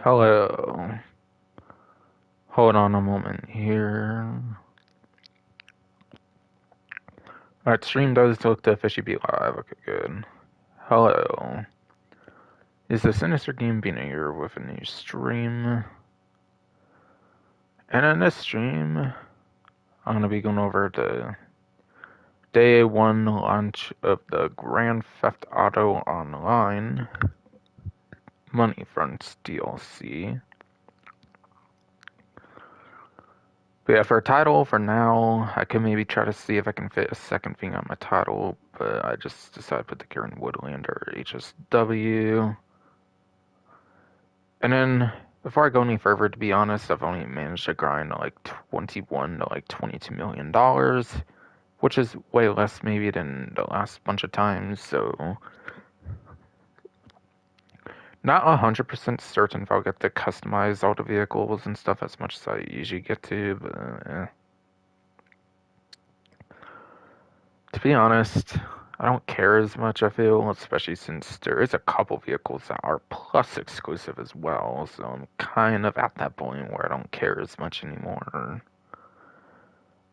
Hello. Hold on a moment here. Alright, stream does look to officially be live. Okay, good. Hello. Is the Sinister Game being here with a new stream? And in this stream, I'm going to be going over the day one launch of the Grand Theft Auto Online Money Fronts DLC. But yeah, for a title, for now, I could maybe try to see if I can fit a second thing on my title, but I just decided to put the Karin Woodlander HSW. And then, before I go any further, to be honest, I've only managed to grind like 21 to like $22 million, which is way less maybe than the last bunch of times, so not 100% certain if I'll get to customize all the vehicles and stuff as much as I usually get to, but to be honest, I don't care as much, I feel, especially since there is a couple vehicles that are Plus exclusive as well, so I'm kind of at that point where I don't care as much anymore.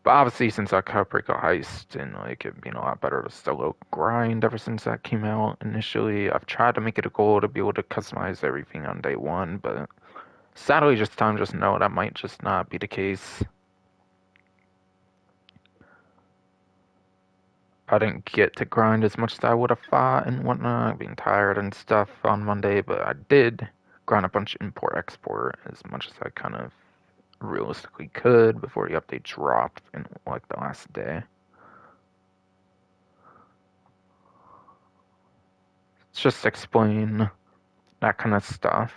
But obviously, since I cut Break a Heist and like it being a lot better to solo grind ever since that came out initially, I've tried to make it a goal to be able to customize everything on day one, but sadly, just time just know that might just not be the case. I didn't get to grind as much as I would have thought and whatnot, being tired and stuff on Monday, but I did grind a bunch of import-export as much as I kind of realistically could before the update dropped in like the last day. Let's just explain that kind of stuff.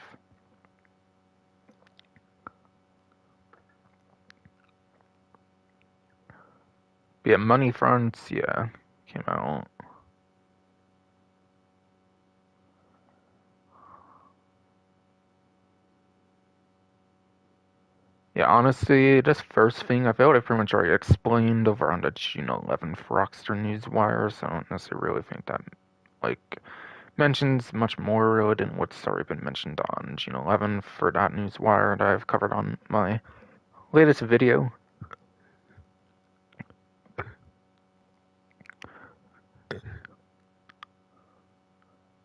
But yeah, Money Fronts, yeah, came out. Yeah, honestly, this first thing, I feel like I pretty much already explained over on the June 11th Rockstar Newswire, so I don't necessarily really think that, like, mentions much more really than what's already been mentioned on June 11th for that Newswire that I've covered on my latest video.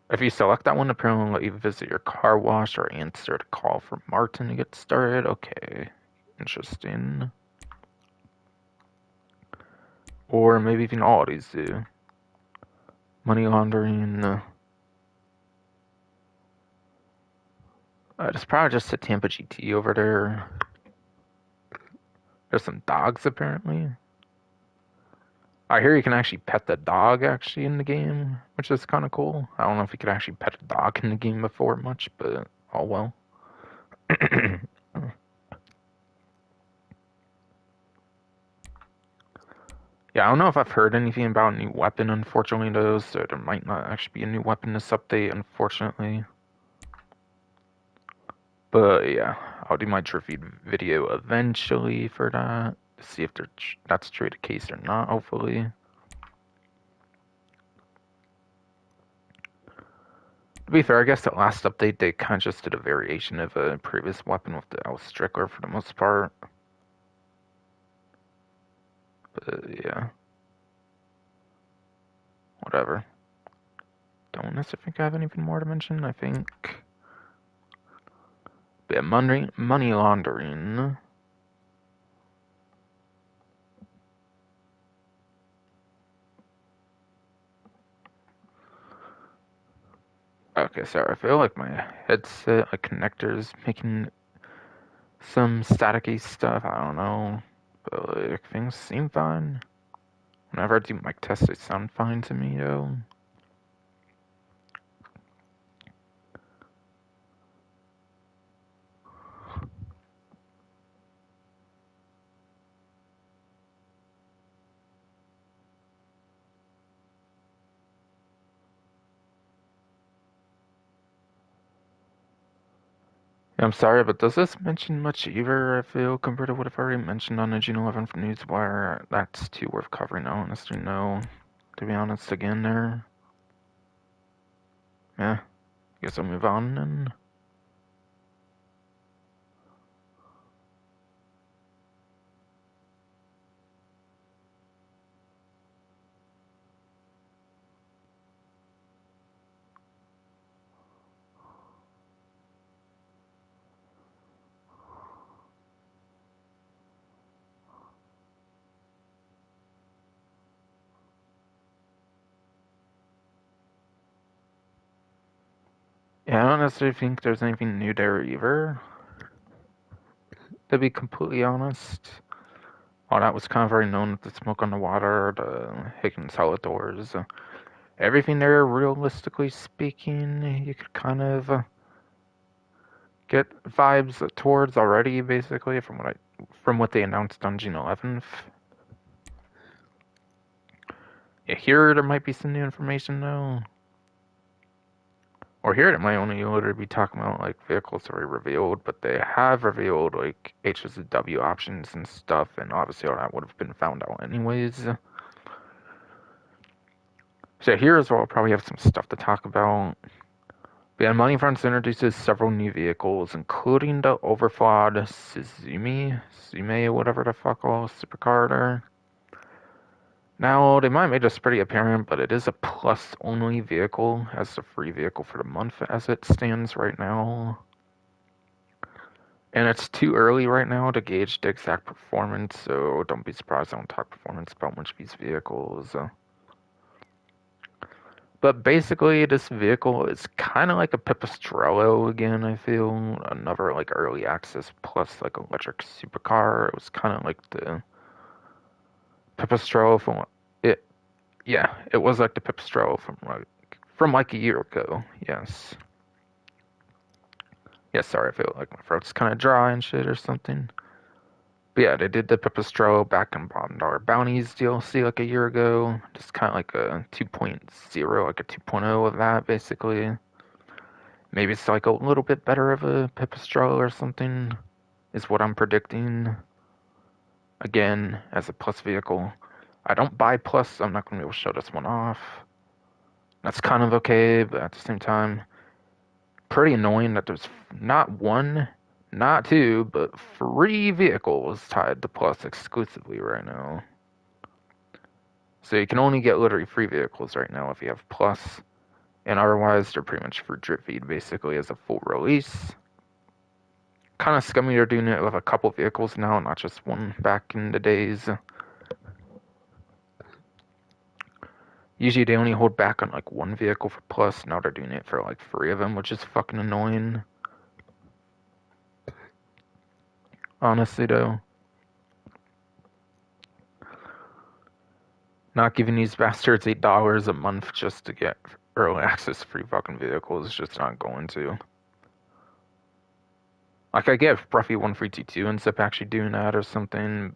If you select that one, apparently it'll let you visit your car wash or answer the call from Martin to get started. Okay, interesting. Or maybe even all of these do. Money laundering. It's probably just a Tampa GT over there. There's some dogs apparently. I hear you can actually pet the dog actually in the game, which is kind of cool. I don't know if you could actually pet a dog in the game before much, but oh well. Yeah, I don't know if I've heard anything about a new weapon, unfortunately, though, so there might not actually be a new weapon this update, unfortunately. But yeah, I'll do my trophy video eventually for that, to see if that's true the case or not, hopefully. To be fair, I guess the last update, they kind of just did a variation of a previous weapon with the L Strickler for the most part. But yeah. Whatever. Don't necessarily think I have anything more to mention, I think. But yeah, money laundering. Okay, sorry, I feel like my headset, like connector's making some staticky stuff, I don't know. But like, things seem fine. Whenever I do mic tests, they sound fine to me, though. Yeah, I'm sorry, but does this mention much either, I feel, compared to what I've already mentioned on the June 11th Newswire? That's too worth covering, I don't necessarily know. To be honest, again, there. Yeah, guess I'll move on then. Yeah, I don't necessarily think there's anything new there either, to be completely honest. All that was kind of already known with the smoke on the water, the hidden solid doors. Everything there, realistically speaking, you could kind of get vibes towards already, basically, from what they announced on June 11th. Yeah, here there might be some new information though. Or here it might only literally be talking about like vehicles already revealed, but they have revealed like HSW options and stuff, and obviously all that would have been found out anyways. So here as well, I'll probably have some stuff to talk about. But yeah, Money Fronts introduces several new vehicles, including the overflawed Suzume, whatever the fuck all supercar there. Now, they might make this pretty apparent, but it is a plus-only vehicle as the free vehicle for the month as it stands right now. And it's too early right now to gauge the exact performance, so don't be surprised I don't talk performance about much of these vehicles. But basically, this vehicle is kind of like a Pipistrello again, I feel. Another like early access plus like electric supercar. It was kind of like the Pipistrello from it. Yeah, it was like the Pipistrello from like a year ago. Yes. Yeah, sorry, I feel like my throat's kind of dry and shit or something. But yeah, they did the Pipistrello back in Bondar Bounties DLC like a year ago. Just kind of like a 2.0, like a 2.0 of that, basically. Maybe it's like a little bit better of a Pipistrello or something, is what I'm predicting. Again, as a plus vehicle. I don't buy plus, so I'm not going to be able to show this one off. That's kind of okay, but at the same time, pretty annoying that there's not one, not two, but 3 vehicles tied to plus exclusively right now. So you can only get literally 3 vehicles right now if you have plus, and otherwise they're pretty much for drip feed basically as a full release. Kind of scummy they're doing it with a couple vehicles now, not just one back in the days. Usually they only hold back on like 1 vehicle for plus, now they're doing it for like 3 of them, which is fucking annoying. Honestly though. Not giving these bastards $8 a month just to get early access free fucking vehicles is just not going to. Like, I get Bruffy 1322 ends up actually doing that or something.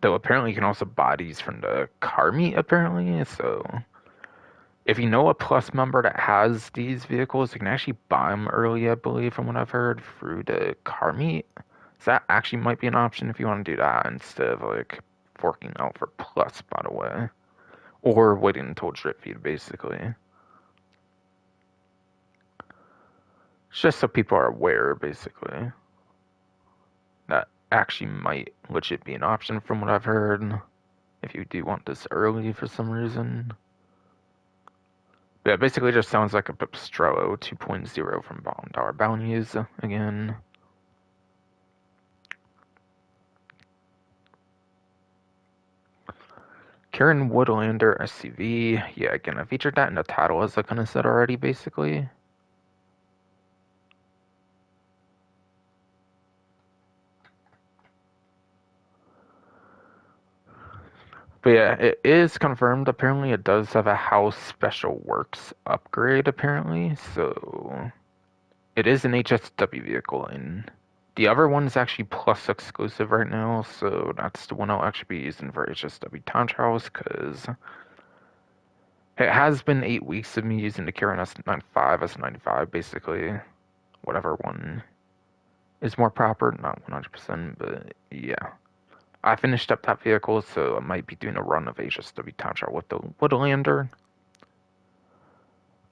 Though apparently you can also buy these from the car meet, apparently. So, if you know a plus member that has these vehicles, you can actually buy them early, I believe, from what I've heard, through the car meet. So that actually might be an option if you want to do that instead of, like, forking out for plus, by the way. Or waiting until drip feed, basically. It's just so people are aware, basically. That actually might legit be an option from what I've heard. If you do want this early for some reason. Yeah, basically just sounds like a Pipistrello 2.0 from Bondar Bounties again. Karin Woodlander SUV. Yeah, again, I featured that in the title as I kind of said already, basically. But yeah, it is confirmed. Apparently, it does have a house special works upgrade, apparently. So, it is an HSW vehicle, and the other one is actually plus exclusive right now. So, that's the one I'll actually be using for HSW time trials, because it has been 8 weeks of me using the Karin S95, S95, basically. Whatever one is more proper, not 100%, but yeah. I finished up that vehicle, so I might be doing a run of HSW time trial with the Woodlander.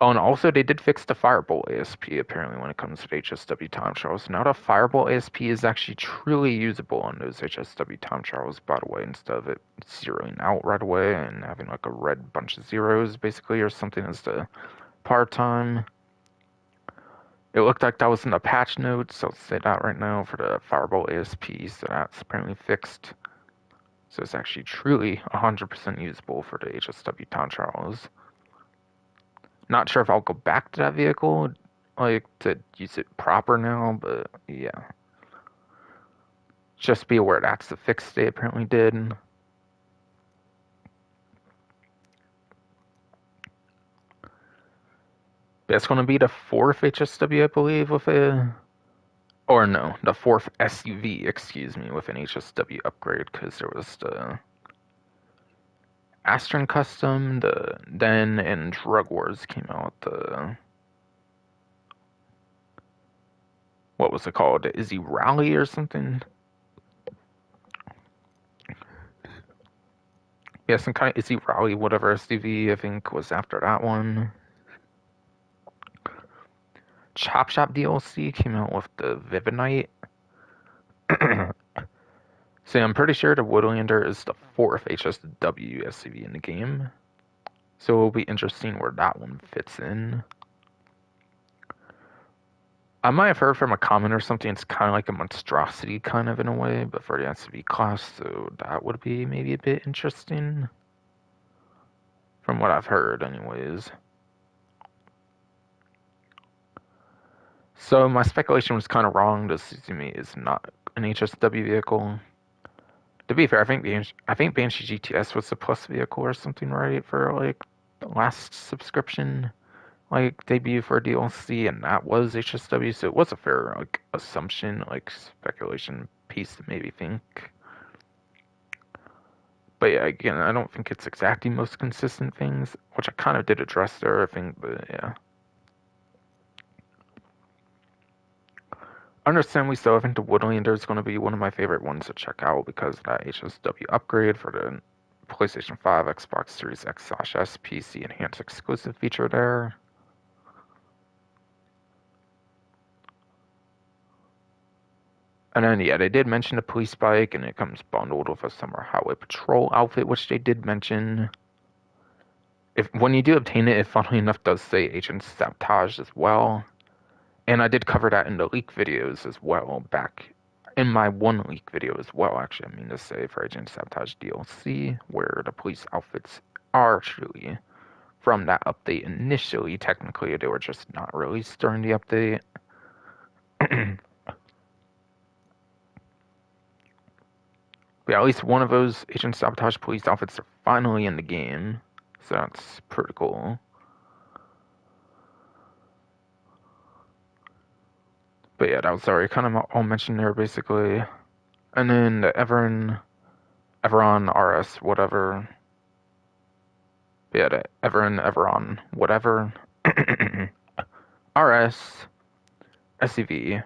Oh, and also they did fix the Firebolt ASP apparently when it comes to HSW time trials. Now the Firebolt ASP is actually truly usable on those HSW time trials, by the way, instead of it zeroing out right away and having like a red bunch of zeros, basically, or something as the par time. It looked like that was in the patch notes, so I'll say that right now for the Firebolt ASP, so that's apparently fixed. So it's actually truly 100% usable for the HSW time trials. Not sure if I'll go back to that vehicle like to use it proper now, but yeah. Just be aware that's the fix they apparently did. That's going to be the fourth HSW, I believe, with a. Or no, the fourth SUV, excuse me, with an HSW upgrade, because there was the Astron Custom, the Den, and Drug Wars came out. The what was it called? The Izzy Rally or something? Yeah, some kind of Izzy Rally, whatever SUV I think was after that one. Chop Shop DLC came out with the Vivinite. So I'm pretty sure the Woodlander is the fourth HSW SUV in the game. So it'll be interesting where that one fits in. I might have heard from a comment or something, it's kind of like a monstrosity kind of in a way, but for the SUV class, so that would be maybe a bit interesting. From what I've heard, anyways. So my speculation was kind of wrong. The Suzume is not an HSW vehicle. To be fair, I think Banshee GTS was the plus vehicle or something, right? For like the last subscription, like debut for DLC, and that was HSW. So it was a fair like assumption, like speculation piece to maybe think. But yeah, again, I don't think it's exactly most consistent things, which I kind of did address there, I think. But yeah. Understandably so, I think the Woodlander is going to be one of my favorite ones to check out because of that HSW upgrade for the PlayStation 5, Xbox Series X/S, PC enhanced exclusive feature there. And then, yeah, they did mention the police bike, and it comes bundled with a Summer Highway Patrol outfit, which they did mention. When you do obtain it, it funnily enough does say Agent Sabotage as well. And I did cover that in the leak videos as well, back in my one leak video as well, actually, I mean to say, for Agent Sabotage DLC, where the police outfits are truly from that update initially. Technically, they were just not released during the update. But yeah, at least one of those Agent Sabotage police outfits are finally in the game, so that's pretty cool. But yeah, that was already kind of all mentioned there, basically. And then the Everon RS, whatever. Yeah, the Everon, whatever. RS, SUV.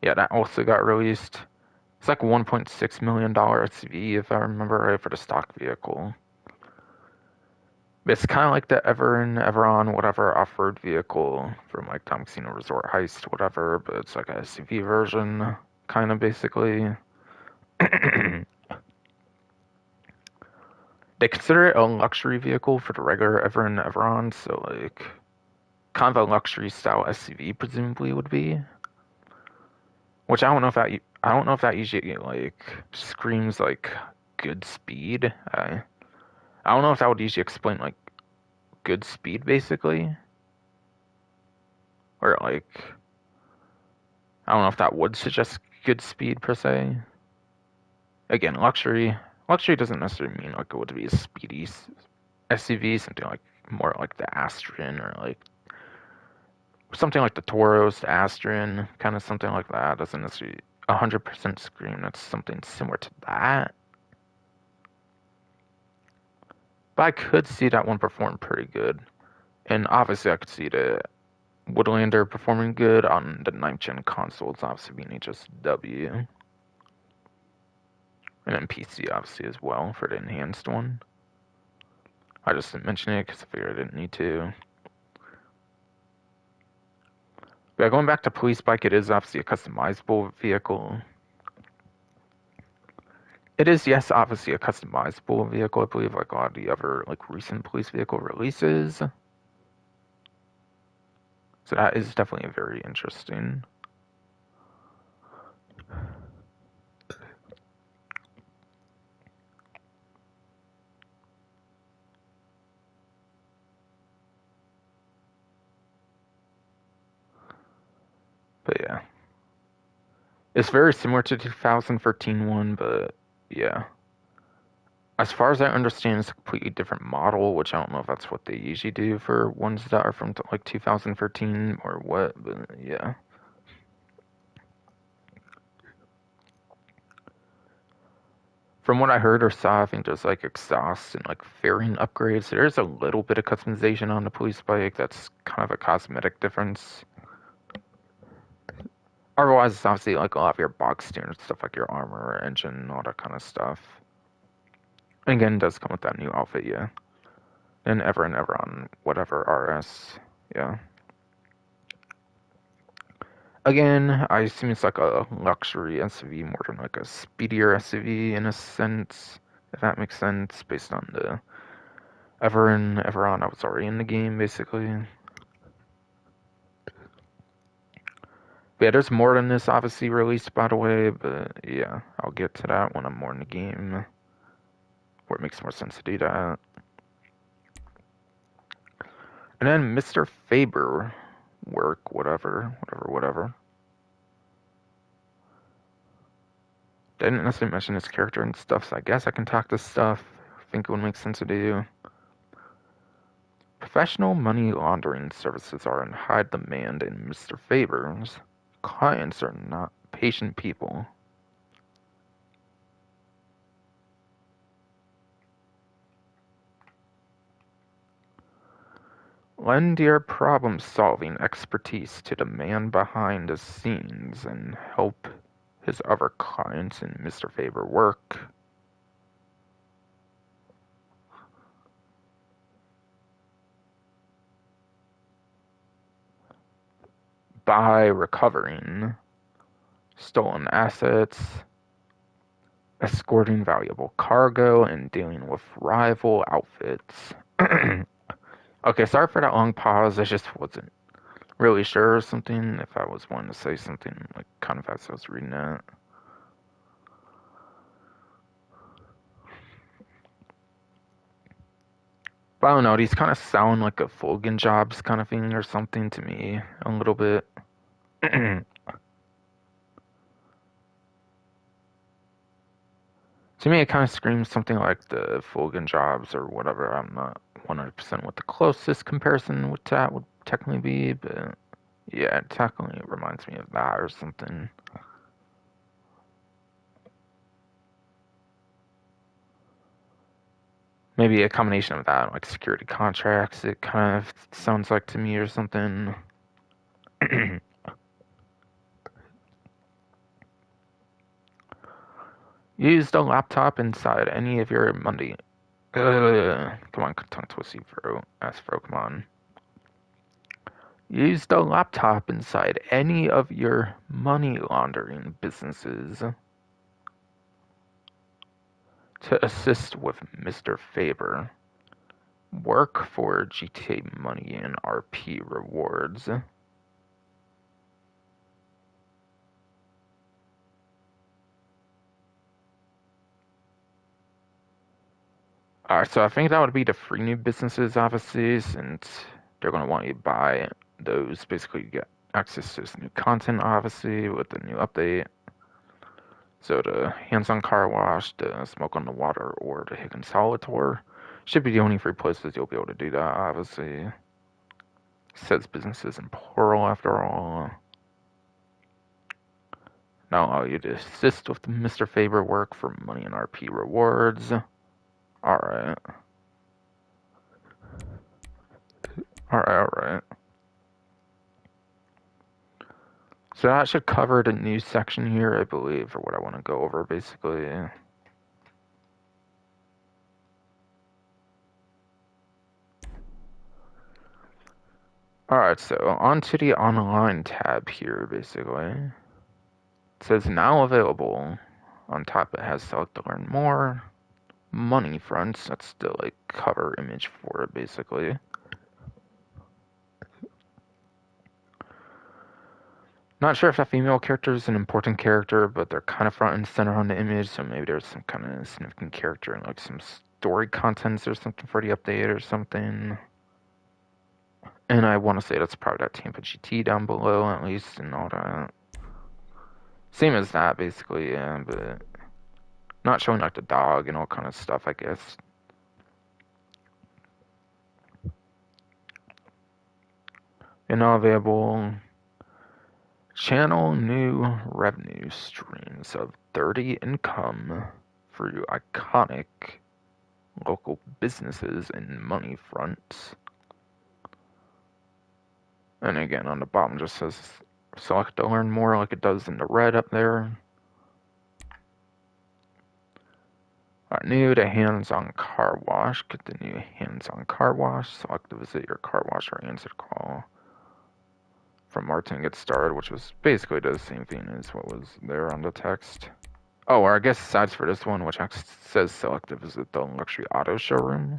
Yeah, that also got released. It's like $1.6 million SUV, if I remember right, for the stock vehicle. It's kind of like the Everon, whatever off-road vehicle from like Tom Casino Resort Heist, whatever, but it's like a SUV version, kind of basically. They consider it a luxury vehicle for the regular Everon, so like kind of a luxury style SUV presumably would be. Which I don't know if that usually like screams like good speed. I don't know if that would usually explain like good speed basically, or like I don't know if that would suggest good speed per se. Again, luxury doesn't necessarily mean like it would be a speedy SUV, something like more like the Astron or like something like the Tauros, the Astron, kind of something like that. Doesn't necessarily 100% scream that's something similar to that. But I could see that one perform pretty good. And obviously I could see the Woodlander performing good on the 9th gen consoles, obviously being HSW. And then PC obviously as well for the enhanced one. I just didn't mention it because I figured I didn't need to. But yeah, going back to Police Bike, it is obviously a customizable vehicle. It is, yes, obviously a customizable vehicle, I believe, like a lot of the other like recent police vehicle releases. So that is definitely very interesting. But yeah. It's very similar to 2013 one, but yeah. As far as I understand, it's a completely different model, which I don't know if that's what they usually do for ones that are from like 2013 or what, but yeah. From what I heard or saw, I think there's like exhaust and like fairing upgrades. There's a little bit of customization on the police bike. That's kind of a cosmetic difference. Otherwise, it's obviously like a lot of your box standard stuff, like your armor, engine, all that kind of stuff. And again, it does come with that new outfit, yeah. And ever on whatever RS, yeah. Again, I assume it's like a luxury SUV more than like a speedier SUV in a sense, if that makes sense, based on the ever on I was already in the game, basically. But yeah, there's more than this obviously released, by the way, but yeah, I'll get to that when I'm more in the game, where it makes more sense to do that. And then Mr. Faber work, whatever. Didn't necessarily mention his character and stuff, so I guess I can talk this stuff. I think it would make sense to do. Professional money laundering services are in high demand in Mr. Faber's. Clients are not patient people. Lend your problem-solving expertise to the man behind the scenes and help his other clients in Mr. Faber work. By recovering stolen assets, escorting valuable cargo, and dealing with rival outfits. Okay, sorry for that long pause. I just wasn't really sure or something. If I was wanting to say something, like, kind of as I was reading it. But I don't know, these kind of sound like a Fulgen Jobs kind of thing or something to me, a little bit. To me, it kind of screams something like the Fulgen Jobs or whatever. I'm not 100% what the closest comparison with that would technically be, but yeah, it technically reminds me of that or something. Maybe a combination of that, like security contracts, it kind of sounds like to me or something. Use the laptop inside any of your money. Come on, tongue twisty, bro. Ask bro, come on. Use the laptop inside any of your money laundering businesses to assist with Mr. Faber. Work for GTA Money and RP rewards. Alright, so I think that would be the free new businesses, obviously, since they're going to want you to buy those. Basically, you get access to this new content, obviously, with the new update. So the hands-on car wash, the smoke on the water, or the hit consolidator should be the only free places you'll be able to do that, obviously. It says businesses in plural, after all. Now allow you to assist with the Mr. Faber work for money and RP rewards. Alright. Alright. So that should cover the news section here, I believe, or what I want to go over, basically. Alright, so on to the online tab here, basically. It says now available. On top it has select to learn more. Money fronts, that's the like cover image for it, basically. Not sure if that female character is an important character, but they're kind of front and center on the image, so maybe there's some kind of significant character and like some story contents or something for the update or something. And I want to say that's probably that Tampa GT down below, at least, and all that. Same as that, basically, yeah, but not showing like the dog and all kind of stuff, I guess. And now available channel new revenue streams of 30 income for your iconic local businesses and money fronts. And again, on the bottom just says select to learn more like it does in the red up there. New to hands-on car wash. Get the new hands-on car wash. Select to visit your car wash or answer call. From Martin get started, which was basically the same thing as what was there on the text. Oh, or I guess aside for this one, which says select to visit the luxury auto showroom.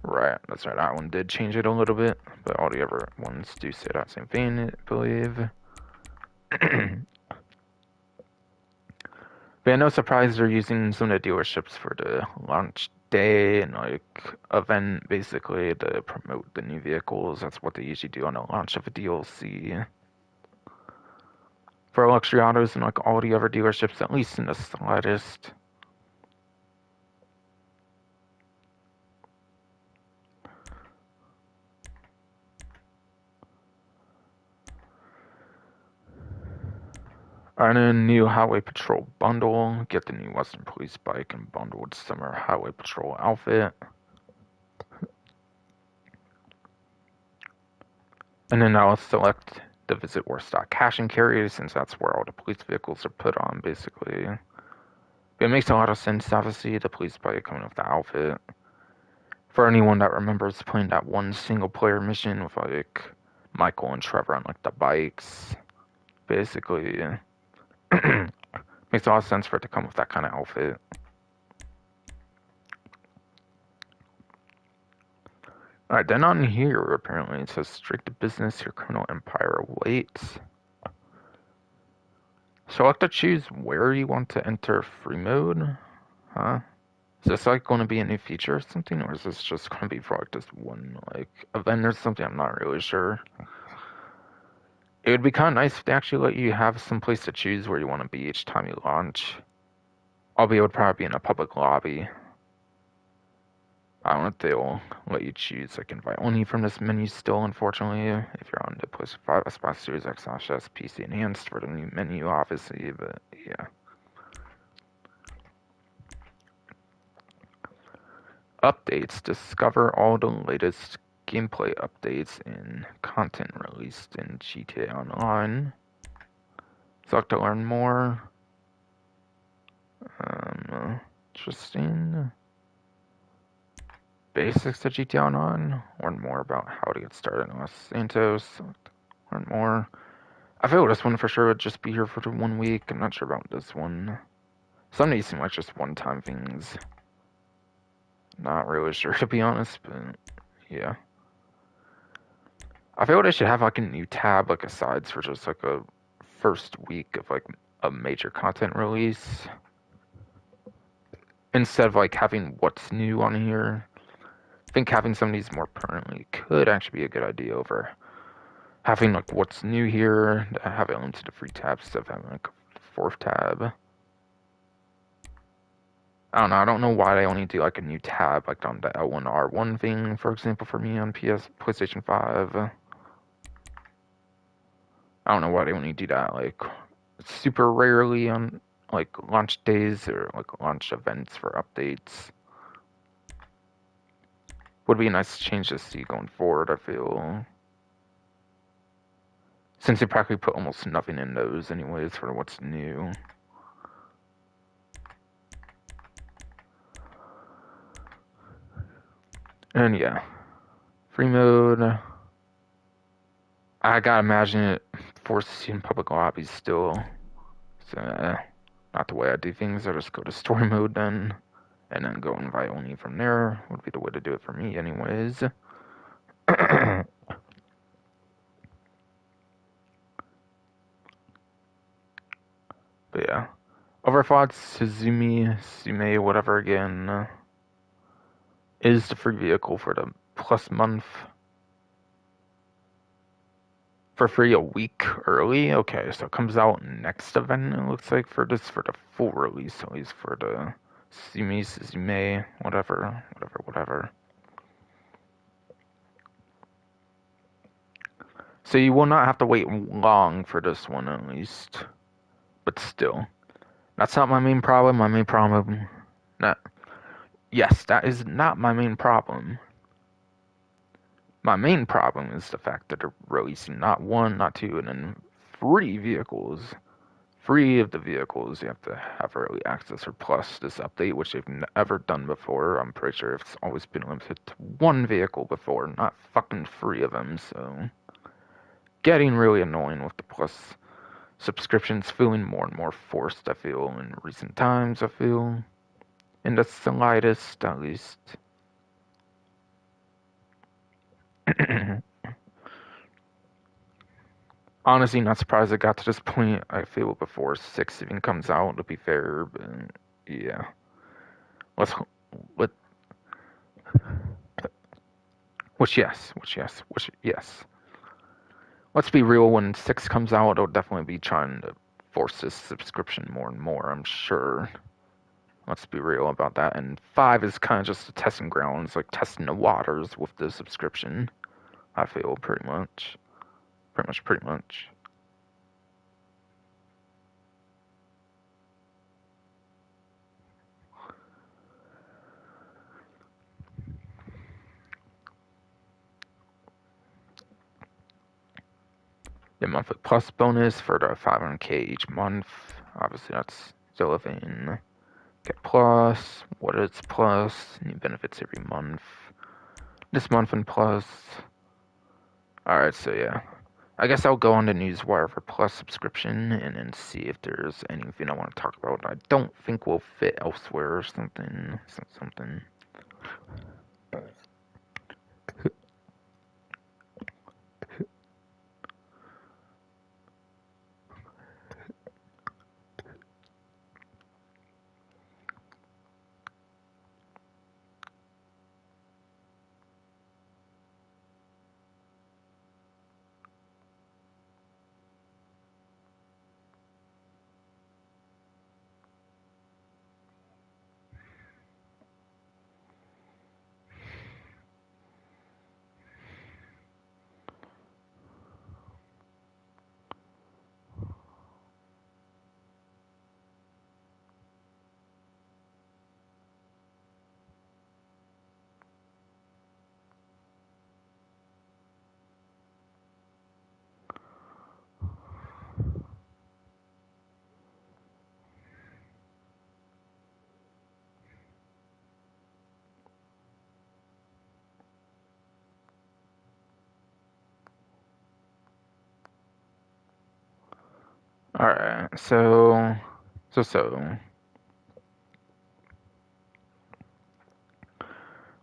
Right, that's right, that one did change it a little bit, but all the other ones do say that same thing, I believe. But yeah, no surprise they're using some of the dealerships for the launch day and like event, basically, to promote the new vehicles. That's what they usually do on the launch of a DLC. For luxury autos and like all the other dealerships, at least in the slightest. And a new Highway Patrol bundle. Get the new Western Police bike and bundled summer Highway Patrol outfit. And then I'll select the visit or stock cash and carry, since that's where all the police vehicles are put on, basically. But it makes a lot of sense, obviously, the police bike coming with the outfit. For anyone that remembers playing that one single player mission with like Michael and Trevor on like the bikes, basically, makes a lot of sense for it to come with that kind of outfit. Alright, then on here, apparently, it says strict business, your criminal empire awaits. Select to choose where you want to enter free mode. Huh? Is this like going to be a new feature or something, or is this just going to be for like this one like event or something? I'm not really sure. It would be kind of nice if they actually let you have some place to choose where you want to be each time you launch. Albeit it would probably be in a public lobby. I don't know if they'll let you choose like invite only from this menu still, unfortunately, if you're on the PlayStation 5, Xbox Series X, S, PC Enhanced for the new menu, obviously, but yeah. Updates. Discover all the latest gameplay updates and content released in GTA Online. Select to learn more. Interesting. Basics to GTA Online. Learn more about how to get started in Los Santos. Learn more. I feel this one for sure would just be here for 1 week. I'm not sure about this one. Some of these seem like just one-time things. Not really sure, to be honest, but yeah. I feel like I should have like a new tab, like asides for just like a first week of like a major content release. Instead of like having what's new on here. I think having some of these more permanently could actually be a good idea over having like what's new here, have it linked to the free tabs instead of having like a fourth tab. I don't know. I don't know why they only do like a new tab like on the L1R1 thing, for example, for me on PlayStation 5. I don't know why they only do that like super rarely on like launch days or like launch events for updates. Would be a nice change to see going forward, I feel. Since they practically put almost nothing in those anyways for what's new. And yeah, free mode. I gotta imagine it forces you in public lobbies still. So, not the way I do things. I just go to story mode then, and then go invite only from there. Would be the way to do it for me, anyways. But yeah, Overthought Sume, whatever again, is the free vehicle for the plus month. For free a week early? Okay, so it comes out next event, it looks like, for the full release, at least for the Suzume, whatever. So you will not have to wait long for this one, at least. But still. That's not my main problem. My main problem... Not, yes, that is not my main problem. My main problem is the fact that they're releasing not one, not two, and then three vehicles. Three of the vehicles you have to have early access or plus this update, which they've never done before. I'm pretty sure it's always been limited to one vehicle before, not fucking three of them, so... Getting really annoying with the plus subscriptions, feeling more and more forced, I feel, in recent times, I feel. In the slightest, at least. Honestly, not surprised it got to this point, I feel, before 6 even comes out, to be fair, but yeah. Let's, let, which yes. Let's be real, when 6 comes out, it'll definitely be trying to force this subscription more and more, I'm sure. Let's be real about that. And 5 is kind of just a testing ground. It's like testing the waters with the subscription, I feel, pretty much. Pretty much. The monthly plus bonus for the 500k each month. Obviously, that's still a thing. Get plus. What is plus? New benefits every month. This month and plus. Alright, so yeah. I guess I'll go on to Newswire for plus subscription and then see if there's anything I want to talk about. I don't think will fit elsewhere or something. Alright, so.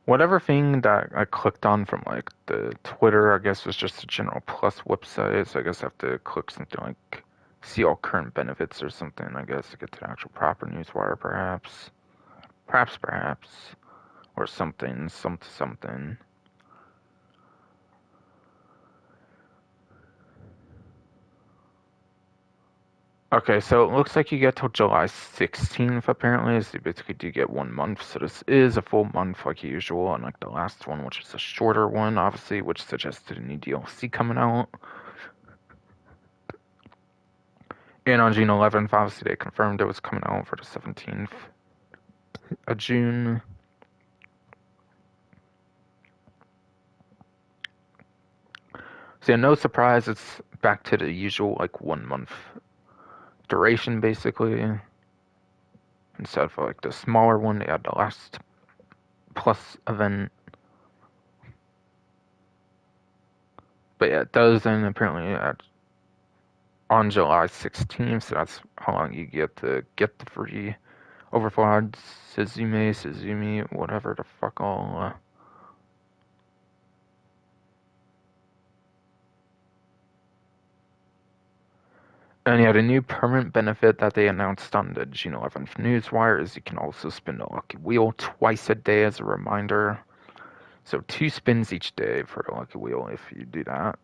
Whatever thing that I clicked on from like the Twitter, I guess was just a general plus website, so I guess I have to click something like see all current benefits or something, I guess, to get to the actual proper newswire, perhaps. Perhaps. Or something. Okay, so it looks like you get till July 16th, apparently, so you basically do get 1 month, so this is a full month like usual, unlike the last one, which is a shorter one, obviously, which suggested a new DLC coming out. And on June 11th, obviously, they confirmed it was coming out for the 17th of June. So yeah, no surprise, it's back to the usual, like, 1 month duration, basically. Instead of, like, the smaller one, they had the last plus event. But yeah, it does end apparently on July 16th, so that's how long you get to get the free overflowed Suzumi, whatever the fuck all. And yeah, the new permanent benefit that they announced on the June 11th newswire is you can also spin the lucky wheel twice a day as a reminder. So 2 spins each day for the lucky wheel if you do that.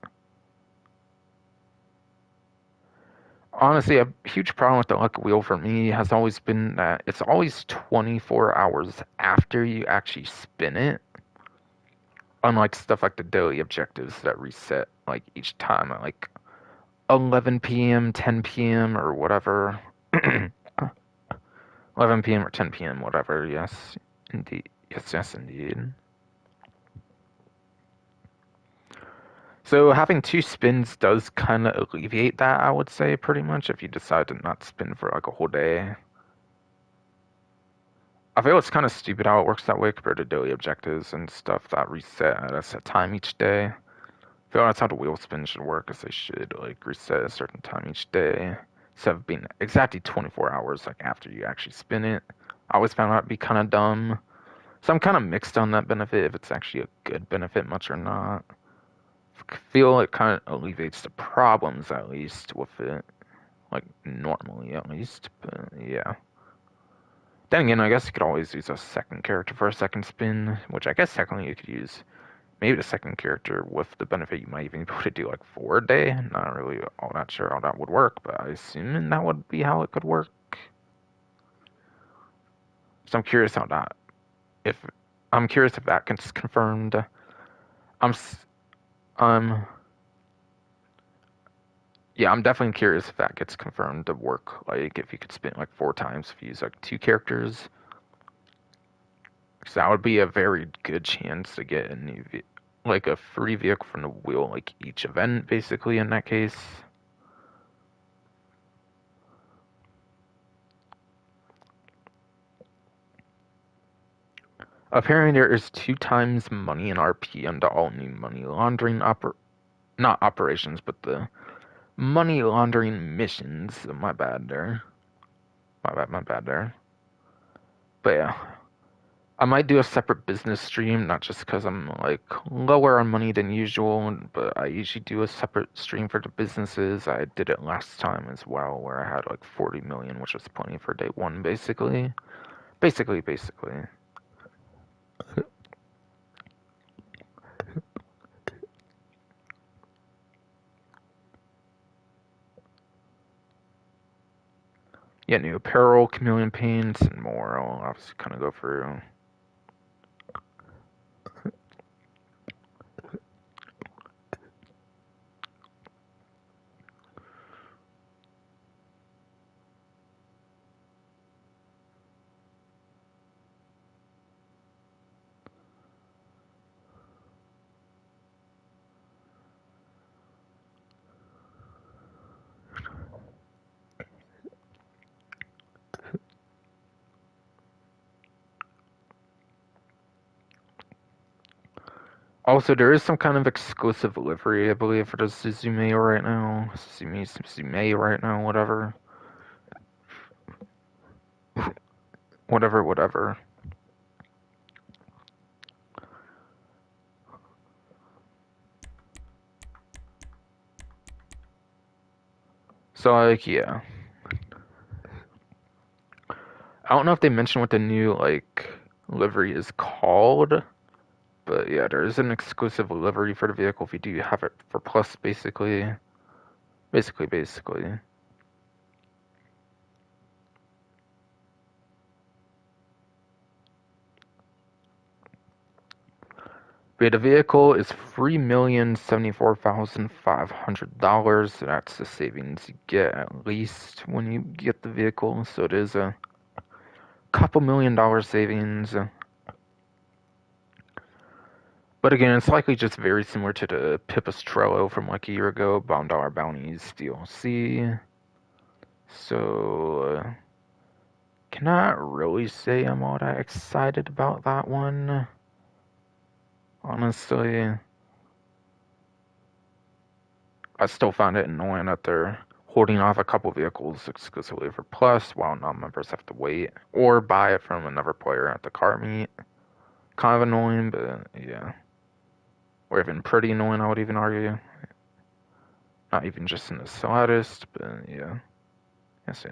Honestly, a huge problem with the luck wheel for me has always been that it's always 24 hours after you actually spin it. Unlike stuff like the daily objectives that reset like each time at like 11 p.m., 10 p.m. or whatever. 11 p.m. or 10 p.m., whatever. Yes, indeed. Yes, indeed. So having two spins does kind of alleviate that, I would say, pretty much, if you decide to not spin for like a whole day. I feel it's kind of stupid how it works that way compared to daily objectives and stuff that reset at a set time each day. I feel that's how the wheel spin should work, is they should like reset a certain time each day instead of being exactly 24 hours like after you actually spin it. I always found that to be kind of dumb. So I'm kind of mixed on that benefit, if it's actually a good benefit much or not. I feel it kind of alleviates the problems at least with it, like normally at least. But yeah. Then again, I guess you could always use a second character for a second spin, which I guess technically you could use maybe the second character with the benefit you might even be able to do like 4 a day. Not really all that sure how that would work, but I assume that would be how it could work. So I'm curious how that if I'm curious if that gets confirmed. I'm um Yeah, I'm definitely curious if that gets confirmed to work. Like, if you could spin like 4 times if you use like two characters, because that would be a very good chance to get a like a free vehicle from the wheel, like each event, basically. In that case, apparently there is 2 times money in RP under all new money laundering not operations, but the money laundering missions. My bad there. My bad there. But yeah. I might do a separate business stream, not just because I'm like lower on money than usual, but I usually do a separate stream for the businesses. I did it last time as well, where I had like 40 million, which was plenty for day one, basically. Basically. Yeah, new apparel, chameleon paints, and more. I'll obviously kind of go through. Also, there is some kind of exclusive livery, I believe, for the Suzume right now. Suzume right now, whatever. Whatever. So, like, yeah. I don't know if they mentioned what the new, like, livery is called, but yeah, there is an exclusive livery for the vehicle if you do have it for plus, basically. Basically. But yeah, the vehicle is $3,074,500. That's the savings you get at least when you get the vehicle. So it is a couple $1,000,000 savings. But again, it's likely just very similar to the Pipistrello from like a year ago, $1 Bounties DLC. So, cannot really say I'm all that excited about that one. Honestly, I still find it annoying that they're holding off a couple vehicles exclusively for Plus while non-members have to wait or buy it from another player at the car meet. Kind of annoying, but yeah. Or even pretty annoying, I would even argue. Not even just in the slightest, but yeah. Yes.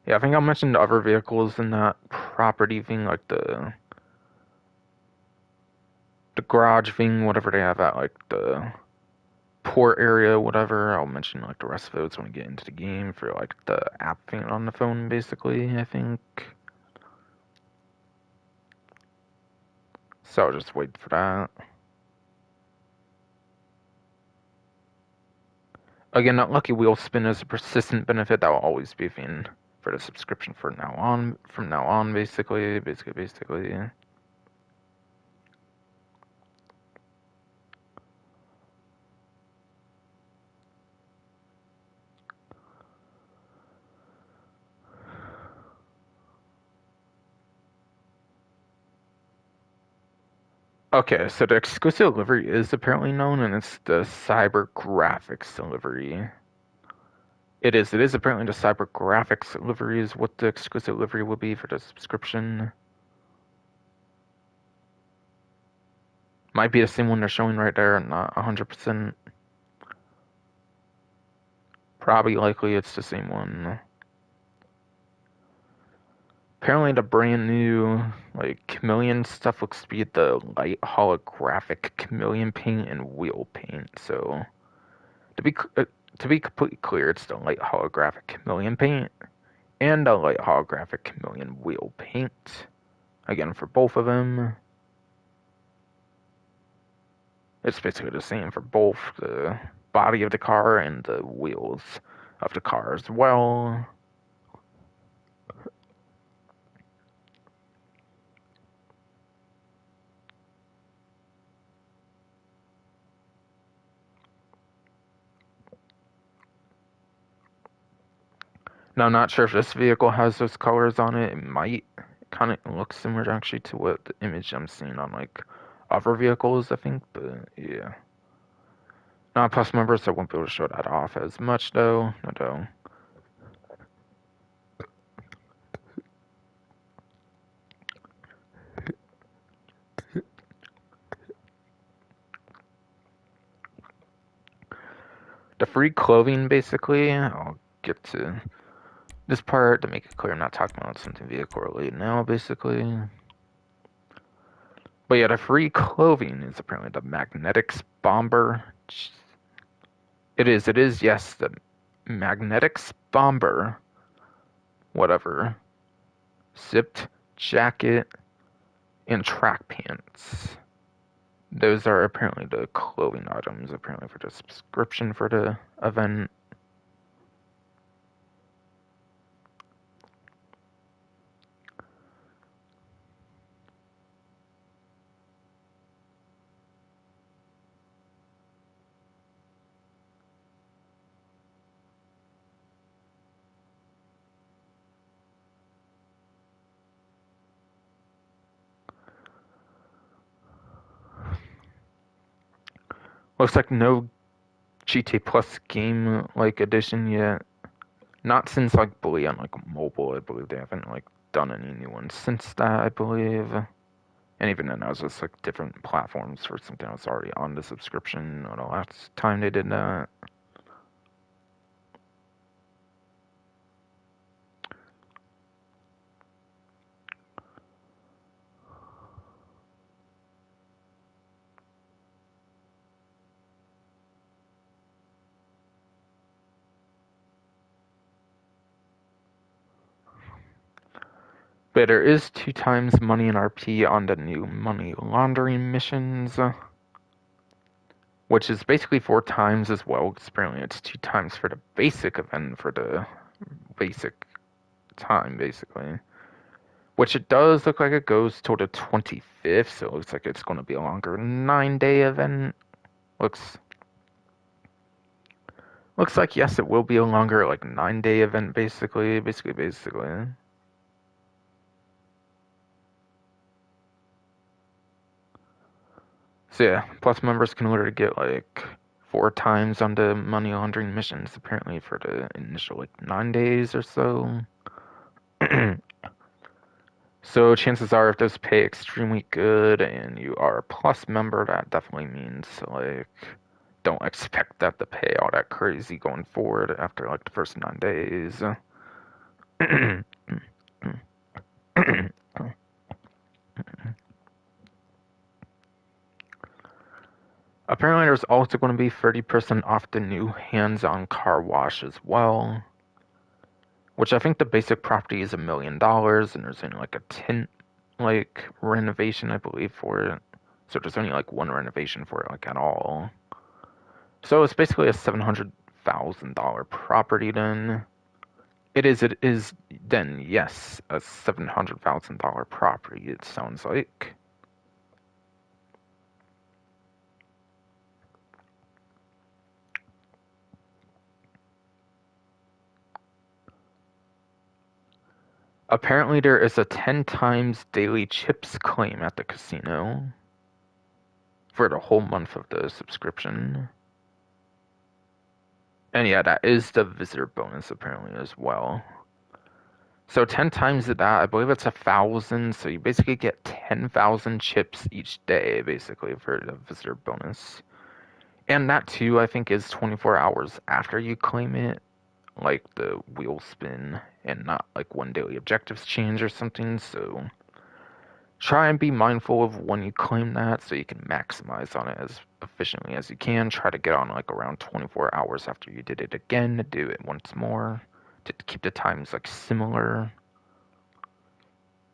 Yeah, I think I mentioned other vehicles in that property thing, like the the garage thing, whatever they have at like the port area, whatever. I'll mention like the rest of those when we get into the game for like the app thing on the phone, basically, I think. So I'll just wait for that. Again, that lucky wheel spin is a persistent benefit that will always be a thing for the subscription from now on, basically. Okay, so the exclusive delivery is apparently known, and it's the cyber graphics delivery. It is apparently the cyber graphics delivery is what the exclusive delivery will be for the subscription. Might be the same one they're showing right there, not 100%. Probably likely it's the same one. Apparently the brand new like chameleon stuff looks to be the light holographic chameleon paint and wheel paint. So to be completely clear, it's the light holographic chameleon paint and the light holographic chameleon wheel paint. Again, for both of them, it's basically the same for both the body of the car and the wheels of the car as well. Now, I'm not sure if this vehicle has those colors on it. It might. It kind of looks similar actually to what the image I'm seeing on like other vehicles, I think. But yeah. Not plus members, so I won't be able to show that off as much though. No. The free clothing, basically, I'll get to this part to make it clear I'm not talking about something vehicle related now, basically. But yeah, the free clothing is apparently the Magnetics Bomber. It is, yes, the Magnetics Bomber. Whatever. Zipped jacket and track pants. Those are apparently the clothing items, apparently for the subscription for the event. Looks like no GTA Plus game like edition yet. Not since like Bully on like mobile, I believe they haven't like done any new ones since that, I believe. And even then, that was just like different platforms for something that was already on the subscription. The last time they did that. But there is 2 times money in RP on the new money laundering missions, which is basically 4 times as well. Apparently, it's 2 times for the basic event for the basic time, basically. Which it does look like it goes till the 25th, so it looks like it's going to be a longer 9-day event. Looks like, yes, it will be a longer, like, 9-day event, basically. So yeah, plus members can literally get, like, 4 times on the money laundering missions, apparently, for the initial, like, 9 days or so. So chances are, if those pay extremely good and you are a plus member, that definitely means, like, don't expect that to pay all that crazy going forward after, like, the first 9 days. Apparently, there's also going to be 30% off the new hands-on car wash as well. Which I think the basic property is $1 million, and there's only like a tint renovation, I believe, for it. So there's only like one renovation for it, like at all. So it's basically a $700,000 property then. It is then, yes, a $700,000 property, it sounds like. Apparently there is a 10 times daily chips claim at the casino for the whole month of the subscription. And yeah, that is the visitor bonus apparently as well. So 10 times that, I believe it's 1,000. So you basically get 10,000 chips each day, basically, for the visitor bonus. And that too, I think, is 24 hours after you claim it, like the wheel spin, and not like when daily objectives change or something. So try and be mindful of when you claim that so you can maximize on it as efficiently as you can. Try to get on like around 24 hours after you did it again to do it once more to keep the times like similar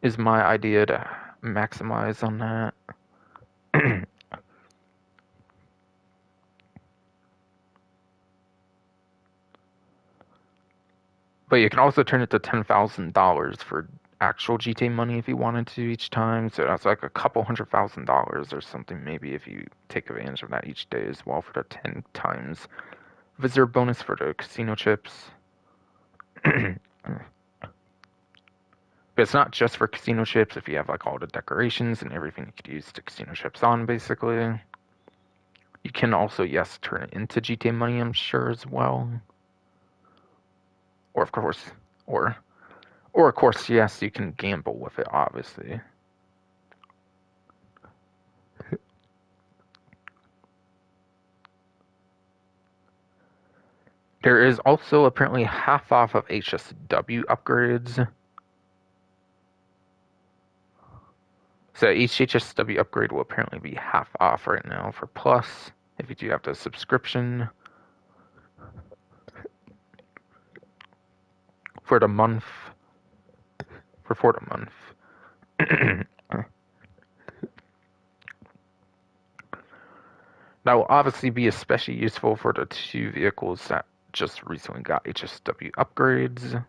is my idea to maximize on that. But you can also turn it to $10,000 for actual GTA money if you wanted to each time. So that's like a couple $100,000 or something maybe if you take advantage of that each day as well for the 10 times visitor bonus for the casino chips. But it's not just for casino chips. If you have like all the decorations and everything you could use the casino chips on, basically. You can also, yes, turn it into GTA money, I'm sure, as well. Or of course, or of course, yes, you can gamble with it, obviously. There is also apparently half off of HSW upgrades. So each HSW upgrade will apparently be half off right now for Plus, if you do have the subscription. For the month. For the month. That will obviously be especially useful for the 2 vehicles that just recently got HSW upgrades.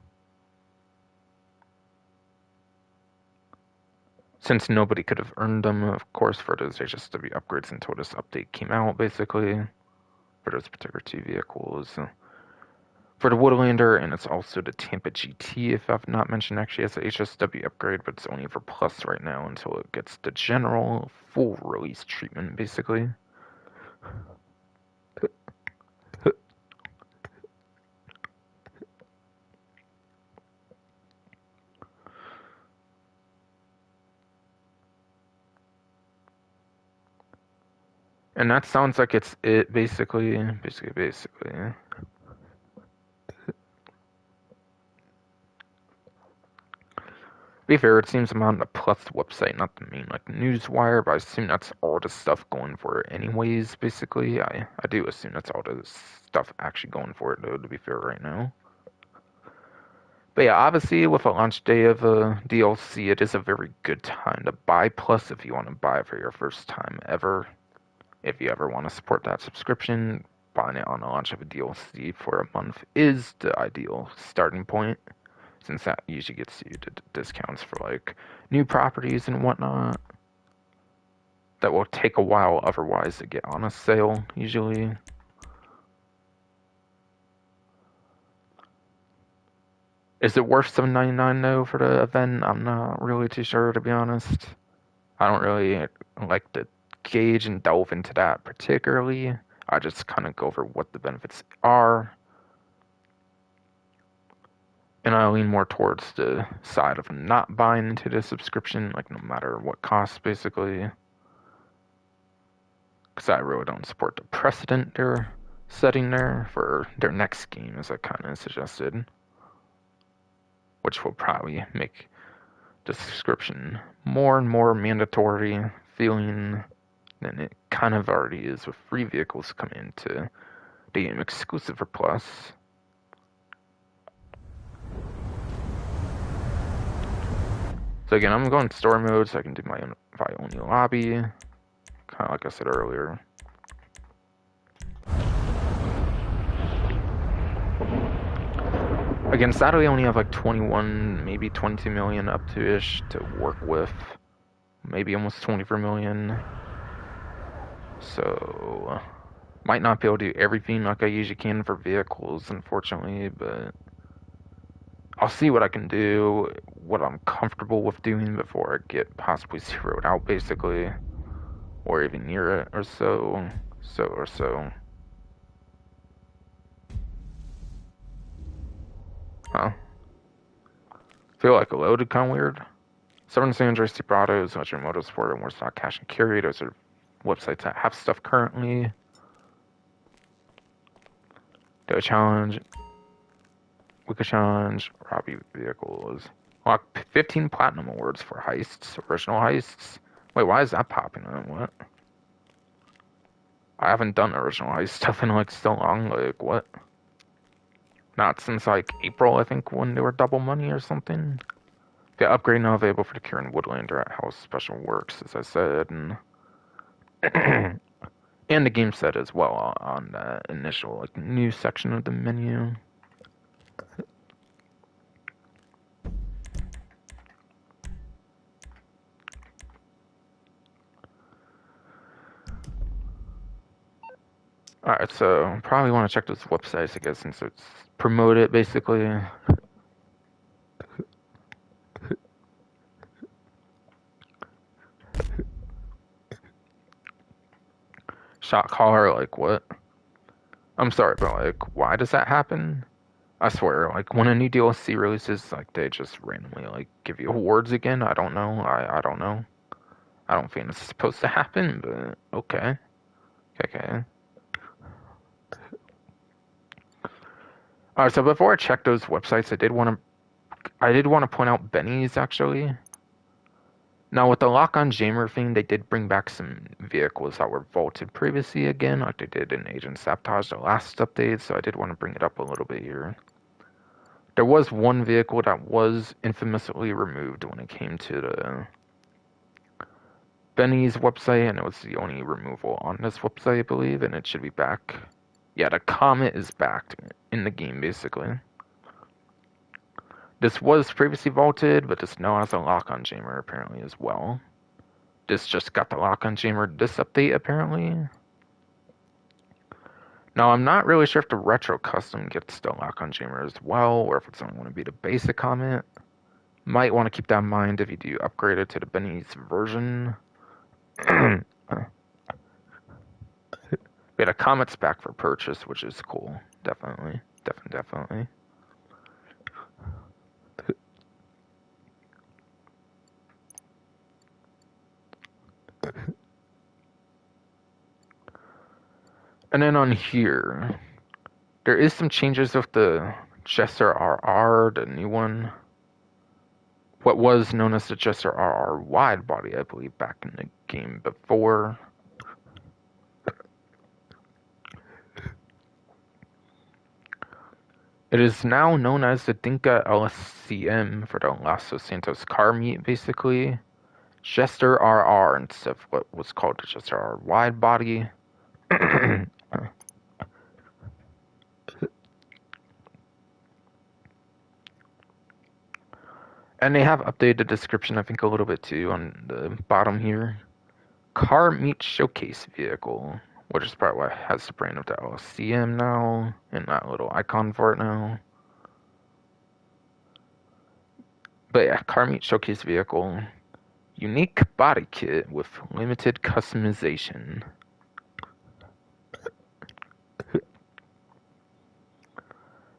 Since nobody could have earned them, of course, for those HSW upgrades until this update came out, basically, for those particular 2 vehicles. For the Woodlander, and it's also the Tampa GT, if I've not mentioned, actually has an HSW upgrade, but it's only for Plus right now until it gets the general full release treatment, basically. And that sounds like it's it, basically. To be fair, it seems I'm on the Plus website, not the main like newswire, but I assume that's all the stuff going for it anyways, basically. I do assume that's all the stuff actually going for it, though, to be fair right now. But yeah, obviously, with a launch day of a DLC, it is a very good time to buy Plus if you want to buy it for your first time ever. If you ever want to support that subscription, buying it on the launch of a DLC for a month is the ideal starting point, since that usually gets you to discounts for like new properties and whatnot that will take a while otherwise to get on a sale usually. Is it worth $7.99 though for the event? I'm not really too sure, to be honest. I don't really like to gauge and delve into that particularly. I just kind of go over what the benefits are. And I lean more towards the side of not buying into the subscription, like no matter what costs, basically. Because I really don't support the precedent they're setting there for their next game, as I kind of suggested. Which will probably make the subscription more and more mandatory, feeling than it kind of already is with free vehicles coming into the game exclusive for Plus. So again, I'm going story mode so I can do my only lobby, kind of like I said earlier. Again, sadly, I only have like 21, maybe 22 million up to ish to work with. Maybe almost 24 million. So, might not be able to do everything like I usually can for vehicles, unfortunately, but I'll see what I can do, what I'm comfortable with doing before I get possibly zeroed out, basically, or even near it, or so. Huh? Feel like it loaded kind of weird. Southern San Andreas Prado, Electric Motorsport, and Warsaw Cash and Carry. Those are websites that have stuff currently. Do a challenge. Wicca challenge. Robbie vehicles. Lock 15 platinum awards for heists. Original heists. Wait, why is that popping up? What? I haven't done original heist stuff in like so long. Like, what? Not since like April, I think, when they were double money or something. The upgrade now available for the Karin Woodlander at House Special Works, as I said, and and the game set as well on the initial like new section of the menu. Alright, so probably want to check those websites, I guess, since it's promoted basically. Shot caller, like what? I'm sorry, but like, why does that happen? I swear, like when a new DLC releases, like they just randomly like give you awards again. I don't know. I don't know. I don't think it's supposed to happen, but okay. Okay. Alright, so before I check those websites, I did want to point out Benny's actually. Now with the lock-on jammer thing, they did bring back some vehicles that were vaulted previously again, like they did in Agent Sabotage the last update, so I did want to bring it up a little bit here. There was one vehicle that was infamously removed when it came to the Benny's website, and it was the only removal on this website, I believe, and it should be back. Yeah, the Comet is back in the game, basically. This was previously vaulted, but this now has a lock-on jammer, apparently, as well. This just got the lock-on jammer this update, apparently. Now, I'm not really sure if the Retro Custom gets the lock-on jammer as well, or if it's only going to be the basic Comet. Might want to keep that in mind if you do upgrade it to the Benny's version. Yeah, the Comet's back for purchase, which is cool. Definitely. Definitely. And then on here, there is some changes with the Jester RR, the new one. What was known as the Jester RR wide body, I believe, back in the game before. It is now known as the Dinka LSCM for the Lasso Santos car meet, basically. Jester RR instead of what was called the Jester RR wide body. And they have updated the description, I think, a little bit too on the bottom here. Car meet showcase vehicle, which is probably why it has the brand of the LSCM now, and that little icon for it now. But yeah, car meet showcase vehicle. Unique body kit with limited customization.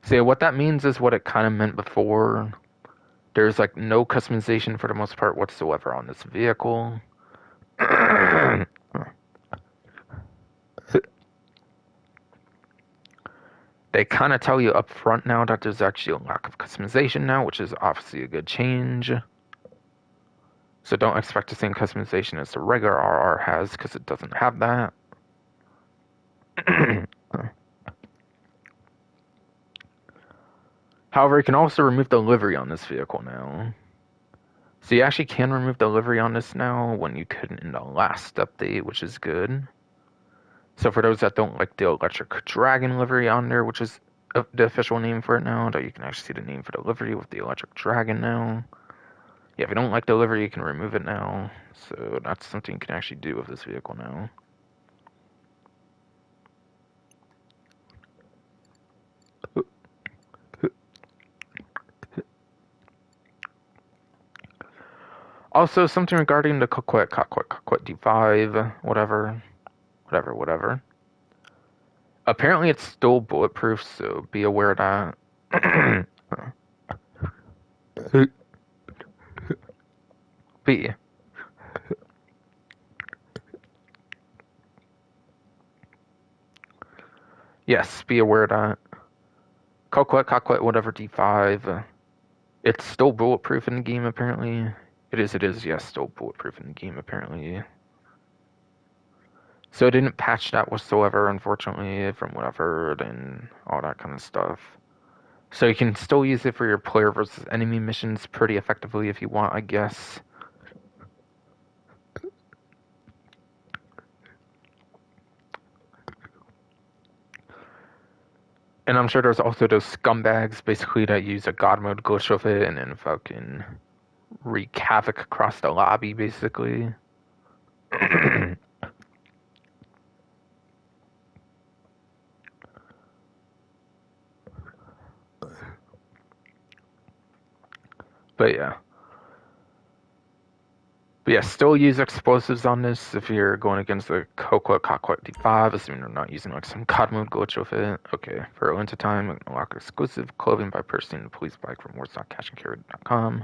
So yeah, what that means is what it kind of meant before. There's like no customization for the most part whatsoever on this vehicle. They kind of tell you up front now that there's actually a lack of customization now, which is obviously a good change. So don't expect the same customization as the regular RR has, because it doesn't have that. However, you can also remove the livery on this vehicle now. So you actually can remove the livery on this now when you couldn't in the last update, which is good. So for those that don't like the Electric Dragon livery on there, which is the official name for it now, that you can actually see the name for the livery with the Electric Dragon now. Yeah, if you don't like the livery, you can remove it now. So that's something you can actually do with this vehicle now. Also, something regarding the Coquette D5, whatever. Apparently, it's still bulletproof, so be aware of that. B. Yes, be aware of that. Coquette, whatever D5. It's still bulletproof in the game, apparently. It is, yes, still bulletproof in the game, apparently. So it didn't patch that whatsoever, unfortunately, from what I've heard, and all that kind of stuff. So you can still use it for your player versus enemy missions pretty effectively if you want, I guess. And I'm sure there's also those scumbags, basically, that use a God mode glitch with it and then fucking wreak havoc across the lobby, basically. But yeah. But yeah, still use explosives on this if you're going against the Coquette D5, assuming you're not using like some God mode glitch with it. Okay, for a limited time, unlock exclusive clothing by purchasing the police bike from Warsaw-CashandCarry.com.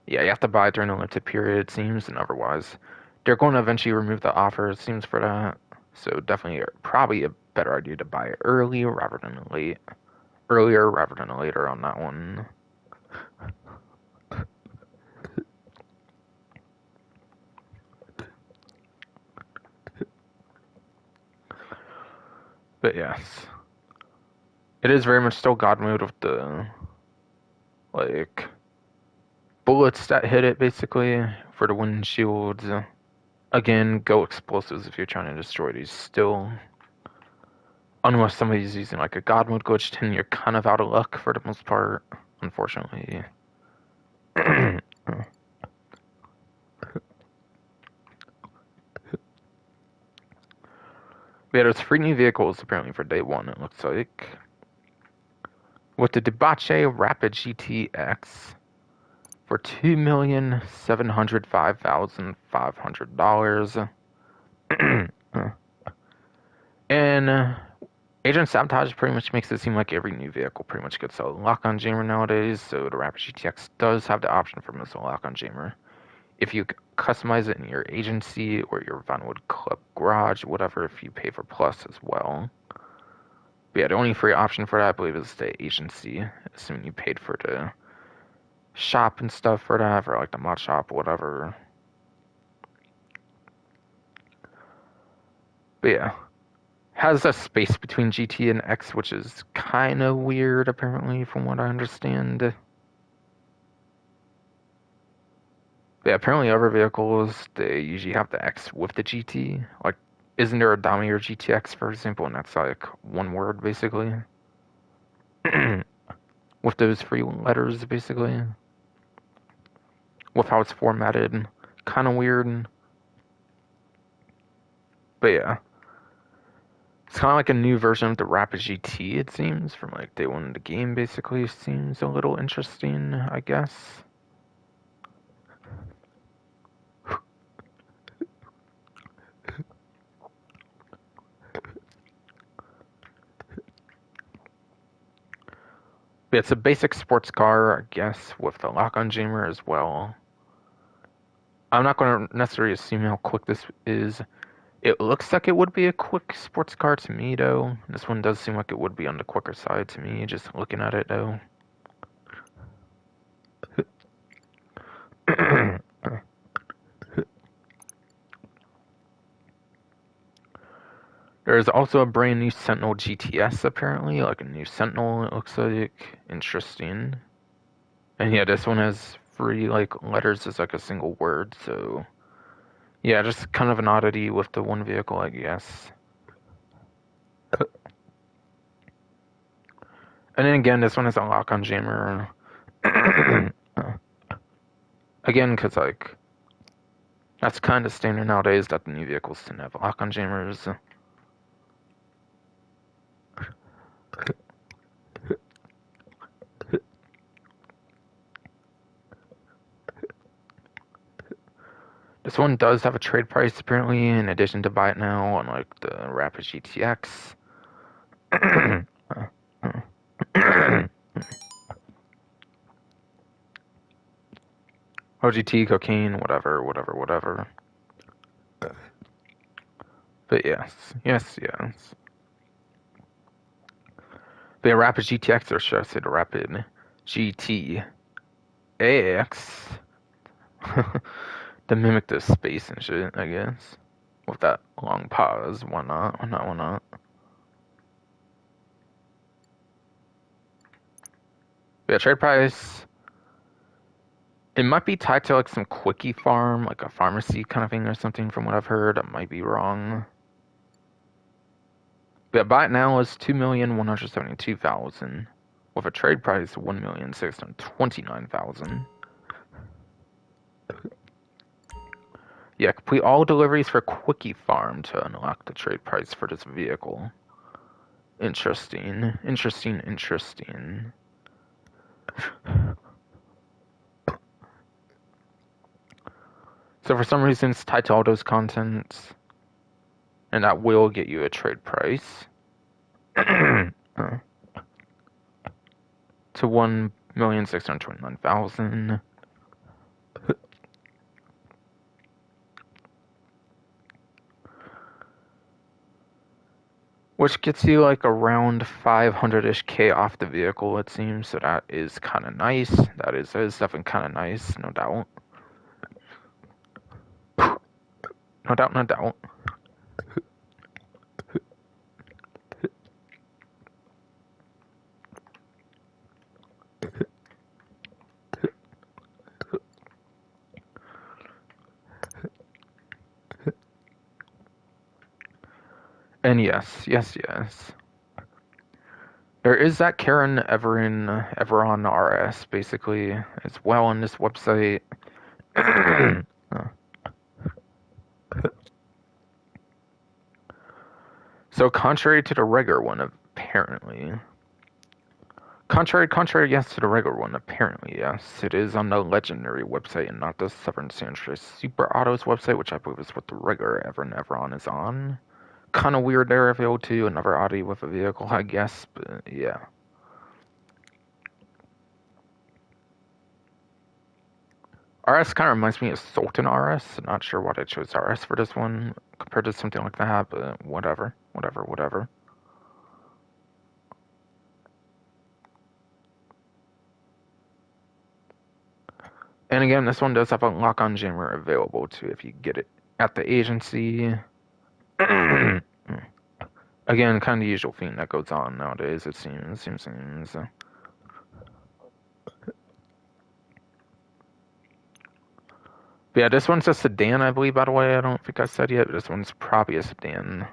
Yeah, you have to buy it during the limited period, it seems, and otherwise. They're going to eventually remove the offer, it seems, for that. So definitely, probably a better idea to buy it earlier rather than later on that one. But yes, it is very much still God mode with the like bullets that hit it basically for the windshields. Again, go explosives if you're trying to destroy these still. Unless somebody's using like a God mode glitch, then you're kind of out of luck for the most part, unfortunately. Yeah, there's 3 new vehicles apparently for day 1, it looks like. With the Debauche Rapid GTX for $2,705,500. And Agent Sabotage pretty much makes it seem like every new vehicle pretty much gets a lock-on jammer nowadays, so the Rapid GTX does have the option for missile lock-on jammer. If you customize it in your agency or your Vinewood Club garage, whatever, if you pay for plus as well. But yeah, the only free option for that, I believe, is the agency, assuming you paid for the shop and stuff for that, for like the mod shop, whatever. But yeah, has a space between GT and X, which is kind of weird, apparently, from what I understand. But yeah, apparently other vehicles, they usually have the X with the GT. Like, isn't there a Damier GTX, for example, and that's like one word, basically? With those 3 letters, basically. With how it's formatted. Kind of weird. But yeah. It's kind of like a new version of the Rapid GT, it seems, from like day 1 of the game, basically. Seems a little interesting, I guess. But it's a basic sports car, I guess, with the lock-on jammer as well. I'm not going to necessarily assume how quick this is. It looks like it would be a quick sports car to me, though. This one does seem like it would be on the quicker side to me, just looking at it, though. There's also a brand new Sentinel GTS, apparently, like a new Sentinel, it looks like. Interesting. And yeah, this one has 3, like, letters as, like, a single word, so... Yeah, just kind of an oddity with the one vehicle, I guess. And then again, this one has a lock-on jammer. Again, because, like... That's kind of standard nowadays that the new vehicles tend to have lock-on jammers. This one does have a trade price, apparently, in addition to buy it now, unlike the Rapid GTX. OGT, cocaine, whatever. But yes. The Rapid GTX, or should I say the Rapid GTAX, to mimic the space and shit, I guess. With that long pause, why not? But yeah, trade price. It might be tied to like some quickie farm, like a pharmacy kind of thing or something from what I've heard. I might be wrong. But buy it now is 2,172,000 with a trade price of 1,629,000. Yeah, complete all deliveries for quickie farm to unlock the trade price for this vehicle. Interesting. So for some reason it's tied to all those contents, and that will get you a trade price. To 1,629,000. Which gets you like around 500-ish K off the vehicle, it seems. So that is kind of nice. That is definitely kind of nice, no doubt. No doubt. And yes. There is that Karin Everon RS, basically, as well on this website. So contrary to the regular one, apparently. Contrary, yes, to the regular one, apparently, yes. It is on the legendary website and not the Southern Sanchez Super Autos website, which I believe is what the regular Everon is on. Kind of weird there if able to another Audi with a vehicle, I guess, but yeah. RS kind of reminds me of Sultan RS. Not sure why I chose RS for this one compared to something like that, but whatever. And again, this one does have a lock-on jammer available too if you get it at the agency. Again, kind of the usual thing that goes on nowadays, it seems. But yeah, this one's a sedan, I believe, by the way. I don't think I said yet, but this one's probably a sedan.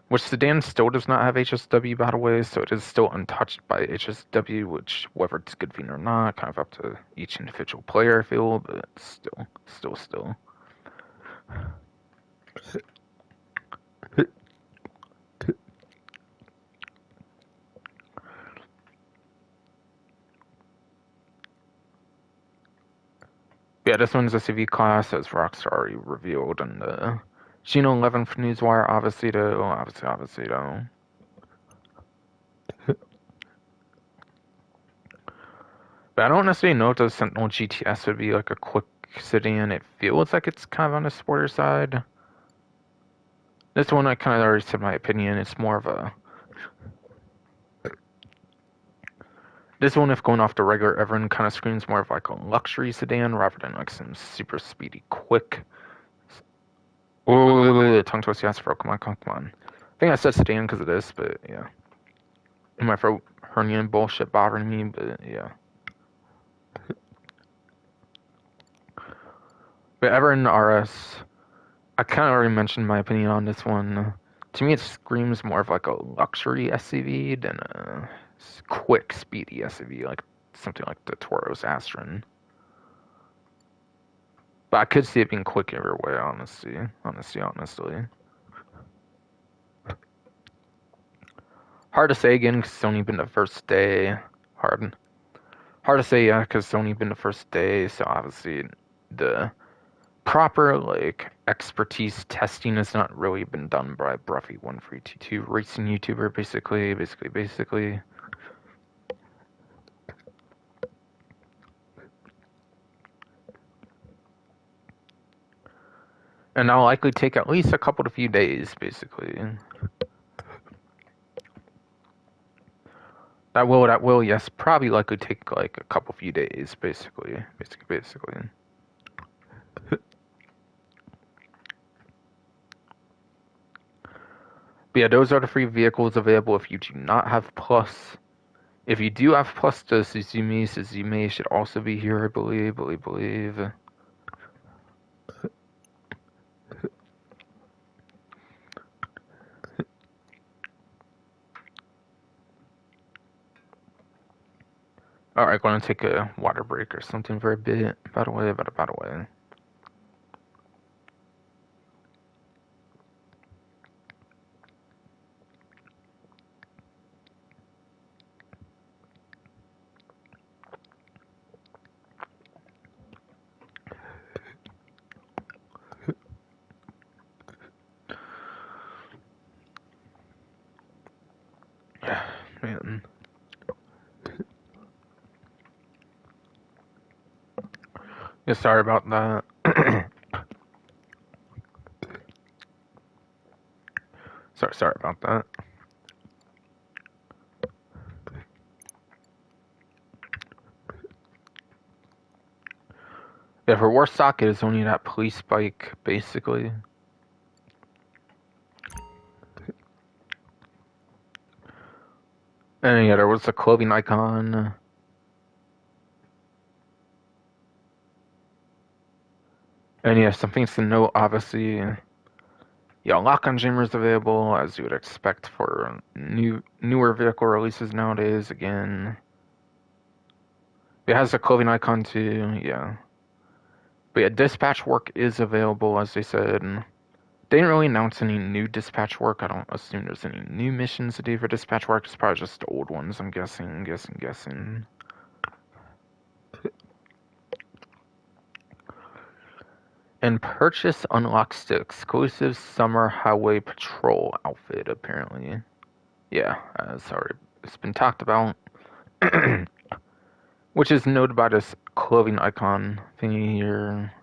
Which sedan still does not have HSW, by the way, so it is still untouched by HSW, which, whether it's a good thing or not, kind of up to each individual player, I feel, but still. Yeah, this one's a CV class, as Rockstar already revealed in the Geno 11 for Newswire, obviously, though. But I don't necessarily know if the Sentinel GTS would be like a quick sedan. It feels like it's kind of on the sporter side. This one, I kind of already said my opinion. It's more of a... This one, if going off the regular Everin, kind of screams more of like a luxury sedan rather than like some super speedy, quick Oh, tongue twister, yes, bro. Come on, come on. I think I said sedan because of this, but yeah. And my throat hernia and bullshit bothering me, but yeah. But ever in RS, I kind of already mentioned my opinion on this one. To me, it screams more of like a luxury SUV than a quick, speedy SUV, like something like the Toro's Astron. But I could see it being quick every way, honestly. Hard to say again, because it's only been the first day. Hard, hard to say, yeah, because it's only been the first day. So obviously, the proper like expertise testing has not really been done by Bruffy1322 racing YouTuber, basically. And that'll likely take at least a couple to few days, basically. That will, yes, probably likely take like a couple few days, basically. But yeah, those are the free vehicles available if you do not have Plus. If you do have Plus, the Suzume should also be here, I believe. Alright, gonna take a water break or something for a bit. By the way. Man. Yeah, sorry about that. sorry about that. Yeah, for Warstock, it is only that police bike, basically. And yeah, there was a clothing icon. And yeah, some things to note, obviously. Yeah, lock-on jammers available, as you would expect for newer vehicle releases nowadays, again. It has a clothing icon too, yeah. But yeah, dispatch work is available, as they said. They didn't really announce any new dispatch work. I don't assume there's any new missions to do for dispatch work. It's probably just the old ones, I'm guessing. And purchase unlocks the exclusive Summer Highway Patrol outfit, apparently. Yeah, sorry. It's been talked about. Which is noted by this clothing icon thingy here.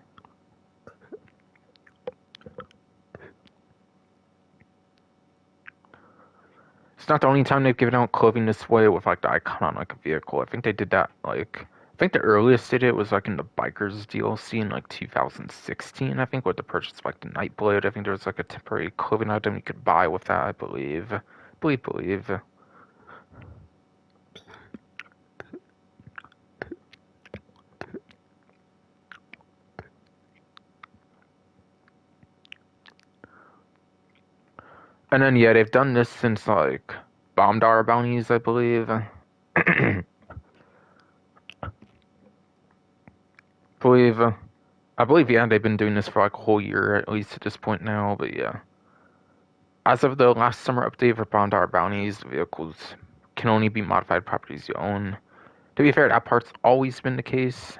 It's not the only time they've given out clothing this way with like the icon on like a vehicle. I think they did that like I think the earliest they did it was like in the Bikers DLC in like 2016. I think with the purchase of like the Nightblade. I think there was like a temporary clothing item you could buy with that. I believe. Believe. And then yeah, they've done this since like Bombdar bounties, I believe. believe. I believe, yeah, they've been doing this for like a whole year at least at this point now, but yeah. As of the last summer update for Bondar bounties, vehicles can only be modified properties you own. To be fair, that part's always been the case.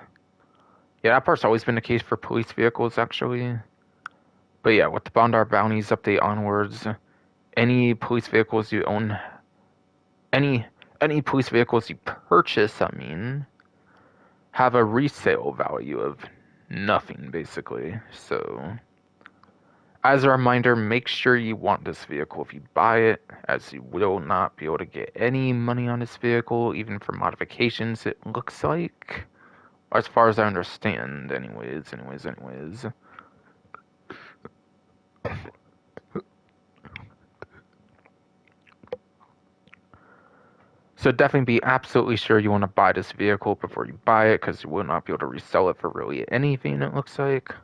Yeah, that part's always been the case for police vehicles, actually. But yeah, with the Bondar bounties update onwards, any police vehicles you own, any police vehicles you purchase, have a resale value of nothing, basically. So, as a reminder, make sure you want this vehicle if you buy it, as you will not be able to get any money on this vehicle, even for modifications, it looks like. As far as I understand, anyways. So definitely be absolutely sure you want to buy this vehicle before you buy it, because you will not be able to resell it for really anything, it looks like.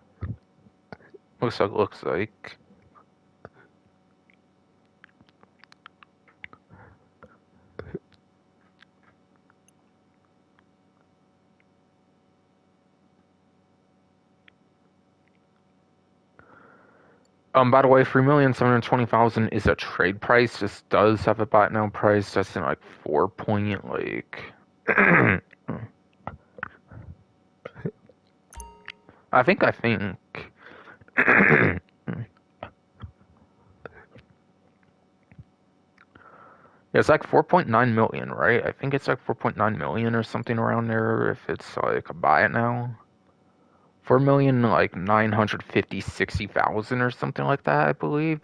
Looks like. By the way, 3,720,000 is a trade price. This does have a buy it now price. That's in like 4 point, like. I think. It's like 4.9 million, right? I think it's like 4.9 million or something around there if it's like a buy it now. 4 million, like 950,000 or something like that, I believe.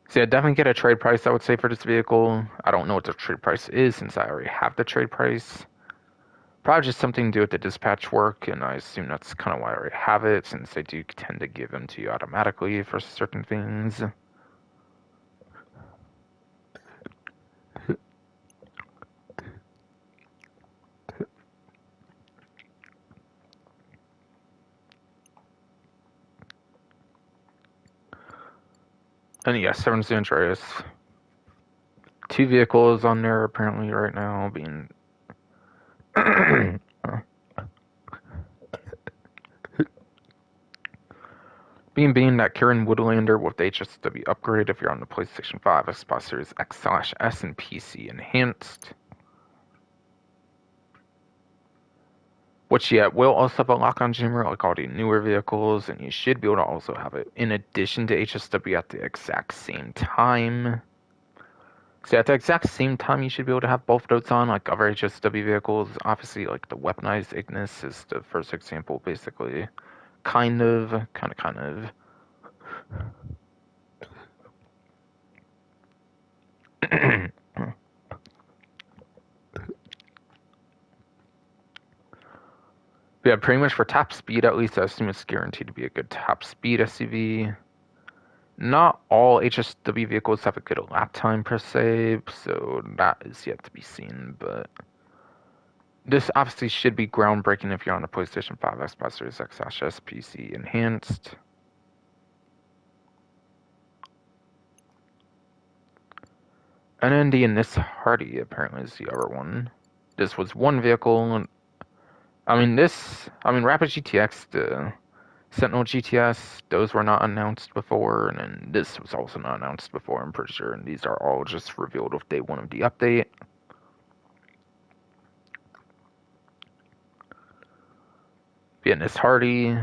So yeah, definitely get a trade price, I would say, for this vehicle. I don't know what the trade price is since I already have the trade price. Probably just something to do with the dispatch work, and I assume that's kind of why I already have it, since they do tend to give them to you automatically for certain things. And yes, San Andreas. 2 vehicles on there apparently right now being being that Karin Woodlander with HSW upgrade if you're on the PlayStation 5, Xbox Series X/S, and PC enhanced. Which yet will also have a lock-on jammer like all the newer vehicles, and you should be able to also have it in addition to HSW at the exact same time. So at the exact same time, you should be able to have both those on, like other HSW vehicles. Obviously, like the weaponized Ignis is the first example, basically. Kind of. Yeah, pretty much for top speed, at least, I assume it's guaranteed to be a good top speed SUV. Not all HSW vehicles have a good lap time per se, so that is yet to be seen, but this obviously should be groundbreaking if you're on a PlayStation 5, Xbox Series X/S, PC enhanced. And then the Ennis Hardy apparently is the other one. This was one vehicle. Rapid GTX, the Sentinel GTS, those were not announced before, and then this was also not announced before, I'm pretty sure, and these are all just revealed with day 1 of the update. Ennis Hardy.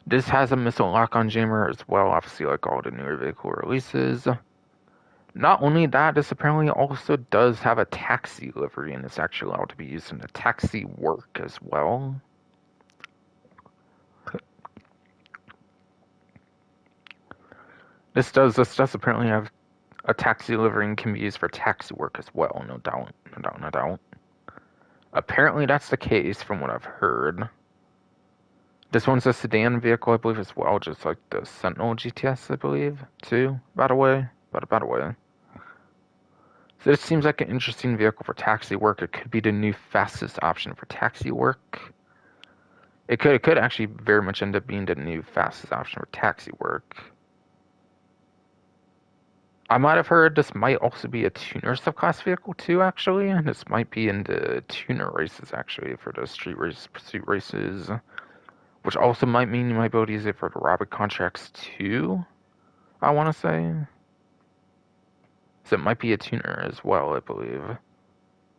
This has a missile lock-on jammer as well, obviously like all the newer vehicle releases. Not only that, this apparently also does have a taxi livery, and it's actually allowed to be used in the taxi work as well. This does apparently have a taxi livery and can be used for taxi work as well, no doubt. Apparently that's the case from what I've heard. This one's a sedan vehicle, I believe, as well, just like the Sentinel GTS, I believe, too, by the way. So this seems like an interesting vehicle for taxi work. It could be the new fastest option for taxi work. It could actually very much end up being the new fastest option for taxi work. I might have heard this might also be a tuner subclass vehicle too, actually. And this might be in the tuner races, actually, for the street race, pursuit races. Which also might mean you might be able to use it for the robbery contracts too, I want to say. So it might be a tuner as well, I believe.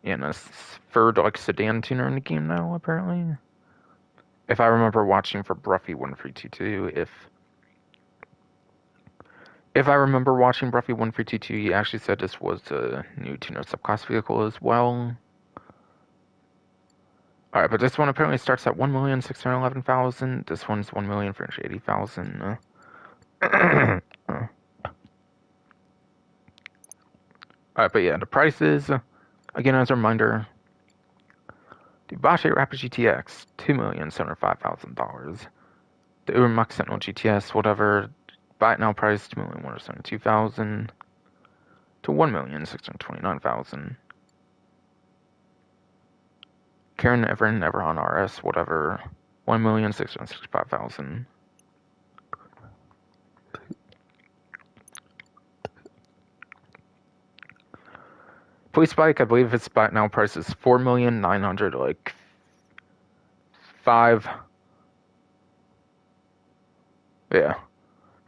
And a third, like, sedan tuner in the game now, apparently. If I remember watching for Bruffy 1322, if I remember watching Bruffy 1322, he actually said this was a new tuner subclass vehicle as well. Alright, but this one apparently starts at 1,611,000. This one's 1,480,000. Alright, but yeah, the prices, again, as a reminder, Debauche Rapid GTX, $2,705,000. The Ubermax Sentinel GTS, whatever, buy it now price $2,172,000 to $1,629,000. Karin Never on RS, whatever, $1,665,000. Police bike, I believe its buy it now price is $4,900,000, like yeah.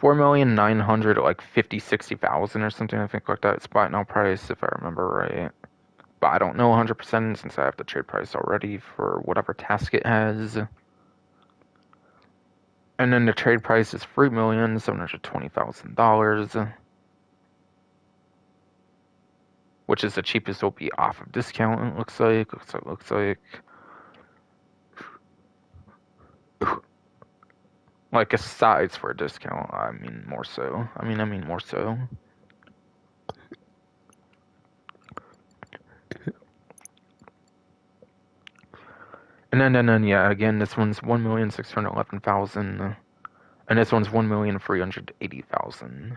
4,900,000 like 60,000 or something, I think, like that. It's buy it now price, if I remember right. But I don't know 100% since I have the trade price already for whatever task it has. And then the trade price is $3,720,000, which is the cheapest it'll be off of discount, it looks like. Like, aside for a discount, I mean more so. I mean more so. And then, yeah, again, this one's 1,611,000, and this one's 1,380,000.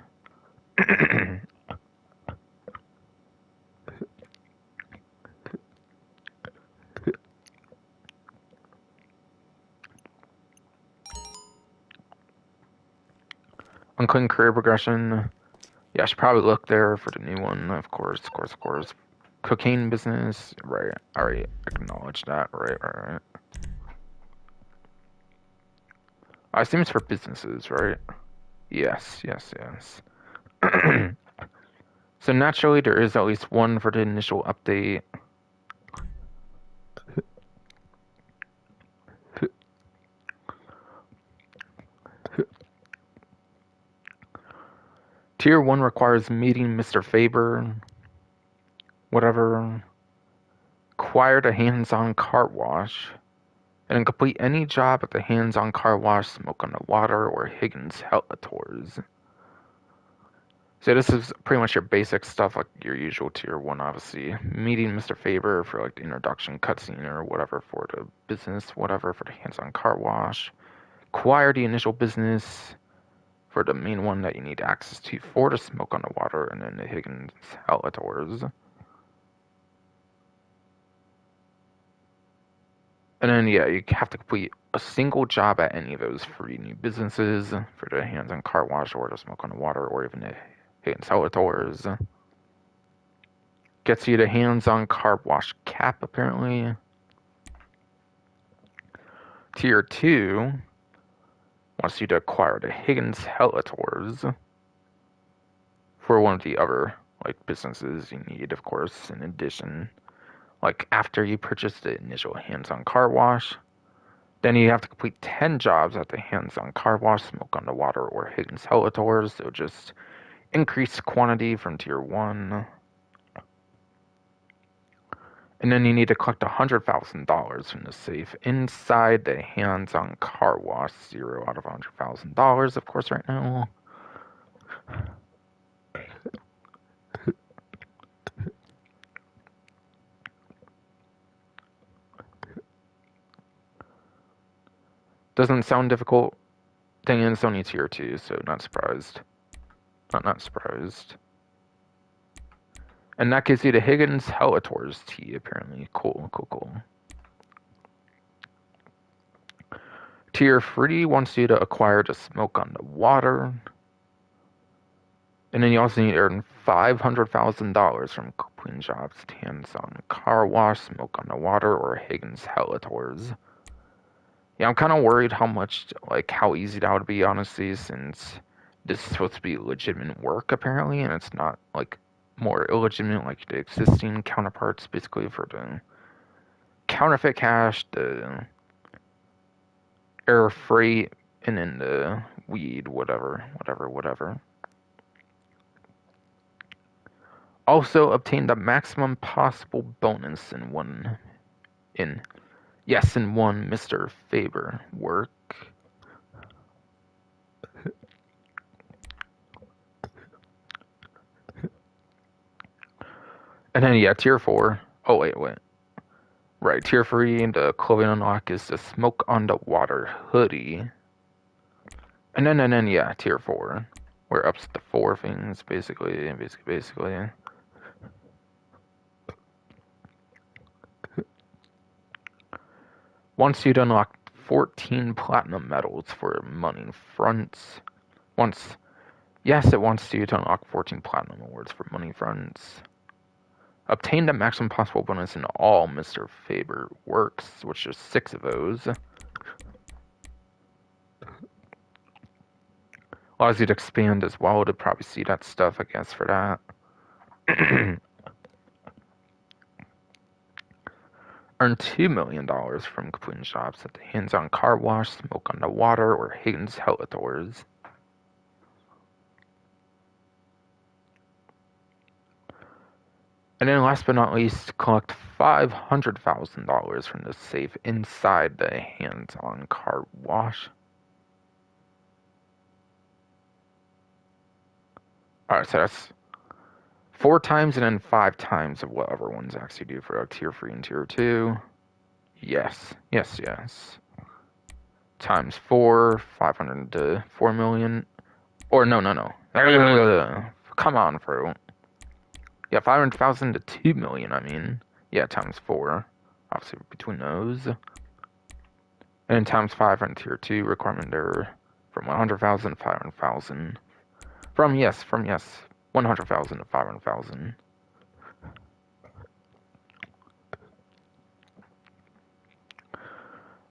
Unclean career progression. Yeah, I should probably look there for the new one, of course. Cocaine business, right? I already acknowledged that, right. I assume it's for businesses, right? Yes. So naturally, there is at least one for the initial update. Tier 1 requires meeting Mr. Faber, whatever. Acquired a hands-on car wash, and complete any job at the hands-on car wash, Smoke on the Water, or Higgins Hella Tours. So this is pretty much your basic stuff, like your usual tier 1, obviously. Meeting Mr. Faber for like the introduction cutscene or whatever for the business, whatever for the hands-on car wash. Acquire the initial business for the main one that you need access to for the Smoke on the Water, and then the Higgins Hella Tours. And then, yeah, you have to complete a single job at any of those 3 new businesses for the hands-on car wash or the Smoke on the Water or even the Higgins Hella Tours. Gets you the hands-on car wash cap, apparently. Tier 2 wants you to acquire the Higgins Hella Tours for one of the other businesses you need, of course, in addition. Like, after you purchase the initial hands-on car wash, then you have to complete 10 jobs at the hands-on car wash, Smoke on the Water, or Higgins Hella Tours. So just increase quantity from tier 1. And then you need to collect $100,000 from the safe inside the hands-on car wash. 0 out of $100,000, of course, right now. Doesn't sound difficult. Thing is, it's only tier 2, so not surprised. Not surprised. And that gives you the Higgins Hella Tours T, apparently. Cool. Tier 3 wants you to acquire the Smoke on the Water. And then you also need to earn $500,000 from completing jobs, hands-on car wash, Smoke on the Water, or Higgins Hella Tours. Yeah, I'm kind of worried how easy that would be, honestly, since this is supposed to be legitimate work, apparently, and it's not, more illegitimate like the existing counterparts, basically, for the counterfeit cash, the air freight, and then the weed, whatever. Also obtain the maximum possible bonus in one Mr. Faber work. And then, yeah, tier 4. Oh, wait. Right, tier 3, the clothing unlock is the smoke on the water hoodie. And then, yeah, tier 4. We're up to 4 things, basically. Once you'd unlock 14 platinum medals for money fronts. Yes, it wants you to unlock 14 platinum awards for money fronts. Obtain the maximum possible bonus in all Mr. Faber works, which is 6 of those. Allows you to expand as well to probably see that stuff, I guess, for that. Earn $2 million from completing jobs at the Hands-On Car Wash, Smoke on the Water, or Hayden's Helitors. And then last but not least, collect $500,000 from the safe inside the Hands-On Car Wash. Alright, so that's 4 times and then 5 times of what other ones actually do for tier 3 and tier 2. Yes. Times 4, 500 to 4 million. Or no. Come on, bro. Yeah, 500,000 to 2 million, I mean. Yeah, times 4. Obviously, between those. And then times 5 on tier 2 requirement there from 100,000 to 500,000. From yes, 100,000 to 500,000.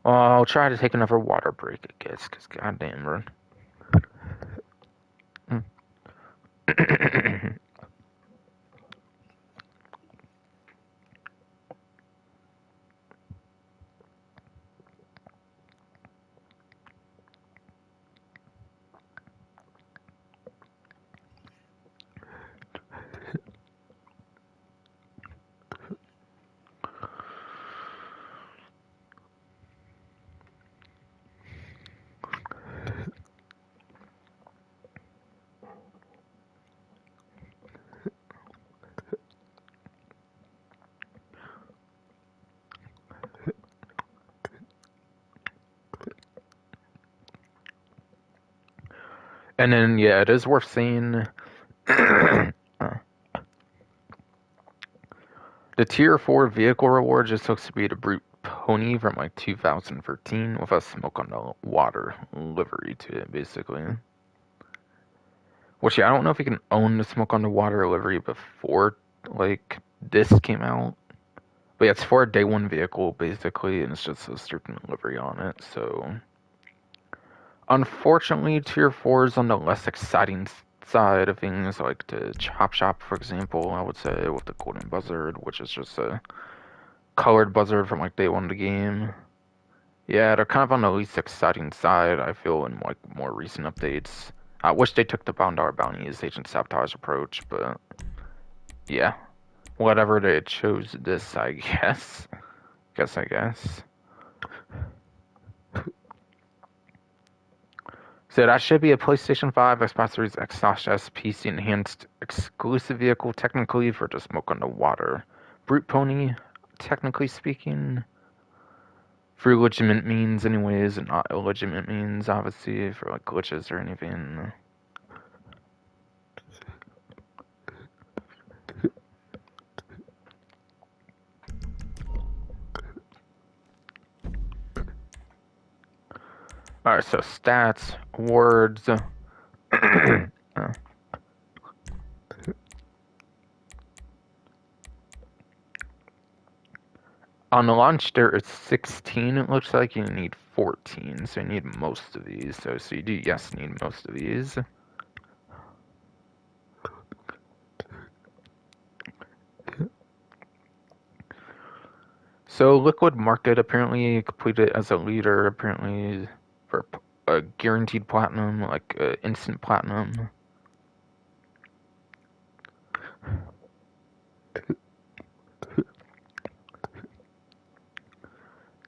I'll try to take another water break, I guess, because goddamn, bro. And then, yeah, it is worth saying the tier 4 vehicle reward just looks to be the brute pony from like 2013 with a Smoke on the Water livery to it, basically. Which, yeah, I don't know if you can own the Smoke on the Water livery before, like, this came out. But yeah, it's for a day 1 vehicle, basically, and it's just a certain livery on it, so... Unfortunately, tier 4 is on the less exciting side of things, like the Chop Shop, for example, I would say, with the Golden Buzzard, which is just a colored buzzard from, like, day 1 of the game. Yeah, they're kind of on the least exciting side, I feel, in, like, more recent updates. I wish they took the $1 bounties, Agent Sabotage approach, but... Yeah. Whatever, they chose this, I guess. I guess. So that should be a PlayStation 5, Xbox Series X/S PC enhanced exclusive vehicle, technically, for the Smoke on the Water. Brute Pony, technically speaking. For legitimate means, anyways, and not illegitimate means, obviously, for like glitches or anything. Alright, so stats, awards. On the launch there it's 16, it looks like. You need 14, so you need most of these. So you do, yes, need most of these. So Liquid Market apparently completed as a leader, apparently, for a guaranteed platinum, like instant platinum.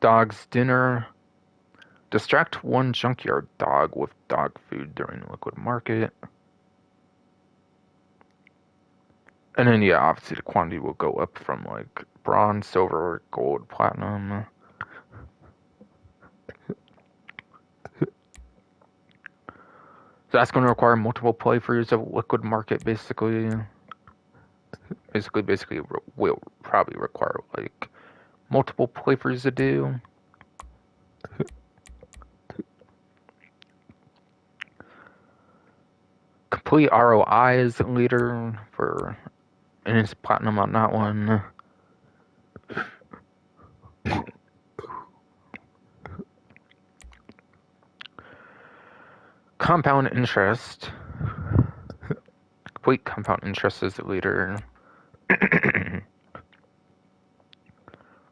Dog's dinner. Distract one junkyard dog with dog food during Liquid Market. And then, yeah, obviously the quantity will go up from, like, bronze, silver, gold, platinum. So that's going to require multiple playthroughs of Liquid Market, basically. Basically, will probably require, like, multiple playthroughs to do. Complete ROI is the leader for, and it's platinum on that one. Compound interest. Complete compound interest is the leader.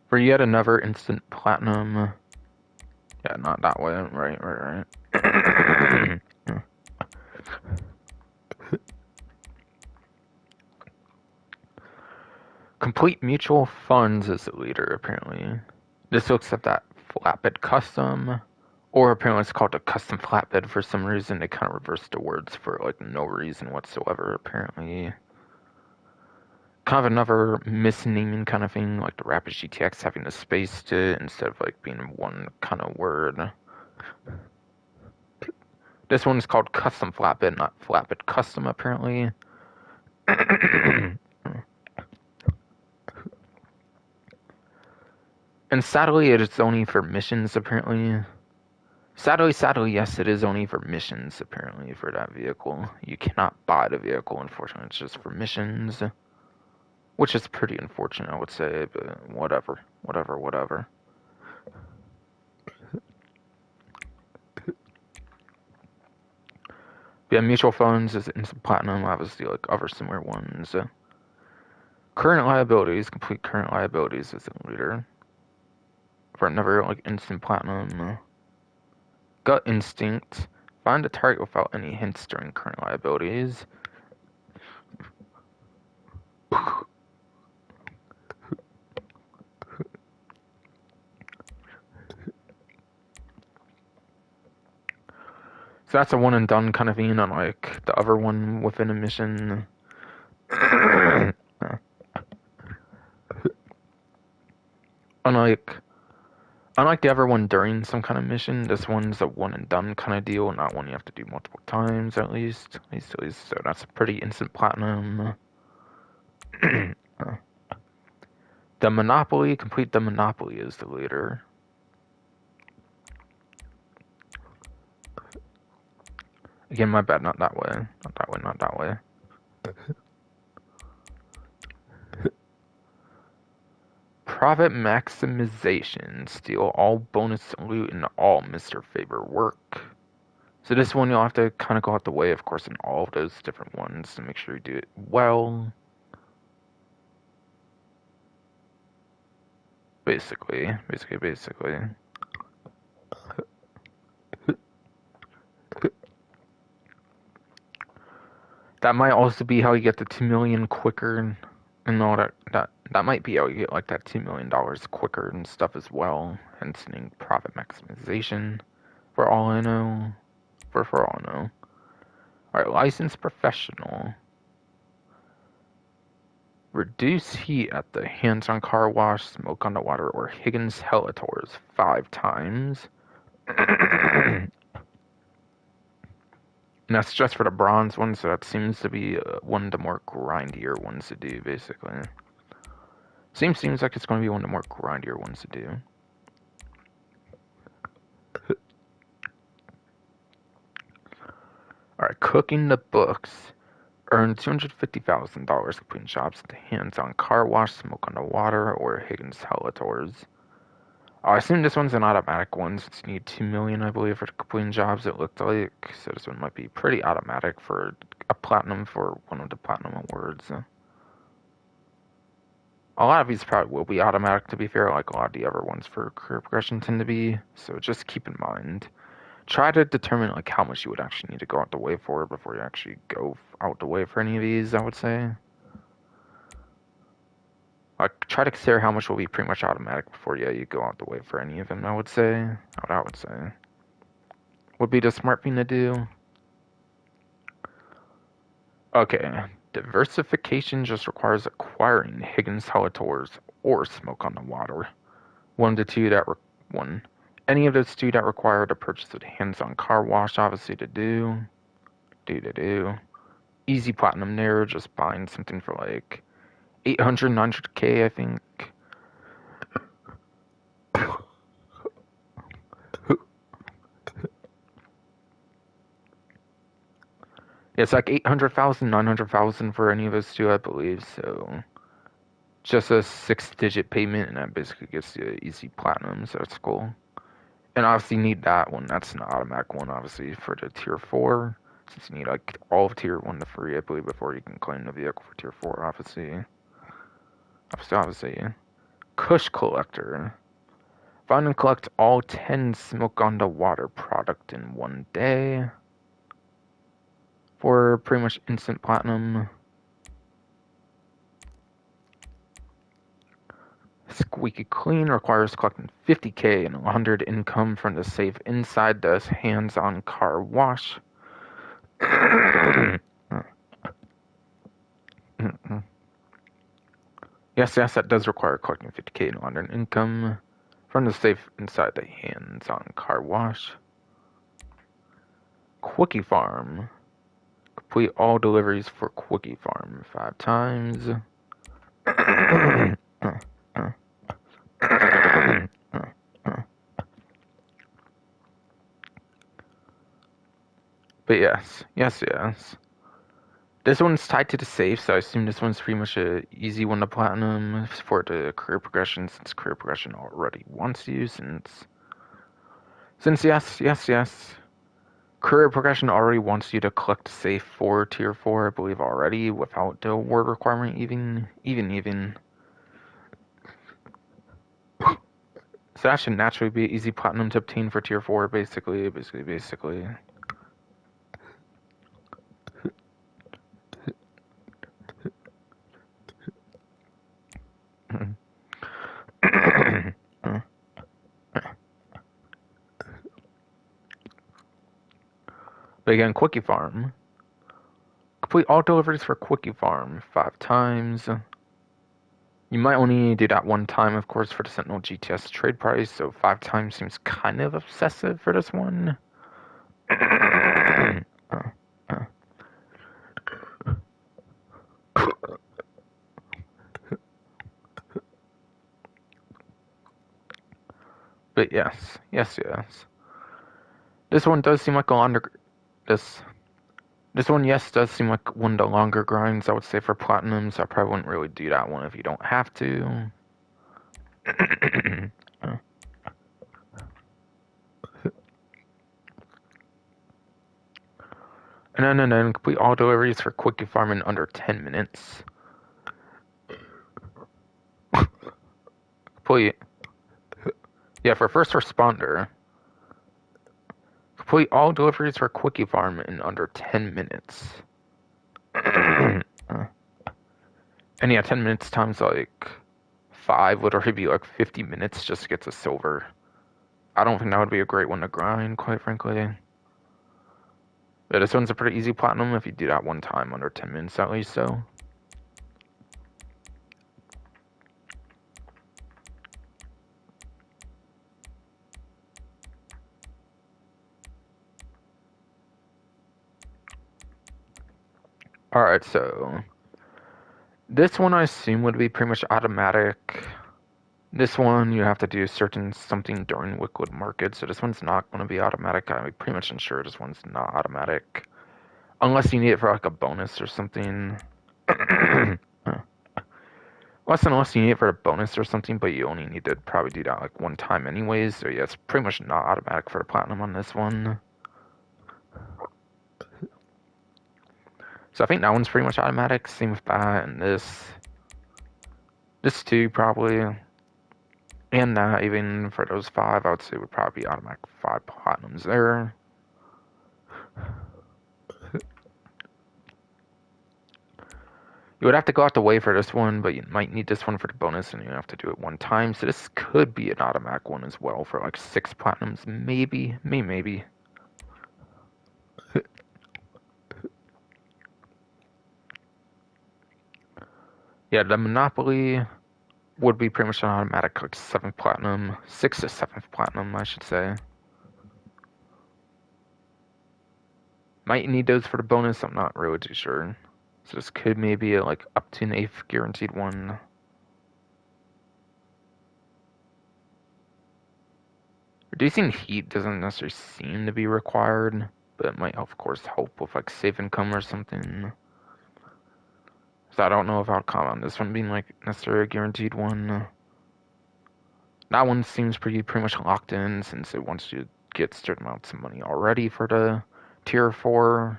For yet another instant platinum. Yeah, not that way. Right. Complete mutual funds is the leader, apparently. This looks at that flatbed custom. Or apparently it's called a custom flatbed for some reason. They kind of reversed the words for, like, no reason whatsoever, apparently. Kind of another misnaming kind of thing, like the Rapid GTX having a space to it instead of, like, being one kind of word. This one's called custom flatbed, not flatbed custom, apparently. And sadly, it is only for missions, apparently. Sadly, yes, it is only for missions, apparently, for that vehicle. You cannot buy the vehicle, unfortunately. It's just for missions. Which is pretty unfortunate, I would say, but whatever. Yeah, mutual funds is instant platinum, obviously, like other similar ones. Current liabilities, complete current liabilities is the leader. For another, like, instant platinum. Gut instinct. Find a target without any hints during current liabilities. So that's a one and done kind of thing on, like, the other one within a mission. Unlike the other one during some kind of mission, this one's a one and done kind of deal, not one you have to do multiple times at least. So that's a pretty instant platinum. The Monopoly, complete the Monopoly is the leader. Again, my bad, not that way. Not that way. Profit maximization. Steal all bonus loot and all Mr. Favor work. So this one you'll have to kind of go out the way, of course, in all of those different ones to make sure you do it well. Basically. That might also be how you get the 2 million quicker and all that might be how you get, like, that $2 million quicker and stuff as well. Hence profit maximization. For all I know. Alright, licensed professional. Reduce heat at the hands-on car wash, smoke on the water, or Higgins Helitors 5 times. And that's just for the bronze one, so that seems to be one of the more grindier ones to do, basically. Seems like it's going to be one of the more grindier ones to do. Alright, cooking the books. Earn $250,000 completing jobs at the hands-on car wash, smoke on the water, or Higgins Helitors. I assume this one's an automatic one since you need 2 million, I believe, for completing jobs, it looked like. So this one might be pretty automatic for a platinum for one of the platinum awards. A lot of these probably will be automatic, to be fair, like a lot of the other ones for career progression tend to be. So just keep in mind. Try to determine, like, how much you would actually need to go out the way for before you actually go out the way for any of these, I would say. Like, try to consider how much will be pretty much automatic before, yeah, you go out the way for any of them, I would say. I would say. Would be the smart thing to do. Okay. Diversification just requires acquiring Higgins Halitours or smoke on the water. One of the two that one. Any of those two that require the purchase of hands-on car wash, obviously to do. Easy platinum there, just buying something for like 800, 900k, I think. It's like 800,000, 900,000 for any of those two, I believe. So just a 6-digit payment, and that basically gets you easy platinum. So that's cool. And obviously you need that one. That's an automatic one, obviously, for the tier 4. Since you need like all of tier 1 to free, I believe, before you can claim the vehicle for tier 4, obviously. Obviously. Kush Collector. Find and collect all 10 smoke on the water product in one day. For pretty much instant platinum. Squeaky Clean requires collecting 50k and 100 income from the safe inside the hands-on car wash. Yes, that does require collecting 50k and 100 income from the safe inside the hands-on car wash. Quickie Farm. Complete all deliveries for Quickie Farm 5 times. But yes. This one's tied to the safe, so I assume this one's pretty much an easy one to platinum for the career progression, since career progression already wants you, since yes. Career progression already wants you to collect safe for tier 4, I believe, already, without the award requirement even. So that should naturally be easy platinum to obtain for tier 4, basically. But again, Quickie Farm. Complete all deliveries for Quickie Farm 5 times. You might only do that one time, of course, for the Sentinel GTS trade price, so 5 times seems kind of obsessive for this one. But yes. This one does seem like a longer... This one, yes, does seem like one of the longer grinds, I would say, for platinum, so I probably wouldn't really do that one if you don't have to. And then complete all deliveries for Quickie Farm in under 10 minutes. Complete... Yeah, for first responder. Complete all deliveries for Quickie Farm in under 10 minutes. And yeah, 10 minutes times like 5 would already be like 50 minutes just to get to silver. I don't think that would be a great one to grind, quite frankly. But this one's a pretty easy platinum if you do that one time under 10 minutes at least, so. Alright, so this one I assume would be pretty much automatic. This one you have to do something during liquid market, so this one's not going to be automatic. I'm pretty much sure this one's not automatic. Unless you need it for like a bonus or something. Unless you need it for a bonus or something, but you only need to probably do that like one time anyways, so yeah, it's pretty much not automatic for the platinum on this one. So I think that one's pretty much automatic. Same with that and this. This too, probably. And that, even for those 5, I would say would probably be automatic 5 platinums there. You would have to go out the way for this one, but you might need this one for the bonus, and you have to do it one time. So this could be an automatic one as well for like 6 platinums, maybe. Yeah, the Monopoly would be pretty much an automatic, like 7th platinum, 6th to 7th platinum, I should say. Might need those for the bonus, I'm not really too sure. So this could maybe like up to an 8th guaranteed one. Reducing heat doesn't necessarily seem to be required, but it might of course help with like save income or something. So I don't know if I'll count on this one being like necessarily a guaranteed one. That one seems pretty much locked in since it wants you to get certain amounts of money already for the tier 4.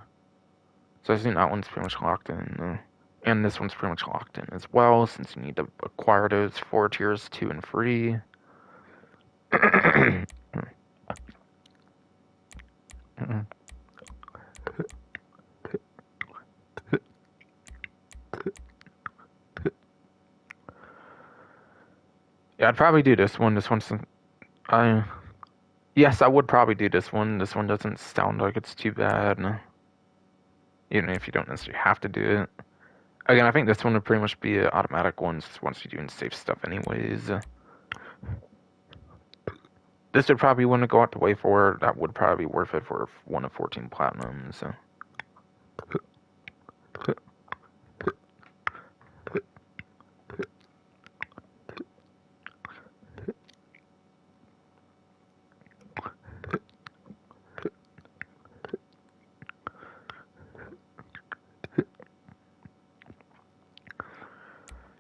So I think that one's pretty much locked in. And this one's pretty much locked in as well since you need to acquire those 4 tiers 2 and 3. Yeah, I'd probably do this one. This one's yes, I would probably do this one. This one doesn't sound like it's too bad. Even if you don't necessarily have to do it. Again, I think this one would pretty much be an automatic one once you're doing safe stuff anyways. This would probably want to go out the way for. That would probably be worth it for 1 of 14 platinums.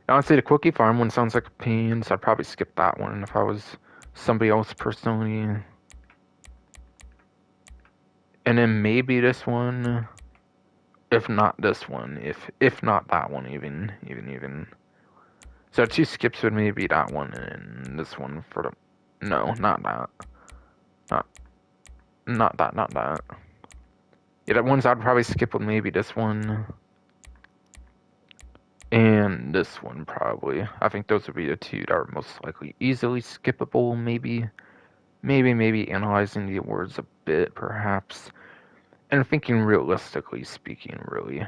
Honestly, the Quickie Farm one sounds like a pain, so I'd probably skip that one if I was somebody else personally. And then maybe this one, if not this one, if not that one, even. So 2 skips would maybe be that one and this one for the. No, not that. Not that. Yeah, the ones I'd probably skip would maybe this one. And this one probably. I think those would be the 2 that are most likely easily skippable, maybe analyzing the awards a bit, perhaps. And thinking realistically speaking, really.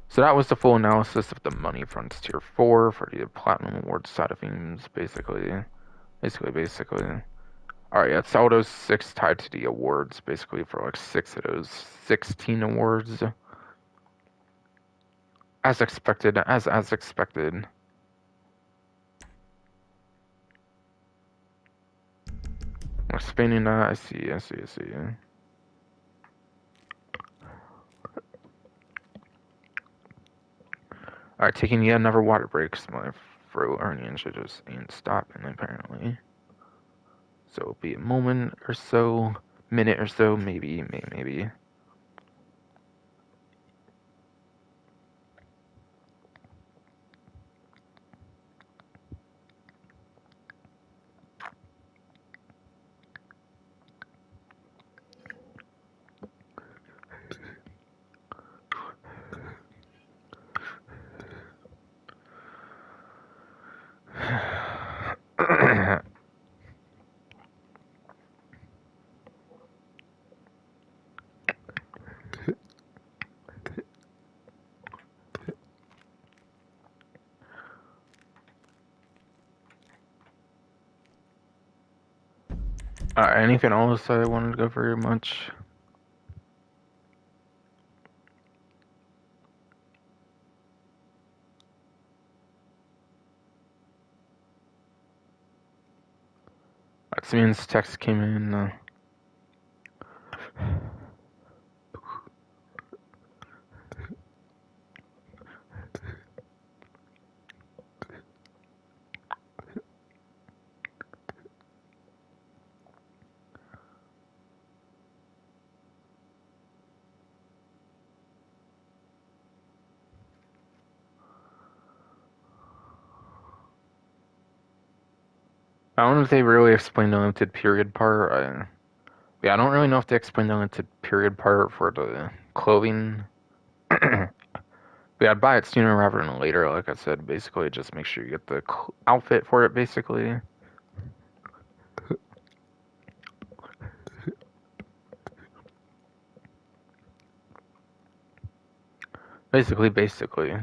So that was the full analysis of the money fronts tier 4 for the platinum awards side of things, basically. Alright, yeah, it's all those 6 tied to the awards, basically, for like 6 of those 16 awards. As expected. Explaining that, I see. Alright, taking yet another water break, so my throat earning should just ain't stopping, apparently. So it'll be a moment or so, minute or so, maybe. Alright, anything else I wanted to go very much? That means text came in. I don't know if they really explained the limited period part. I don't really know if they explained the limited period part for the clothing. I'd buy it sooner rather than later, like I said. Basically, just make sure you get the outfit for it, basically. Basically.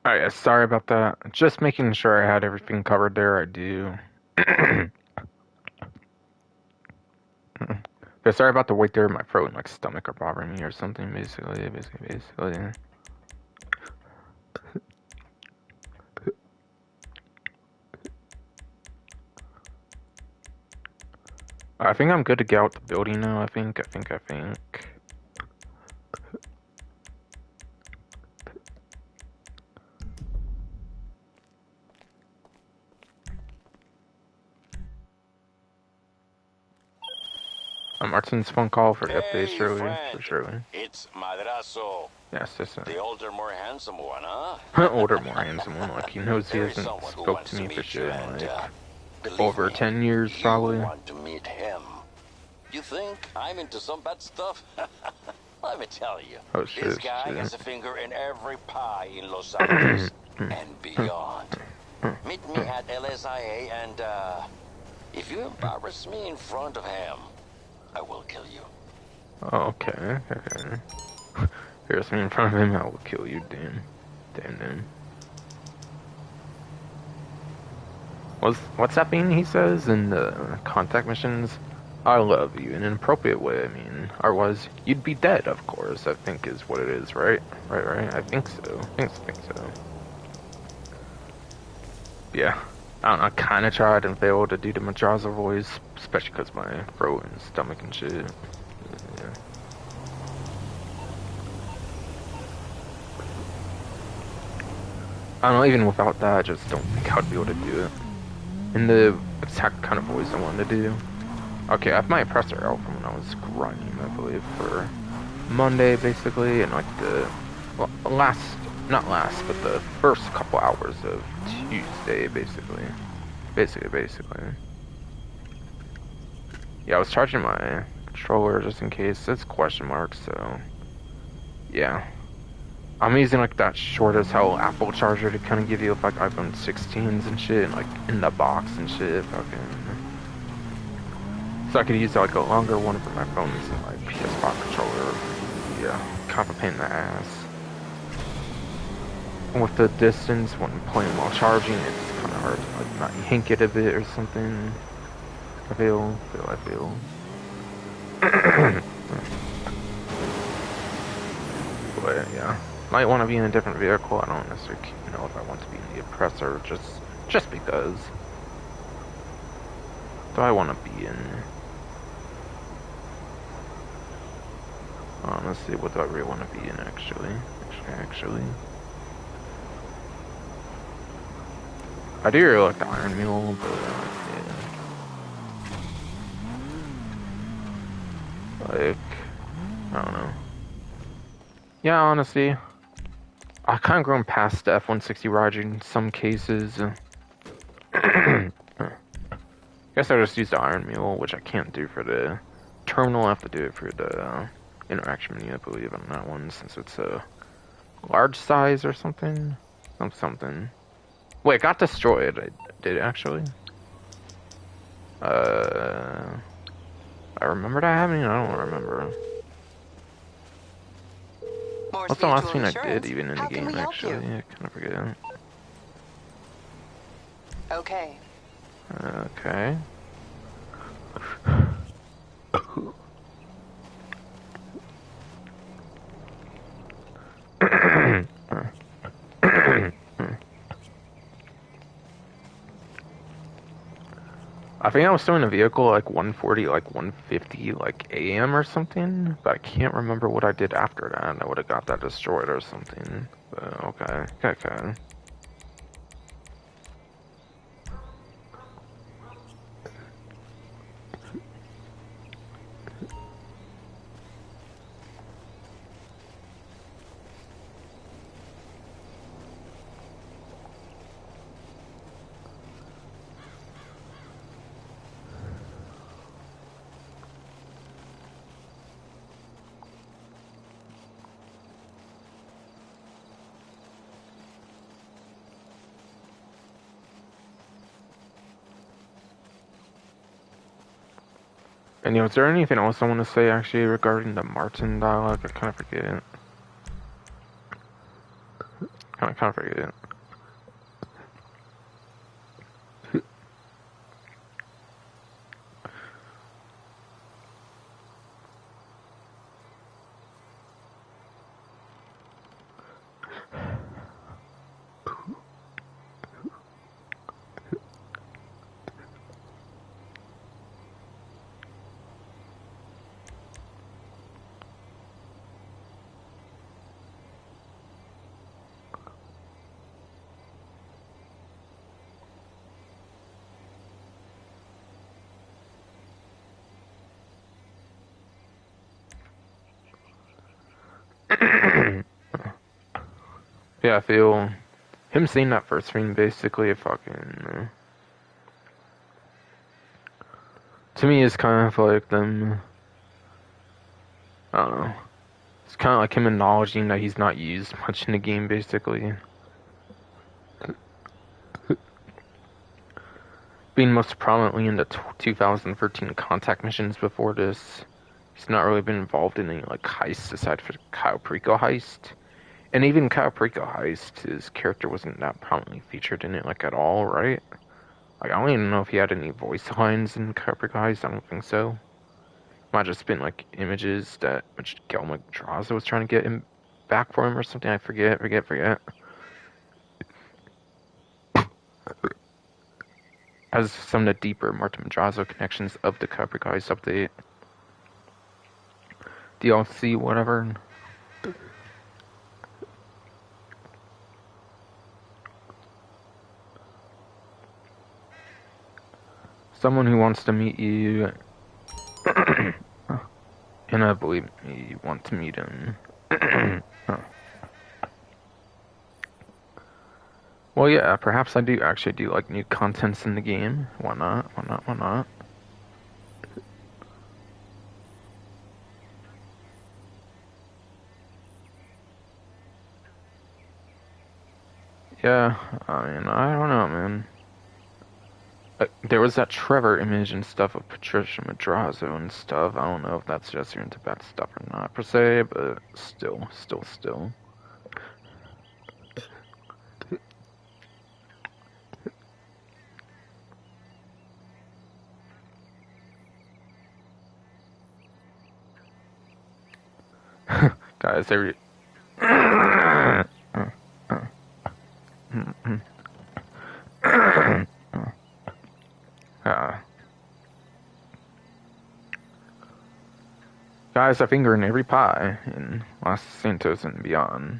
Alright, yeah, sorry about that. Just making sure I had everything covered there. I do. Yeah, sorry about the wait there. My throat and like stomach are bothering me or something. Basically. I think I'm good to get out the building now. I think. Martin's phone call for the update, Shirley. Friend. For Shirley. It's Madrazo. Yes, that's The older, more handsome one, huh? older, more handsome one. Like he knows he hasn't spoke to me for shit in like over 10 years, probably. You want to meet him. You think I'm into some bad stuff? Let me tell you, this guy has a finger in every pie in Los Angeles and beyond. Meet me at LSIA and, if you embarrass me in front of him, I will kill you. Okay. Here's me in front of him, I will kill you, damn. What's that mean, he says, in the contact missions? I love you in an appropriate way, I mean. Otherwise, you'd be dead, of course, I think is what it is, right? Right? I think so. I think so. Yeah. I don't know, I kinda tried and failed to do the Madrazo voice, especially because my throat and stomach and shit. Yeah. I don't know, even without that, I just don't think I'd be able to do it. In the exact kind of voice I wanted to do. Okay, I have my oppressor out from when I was grinding, I believe, for Monday, basically, and like the not last, but the first couple hours of Tuesday, basically. Yeah, I was charging my controller just in case. It's question mark, so yeah. I'm using like that short as hell Apple charger to kind of give you like iPhone 16s and shit, and like in the box and shit, fucking. So I could use like a longer one for my phone and my PS5 controller. Yeah, kind of a pain in the ass. And with the distance when playing while charging, it's kind of hard to like not yank it a bit or something. I feel. But yeah, might want to be in a different vehicle. I don't necessarily know if I want to be in the oppressor, just because. Do I want to be in? Let's see, what do I really want to be in actually? I do really like the Iron Mule, but yeah. Like, I don't know. Yeah, honestly, I've kind of grown past the F-160 Roger in some cases. Guess I just use the Iron Mule, which I can't do for the terminal. I have to do it for the interaction menu, I believe, on that one, since it's a large size or something. Something. Wait, it got destroyed. Did it actually? I remember that happening? I don't remember. What's the last thing I did even in the game, actually? I kind of forget. Okay. Okay. I think I was still in a vehicle like 140, like 150, like AM or something, but I can't remember what I did after that. I would have got that destroyed or something. But okay. And is there anything else I want to say actually regarding the Martin dialogue? I kind of forget it. I kind of forget it. Yeah, I feel him seeing that first screen basically fucking to me is kind of like them. I don't know. It's kind of like him acknowledging that he's not used much in the game, basically. Being most prominently in the 2013 contact missions before this, he's not really been involved in any like heists aside from Kyle Perico heist. And even Kyle Perico heist, his character wasn't that prominently featured in it like at all, right? Like I don't even know if he had any voice lines in Kyle Perico heist. I don't think so. Might have just been like images that Guillermo Draza was trying to get him back for him or something. I forget. As some of the deeper Martin Madrazo connections of the Capricorn Heist update. DLC, whatever. Someone who wants to meet you. And I believe you want to meet him. Well, yeah, perhaps I do actually do like new contents in the game. Why not? Yeah, I mean, I don't know, man. There was that Trevor image and stuff of Patricia Madrazo and stuff. I don't know if that's just into bad stuff or not, per se, but still. Guys, every... guys, a finger in every pie in Los Santos and beyond.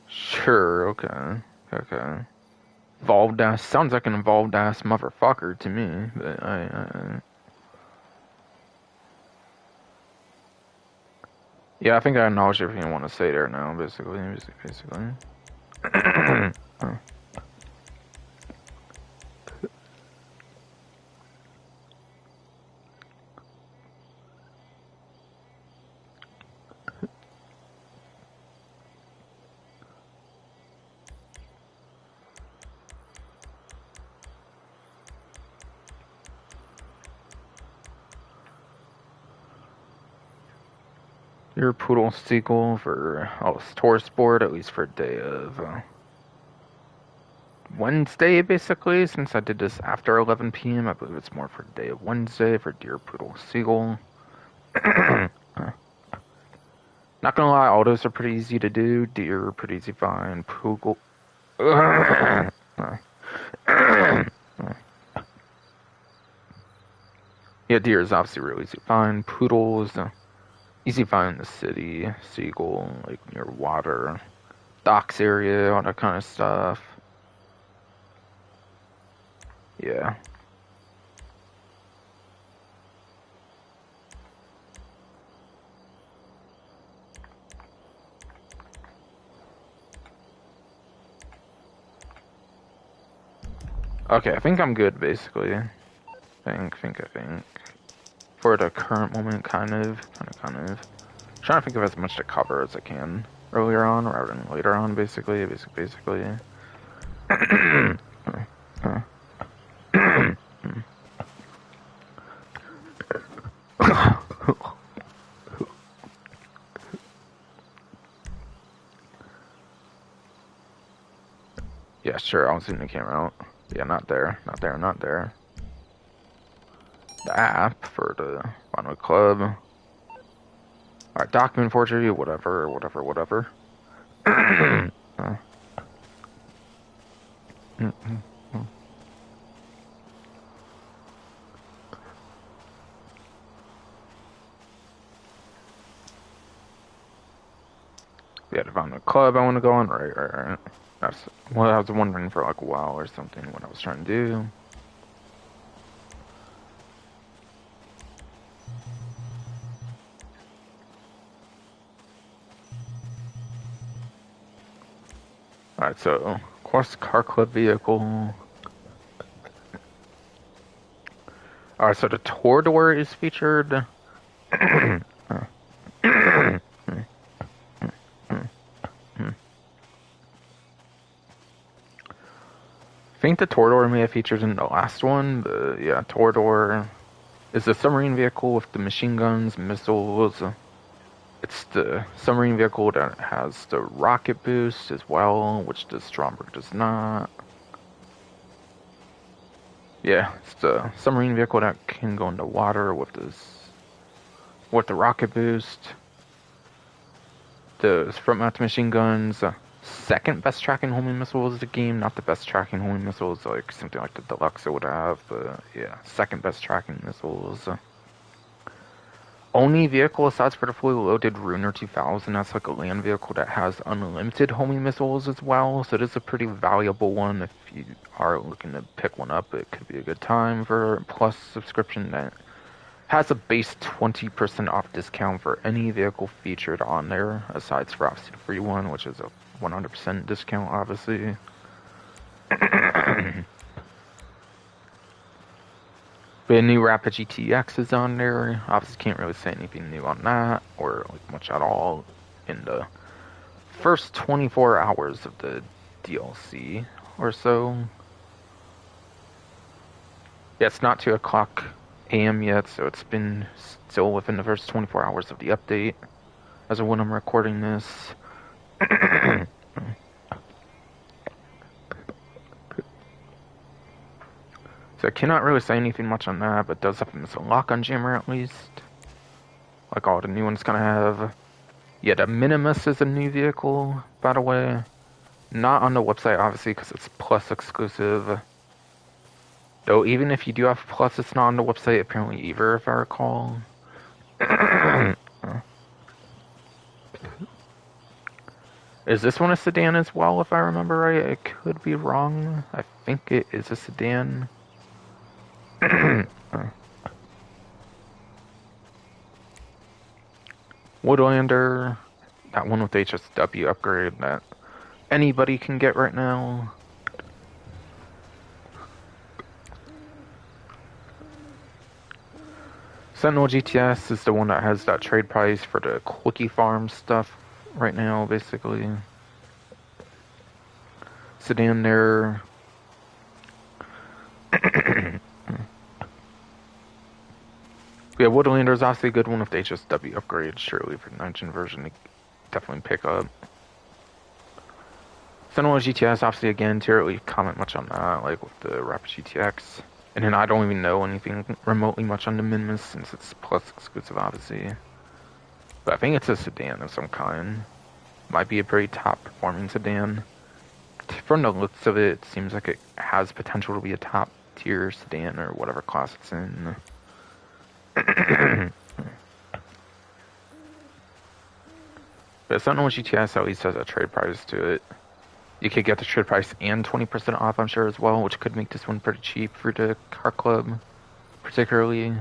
Sure, okay. Involved ass sounds like an involved ass motherfucker to me, but yeah, I think I acknowledge everything I want to say there now, basically. Your poodle sequel for tourist board, at least for a day of Wednesday, basically, since I did this after 11 p.m. I believe it's more for day of Wednesday for Deer Poodle Seagull. Not gonna lie, all those are pretty easy to do. Deer, pretty easy to find. Poodle. Yeah, deer is obviously really easy to find. Poodles, easy to find in the city. Seagull, like near water. Docks area, all that kind of stuff. Yeah. Okay, I think I'm good, basically. I think. For the current moment, kind of. Trying to think of as much to cover as I can. earlier on rather than later on, basically. Yeah, sure, I'll zoom the camera out. Yeah, not there. The app for the Final Club. Alright, document forgery, whatever. Yeah, the Final Club I want to go on. Right. That's what I was wondering for like a while or something, what I was trying to do. Alright, so, Quest Car Club vehicle. Alright, so the tour door is featured. I think the Torador may have featured in the last one, but yeah, Torador is a submarine vehicle with the machine guns, missiles. It's the submarine vehicle that has the rocket boost as well, which the Stromberg does not. Yeah, it's the submarine vehicle that can go into water with the rocket boost. The front mount machine guns. Second best tracking homing missile is the game, not the best tracking homing missiles like something like the Deluxe would have, but yeah, second best tracking missiles. Only vehicle aside for the fully loaded Ruiner 2000, that's like a land vehicle that has unlimited homing missiles as well, so it is a pretty valuable one if you are looking to pick one up. It could be a good time for a plus subscription that has a base 20% off discount for any vehicle featured on there, aside for obviously the free one, which is a 100% discount, obviously. The new Rapid GTX is on there. Obviously, can't really say anything new on that, or like much at all in the first 24 hours of the DLC or so. Yeah, it's not 2 o'clock AM yet, so it's been still within the first 24 hours of the update as of when I'm recording this. So I cannot really say anything much on that, but it does have a missile lock on Jammer at least. Like all the new ones kind of have. Yeah, the Minimus is a new vehicle, by the way. Not on the website, obviously, because it's Plus exclusive. Though, even if you do have Plus, it's not on the website apparently either, if I recall. Is this one a sedan as well, if I remember right? I could be wrong. I think it is a sedan. Woodlander, that one with HSW upgrade that anybody can get right now. Sentinel GTS is the one that has that trade price for the Quickie Farm stuff right now, basically. Sedan there. Yeah, Woodlander is obviously a good one with the HSW upgrade, surely for the 19 version to definitely pick up. Sentinel GTS, obviously, again, to really comment much on that, like with the Rapid GTX. And then I don't even know anything remotely much on the Minimus since it's Plus exclusive, obviously. But I think it's a sedan of some kind. Might be a pretty top performing sedan. From the looks of it, it seems like it has potential to be a top tier sedan or whatever class it's in. But Sentinel GTS at least has a trade price to it. You could get the trade price and 20% off, I'm sure, as well, which could make this one pretty cheap for the car club, particularly.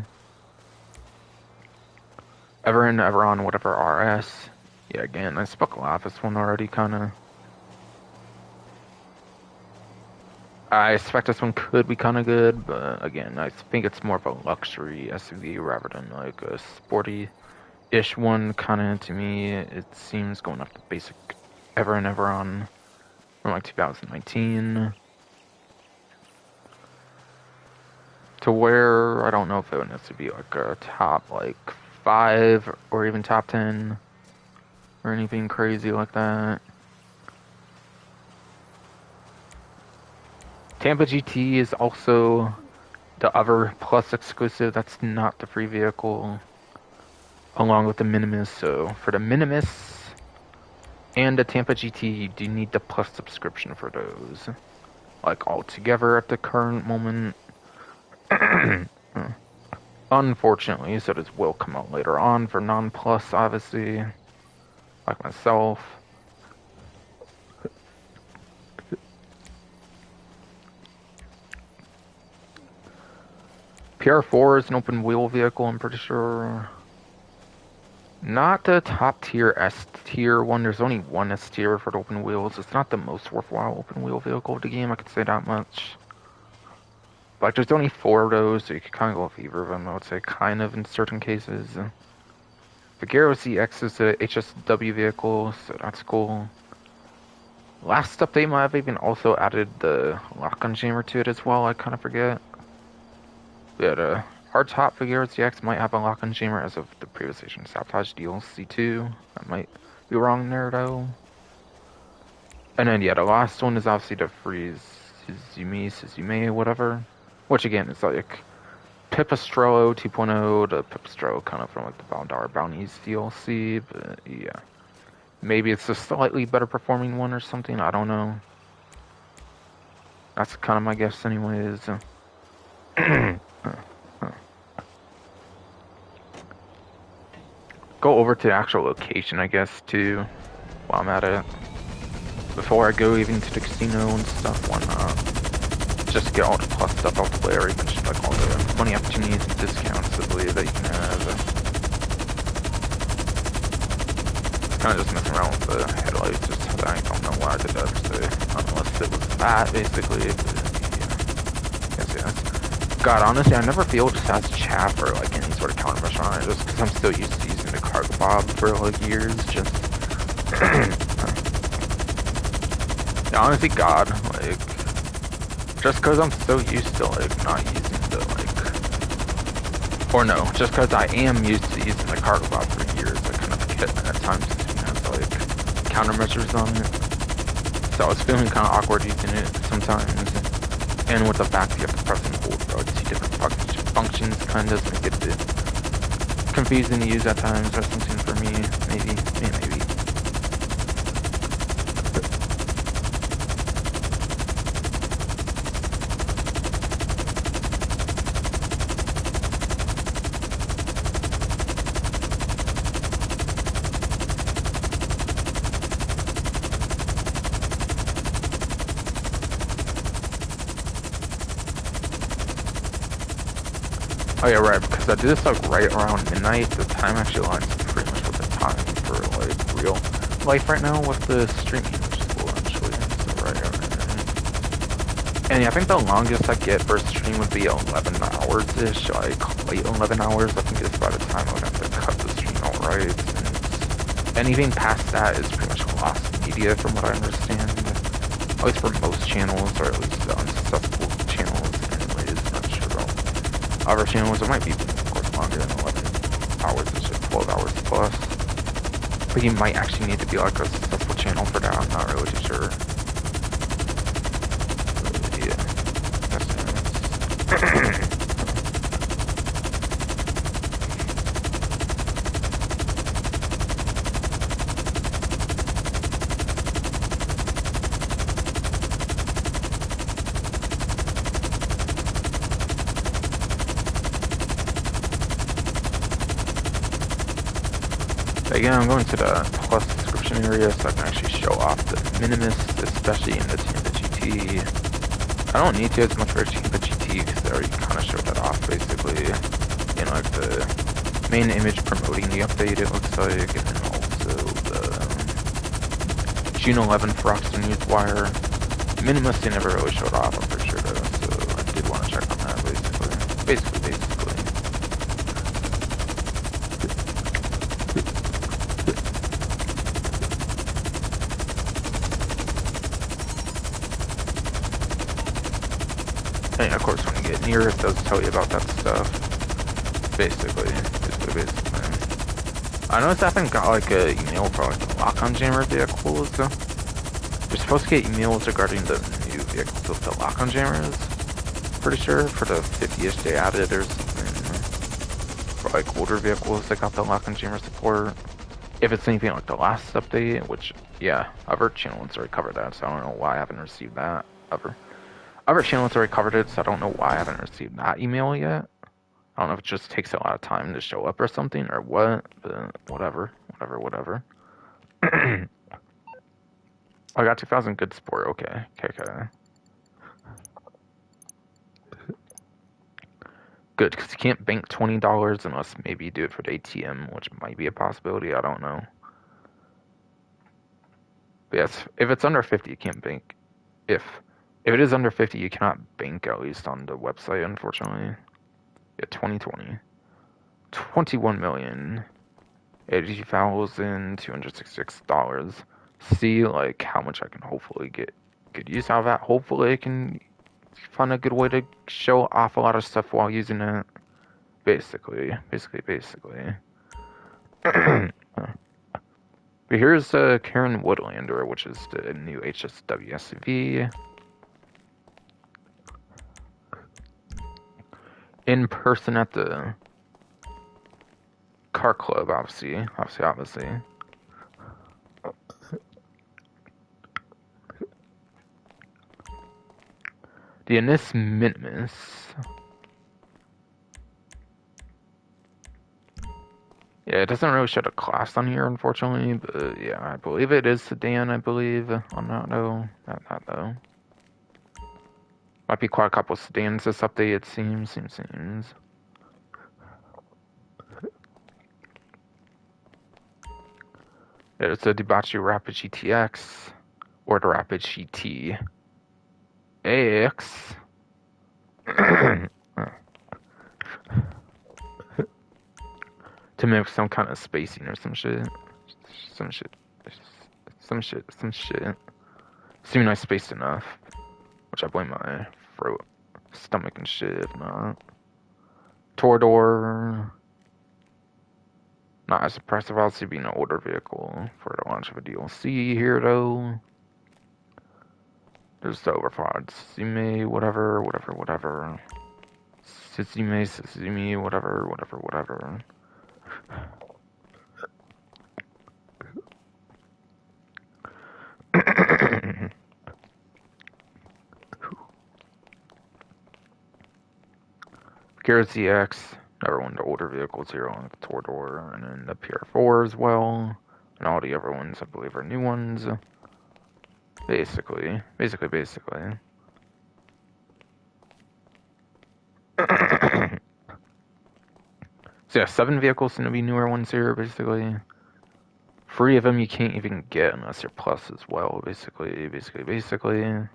Ever in, ever on, whatever RS. Yeah, again, I spoke a lot of this one already, kind of. I expect this one could be kind of good, but again, I think it's more of a luxury SUV rather than like a sporty ish one, kind of to me. It seems going off the basic ever and ever on from like 2019 to where I don't know if it would necessarily be like a top like 5 or even top 10 or anything crazy like that. Tampa GT is also the other Plus exclusive that's not the free vehicle, along with the Minimus. So for the Minimus and the Tampa GT, you do need the Plus subscription for those. Like all together at the current moment. Unfortunately, so this will come out later on for non-Plus, obviously. Like myself. PR4 is an open wheel vehicle, I'm pretty sure. Not the top tier S tier one. There's only one S tier for the open wheels. It's not the most worthwhile open wheel vehicle of the game, I could say that much. Like, there's only 4 of those, so you could kind of go with either of them, I would say, kind of, in certain cases. The Gyro CX is a HSW vehicle, so that's cool. Last update might have even also added the lock-on jammer to it as well, I kind of forget. Yeah, the hardtop for Gyro CX might have a lock-on jammer as of the previous Agent Sabotage DLC 2. I might be wrong there, though. And then, yeah, the last one is obviously the free Suzume, whatever. Which, again, is like Pipistrello 2.0, the Pipistrello kind of from like the $1 Bounties DLC, but yeah. Maybe it's a slightly better performing one or something, I don't know. That's kind of my guess anyways. Go over to the actual location, I guess, too, while I'm at it. Before I go even to the casino and stuff, why not? Just get all the plus stuff out the way, or even just like all the money opportunities and discounts, I believe, that you can have. Kind of just messing around with the headlights, just I don't know why I did that, so, unless it was that, basically, but, yeah. Yes. God, honestly, I never feel just as chaff or, like, any sort of countermeasure on it, just because I'm still used to using the cargo bob for, like, years, just, yeah, honestly, God, like, just because I'm so used to, like, not using the, like, or no, just because I am used to using the cargo bob for years, I kind of forget at times like countermeasures on it, so I was feeling kind of awkward using it sometimes, and with the fact you have to press and hold for like 2 different functions kind of make it a bit confusing to use at times or something for me, maybe. Oh yeah, right, because I did this like right around midnight. The time actually lines pretty much with the time for like real life right now with the streaming, which is cool actually. So right. And yeah, I think the longest I get for a stream would be 11 hours-ish, like late 11 hours. I think it's by the time I would have to cut the stream outright. And anything past that is pretty much lost media from what I understand. At least for most channels, or at least the unsuccessful channels. Other channels, it might be, of course, longer than 11 hours, it's just 12 hours plus. But you might actually need to be like a successful channel for that, I'm not really too sure. But yeah, that's nice. Again, I'm going to the Plus subscription area so I can actually show off the Minimus, especially in the Tampa GT. I don't need to as much for Tampa GT because I already kind of showed that off, basically. In like the main image promoting the update, it looks like, and then also the June 11 Rockstar Newswire. Minimus they never really showed off, I'm pretty sure, though, so I did want to check on that, basically. And of course, when you get near, it does tell you about that stuff. Basically. I noticed I haven't got like a email for like the lock-on jammer vehicles. You're supposed to get emails regarding the new vehicles with the lock-on jammers. Pretty sure for the 50-ish they added or something. For like older vehicles, they got the lock-on jammer support. If it's anything like the last update, which yeah, other channels already covered that, so I don't know why I haven't received that. Other channels already covered it, so I don't know why I haven't received that email yet. I don't know if it just takes a lot of time to show up or something or what, but whatever. I got 2,000 good sport. Okay. Good, because you can't bank $20 unless maybe you do it for the ATM, which might be a possibility. I don't know. But yes, if it's under 50, you can't bank. If it is under 50, you cannot bank, at least on the website, unfortunately. Yeah, 2020. 21,080,266. See, like, how much I can hopefully get good use out of that. Hopefully I can find a good way to show off a lot of stuff while using it. Basically. But here's Karin Woodlander, which is the new HSW SUV. In person at the car club, obviously. The Anis Minimus. Yeah, it doesn't really show the class on here, unfortunately, but yeah, I believe it is sedan, I believe. I'm not though. Not though. Might be quite a couple sedans this update, it seems. There's a Debauchery Rapid GTX, or the Rapid GT AX. To mimic some kind of spacing or some shit. Assuming I spaced enough. Which I blame my throat, stomach and shit, if not. Torador. Not as impressive, obviously, being an older vehicle for the launch of a DLC here, though. There's the overpowered Suzume, whatever. Suzume, whatever. Kira ZX, another one of the older vehicles here on the Torador, and then the PR4 as well, and all the other ones I believe are new ones. Basically. So yeah, 7 vehicles seem to be newer ones here, basically. 3 of them you can't even get unless you're plus as well, basically. The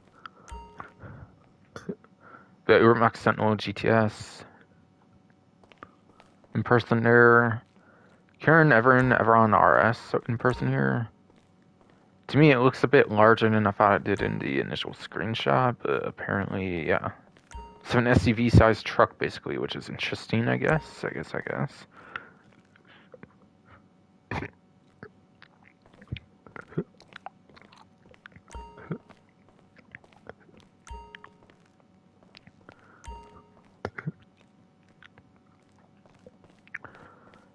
Urmax Sentinel GTS. In person there. Karin Everon RS in person here. To me, it looks a bit larger than I thought it did in the initial screenshot, but apparently, yeah. So an SUV-sized truck, basically, which is interesting, I guess.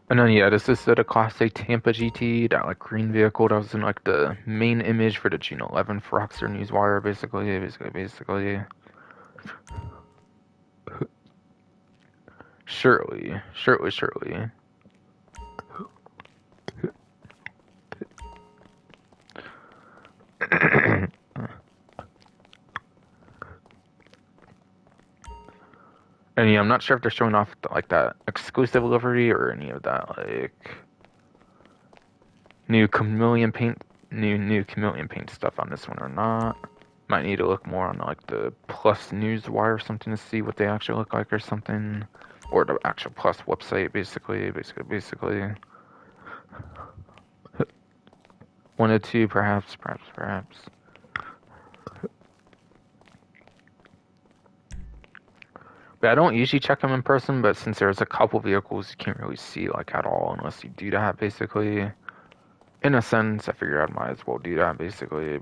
And then, yeah, this is the Class A Tampa GT, that, like, green vehicle that was in, like, the main image for the June 11th Rockstar Newswire, basically. Surely. And yeah, I'm not sure if they're showing off like that exclusive livery or any of that like new chameleon paint stuff on this one or not. Might need to look more on like the Plus Newswire or something to see what they actually look like or something, or the actual Plus website basically. One or two, perhaps. But I don't usually check them in person, but since there's a couple vehicles you can't really see like at all unless you do that basically. In a sense, I figured I might as well do that basically.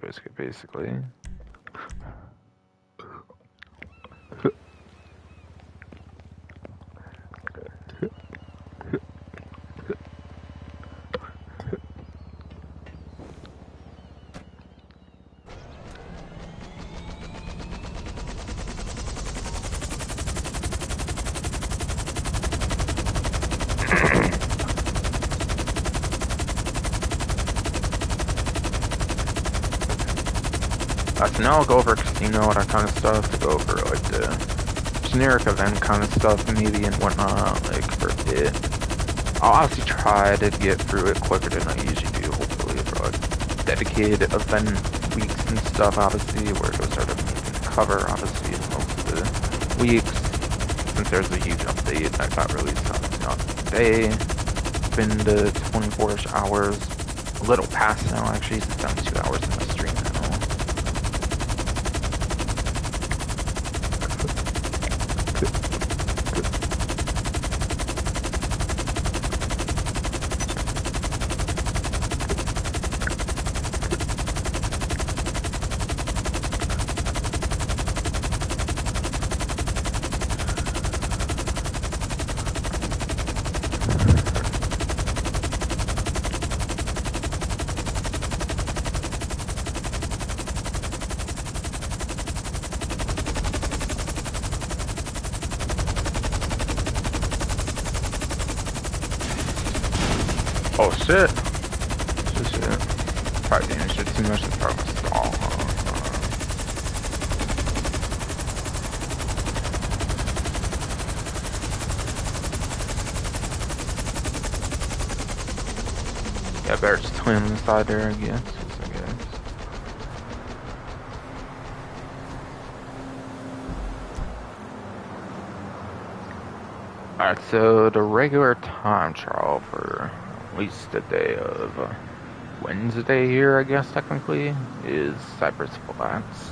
So now I'll go over casino, that kind of stuff, to go over like the generic event kind of stuff maybe and whatnot, like for it. I'll obviously try to get through it quicker than I usually do, hopefully, for like dedicated event weeks and stuff, obviously, where those are the things to cover, obviously, most of the weeks, since there's a huge update that got released on today. It's been the 24-ish hours, a little past now, actually, since I'm 2 hours in the stream now. Oh shit. Shit. Probably damaged it too much and probably stall, huh? Yeah, better just land on the side there, I guess. Alright, so the regular time trial for at least the day of Wednesday here, I guess, technically, is Cypress Flats.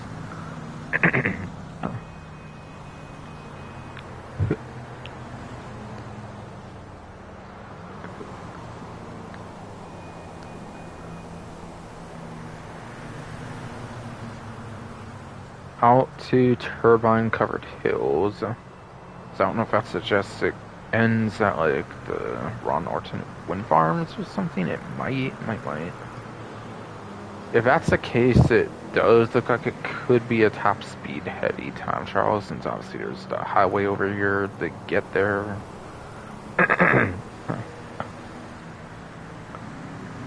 Out to turbine-covered hills. So I don't know if that suggests it ends at, like, the Ron Norton wind farms or something. It might. If that's the case, it does look like it could be a top speed heavy time trial, since obviously there's the highway over here to get there.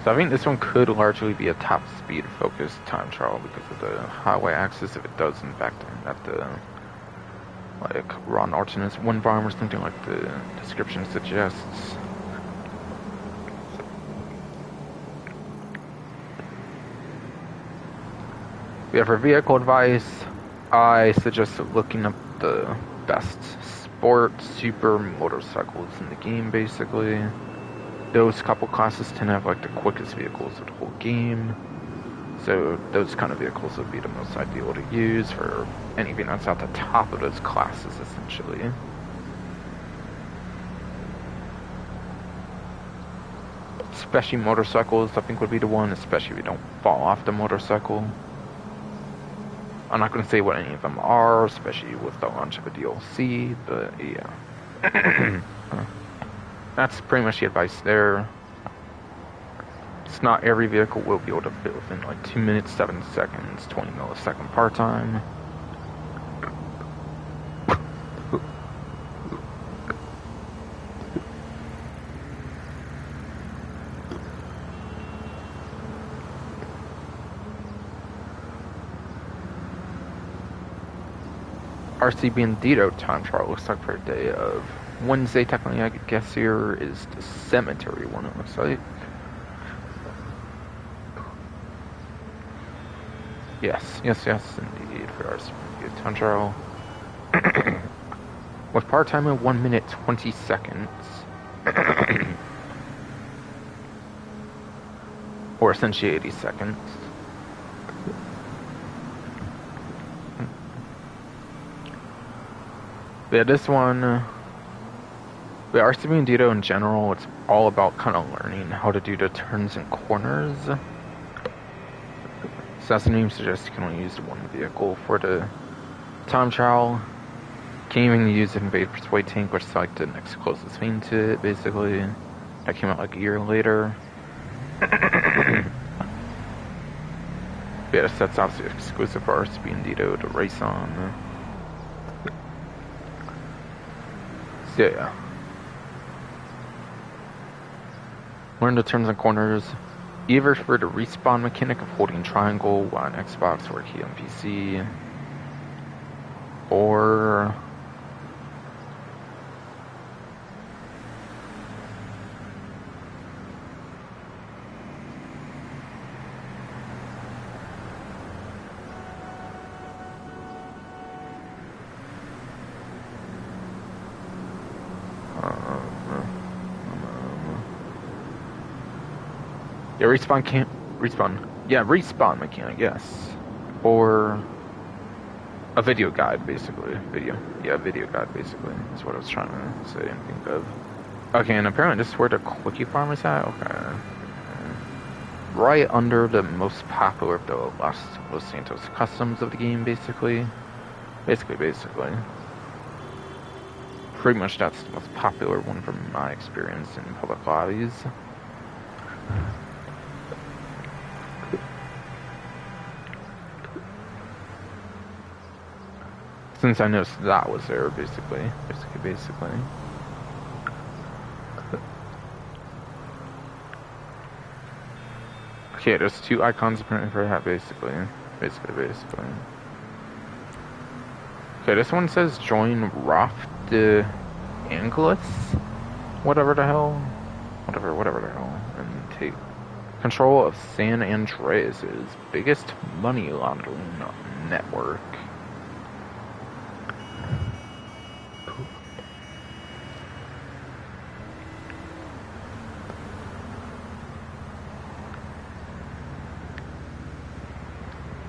So I think this one could largely be a top speed focused time trial because of the highway access, if it does in fact end at the, like, Ron Artemis wind farm or something like the description suggests. Yeah, for vehicle advice, I suggest looking up the best sport super motorcycles in the game, basically. Those couple classes tend to have, like, the quickest vehicles of the whole game. So those kind of vehicles would be the most ideal to use for anything that's at the top of those classes, essentially. Especially motorcycles, I think, would be the one, especially if you don't fall off the motorcycle. I'm not going to say what any of them are, especially with the launch of a DLC, but yeah. That's pretty much the advice there. It's not every vehicle will be able to fit within like 2 minutes, 7 seconds, 20 millisecond part time. RC Bandito time trial looks like for a day of Wednesday, technically, I guess here is the cemetery one, it looks like. Yes, indeed, for RC Bandito time trial. With part time in 1 minute 20 seconds. Or essentially 80 seconds. Yeah, this one, the RCB and Dito in general, it's all about kind of learning how to do the turns and corners. So as the name suggests, you can only use one vehicle for the time trial. Can't even use an invade persuade tank, which is like the next closest thing to it, basically. That came out like a year later. Yeah, that's obviously exclusive for RCB and Dito to race on. So yeah. Learn the turns and corners, either for the respawn mechanic of holding triangle on Xbox or key on PC, or yeah, respawn mechanic, yes, or a video guide, basically. Video guide, basically, is what I was trying to say and think of. Okay, and apparently this is where the quickie farm is at. Okay. Right under the most popular of the Los Santos customs of the game, basically. Basically. Pretty much that's the most popular one from my experience in public lobbies. Since I noticed that was there, basically. Okay, there's two icons apparently for that, basically. Okay, this one says join Raft de Angeles? Whatever the hell, and take control of San Andreas' biggest money laundering network.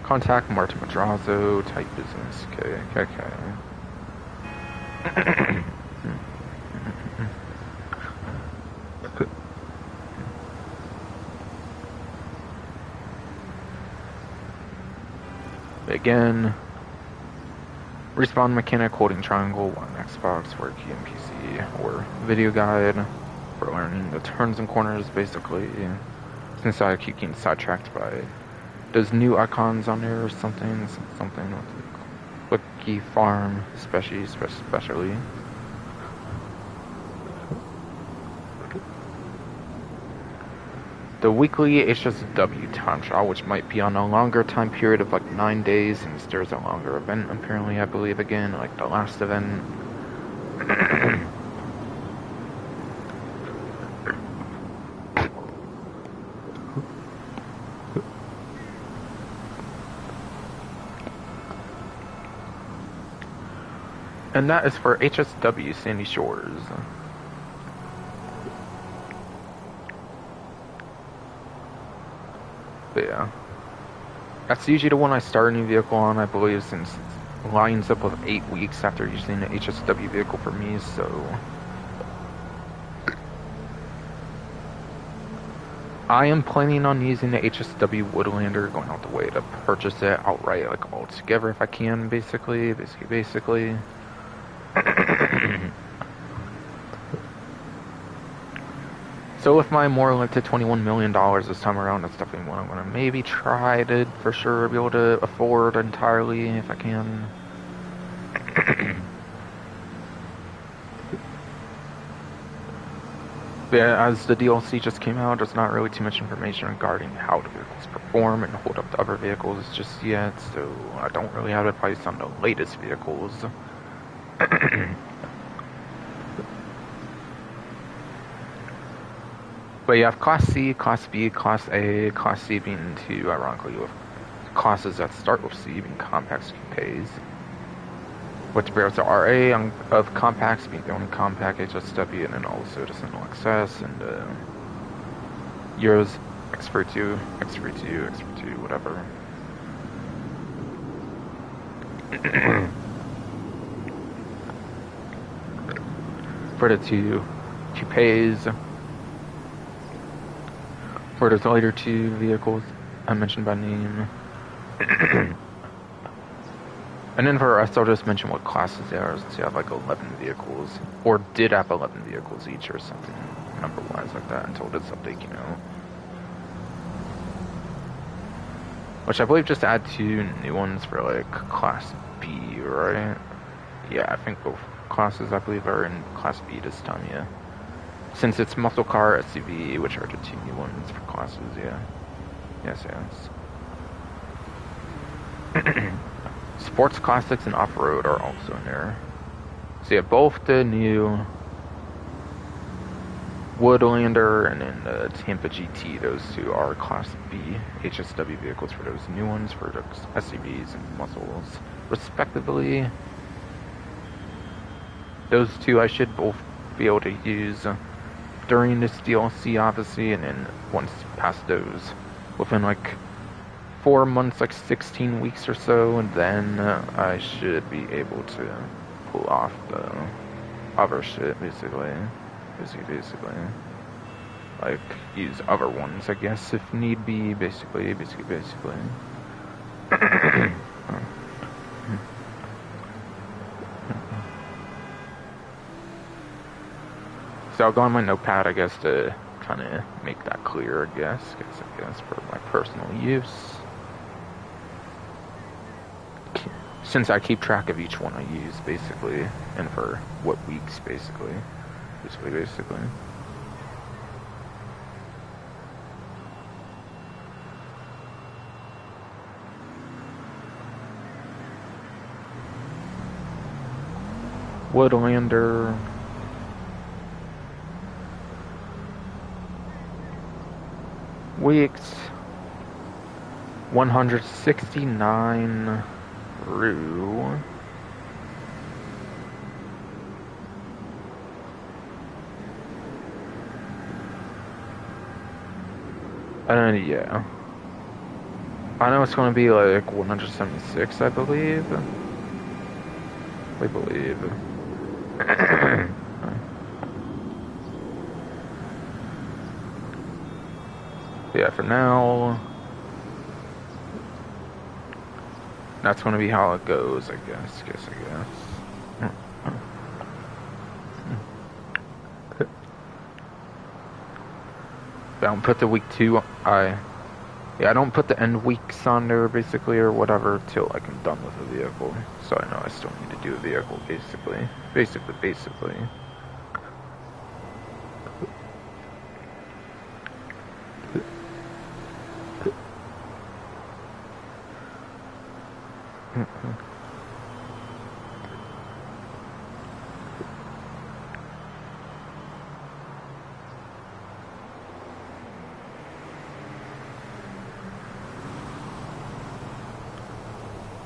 Contact Martin Madrazo, type business, okay. Again, respawn mechanic holding triangle, one Xbox, or key and PC, or video guide for learning the turns and corners, basically. Since I keep getting sidetracked by those new icons on there or something with quickie farm, especially. The weekly HSW time trial, which might be on a longer time period of like 9 days, since there's a longer event, apparently, I believe, again, like the last event. And that is for HSW Sandy Shores. But yeah. That's usually the one I start a new vehicle on, I believe, since it lines up with 8 weeks after using the HSW vehicle for me, so... I am planning on using the HSW Woodlander, going out the way to purchase it outright, like all together if I can, basically. So with my more limited $21 million this time around, that's definitely one I'm going to maybe try to, for sure, be able to afford entirely, if I can. Yeah, as the DLC just came out, there's not really too much information regarding how the vehicles perform and hold up to other vehicles just yet, so I don't really have advice on the latest vehicles. But you have Class C, Class B, Class A, Class C being two, ironically, with classes that start with C being compacts and coupes. With the barrels of RA of compacts being the only compact HSW, and then also the Sentinel XS and Euros X32, whatever. for the two pays for those later two vehicles I mentioned by name. And then for the rest, I'll just mention what classes they are. So you have like 11 vehicles, or did have 11 vehicles each or something, number-wise like that, until this update came out. Which I believe just add 2 new ones for like Class B, right? Yeah, I think both classes I believe are in Class B this time, yeah. Since it's muscle car, SUV, which are the 2 new ones for classes, yeah. Yes. Sports Classics and Off-Road are also in there. So yeah, both the new Woodlander and then the Tampa GT, those 2 are Class B HSW vehicles for those new ones for the SUVs and muscles, respectively. Those 2 I should both be able to use during this DLC, obviously, and then once past those, within like 4 months, like 16 weeks or so, and then I should be able to pull off the other shit, basically. Like, use other ones, I guess, if need be, basically. So I'll go on my notepad, I guess, to kind of make that clear, I guess, for my personal use. Since I keep track of each one I use, basically, and for what weeks, basically. Woodlander. Weeks 169 through yeah. I know it's going to be like 176, I believe. Yeah, for now, that's going to be how it goes, I guess. I don't put the week 2, I don't put the end weeks on there, basically, or whatever, till like I'm done with the vehicle. So I know I still need to do a vehicle, basically.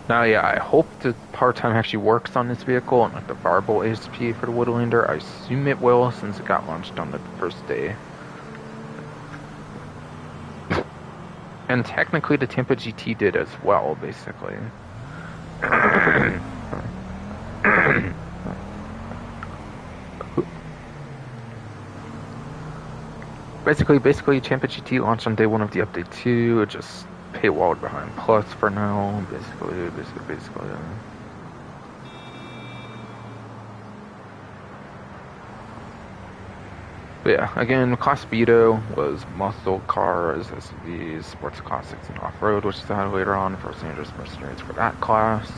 Now, yeah, I hope the part-time actually works on this vehicle and like the variable ASP for the Woodlander. I assume it will, since it got launched on the first day. And technically the Tampa GT did as well, basically. Basically, Tampa GT launched on day 1 of the update 2. It just paywalled behind Plus for now, basically. But yeah, again, Class Speedo was muscle cars, SUVs, sports classics, and off-road, which is added later on for Los Angeles Mercenaries for that class.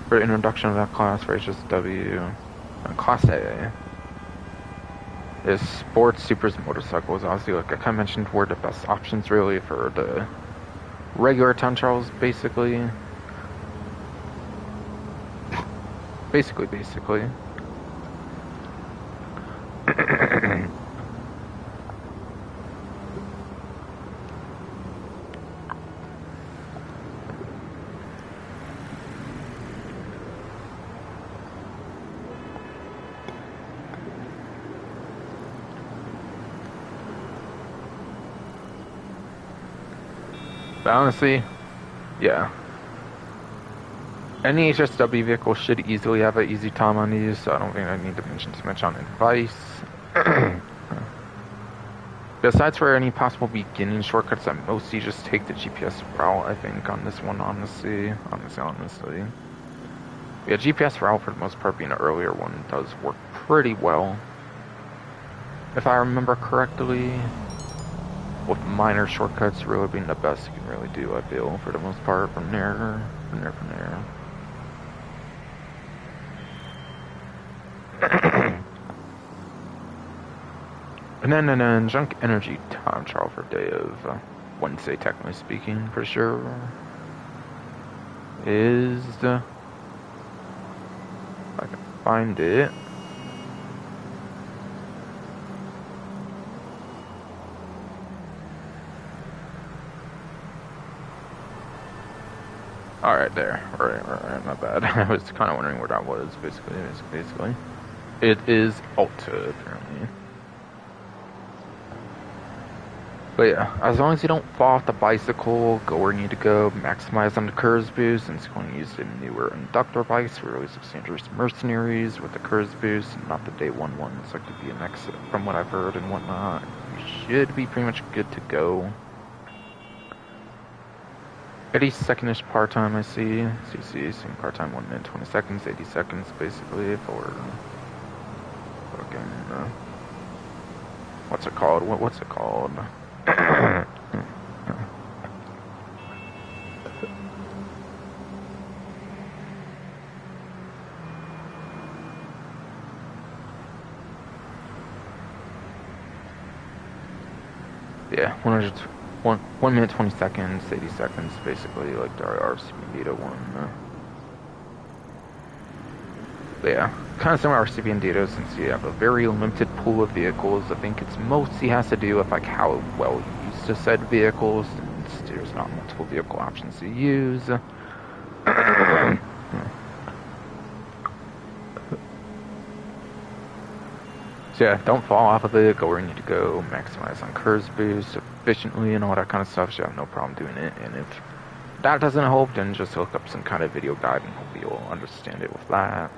For the introduction of that class for HSW. And Class A is sports, supers, motorcycles. Obviously, like I kind of mentioned, were the best options really for the regular town trials, basically. But honestly, yeah. Any HSW vehicle should easily have an easy time on these, so I don't think I need to mention too much on advice. Besides for any possible beginning shortcuts, I mostly just take the GPS route, I think, on this one, honestly. Yeah, GPS route, for the most part, being an earlier one, does work pretty well. If I remember correctly, with minor shortcuts really being the best you can really do, I feel, for the most part, from there. And then junk energy time trial for day of Wednesday, technically speaking, for sure, is if I can find it. All right, there. All right, not bad. I was kind of wondering where that was. Basically, it is Alta apparently. But yeah, as long as you don't fall off the bicycle, go where you need to go, maximize on the curves boost, since you're going to use the newer inductor bikes for really substantial mercenaries with the curves boost, and not the day one ones like the BMX, from what I've heard and whatnot. You should be pretty much good to go. 80-second-ish par time, I see. CC, seeing par time 1 minute 20 seconds, 80 seconds basically for fucking, what's it called? What's it called? Yeah, 1 minute 20 seconds, 80 seconds, basically, like the RCB Beta one. But yeah, kind of similar to RCB and Data, since you have a very limited pool of vehicles. I think it's mostly has to do with like how well you use the said vehicles, since there's not multiple vehicle options to use. So yeah, don't fall off of it, go where you need to go, maximize on curves boost efficiently and all that kind of stuff, so you have no problem doing it. And if that doesn't help, then just look up some kind of video guide and hopefully you'll understand it with that.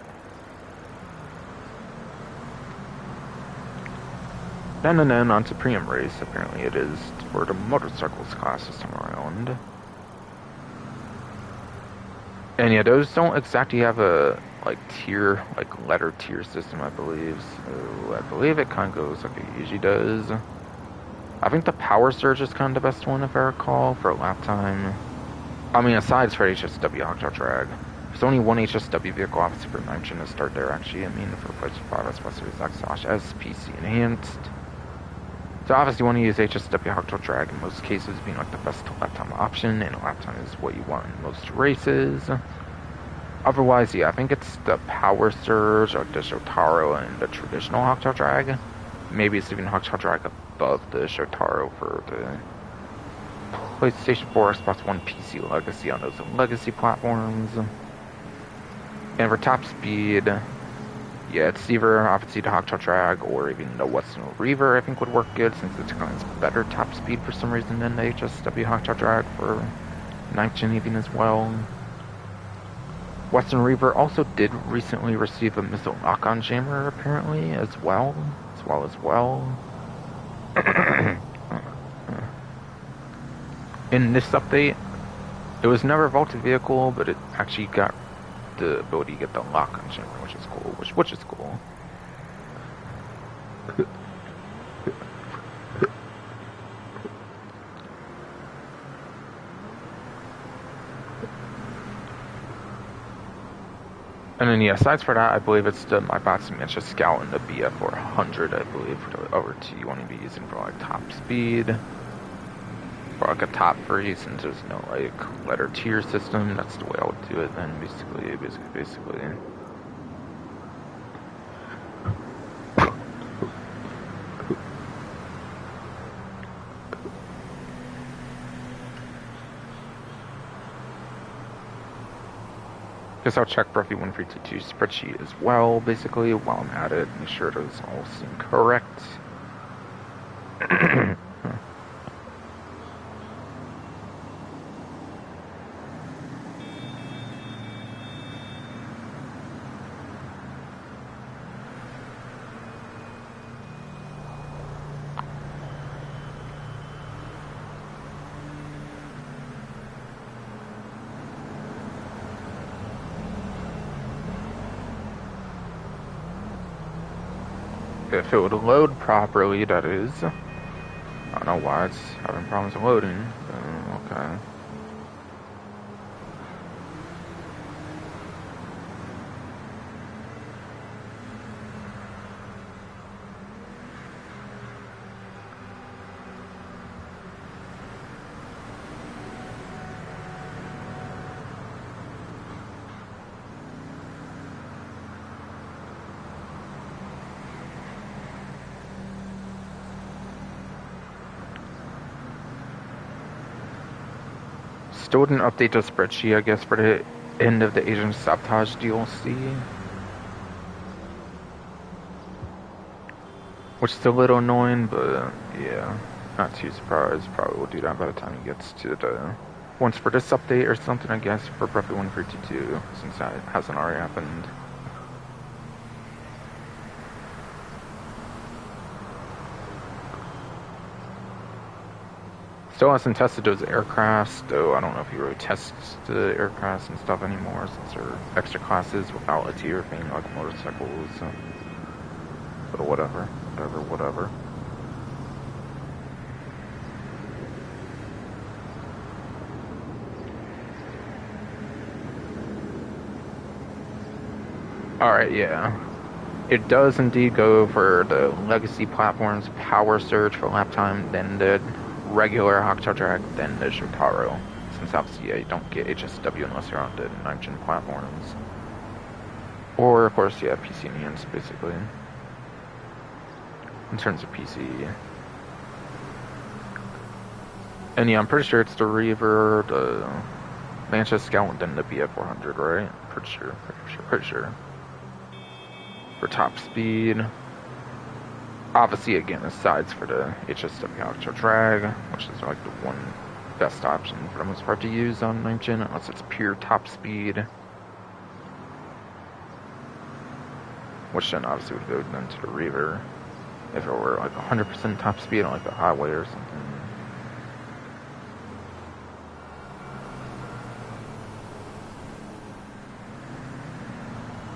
Then on Supreme Race, apparently it is for the motorcycles class this time around. And yeah, those don't exactly have a letter tier system, I believe. So I believe it kind of goes like it usually does. I think the Power Surge is kind of the best one, if I recall, for lap time. I mean, aside for HSW Hogtail Drag. There's only one HSW vehicle, obviously, for nitrogen to start there, actually. I mean, for PlayStation 5, that's supposed to be /S, PC Enhanced. So obviously you want to use HSW Hogtail Drag in most cases, being like the best lap time option, and lap time is what you want in most races. Otherwise, yeah, I think it's the Power Surge, like the Shotaro, and the traditional Hogtail Drag. Maybe it's even Hogtail Drag above the Shotaro for the PlayStation 4, Xbox One, PC Legacy on those legacy platforms. And for top speed, yeah, it's either obviously the Hogtail Drag or even the Western Reaver, I think would work good, since it's kind of better top speed for some reason than the HSW Hogtail Drag for 9th gen even as well. Western Reaver also did recently receive a missile lock-on jammer, apparently, as well. In this update, it was never a vaulted vehicle, but it actually got the ability to get the lock-on jammer, which is cool. Which is cool. And then, yeah, aside for that, I believe it's the My Bots Mancha Scout and the BF400, I believe, for the ORT you want to be using for, like, top speed. For, like, a top free, since there's no, like, letter tier system. That's the way I would do it then, basically. Guess I'll check Bruffy 1322 spreadsheet as well, basically, while I'm at it. Make sure those all seem correct. If it would load properly, that is. I don't know why it's having problems loading. Okay. Still didn't update the spreadsheet, I guess, for the end of the Agent Sabotage DLC. Which is a little annoying, but yeah, not too surprised. Probably will do that by the time it gets to the once for this update or something, I guess, for Breath 142, since that hasn't already happened. Still hasn't tested those aircrafts, though I don't know if he really tests the aircrafts and stuff anymore, since they're extra classes without a tier thing like motorcycles. But whatever. Alright, yeah. It does indeed go for the legacy platforms, power surge for lap time, then the regular Hawktail track, then the Shotaro. Since obviously you don't get HSW unless you're on the 9th gen platforms. Or, of course, yeah, PC Indians, basically. In terms of PC. And yeah, I'm pretty sure it's the Reaver, the Manchester Scout, and then the BF400, right? Pretty sure. For top speed. Obviously, again, asides for the HSW Hawktail drag, which is like the one best option for the most part to use on 9th gen, unless it's pure top speed. Which then obviously would go then to the Reaver. If it were like 100% top speed on like the highway or something.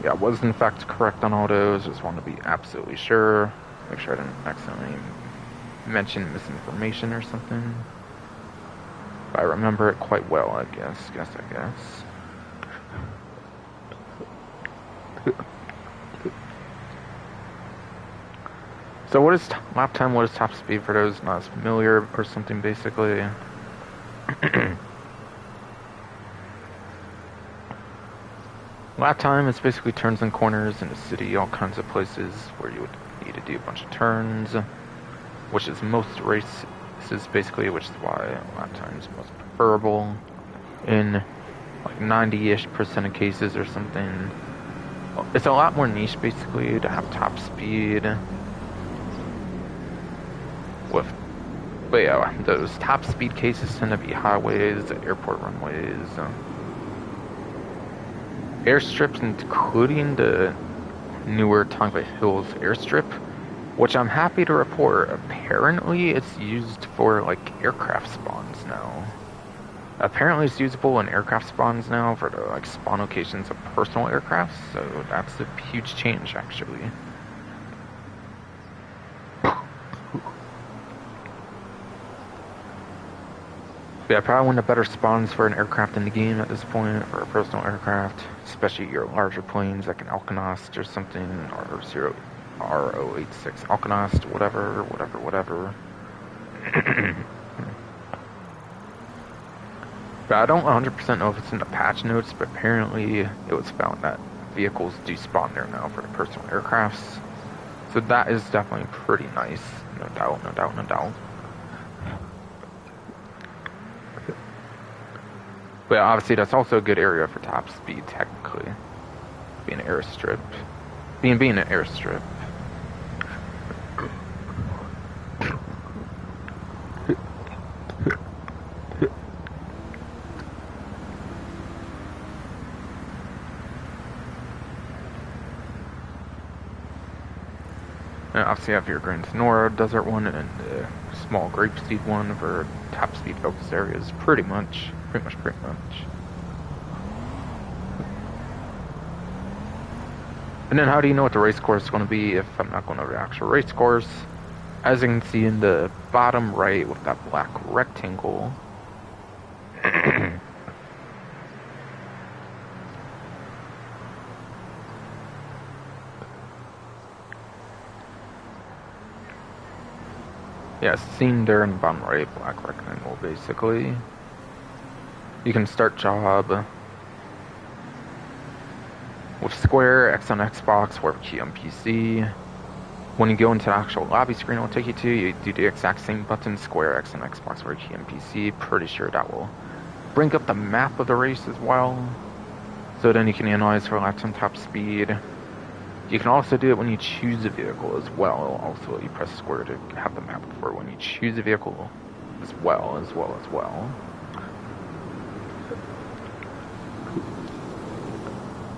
Yeah, I was in fact correct on all those. Just want to be absolutely sure. Make sure I didn't accidentally mention misinformation or something. If I remember it quite well, I guess. So what is lap time, what is top speed for those not as familiar or something basically? Lap time is basically turns and corners in the city, all kinds of places where you would need to do a bunch of turns, which is most races basically, which is why lap time is most preferable in like 90-ish% of cases or something. It's a lot more niche basically to have top speed but yeah, those top speed cases tend to be highways, airport runways, airstrips, including the newer Tonga Hills airstrip, which I'm happy to report. Apparently, it's used for like aircraft spawns now. Apparently, it's usable in aircraft spawns now for the like spawn locations of personal aircrafts. So that's a huge change, actually. Yeah, probably one of the better spawns for an aircraft in the game at this point, for a personal aircraft, especially your larger planes like an Alcanost or something, or R086 Alcanost, whatever. But I don't 100% know if it's in the patch notes, but apparently it was found that vehicles do spawn there now for the personal aircrafts. So that is definitely pretty nice, no doubt. But obviously that's also a good area for top speed, technically. Being an airstrip. Being an airstrip. And obviously you have your Grand Sonora Desert one and the small Grapeseed one for top speed focus areas, pretty much. And then how do you know what the race course is going to be if I'm not going to the actual race course? As you can see in the bottom right with that black rectangle, yeah, seen there in the bottom right, black rectangle, basically. You can start job with square, X on Xbox, whatever key on PC. When you go into the actual lobby screen it'll take you to, you do the exact same button, square, X on Xbox, whatever key on PC. Pretty sure that will bring up the map of the race as well. So then you can analyze for lap time, top speed. You can also do it when you choose a vehicle as well. Also, you press square to have the map for when you choose a vehicle as well.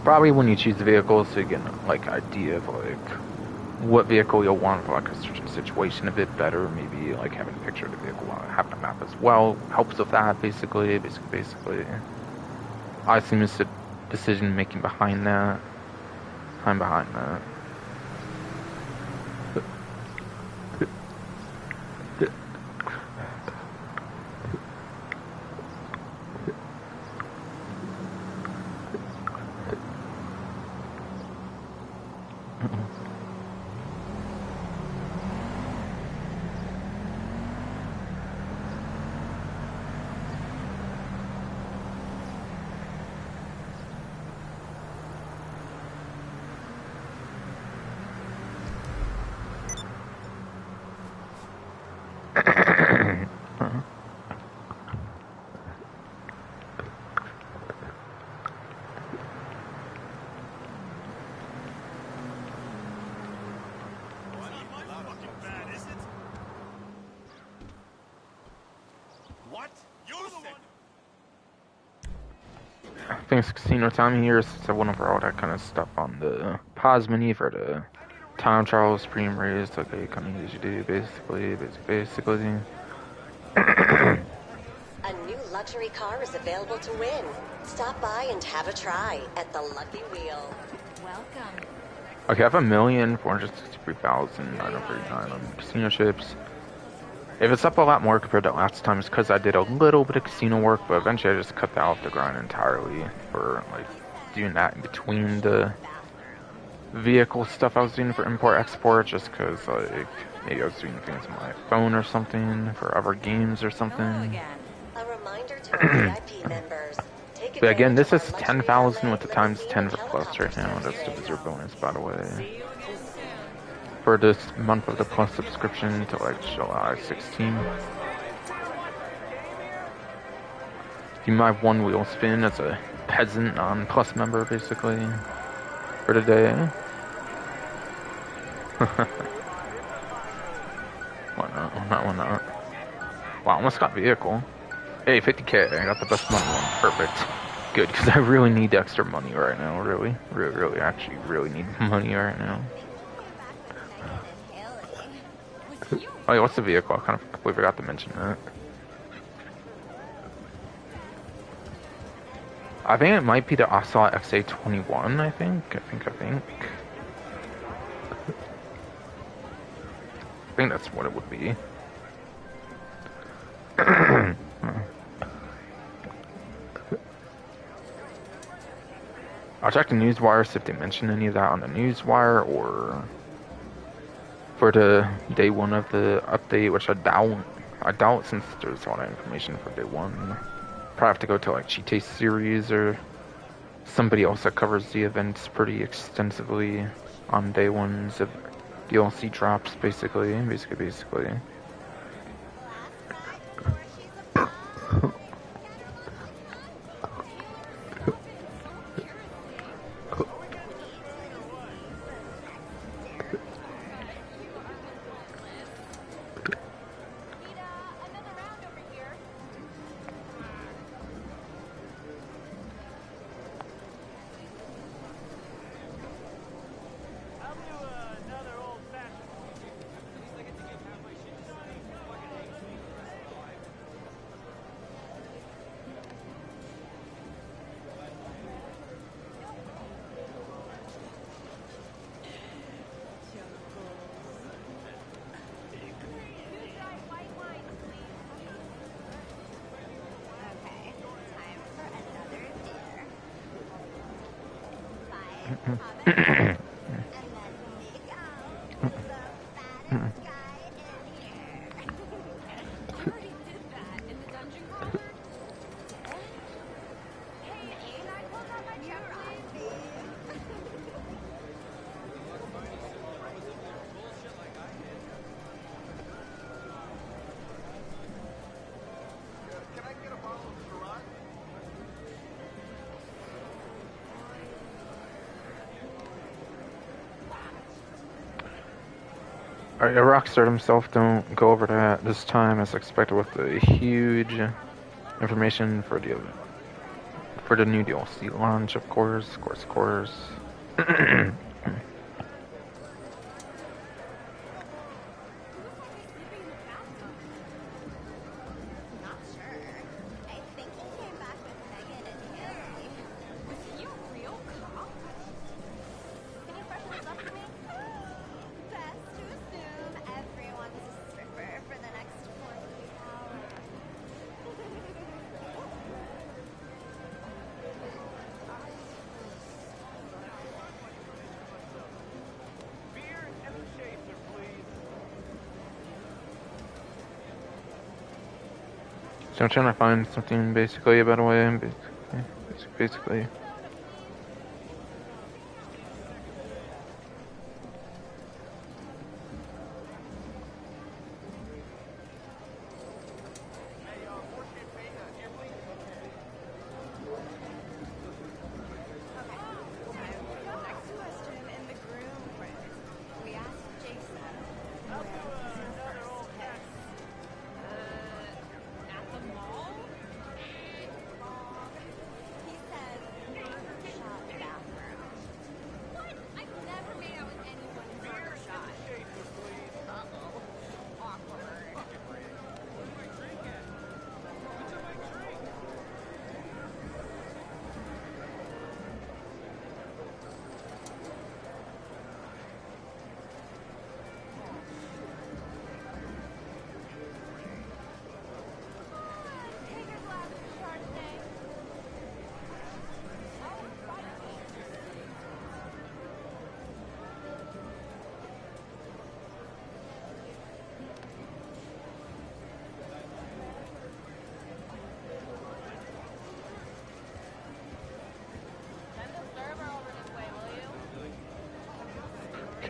Probably when you choose the vehicle, so you get like idea of like what vehicle you'll want for like a certain situation a bit better. Maybe like having a picture of the vehicle while having a map as well helps with that. Basically, I assume it's the decision making behind that. I'm behind that. I think it's casino time here, so I went over all that kind of stuff on the pause menu for the time trial, supreme race, like you kind of usually do, basically. A new luxury car is available to win. Stop by and have a try at the Lucky Wheel. Welcome. Okay, I have 1,463,939 on casino chips. If it's up a lot more compared to last time, it's because I did a little bit of casino work, but eventually I just cut that off the grind entirely for like doing that in between the vehicle stuff I was doing for import-export, just because like maybe I was doing things on my phone or something for other games or something. A reminder to our VIP members. But again, this is 10,000 with the times 10 for plus right now. That's the visitor bonus, by the way. For this month of the plus subscription to like July 16. You might have one wheel spin as a peasant non-plus member, basically, for the day. Why not? Wow, almost got vehicle. Hey, 50k, I got the best money one. Perfect. Good, because I really need extra money right now, really, actually really need money right now. Oh yeah, what's the vehicle? I kind of completely forgot to mention that. I think it might be the Ocelot XA21, I think. I think that's what it would be. I'll check the newswire, see if they mention any of that on the newswire, or for the day one of the update, which I doubt since there's a lot of information for day one. Probably have to go to like Cheat series or somebody else that covers the events pretty extensively on day ones of DLC drops, basically. Alright, Rockstar himself don't go over that this time as expected with the huge information for the new DLC launch, of course. So I'm trying to find something basically about a way, basically.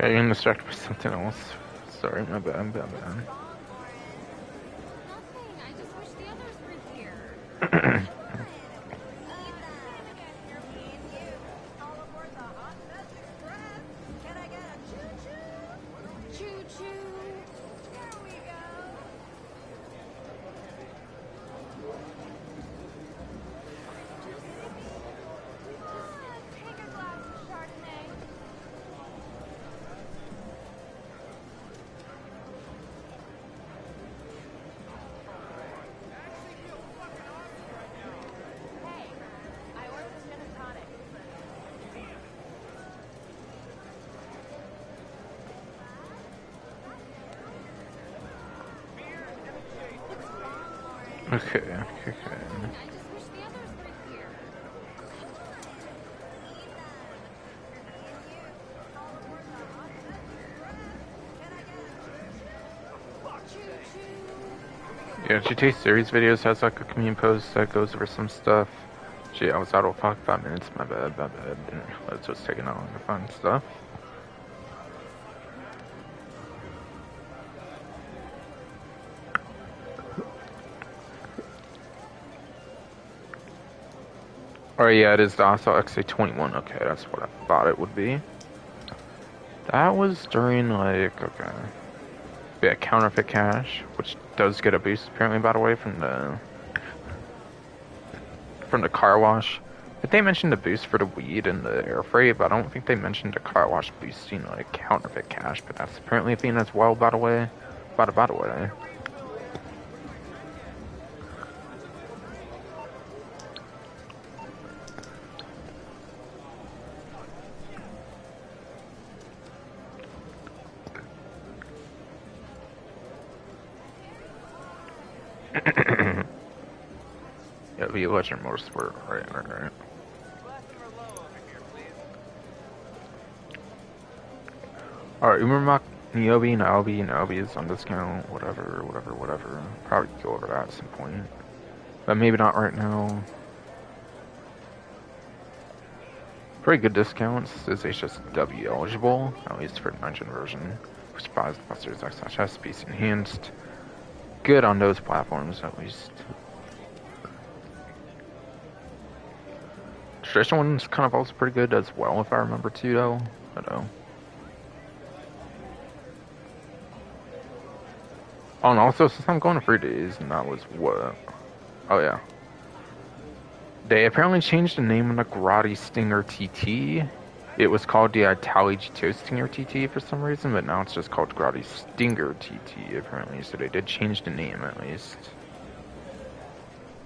Okay, I'm distracted by something else. Sorry, my bad. Okay. Yeah, GTA series videos has like a community post that goes over some stuff. Gee, I was out of 5 minutes, my bad. It's just taking that long to find stuff. Oh yeah, it is the also XA21. Okay, that's what I thought it would be. That was during like, okay. Yeah, counterfeit cash, which does get a boost apparently, by the way, from the car wash. I think they mentioned the boost for the weed and the air freight, but I don't think they mentioned the car wash boosting like counterfeit cash. But that's apparently a thing as well, by the way. By the way. Yeah, be Legend Motorsport, right. Alright, Ubermac, Niobe, Niobe is on discount, whatever. Probably go over that at some point. But maybe not right now. Pretty good discounts. Is HSW eligible, at least for the 9th gen version, which buys the Busters X/S, PC enhanced. Good on those platforms, at least. Traditional one's kind of also pretty good as well, if I remember too, though. I don't know. Oh, and also, since I'm going to 3 days, and that was what? Oh, yeah. They apparently changed the name of the Grotti Stinger TT. It was called the Itali GTO Stinger TT for some reason, but now it's just called Grotti Stinger TT, apparently. So they did change the name, at least.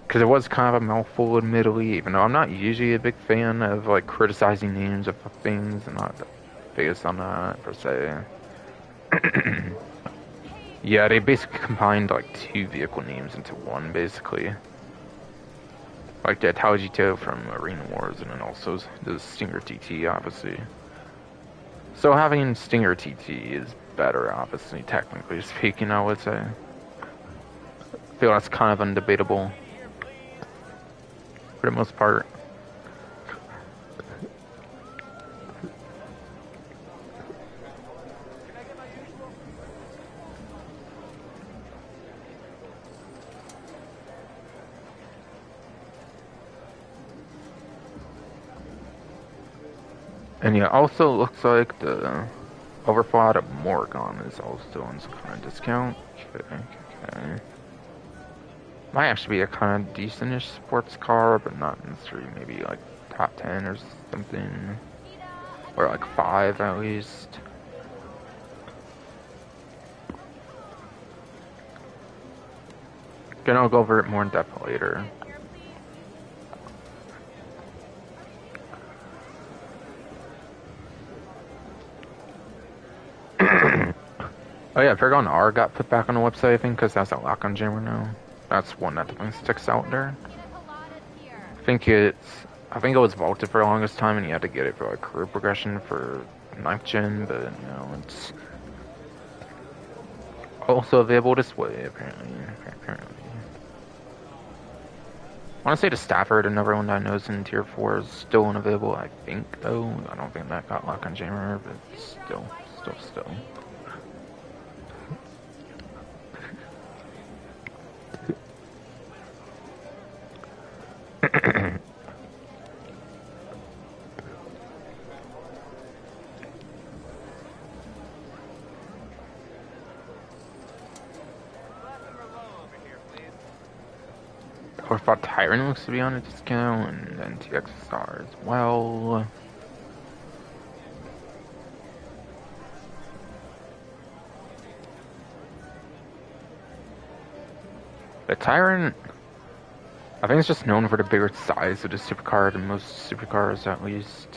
Because it was kind of a mouthful, admittedly, even though I'm not usually a big fan of, like, criticizing names of things. I'm not the biggest on that, per se. Yeah, they basically combined, like, 2 vehicle names into one, basically. Like the Itali GTO from Arena Wars, and then also the Stinger TT, obviously. So having Stinger TT is better, obviously, technically speaking, I would say. I feel that's kind of undebatable. For the most part. And yeah, also looks like the Overflot of Morgan is also on some kind of discount. Okay. Might actually be a kind of decentish sports car, but not necessarily maybe like top 10 or something. Or like 5 at least. Again, I'll go over it more in depth later. Oh yeah, Paragon R got put back on the website, I think, because that's a lock-on jammer now. That's one that definitely sticks out there. I think it was vaulted for the longest time, and you had to get it for like career progression for 9th gen, but you know, it's also available this way, apparently. I want to say the Stafford, another one that I know is in tier 4, is still unavailable, I think, though. I don't think that got lock-on jammer, but still. Or if Tyrant looks to be on a discount, and then TXSR as well. The Tyrant, I think it's just known for the bigger size of the supercar than most supercars, at least.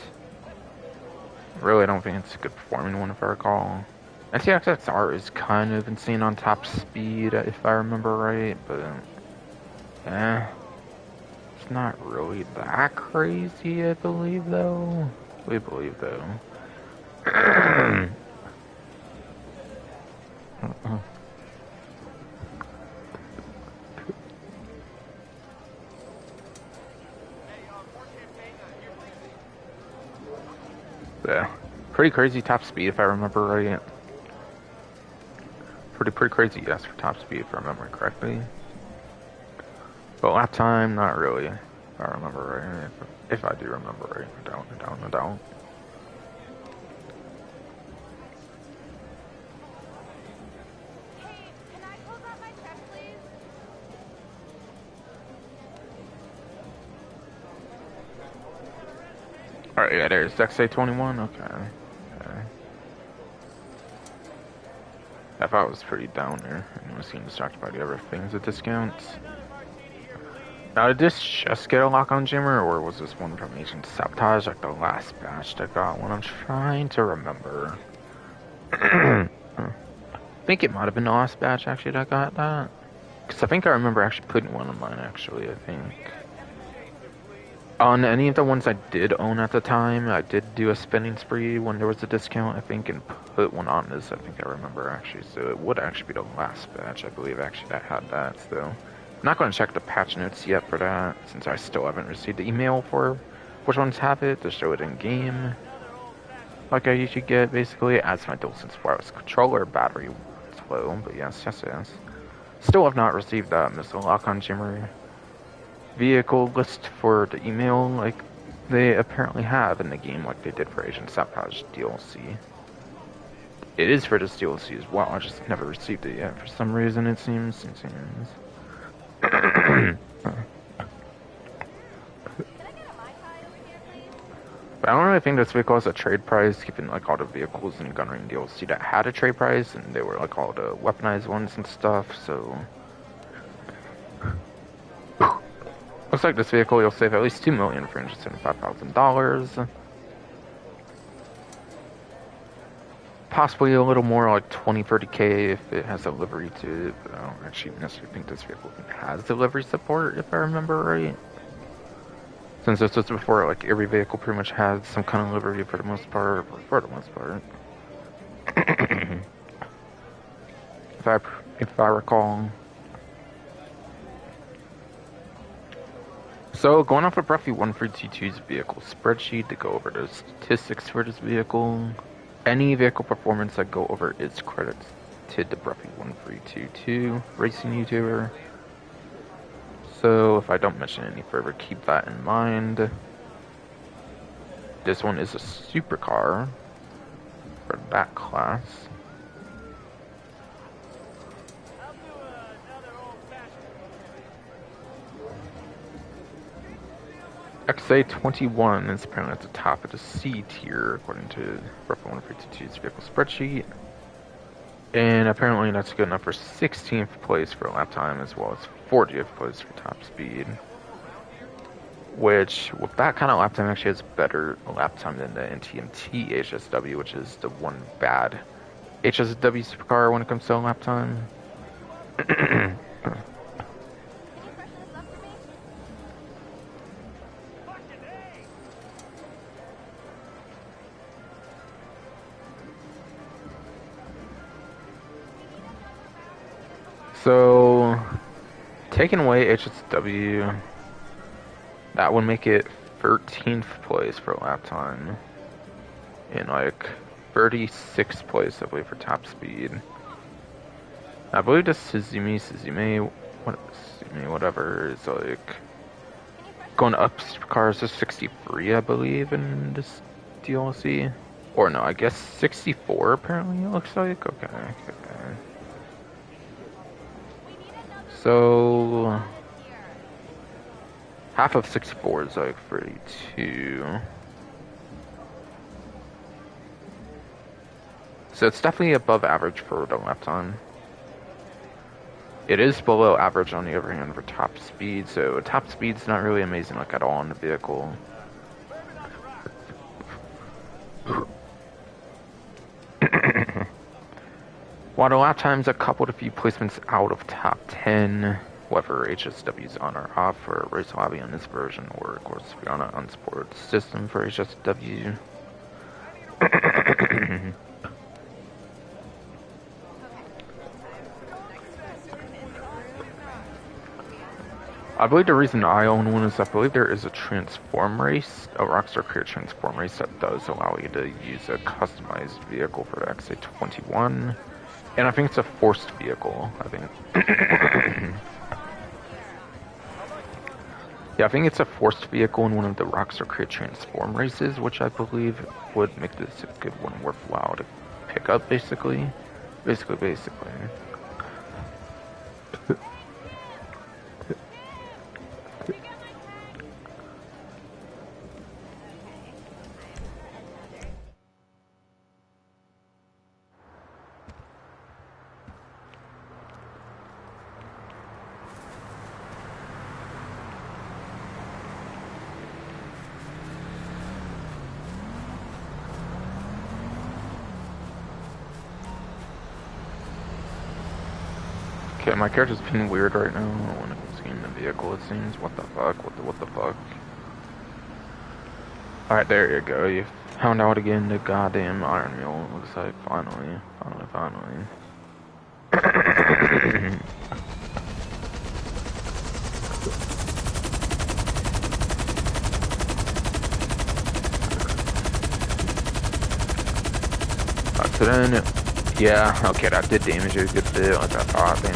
Really, I don't think it's a good performing one, if I recall. NTXXR is kind of insane on top speed, if I remember right, but it's not really that crazy, I believe, though. Yeah, pretty crazy top speed, if I remember right. Pretty crazy, yes, for top speed, if I remember correctly. But lap time, not really, if I remember right. If I do remember right, I don't. Alright, yeah, there's XA21, okay. I thought it was pretty down there, and I was getting distracted by the other things at discounts. Now, did this just get a lock-on jammer, or was this one from Agent Sabotage, like the last batch that got one? I'm trying to remember. I think it might have been the last batch, actually, that got that. Because I think I remember actually putting one on mine, actually, I think. On any of the ones I did own at the time, I did do a spending spree when there was a discount, I think, and put one on this, I think I remember, actually. So it would actually be the last batch, I believe, actually, that had that. So I'm not going to check the patch notes yet for that, since I still haven't received the email for which ones have it to show it in game. Like I usually get, basically, as my DualSense wireless controller battery is low. But yes. Still have not received that missile lock-on jammer vehicle list for the email like they apparently have in the game, like they did for Agent Sabotage DLC. It is for this DLC as well, I just never received it yet for some reason, it seems. But I don't really think this vehicle has a trade price, given like all the vehicles in Gunring DLC that had a trade price, and they were like all the weaponized ones and stuff, so... Looks like this vehicle you'll save at least $2,375,000. Possibly a little more, like 20-30K if it has a livery to it, but I don't actually necessarily think this vehicle has delivery support, if I remember right. Since this was before, like every vehicle pretty much had some kind of livery for the most part, if I recall. So, going off of Bruffy 1322's vehicle spreadsheet to go over the statistics for this vehicle, any vehicle performance I go over is credited to the Bruffy 1322 racing YouTuber. So, if I don't mention any further, keep that in mind. This one is a supercar for that class. XA21 is apparently at the top of the C tier, according to Bruffy 1322's vehicle spreadsheet. And apparently that's good enough for 16th place for lap time, as well as 40th place for top speed. Which, with that kind of lap time, actually has better lap time than the NTMT HSW, which is the one bad HSW supercar when it comes to lap time. So, taking away HSW, that would make it 13th place for lap time. And like 36th place, I believe, for top speed. I believe the Suzume, whatever, is like going up cars to 63, I believe, in this DLC. Or no, I guess 64 apparently it looks like. Okay. So half of 64 is like 32. So it's definitely above average for the lap time. It is below average on the other hand for top speed, so top speed's not really amazing like at all in the vehicle. While the lap time's a couple to few placements out of top 10, whether HSW's on or off for race lobby on this version, or of course we're on an unsupported system for HSW. I believe the reason I own one is I believe there is a transform race, a Rockstar Creator transform race that does allow you to use a customized vehicle for the XA21. And I think it's a forced vehicle, I think. Yeah, I think it's a forced vehicle in one of the Rockstar Creator transform races, which I believe would make this a good one worthwhile to pick up, basically. Basically. Okay, my character's being weird right now when I'm seeing the vehicle, it seems. What the fuck? What the fuck? Alright, there you go. You found out again the goddamn iron mule. Looks like finally. So then, yeah, okay, that did damage it a good bit, like I thought, man.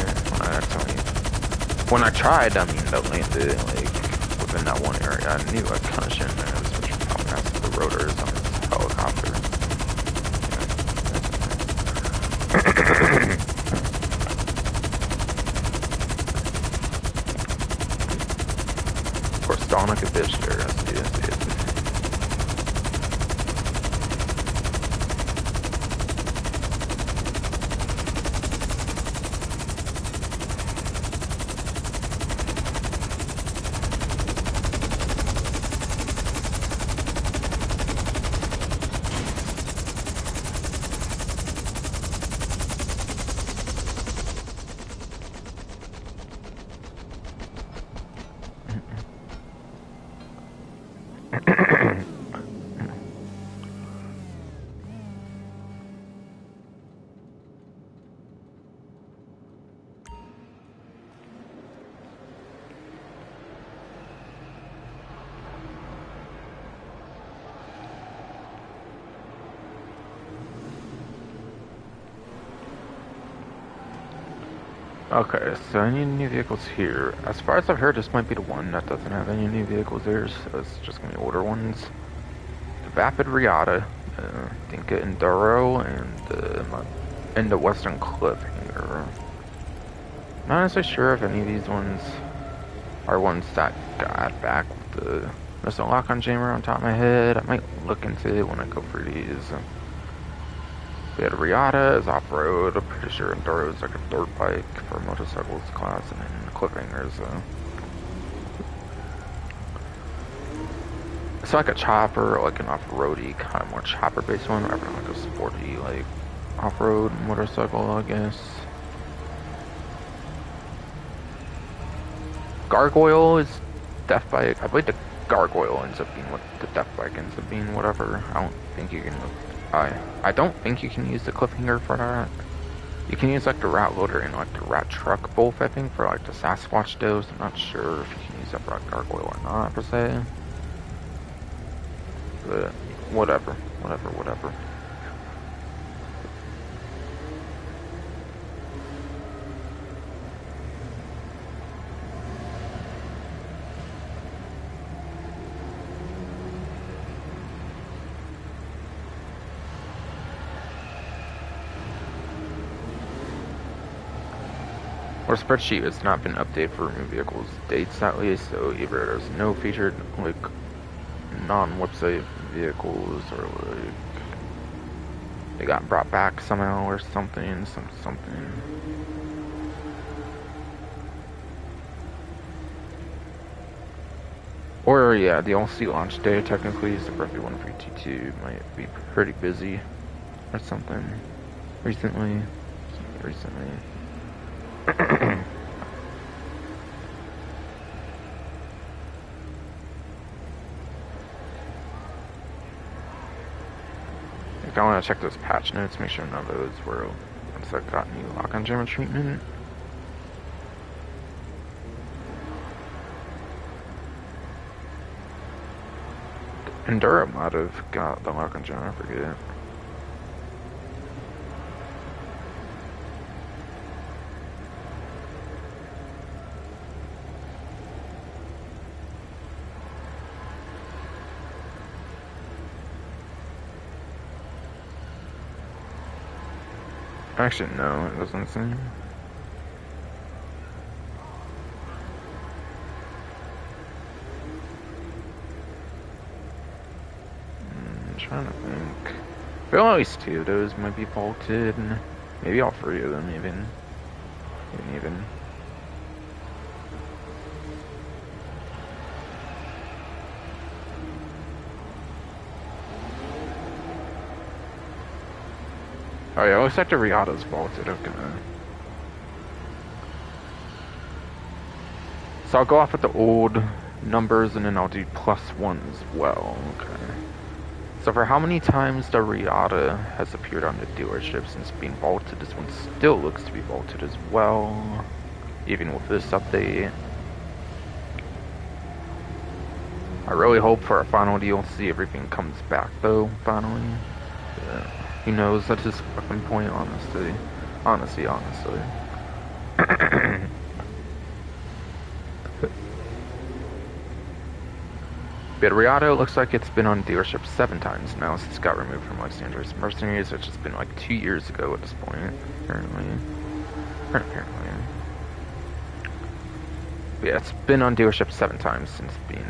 When I tried, I mean, to land it, like, within that one area, I knew I kind of shouldn't have, especially how fast the rotors on this helicopter. Of course, Dawn like a bitch there, I see it. Okay, so any new vehicles here? As far as I've heard, this might be the one that doesn't have any new vehicles there, so it's just gonna be older ones. The Vapid Riata, Dinka Enduro, and the Western Cliffhanger. Not necessarily sure if any of these ones are ones that got back with the missile lock-on jammer on top of my head. I might look into it when I go for these. We had Riata is off-road. I'm pretty sure Enduro is like a dirt bike for motorcycles class, and then Cliffhangers. It's like a chopper, like an off-roady, kind of more chopper-based one, rather than like a sporty, like off-road motorcycle, I guess. Gargoyle is death bike. I believe the Gargoyle ends up being what the death bike ends up being. Whatever. I don't think you can. I don't think you can use the Cliffhanger for that. You can use like the rat loader and like the rat truck both, I think, for like the Sasquatch dose. I'm not sure if you can use that for like Gargoyle or not, per se. But whatever. Our spreadsheet has not been updated for new vehicles dates at least, so either there's no featured like non-website vehicles or like they got brought back somehow or something. Or yeah, the all-sea launch day technically is the Breath 1322 might be pretty busy or something recently. I want to check those patch notes, make sure none of those were ones that got new lock-on jammer treatment. Enduro might have got the lock-on jammer, I forget. Actually, no, it doesn't seem. I'm trying to think. I feel at least two of those might be bolted. Maybe all three of them, even. Oh yeah, looks like the Riata's bolted, okay. So I'll go off with the old numbers, and then I'll do +1 as well. Okay. So for how many times the Riata has appeared on the dealership since being vaulted, this one still looks to be vaulted as well, even with this update. I really hope for a final DLC everything comes back though, finally. Yeah. Who knows at this fucking point, honestly. Honestly. But Riata looks like it's been on dealership 7 times now since it got removed from Los Angeles Mercenaries, which has been like 2 years ago at this point, apparently. But yeah, it's been on dealership 7 times since being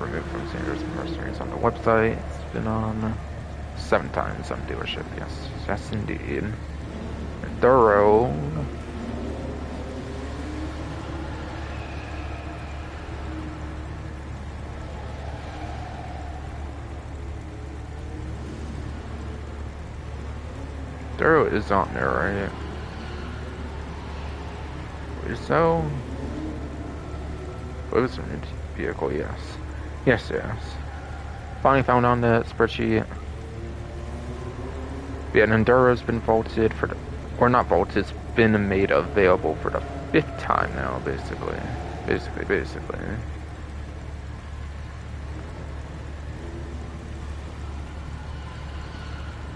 removed from Los Angeles Mercenaries on the website. It's been on 7 times on dealership, yes indeed. Thorough. Thorough is on there, right? Wait, so... What was the vehicle? Yes. Finally found on the spreadsheet. Yeah, an Enduro's been vaulted for the... Or not vaulted, it's been made available for the 5th time now, basically. Basically.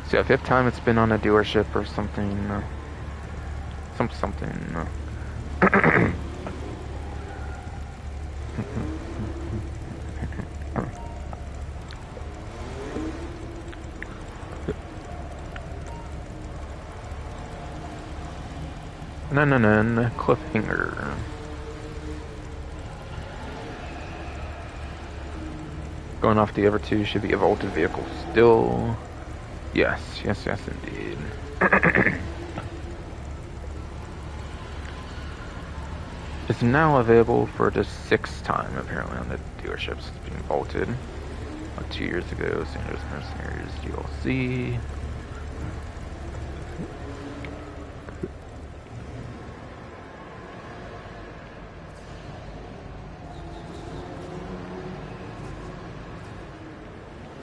So yeah, 5th time it's been on a dealership or something. Something. Cliffhanger. Going off the other 2 should be a vaulted vehicle still. Yes, indeed. It's now available for the 6th time, apparently, on the dealerships. It's being vaulted. Like 2 years ago, San Jose Mercenaries DLC.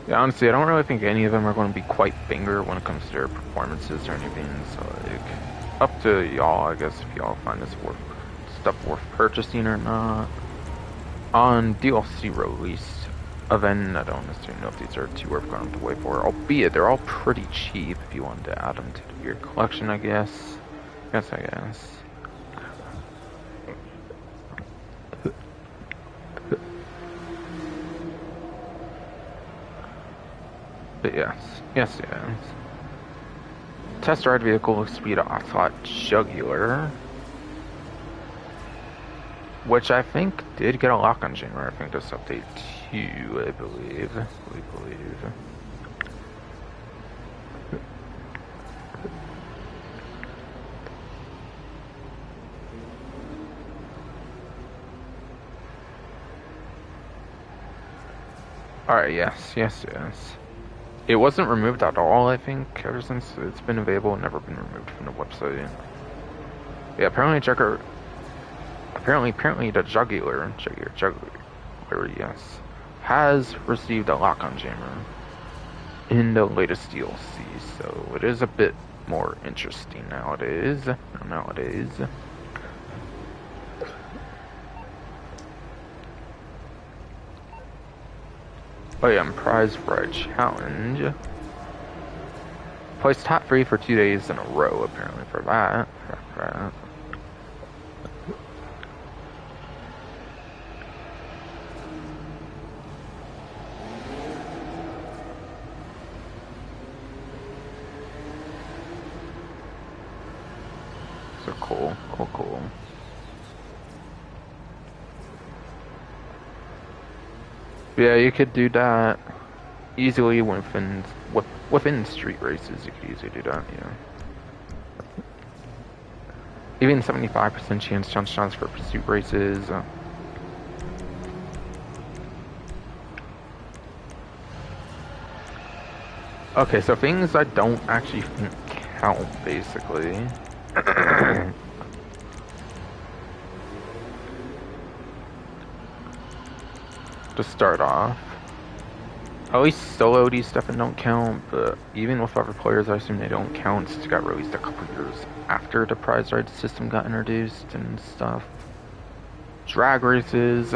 Yeah, honestly, I don't really think any of them are going to be quite banger when it comes to their performances or anything, so, like, up to y'all, I guess, if y'all find this stuff worth purchasing or not. On DLC release event, I don't necessarily know if these are too worth going to wait for, albeit they're all pretty cheap if you wanted to add them to your collection, I guess. I guess. But yes. Test ride vehicle looks to be the Ocelot Jugular, which I think did get a lock on January. I think this update too, I believe. Alright, yes. It wasn't removed at all, I think, ever since it's been available and never been removed from the website. Yeah, apparently the Jugular, yes, has received a lock on jammer in the latest DLC, so it is a bit more interesting nowadays. Oh yeah, prize ride challenge. Placed top 3 for 2 days in a row, apparently, for that. So cool. Yeah, you could do that easily within street races. You could easily do that, yeah. Even 75% chance for pursuit races. Okay, so things I don't actually think count, basically. to start off. At least solo these stuff don't count, but even with other players, I assume they don't count since it got released a couple years after the prize ride system got introduced and stuff. Drag races,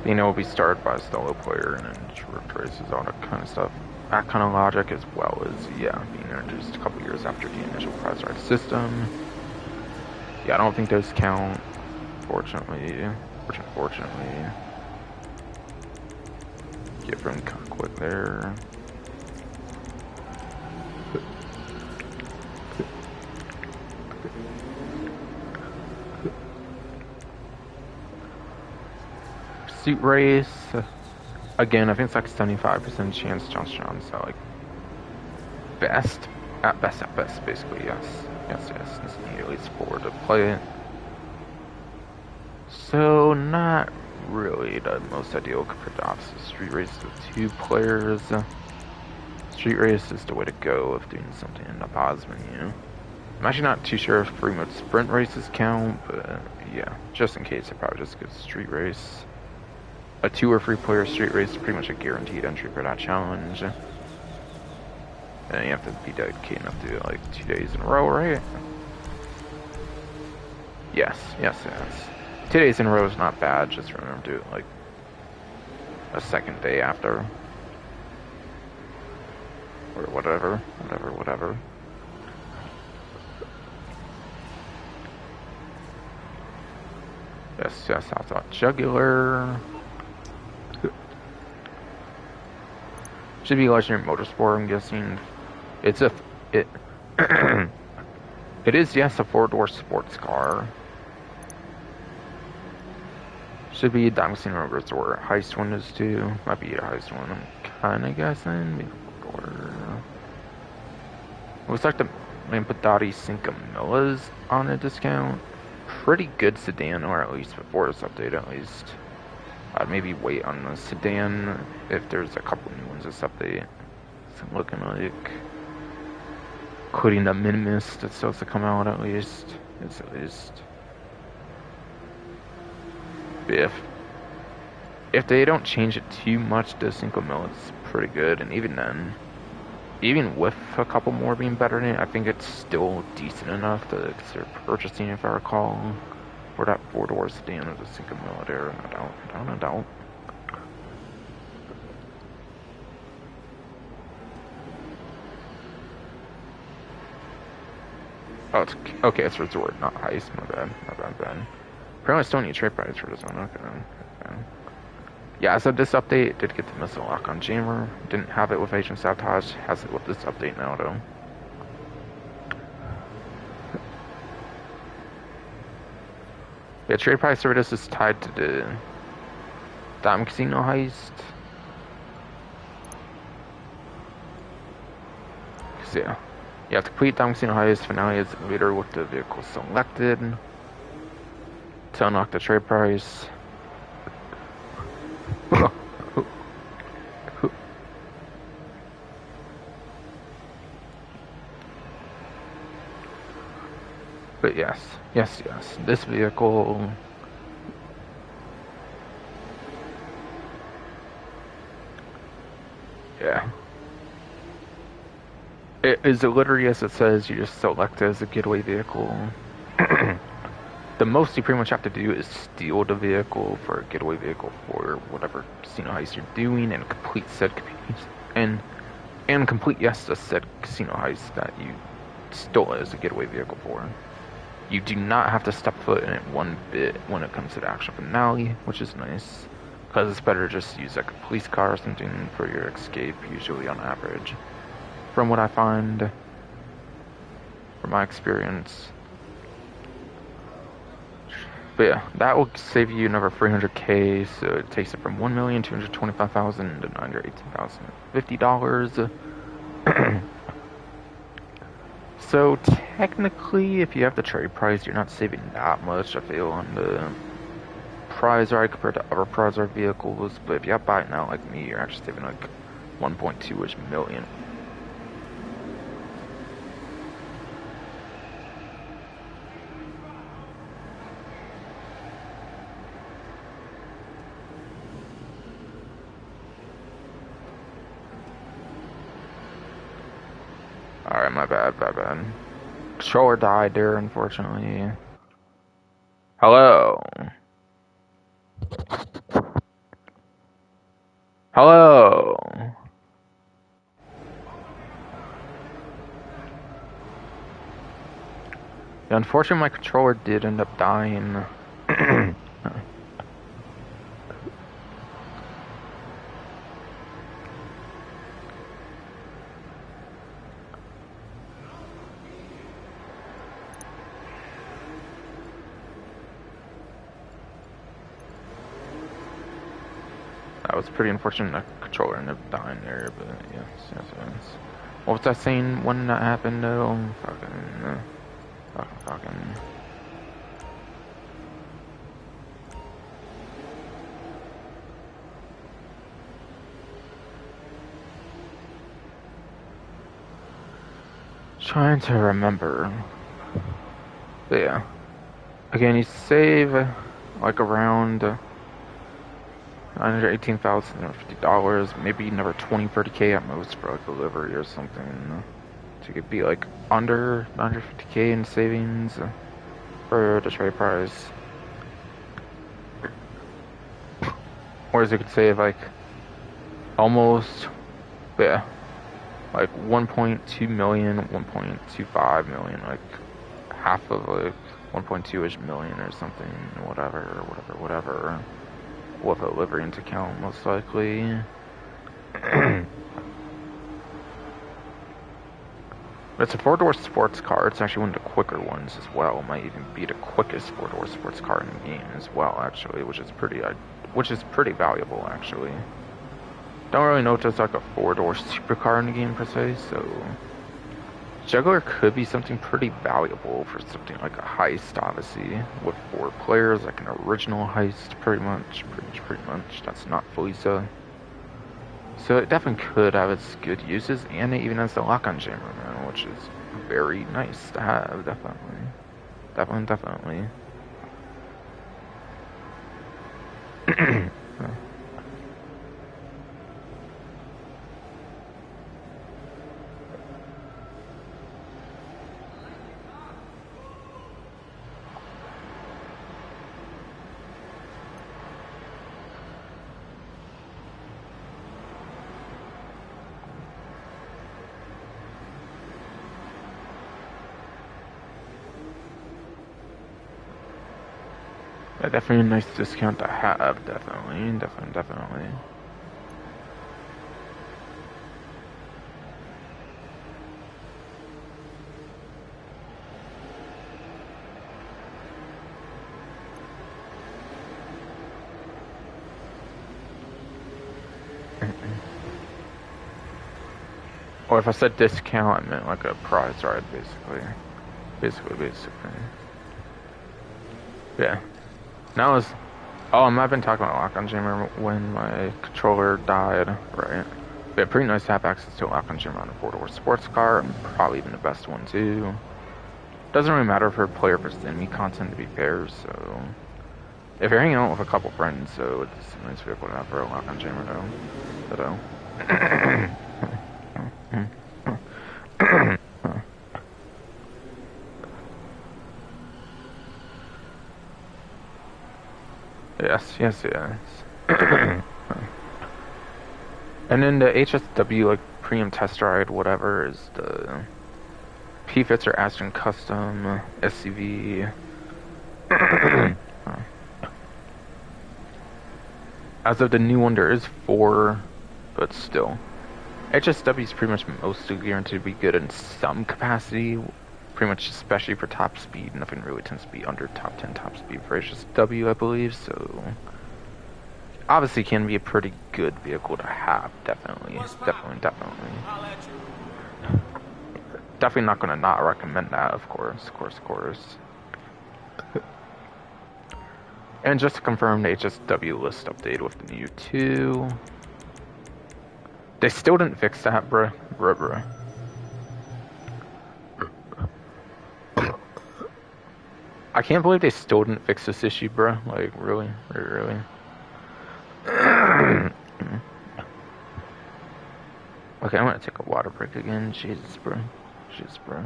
will be started by a solo player, and then drift races, all that kind of stuff. That kind of logic, as well as, yeah, being introduced a couple years after the initial prize ride system. Yeah, I don't think those count, fortunately. Get from kind of quick there. Pursuit race. Again, I think it's like 75% chance John's like best. At best, basically, yes. Yes, it's at least 4 to play it. So, not really the most ideal compared to opposite street race with 2 players. Street race is the way to go if doing something in the pause menu. I'm actually not too sure if remote sprint races count, but yeah, just in case, I probably just go street race. A 2 or 3 player street race is pretty much a guaranteed entry for that challenge. And you have to be dedicated enough to do it like 2 days in a row, right? Yes. 2 days in a row is not bad, just remember to do it like a second day after. Or whatever. Yes, I thought jugular. Should be Legendary Motorsport, I'm guessing. It is, yes, a 4-door sports car. Should be Diamond Casino Resort. Heist one is too. Might be a heist one, I'm kinda guessing. Maybe 4-door. Looks like the Lampadati Cinco Millas on a discount. Pretty good sedan, or at least before this update, at least. I'd maybe wait on the sedan if there's a couple new ones this update. It's looking like, including the Minimus that's supposed to come out at least. It's at least. If they don't change it too much, the Cinco Mil is pretty good, and even then, even with a couple more being better than it, I think it's still decent enough to consider purchasing, if I recall. For that 4-door sedan of the Cinco Mil there, I don't. Oh, it's okay. It's resort, not heist. My bad. Apparently, I still need trade price for this one. Okay. Yeah, so this update did get the missile lock on Jammer. Didn't have it with Agent Sabotage. Has it with this update now, though. Yeah, trade price for this is tied to the Diamond Casino heist. So, yeah. You have to complete Diamond Casino heist. Finale is later with the vehicle selected. To unlock the trade price. But yes. This vehicle. Yeah. It is literally as it says, you just select it as a getaway vehicle. The most you pretty much have to do is steal the vehicle for a getaway vehicle for whatever casino heist you're doing, and complete said complete the said casino heist that you stole it as a getaway vehicle for. You do not have to step foot in it one bit when it comes to the actual finale, which is nice, because it's better to just use like a police car or something for your escape, usually on average, from what I find, from my experience. But yeah, that will save you another 300k, so it takes it from $1,225,000 to $918,050. So technically, if you have the trade price, you're not saving that much, I feel, on the prize ride compared to other prize ride vehicles. But if you have to buy it now, like me, you're actually saving like 1.2-ish million. my bad. Controller died there, unfortunately. Hello. Hello. Yeah, unfortunately, my controller did end up dying. That was pretty unfortunate. The controller ended up dying there, but yes. What was I saying when that happened though? Fucking. Trying to remember. But yeah. Again, you save like around $918,050, maybe another 20-30K at most for like delivery or something. So you could be like under 950K in savings for the trade price. Whereas you could save like almost, yeah, like 1.2 million, 1.25 million, like half of like 1.2-ish million or something, whatever, with a livery account most likely. It's a four-door sports car. It's actually one of the quicker ones as well. It might even be the quickest four-door sports car in the game as well, actually, which is pretty valuable, actually. Don't really know if there's like a four-door supercar in the game per se, so Juggler could be something pretty valuable for something like a heist, obviously, with 4 players, like an original heist, pretty much. That's not Felicia. So it definitely could have its good uses, and it even has the lock-on chamber now, which is very nice to have, definitely. Yeah, definitely a nice discount to have, definitely. Or if I said discount, I meant like a prize ride, basically. Yeah. Now is, oh, I've been talking about lock-on jammer when my controller died, right? Yeah, pretty nice to have access to a lock-on jammer on a four-door sports car, and probably even the best one too. Doesn't really matter for player versus enemy content, to be fair, so if you're hanging out with a couple friends, so it's a nice vehicle to have for a lock-on jammer though. Yes. And then the HSW, like, premium test ride, whatever, is the P-Fits or Aston Custom SUV. As of the new one, there is 4, but still. HSW is pretty much mostly guaranteed to be good in some capacity, pretty much especially for top speed. Nothing really tends to be under top 10 top speed for HSW, I believe, so obviously can be a pretty good vehicle to have, definitely. Definitely not gonna not recommend that, of course. And just to confirm, the HSW list update with the new 2. They still didn't fix that, bruh. I can't believe they still didn't fix this issue, bruh. Like, really? Okay, I'm gonna take a water break again. Jesus, bro. Jeez, bro.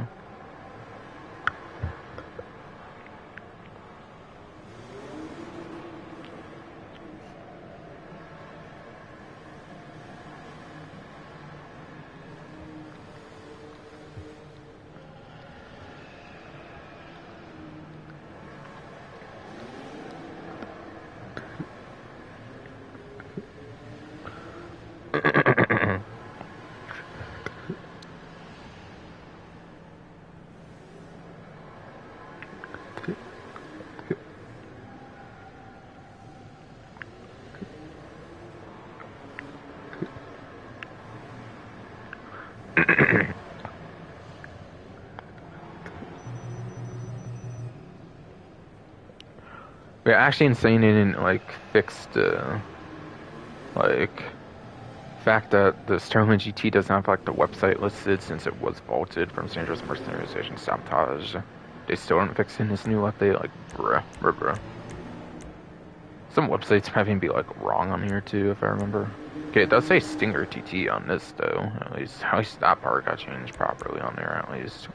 We're actually insane they didn't like fix the like fact that the Sterling GT doesn't have like the website listed since it was vaulted from Sandra's mercenarization sabotage. They still aren't fixing this new update. Like, bruh. Some websites might even be like wrong on here too, if I remember. Okay, it does say Stinger TT on this though. At least that part got changed properly on there. At least.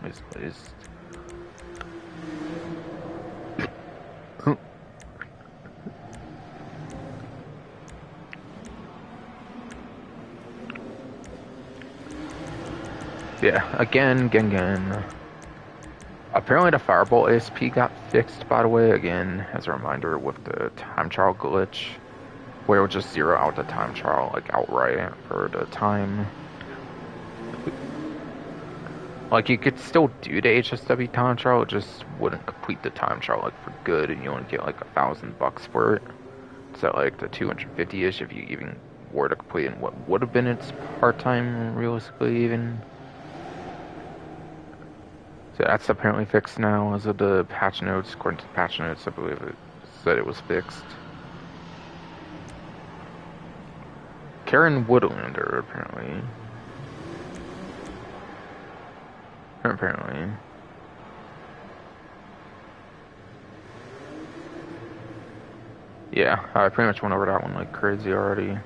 Yeah, again. Apparently the Firebolt ASP got fixed, by the way, again, as a reminder with the time trial glitch, where it would just zero out the time trial, like, outright for the time. Like, you could still do the HSW time trial, it just wouldn't complete the time trial, like, for good, and you only get, like, $1,000 for it. So, like, the 250-ish if you even were to complete in what would have been its part-time, realistically, even. So that's apparently fixed now as of the patch notes. According to the patch notes, I believe it said it was fixed. Karin Woodlander, apparently. Yeah, I pretty much went over that one like crazy already.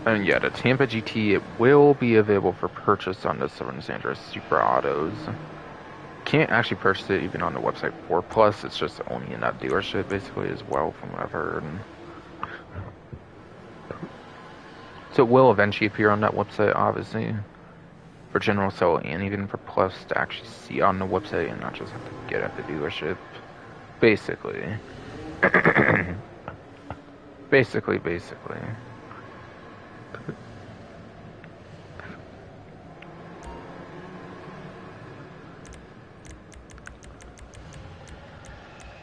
And yeah, the Tampa GT, it will be available for purchase on the Southern Sandra Super Autos. Can't actually purchase it even on the website for Plus, it's just only in that dealership basically as well from what I've heard. So it will eventually appear on that website, obviously, for general sale and even for Plus to actually see on the website and not just have to get at the dealership. Basically. basically.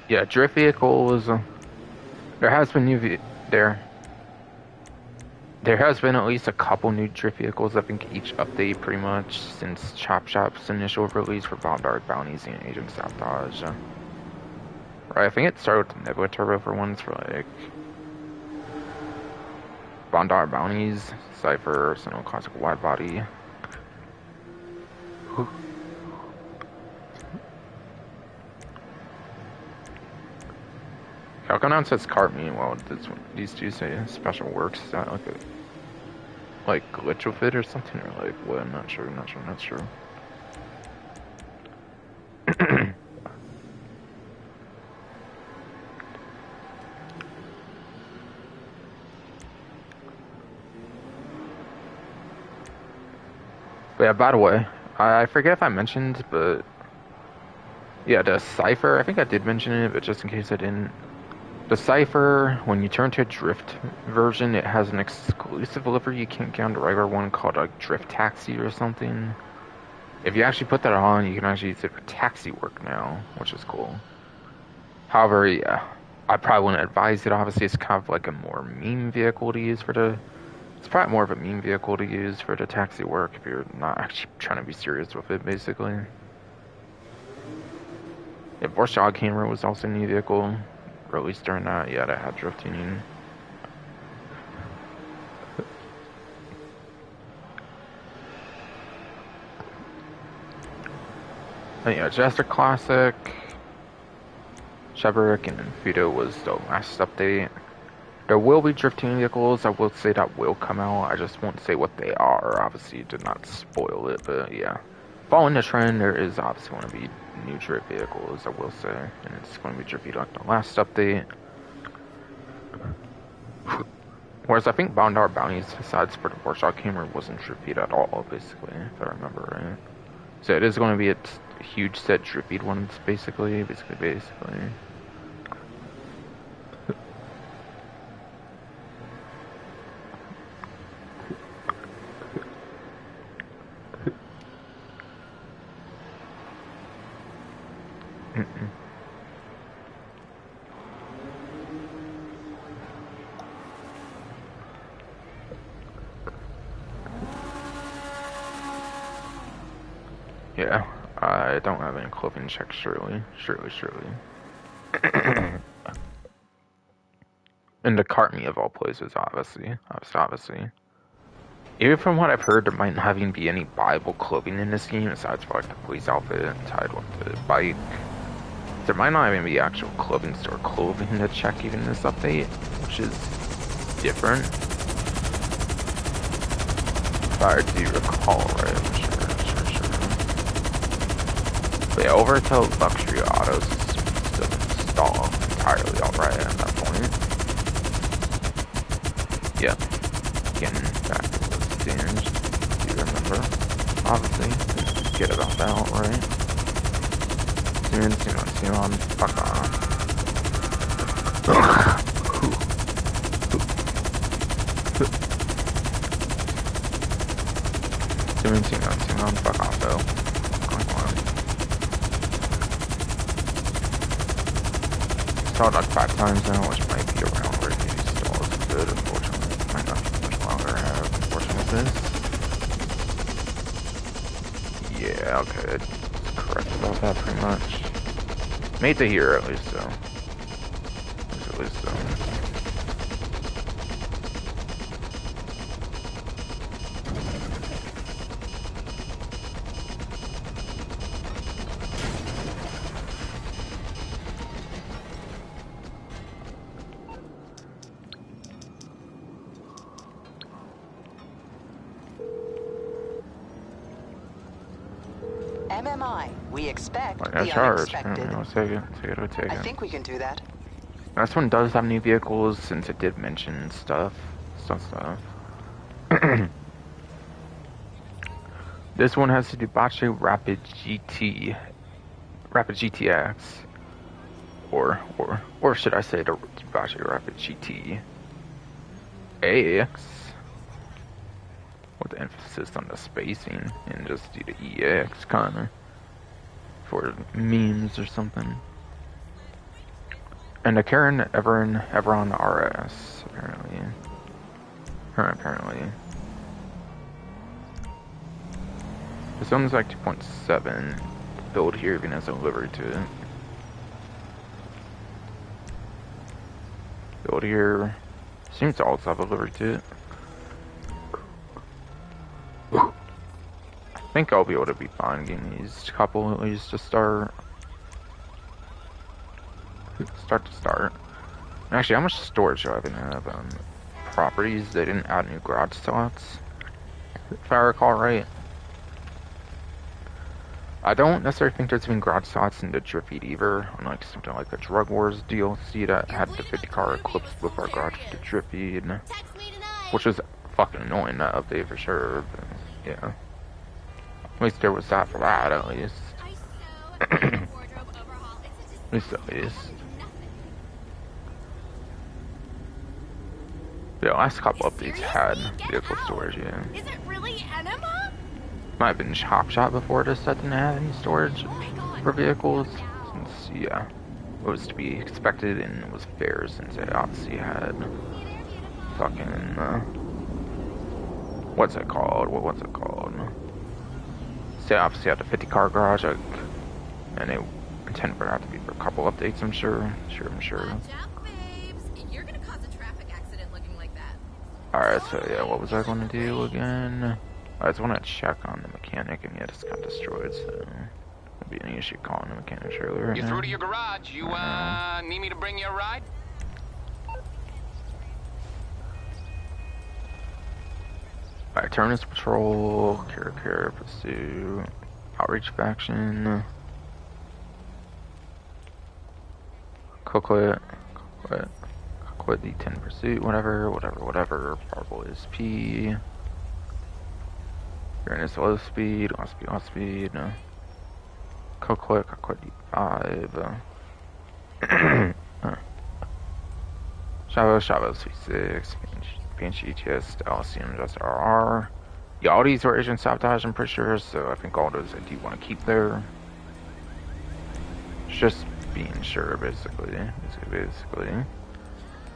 Yeah, drift vehicles. There has been there has been at least a couple new drift vehicles. I think each update pretty much since Chop Shop's initial release for Bombard Bounties and Agent Sabotage. Right, I think it started with the Nebula Turbo for ones for like Bombard Bounties, Cypher, Sentinel Classic Wide Body. How come now it says cart me? Well, these two say special works. Is that like glitch with it or something, or like what? I'm not sure. But yeah, by the way, I forget if I mentioned, but yeah, the Cypher, I think I did mention it, but just in case I didn't. The Cypher, when you turn to a Drift version, it has an exclusive livery you can't get on the regular one called like Drift Taxi or something. If you actually put that on, you can actually use it for taxi work now, which is cool. However, yeah, I probably wouldn't advise it. Obviously, it's kind of like a more meme vehicle to use for the... It's probably more of a meme vehicle to use for the taxi work if you're not actually trying to be serious with it, basically. Yeah, Vorshog Camera was also a new vehicle released during that. Yeah, that had drift tuning. And yeah, Jester Classic, Sheberick, and Fido was the last update. There will be drifting vehicles, I will say, that will come out. I just won't say what they are. Obviously, did not spoil it, but yeah. Following the trend, there is obviously going to be new drift vehicles, I will say. And it's going to be drifty like the last update. Whereas I think Bondar Bounties, besides for the Warsaw Camera, wasn't drifted at all, basically, if I remember right. So it is going to be a huge set drifted ones, basically. Yeah, I don't have any clothing checks, surely. And the cart me of all places, obviously. Even from what I've heard, there might not even be any buyable clothing in this game, aside from like the police outfit tied with the bike. There might not even be actual clothing store clothing to check even in this update, which is different. If I do recall right, sure. But yeah, Overkill Luxury Autos is still installed entirely alright at that point. Yeah. Getting back to those stingers, do you remember? Obviously, didn't forget about that, right? Soon, fuck off. Soon, fuck off though. Saw it like 5 times now, which might be around where he stalls good, unfortunately. Might not be much longer I have, unfortunately, with this. Yeah, okay, it's correct about that pretty much. Made to here at least, though. At least, MMI, we expect like, the unexpected. Take it. I think we can do that. This one does have new vehicles, since it did mention stuff. This one has the Dubache Rapid GTX, or should I say the Dubache Rapid GT AX, with the emphasis on the spacing, and just do the EX kinda for memes or something. And the Karin Everon RS, apparently. This one's like 2.7. Build here even has a livery to it. Build here seems to also have a livery to it. I think I'll be able to be fine getting these couple at least to start. Actually, how much storage do I even have? Properties, they didn't add new garage slots, if I recall right. I don't necessarily think there's been garage slots in the Drift either, unlike something like the Drug Wars DLC that had the 50 car eclipse with our garage to Drift, which was fucking annoying, that update for sure, but yeah. At least there was that for that, at least. At least. Yeah, last couple updates had vehicle storage, yeah. Is it really enema? Might have been Chop Shop before this that didn't have any storage for vehicles, since, yeah, it was to be expected and it was fair since it obviously had fucking, what's it called? What's it called? So it obviously had the 50 car garage, like, and it intended for that to be for a couple updates, I'm sure. Watch out, babes. You're gonna cause a traffic accident looking like that. Alright, so yeah, what was I going to do again? I just want to check on the mechanic, and yeah, it's got destroyed, so won't be any issue calling the mechanic earlier. You through to your garage? You need me to bring you a ride? Alright, Turnus Patrol, Care, Pursue, Outreach Faction, Quit D10 Pursuit, whatever, Powerful SP, Uranus Low Speed, Off Speed, Quit D5, Shavo C6, Banshee ETS, LCM just RR. Yeah, all these were Agent Sabotage, I'm pretty sure, so I think all those I do want to keep there. Just being sure, basically.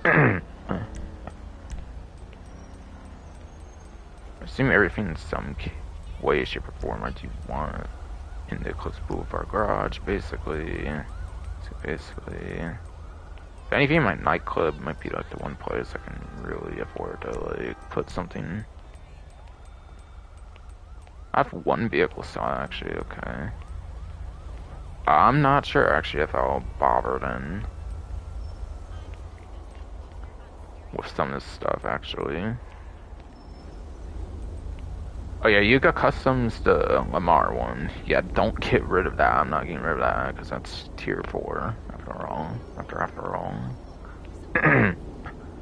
I assume everything in some way, shape, or form I do want in the close Boulevard Garage, basically. If anything, my nightclub might be like the one place I can really afford to like put something. I have one vehicle still, actually, okay. I'm not sure actually if I'll bother then with some of this stuff actually. Oh yeah, you got customs the Lamar one. Yeah, don't get rid of that. I'm not getting rid of that because that's tier 4 after all.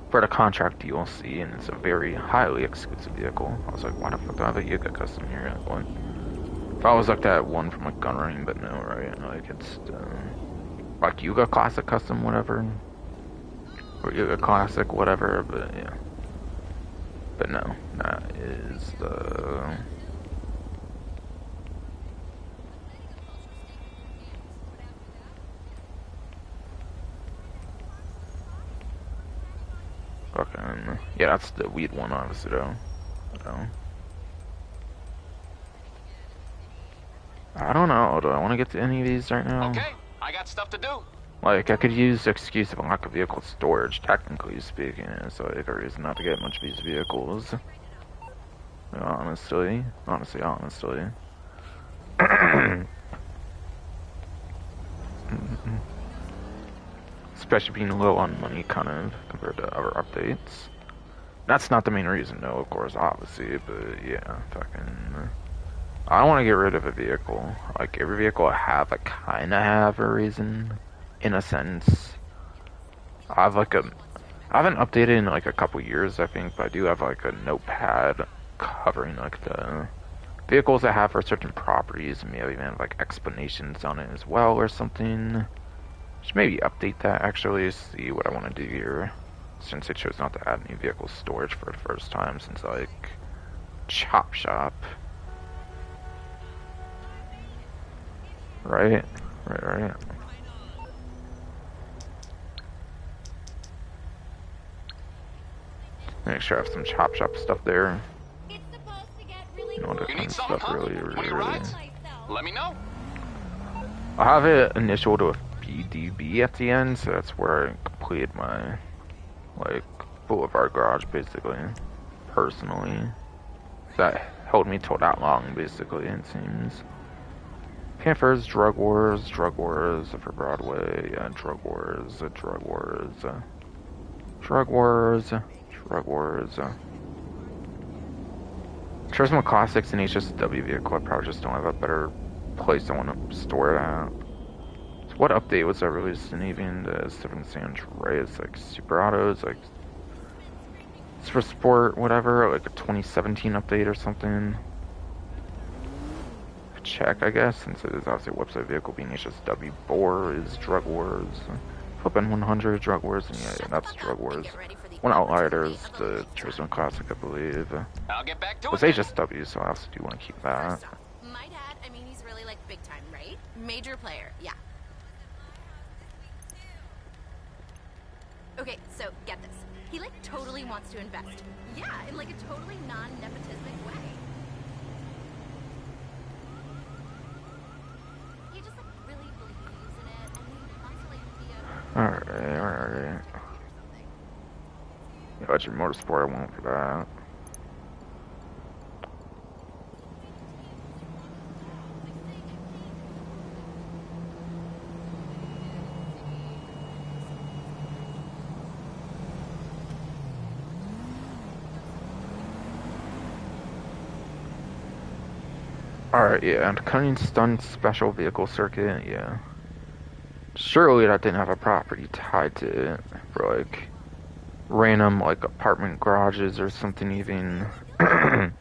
For the contract DLC, and it's a very highly exclusive vehicle. I was like, why the fuck do I have a Yuga custom here? What? If I was like that one from like gun running, but no, right? Like it's like Yuga Classic custom, whatever, or Yuga Classic, whatever. But yeah, but no, that is the. Fucking yeah, that's the weed one, obviously though. I don't know. Do I want to get to any of these right now? Okay, I got stuff to do. Like, I could use the excuse of lack of vehicle storage, technically speaking, so like a reason not to get much of these vehicles. Honestly. Especially being low on money, kind of, compared to other updates. That's not the main reason, though, of course, obviously, but yeah, fucking. I don't want to get rid of a vehicle. Like, every vehicle I have, I kind of have a reason, in a sense. I haven't updated in like a couple years, I think, but I do have like a notepad covering like the vehicles I have for certain properties, and maybe even have like explanations on it as well or something. Should maybe update that actually, see what I want to do here, since it chose not to add any vehicle storage for the first time since like Chop Shop. Right. Make sure I have some Chop Shop stuff there. You know, You need something, huh? really. Let me know. I have it initial to a PDB at the end, so that's where I completed my, like, Boulevard Garage, basically, personally. That held me till that long, basically, it seems. Panthers, Drug Wars for Broadway, yeah, Drug Wars. Turismo Classics and HSW vehicle, I probably just don't have a better place I want to store it at. So what update was that released in even the 7 San Andreas? Like Super Autos, like it's for sport, whatever, like a 2017 update or something. Check, I guess, since it is obviously a website vehicle being HSW. 4 is Drug Wars. Flippin' 100 Drug Wars, and yeah, that's Drug Wars. One outlier there is the Turismo Classic, I believe. I'll get back to It was it. HSW, so I also do want to keep that. My dad, I mean, he's really like big time, right? Major player, yeah. Okay, so get this. He like totally wants to invest. Yeah, in like a totally non-nepotistic way. He just like really believes in it, and he wants to like be a... Alright. Yeah, Legend Motorsport, I won't for that. Alright, yeah, and Karin stunt special vehicle circuit, yeah. Surely that didn't have a property tied to it for like random like apartment garages or something even. There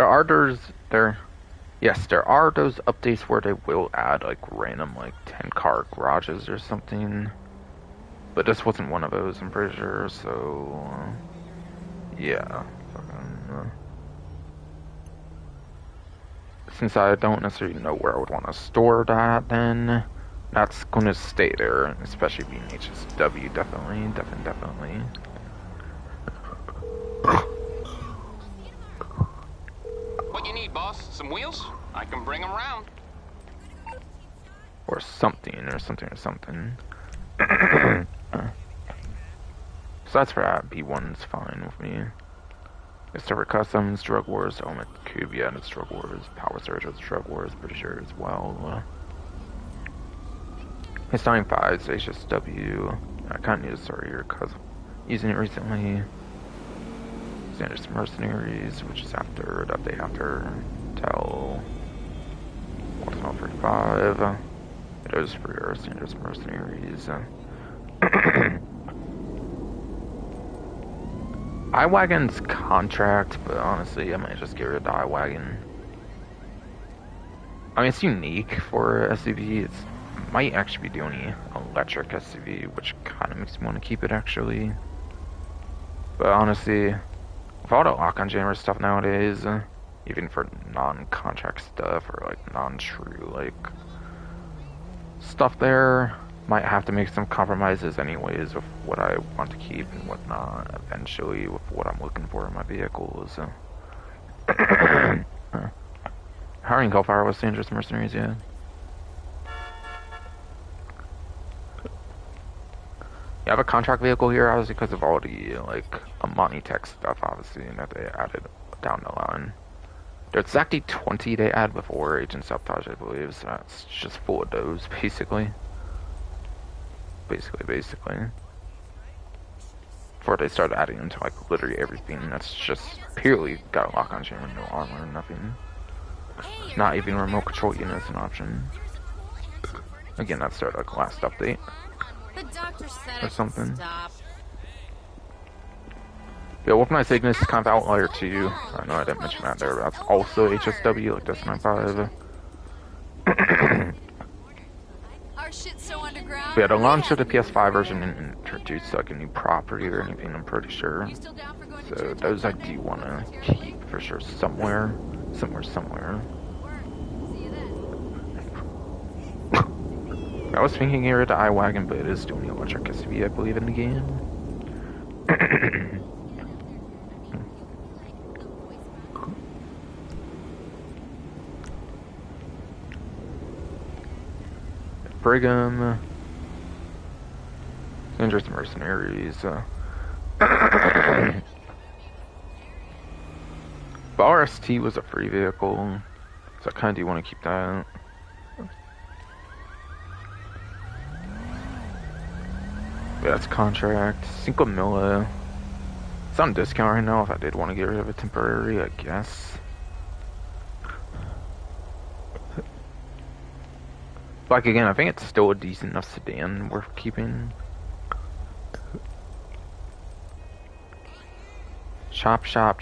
are those updates where they will add like random like 10-car garages or something. But this wasn't one of those, I'm pretty sure, so yeah. Since I don't necessarily know where I would want to store that, then that's gonna stay there, especially being HSW, definitely. What you need, boss? Some wheels? I can bring them round. Or something. So that's for that. B1's fine with me. Server Customs, Drug Wars, Element Cube, yeah, and it's Drug Wars. Power Surge was Drug Wars, pretty sure as well. It's 95's HSW. I kind of need to start here because I'm using it recently. Standards Mercenaries, which is after the update after Tell 1.35. It is for your Standards Mercenaries. iWagon's contract, but honestly, I might just get rid of the iWagon. I mean, it's unique for SUV. It might actually be the only electric SUV, which kind of makes me want to keep it, actually. But honestly, with all the lock-on jammer stuff nowadays, even for non-contract stuff or like non-true like stuff there, might have to make some compromises anyways with what I want to keep and what not eventually with what I'm looking for in my vehicles. Hiring Hellfire was Dangerous Mercenaries, yeah. You have a contract vehicle here, obviously, because of all the, like, Amani Tech stuff, obviously, that they added down the line. There's exactly 20 they add before Agent Sabotage, I believe, so that's just full of those, basically. Basically. Before they start adding into, like, literally everything, that's just purely got a lock-on chain with no armor, nothing. Not even remote control units an option. Again, that's their, like, last update. Or something. Yeah, Wolf Knight Cygnus is kind of outlier too. I know I didn't mention that there, but that's also HSW, like this 95. Yeah, the launch of the PS5 version didn't introduce like a new property or anything, I'm pretty sure. So those I do want to keep for sure somewhere. I was thinking here at the iWagon, but it is doing the electric SUV, I believe, in the game. Brigham. Dangerous Mercenaries. But RST was a free vehicle, so I kind of do want to keep that. Yeah, that's contract. Cinco Milla. It's on discount right now if I did want to get rid of it temporarily, I guess. Like, again, I think it's still a decent enough sedan worth keeping. Chop shop.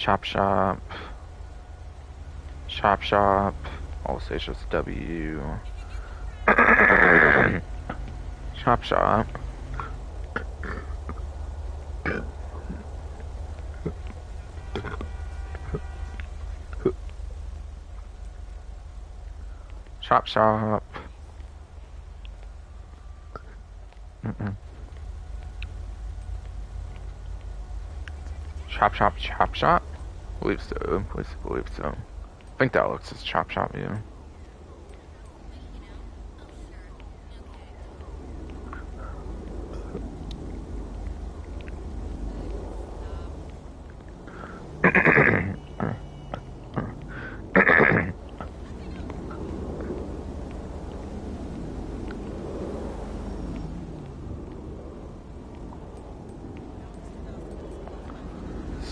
All stations W. Chop shop. Chop shop. Chop shop. Believe so. Believe so. I think that looks as chop shop, yeah.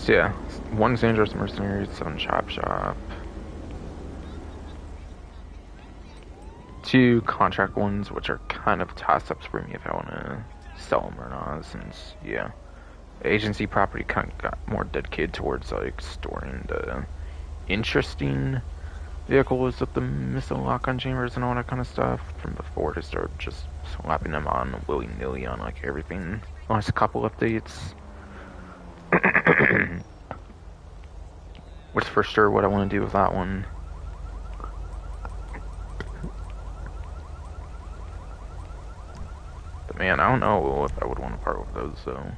So yeah, 1 dangerous mercenary, 7 chop shop. 2 contract ones, which are kind of toss-ups for me if I want to sell them or not, since, yeah. Agency property kind of got more dedicated towards, like, storing the interesting vehicles with the missile lock-on chambers and all that kind of stuff from before to start just slapping them on willy-nilly on, like, everything. Last couple updates. Which for sure what I want to do with that one. But man, I don't know if I would want to part with those though.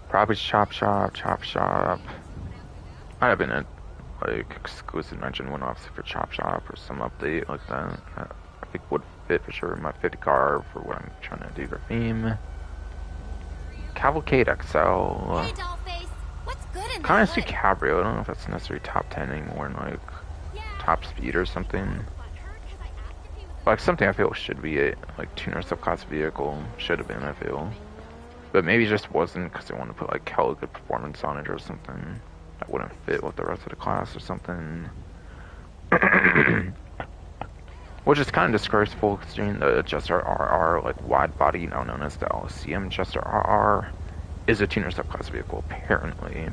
Probably chop shop. I have been at like exclusive mention one officer for chop shop or some update like that. I think would fit for sure in my 50 car for what I'm trying to do for theme. Cavalcade XL. Hey, Dollface. What's good in Kind of see hood? Cabrio. I don't know if that's necessarily top 10 anymore, in like top speed or something. Like something I feel should be a like tuner subclass vehicle. Should have been, I feel. But maybe it just wasn't because they wanted to put like hella good performance on it or something. That wouldn't fit with the rest of the class or something. Which is kind of disgraceful considering the Jester RR, like wide body, now known as the LCM Jester RR, is a tuner subclass vehicle, apparently.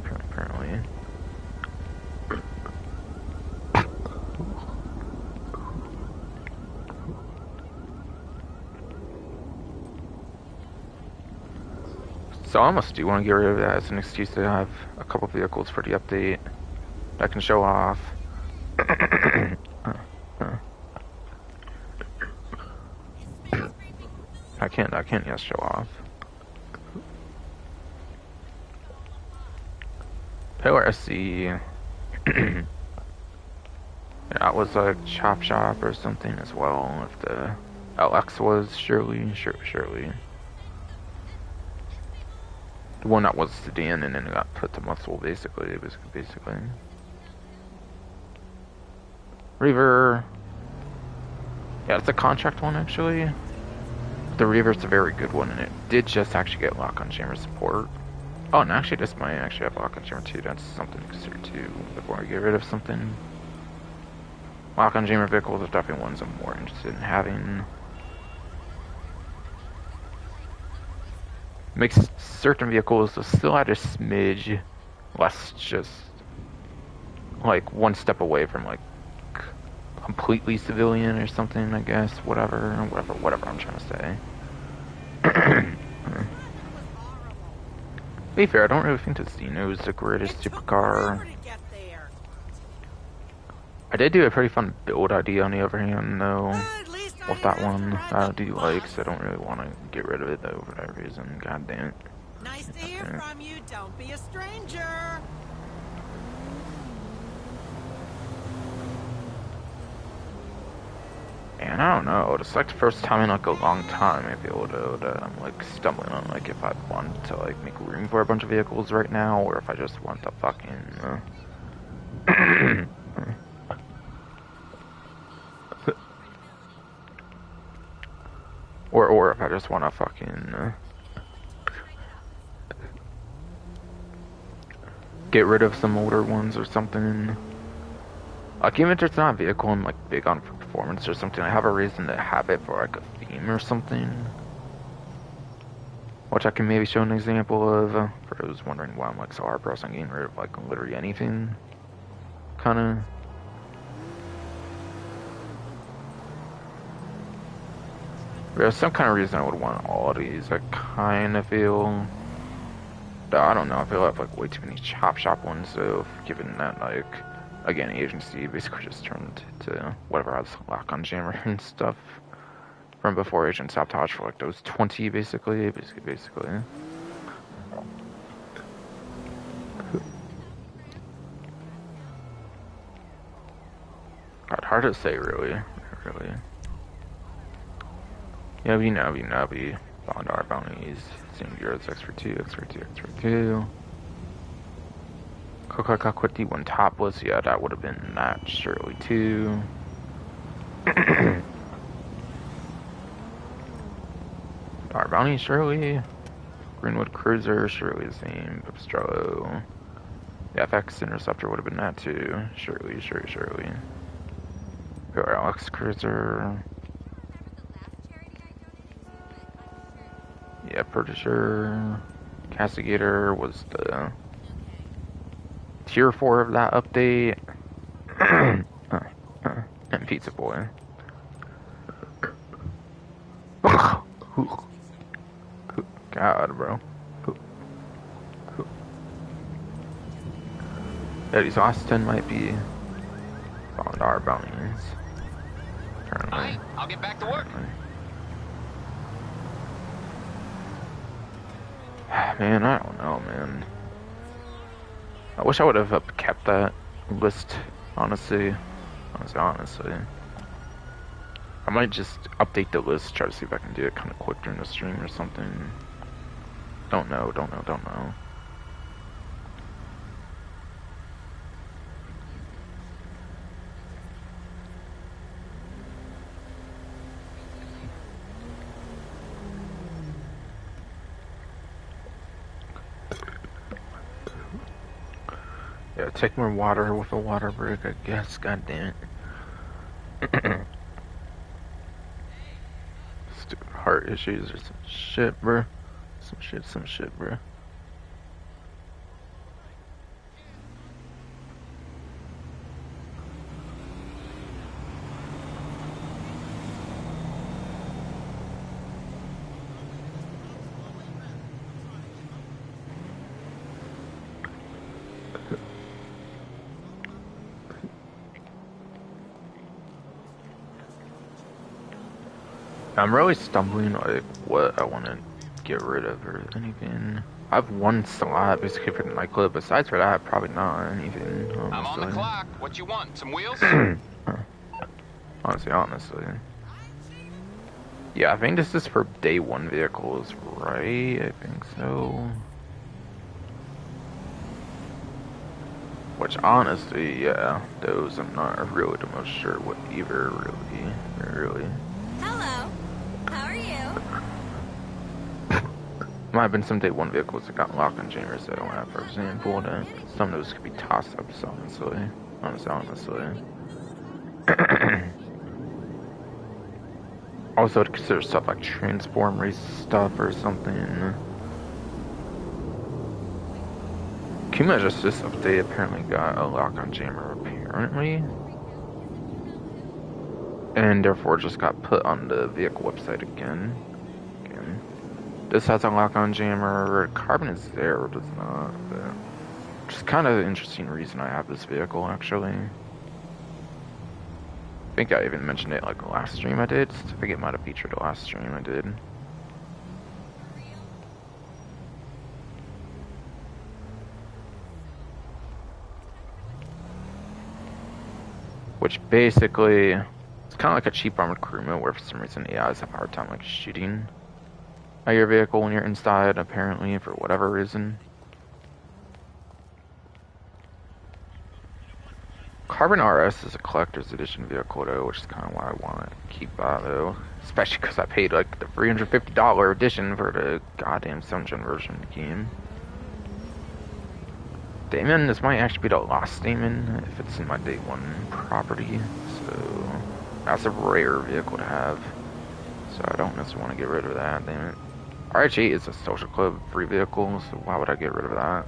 So I almost do want to get rid of that as an excuse to have a couple vehicles for the update that I can show off. I can't yes show off. Pillar SC. That was like chop shop or something as well. If the LX was surely. The one that was sedan and then got put to muscle, basically. Reaver. Yeah, it's a contract one, actually. The Reaver's a very good one, and it did just actually get lock-on chamber support. Oh, and actually, this might actually have lock-on chamber too. That's something to consider too, before I get rid of something. Lock-on chamber vehicles are definitely ones I'm more interested in having. Makes certain vehicles still at a smidge less just like one step away from like completely civilian or something, I guess. Whatever I'm trying to say. To be fair, I don't really think the Xeno is the greatest supercar. I did do a pretty fun build idea on the other hand, though. With that one, I do like, so I don't really want to get rid of it though for that reason. God damn it. Nice to hear from you. Don't be a stranger. And I don't know, it's like the first time in like a long time I feel that I'm like stumbling on like if I want to like make room for a bunch of vehicles right now or if I just want to fucking or if I just want to fucking get rid of some older ones or something. Like even if it's not a vehicle I'm like big on for performance or something, I have a reason to have it for like a theme or something. Which I can maybe show an example of, for those wondering why I'm like so hard pressed on getting rid of like literally anything. Kinda. There's some kind of reason I would want all of these. I kind of feel. I don't know, I feel I have like way too many chop shop ones, so given that like. Again, agency basically just turned to whatever has lock-on jammer and stuff from before Agent Sabotage for like those 20 basically. God, hard to say really. Nubby. Bondar bounties. Same Bureaus, X42. How quick D1 topless, yeah, that would have been that surely too. Our bounty surely. Greenwood Cruiser, surely the same. Pipistrello. The FX Interceptor would have been that too. Surely. Go Alex Cruiser. Yeah, Purchaser. Castigator was the tier 4 of that update. And Pizza Boy. God, bro. Eddie's Austin might be following our bounties. Alright, I'll get back to work. Man, I don't know, man. I wish I would have kept that list, honestly. Honestly. I might just update the list, try to see if I can do it kind of quick during the stream or something. Don't know. Yeah, take more water with a water break, I guess. God damn it. Stupid heart issues or some shit, bro. Some shit, bro. I'm really stumbling like what I want to get rid of or anything. I have one slot basically for the nightclub. Besides for that, probably not anything. Honestly. I'm on the clock. What you want? Some wheels? honestly. Yeah, I think this is for day 1 vehicles, right? I think so. Which honestly, yeah, those I'm not really the most sure what either, really. Hello. How are you? Might have been some day 1 vehicles that got locked on jammers that I don't have, for example. Then some of those could be tossed up, honestly. Also, to consider stuff like transform race stuff or something. Kuma just this update apparently got a lock on jammer, apparently. And therefore just got put on the vehicle website again. This has a lock on jammer. Carbon is there, it does not. But just kind of an interesting reason I have this vehicle, actually. I think I even mentioned it like the last stream I did. I think it might have featured the last stream I did. Which basically, it's kind of like a cheap armored crew mode where for some reason AIs have a hard time like shooting at your vehicle when you're inside, apparently, for whatever reason. Carbon RS is a collector's edition vehicle though, which is kind of why I want to keep that though. Especially because I paid like the $350 edition for the goddamn 7th gen version of the game. Damon, this might actually be the last Damon if it's in my day 1 property. So that's a rare vehicle to have. So I don't necessarily want to get rid of that, damn it. RH8 is a social club free vehicle, so why would I get rid of that?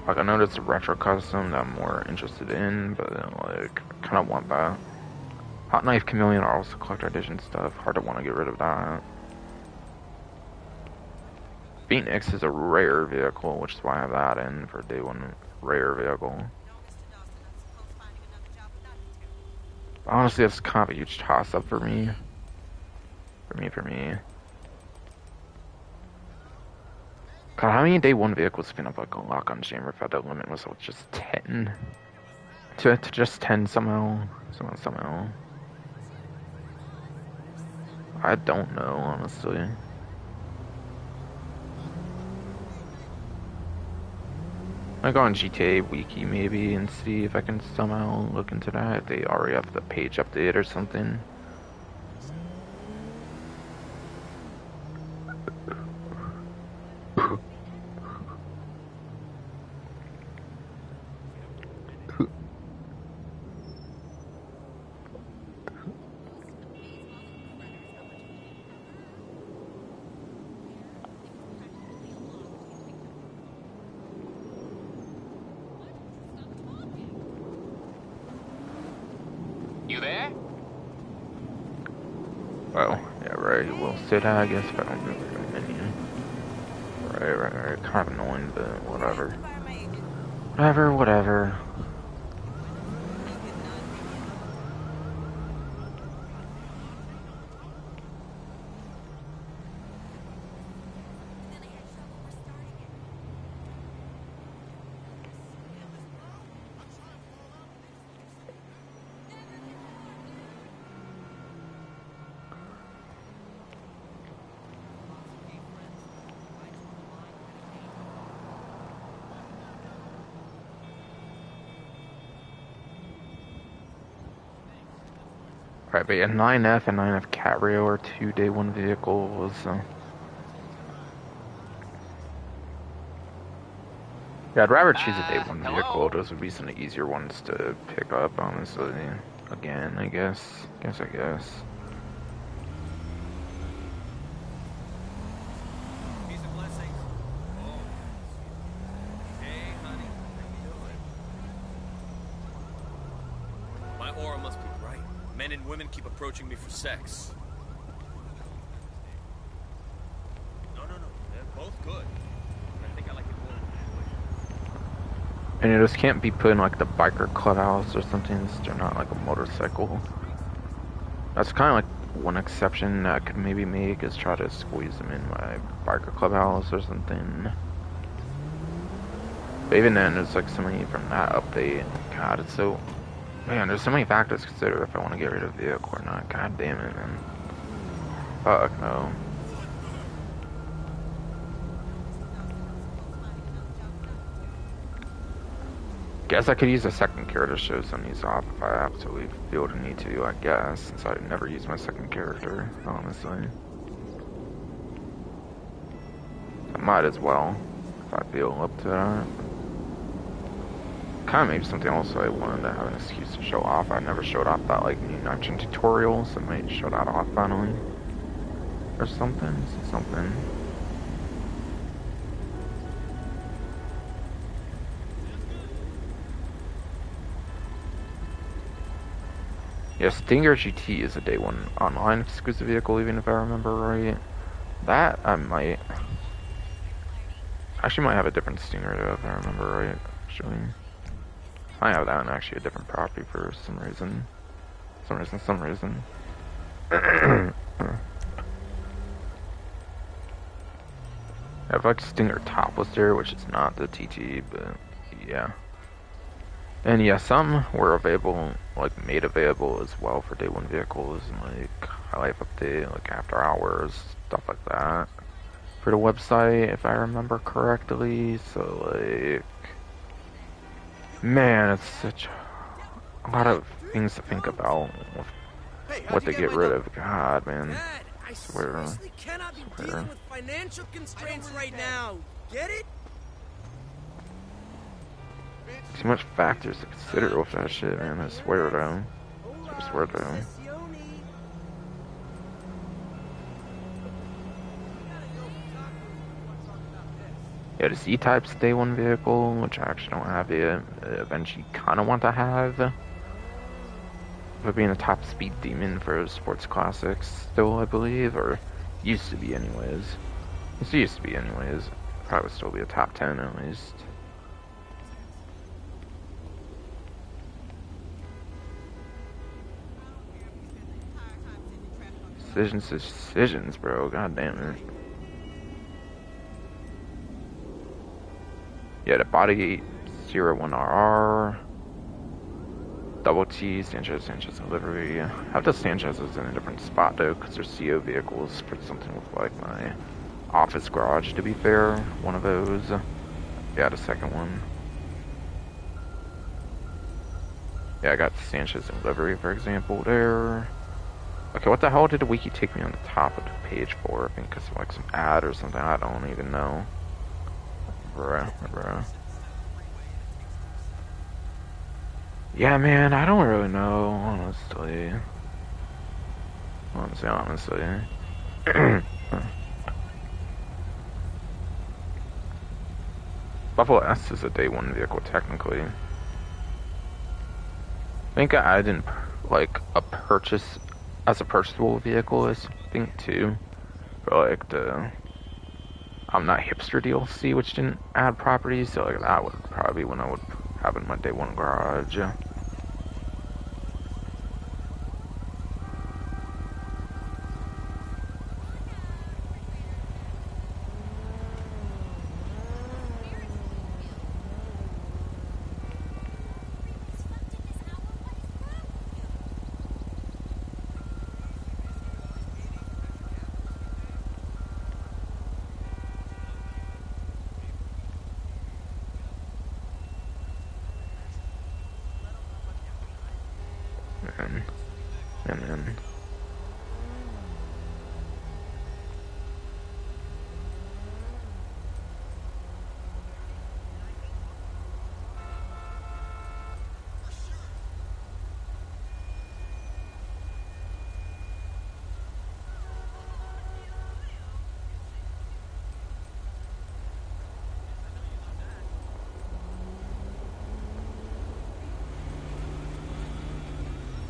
Like, I know that's a retro custom that I'm more interested in, but like, I kind of want that. Hot Knife Chameleon are also collector edition stuff. Hard to want to get rid of that. Phoenix is a rare vehicle, which is why I have that in for day 1 rare vehicle. Honestly, that's kind of a huge toss-up for me. For me. God, how many day 1 vehicles can have like a lock on jammer if the limit was just 10? To just 10 somehow. I don't know, honestly. I go on GTA Wiki maybe and see if I can somehow look into that, if they already have the page update or something. You there? Well, yeah, right. We'll sit, I guess, if I don't remember the menu. Right. Kind of annoying, but whatever. Whatever. Right, but yeah, 9F and 9F Cabrio are 2 day 1 vehicles. Yeah, I'd rather choose a day 1 vehicle. Those would be some of the easier ones to pick up, honestly. Again, I guess. I guess. Men and women keep approaching me for sex. No, they're both good. I think I like it more. And you just can't be put in like the biker clubhouse or something. They're not like a motorcycle. That's kind of like one exception I could maybe make is try to squeeze them in my biker clubhouse or something. But even then, there's like so many from that update. God, it's so... Man, there's so many factors to consider if I want to get rid of the vehicle or not. God damn it, man. Fuck no. Guess I could use a second character to show some of these off if I absolutely feel the need to, I guess, since I never use my second character, honestly. I might as well, if I feel up to that. Kind of maybe something else I wanted to have an excuse to show off. I never showed off that like new action tutorial, so I might show that off finally. Or something. Yeah, Stinger GT is a day 1 online exclusive vehicle, even if I remember right. That I might... Actually might have a different Stinger though, if I remember right, actually. I have that on actually a different property for some reason. I have like Stinger Top was there, which is not the TT, but yeah. And yeah, some were available, like made available as well for day 1 vehicles, and like High Life Update, like After Hours, stuff like that. For the website, if I remember correctly, so like... Man, it's such a lot of things to think about with what to get rid of. God, man. Dad, I seriously cannot be dealing with financial constraints right now. Get it? Too much factors to consider with that shit, man. I swear though. Yeah, the C-Type's day 1 vehicle, which I actually don't have yet. Eventually kind of want to have. For being a top speed demon for sports classics still, I believe, or used to be anyways. Probably would still be a top 10 at least. Decisions, bro. God damn it. Yeah, the body 01RR. Double T, Sanchez delivery. I have the Sanchez's in a different spot though, because they're CO vehicles for something with like my office garage, to be fair. One of those. Yeah, the second one. Yeah, I got Sanchez in livery, for example, there. Okay, what the hell did the wiki take me on the top of the page for? I think because of like some ad or something. I don't even know. Bruh. Yeah, man, I don't really know, honestly. Buffalo S is a day 1 vehicle, technically. I think I didn't like a purchase as a purchasable vehicle, I think too. For like the I'm not hipster DLC, which didn't add properties, so like that would probably be when I would have in my day one garage. And then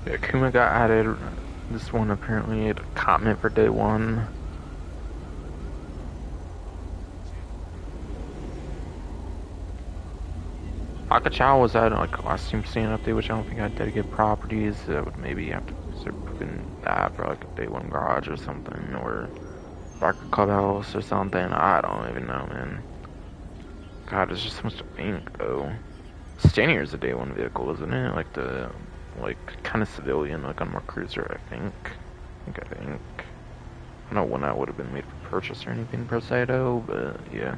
yeah, Kuma got added. This one apparently had a comment for day one. Akachow was at like last team stand update, which I don't think had dedicated properties. I would maybe have to start putting that for like a day one garage or something, or like a clubhouse or something. I don't even know, man. God, there's just so much to think though. Stanier is a day one vehicle, isn't it? Like the kind of civilian, like on my cruiser, I think. I don't know when that would have been made for purchase or anything per se though, but yeah.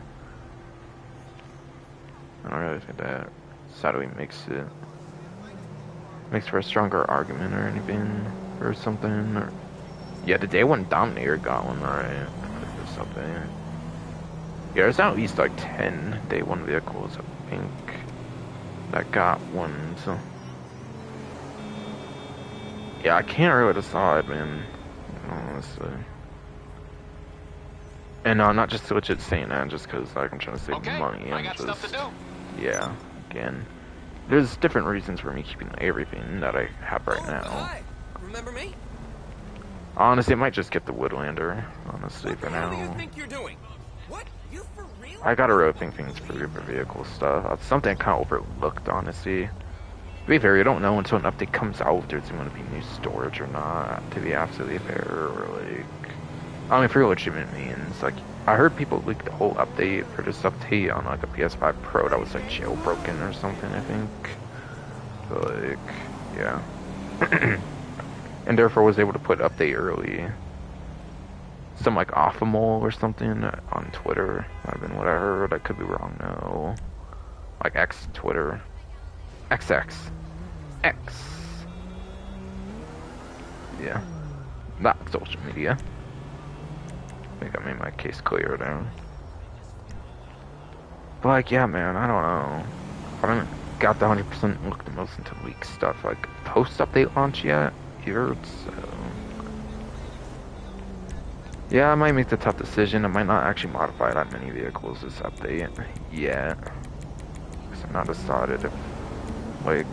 I don't really think that sadly makes for a stronger argument or anything or something. Or yeah, the day one Dominator got one, alright, or something. Yeah, there's at least like 10 day one vehicles, I think, that got one. So yeah, I can't really decide, man. Honestly. And I'm not just legit saying that just because like I'm trying to save money. I got stuff to do. Yeah, again, there's different reasons for me keeping everything that I have right now. Hi. Remember me? Honestly, I might just get the Woodlander, honestly, for now. What do you think you're doing? What? You for real? I gotta really think things through for vehicle stuff. That's something I kind of overlooked, honestly. To be fair, you don't know until an update comes out if there's going to be new storage or not, to be absolutely fair, or like... I mean, for legitimate means, like, I heard people leak the whole update for this update on, like, a PS5 Pro that was, like, jailbroken or something, I think. But, like, yeah. And therefore was able to put update early. Some, like, Optimal or something on Twitter. Might have been what I heard. I could be wrong, though. Like, X Twitter. XX. X. Yeah. Not social media. I think I made my case clear there. But like, yeah, man, I don't know. I haven't got the 100% look the most into leak stuff, like post-update launch yet, either, so... Yeah, I might make the tough decision. I might not actually modify that many vehicles this update yet. Because I'm not decided if, like,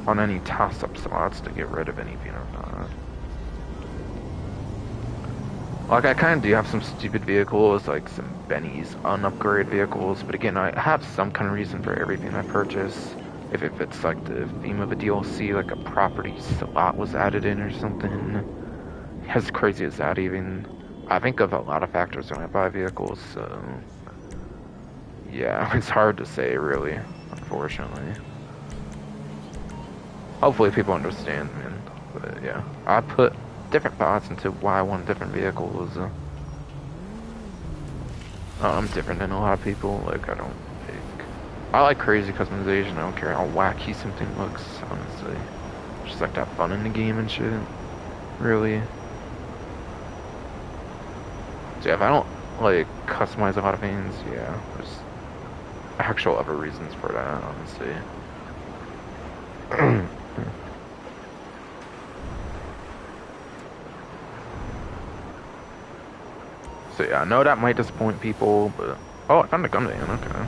on any toss-up slots to get rid of anything or not. Like, I kind of do have some stupid vehicles, like some Benny's unupgraded vehicles, but again, I have some kind of reason for everything I purchase. If it's like the theme of a DLC, like a property slot was added in or something. As crazy as that even. I think of a lot of factors when I buy vehicles, so... Yeah, it's hard to say, really, unfortunately. Hopefully people understand, man, but yeah. I put different thoughts into why I want different vehicles. I'm different than a lot of people. Like, I like crazy customization. I don't care how wacky something looks, honestly. Just like that fun in the game and shit. Really. So yeah, if I don't like customize a lot of things, yeah, there's actual other reasons for that, honestly. So yeah, I know that might disappoint people, but... Oh, I found a gun van, okay.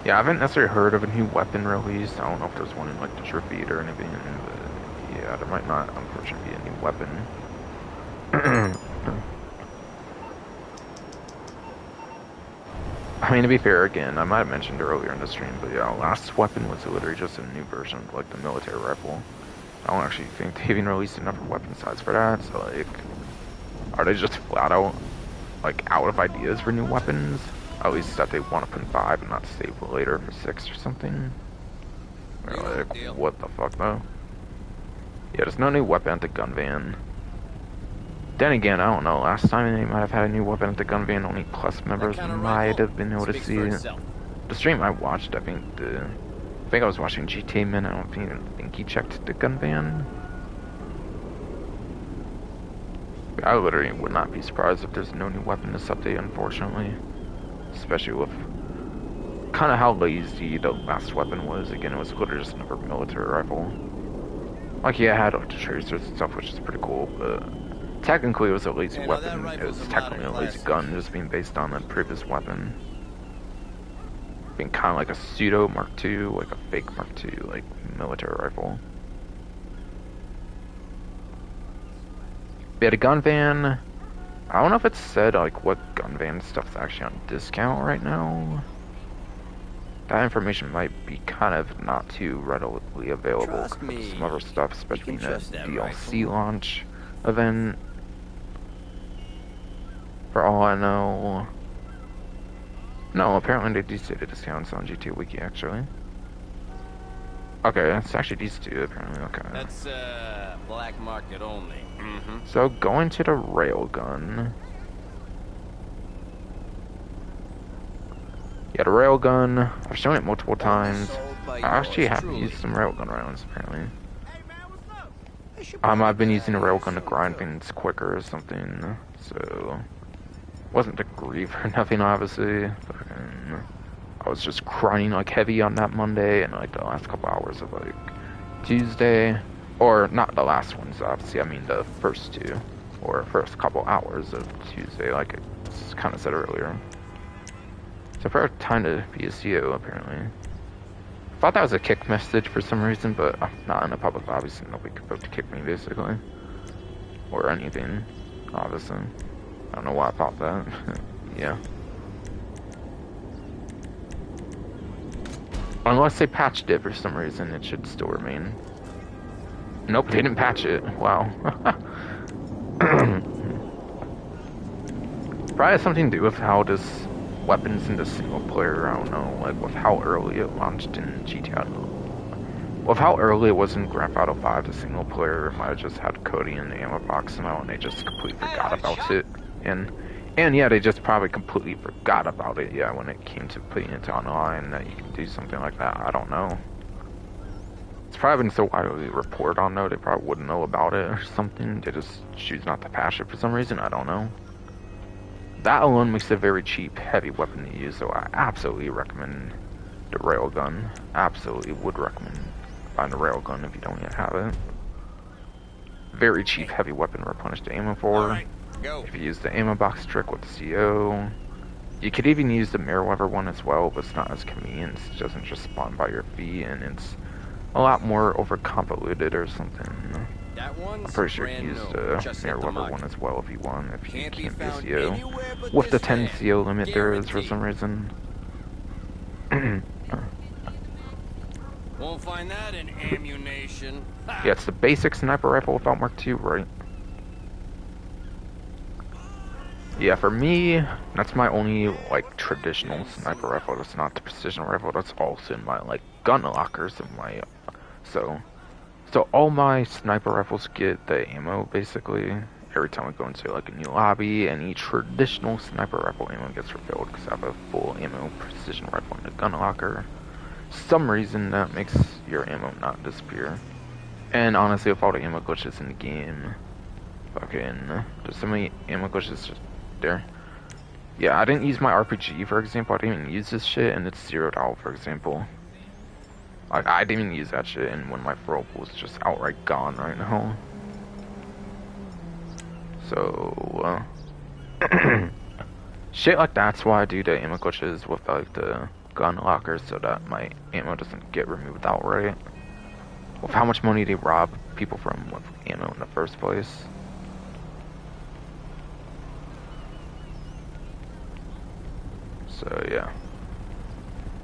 Yeah, I haven't necessarily heard of a new weapon release. I don't know if there's one in, like, the Trifid or anything, but Yeah, there might not, unfortunately, be a new weapon. I mean, to be fair, again, I might have mentioned earlier in the stream, but yeah, last weapon was literally just a new version of, like, the military rifle. I don't actually think they even released enough weapon size for that, so, like, are they just flat out, like, out of ideas for new weapons? At least that they want to put in 5 and not save later for 6 or something? Or, like, what the fuck, though? Yeah, there's no new weapon at the gun van. Then again, I don't know. Last time they might have had a new weapon at the gun van. Only Plus members might have been able to see it. The stream I watched, I think I was watching GTA Man. I don't even think he checked the gun van. But I literally would not be surprised if there's no new weapon this update, unfortunately. Especially with kind of how lazy the last weapon was. Again, it was literally just another military rifle. Like, yeah, it had like the tracers and stuff, which is pretty cool, but technically it was a lazy weapon. It was technically a lazy gun, just being based on the previous weapon. Being kind of like a pseudo Mark II, like a fake Mark II, like, military rifle. But yeah, the gun van, I don't know if it said, like, what gun van stuff's actually on discount right now. That information might be kind of not too readily available. Some other stuff, especially in the DLC launch event. For all I know. No, apparently they do say the discounts on GTA Wiki, actually. Okay, it's actually these two, apparently, okay. That's, black market only. Mm-hmm. So, going to the railgun. Yeah, the railgun, I've shown it multiple times. I actually have used some railgun rounds, apparently. I've been using the railgun to grind things quicker or something, so... Wasn't to grieve or nothing, obviously. I was just grinding, like, heavy on that Monday, and, like, the last couple hours of, like, Tuesday. Or, not the last ones, obviously, I mean the first two. Or first couple hours of Tuesday, like I kind of said earlier. So for time to be a CO, apparently. I thought that was a kick message for some reason, but not in the public lobby, so nobody could vote to kick me, basically. Or anything, obviously. I don't know why I thought that. Yeah. Unless they patched it for some reason, it should still remain. Nope, they didn't patch it. Wow. Probably has something to do with how this weapons in the single player, I don't know, like with how early it launched in GTA. With how early it was in Grand Theft Auto 5, the single player might have just had Cody in the ammo box somehow, and they just completely forgot about it. And yeah, they just probably completely forgot about it, yeah, when it came to putting it online, that you can do something like that. I don't know. It's probably been so widely reported on, though, they probably wouldn't know about it or something. They just choose not to patch it for some reason, I don't know. That alone makes it a very cheap, heavy weapon to use, so I absolutely recommend the railgun. Absolutely would recommend buying the railgun if you don't yet have it. Very cheap, heavy weapon to replenish the ammo for. Right, go. If you use the ammo box trick with the CO. You could even use the Meriwether one as well, but it's not as convenient. It doesn't just spawn by your feet, and it's a lot more overconvoluted or something. I'm pretty sure you can use the Meriwether one as well if you want, if you can't be a CO. With the 10 CO limit there is for some reason. Won't find that in ammunition. Yeah, it's the basic sniper rifle without Mark II, right? Yeah, for me, that's my only, like, traditional sniper rifle. That's not the precision rifle. That's also in my, like, gun lockers of my, So all my sniper rifles get the ammo, basically, every time I go into, like, a new lobby. Any traditional sniper rifle ammo gets refilled, because I have a full ammo precision rifle in the gun locker. Some reason that makes your ammo not disappear. And honestly, with all the ammo glitches in the game, fucking, there's so many ammo glitches just there. Yeah, I didn't use my RPG, for example. I didn't even use this shit, and it's zeroed out, for example. Like, I didn't even use that shit, and when my throw was just outright gone right now. So, shit like that's why I do the ammo glitches with, like, the gun lockers, so that my ammo doesn't get removed outright. with how much money they rob people from with ammo in the first place. So yeah.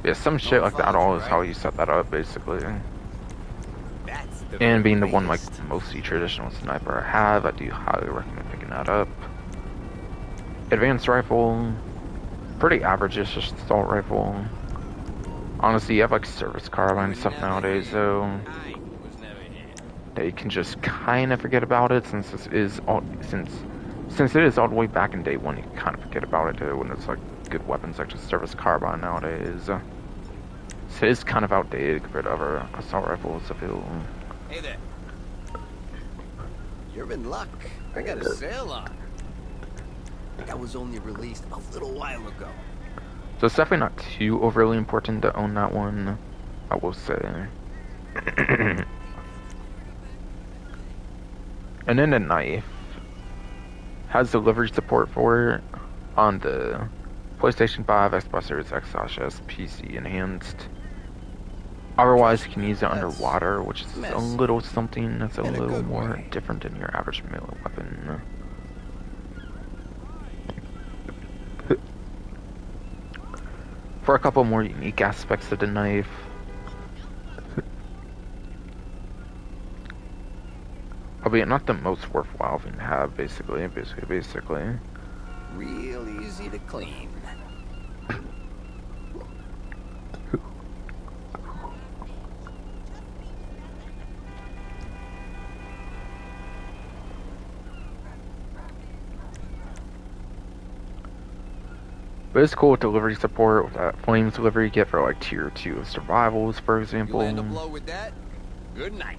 Yeah, some shit like that all is how you set that up, basically. And being the one like mostly traditional sniper I have, I do highly recommend picking that up. Advanced rifle, pretty average-ish assault rifle. Honestly, you have like service carbine stuff nowadays, though. That you can just kind of forget about it, since this is all since it is all the way back in day one. You can kind of forget about it, when it's like good weapons like just service carbine nowadays. So it's kind of outdated compared to other assault rifles, I feel. Hey there. You're in luck. I got a sale on. That was only released a little while ago. So it's definitely not too overly important to own that one, I will say. And then the knife has delivery support for it on the PlayStation 5, Xbox Series X, PC enhanced. Otherwise, you can use it underwater, which is a little something that's a little more different than your average melee weapon. For a couple more unique aspects of the knife. Albeit not the most worthwhile thing to have, basically. Real easy to clean. But it's cool with delivery support, with that flames delivery you get for like tier 2 of survivals, for example. You land a blow with that? Good night.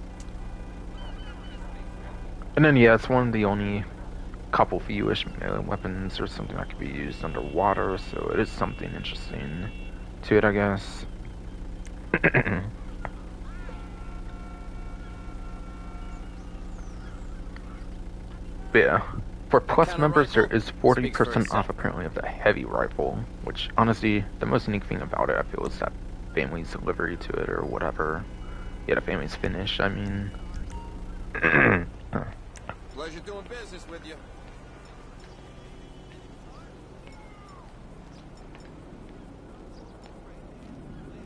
And then yeah, it's one of the only couple few-ish melee weapons or something that can be used underwater, so it is something interesting to it, I guess. But yeah, for Plus members, there is 40% off apparently of the heavy rifle, which honestly, the most unique thing about it, I feel, is that family's delivery to it or whatever. Yeah, the family's finished, I mean. Pleasure doing business with you.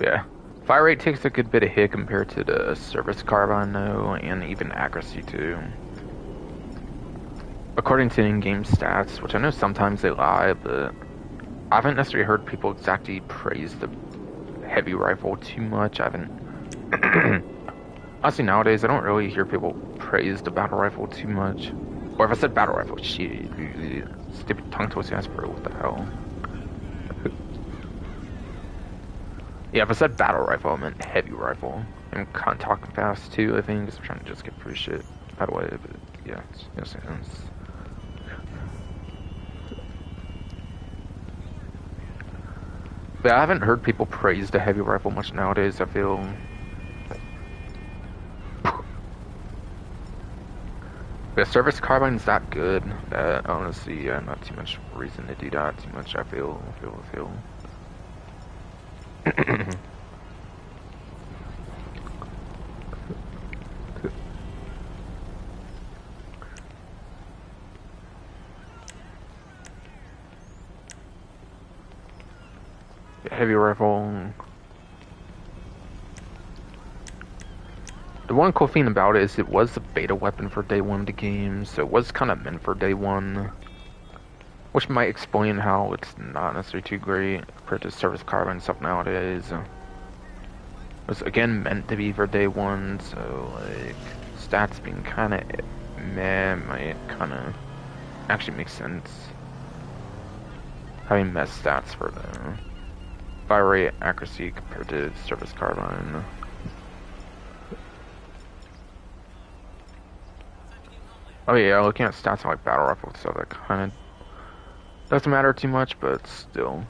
Yeah. Fire rate takes a good bit of hit compared to the service carbine though, and even accuracy too. According to in-game stats, which I know sometimes they lie, but I haven't necessarily heard people exactly praise the heavy rifle too much. I haven't... Honestly, nowadays, I don't really hear people praise the battle rifle too much. Or if I said battle rifle, shit. Stupid tongue twisting ass bro, what the hell? Yeah, if I said battle rifle, I meant heavy rifle. I'm kind of talking fast too, I think, because I'm trying to just get through shit. By the way, but yeah, it's no sense. But I haven't heard people praise the heavy rifle much nowadays, I feel. The service carbine's that good that honestly, not too much reason to do that too much, I feel. Heavy rifle. The one cool thing about it is it was the beta weapon for day one of the game, so it was kind of meant for day one. Which might explain how it's not necessarily too great compared to service carbine stuff nowadays. It was again meant to be for day one, so like stats being kind of meh might kind of actually make sense. Having meh stats for the fire rate accuracy compared to service carbine. Oh yeah, looking at stats on like battle rifle and stuff, that kind of doesn't matter too much, but still.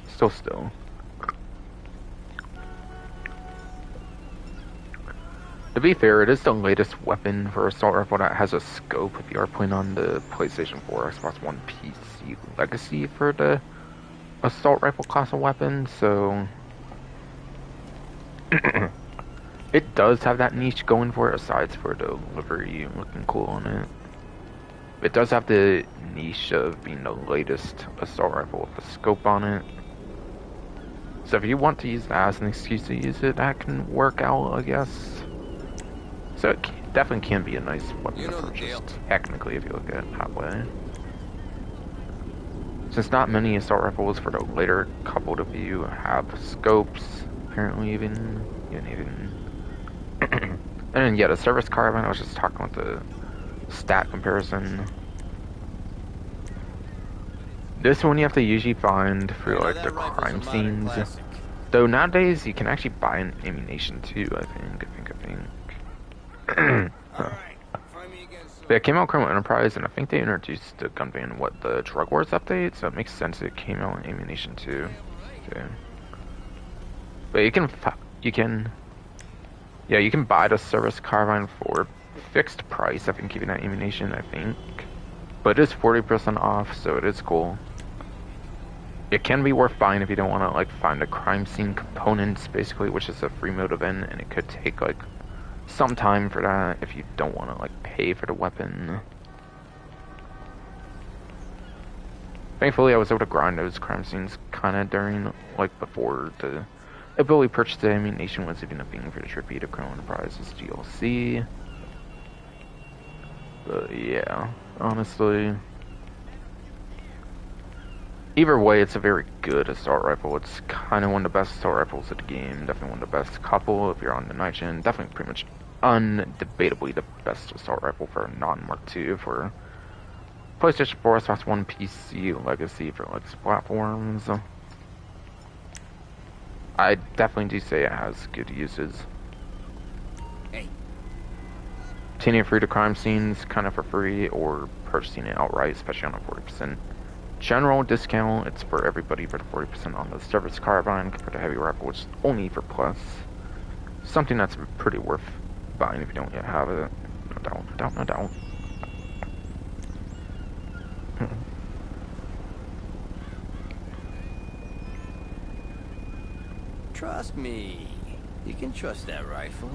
Still. To be fair, it is the latest weapon for assault rifle that has a scope if you are playing on the PlayStation 4, Xbox One, PC Legacy for the assault rifle class of weapon, so It does have that niche going for it, aside for the livery looking cool on it. It does have the niche of being the latest assault rifle with a scope on it. So if you want to use that as an excuse to use it, that can work out, I guess. So it definitely can be a nice weapon to purchase, technically, if you look at it that way. Since not many assault rifles for the later couple of you have scopes, apparently even. And then, yeah, the service carbine, I was just talking about the stat comparison. This one you have to usually find for like the crime scenes. Though nowadays you can actually buy an ammunition too, I think. But it came out Criminal Enterprise, and I think they introduced the gun ban in the Drug Wars update, so it makes sense it came out in ammunition too. Okay. But you can buy the service carbine for fixed price. I've been keeping that ammunition, I think. But it is 40% off, so it is cool. It can be worth buying if you don't want to like find the crime scene components, basically, which is a free mode event, and it could take like some time for that if you don't want to like pay for the weapon. Thankfully, I was able to grind those crime scenes kind of during like before the ability to purchase the ammunition was even a thing for the Trippy to Criminal Enterprise's DLC. But yeah, honestly, either way, it's a very good assault rifle. It's kind of one of the best assault rifles of the game. Definitely one of the best couple if you're on the night gen. Definitely pretty much undebatably the best assault rifle for a non-Mark II for PlayStation 4, Xbox One, PC, Legacy for like platforms. I definitely do say it has good uses. Obtaining it free to crime scenes kind of for free, or purchasing it outright, especially on a 40% general discount. It's for everybody for the 40% on the service carbine compared to heavy rifle, which is only for plus. Something that's pretty worth buying if you don't yet have it. No doubt. Trust me. You can trust that rifle.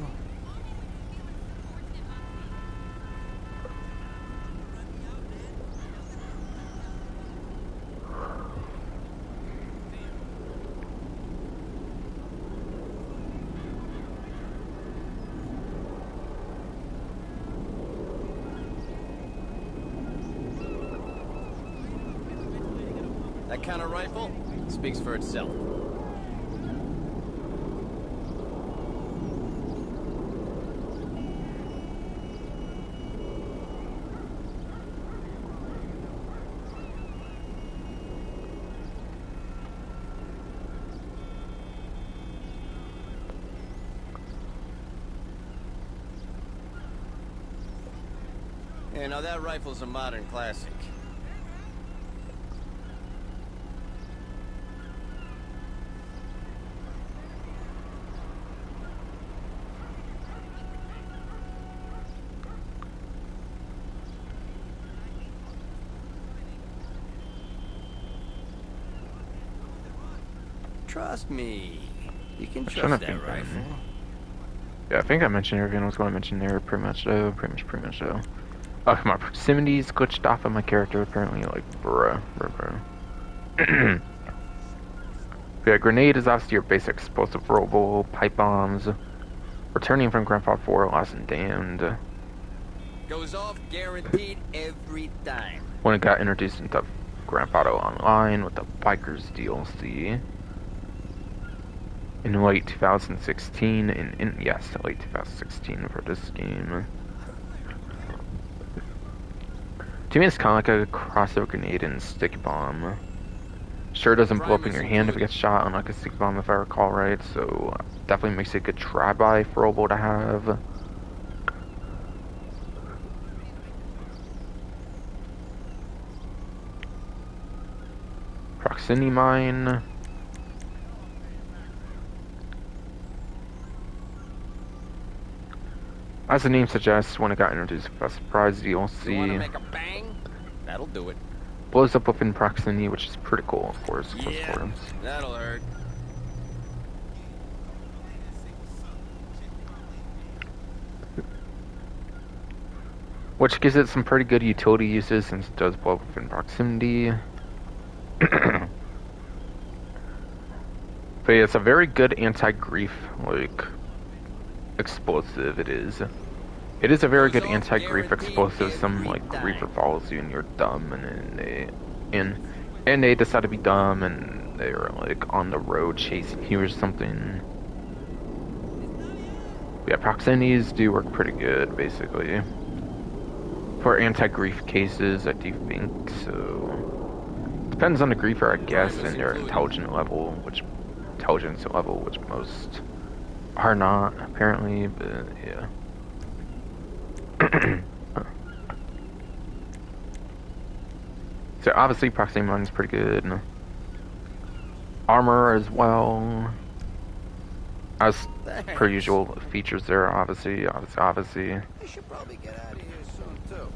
That kind of rifle speaks for itself. Yeah, now that rifle's a modern classic. Trust me. You can trust that rifle. Yeah, I think I mentioned everything I was going to mention there. Pretty much so. My proximities glitched off of my character, apparently. Like, bruh. Yeah, grenade is obviously your basic explosive throwable, pipe bombs. Returning from Grandfather 4, Lost and Damned. Goes off guaranteed every time. When it got introduced into Grandfather Online with the Bikers DLC. In late 2016, late 2016 for this game. To me, it's kind of like a crossover grenade and sticky bomb. Sure doesn't blow up in your hand if it gets shot, unlike a sticky bomb if I recall right, so definitely makes it a good try-by throwable to have. Proximity mine. As the name suggests, when it got introduced with a surprise DLC, you wanna make a bang? That'll do it. Blows up within proximity, which is pretty cool, of course. Yeah, that'll hurt. which gives it some pretty good utility uses since it does blow up within proximity. But yeah, it's a very good anti-grief like explosive. It is. It is a very good anti-grief explosive. Some like griefer follows you and you're dumb, and then they decide to be dumb and they're like on the road chasing you or something. Yeah, proximities do work pretty good, basically. For anti-grief cases, I do think so. Depends on the griefer, I guess, and their intelligence level, which most are not, apparently, but yeah. So obviously proximity mining is pretty good. Armor as well. As per usual, features there, obviously. I should probably get out of here soon, too.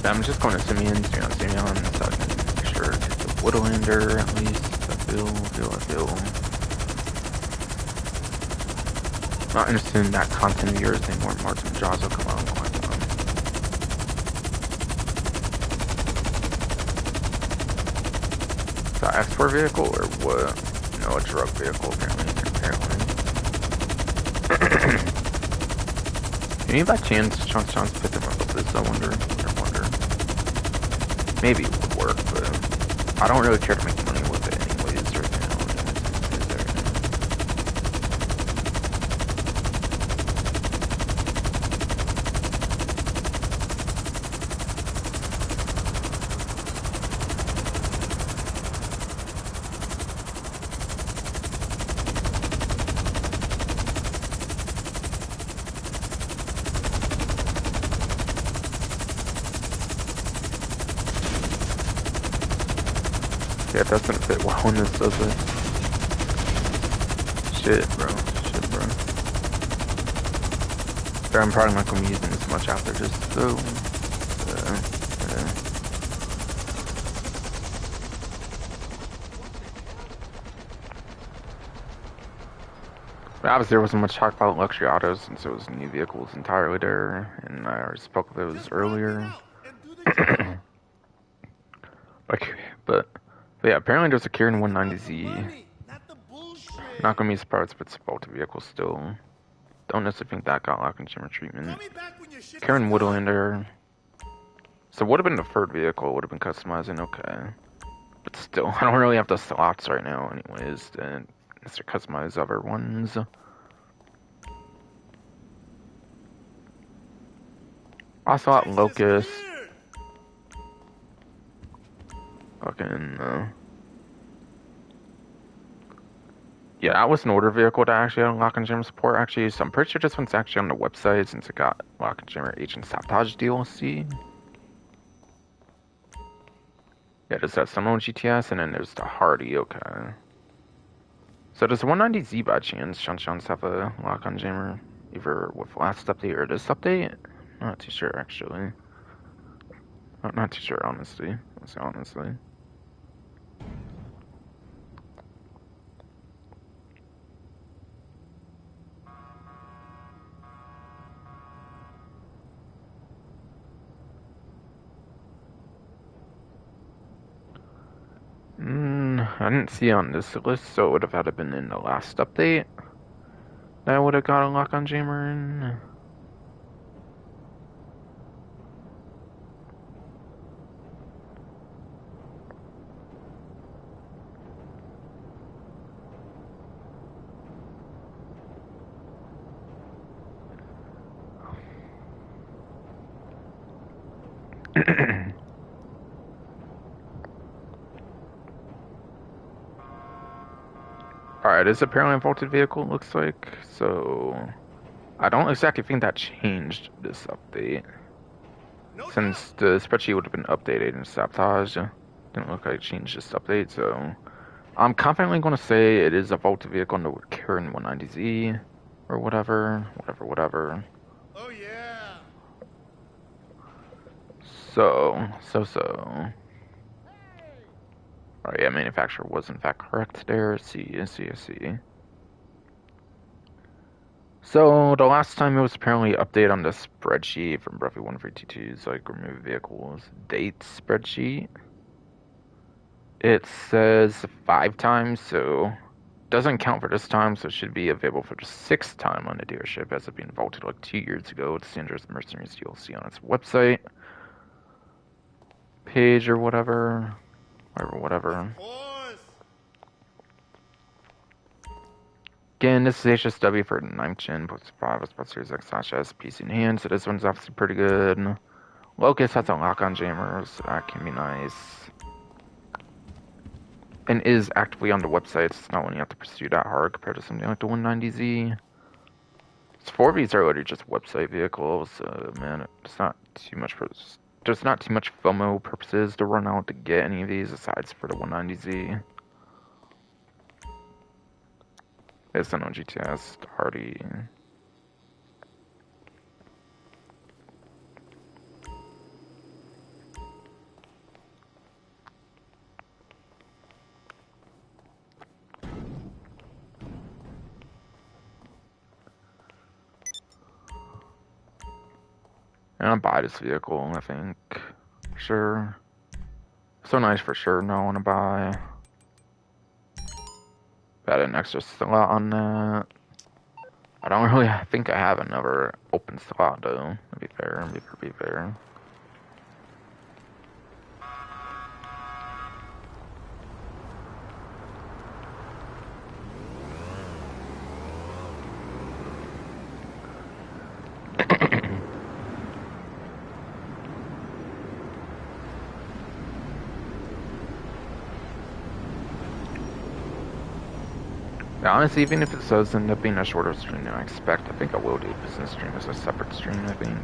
I'm just going to Simeon, so I can make sure to get the Woodlander at least. I feel. Not interested in that content of yours anymore. Martin Jaws will come on quite long. Is that export vehicle or what? No, a drug vehicle apparently. Maybe by chance Chance pick him up with this, I wonder. Maybe it would work, but I don't really care to make money with it anyways right now. Yeah, it doesn't fit well when this does it. Shit, bro. So I'm probably not going to be using this much after just so. But obviously, there wasn't much talk about luxury autos since it was new vehicles entirely there, and I already spoke of those earlier. But yeah, apparently there's a Karin 190Z. Not gonna be surprised if it's a faulty vehicle still. Don't necessarily think that got lock and shimmer treatment. Karin Woodlander. So would have been the third vehicle, would have been customizing, okay. But still, I don't really have the slots right now anyways to customize other ones. Ocelot Locust. Fucking, yeah, that was an order vehicle to actually have lock and jam support, actually. So I'm pretty sure this one's actually on the website since it got lock and jammer agent sabotage DLC. Yeah, there's that Sunlow GTS, and then there's the Hardy, okay. So does the 190Z by chance, Shun's have a lock on jammer, either with last update or this update? Not too sure, actually. Not too sure, honestly. Honestly. I didn't see it on this list, so it would have had to been in the last update that I would have got a lock on jammer in. Alright, it's apparently a vaulted vehicle, it looks like. So, I don't exactly think that changed this update. Since the spreadsheet would have been updated and sabotaged. Didn't look like it changed this update, so... I'm confidently going to say it is a vaulted vehicle under Karin 190Z. Or whatever. Whatever. Oh, yeah. So. Alright, yeah, manufacturer was in fact correct there. See. So, the last time it was apparently updated on the spreadsheet from Bruffy 1322's like remove vehicles date spreadsheet. It says 5 times, so doesn't count for this time, so it should be available for the 6th time on the dealership as of being vaulted like 2 years ago. It's Sandra's Mercenaries you'll see on its website page or whatever. Again, this is HSW for 9th gen, post 5, Spot Series X has PC in hand, so this one's obviously pretty good. Locust has a lock on jammers, so that can be nice. And is actively on the website, so it's not one you have to pursue that hard compared to something like the 190Z. Its 4Vs are literally just website vehicles, so man, it's not too much there's not too much FOMO purposes to run out to get any of these aside for the 190Z. It's on GTS, Hardy. And I'll buy this vehicle, I think. Sure. So nice for sure, no, I want to buy. Got an extra slot on that. I don't really think I have another open slot though, to be fair, be fair. Honestly, even if it does end up being a shorter stream than I expect, I think I will do a business stream as a separate stream, I think.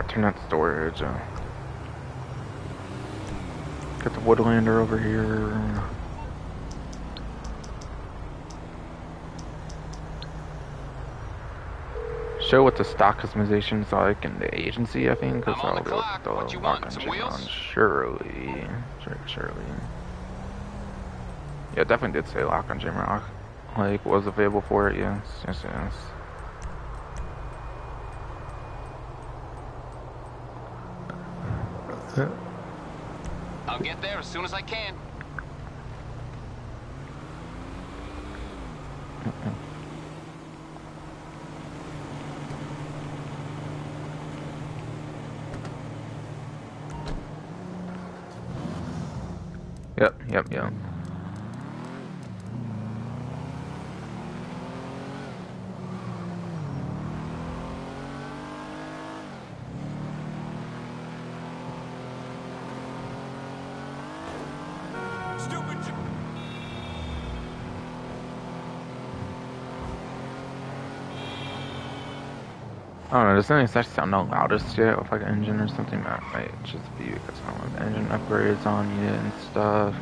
Turn that storage. Get the Woodlander over here. Show what the stock customization's like in the agency, I think. I'm on the clock. What you want? Some wheels? Surely. Yeah, definitely did say lock on Jamrock. Like, was available for it, yes. I'll get there as soon as I can. Yep. I don't know, does anything actually sound the loudest yet with like an engine or something? That might just be because I don't have engine upgrades on yet and stuff.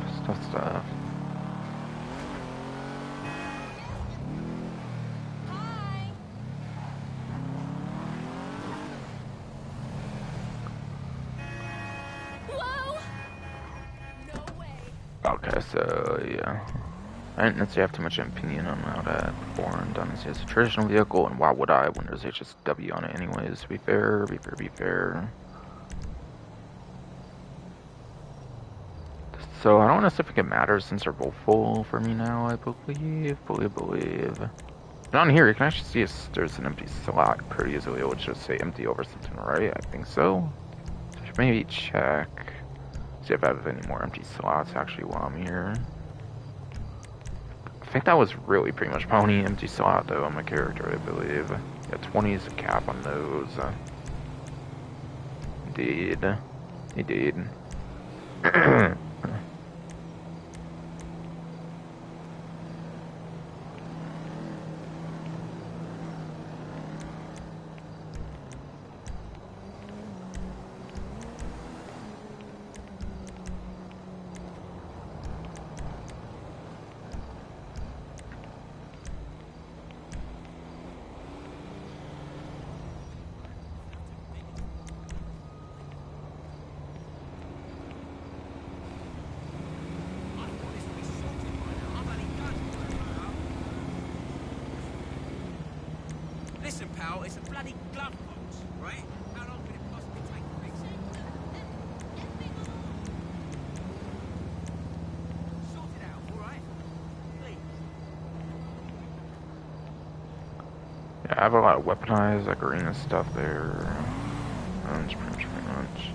Whoa! No way. Okay, so yeah. I didn't necessarily have too much opinion on how that born done as a traditional vehicle, and why would I when there's HSW on it anyways, to be fair, be fair. So I don't know if it matters since they're both full for me now, I believe. And on here, you can actually see if there's an empty slot pretty easily. It would just say empty over something, right? I think so. So I should maybe check. See if I have any more empty slots actually while I'm here. I think that was really pretty much my only empty slot though on my character, I believe. Yeah, 20 is the cap on those. Indeed. Listen, pal, it's a bloody glove box, right? How long can it possibly take to fix it? Sort it out, all right? Please. Yeah, I have a lot of weaponized, like arena stuff there. Pretty much.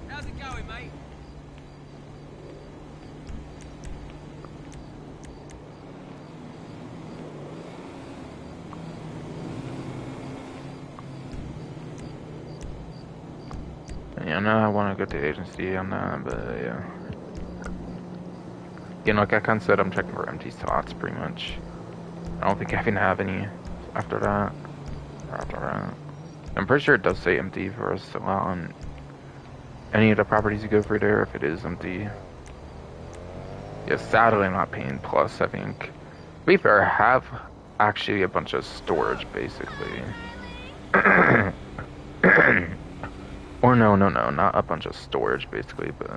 How's it going, mate? Yeah, no, I want to go to agency on that, but yeah. Again, like I kind of said, I'm checking for empty slots pretty much. I don't think I can have any after that. I'm pretty sure it does say empty for us to allow on any of the properties you go through there if it is empty. Yeah, sadly I'm not paying plus, I think. To be fair, I have actually a bunch of storage, basically. Or no, not a bunch of storage, basically, but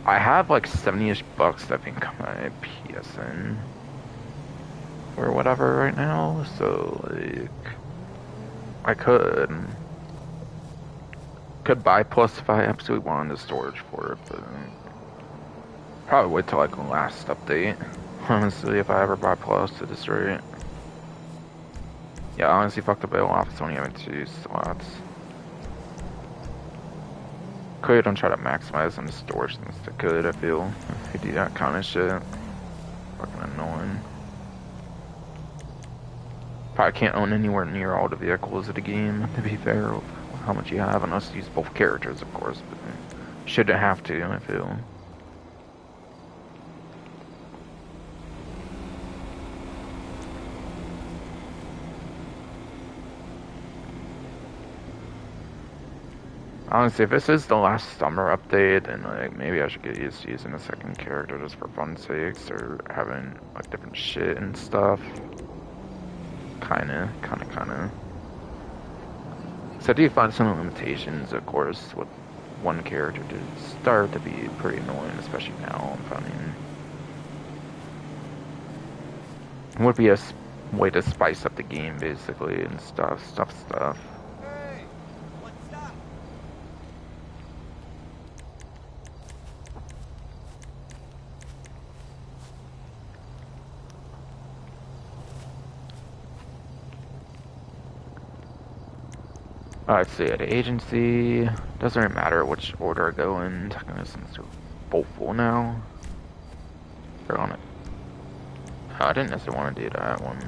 I have like 70-ish bucks, I think, on my PSN or whatever right now, so like I could buy plus if I absolutely wanted the storage for it, but probably wait till like the last update, honestly, if I ever buy plus to destroy it. Yeah, honestly, fuck the bill off, it's only having 2 slots. Clearly don't try to maximize on the storage since they could, I feel, if you do that kind of shit. Fucking annoying. Probably can't own anywhere near all the vehicles of the game, to be fair, with how much you have, unless you use both characters, of course, but shouldn't have to, I feel. Honestly, if this is the last summer update, then like maybe I should get used to using a second character just for fun's sakes, or having like different shit and stuff. Kinda. So I do find some limitations, of course, with one character to start to be pretty annoying, especially now. I'm finding it would be a way to spice up the game, basically, and stuff. Hey, what's up? Let's see, at the agency, doesn't really matter which order I go in, technically, since they're both full now. They're on it. I didn't necessarily want to do that one.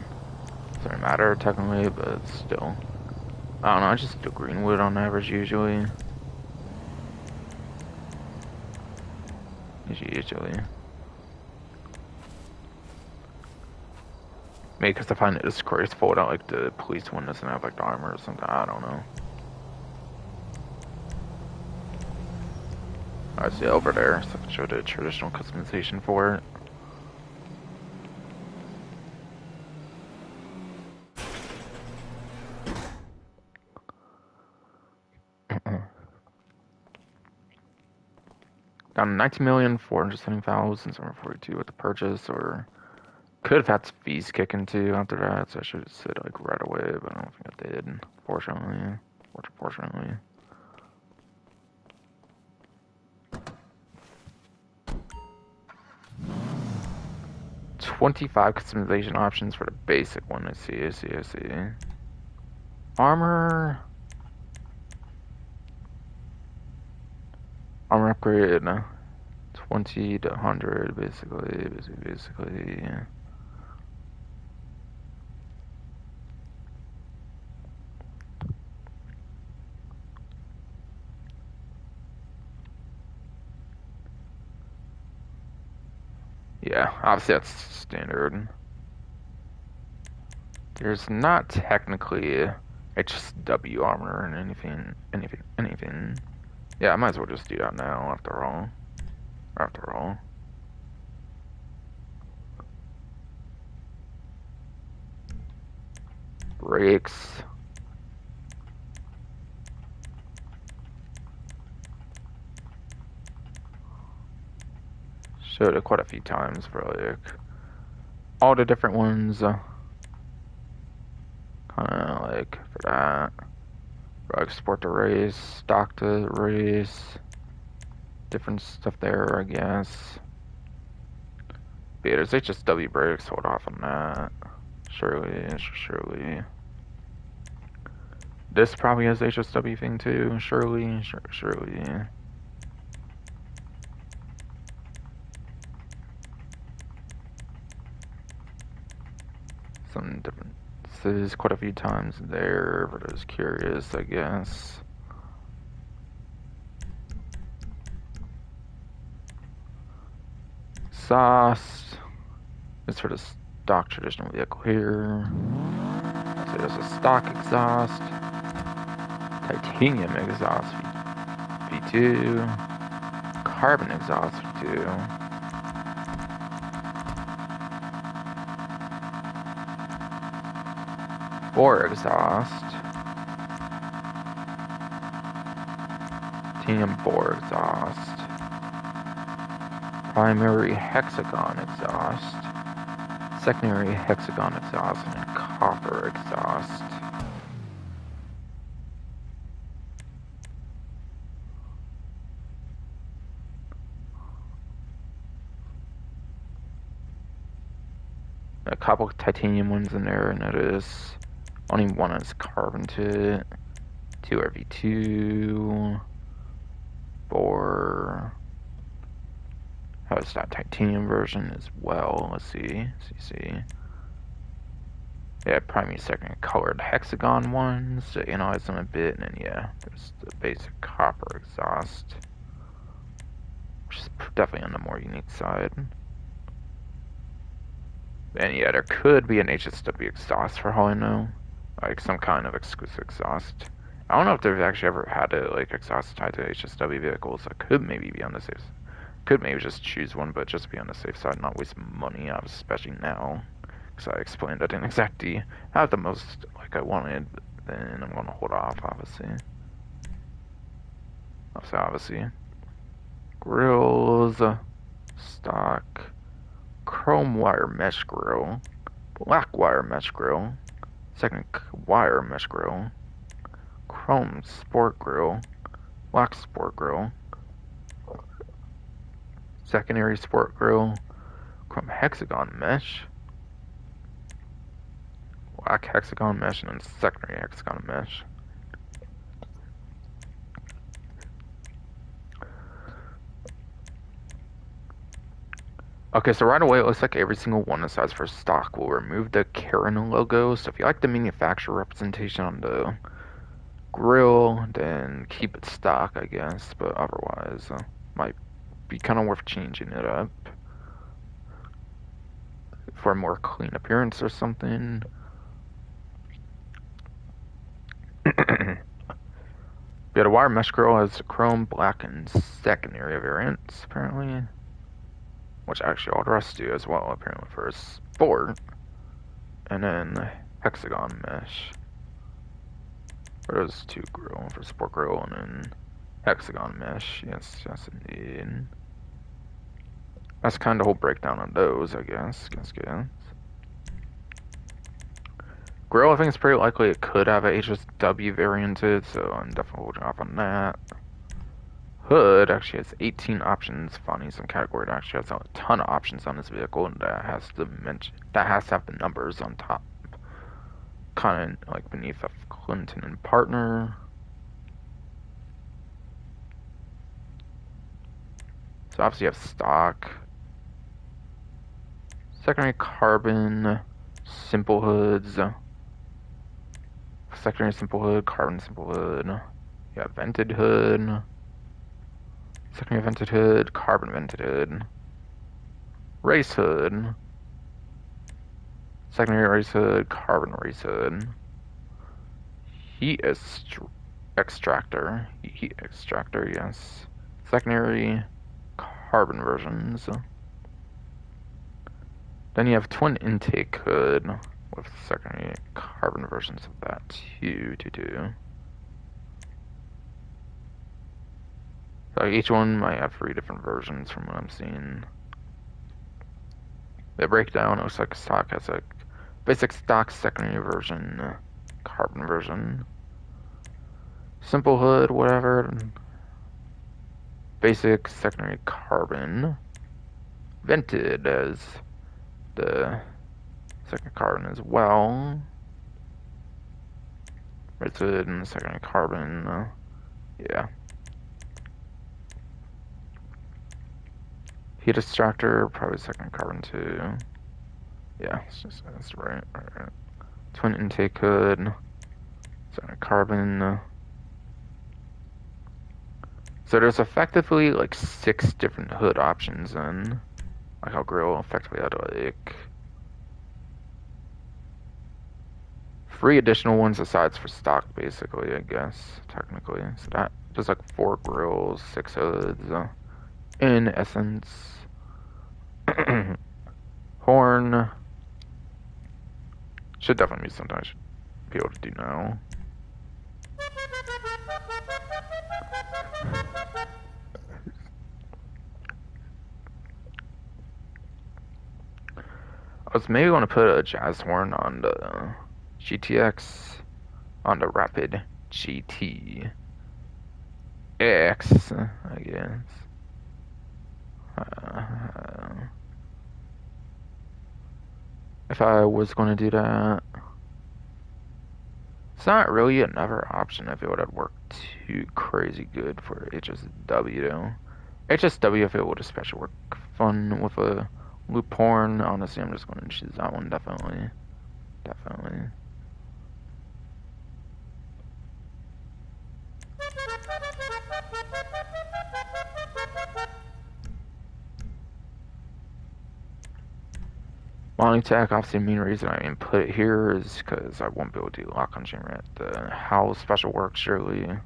Doesn't really matter, technically, but still. I don't know, I just do greenwood on average usually. Usually. Maybe because I find it disgraceful that like the police one doesn't have like the armor or something. I don't know. I see it over there, so I can show the traditional customization for it. Down 19,470,742 with the purchase, or could have had fees kicking too after that, so I should have said like right away, but I don't think I did, fortunately. 25 customization options for the basic one. I see. Armor upgrade 20 to 100 basically. Yeah, obviously that's standard. There's not technically HSW armor and anything. Yeah, I might as well just do that now after all. Brakes. Showed it quite a few times for like all the different ones. Kinda like for that. For like sport to race, stock to race. Different stuff there, I guess. But yeah, there's HSW brakes, hold off on that. Surely. This probably has HSW thing too, surely. Some differences quite a few times there, but I was curious, I guess. Exhaust is for the stock traditional vehicle here. So there's a stock exhaust, titanium exhaust V2, carbon exhaust V2. Bore exhaust, titanium bore exhaust, primary hexagon exhaust, secondary hexagon exhaust, and copper exhaust. A couple of titanium ones in there, notice. Only one is carbon to it. 2 are V2. 4. How is that titanium version as well? Let's see. Yeah, primary, secondary colored hexagon ones to analyze them a bit, and then yeah, there's the basic copper exhaust, which is definitely on the more unique side. And yeah, there could be an HSW exhaust for all I know, like some kind of exclusive exhaust. I don't know if they've actually ever had a like exhaust tied to HSW vehicles. I could maybe be on the safe. Could maybe just choose one, but just be on the safe side, not waste money, especially now. Because I explained I didn't exactly have the most like I wanted, then I'm gonna hold off, obviously. Obviously. Grills, stock, chrome wire mesh grill, black wire mesh grill, second wire mesh grill, chrome sport grill, black sport grill, secondary sport grill, chrome hexagon mesh, black hexagon mesh, and then secondary hexagon mesh. Okay, so right away it looks like every single one aside for stock will remove the Karin logo. So if you like the manufacturer representation on the grill, then keep it stock, I guess. But otherwise, might be kind of worth changing it up for a more clean appearance or something. Yeah, the wire mesh grill has chrome, black, and secondary variants, apparently. Which actually all the rest do as well, apparently, for sport. And then hexagon mesh. For those two grill, for sport grill, and then hexagon mesh. Yes, yes, indeed. That's kind of the whole breakdown on those, I guess. Grill, I think it's pretty likely it could have a HSW varianted, so I'm definitely holding off on that. Hood actually has 18 options. Funny, some category that actually has a ton of options on this vehicle, and that has to have the numbers on top, kind of like beneath of Clinton and partner. So obviously you have stock, secondary carbon, simple hoods, secondary simple hood, carbon simple hood. You have vented hood, secondary vented hood, carbon vented hood, race hood, secondary race hood, carbon race hood, heat extractor, yes, secondary carbon versions. Then you have twin intake hood with secondary carbon versions of that too. So each one might have 3 different versions from what I'm seeing. The breakdown looks like stock has a basic stock secondary version, carbon version, simple hood, whatever, basic secondary carbon, vented as the second carbon as well, race hood and secondary carbon, yeah. Heat extractor, probably second carbon too. Yeah, that's right. Twin intake hood, second carbon. So there's effectively like 6 different hood options, and like how grill effectively had like 3 additional ones aside for stock, basically, I guess, technically. So that there's like 4 grills, 6 hoods, in essence. Horn should definitely be something I should be able to do now. I was maybe want to put a jazz horn on the GTX, on the Rapid GT X, I guess. If I was going to do that, it's not really another option. I feel it would work too crazy good for HSW. HSW, I feel would especially work fun with a loop horn. Honestly, I'm just going to choose that one, definitely. Monitech, obviously, the main reason I even put it here is because I won't be able to do lock on chamber at the house special work, surely.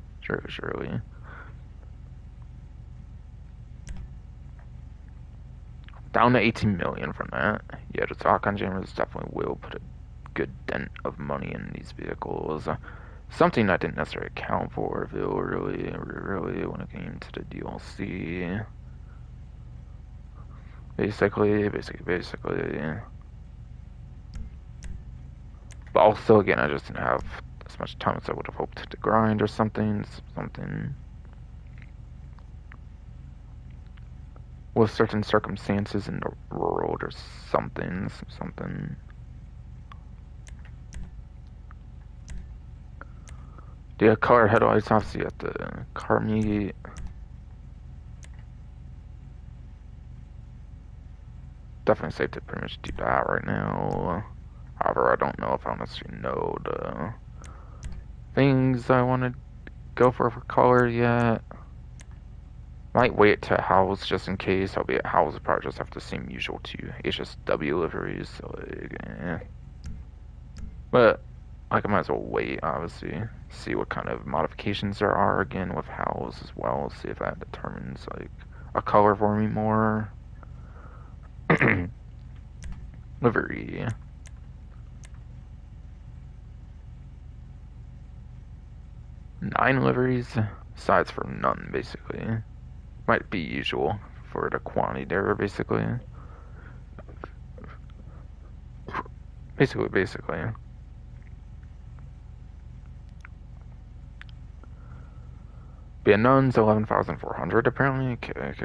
Down to 18 million from that. Yeah, the lock on chambers definitely will put a good dent of money in these vehicles. Something I didn't necessarily account for, really, when it came to the DLC. Basically. But also, again, I just didn't have as much time as I would have hoped to grind or something. With certain circumstances in the world or something. The car headlights, obviously, at the car meet. Definitely safe to pretty much do that right now. However, I don't know if I necessarily know the things I want to go for color yet. Might wait to house just in case. I'll be at house. I'll probably just have the same usual two HSW liveries. So like, But like I might as well wait. Obviously, see what kind of modifications there are again with house as well. See if that determines like a color for me more. Livery. 9 liveries. Sides for none, basically. Might be usual for the quantity there, basically. Basically. Be a nun's 11,400 apparently. Okay.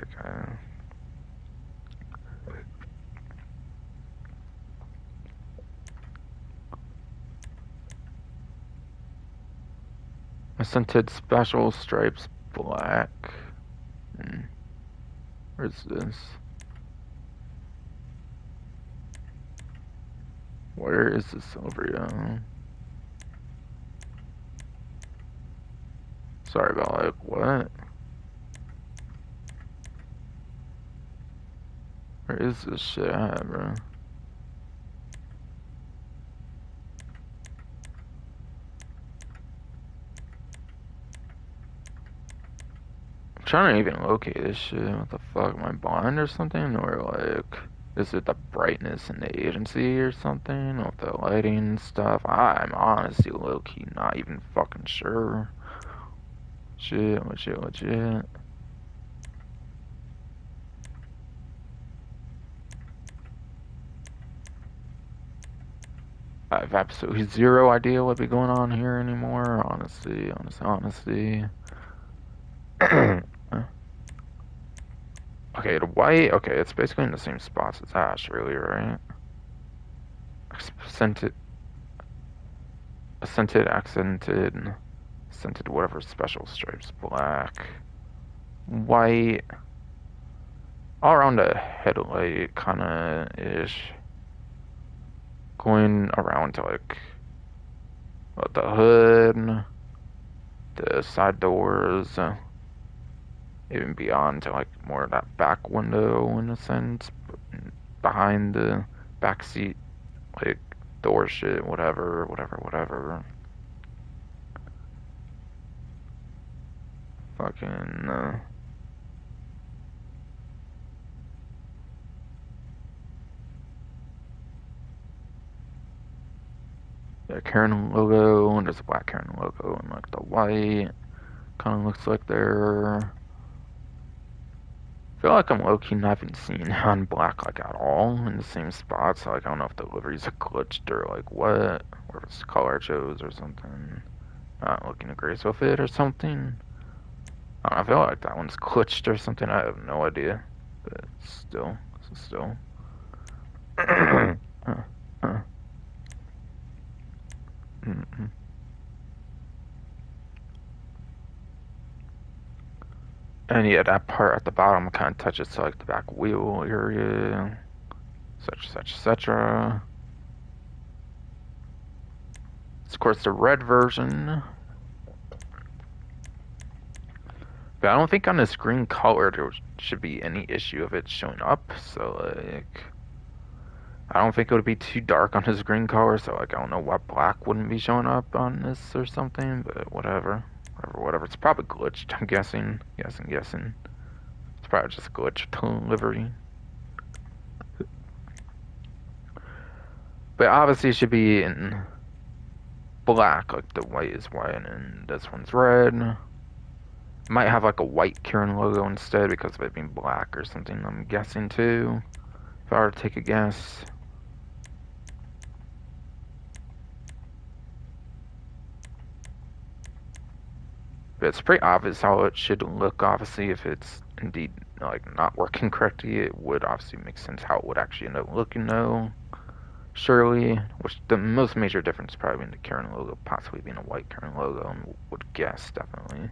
Scented special stripes black. Where's this? Where is this over here? Sorry about like what? Where is this shit at, bro? I'm trying to even locate this shit. What the fuck? Am I blind or something? Or like, is it the brightness in the agency or something? With the lighting and stuff? I'm honestly low-key not even fucking sure. Legit. I have absolutely zero idea what'd be going on here anymore. Honestly. Okay, the white. Okay, it's basically in the same spots as Ash, really, right? Accented, whatever special stripes. Black, white, all around the headlight, kinda ish. Going around to like the hood, the side doors, even beyond to like more of that back window in a sense, behind the back seat, like door shit, whatever. Fucking. The Karin logo, and there's a black Karin logo, and like the white kind of looks like they're. I feel like I'm low-key not even seeing on black like at all in the same spots. So, like I don't know if the liveries are glitched or like what, or if it's color chose or something. Not looking agrees with it or something. I feel like that one's glitched or something. I have no idea, but still. And yeah, that part at the bottom kind of touches to like the back wheel area, such, etc. It's, of course, the red version. But I don't think on this green color there should be any issue of it showing up. So like, I don't think it would be too dark on his green color. So like, I don't know why black wouldn't be showing up on this or something. But whatever. It's probably glitched. I'm guessing. It's probably just a glitch tone livery. But obviously it should be in black, like the white is white and this one's red. Might have like a white Karin logo instead because of it being black or something, I'm guessing too. If I were to take a guess. But it's pretty obvious how it should look, obviously, if it's indeed like not working correctly. It would obviously make sense how it would actually end up looking though. Surely, which the most major difference probably being the Karin logo possibly being a white Karin logo, and would guess definitely.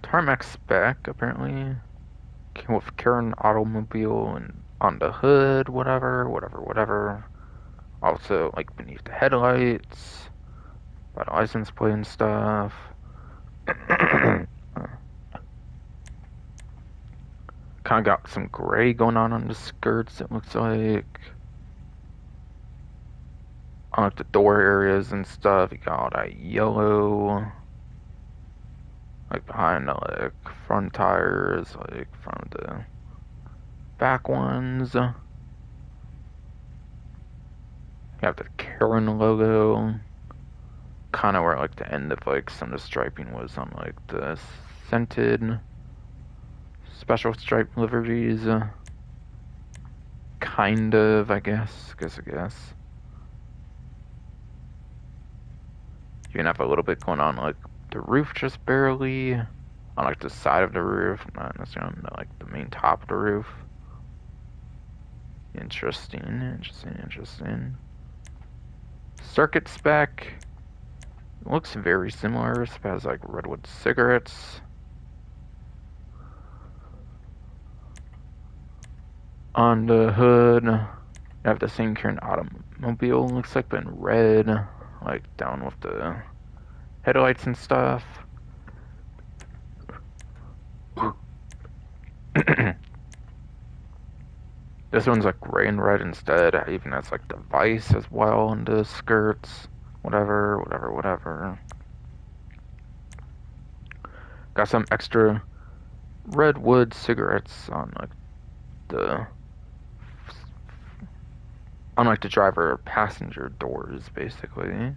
Tarmac spec apparently came with Karin automobile and on the hood, whatever. Also, like, beneath the headlights, by the license plate and stuff. Kind of got some gray going on the skirts, it looks like. On like the door areas and stuff, you got all that yellow. Like behind the like front tires, like from the back ones. You have the Karin logo. Kind of where like the end of like some of the striping was on like the scented special stripe liveries. Kind of, I guess. You can have a little bit going on like the roof just barely. On like the side of the roof, not necessarily on like the main top of the roof. Interesting. Circuit spec. Looks very similar. It has like Redwood cigarettes. On the hood, you have the same Karin automobile, looks like, but in red. Like down with the headlights and stuff. This one's like gray and red instead. It even has like the vice as well on the skirts. Whatever. Got some extra Redwood cigarettes on like the driver passenger doors, basically. And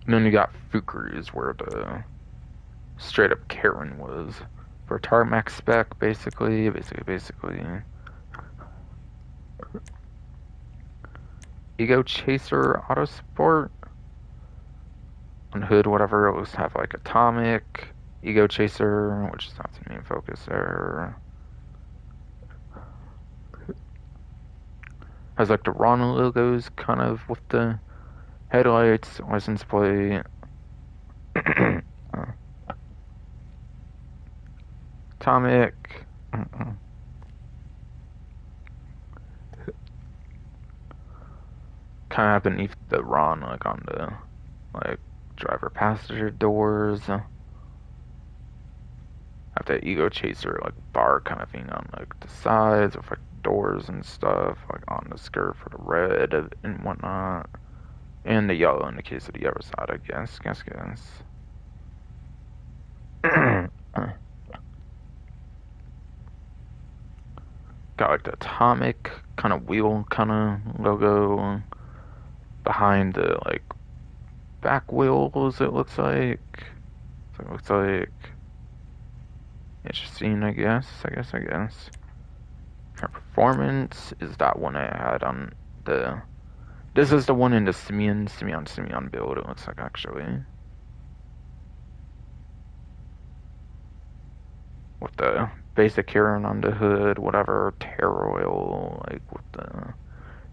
then you got Fukuries where the straight up Karin was. For tarmac spec, basically. Ego Chaser Auto Sport. On hood, whatever, it was have like Atomic, Ego Chaser, which is not the main focus there. Has like the Ron logos kind of with the headlights, license plate. Atomic. Kind of beneath the Ron, like on the like driver passenger doors. Have that Ego Chaser like bar kind of thing on like the sides with like doors and stuff, like on the skirt for the red and whatnot. And the yellow in the case of the other side, I guess. Got like the Atomic kind of wheel kind of logo behind the like back wheels, it looks like. Interesting, I guess. Performance is that one I had on the. This is the one in the Simeon build, it looks like, actually. With the basic Karin on the hood, whatever, Terror Oil, like with the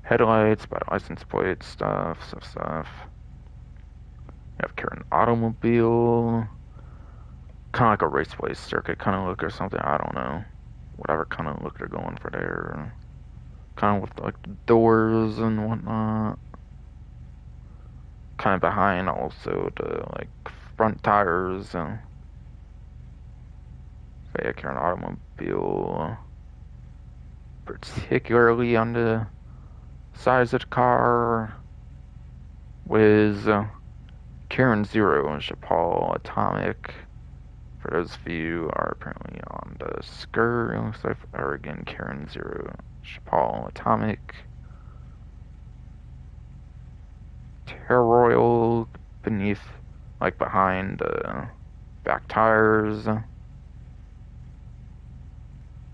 headlights, by license plate stuff. You have Karin Automobile. Kind of like a raceway circuit kind of look or something, I don't know. Whatever kind of look they're going for there. Kind of with like the doors and whatnot. Kind of behind also the like front tires. Yeah, Karin Automobile. Particularly on the size of the car. With Karin Zero and Chapal Atomic. For those of you who are apparently on the skirt, it looks like, or again, Karin Zero, Chapal Atomic. Terroil beneath, like behind the back tires.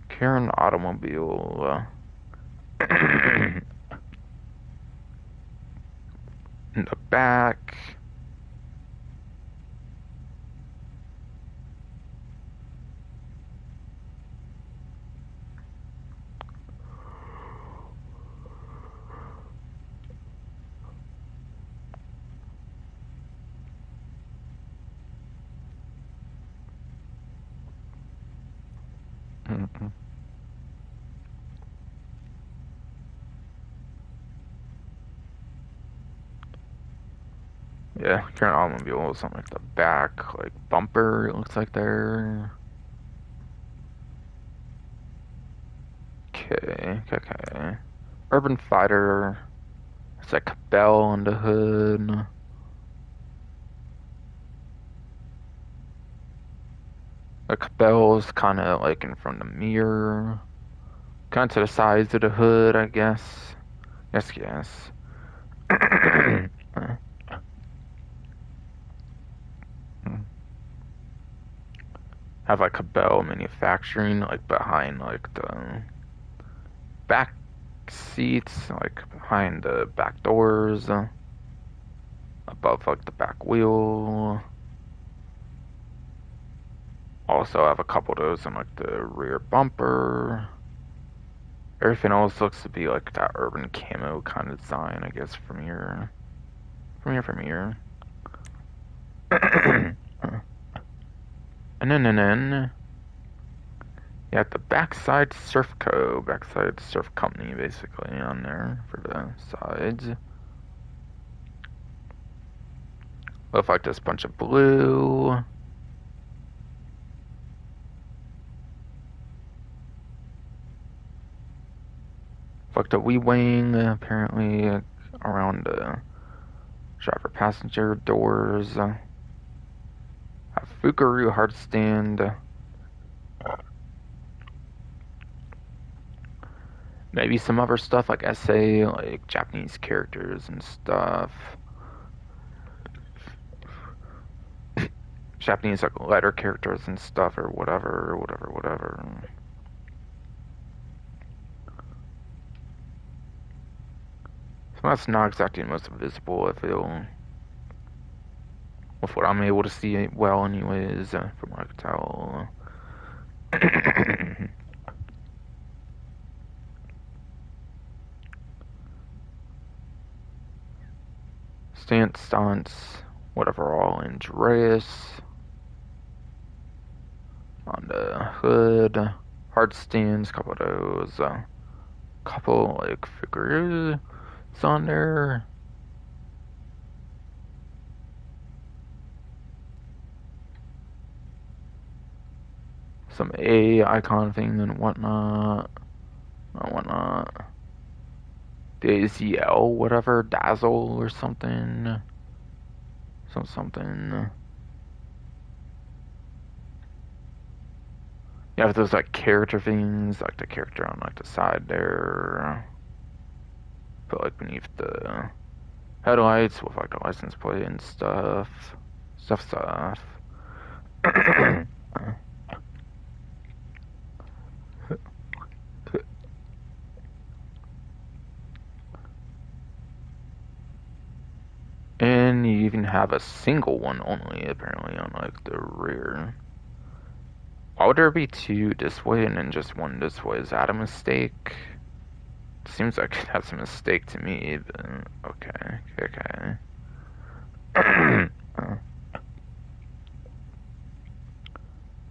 Karin Automobile. In the back. Yeah, current automobile, something like the back, like bumper, it looks like there. Okay. Urban Fighter. It's like a bell on the hood. Like bell's kind of like in front of the mirror. Kind of to the sides of the hood, I guess. Yes. Have like a bell manufacturing, like behind like the back seats, like behind the back doors, above like the back wheel. Also have a couple of those in like the rear bumper. Everything else looks to be like that urban camo kind of design, I guess, from here. And then you have the backside surf company basically on there for the sides. Look like this bunch of blue. Like the wee wing apparently around the driver passenger doors. Have Fukaru hard stand. Maybe some other stuff like essay, like Japanese characters and stuff. Japanese like letter characters and stuff or whatever. So that's not exactly the most visible, I feel. With what I'm able to see well anyways, from what I can tell. Stance, whatever all Andreas. On the hood, hard stands, couple of those, couple like figures on there. Some A icon thing and whatnot. The AZL, whatever, Dazzle or something. Something. You have those like character things, like the character on like the side there. But like beneath the headlights with like the license plate and stuff. And you even have a single one only, apparently, on like the rear. Why would there be two this way and then just one this way? Is that a mistake? Seems like that's a mistake to me, but okay.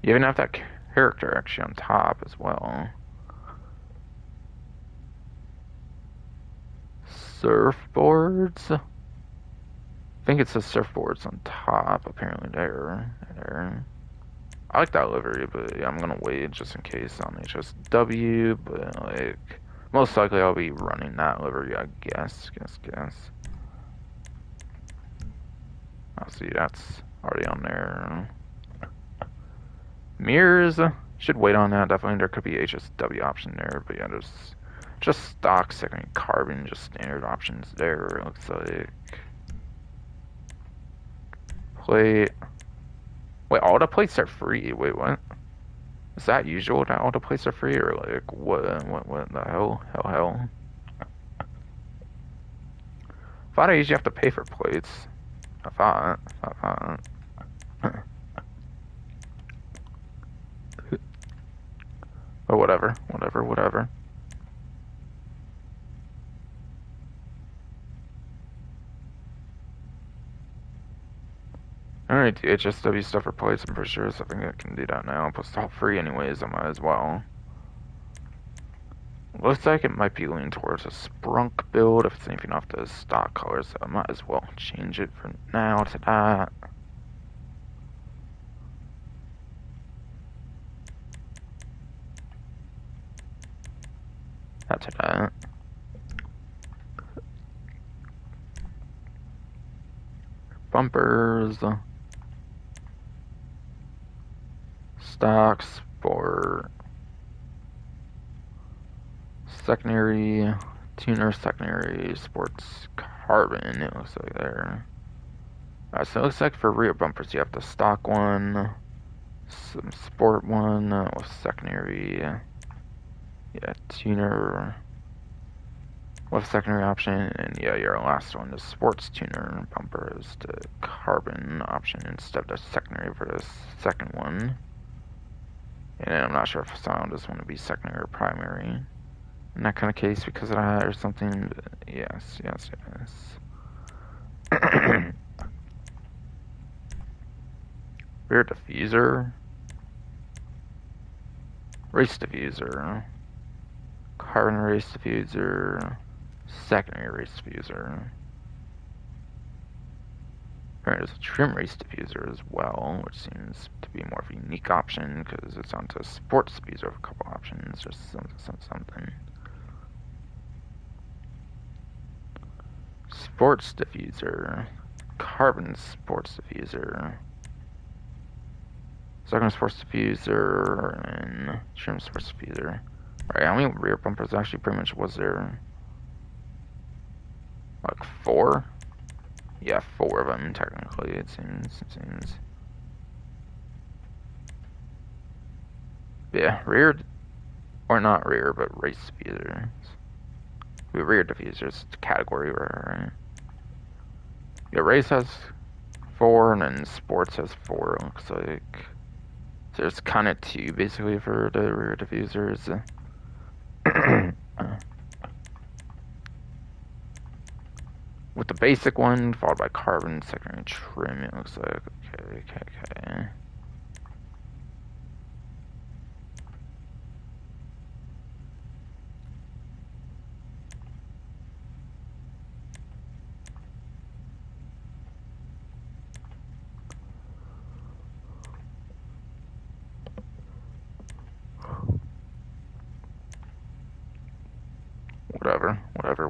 You even have that character actually on top as well. Surfboards? I think it says surfboards on top, apparently there. I like that livery, but yeah, I'm gonna wait just in case on HSW, but like, most likely I'll be running that livery, I guess. I'll see, that's already on there. Mirrors, should wait on that, definitely there could be HSW option there, but yeah, there's just stock second carbon, just standard options there, it looks like. Plate. Wait, all the plates are free. Wait, what? Is that usual that all the plates are free, or like what the hell? Thought I usually have to pay for plates. I thought. But whatever. Alright, the HSW stuff for plates, I'm pretty sure, so I think I can do that now. Plus, it's all free anyways, I might as well. Looks like it might be leaning towards a sprunk build if it's anything off the stock colors, so I might as well change it for now to that. To that. Bumpers. Stock, sport. Secondary, tuner, secondary, sports, carbon, it looks like there. Alright, so it looks like for rear bumpers you have the stock one, some sport one with secondary, yeah, tuner with secondary option, and yeah, your last one, the sports tuner bumper is the carbon option instead of the secondary for the second one. And I'm not sure if sound is going to be secondary or primary in that kind of case because of that or something. But yes. Rear diffuser. Race diffuser. Carbon race diffuser. Secondary race diffuser. There's a trim race diffuser as well, which seems to be more of a unique option because it's onto a sports diffuser with a couple options or something. Sports diffuser, carbon sports diffuser, second sports diffuser, and trim sports diffuser. Alright, how many rear bumpers actually pretty much was there? Like 4? Yeah, 4 of them technically, it seems. Yeah, rear, or not rear, but race diffusers. Rear diffusers, category, right? Yeah, race has 4, and then sports has 4, looks like. So there's kind of 2, basically, for the rear diffusers. With the basic one, followed by carbon, secondary trim, it looks like. Okay.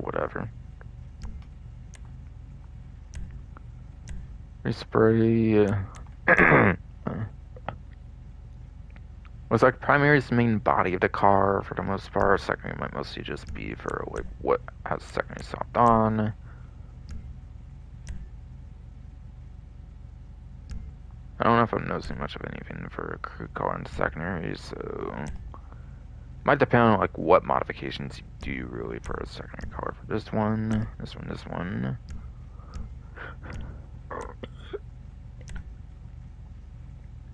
Whatever. Respray. Looks like primary is the main body of the car for the most part. Secondary might mostly just be for like what has secondary soft on. I don't know if I'm noticing much of anything for crew car and secondary, so might depend on like what modifications you do really for a secondary car. For this one.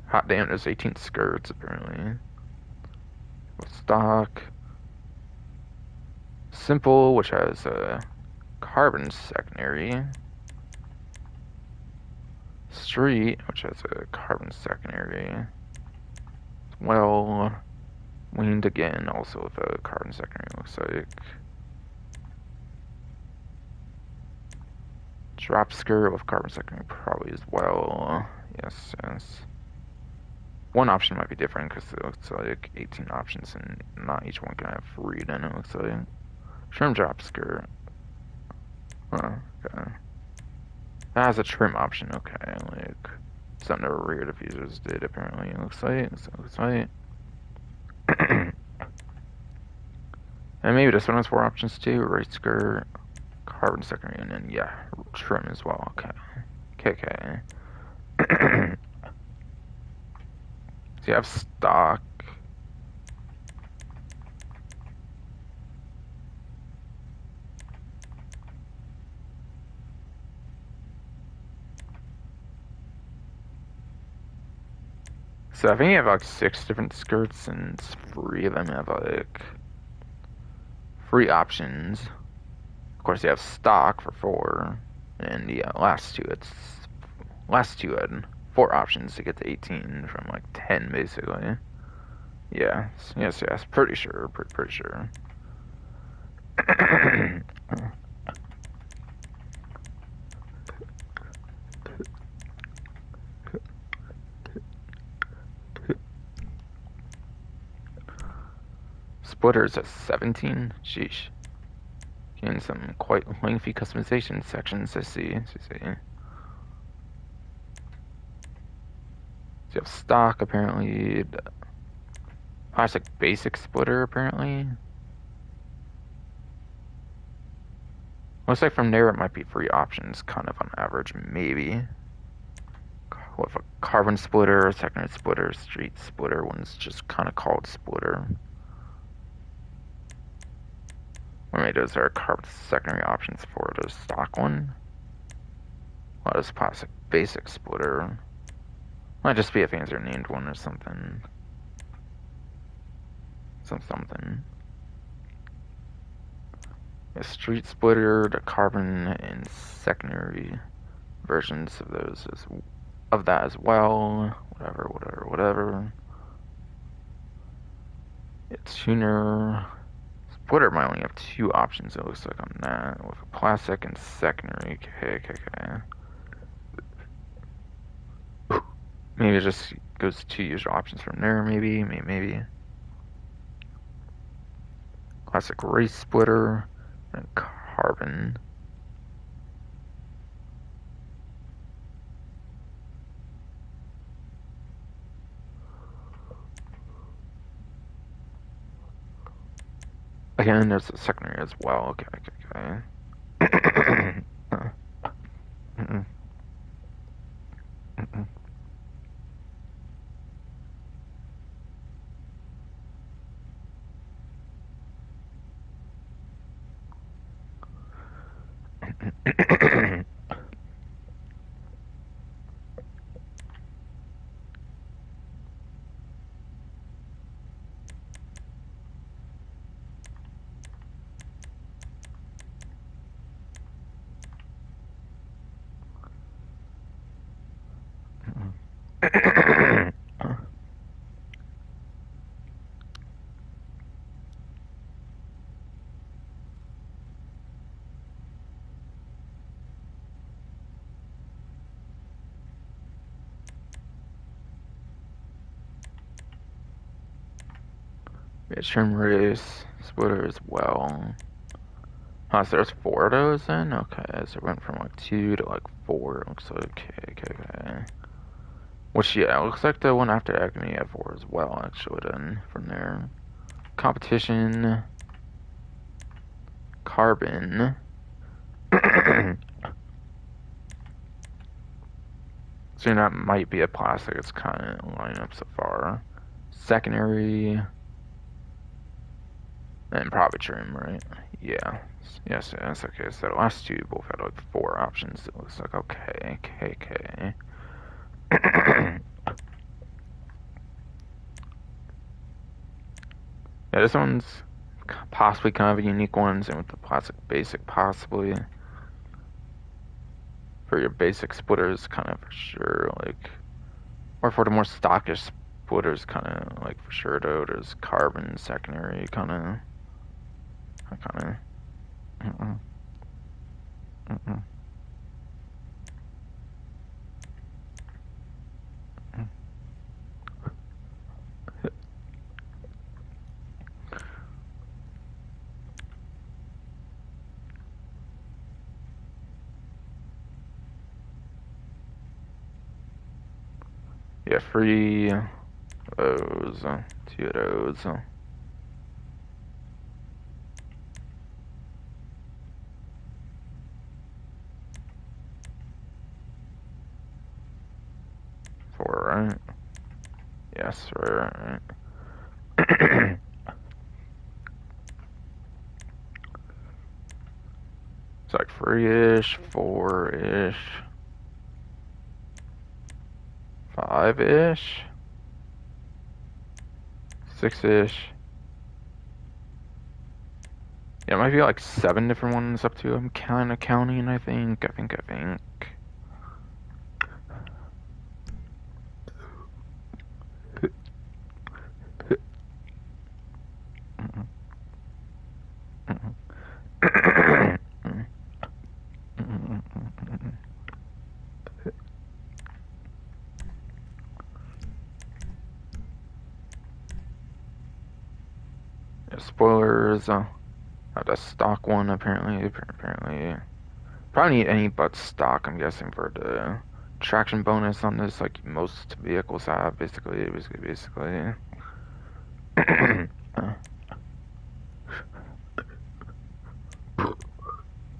Hot damn, there's 18 skirts apparently. Stock. Simple, which has a carbon secondary. Street, which has a carbon secondary. Well, winged again, also with a carbon secondary, looks like. Drop skirt with carbon secondary probably as well. Yes. One option might be different because it looks like 18 options and not each one can have read in it, looks like. Trim drop skirt. Okay. That has a trim option, okay, like something the rear diffusers did apparently, it looks like. And maybe this one has 4 options too, race skirt, carbon secondary, and then yeah, trim as well, okay. So you have stock. So I think you have like 6 different skirts and 3 of them have like 3 options. Of course you have stock for 4. And yeah, last two had 4 options to get to 18 from like 10 basically. Yes, pretty sure. Splitters at 17? Sheesh. Getting some quite lengthy customization sections, I see. So you have stock, apparently. Plastic basic splitter, apparently. Looks like from there it might be free options, kind of on average, maybe. With a carbon splitter, secondary splitter, street splitter, one's just kind of called splitter. Or maybe those are carbon secondary options for the stock one. Well, this plastic basic splitter. Might just be a fancier named one or something. Something. A street splitter, the carbon and secondary versions of those of that as well. Whatever. It's tuner. Splitter might only have 2 options, it looks like, on that, with a plastic and secondary. Okay. Maybe it just goes to 2 user options from there, maybe. Classic race splitter and carbon. Again, there's a secondary as well. Okay. Yeah, trim race splitter as well. So there's 4 of those then? Okay, so it went from like 2 to like 4. Looks like okay. Which, yeah, it looks like the one after Acme had 4 as well, actually, then, from there. Competition. Carbon. So that might be a plastic, it's kind of lining up so far. Secondary. And probably trim, right? Yeah. Yes, okay. So the last 2 both had like 4 options. It looks like okay. Yeah, this one's possibly kind of a unique one, and with the plastic basic possibly. For your basic splitters, kind of for sure, like, or for the more stockish splitters, kind of like for sure though, there's carbon secondary, kind of. Yeah, free those, 2 of those. Right? Yes, right. It's like 3-ish, 4-ish, 5-ish, 6-ish. Yeah, it might be like 7 different ones up to I'm kind of counting, I think. Spoilers. The stock one apparently. Probably need any but stock. I'm guessing for the traction bonus on this, like most vehicles have. Basically.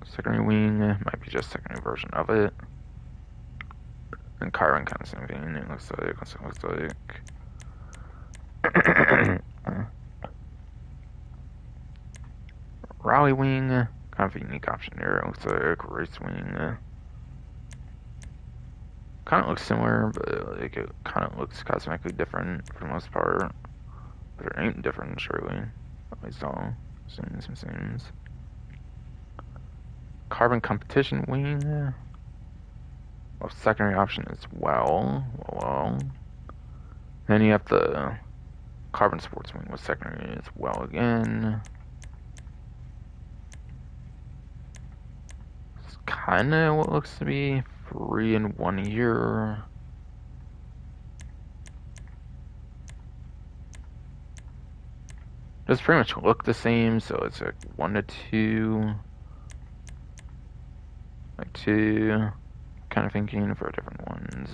Secondary wing might be just secondary version of it. And Karin kind of same thing. It looks like. Rally wing, kind of a unique option here. It looks like race wing. Kind of looks similar, but like it kind of looks cosmetically different for the most part. But it ain't different, surely. At least all seems. Carbon competition wing. Well, secondary option as well. Then you have the carbon sports wing with secondary as well again. It's kind of what looks to be free in 1 year. Does pretty much look the same, so it's like 1 to 2. Like 2. Kind of thinking for different ones.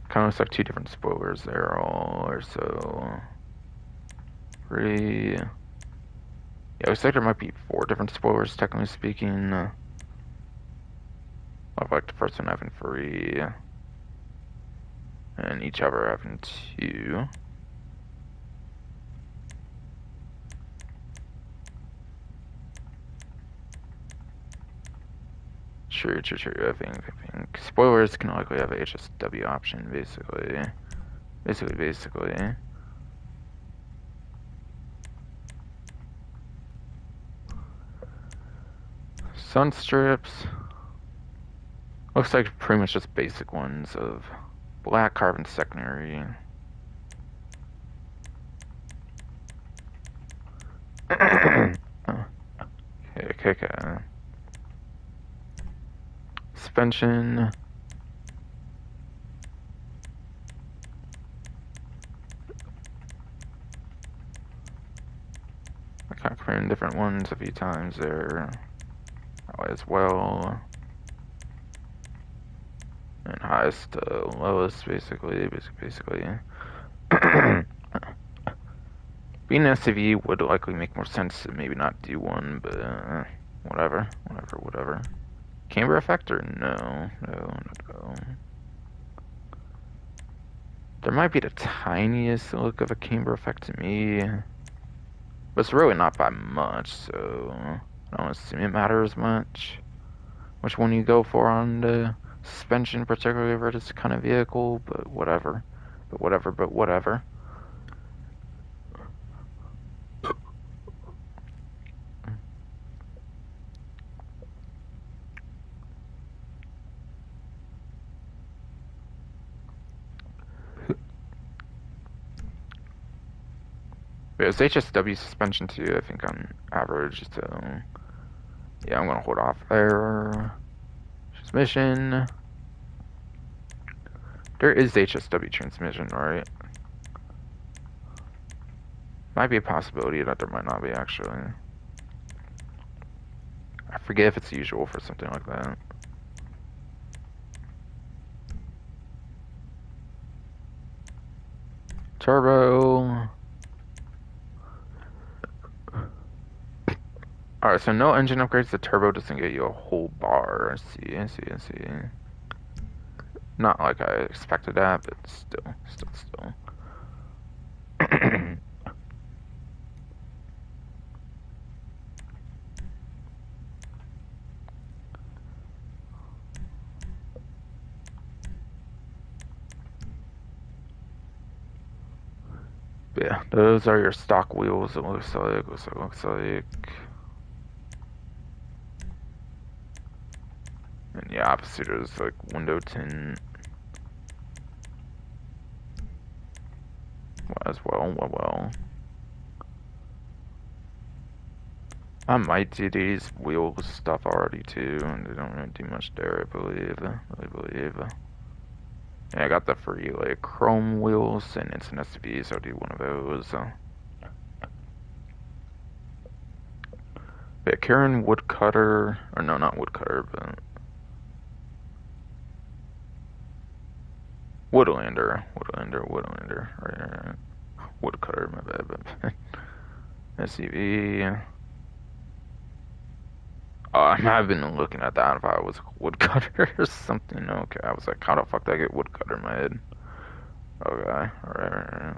Kind of looks like 2 different spoilers there, all or so. 3. Yeah, looks like there might be 4 different spoilers, technically speaking. Of like the first one having 3. And each other having 2. True. I think spoilers can likely have a HSW option, basically. Sun strips. Looks like pretty much just basic ones of black carbon secondary. Okay. Suspension. I kind of comparing different ones a few times there as well. And highest to lowest, basically. Being an SUV would likely make more sense to maybe not do one, but whatever. Camber effect or no. There might be the tiniest look of a camber effect to me, but it's really not by much, so I don't assume it matters much which one you go for on the suspension, particularly for this kind of vehicle, but whatever. It's HSW suspension too, I think, on average, so yeah, I'm gonna hold off there. Transmission. There is HSW transmission, right? Might be a possibility that there might not be, actually. I forget if it's usual for something like that. Turbo. Alright, so no engine upgrades. The turbo doesn't get you a whole bar. I see. Not like I expected that, but still. Yeah, those are your stock wheels, it looks like. And yeah, opposite is like window tint. as well. Well. I might do these wheel stuff already too, and they don't really do much there, I believe. Yeah, I got the free like chrome wheels, and it's an SUV, so I'll do one of those. Yeah, Karin woodcutter, or no, not woodcutter, but Woodlander, right. Woodcutter, my bad, but SUV. I've been looking at that if I was a woodcutter or something. Okay, I was like, how the fuck did I get woodcutter in my head? Okay, alright.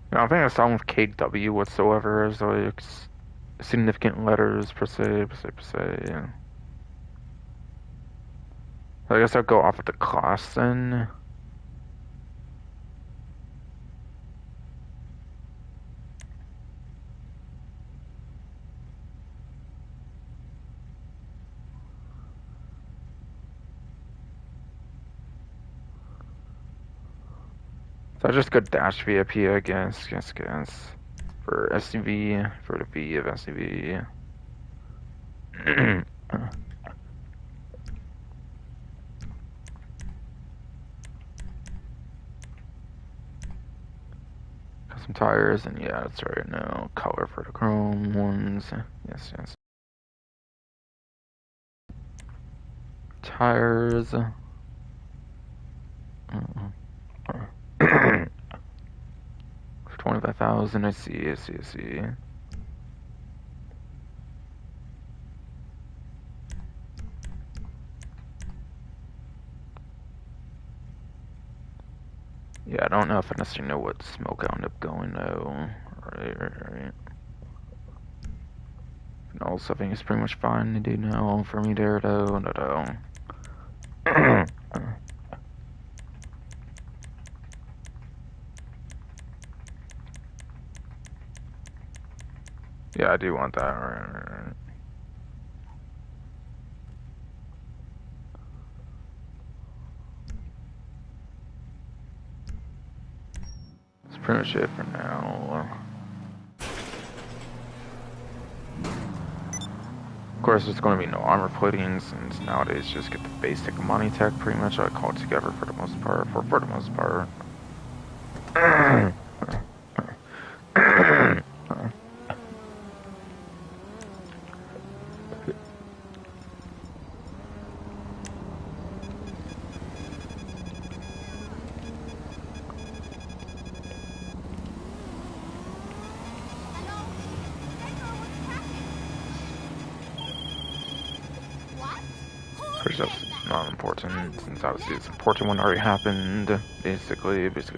I don't think I saw with KW whatsoever as like significant letters per se. Yeah. I guess I'll go off of the class then. So I just go dash VIP, I guess. For SUV, for the V of SUV. Custom tires, and yeah, that's right now. Color for the chrome ones. Yes. Tires. For 25,000, I see. Yeah, I don't know if I necessarily know what smoke I'll end up going though. Right. And also, I think it's pretty much fine to do now for me there though. No. Yeah, I do want that. Right. That's pretty much it for now. Of course, there's going to be no armor plating since nowadays just get the basic money tech pretty much all called together for the most part. For the most part. Which that's not important, since obviously it's important when it already happened, basically. Obviously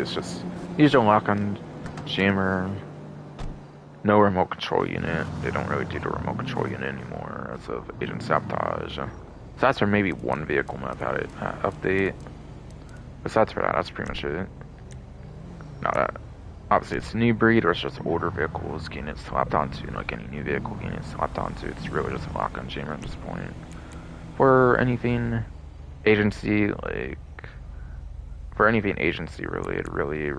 it's just, use your lock on jammer, no remote control unit. They don't really do the remote control unit anymore as of Agent Sabotage. So that's for maybe one vehicle map update. Besides for that, that's pretty much it. Now that obviously it's a new breed, or it's just older vehicles getting it slapped onto, like any new vehicle getting it slapped onto. It's really just a lock on jammer at this point. For anything agency, like for anything agency related, really.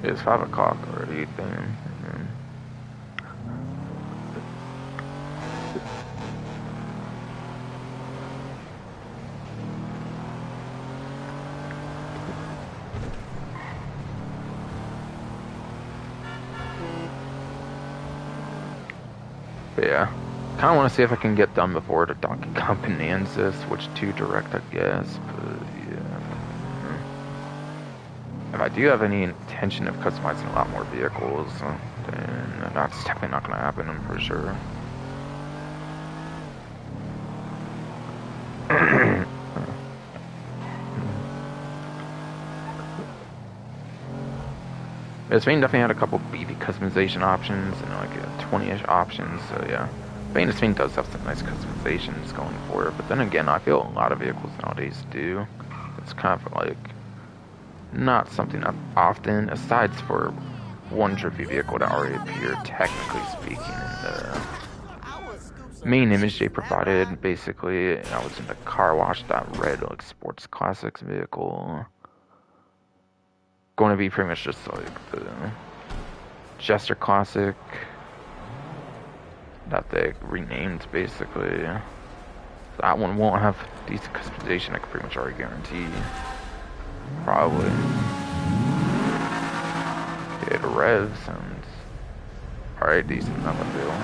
It's 5 o'clock already, then. But yeah, kind of want to see if I can get done before the Donkey Kong Bonanza, switch to direct, I guess. But yeah, if I do have any intention of customizing a lot more vehicles, then that's definitely not going to happen, I'm pretty sure. Spain definitely had a couple beefy customization options and like 20-ish options, so yeah. Spain does have some nice customizations going for it, but then again, I feel a lot of vehicles nowadays do. It's kind of like not something that often, aside for one trophy vehicle that already appeared, technically speaking, in the main image they provided. Basically, I was in the car wash, that red like sports classics vehicle. Going to be pretty much just like the Jester Classic that they renamed, basically. So that one won't have decent customization, I can pretty much already guarantee. Probably. Yeah, the rev sounds alright, decent enough, I feel.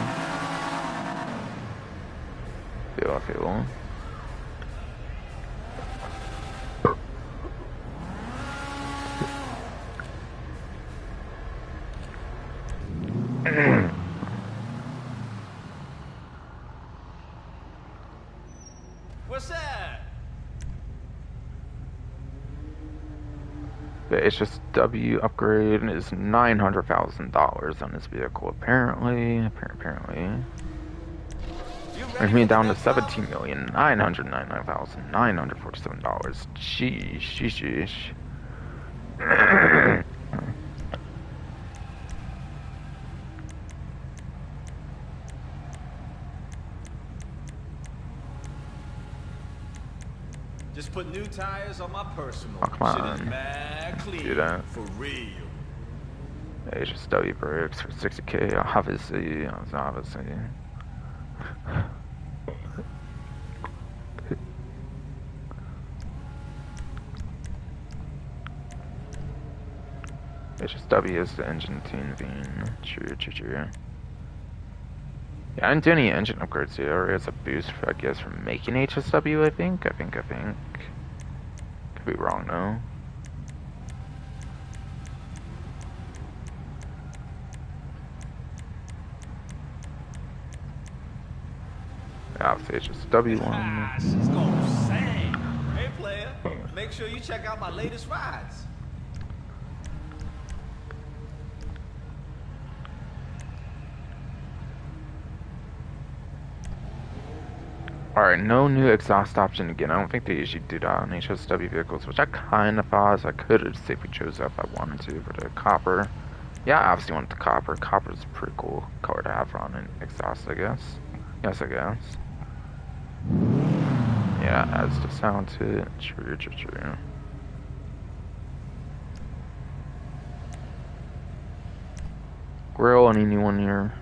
What's that? The HSW upgrade is $900,000 on this vehicle, apparently. Brings me down to $17,999,947. Sheesh. Just put new tires on my personal. Oh, come on. Shit is mad clean. Do that. For real. HSW brakes for 60K, obviously. HSW is the engine tuning. True. Yeah, I didn't do any engine upgrades here. It's a boost, I guess, for making HSW, I think. Could be wrong, though. Yeah, it's the HSW one. She's gonna sing. Hey, player, make sure you check out my latest rides. Alright, no new exhaust option again. I don't think they usually do that on HSW vehicles, which I kind of thought I could have safely chose that if I wanted to for the copper. Yeah, I obviously wanted the copper. Copper's a pretty cool color to have on an exhaust, I guess. Yes, I guess. Yeah, adds the sound to it. True. Grill, any new one here?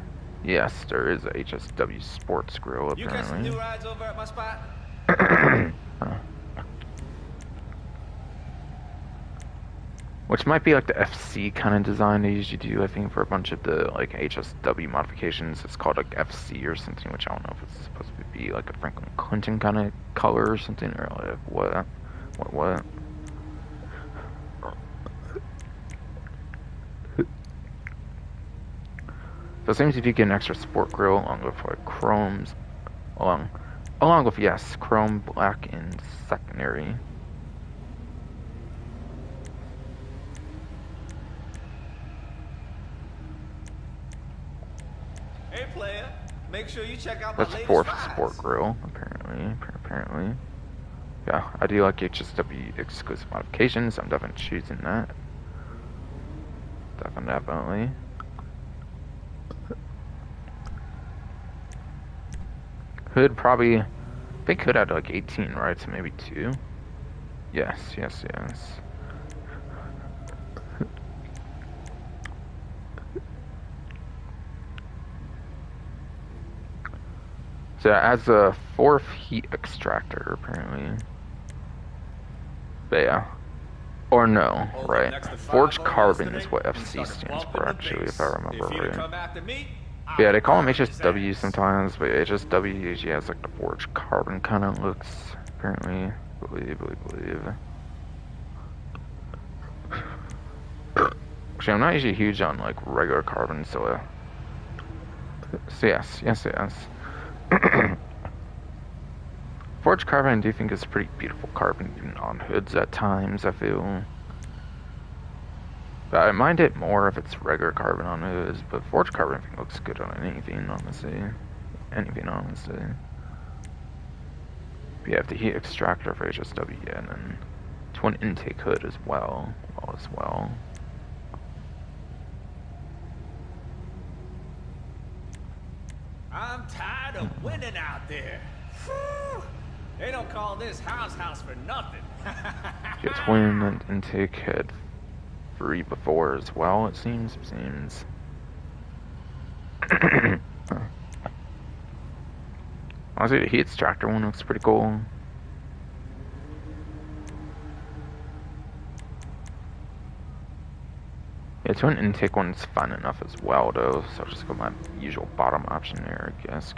Yes, there is a HSW Sports Grill, apparently. You catch some new rides over at my spot? Which might be like the FC kind of design they usually do, I think, for a bunch of the like HSW modifications. It's called like FC or something, which I don't know if it's supposed to be like a Franklin Clinton kind of color or something, or like what? So it seems if you get an extra sport grill along with like chromes, along with yes, chrome, black, and secondary. Hey, player, make sure you check out my That's latest fourth rides. sport grill, apparently. Yeah, I do like HSW exclusive modifications. I'm definitely choosing that. Definitely. Could probably, they could add like 18, right? So maybe 2. Yes. So it has a 4th heat extractor, apparently. But yeah. Or no, right. Forged carbon is what FC stands for, actually, if I remember right. But yeah, they call them HSW sometimes, but HSW usually has like the forged carbon kind of looks, apparently. Believe. Actually, I'm not usually huge on like regular carbon, so yes. Forged carbon I do think is pretty beautiful carbon, even on hoods at times, I feel. But I mind it more if it's regular carbon on hoods, but forged carbon I think looks good on anything, honestly. But you have the heat extractor for HSW, and then twin intake hood as well. I'm tired of winning out there. Whew. They don't call this house for nothing. Your twin and intake had 3 before as well, it seems. Honestly, the heat extractor one looks pretty cool. Yeah, twin intake one's fine enough as well, though, so I'll just go my usual bottom option there, I guess.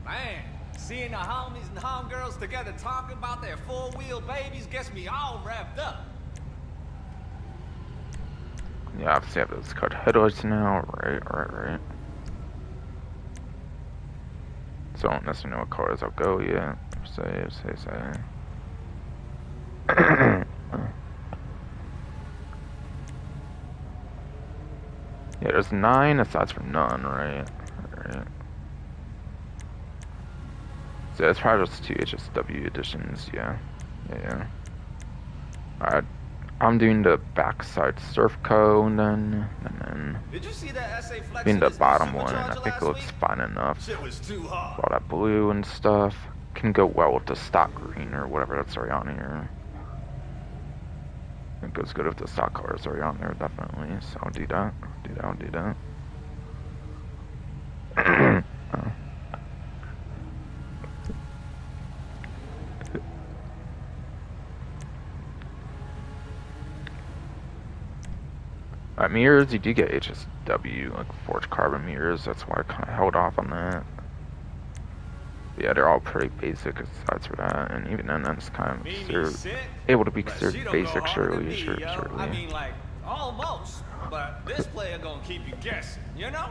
Man, seeing the homies and homegirls together talking about their 4-wheel babies gets me all wrapped up. Yeah, obviously I have those cut headlights now, right. So I don't necessarily know what colors I'll go yet. Say. Yeah, there's 9 aside from none, right? So that's probably just 2 HSW editions, yeah. Alright, I'm doing the backside surf cone and then Did you see that essay flex being the bottom one, and I think it looks fine enough. Shit was too hard. All that blue and stuff can go well with the stock green or whatever that's already on here. It goes good if the stock colors are already on there, definitely. So I'll do that. Mirrors, you do get HSW, like forged carbon mirrors. That's why I kind of held off on that. But yeah, they're all pretty basic aside for that, and even then, that's kind of able to be considered basic, surely. I mean, like, almost. But this player gonna keep you guessing, you know?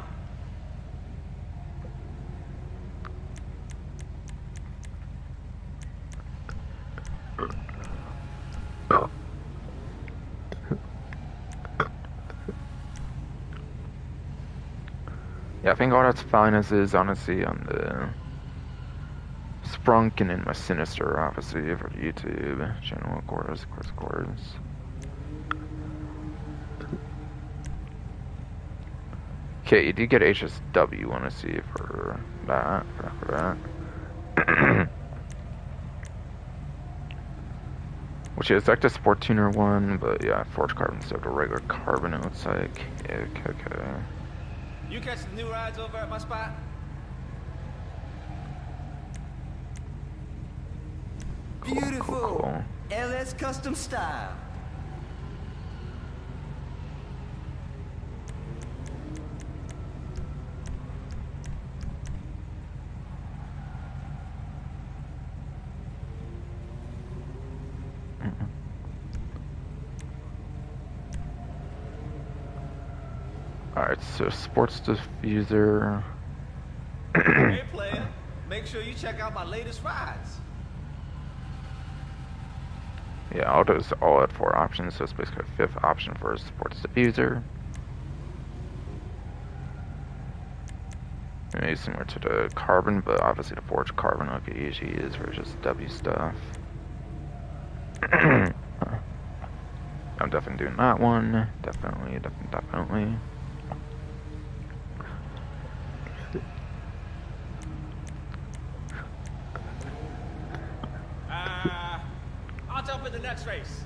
Yeah, I think all that's fine as is, honestly, on the Sprunk and in my Sinister, obviously, for the YouTube channel, of course. Okay, you do get HSW, want to see for that. Which is like the Sport Tuner one, but yeah, forged carbon instead of the regular carbon, it looks like. Yeah, okay. You catch the new rides over at my spot? Beautiful. LS custom style. Alright, so sports diffuser. Hey player, make sure you check out my latest rides. Yeah, autos all at 4 options, so it's basically a 5th option for a sports diffuser. Maybe similar to the carbon, but obviously the forged carbon like it usually is for just W stuff. I'm definitely doing that one. Definitely. trace.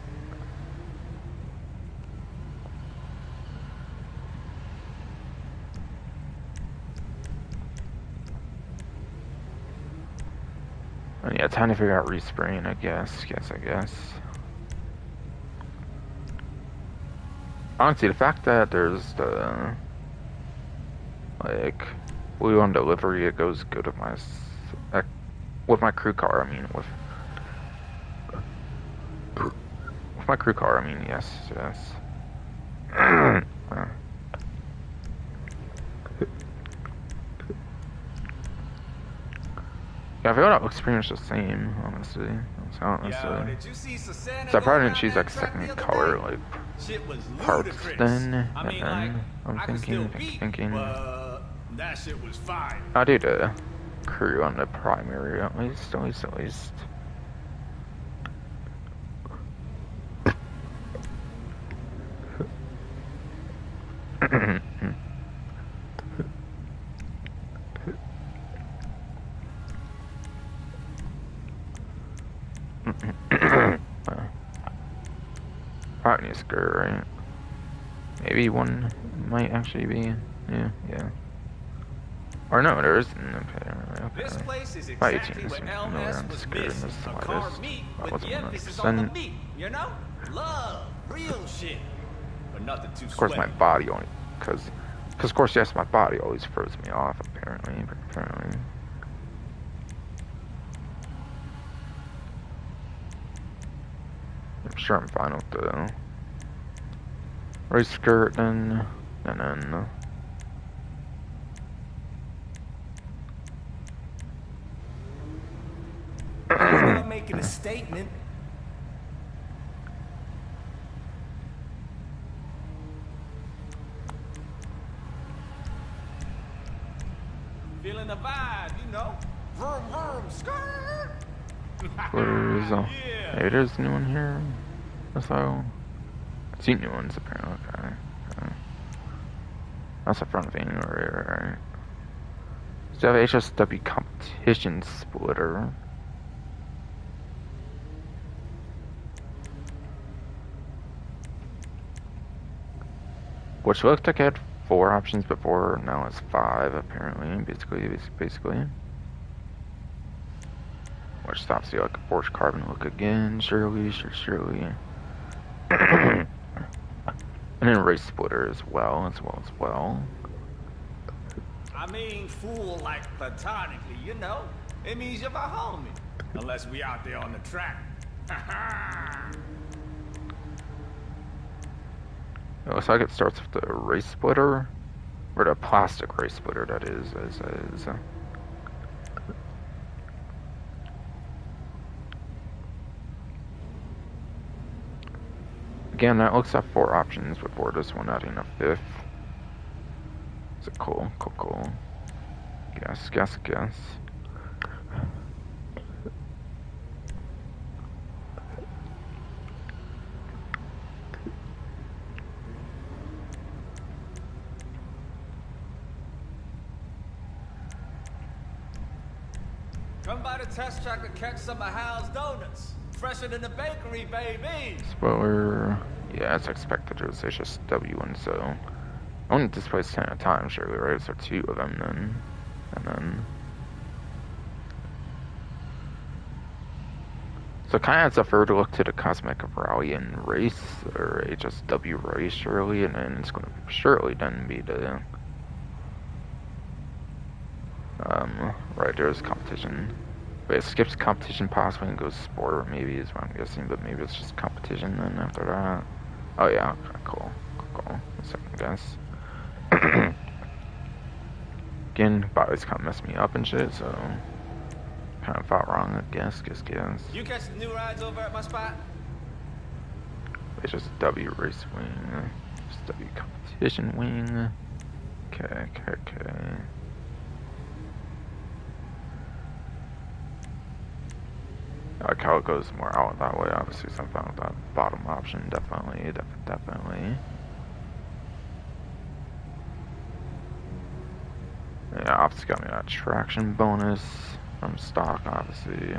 And yeah, time to figure out respraying, I guess. I guess. Honestly, the fact that there's the like blue on delivery, it goes good with my crew car. I mean, with my crew car. I mean, yes. Yeah, I feel like looks pretty much the same, honestly. Yo, did you see Susanna So I probably going didn't choose around like that track second the other color, day? like Shit was parts ludicrous. then, I mean, and like, then I'm I could still thinking, but that shit was fire. I'll do the crew on the primary at least. Probably need a skirt, right? Maybe one might actually be, yeah. Or no, there isn't. Okay. This place is My exactly 18 where isn't LS was missed. A car meet with the emphasis on the meat, you know? Love, real shit. But nothing too Of course, my sweaty. body only, because of course, yes, my body always throws me off, apparently. I'm sure I'm fine with the race skirt then, and then I'm making a statement. Feeling the vibe, you know? Vroom, vroom, skirt. splitters. Yeah. Maybe there's a new one here. So, I've seen new ones apparently. Okay. That's a front thing, right. So we have HSW competition splitter. Which looked like it had 4 options before, now it's 5 apparently, basically. Which stops the like a forged carbon look again, surely. And then race splitter as well. I mean, fool like platonically, you know? It means you're my homie. Unless we out there on the track. It looks like it starts with the race splitter, or the plastic race splitter, that is. Again, that looks like 4 options before this one adding a 5th. Is it cool? Guess. Come by the test track to catch some of Hal's donuts. Fresher than the bakery, baby. Spoiler. Yeah, it's expected. It was HSW one, so only displays 10 at a time, surely, right? So 2 of them then, and then. So it kind of adds a further look to the cosmetic rally and race, or HSW race, surely, and then it's going to surely then be the right, there's competition. But it skips competition possibly and goes sport, maybe is what I'm guessing, but maybe it's just competition then after that. Oh yeah, okay, cool. Second guess. Again, body's kind of messed me up and shit, so kind of thought wrong, I guess. You catch the new rides over at my spot? It's just W race wing, just W competition wing. Okay. I like how it goes more out that way, obviously, so I'm fine with that bottom option, definitely. Yeah, obviously got me that traction bonus from stock, obviously.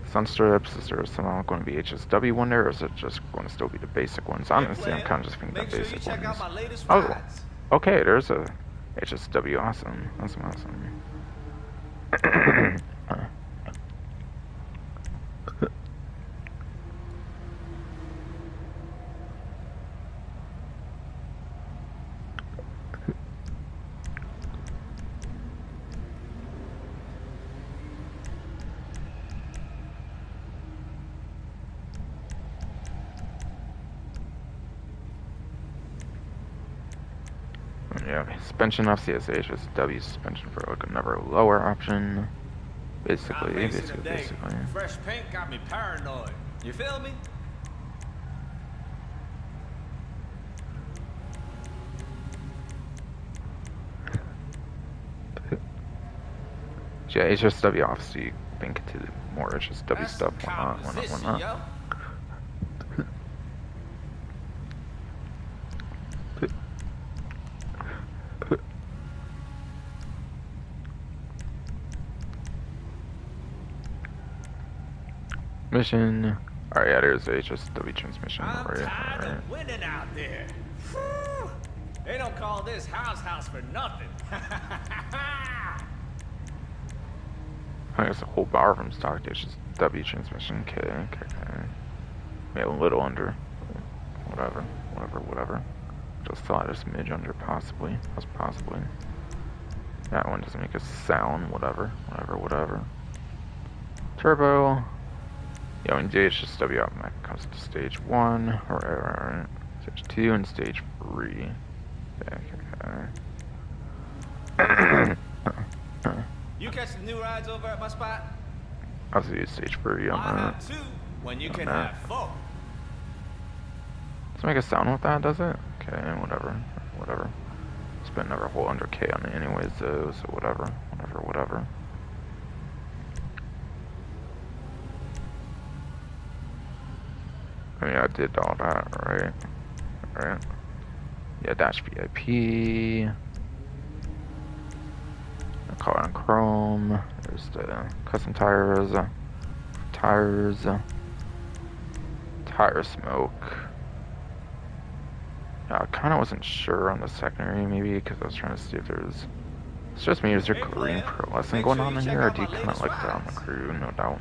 sun strips. Is there somehow going to be HSW one there, or is it just going to still be the basic ones? Honestly, I'm kind of just thinking the basic ones. Oh, okay, there's a HSW. Awesome. Awesome. Yeah, suspension off CSH is W suspension for like another lower option. Basically. Fresh paint got me paranoid. You feel me? Yeah, HSW obviously you think to more HSW stuff. Why not? Mission. Alright, yeah, there's HSW transmission. Right. Winning out there. Whew. They don't call this house for nothing. I guess a whole bar from stock HSW transmission. Okay. Yeah, a little under. Whatever. Just thought a smidge under, possibly. That one doesn't make a sound. Whatever. Turbo. Yeah, when HSW automatic comes to stage 1, or stage 2, and stage 3. Okay. You catch the new rides over at my spot? I'll see stage 3 on that. I have 2 when you can have 4. Does it make a sound with that, does it? Okay, whatever. Spent another whole under K on it anyways, though, so whatever. I mean, I did all that, right? Yeah, dash VIP. Color on chrome. There's the custom tires. Tire smoke. Yeah, I kind of wasn't sure on the secondary, maybe, because I was trying to see if there's... It's just me, is there green pearlescent going on in here, or do you kind of like that on the crew? No doubt.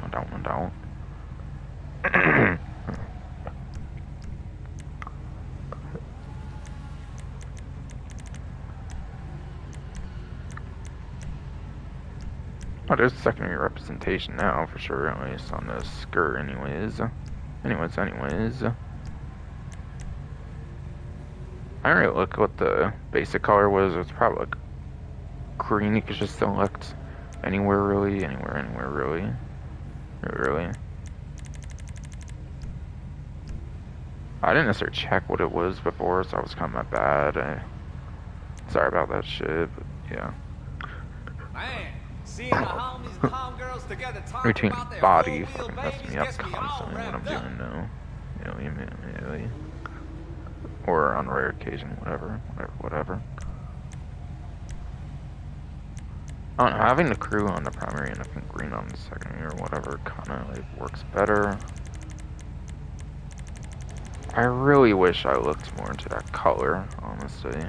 Oh, there's secondary representation now, for sure, at least on the skirt, anyways. Anyways. I didn't really look what the basic color was. It's probably like green. You could just select anywhere, really. Really. I didn't necessarily check what it was before, so I was kind of bad. Sorry about that shit, but yeah. Man, seeing the homies and homegirls together talking routine about their body full fucking wheel messing babies me up gets me all constantly when I'm wrapped up. doing now. Really. Or on rare occasion, whatever. I don't know, having the crew on the primary and having green on the secondary or whatever kinda like works better. I really wish I looked more into that color, honestly.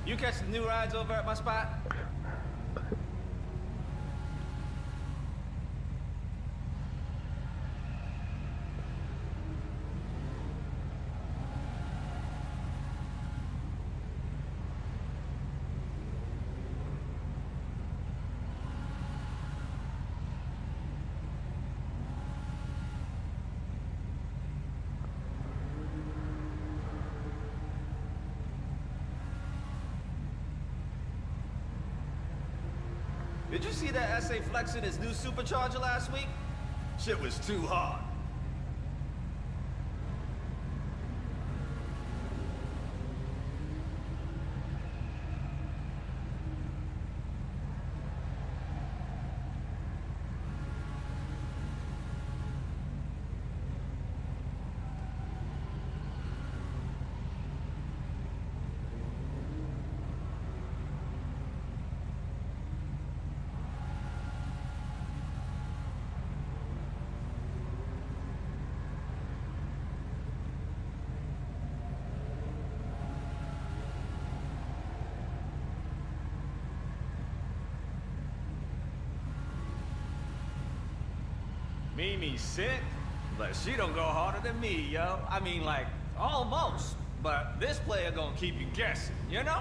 You catch the new rides over at my spot? Did you see that SA flexing his new supercharger last week? Shit was too hard. Mimi's sick, but she don't go harder than me, yo. I mean, like, almost. But this player gonna keep you guessing, you know?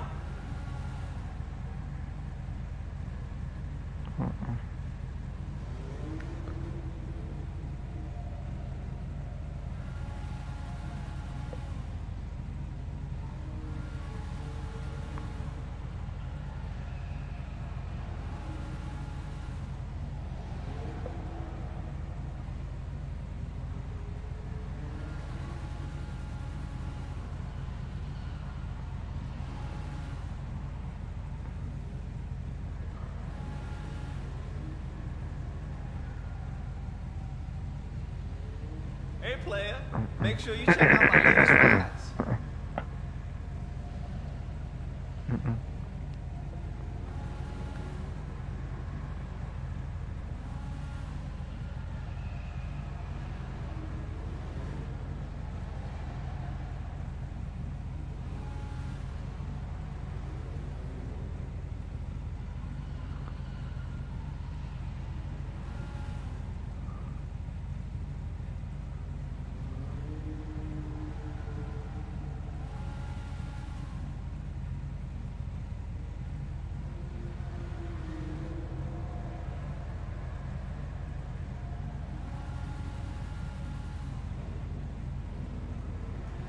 Hey, player, make sure you check out my latest rides.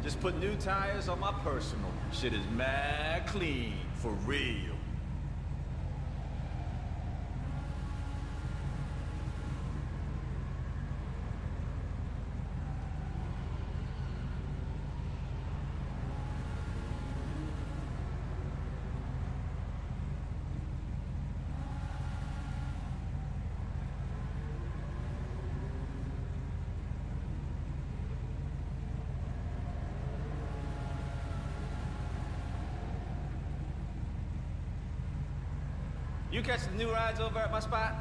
Just put new tires on my personal. Shit is mad clean, for real. You catch the new rides over at my spot?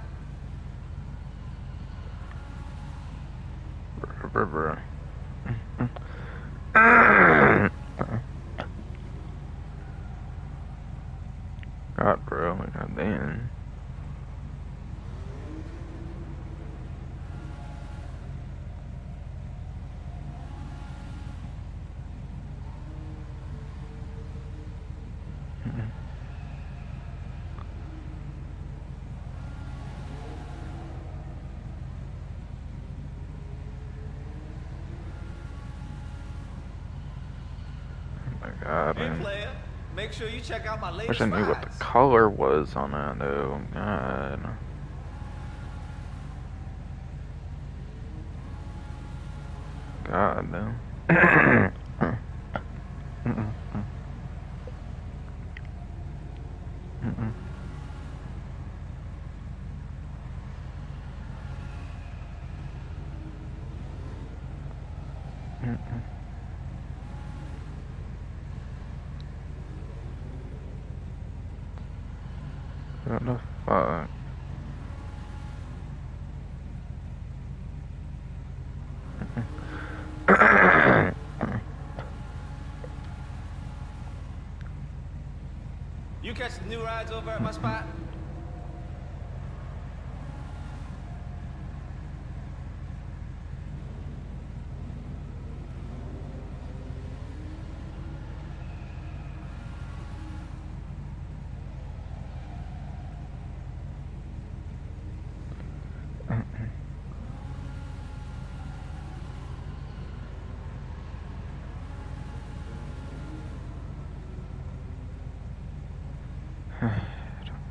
God, bro, god damn. God, Hey, man. player, make sure you check out my latest Wish I knew what the rides. color was on that, though. God. God, though. What the fuck? You catch the new rides over at my spot?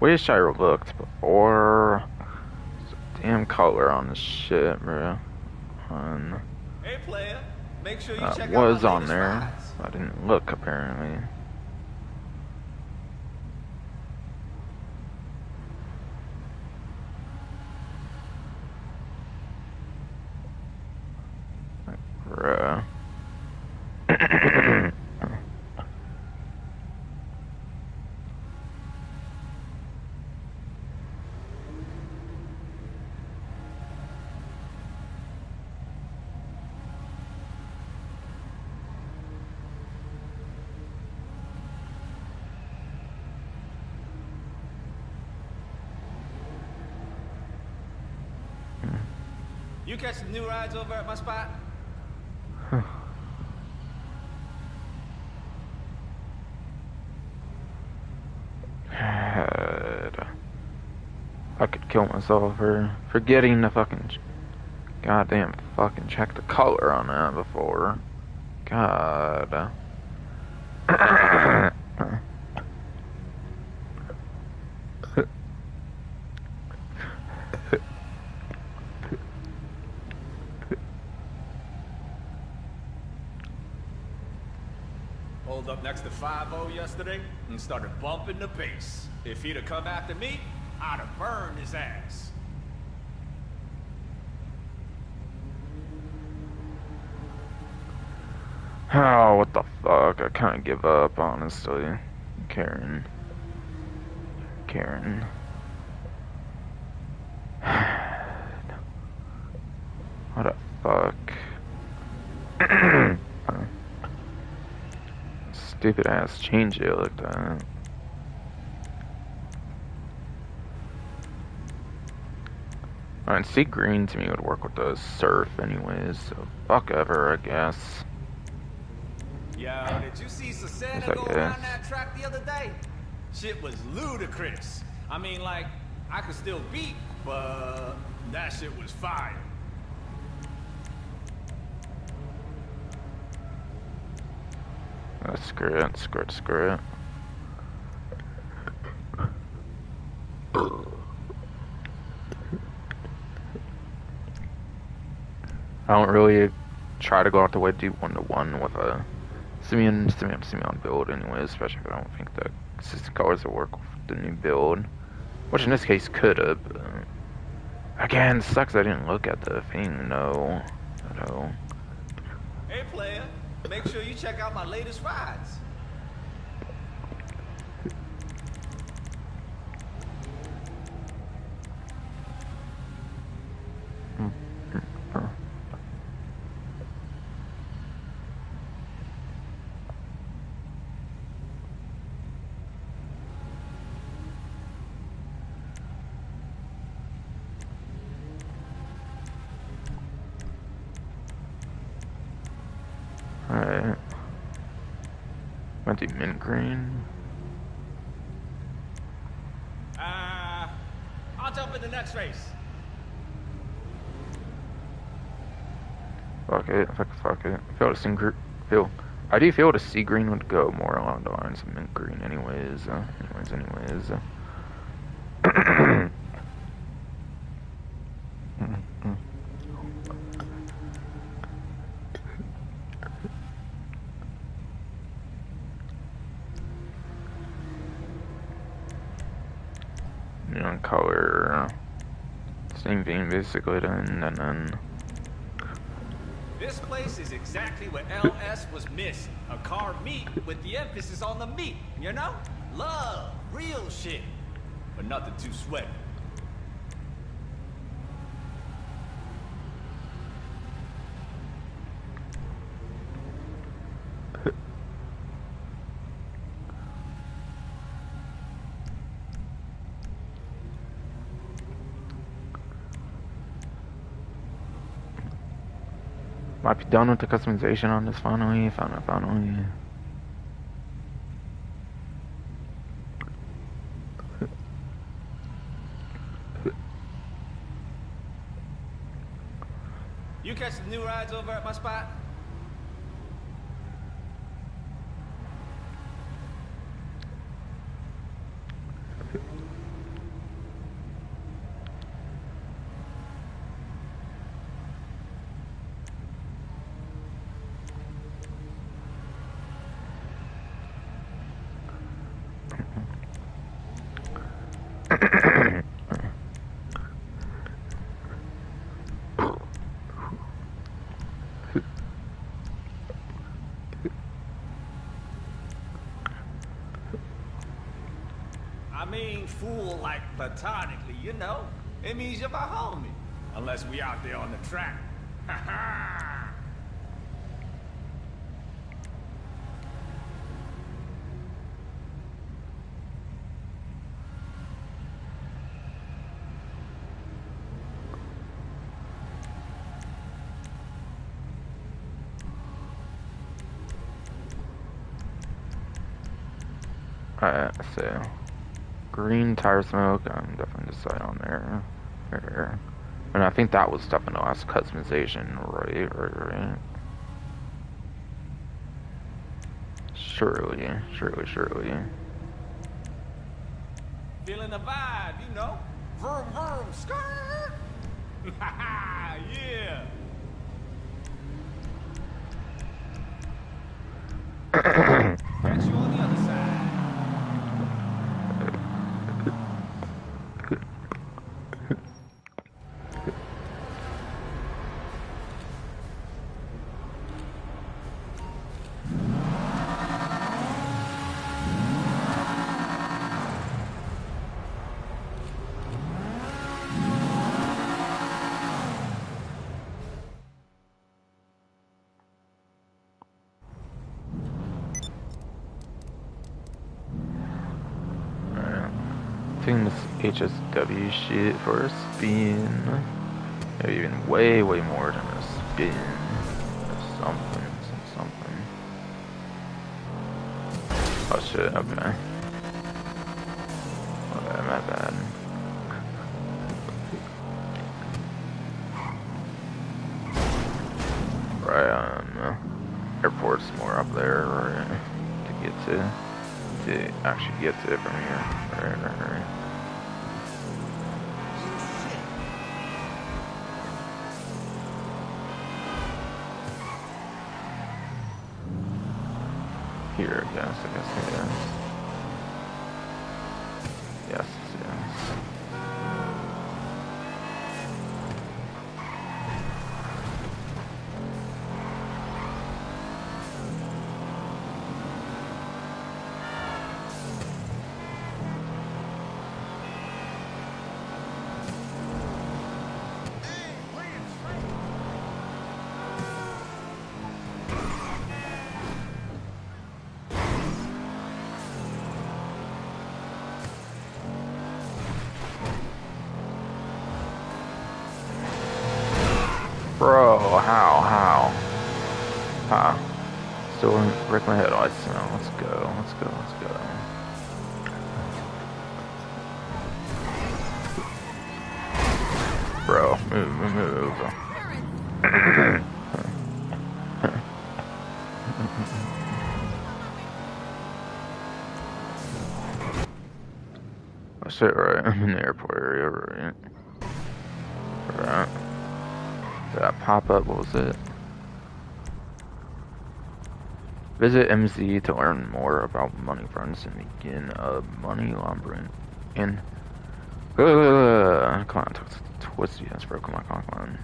Wish I looked before. Damn color on this shit, bro. Hey, player, make sure you That check was out my on latest there. rides. I didn't look, apparently. Bruh. You catch some new rides over at my spot? I could kill myself for forgetting to fucking goddamn fucking check the color on that before. God. Pulled up next to 5-0 yesterday and started bumping the pace. If he'd have come after me, I'd have burned his ass. Oh, what the fuck? I kind of give up, honestly. Karin. What the fuck? Stupid ass change it like that. Alright, sea green to me would work with the surf anyways, so fuck ever, I guess. Yo, did you see Susana go around that track the other day? Shit was ludicrous. I mean, like, I could still beat, but that shit was fire. Screw it. I don't really try to go out the way to do 1-to-1 with a Simeon build anyway, especially if I don't think the consistent colors will work with the new build. Which in this case could have, but again, sucks I didn't look at the thing, no. Hey player, make sure you check out my latest rides. Alright. Might do mint green. I'll jump in the next race. Fuck it. I do feel the sea green would go more along the lines of mint green anyways. Neon color, same thing basically, and then. This place is exactly what LS was missing. A car meet with the emphasis on the meat, you know? Love, real shit, but nothing too sweaty. Might be done with the customization on this finally. You catch some new rides over at my spot? I mean, fool like platonically, you know? It means you're my homie. Unless we out there on the track. Ha ha! Alright, so green tire smoke, I'm definitely decide on there. And I think that was definitely last customization, right. Surely. Feeling the vibe, you know? Vroom, vroom, skirt! Yeah! Catch you on the other side. Taking this HSW shit for a spin. Maybe even way more than a spin. Something. Oh shit, okay. My bad. Right, airport's more up there, right, to actually get to it from here. Right. Here, I guess, yes. Bro, how? Huh. Still wreck my headlights now. Let's go. Bro, move. Oh shit, right. I'm in the airport area, right? Did that pop up? What was it? Visit MZ to learn more about money fronts and begin money laundering. Come on, twist the bro. Come on.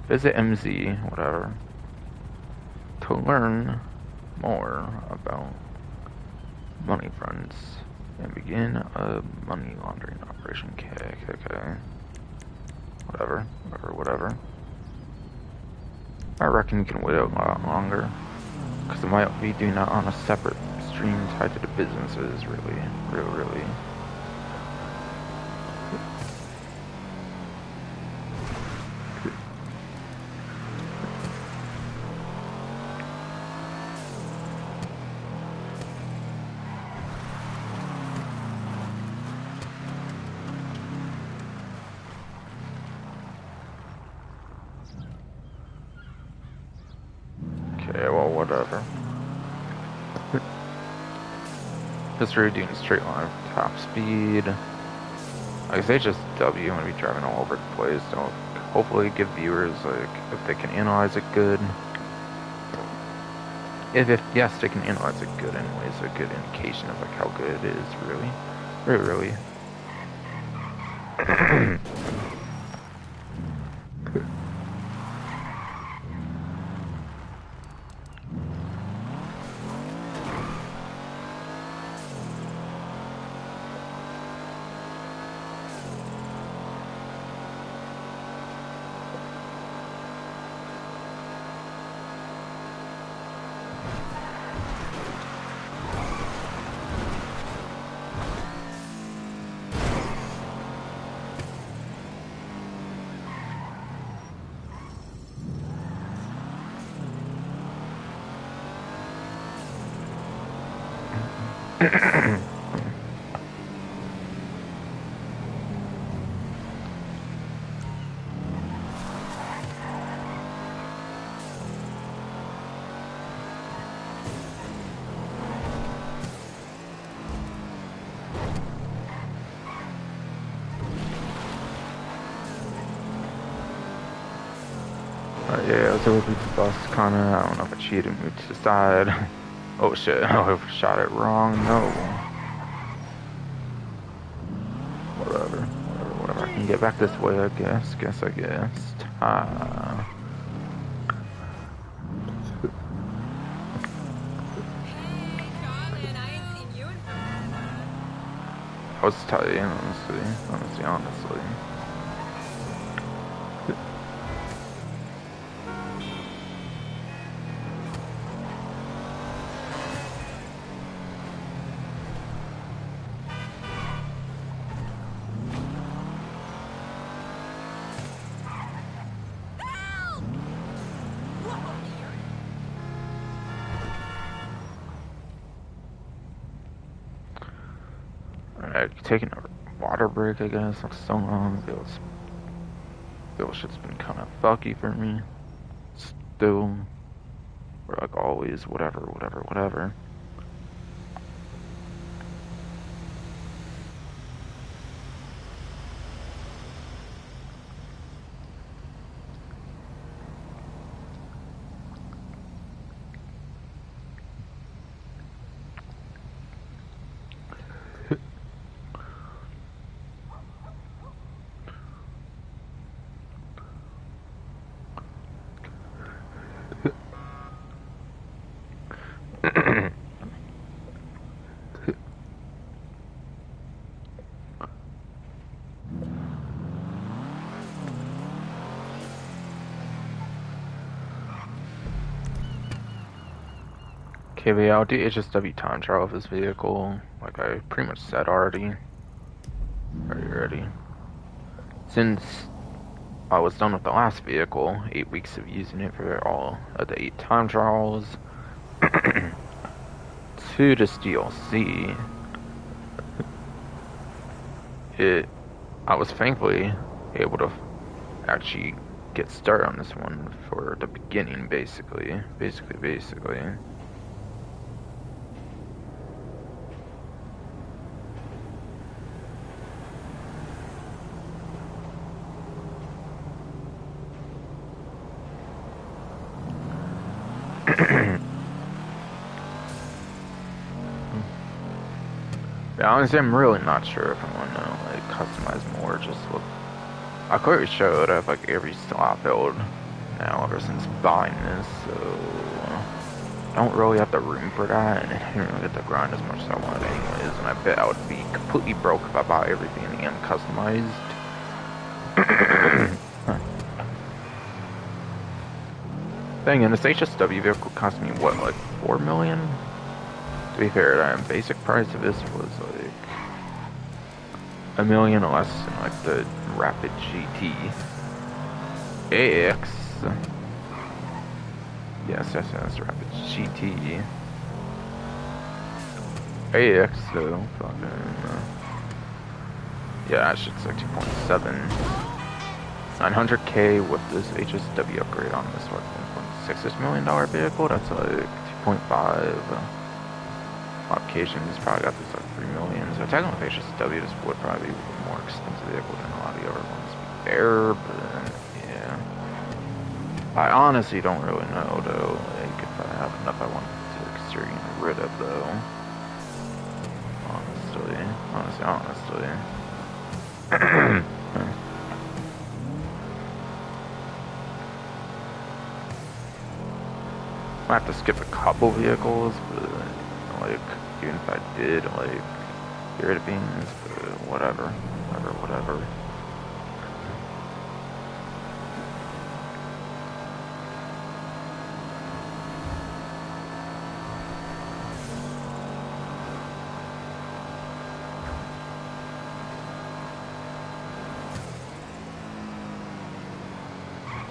Visit MZ, whatever, to learn more about money fronts and begin a money laundering operation. Okay. Whatever. I reckon you can wait a lot longer, because it might be doing that on a separate stream tied to the businesses, really. Okay, well, whatever. Just really doing straight line top speed. Like I say, just W when we driving all over the place. Don't hopefully give viewers, like, if they can analyze it good. If yes, they can analyze it good anyways, a good indication of like how good it is, really. yeah, I was over the bus kinda. I don't know if I cheated, moved to the side. Oh shit, I shot it wrong. No. Whatever. I can get back this way, I guess. I guess. Hey, Karin, I ain't seen you in forever. I was tight, honestly. Alright, taking a water break, I guess. Like so long. Feels shit's been kind of fucky for me. Still, or like always, whatever. Okay, but yeah, I'll do HSW time trial of this vehicle, like I pretty much said already. Ready. Since I was done with the last vehicle, 8 weeks of using it for all of the 8 time trials, to this DLC, I was thankfully able to actually get started on this one for the beginning, basically. Yeah, honestly, I'm really not sure if I want to like customize more. Just look, I clearly showed up like every slot build now ever since buying this, so I don't really have the room for that, and I didn't really get to grind as much as I wanted anyways. And I bet I would be completely broke if I bought everything again customized. Dang, and this HSW vehicle cost me what, like 4 million? To be fair, the basic price of this was like $1 million less than like the Rapid GT AX. Yes, Rapid GT AX though. Fucking yeah, that shit's like 2.7. 900K with this HSW upgrade on this what, $1.6 million vehicle. That's like 2.5. Modifications probably got this like 3 million. So technically HSW this would probably be a more expensive vehicle than a lot of the other ones. Fair, but yeah. I honestly don't really know though. Like if I have enough I want to consider getting rid of though. Honestly. I have to skip a couple vehicles, but like even if I did like get rid of beans, but whatever.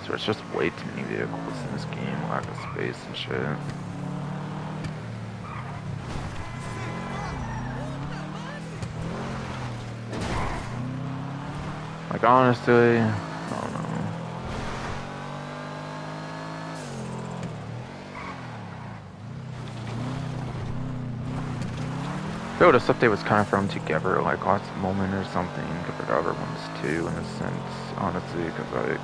So it's just way too many vehicles in this game, lack of space and shit. Like honestly, I don't know. I feel this update was kind of thrown together like last moment or something compared to other ones too, in a sense, honestly, because like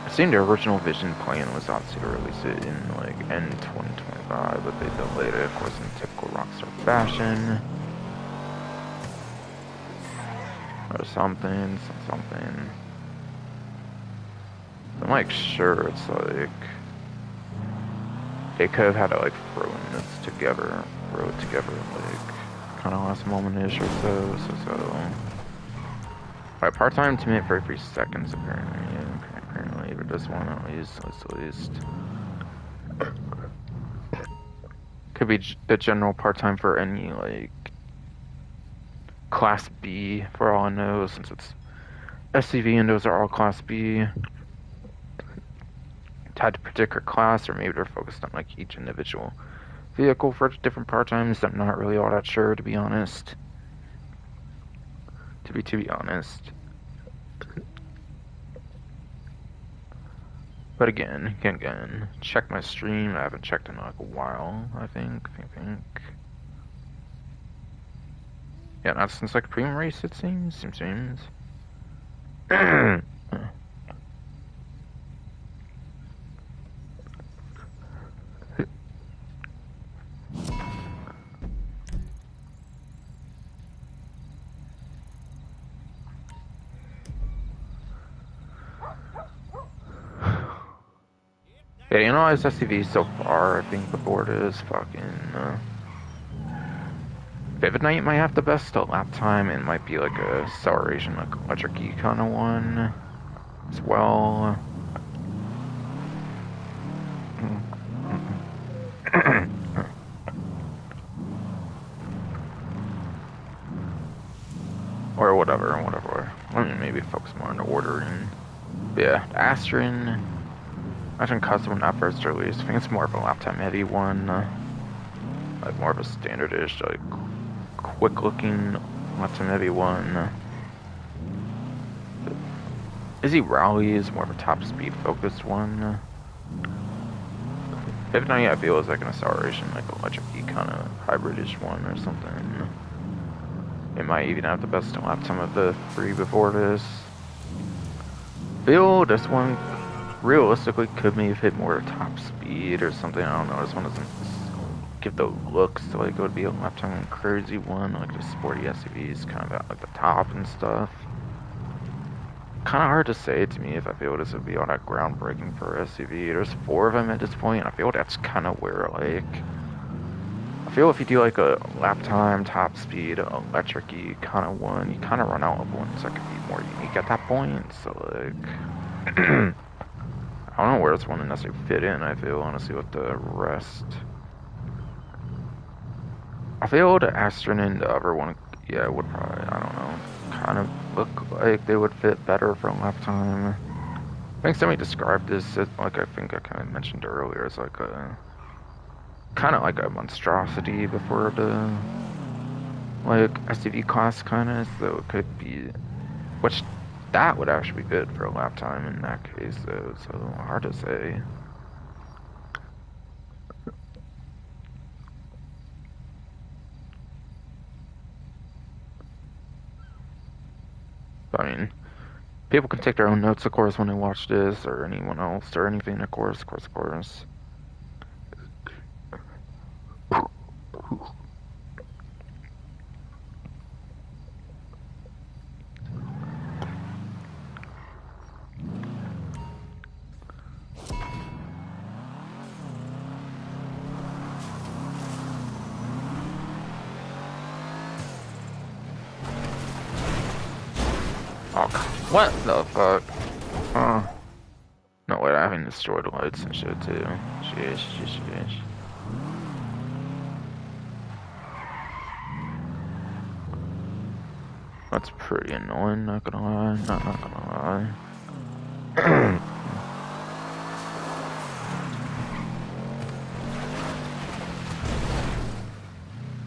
I think the original Vision plan was obviously to release it in like end 2025, but they delayed it, of course, in typical Rockstar fashion. Or something. I'm like sure it's like they could have had to like throw it together like kind of last moment-ish or so. Alright, part-time 2 minute 33 seconds apparently, but this one at least. Could be the general part-time for any like Class B for all I know, since it's SCV and those are all Class B. Tied to a particular class, or maybe they're focused on like each individual vehicle for different part-times. I'm not really all that sure, to be honest. To be honest. But again, check my stream. I haven't checked in like a while, I think. Yeah, not since like premium race, it seems. Yeah, analyze SCV so far. I think the board is fucking. Vivid Knight might have the best lap time. It might be like a acceleration, like electric E kind of one as well. Or whatever. Let me maybe focus more on the ordering. Yeah, Astron. Astron Custom not first release. I think it's more of a lap time heavy one. Like more of a standard-ish, like quick looking lap time heavy one. Izzy Raleigh is more of a top speed focused one. If not, yeah, I feel it's like an acceleration, like electric E kind of hybridish one or something. It might even have the best lap time of the 3 before this. Feel this one realistically could maybe hit more top speed or something. I don't know. This one doesn't give the looks so like it would be a lap time crazy one, like the sporty SUVs kind of at like the top and stuff. Kind of hard to say to me if I feel this would be all that groundbreaking for SUV. There's 4 of them at this point, and I feel that's kind of where like I feel if you do like a lap time, top speed, electric-y kind of one, you kind of run out of ones that could be more unique at that point. So like, I don't know where this one would necessarily fit in. I feel honestly with the rest. I feel the Astron and the other one, yeah, would probably, I don't know, kind of look like they would fit better for a lap time. I think somebody described this as, like I think I kind of mentioned earlier, as like a kind of like a monstrosity before the like SUV class kind of, so it could be, which that would actually be good for a lap time in that case though, so hard to say. I mean, people can take their own notes, of course, when they watch this, or anyone else, or anything, of course. Oh, what the fuck? No, wait, I haven't destroyed lights and shit, too. Sheesh. That's pretty annoying, not gonna lie. Not gonna lie.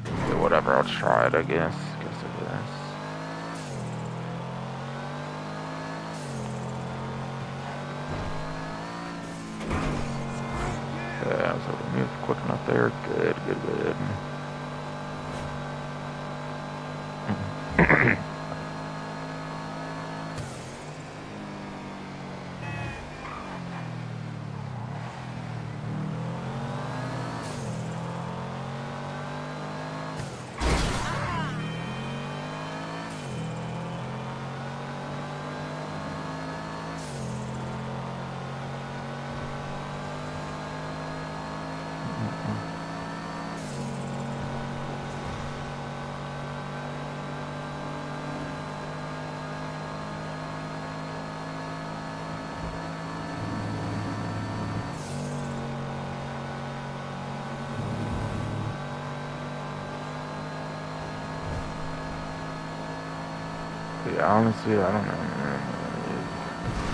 Yeah, whatever, I'll try it, I guess. Yeah, so we moved quick enough there. Good. Yeah, honestly, I don't know, man.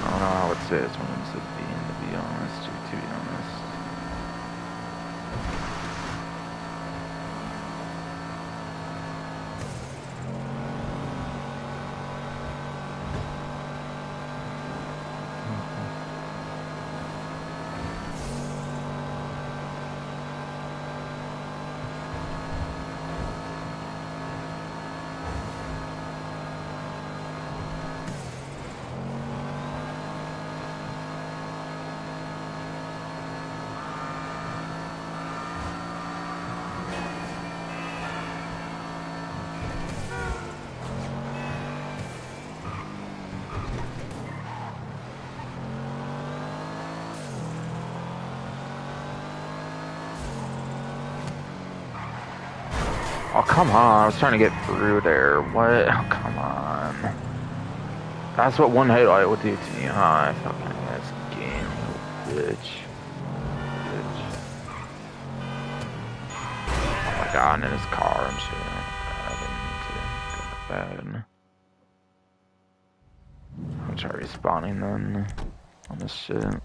I don't know how it says when it's a being, to be honest, to be honest. Oh, come on. I was trying to get through there. What? Oh, come on. That's what one headlight would do to me, huh? I fucking this game, you bitch. Bitch. Oh my god, and in his car and shit. I didn't mean to go to bed. I'm try respawning then on this shit.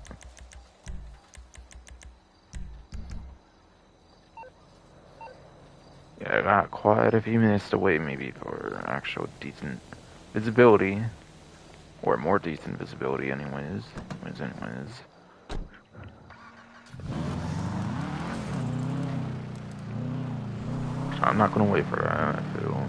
Yeah, I got quite a few minutes to wait maybe for actual decent visibility. Or more decent visibility anyways. Anyways. I'm not gonna wait for that, I feel.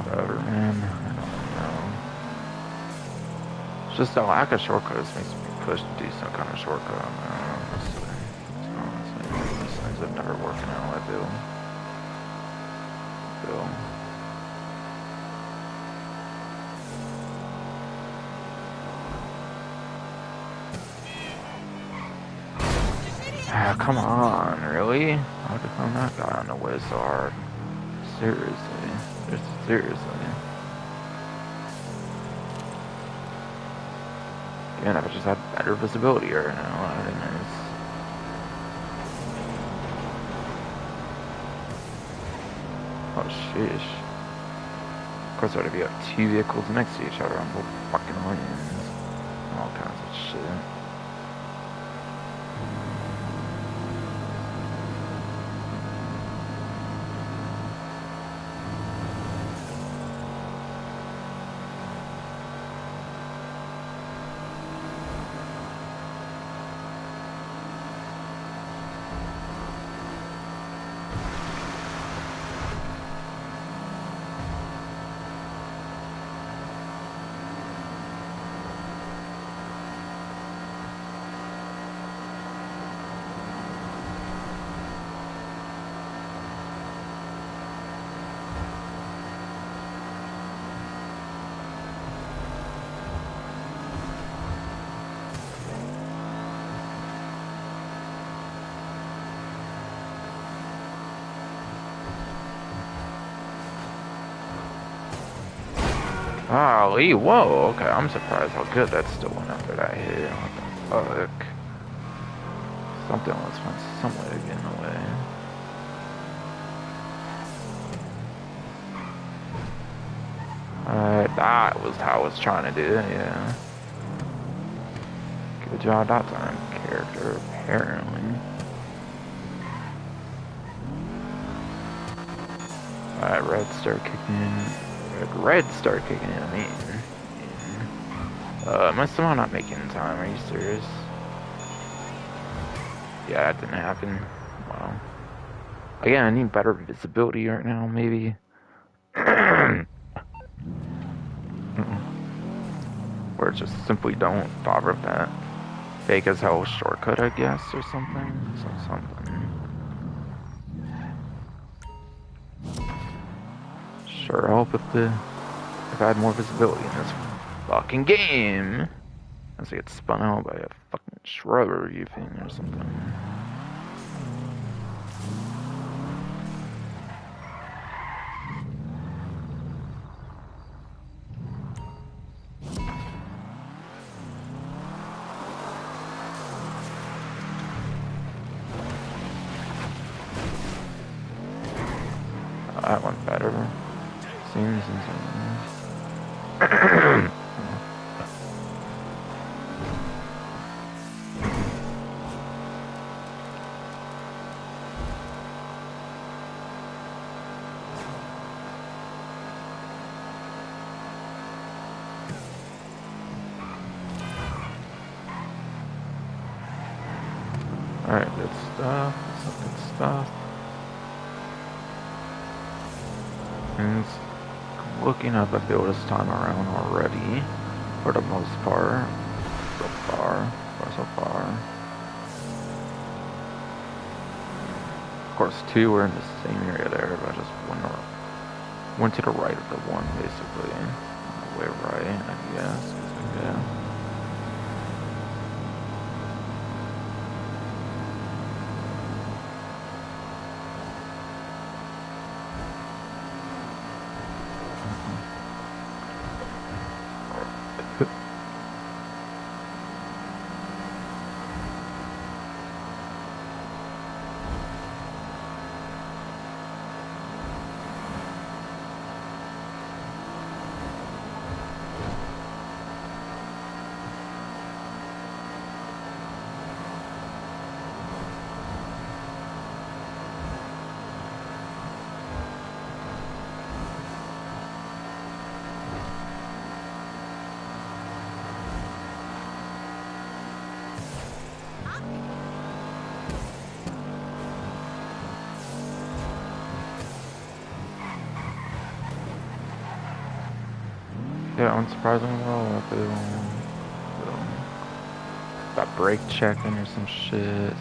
Whatever, man. I don't know. It's just a lack of shortcuts makes me push to do some kind of shortcut. Honestly, these things have never working out, I feel. Ah, come on, really? How did I find that guy on the way so hard? Seriously. Just seriously. Again, if I just had better visibility right now, that'd be nice. Oh, sheesh. Of course, what if you have two vehicles next to each other on both fucking lanes? All kinds of shit. Golly, whoa, okay, I'm surprised how good that still went after that hit. What the fuck? Something was found some way to get in the way. That was how I was trying to do it, yeah. Good job that time, character, apparently. Alright, red start kicking in. Red start kicking in, I mean. Am I somehow not making time? Are you serious? Yeah, that didn't happen. Wow. Again, I need better visibility right now, maybe. Or just simply don't bother with that. Fake as hell shortcut, I guess, or something. Something. Sure help if I had more visibility in this fucking game. As I get spun out by a fucking shrubbery thing or something. that one better. Seems alright, good stuff. Some good stuff. And looking up a build this time around already, for the most part. So far. Of course, two were in the same area there, but I just went to the right of the one, basically. On the way right, I guess. Yeah. Yeah, unsurprisingly well, I feel. Got brake checking or some shit.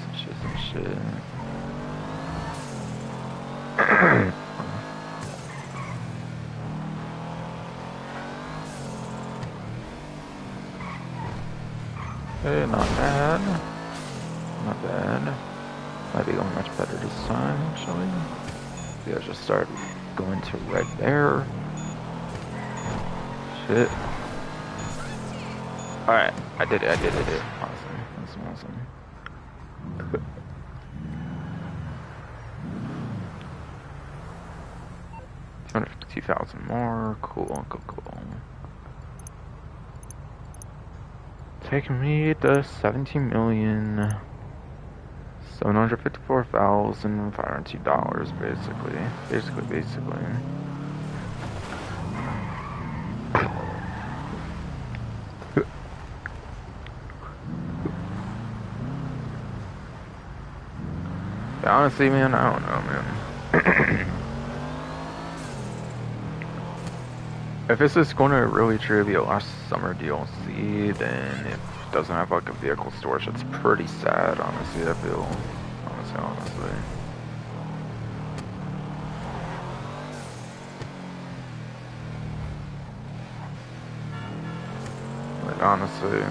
Hey, not bad. Not bad. Might be going much better this time, actually. Yeah, just start going to red there. Shit. Alright, I did it. Awesome. 252,000 more. Cool. Taking me to 17,754,502 basically. Honestly, man, I don't know, man. If this is going to really truly be a last summer DLC, then it doesn't have like a vehicle storage. It's pretty sad, honestly. I feel, honestly. Like honestly,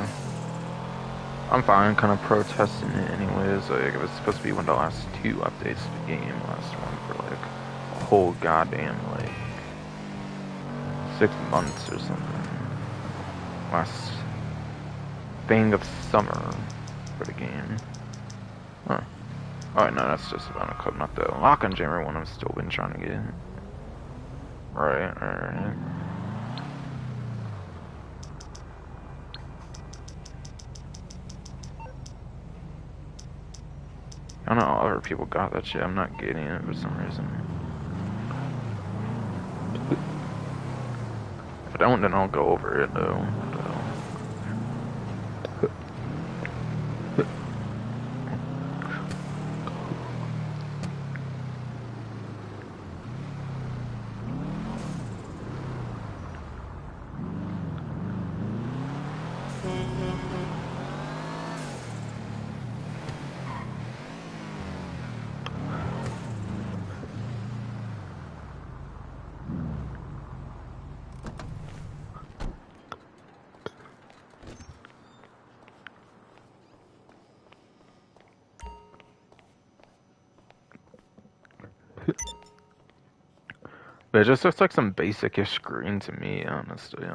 I'm fine kind of protesting it anyways. Like, it was supposed to be one of the last two updates to the game. Last one for like a whole goddamn like 6 months or something. Last thing of summer for the game. Huh. Oh no, that's just about a club, not the lock and jammer one I've still been trying to get. Right. I don't know how other people got that shit. I'm not getting it for some reason. If I don't, then I'll go over it though. But it just looks like some basic-ish screen to me, honestly.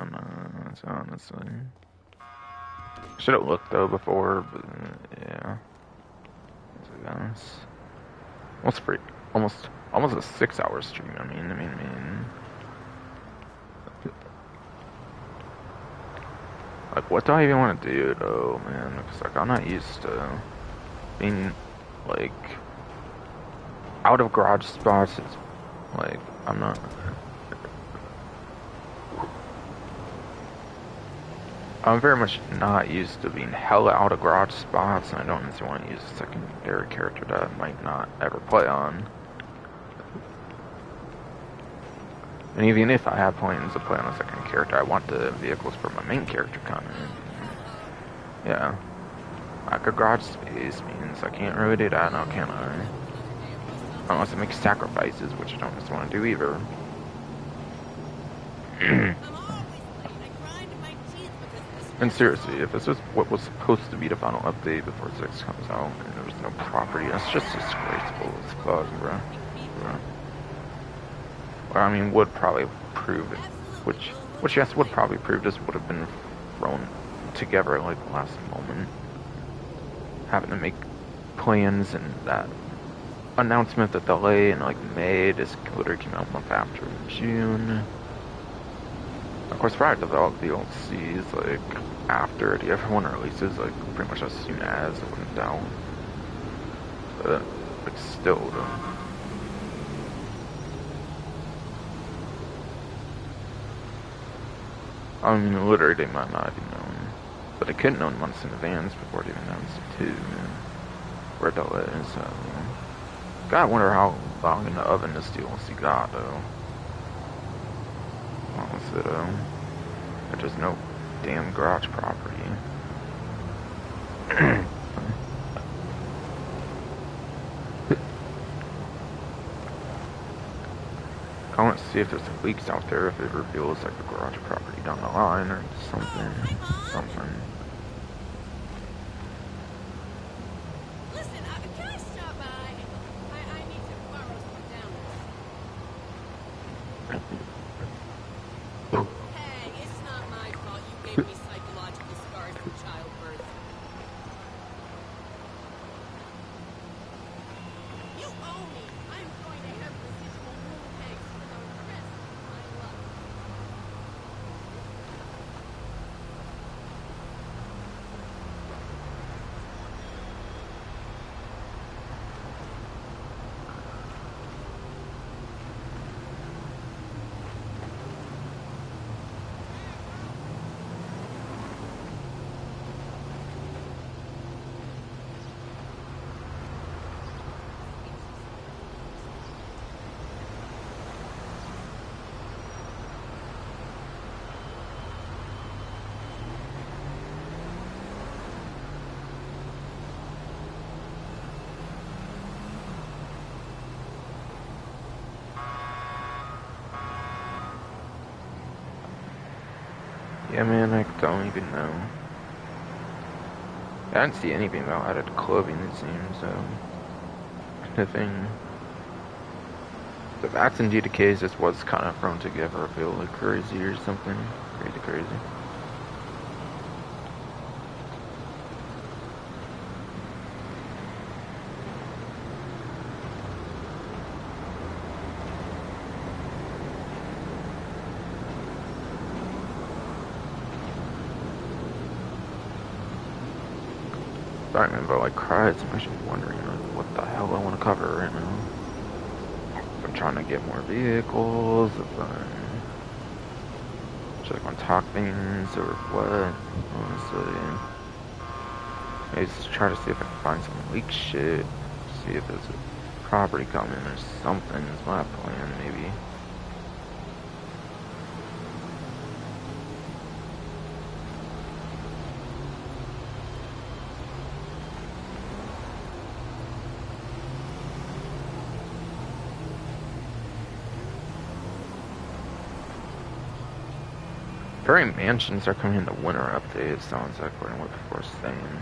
Should have looked though before, but yeah. Almost almost a 6-hour stream. I mean. Like, what do I even want to do, though, man? Because, like, I'm not used to being, like, out of garage spots. It's, like, I'm not... I'm very much not used to being hella out of garage spots, and I don't necessarily want to use a secondary character that I might not ever play on. And even if I have plans to play on a second character, I want the vehicles for my main character coming in. Yeah. Like a garage space means I can't really do that now, can I? Unless I make sacrifices, which I don't just want to do either. And seriously, if this is what was supposed to be the final update before 6 comes out, and there was no property, that's just disgraceful as fuck, bro. Well, I mean, would probably prove it, which yes, would probably prove this would have been thrown together like last moment. Having to make plans and that announcement, the delay in like May, this literally came out a month after in June. Of course, prior to all the DLCs, like after the other one releases, like pretty much as soon as it went down. But like still, though. I mean, literally, they might not have known, but they could have known months in advance before they announced it too. Where the is, so. God, I wonder how long in the oven this DLC got, though. Honestly, though. There's just no damn garage property. I want to see if there's leaks out there, if it reveals like a garage property down the line or something. Listen, can I stop by? I need to borrow some down. Hey, it's not my fault you gave me psychological scars from childbirth. You owe me. I'm going to have residual wound eggs for the rest of my life. Yeah, man, I don't even know. I didn't see anything about added clothing, it seems, so. Nothing. If that's indeed the case, this was kind of thrown together, I feel like crazy or something. Crazy. Sorry, man, but like, cries, I'm actually wondering like, what the hell I want to cover right now. If I'm trying to get more vehicles, if should I want to talk things, or what, honestly. Maybe just try to see if I can find some leak shit, see if there's a property coming or something, is my plan, maybe. Very mansions are coming in the winter update, sounds like, according to what people are saying.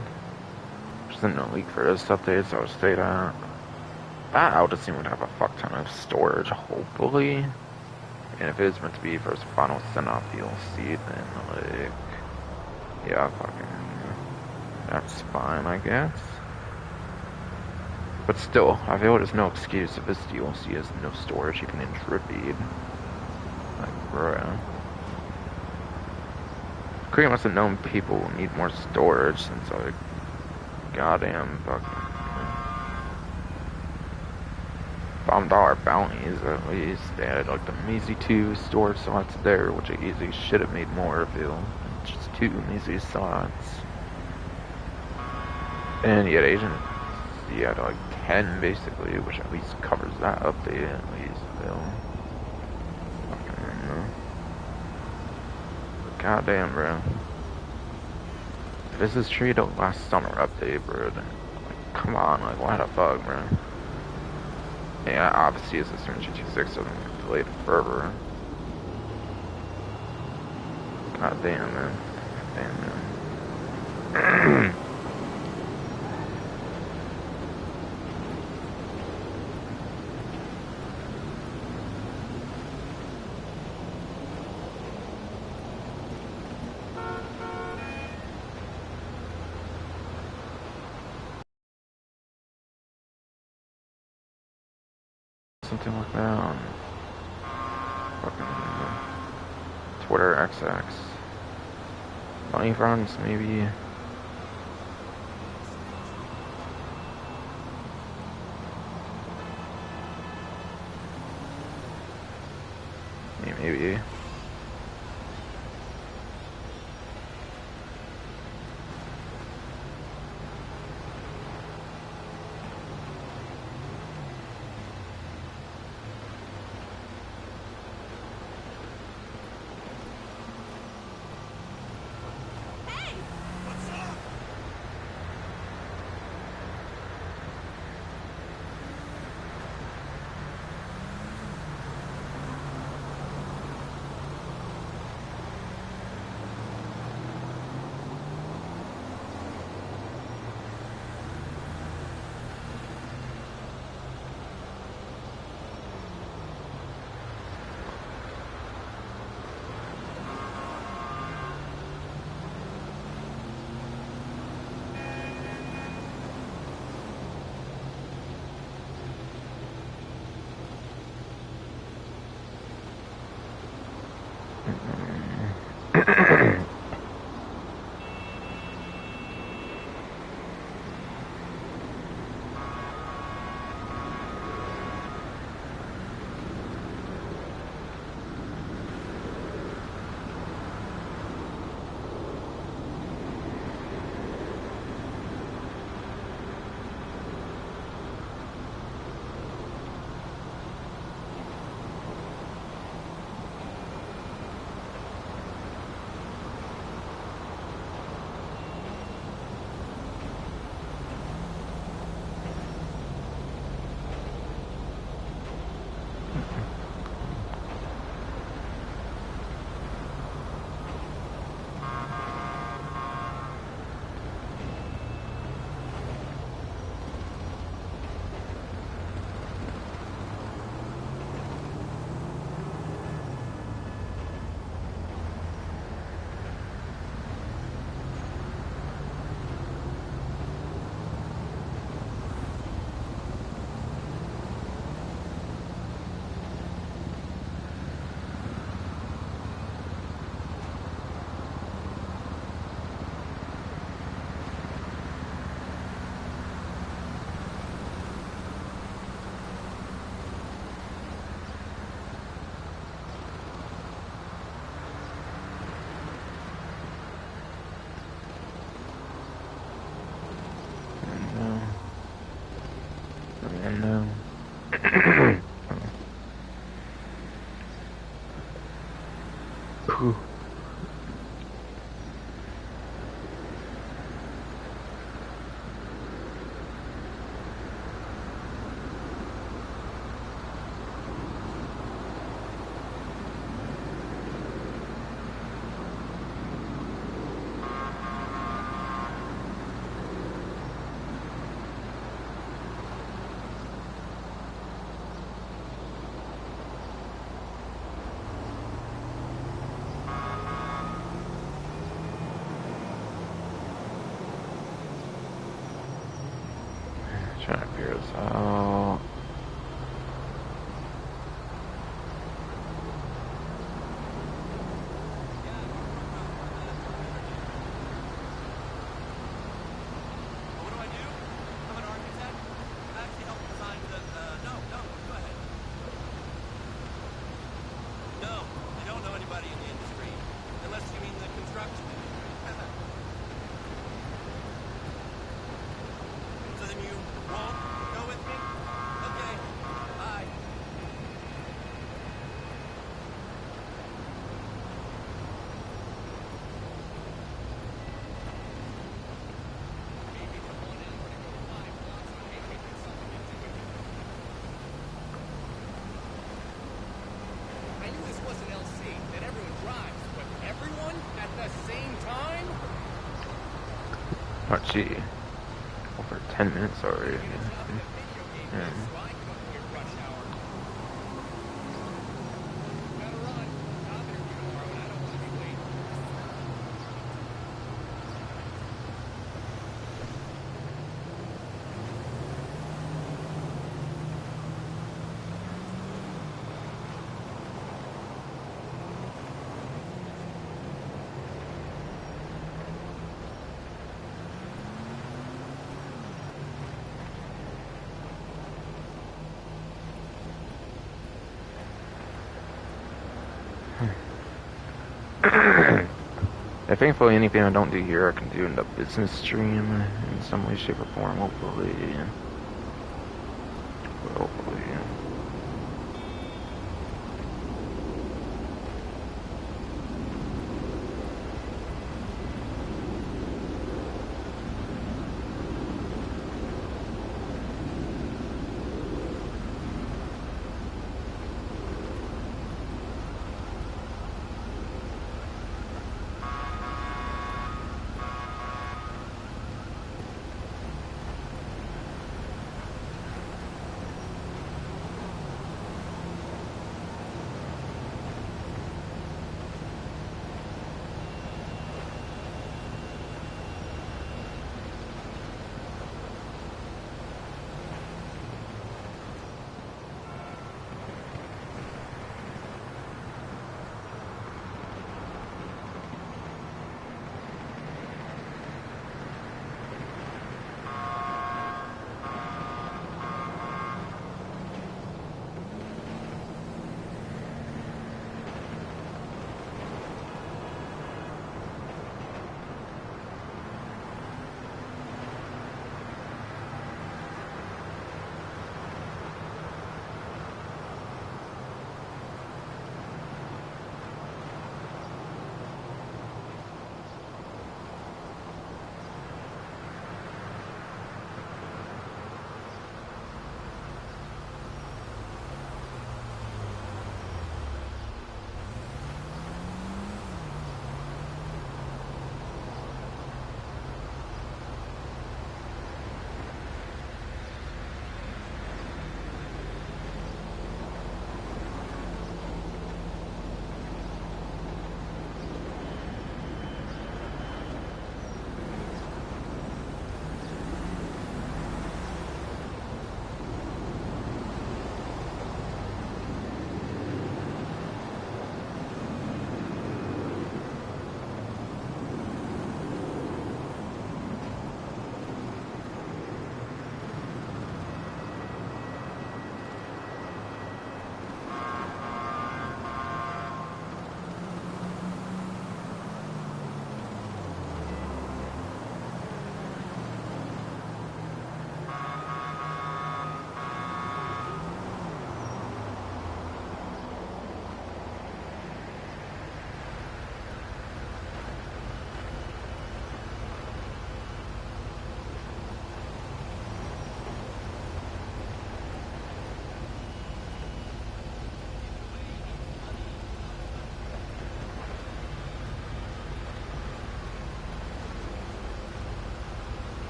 There's no leak for this update, so I would say that. That Odyssey would have a fuck ton of storage, hopefully. And if it is meant to be for its final send-off DLC, then, like, yeah, fucking, that's fine, I guess. But still, I feel there's no excuse if this DLC has no storage even in Tribute. Like, bruh. Karin must have known people need more storage since like goddamn fucking $5 bounties at least. They had like the measly 2 storage slots there, which I easily should have made more, I feel. Just 2 measly slots. And yet Agent, you had like 10 basically, which at least covers that update at least, I feel. Goddamn, bro. If this is true, the last summer update, bro, then, like, come on, like, what the fuck, bro? Yeah, obviously, it's a GT6 doesn't delayed forever. God damn, man. Damn, man. Something like that on fucking Twitter XX. Money fronts, maybe. Maybe. Trying to figure this out. Oh, gee. Over 10 minutes already. Yeah. Thankfully, anything I don't do here, I can do in the business stream in some way, shape, or form, hopefully. Hopefully.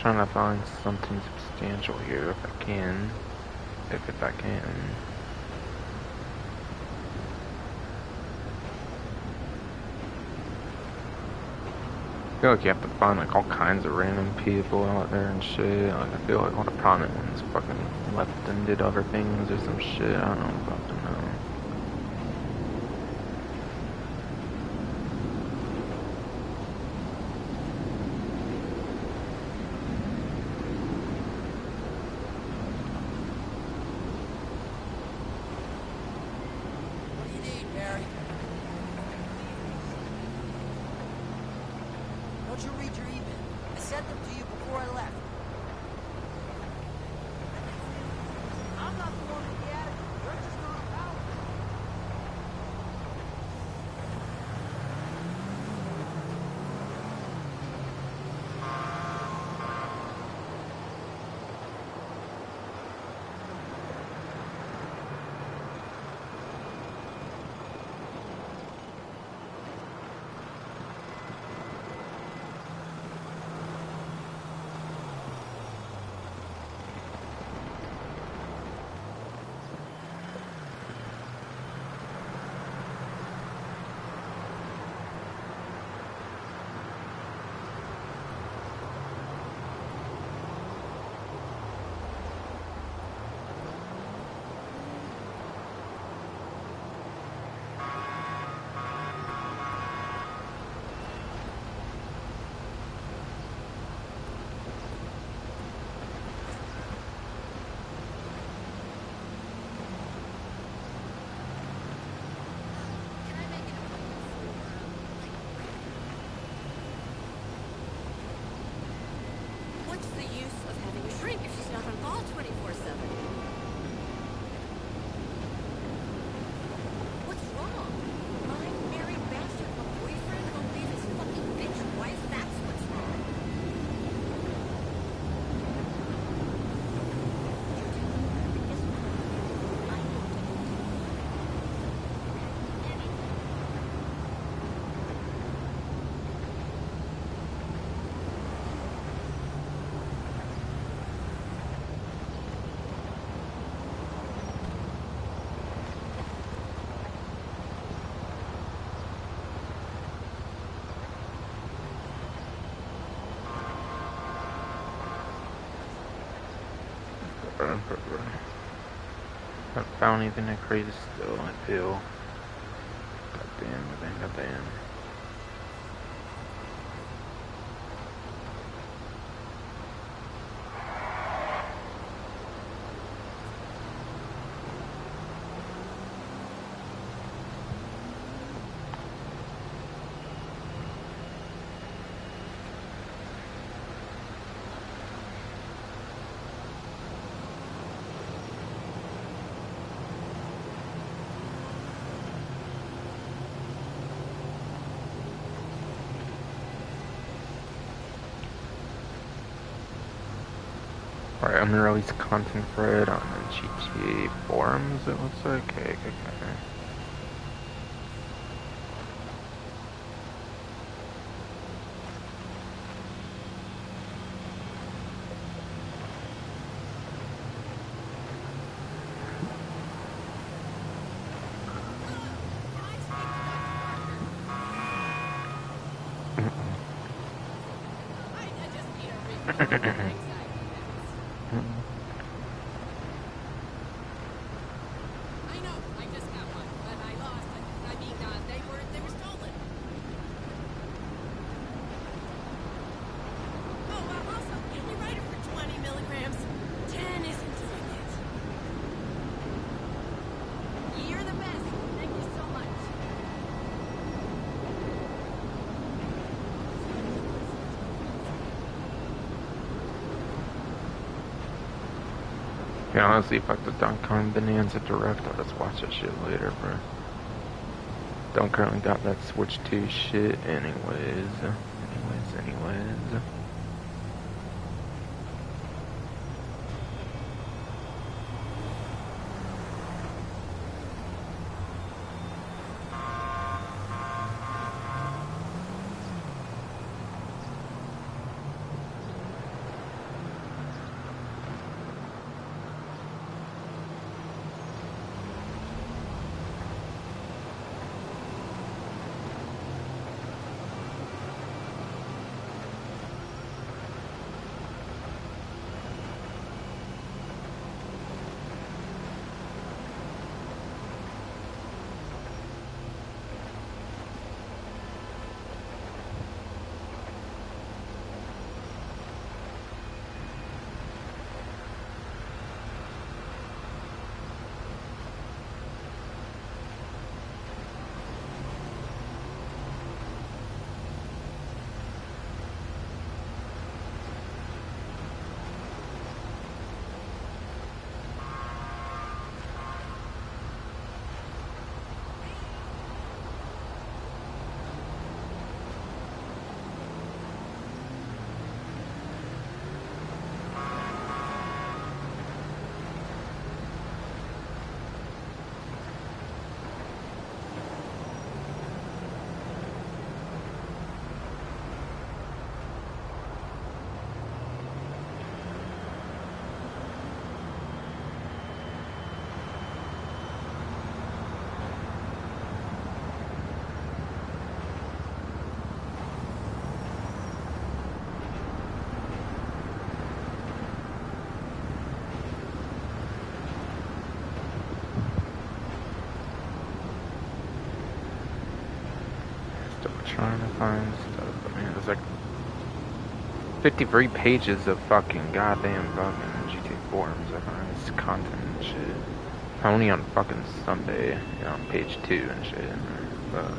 trying to find something substantial here if I can. If I can. I feel like you have to find like all kinds of random people out there and shit. Like I feel like all the prominent ones fucking left and did other things or some shit. I don't fucking know. Haven't found anything that crazy still, I feel. Goddamn. Alright, I'm gonna release content for it on the GTA forums, it looks like. Okay. Yeah, honestly, fuck the Donkey Bonanza Direct. I'll just watch that shit later, bro. Don't currently got that Switch 2 shit anyways. Anyways. Trying to find stuff. I mean, there's like 53 pages of fucking goddamn fucking GTA forums. I find this content and shit. Only on fucking Sunday, on page 2 and shit. But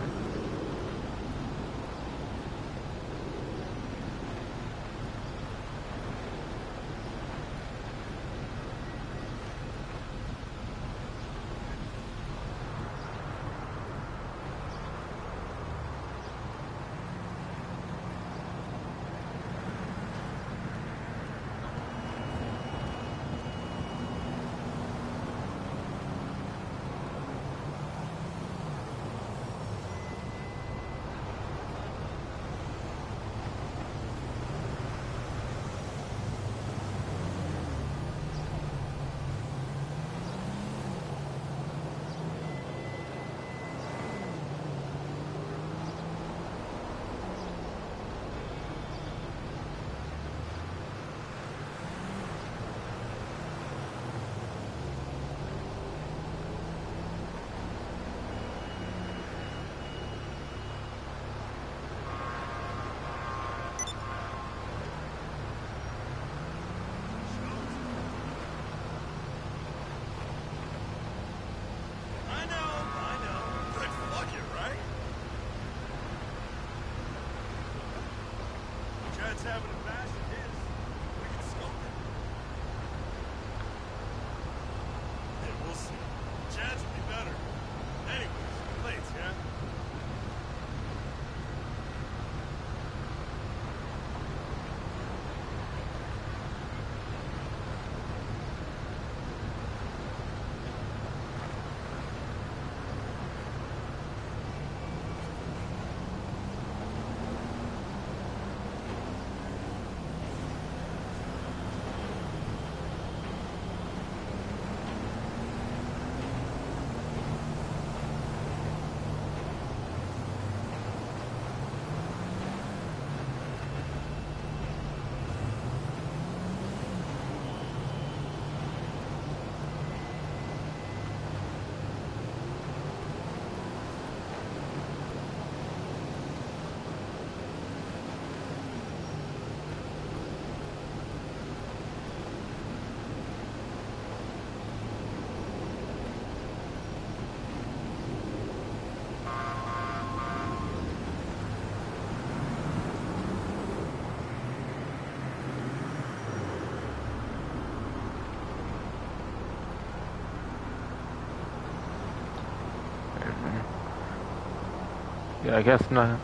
yeah, I guess not.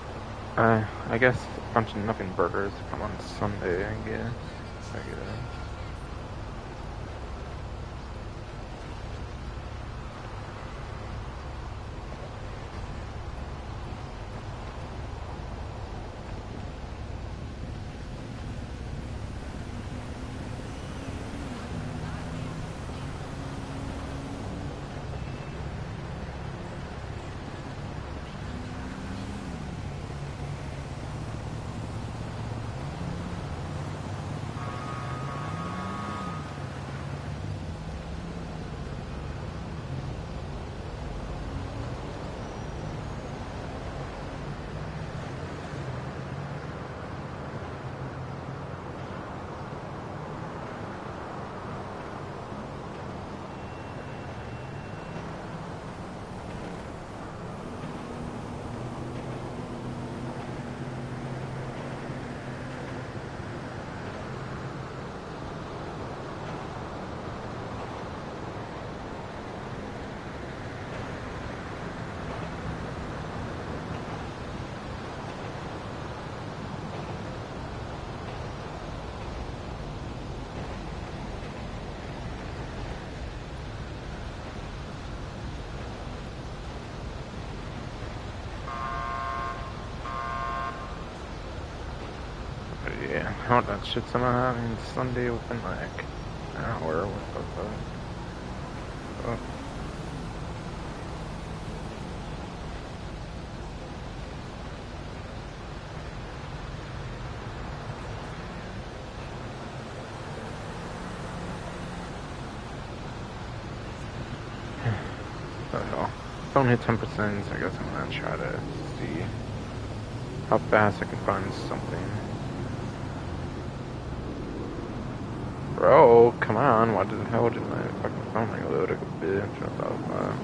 I guess a bunch of nothing burgers come on Sunday. I guess. Yeah, how that shit somehow happening Sunday within like an hour. What the fuck? Oh. I don't know. It's only 10%, so I guess I'm gonna try to see how fast I can find something. Bro, come on, why the hell did my fucking phone reload like a bitch? I thought,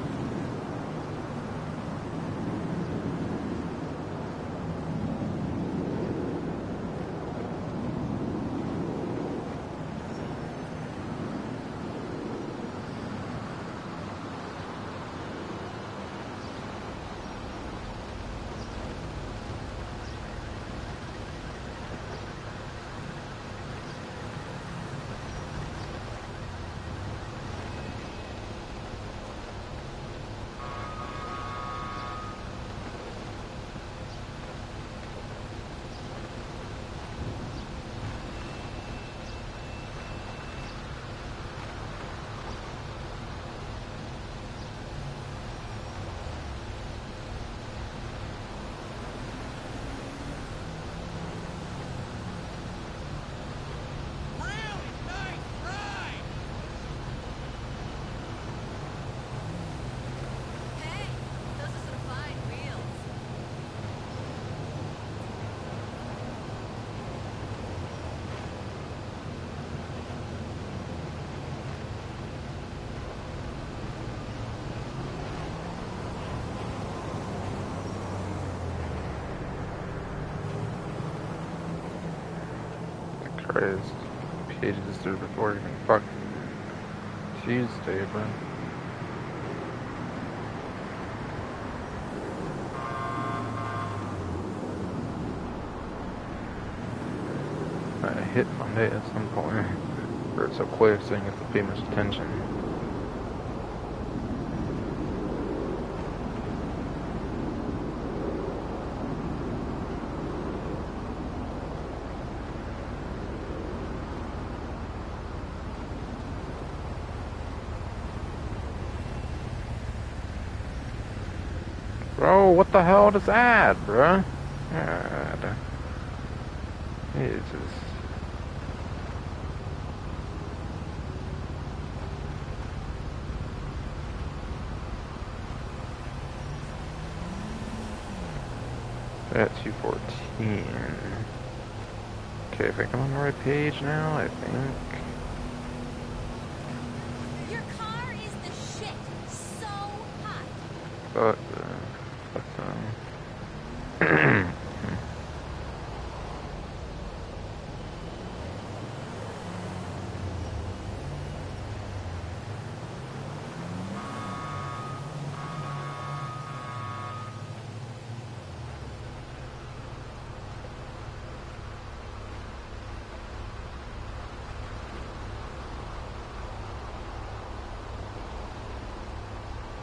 Christ. Pages through before even fuck Tuesday, bro. I hit Monday at some point. Or it's so quick so you don't have to pay much attention. Bro, what the hell is that, bruh? God. Jesus. At 214. Okay, I think I'm on the right page now, I think. Your car is the shit. So hot. But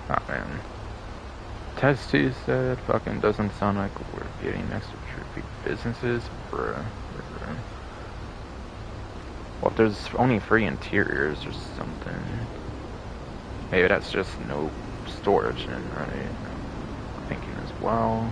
oh man. Test 2 said fucking doesn't sound like we're getting extra trippy businesses, bruh. Well, if there's only free interiors or something, maybe that's just no storage then, right? I'm thinking as well.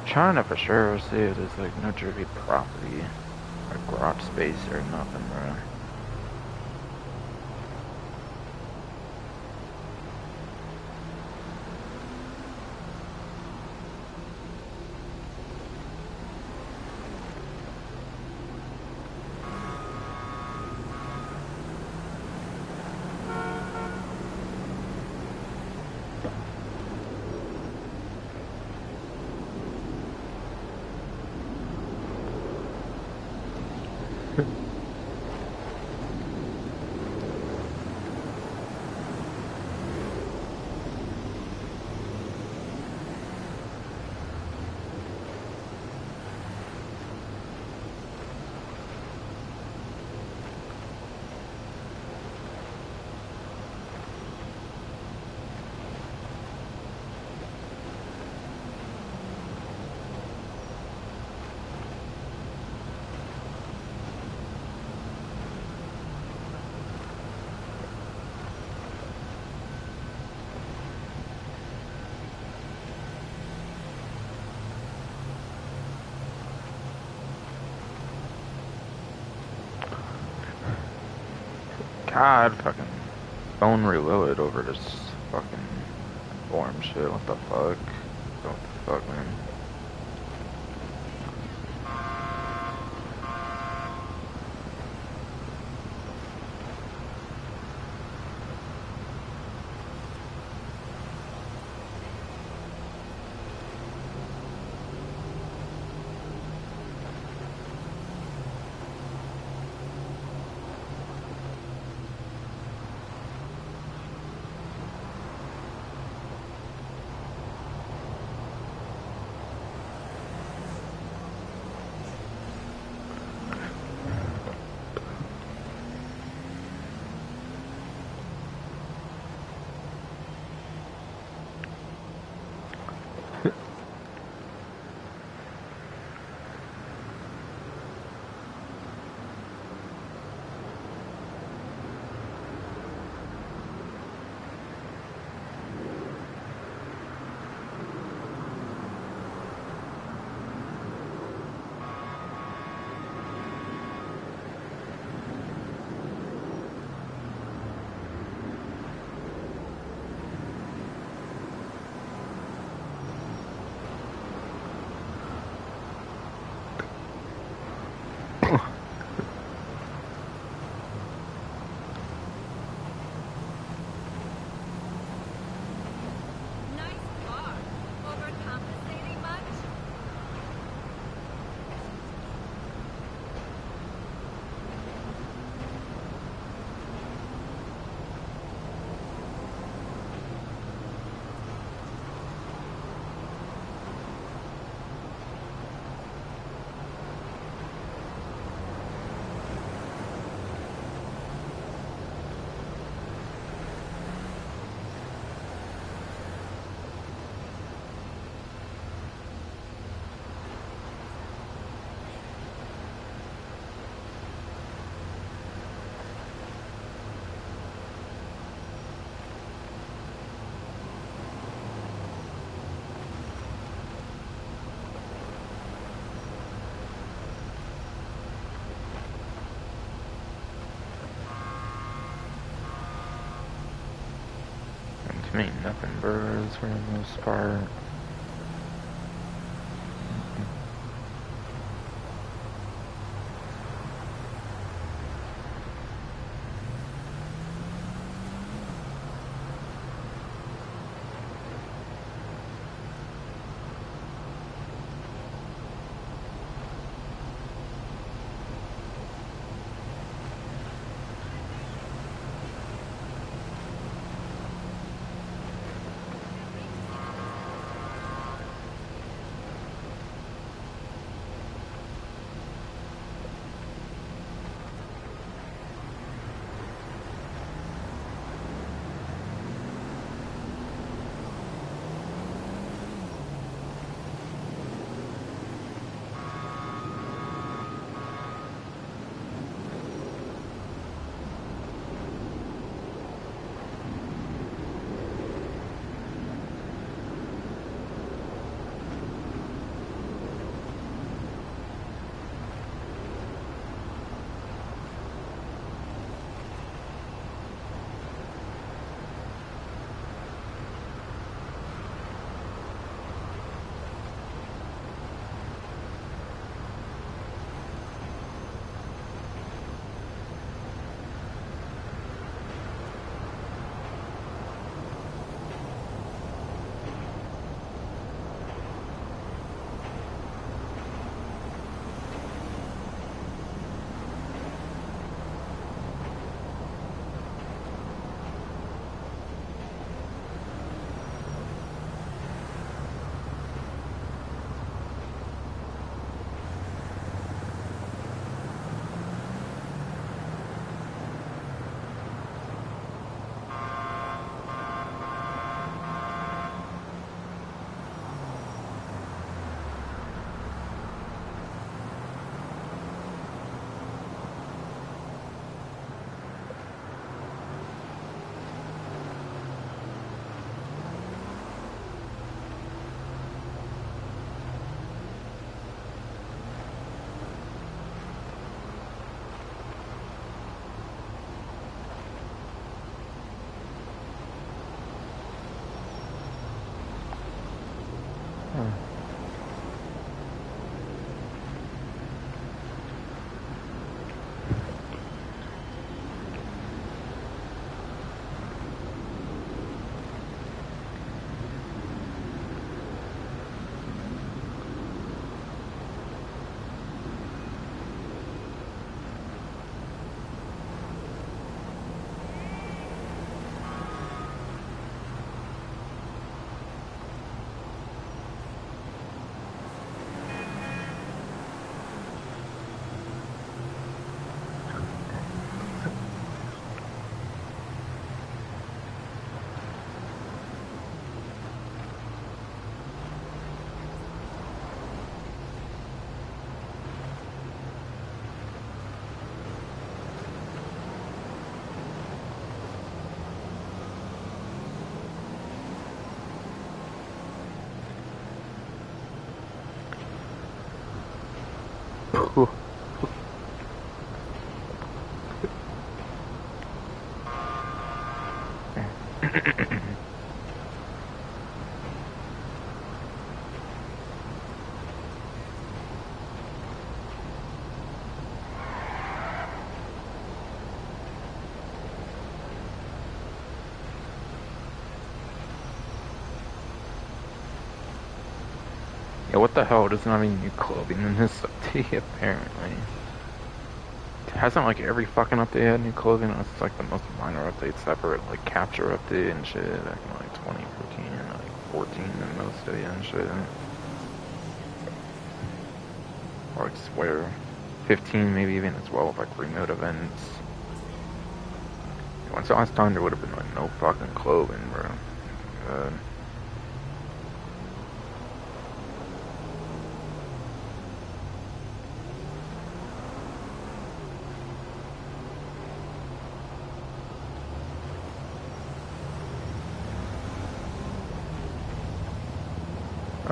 Trying to for sure see if there's like no trippy property or garage space or nothing, bro. God, fucking phone reloaded over this fucking form shit. What the fuck? What the fuck, man? Nice car. Overcompensating much? To me, nothing burrs for the most part. Yeah, what the hell? Doesn't have any new clothing in this update, apparently. It hasn't, like, every fucking update had new clothing. It's, like, the most minor updates separate, like, capture update and shit, back in, like, 2014 and, like, 14 and most of it and shit. Or, like, swear, 15 maybe even as well, with, like, remote events. Once the last time there would have been, like, no fucking clothing, bro. God.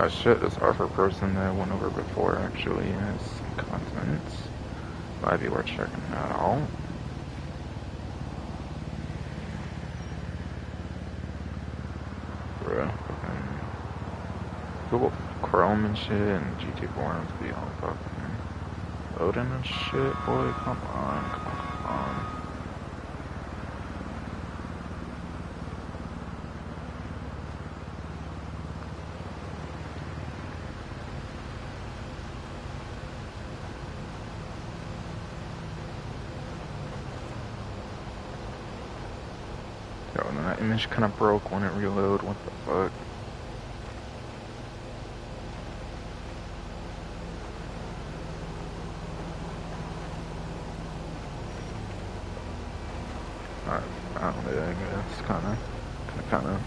Oh shit, this Arthur person that I went over before actually has some contents. Might be worth checking that out. Bro, Google Chrome and shit and GT forums be all fucking loading and shit, boy. Come on, come on. And that image kind of broke when it reloaded. What the fuck? I don't know. I guess kind of. Whatever.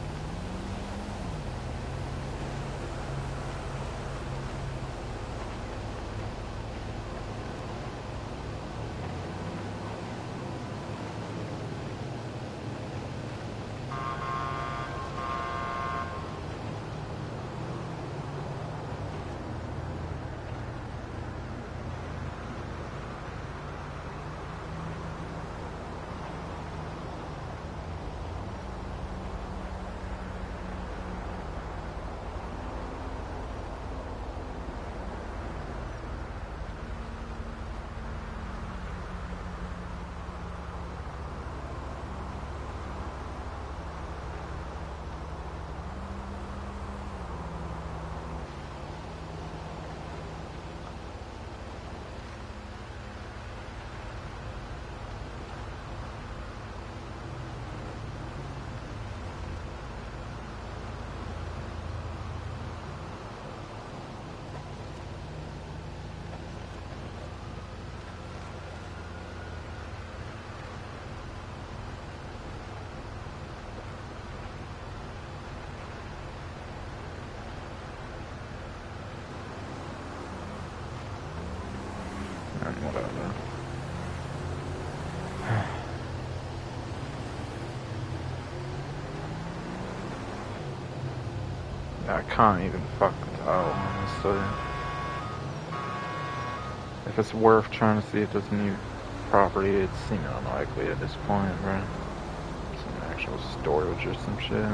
I can't even fucking tell, honestly. If it's worth trying to see if there's a new property, it's unlikely at this point, right? Some actual storage or some shit.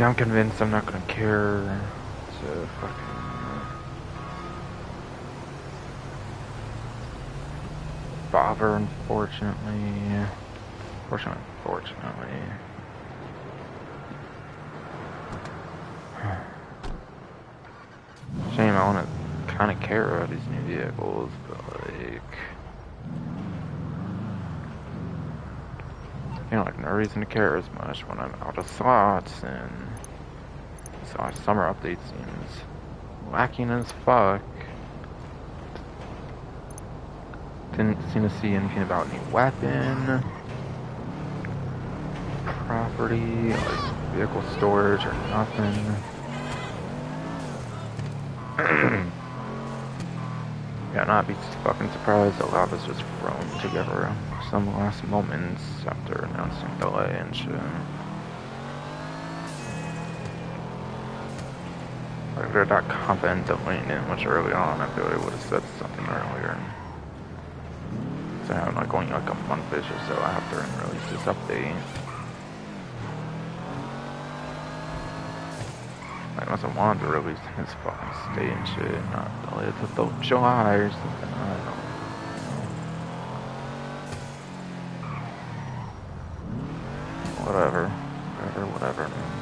Yeah, I'm convinced I'm not gonna care to fucking bother, unfortunately. Fortunately. Shame, I wanna kinda care about these new vehicles, but like, you know, like no reason to care as much when I'm out of slots, and so our summer update seems lacking as fuck. Didn't seem to see anything about any weapon, property, like vehicle storage or nothing. Yeah, not be fucking surprised a lot of us just thrown together some last moments after announcing delay and shit. Like, if they're that confident delaying it much early on, I feel like I would have said something earlier. So I'm like going like a month-ish or so after and release this update. I must have wanted to release this fucking state and shit, not delay it till July or something. I don't know. Whatever, man.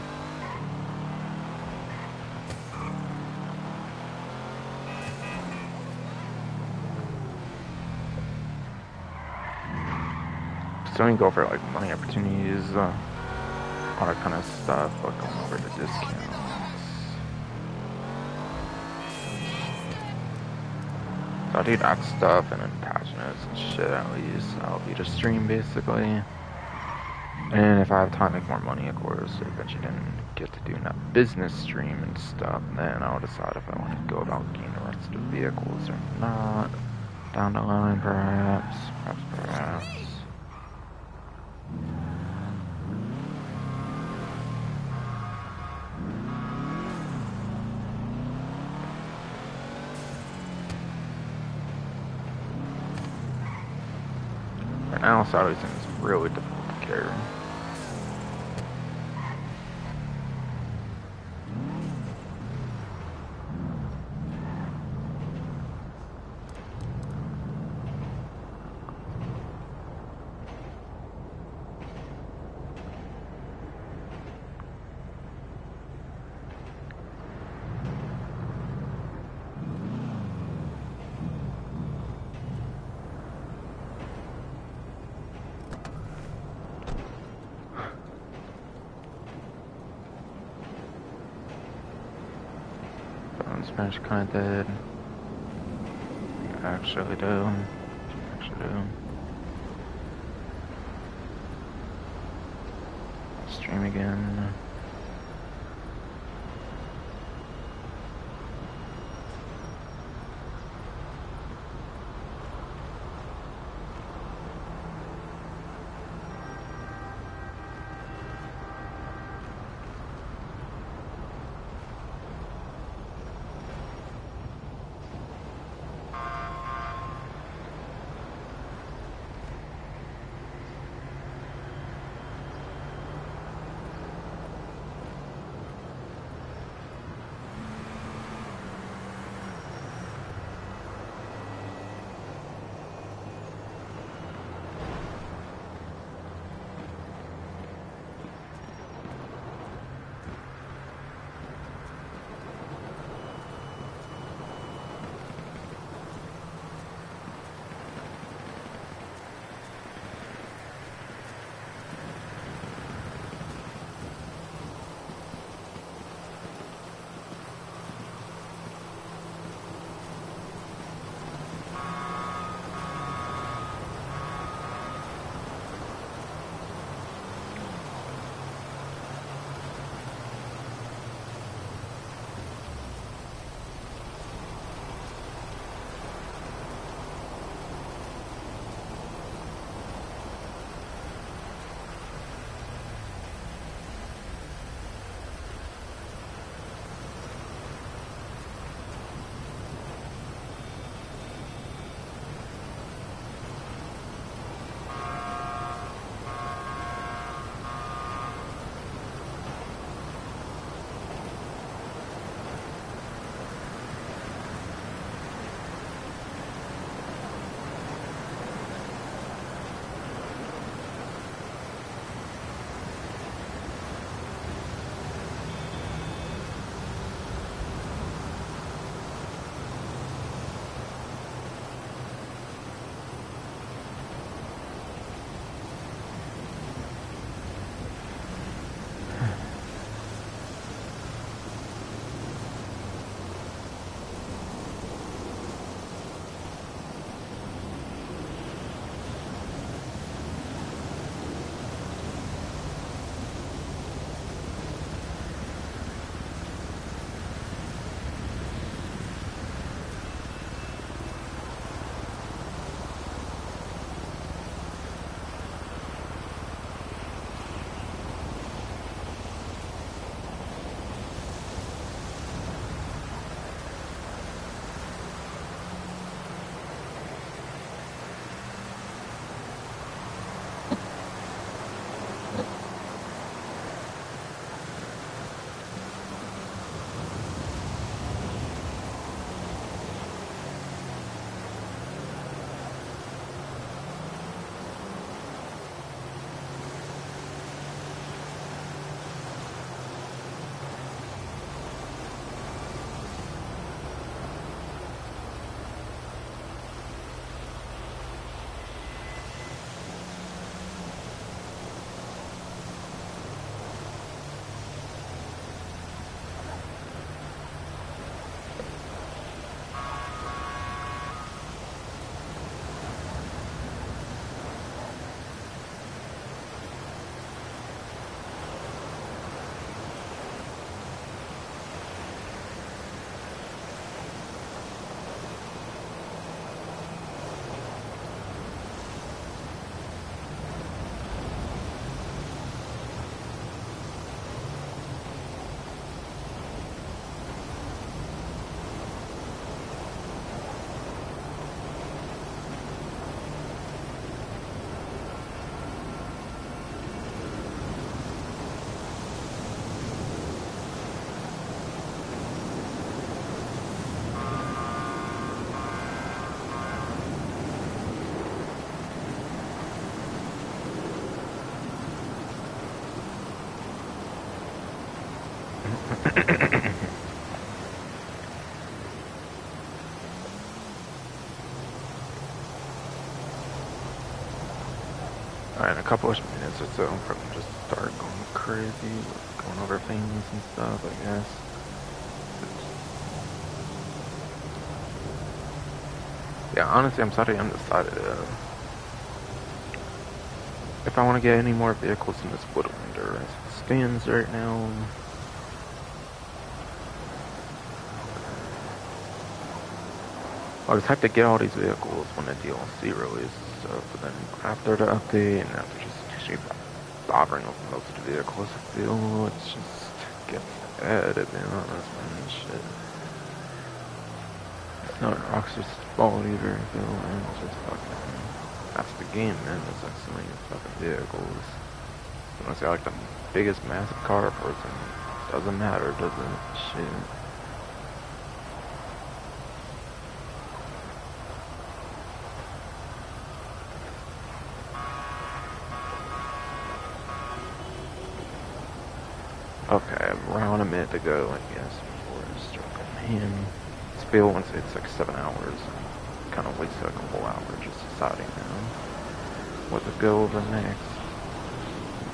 So we can go for like money opportunities, all that kind of stuff, like going over the discounts. So I'll do that stuff and then passionates and shit at least. That'll be the stream basically. And if I have time to make more money, of course, eventually then get to doing that business stream and stuff, and then I'll decide if I want to go about getting the rest of the vehicles or not. Down the line, perhaps. Right now, Saturday seems really difficult to carry. Spanish kind of dead. Actually do. Stream again. Alright, in a couple of minutes or so, I'm probably just start going crazy, going over things and stuff, I guess. Yeah, honestly, I'm sort of undecided if I want to get any more vehicles in this Woodlander as it stands right now. I was have to get all these vehicles when the DLC releases, but then after the update and after just actually bothering with most of the vehicles, I feel it's just getting bad, to be honest, man. Shit. It's not Rockstar's fault either, I feel, man. It's just fucking, that's the game, man. There's like so many fucking vehicles. Unless you're like the biggest massive car person, doesn't matter, does it? Shit. Okay, around a minute to go, I guess, before I start going in. Spiel once it's like 7 hours. Kind of wasted a couple hours just deciding now what to go over next.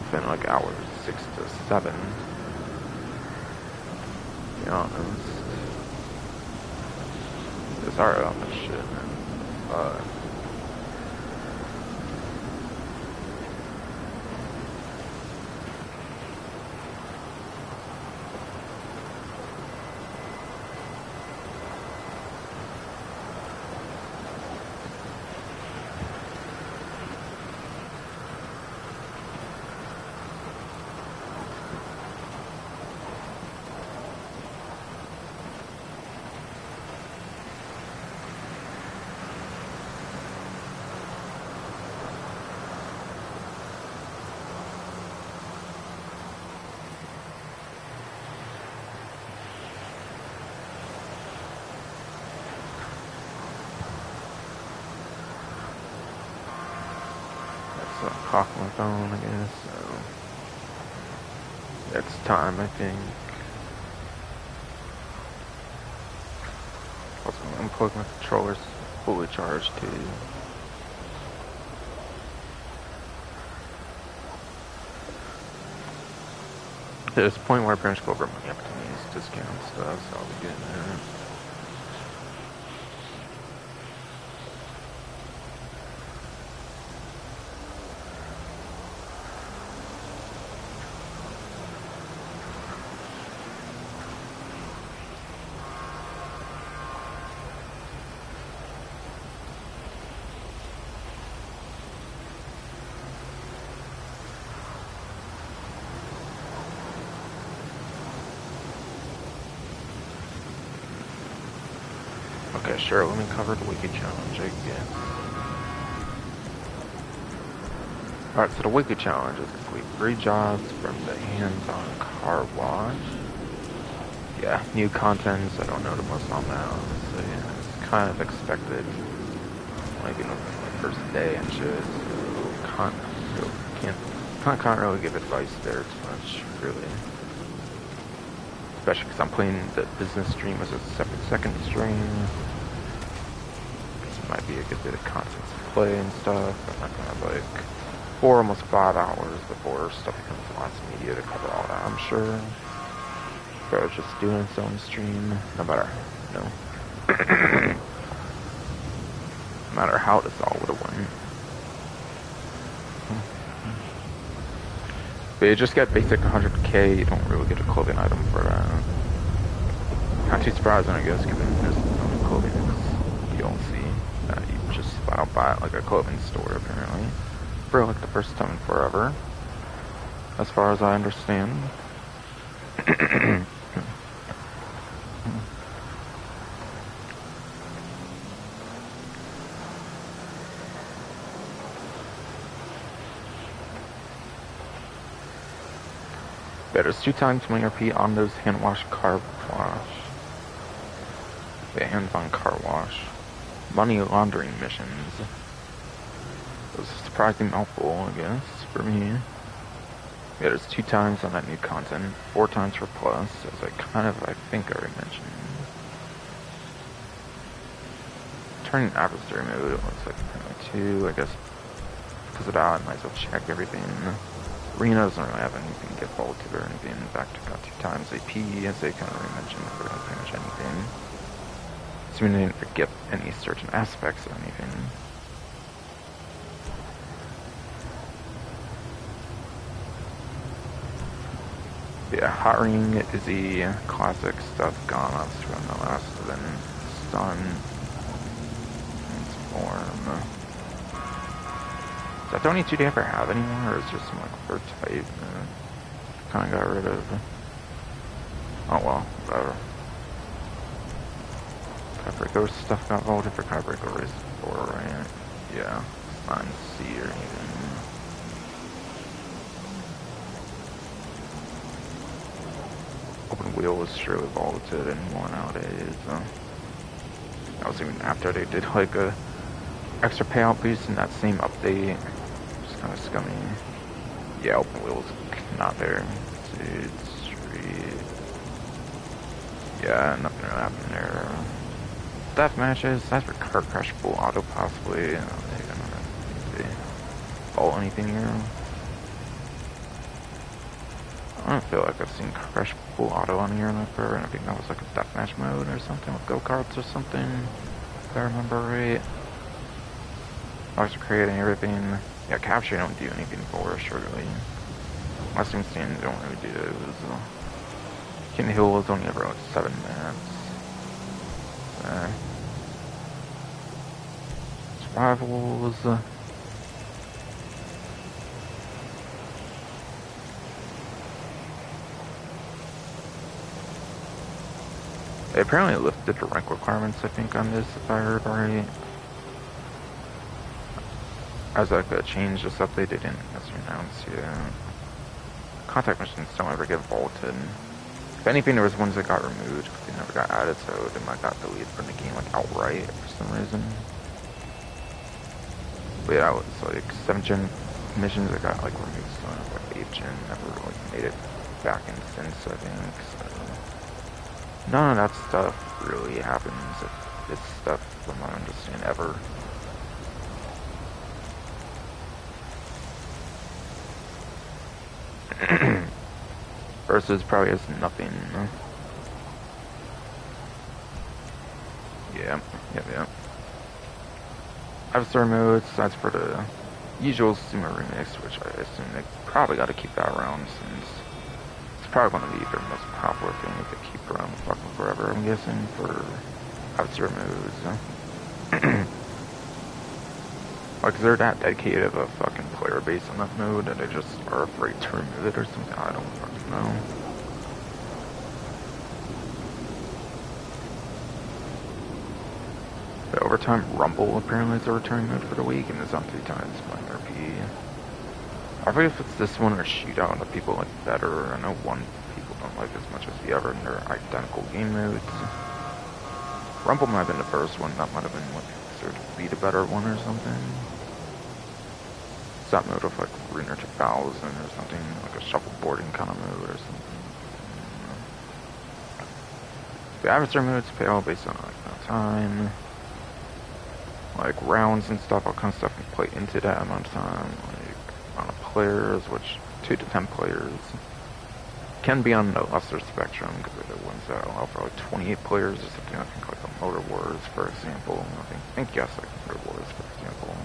It's been like hours 6 to 7. To be honest. It's alright on this shit, man. Cock my phone, I guess, so it's time, I think. Also, I'm unplug my controllers fully charged too. There's a point where I pretty much go over money opportunities, discount stuff, so I'll be getting that. Okay, sure, let me cover the weekly challenge, I guess. Alright, so the weekly challenge is complete 3 jobs from the hands-on car wash. Yeah, new content, so I don't know the most on that, honestly. It's kind of expected. Like, you know, my first day and shit, so can't really give advice there too much, really. Especially because I'm playing the business stream as a separate second stream. This might be a good bit of content to play and stuff. I'm not gonna have like 4, almost 5 hours before stuff becomes lots of media to cover all that, I'm sure. But I was just doing its own stream, no matter, you know, no matter how this all would have went. But you just get basic 100k, you don't really get a clothing item for that. Not too surprising, I guess, given there's no clothing you don't see. You just flat out buy it like a clothing store, apparently. For like the first time in forever. As far as I understand. There's 2 times when you repeat on those hand wash car wash. The hands-on car wash. Money laundering missions. It was a surprising mouthful, I guess, for me. Yeah, there's 2 times on that new content, 4 times for plus, as I think I already mentioned. Turning adversary mode, it looks like 2, I guess, because of that, I might as well check everything. Arena doesn't really have anything to get vaulted or anything. In fact, I got 2 times AP, as they kind of already mentioned, for pretty much anything. Assuming they didn't forget any certain aspects of anything. Yeah, Hot Ring is the classic stuff gone off from the last of them. Stun. Transform. Is that the only 2 they ever have anymore, or is there some like third type? Kinda got rid of. Oh well, whatever. Caprico stuff got vaulted for Caprico race 4, right? Yeah. It's not in C or anything. Open wheel was surely vaulted and more nowadays. That was even after they did like a extra payout boost in that same update. Just kind of scummy. Yeah, open wheel was not there. Dude, street. Yeah, nothing really happened there. Death matches, that's for car crash full auto possibly. Vault anything here? I don't feel like I've seen crash full auto on here ever, and I think that was like a deathmatch mode or something with go-karts or something, if I remember right. Box creating everything. Yeah, capture don't do anything for us, really. Last team stand don't really do those. King Hill was only ever like 7 minutes. Survivals. They apparently lifted the rank requirements, I think, on this, if I heard right. As like a change this update, they didn't necessarily announce yet. Contact missions don't ever get vaulted. If anything, there was ones that got removed because they never got added, so they might got deleted from the game like outright for some reason. But yeah, it was like 7th gen missions that got like removed, so like 8th gen never really made it back in since, I think. So none of that stuff really happens if this stuff, from what I understand, ever. Versus probably has nothing. Yeah. Adversary modes, that's for the usual Sumo remix, which I assume they probably got to keep that around since it's probably going to be their most popular thing if they keep around fucking forever, I'm guessing, for adversary modes. Like, is there that dedicated of a fucking player base on that mode that they just are afraid to remove it or something? I don't fucking know. The Overtime Rumble apparently is a returning mode for the week, and it's on 3 times playing RP. I forget if it's this one or Shootout that people like better. I know one people don't like as much as the other, and they're identical game modes. Rumble might have been the first one, that might have been what considered to be the better one or something. It's that mode of like Ruiner 2000 or something, like a shuffleboarding kind of mode or something. The adversary modes pay all based on like time, like rounds and stuff, all kinds of stuff can play into that amount of time, like amount of players, which 2 to 10 players can be on the lesser spectrum because they're the ones that allow for like 28 players or something. I think like a Motor Wars, for example. I think yes, like Motor Wars, for example.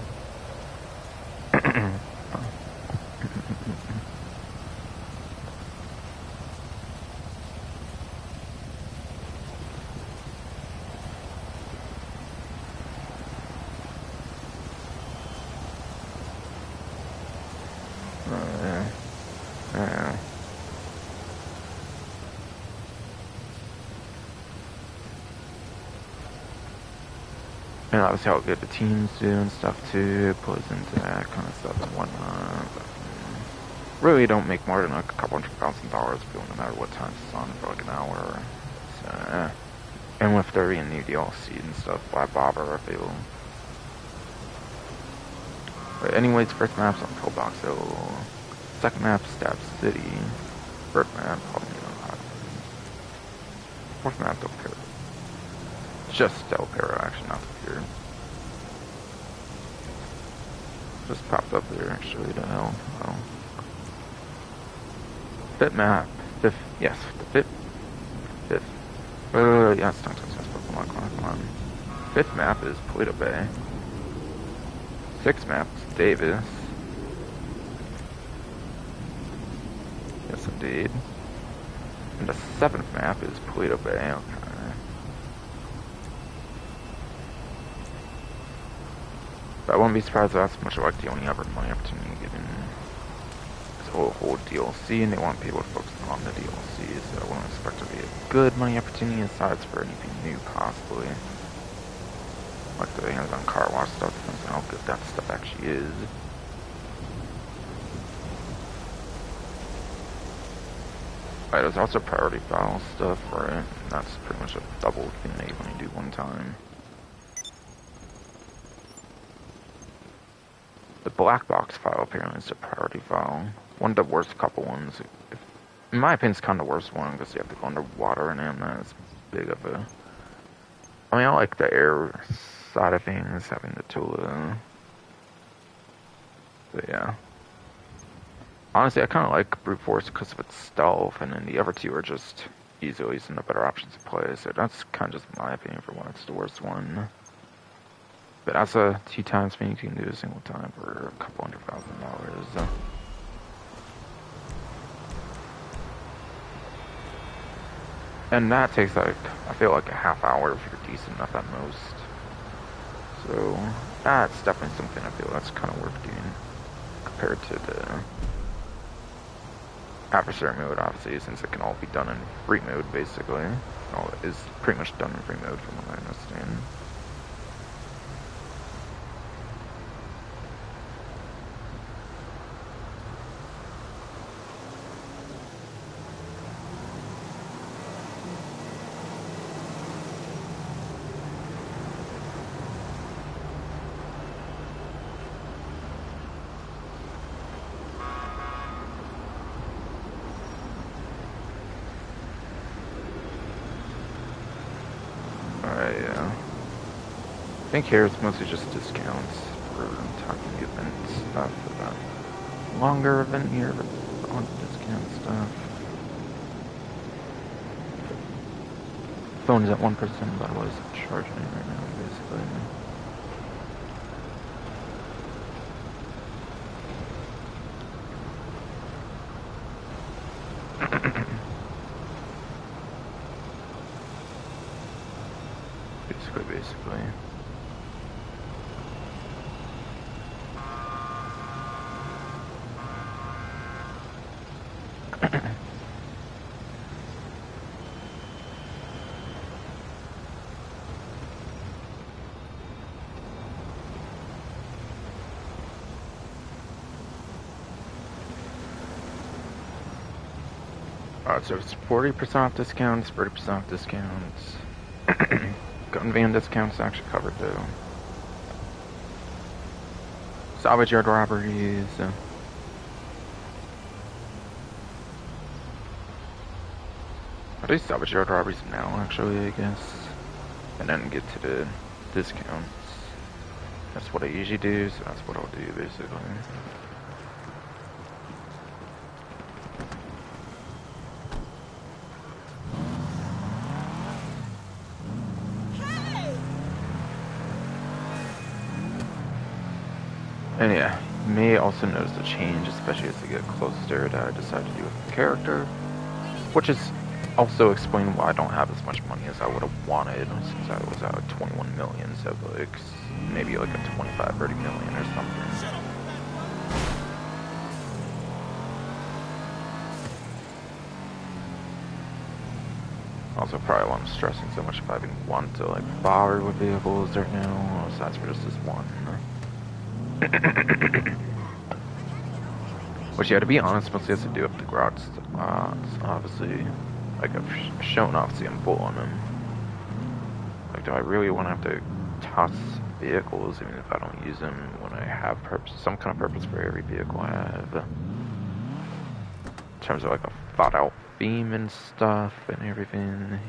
And obviously how good the teams do and stuff too, it plays into that kind of stuff and whatnot. But, really don't make more than like a couple $100,000 no matter what time it's on for like an hour. So, and with there being new DLC and stuff, why bother if they will. But anyways, first map's on Pillbox Hill. Second map, Stab City. Third map, probably not. Fourth map, Del Perro. Just Del Perro, actually, not here. Just popped up there, actually, to hell. Oh. Fifth map. Fifth, yes, the fifth. Yes, come on. Fifth map is Polito Bay. Sixth map is Davis. Yes, indeed. And the seventh map is Polito Bay. Okay. But I wouldn't be surprised if that's much like the only ever money opportunity given this whole DLC, and they want people to focus on the DLC, so I wouldn't expect to be a good money opportunity aside for anything new, possibly. Like the hands-on car wash stuff, depends on how good that stuff actually is. Right, there's also priority file stuff, right? And that's pretty much a double thing that you only do one time. The black box file apparently is a priority file. One of the worst couple ones. In my opinion, it's kind of the worst one because you have to go underwater and then that's big of a... I mean, I like the air side of things, having the Tula. But yeah. Honestly, I kind of like Brute Force because of its stealth, and then the other two are just easily some of the better options to play, so that's kind of just my opinion for when it's the worst one. But as a 2x spin, you can do a single time for a couple $100,000. And that takes like, I feel like a half hour if you're decent enough at most. So, that's definitely something I feel that's kind of worth doing compared to the adversary mode, obviously, since it can all be done in free mode, basically. All is pretty much done in free mode from what I understand. I think here it's mostly just discounts for talking event stuff. About longer event here, but on discount stuff. Phone is at 1%, but otherwise it's charging it right now, basically. Basically. So it's 40% off discounts, 30% off discounts. Gun van discounts actually covered though. Salvage yard robberies. Are they salvage yard robberies now, actually, I guess? And then get to the discounts. That's what I usually do, so that's what I'll do, basically. And yeah, you may also notice a change, especially as you get closer, that I decided to do with the character. Which is also explaining why I don't have as much money as I would have wanted, since I was at 21 million, so like, maybe like a 25, 30 million or something. Also probably why I'm stressing so much if I even want to like bother with vehicles right now, aside from just this one. Which, yeah, to be honest, mostly has to do with the garage. Obviously, like I've shown obviously I'm full on them. Like, do I really want to have to toss vehicles even if I don't use them when I have some kind of purpose for every vehicle I have? terms of like a thought out theme and stuff and everything.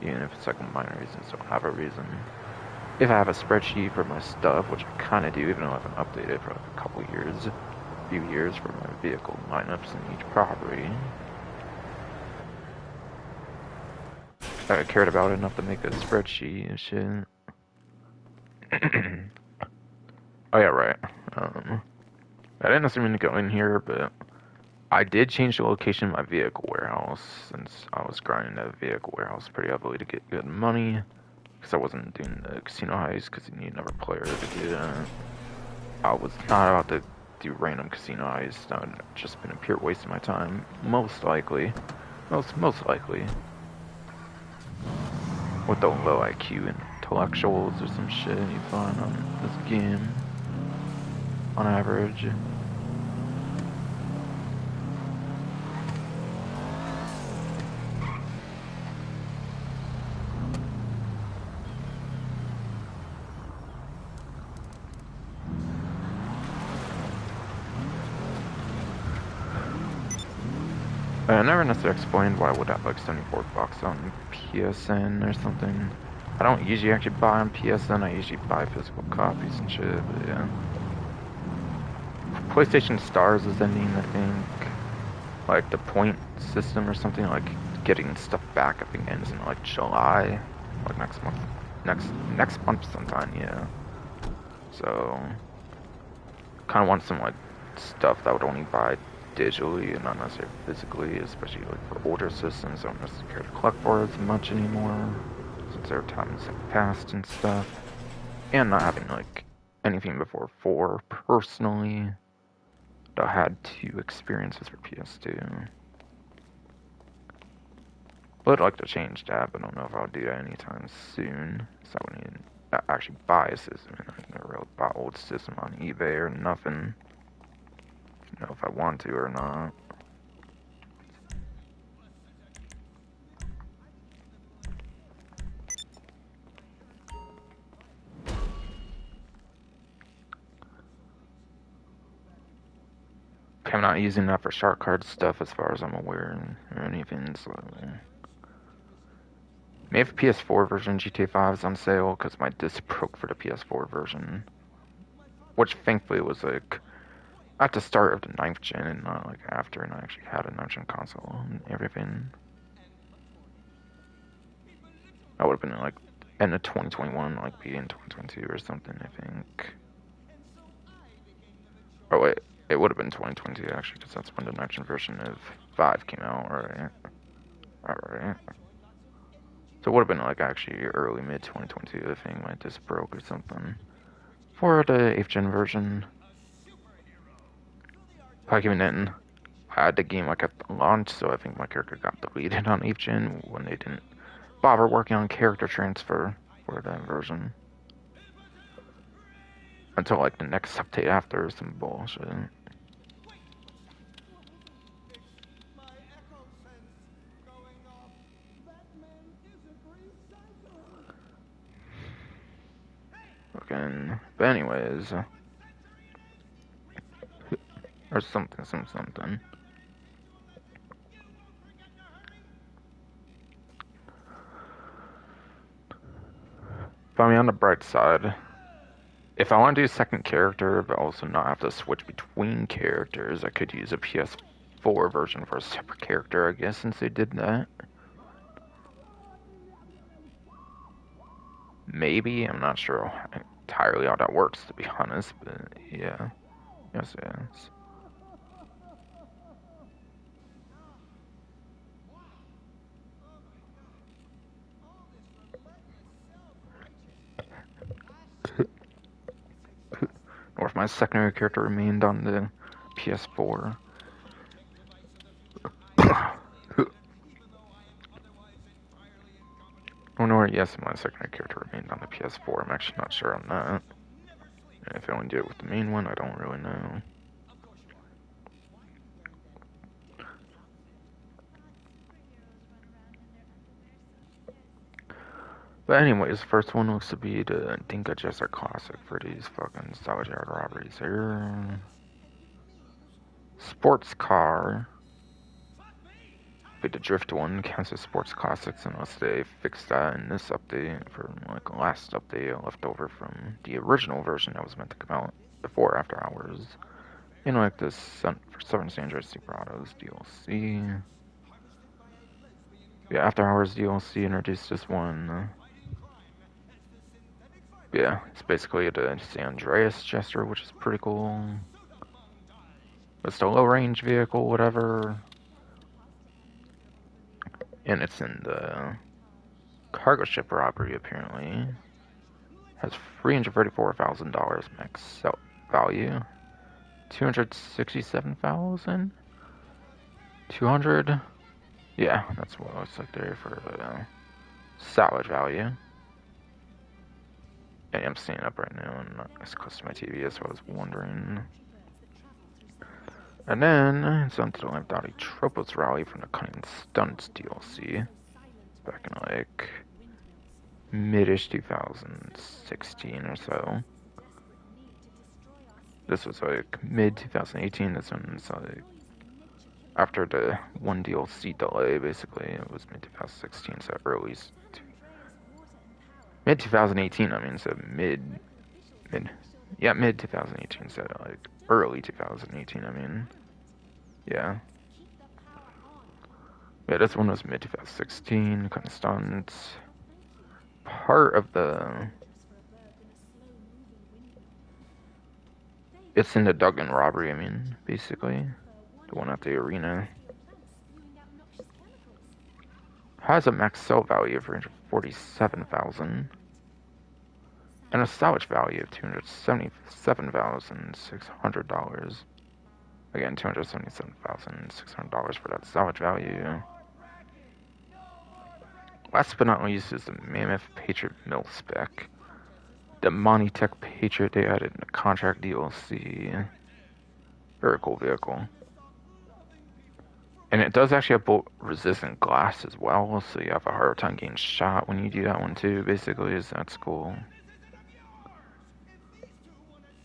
Even if it's like minor reasons, don't have a reason. If I have a spreadsheet for my stuff, which I kind of do, even though I haven't updated for like a couple years, a few years for my vehicle lineups in each property. I cared about it enough to make a spreadsheet and shit. Oh yeah, right. I didn't necessarily mean to go in here, but I did change the location of my vehicle warehouse since I was grinding that vehicle warehouse pretty heavily to get good money. Because I wasn't doing the casino heist because you need another player to do that. I was not about to do random casino heists. That would have just been a pure waste of my time. Most likely. Most likely. With the low IQ intellectuals or some shit you find on this game. On average. I never necessarily explained why I would have like 74 bucks on PSN or something. I don't usually actually buy on PSN, I usually buy physical copies and shit, but yeah. PlayStation Stars is ending, I think. Like the point system or something, like getting stuff back, I think ends in like July. Like next month. Next month sometime, yeah. So kinda want some like stuff that I would only buy digitally and not necessarily physically, especially like for older systems. I don't necessarily care to collect for as much anymore since their times have passed and stuff. And not having like anything before 4 personally. I had 2 experiences for PS2. But I'd like to change that, but I don't know if I'll do that anytime soon. So I would need to actually buy a system. And I never really bought old system on eBay or nothing. Know if I want to or not. I'm not using that for shark card stuff as far as I'm aware or anything, so maybe the PS4 version GTA 5 is on sale because my disc broke for the PS4 version. Which thankfully was like at the start of the 9th gen and not like after, and I actually had a 9th gen console and everything. That would have been like end of 2021, like be in 2022 or something, I think. Oh wait, it would have been 2022 actually, because that's when the 9th gen version of 5 came out, right? Alright. So it would have been like actually early mid 2022, I think my disc broke or something. For the 8th gen version. Pokemon didn't. I had the game like at the launch, so I think my character got deleted on 8th gen when they didn't bother working on character transfer for that version. Until like the next update after some bullshit. Okay, but anyways. Or something. But I mean, on the bright side, if I want to do a second character, but also not have to switch between characters, I could use a PS4 version for a separate character, I guess, since they did that. Maybe, I'm not sure entirely how that works, to be honest, but yeah. Yes. Or if my secondary character remained on the PS4. Oh no, yes, my secondary character remained on the PS4. I'm actually not sure on that. And if I only do it with the main one, I don't really know. But anyways, first one looks to be the Dinka Jesser Classic for these fucking salvage yard robberies here. Sports car. basically the drift one counts as sports classics unless they fix that in this update for like the last update left over from the original version that was meant to come out before After Hours. You know, like this for Southern San Andreas Super Autos DLC. Yeah, After Hours DLC introduced this one. Yeah, it's basically the San Andreas Jester, which is pretty cool. It's a low-range vehicle, whatever. And it's in the cargo ship robbery, apparently. Has $334,000 max value. 267,000? 200? Yeah, that's what it looks like there for the salvage value. And I'm seeing it up right now, and it's close to my TV, that's what I was wondering. And then it's on to the Lamp Dottie Tropos Rally from the Cunning Stunts DLC. Back in like mid-ish 2016 or so. This was like mid 2018. This one's like after the one DLC delay, basically. It was mid 2016, so early mid 2018. I mean, so mid 2018. So like early 2018. I mean, yeah. Yeah, this one was mid 2016. Kind of stunts. Part of the. It's in the Duggan robbery, I mean, basically. The one at the arena. Has a max sell value of $347,000. And a salvage value of $277,600. Again, $277,600 for that salvage value. Last but not least is the Mammoth Patriot Mill spec. The Monty-Tech Patriot they added in the contract DLC. Very cool vehicle. And it does actually have bolt-resistant glass as well, so you have a harder time getting shot when you do that one too, basically, so that's cool.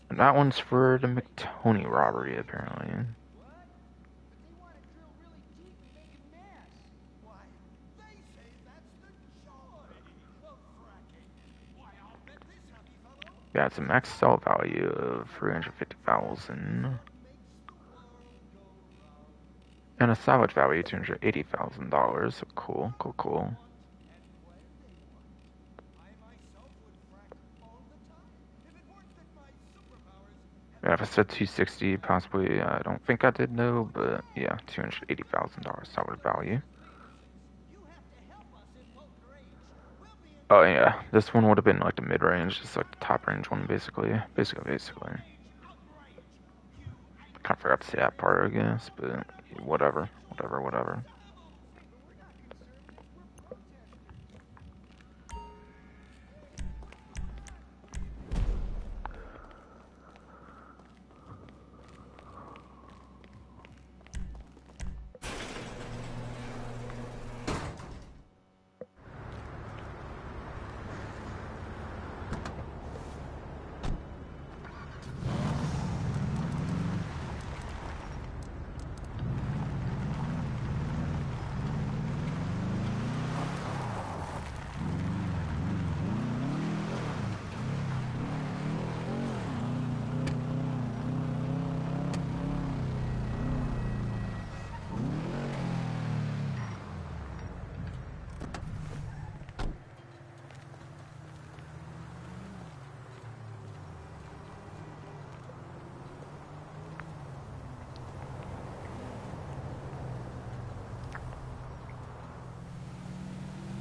And that one's for the McToney robbery, apparently. Yeah, it's a max sell value of $350,000. And a salvage value of $280,000. So cool, cool, cool. Yeah, if I said 260, possibly, I don't think I did know, but yeah, $280,000 salvage value. Oh yeah, this one would have been like the mid-range, just like the top-range one, basically. Basically. Kind of forgot to say that part, I guess, but whatever.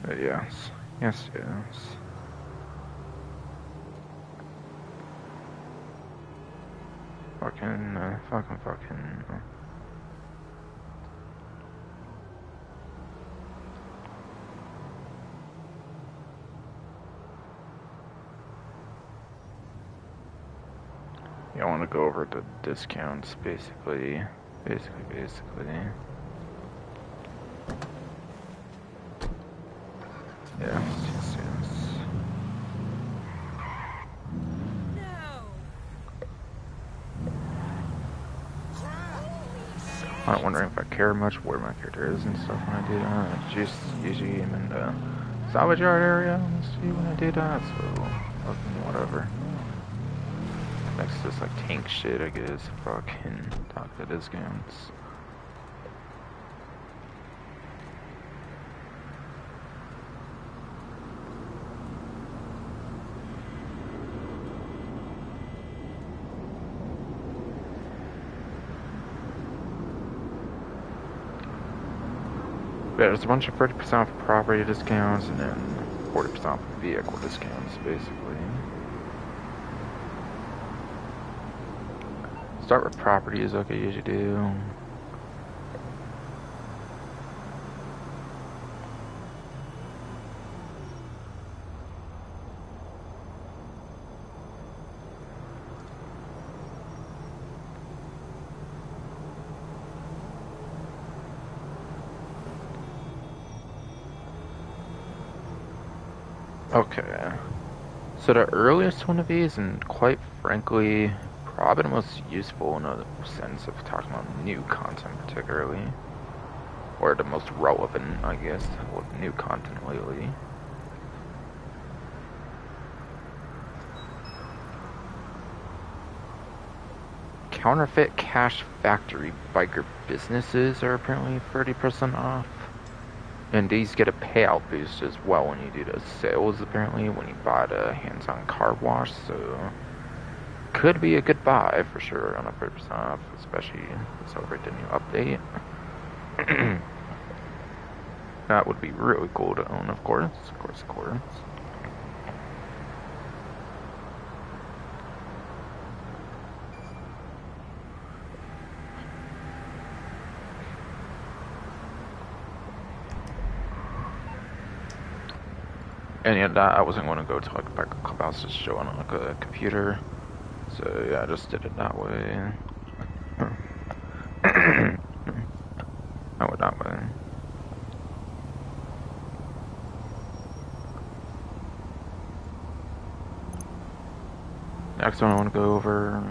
But yes. Fucking. Yeah, I want to go over the discounts, basically. Yes. I'm wondering if I care much where my character is and stuff when I do that. Just usually I'm in the salvage yard area, honestly, when I do that, so whatever. Next to this like tank shit, I guess. Fucking talk to discounts. Yeah, there's a bunch of 30% off property discounts and then 40% off vehicle discounts, basically. Start with properties like I usually do. Okay, so the earliest one of these, and quite frankly, probably the most useful in a sense of talking about new content particularly, or the most relevant, I guess, with new content lately. Counterfeit cash factory biker businesses are apparently 30% off. And these get a payout boost as well when you do those sales, apparently, when you buy the hands-on car wash, so could be a good buy for sure on a 30% off, especially to celebrate the new update. That would be really cool to own, of course. And yeah, that I wasn't going to go to like a clubhouse just show on like a computer, so yeah, I just did it that way. I went that way. Next one I want to go over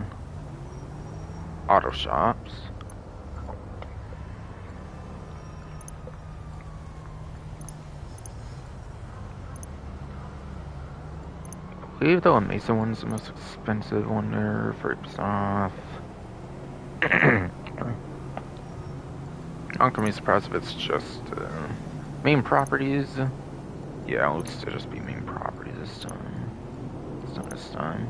auto shops. I believe the Mason one's the most expensive one there, 30% off. I'm gonna be surprised if it's just main properties. Yeah, let's just be main properties this time.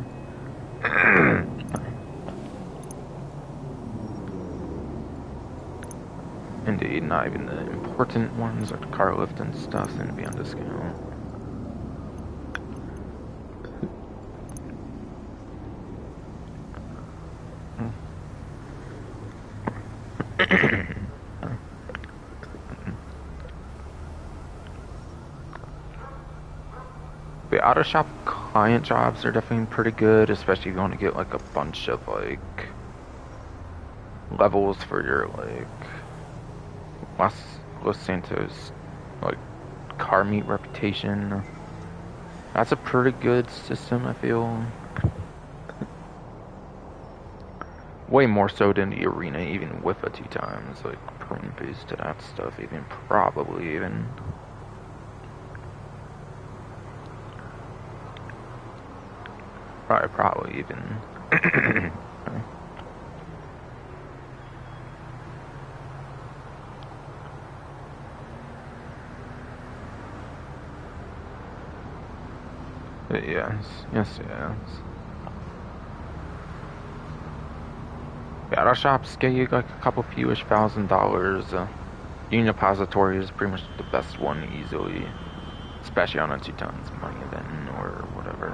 Indeed, not even the important ones like the car lift and stuff seem to be on discount. The auto shop client jobs are definitely pretty good, especially if you want to get like a bunch of like levels for your like Los Santos like car meet reputation. That's a pretty good system, I feel. Way more so than the arena, even with a 2 times like permanent boost to that stuff, even probably even. Probably even. Yes. The auto shops get you like a couple fewish $1,000s. Union Depository is pretty much the best one easily, especially on a 2 tons money then or whatever.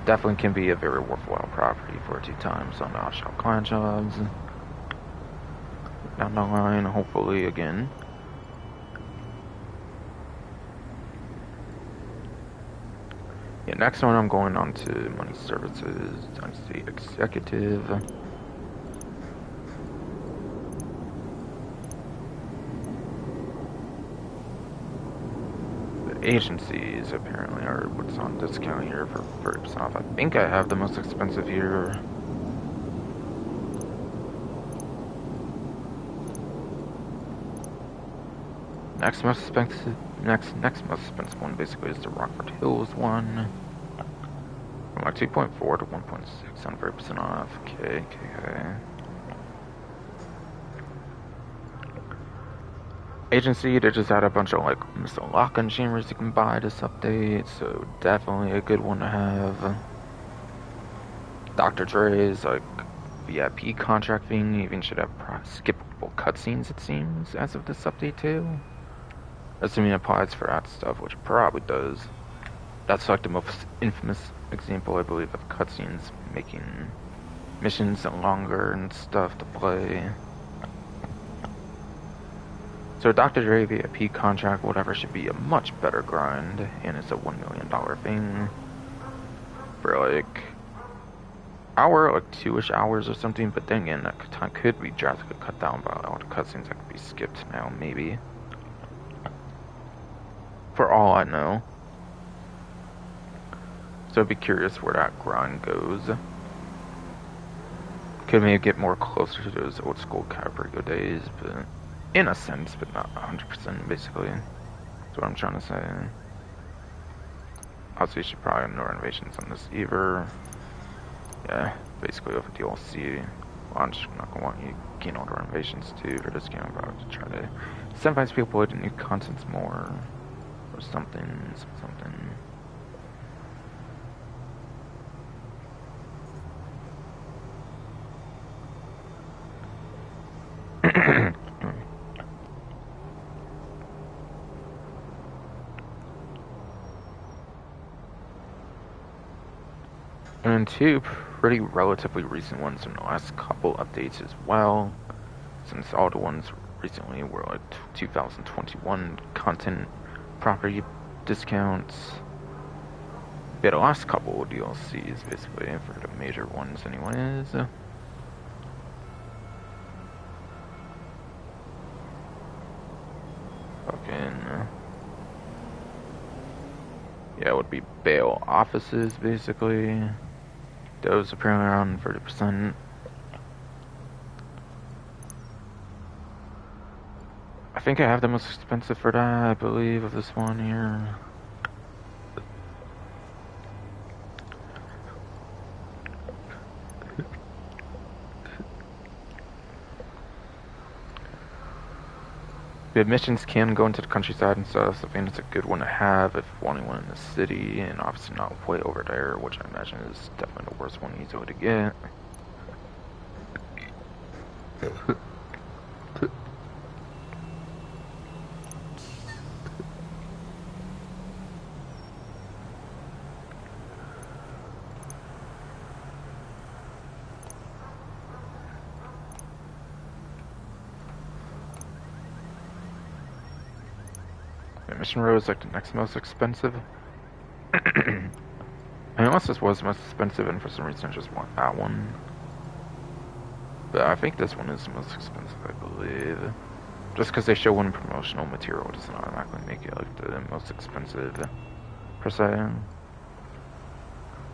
Definitely can be a very worthwhile property for 2 times on the auto shop client jobs. Down the line, hopefully again. Yeah, next one I'm going on to money services, Dynasty Executive. The agencies apparently are what's on discount here for 30% off. I think I have the most expensive here. Next most expensive one basically is the Rockford Hills one. From like 2.4 to 1.6 on 30% off. Okay. Agency, they just had a bunch of like missile lock-on chambers you can buy this update, so definitely a good one to have. Dr. Dre's like VIP contract thing even should have skippable cutscenes, it seems, as of this update too. Assuming it applies for that stuff, which it probably does. That's like the most infamous example, I believe, of cutscenes making missions longer and stuff to play. So Dr. Dre VIP contract, whatever, should be a much better grind, and it's a $1 million thing for like hour, like 2-ish hours or something. But then again, that time could be drastically cut down by all the cutscenes that could be skipped now, maybe. For all I know. So I'd be curious where that grind goes. Could maybe get more closer to those old school Caprigo days, but in a sense, but not 100% basically. That's what I'm trying to say. Also, you should probably have no renovations on this either. Yeah, basically over DLC launch. I'm not gonna want you to gain all the renovations too for this game, but I'll just try to incentivize people to new contents more. Or something. And two pretty relatively recent ones in the last couple updates as well, since all the ones recently were like 2021 content property discounts. Yeah, the last couple of DLCs basically for the major ones anyways. Yeah, it would be bail offices basically. Those apparently around 30%. I think I have the most expensive for that, I believe, of this one here. The missions can go into the countryside and stuff, so I think it's a good one to have if wanting one in the city, and obviously not way over there, which I imagine is definitely the worst one easily to get. Mission Row is like the next most expensive. Unless this was the most expensive and for some reason I just want that one. But I think this one is the most expensive, I believe. Just because they show one promotional material doesn't automatically make it like the most expensive, per se.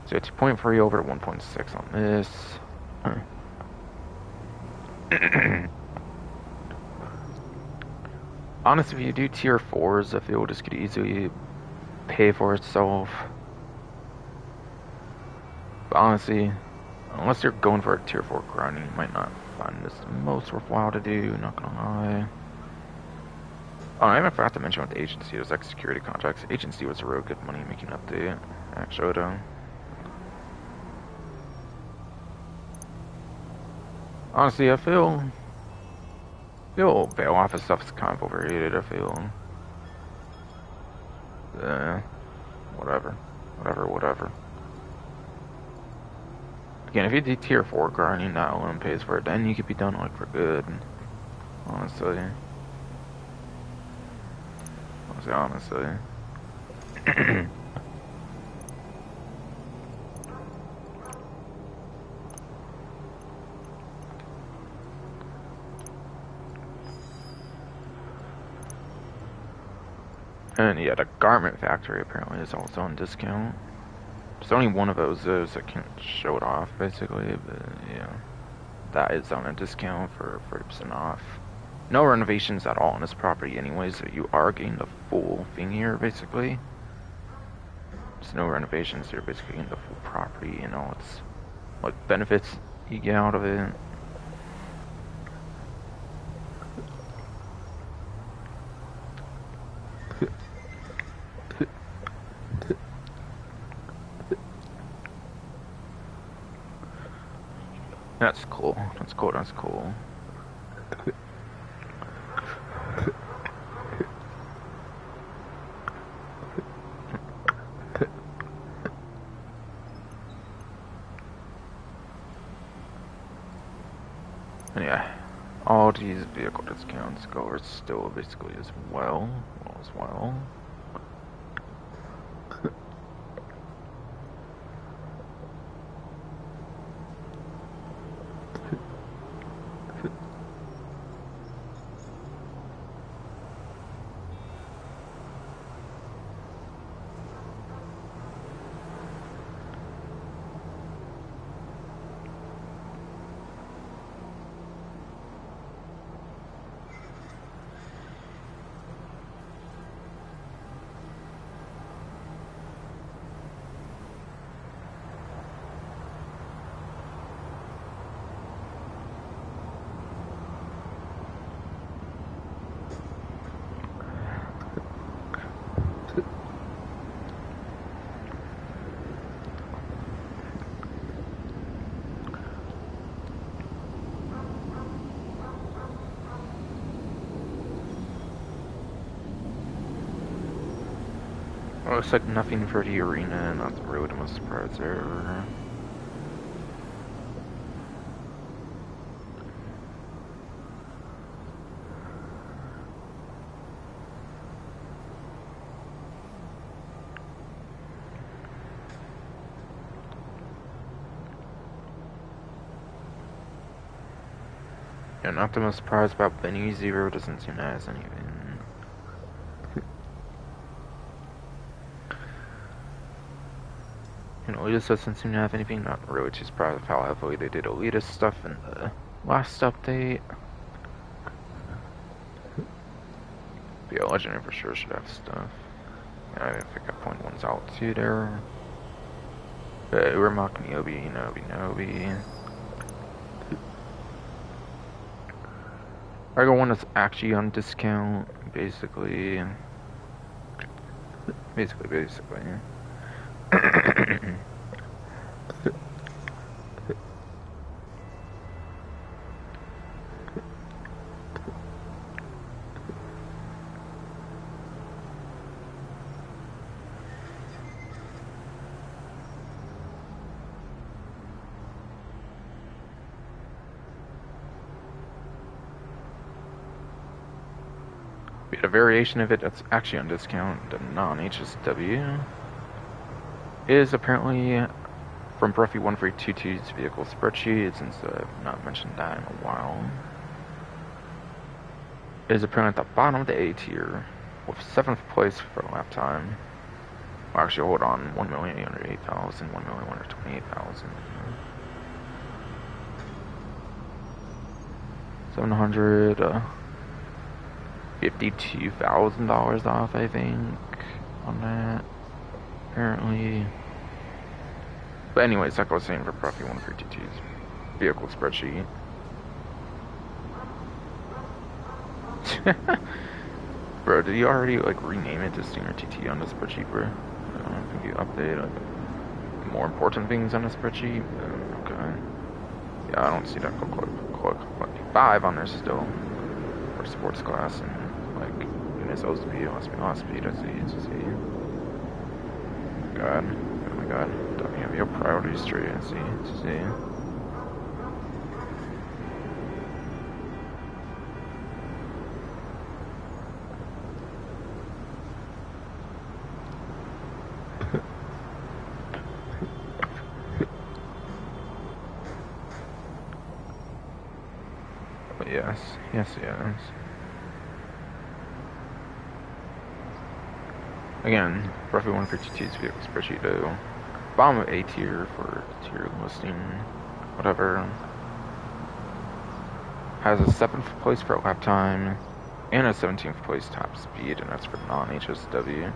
So yeah, 2.3 over 1.6 on this. Honestly, if you do tier 4s, I feel this could easily pay for itself. But honestly, unless you're going for a tier 4 grind, you might not find this the most worthwhile to do, not gonna lie. Oh, I even forgot to mention with the agency, there's like security contracts. Agency was a real good money making update, actually though. Honestly, I feel bail office stuff is kind of overrated, I feel. Whatever. Again, if you do tier 4 grinding, that alone pays for it, then you could be done like for good. Honestly. And yeah, the garment factory apparently is also on discount. There's only one of those I can't show it off basically, but yeah. That is on a discount for 30% off. no renovations at all on this property anyway, so you are getting the full thing here, basically. There's no renovations, you're basically getting the full property, you know, it's what benefits you get out of it. That's cool, that's cool, that's cool. And yeah, all these vehicle discounts go still basically as well. Well, looks like nothing for the arena, not really the most surprise there. Yeah, not the most surprised about Benny. Zero doesn't seem to have anything. You know, Elitist doesn't seem to have anything. Not really too surprised with how heavily they did Elitist stuff in the last update. But yeah, Legendary for sure should have stuff. Yeah, I think I point ones out too there. We're mocking Nobi. I got one that's actually on discount, basically. Basically. We had a variation of it that's actually on discount, the non-HSW. Is apparently from Bruffy 1322's vehicle spreadsheet, since I've not mentioned that in a while. It is apparently at the bottom of the A tier, with 7th place for lap time. Well, actually, hold on, 1,808,000, 1,128,000. $752,000 off, I think, on that, apparently. But anyways, like I was saying for Bruffy 1322's vehicle spreadsheet. Bro, did you already like rename it to Stinger TT on the spreadsheet, bro? I don't think you updated like more important things on the spreadsheet. Okay. Yeah, I don't see that clock 5 on there still for sports class and like units OSP, OSP, I see. God, oh my God, don't have your priorities straight. I see. But yes. Again, roughly 152's vehicle spreadsheet though. Bottom of A tier for tier listing, whatever. has a 7th place for lap time and a 17th place top speed, and that's for non-HSW.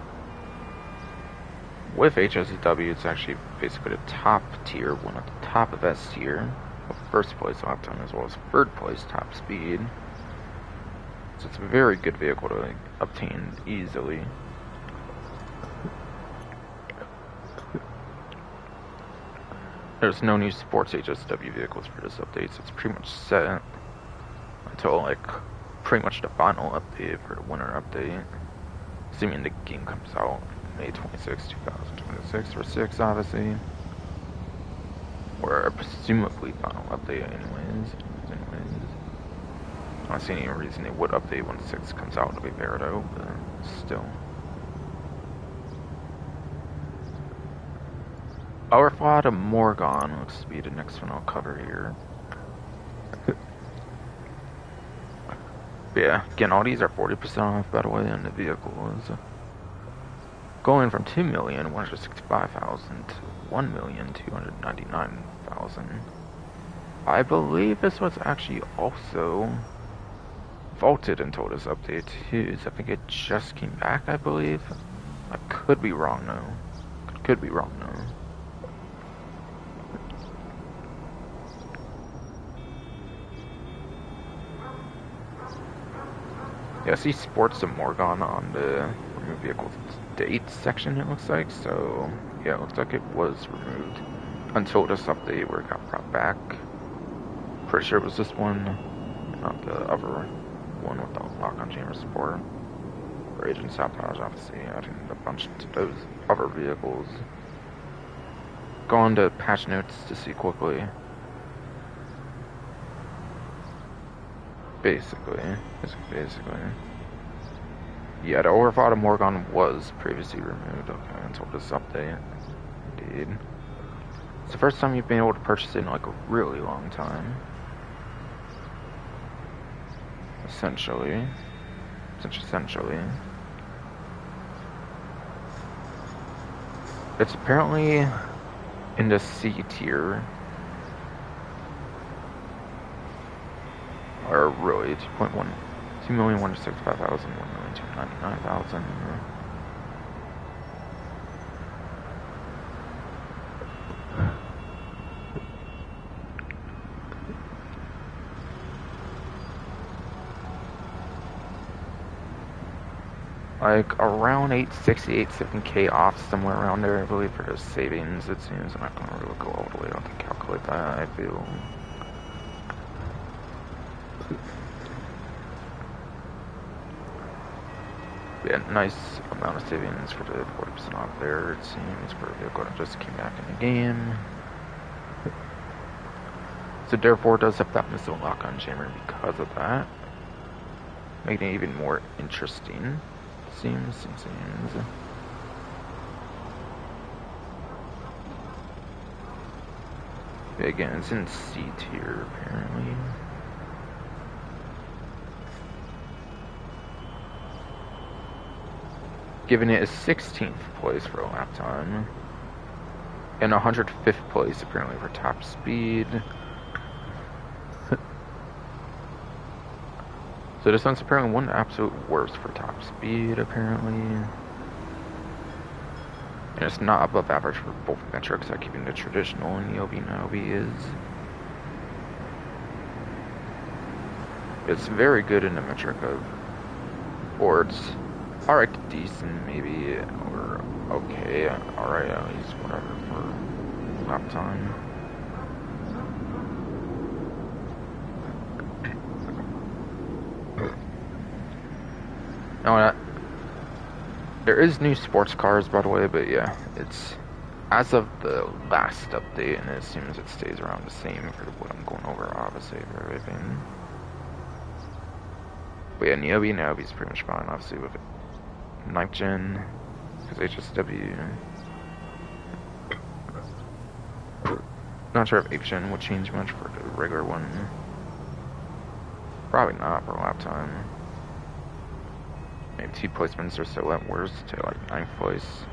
With HSW, it's actually basically the top tier, one at the top of S tier, with first place lap time as well as third place top speed. So it's a very good vehicle to obtain easily. There's no new sports HSW vehicles for this update, so it's pretty much set until like pretty much the final update for the winter update. Assuming the game comes out May 26, 2026 for 6, obviously. Or presumably final update anyways. I don't see any reason they would update when 6 comes out, to be fair though, but still. Our Flaw to Morgan looks to be the next one I'll cover here. But yeah, again, all these are 40% off, by the way, and the vehicle is going from 2,165,000 to 1,299,000. I believe this was actually also vaulted until this update too, so I think it just came back, I believe. I could be wrong though. Could be wrong though. Yeah, I see Sports of Morgan on the remove vehicles dates section, it looks like. So, yeah, it looks like it was removed until this update where it got brought back. Pretty sure it was this one, not the other one with the lock-on chamber support. Or Agent Sabotage, obviously, adding a bunch to those other vehicles. Go on to patch notes to see quickly. Basically. Yeah, the Overflow to Morgan was previously removed, okay, until this update. Indeed. It's the first time you've been able to purchase it in like a really long time. Essentially. It's apparently in the C tier. Or really, 2.1, 2,165,000, 1,299,000. Like around 860, 870K off, somewhere around there, I believe, for the savings. It seems I'm not gonna really go all the way out to calculate that, I feel. Yeah, nice amount of savings for the 40% off there, it seems, for a vehicle that just came back in the game. So therefore it does have that missile lock-on chamber because of that. Making it even more interesting, seems. But again, it's in C tier, apparently. Giving it a 16th place for lap time, and 105th place apparently for top speed. So this one's apparently one of the absolute worst for top speed, apparently. And it's not above average for both metrics, like keeping the traditional and Naobi is. It's very good in the metric of, or it's alright, decent maybe, or okay, alright at least, whatever, for lap time. Now, there is new sports cars, by the way, but yeah, it's as of the last update, and it seems it stays around the same for what I'm going over, obviously, for everything. But yeah, Naobi's pretty much fine, obviously, with it. 9th gen, because HSW. Not sure if 8th gen would change much for the regular one. Probably not for lap time. Maybe 2 placements or so at worst to like 9th place.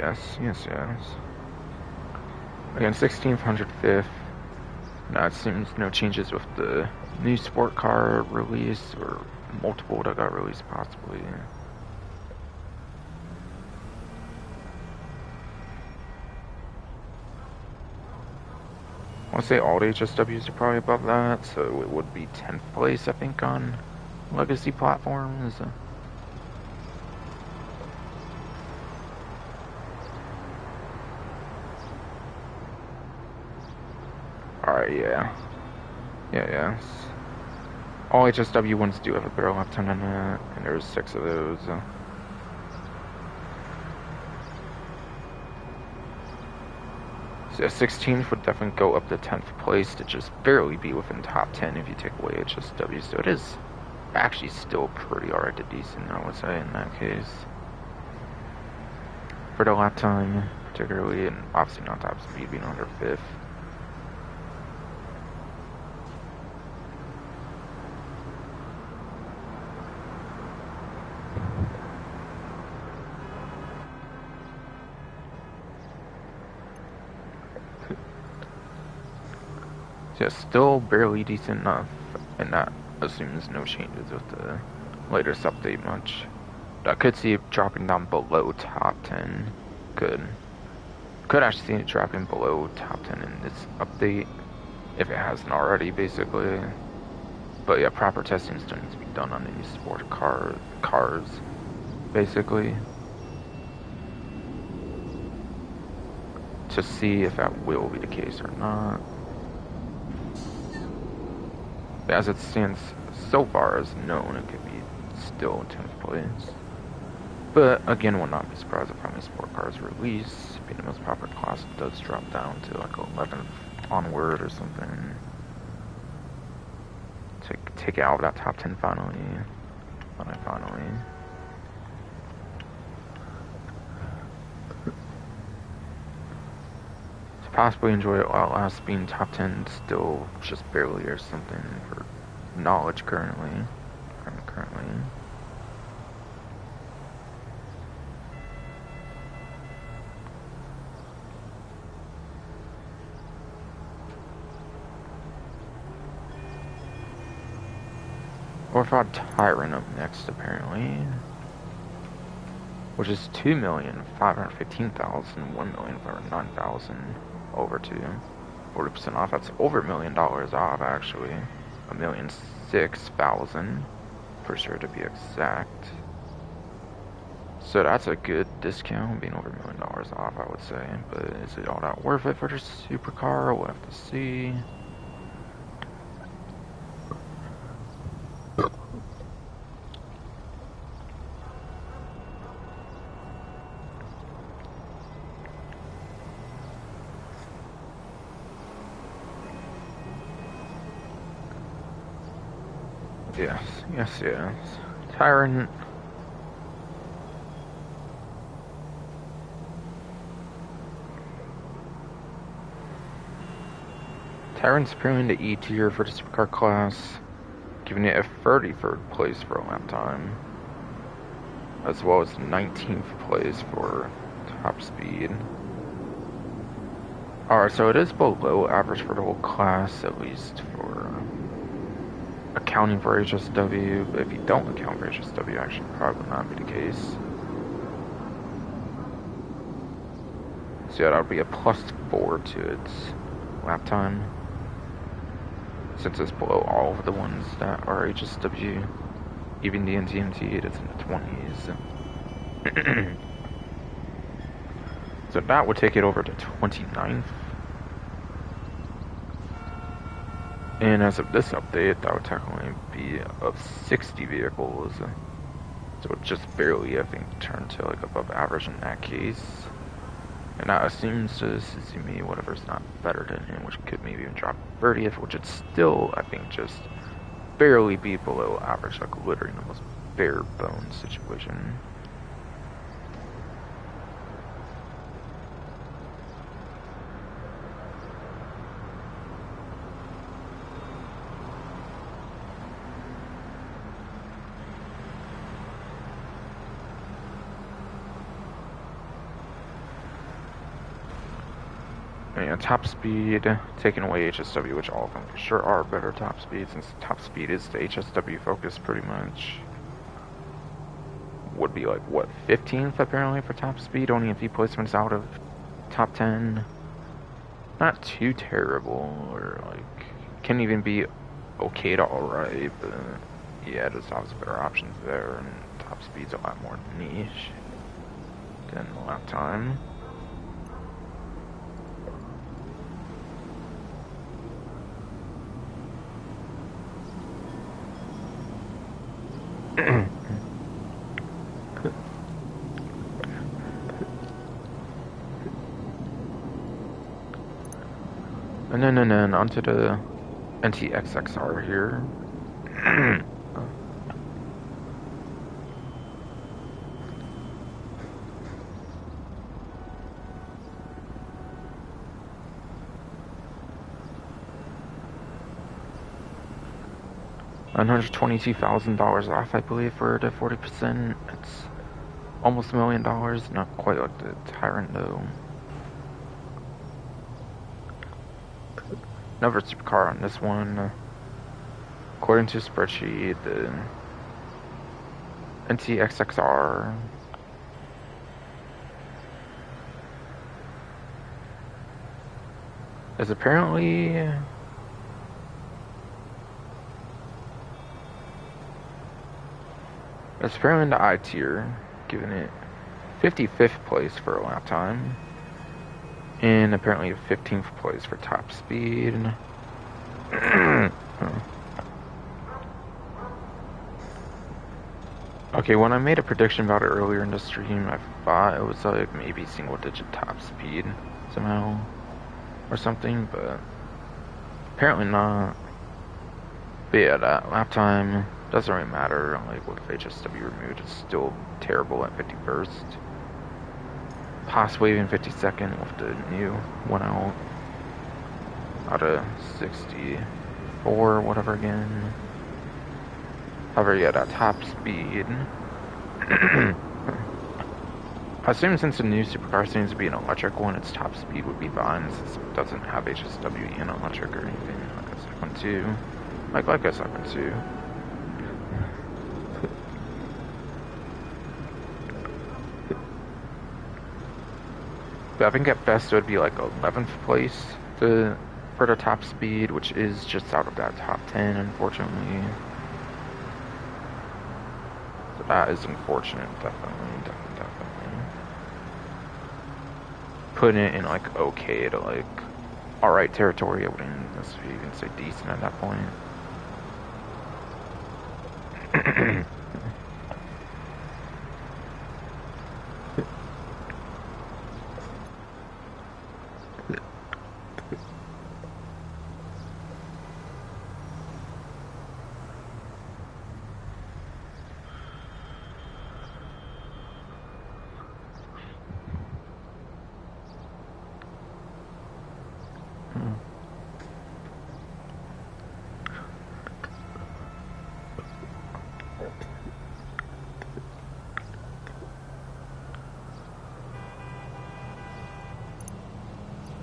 Yes. Again, 16th, 105th. Now it seems no changes with the new sport car release or multiple that got released possibly. I want to say all the HSWs are probably above that, so it would be 10th place, I think, on legacy platforms. Alright, yeah. Yes. All HSW ones do have a better lap time than that, and there's 6 of those. So 16th would definitely go up to 10th place to just barely be within top 10 if you take away HSW. So it is actually still pretty alright to decent, I would say, in that case. For the lap time, particularly, and obviously not top speed being under 5th. Yeah, still barely decent enough, and that assumes no changes with the latest update much. I could see it dropping down below top 10. Could actually see it dropping below top 10 in this update, if it hasn't already, basically. But yeah, proper testing still needs to be done on these sport cars, basically, to see if that will be the case or not. As it stands so far as known, it could be still 10th place. But again, will not be surprised if how many sport cars release. Being the most popular class, it does drop down to like 11th onward or something. Take it out of that top 10 finally. To possibly enjoy it while last being top 10, still just barely or something for knowledge currently. Or if I had Karin up next, apparently. Which is 2,515,000, 1,509,000 over to 40% off. That's over $1 million off, actually. 1,006,000 for sure, to be exact. So that's a good discount, being over $1 million off, I would say. But is it all that worth it for the supercar? We'll have to see. Yes. Karin. Karin's appearing to E tier for the supercar class, giving it a 33rd place for a lap time, as well as 19th place for top speed. Alright, so it is below average for the whole class, at least for accounting for HSW, but if you don't account for HSW, actually probably not be the case. So yeah, that would be a +4 to its lap time, since it's below all of the ones that are HSW. Even the NTMT, it's in the 20s. So that would take it over to 29th. And as of this update, that would technically be of 60 vehicles. So it just barely, I think, turned to like above average in that case. And that assumes to Suzume whatever's not better than him, which could maybe even drop 30th, which would still, I think, just barely be below average, like literally in the most bare bones situation. Yeah, top speed, taking away HSW, which all of them sure are better top speed, since top speed is the HSW focus pretty much. Would be like, what, 15th apparently for top speed, only a few placements out of top 10. Not too terrible, or like, can even be okay to alright, but yeah, there's obviously better options there, and top speed's a lot more niche than lap time. And then onto the NTXXR here. $122,000 off, I believe, for the 40%. It's almost $1 million. Not quite like the Tyrant though. Another supercar on this one. According to a spreadsheet, the NTXXR is apparently in the I tier, giving it 55th place for a lap time, and apparently a 15th place for top speed. Okay, when I made a prediction about it earlier in the stream, I thought it was like maybe single digit top speed somehow or something, but apparently not. But yeah, that lap time doesn't really matter. Like with HSW removed, it's still terrible at 51st. Possibly even 52nd with the new one out of 64, whatever again. However, yeah, that top speed. I assume since the new supercar seems to be an electric one, its top speed would be fine since it doesn't have HSW and electric or anything like a second two. Like a second two. But I think at best it would be like 11th place for the top speed, which is just out of that top 10, unfortunately. So that is unfortunate, definitely. Putting it in like okay to like alright territory, I wouldn't necessarily even say decent at that point.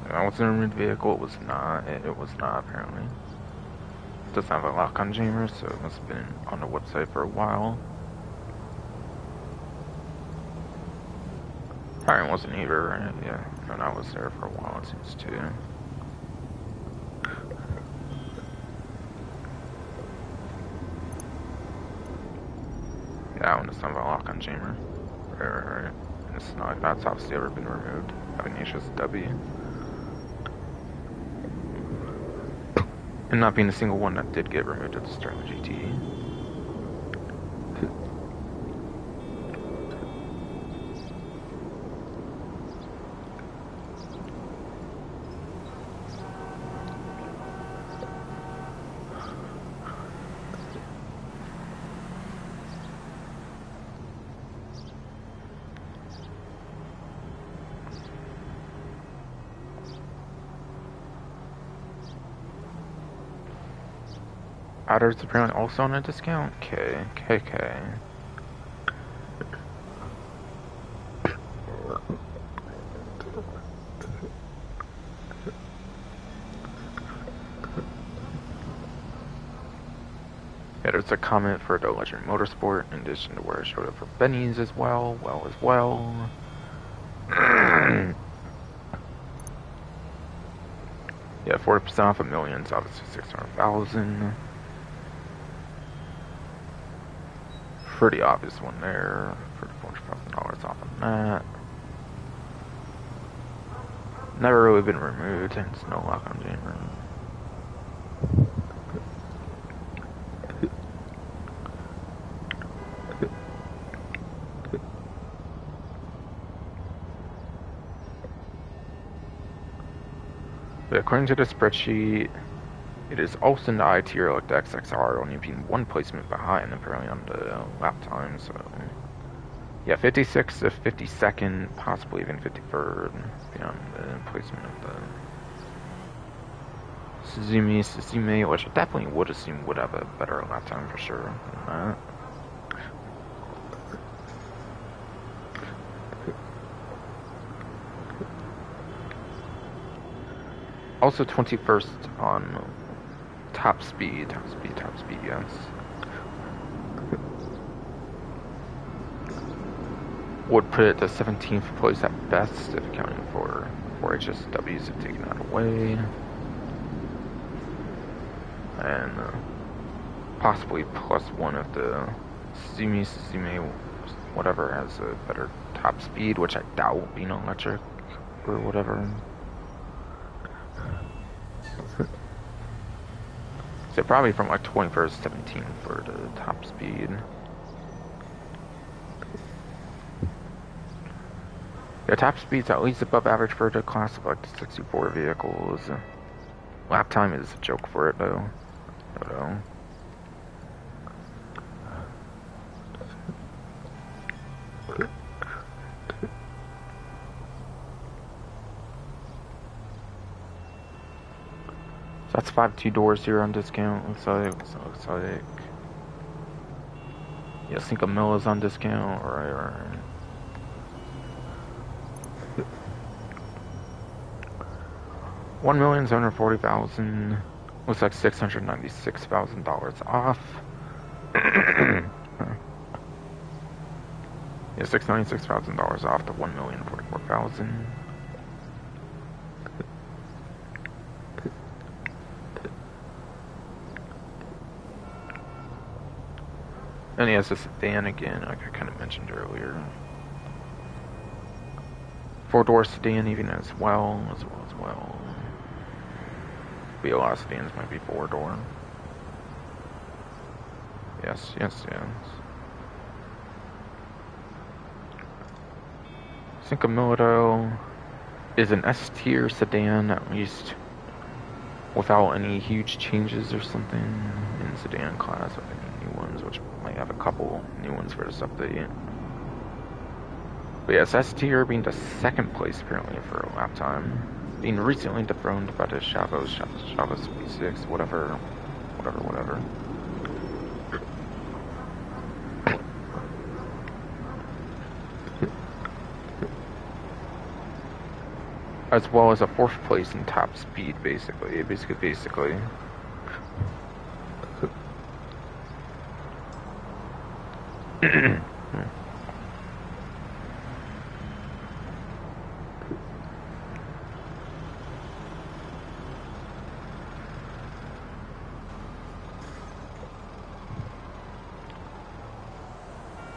That was an removed vehicle. It was not. It was not, apparently. It doesn't have a lock-on jammer, so it must have been on the website for a while. Karin wasn't either, right? Yeah, no, that was there for a while, it seems, too. Yeah, that one doesn't have a lock-on jammer. Right. It's not like that's obviously ever been removed. Having HSW. And not being a single one that did get removed at the start of the GT. Otter's apparently also on a discount. KK. Yeah, there's a comment for the Legend Motorsport, in addition to where it showed up for Benny's as well. Yeah, 40% off of millions, obviously 600,000. Pretty obvious one there. $400,000 off of that. Never really been removed, and it's no lock on January. But according to the spreadsheet, it is also in the I tier like the XXR, only being one placement behind apparently on the lap time, so yeah, 56th to 52nd, possibly even 53rd, beyond the placement of the Suzume, which I definitely would assume would have a better lap time for sure than that. Also 21st on top speed, yes. Would put it to 17th place at best if accounting for HSWs have taken that away. And possibly +1 if the Suzume, whatever, has a better top speed, which I doubt being electric or whatever. So probably from like 21st, 17th for the top speed. Yeah, top speed's at least above average for the class of like the 64 vehicles. Lap time is a joke for it though. So that's 5 2-doors here on discount. Looks like. Yeah, Cinco Mil is on discount. Right. 1,740,000. Looks like $696,000 off. Yeah, $696,000 off to 1,044,000. And he has a sedan again, like I kind of mentioned earlier. 4-door sedan even as well. Be a lot of sedans might be 4-door. Yes. Cinco Mil is an S-tier sedan, at least without any huge changes or something in sedan class with any new ones, which might have a couple new ones for this update. But yes, S-tier being the second place apparently for a lap time, being recently dethroned by the Chavos V6, whatever. As well as a 4th place in top speed, basically.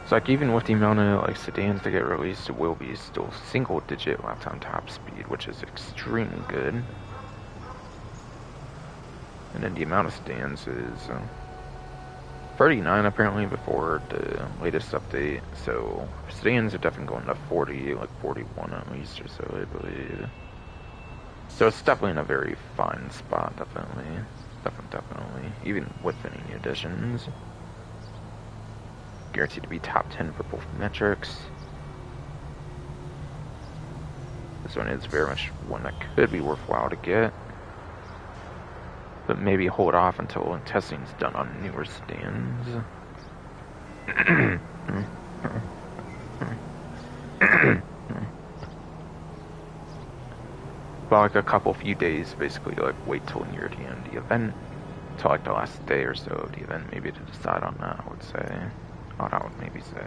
So like even with the amount of like sedans that get released, it will be still single-digit lap time top speed, which is extremely good. And then the amount of sedans is 39 apparently before the latest update. So sedans are definitely going to 40, like 41 at least or so, I believe. So it's definitely in a very fine spot, definitely, even with any new additions. Guaranteed to be top 10 for both metrics. This one is very much one that could be worthwhile to get, but maybe hold off until testing's done on newer sedans. About like a few days, basically, like wait till near the end of the event to like the last day or so of the event, maybe to decide on that, I would say. Oh, I would maybe say.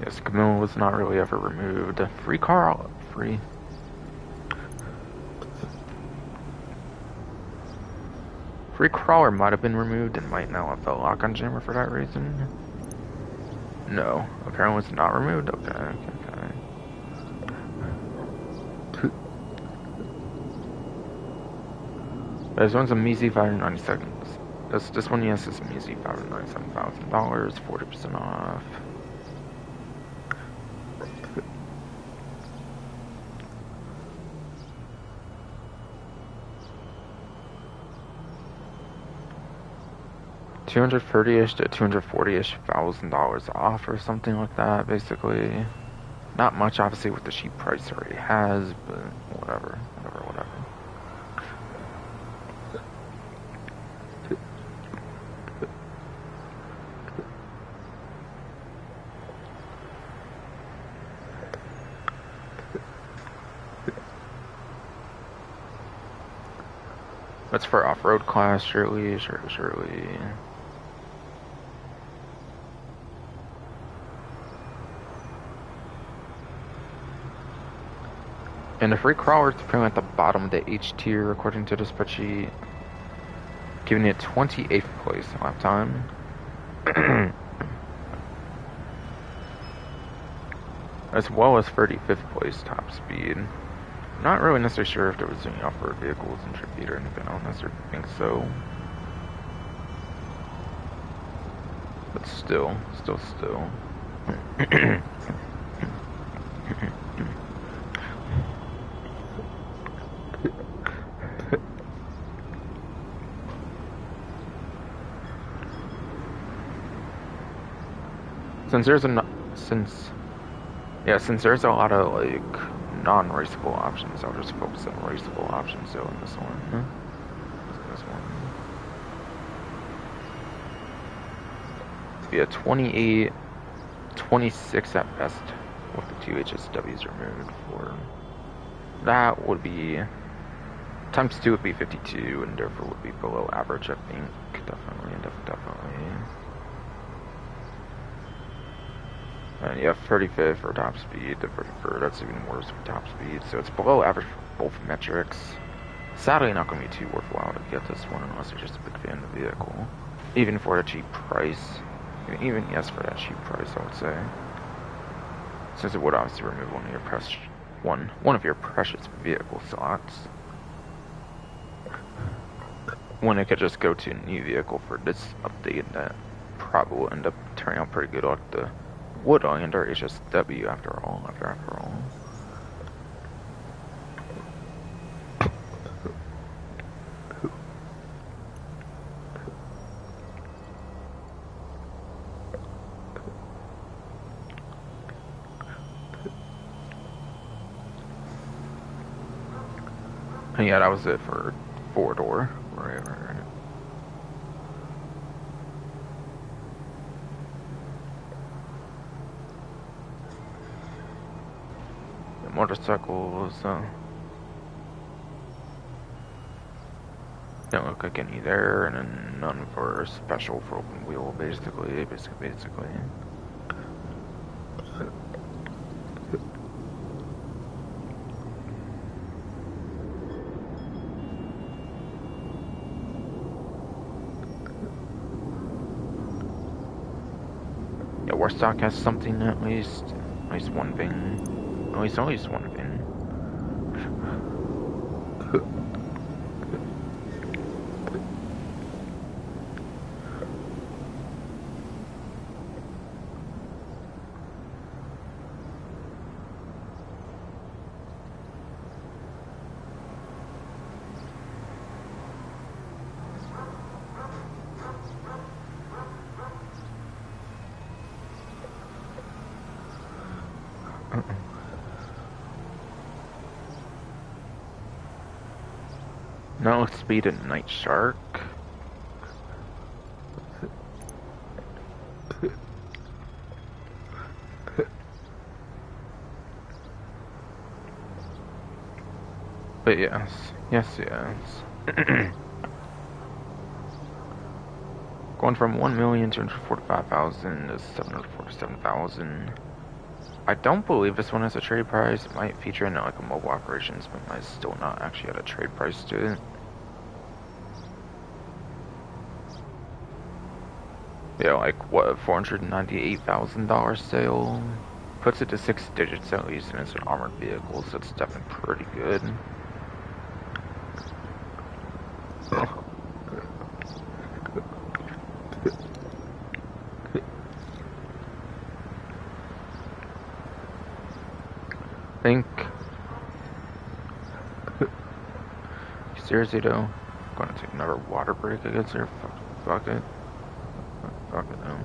Yes, Camilla was not really ever removed. Free car, free. Free crawler might have been removed and might now have the lock on jammer for that reason. No, apparently it's not removed. Okay. This one's a measly $597. This one, yes, is a measly $597,000, 40% off. $230-ish to $240-ish thousand off or something like that, basically. Not much, obviously, with the cheap price already has, but whatever. That's for off-road class, surely. And the free crawler is apparently at the bottom of the H tier, according to the spreadsheet, giving it 28th place lap time. As well as 35th place top speed. Not really necessarily sure if there was any off-road vehicles in Tribute or anything. I don't necessarily think so. But still. Since there's a lot of like non-raceable options, I'll just focus on raceable options. So in this one, yeah, 28, 26 at best with the 2 HSWs removed. For that would be times 2 would be 52, and therefore would be below average. I think definitely. And yeah, 35th for top speed, the 34th, that's even worse for top speed, so it's below average for both metrics. Sadly, not going to be too worthwhile to get this one unless you're just a big fan of the vehicle. Even for the cheap price. Even yes, for that cheap price, I would say. Since it would obviously remove one of your precious vehicle slots. When it could just go to a new vehicle for this update, that probably will end up turning out pretty good like the Woodlander HSW after all. And yeah, that was it for 4-door. Right. The motorcycles, don't look like any there, and then none for special for open wheel, basically. Yeah, Warstock has something at least one thing. At least one thing. No speed and Night Shark. But yes. Going from 1,245,000 to 747,000. I don't believe this one has a trade price. It might feature in like a mobile operations, but might still not actually have a trade price to it. Yeah, like what, $498,000 sale puts it to 6 digits at least, and it's an armored vehicle, so it's definitely pretty good. Think. Seriously though, I'm gonna take another water break against her. Fuck it. Fuck it though.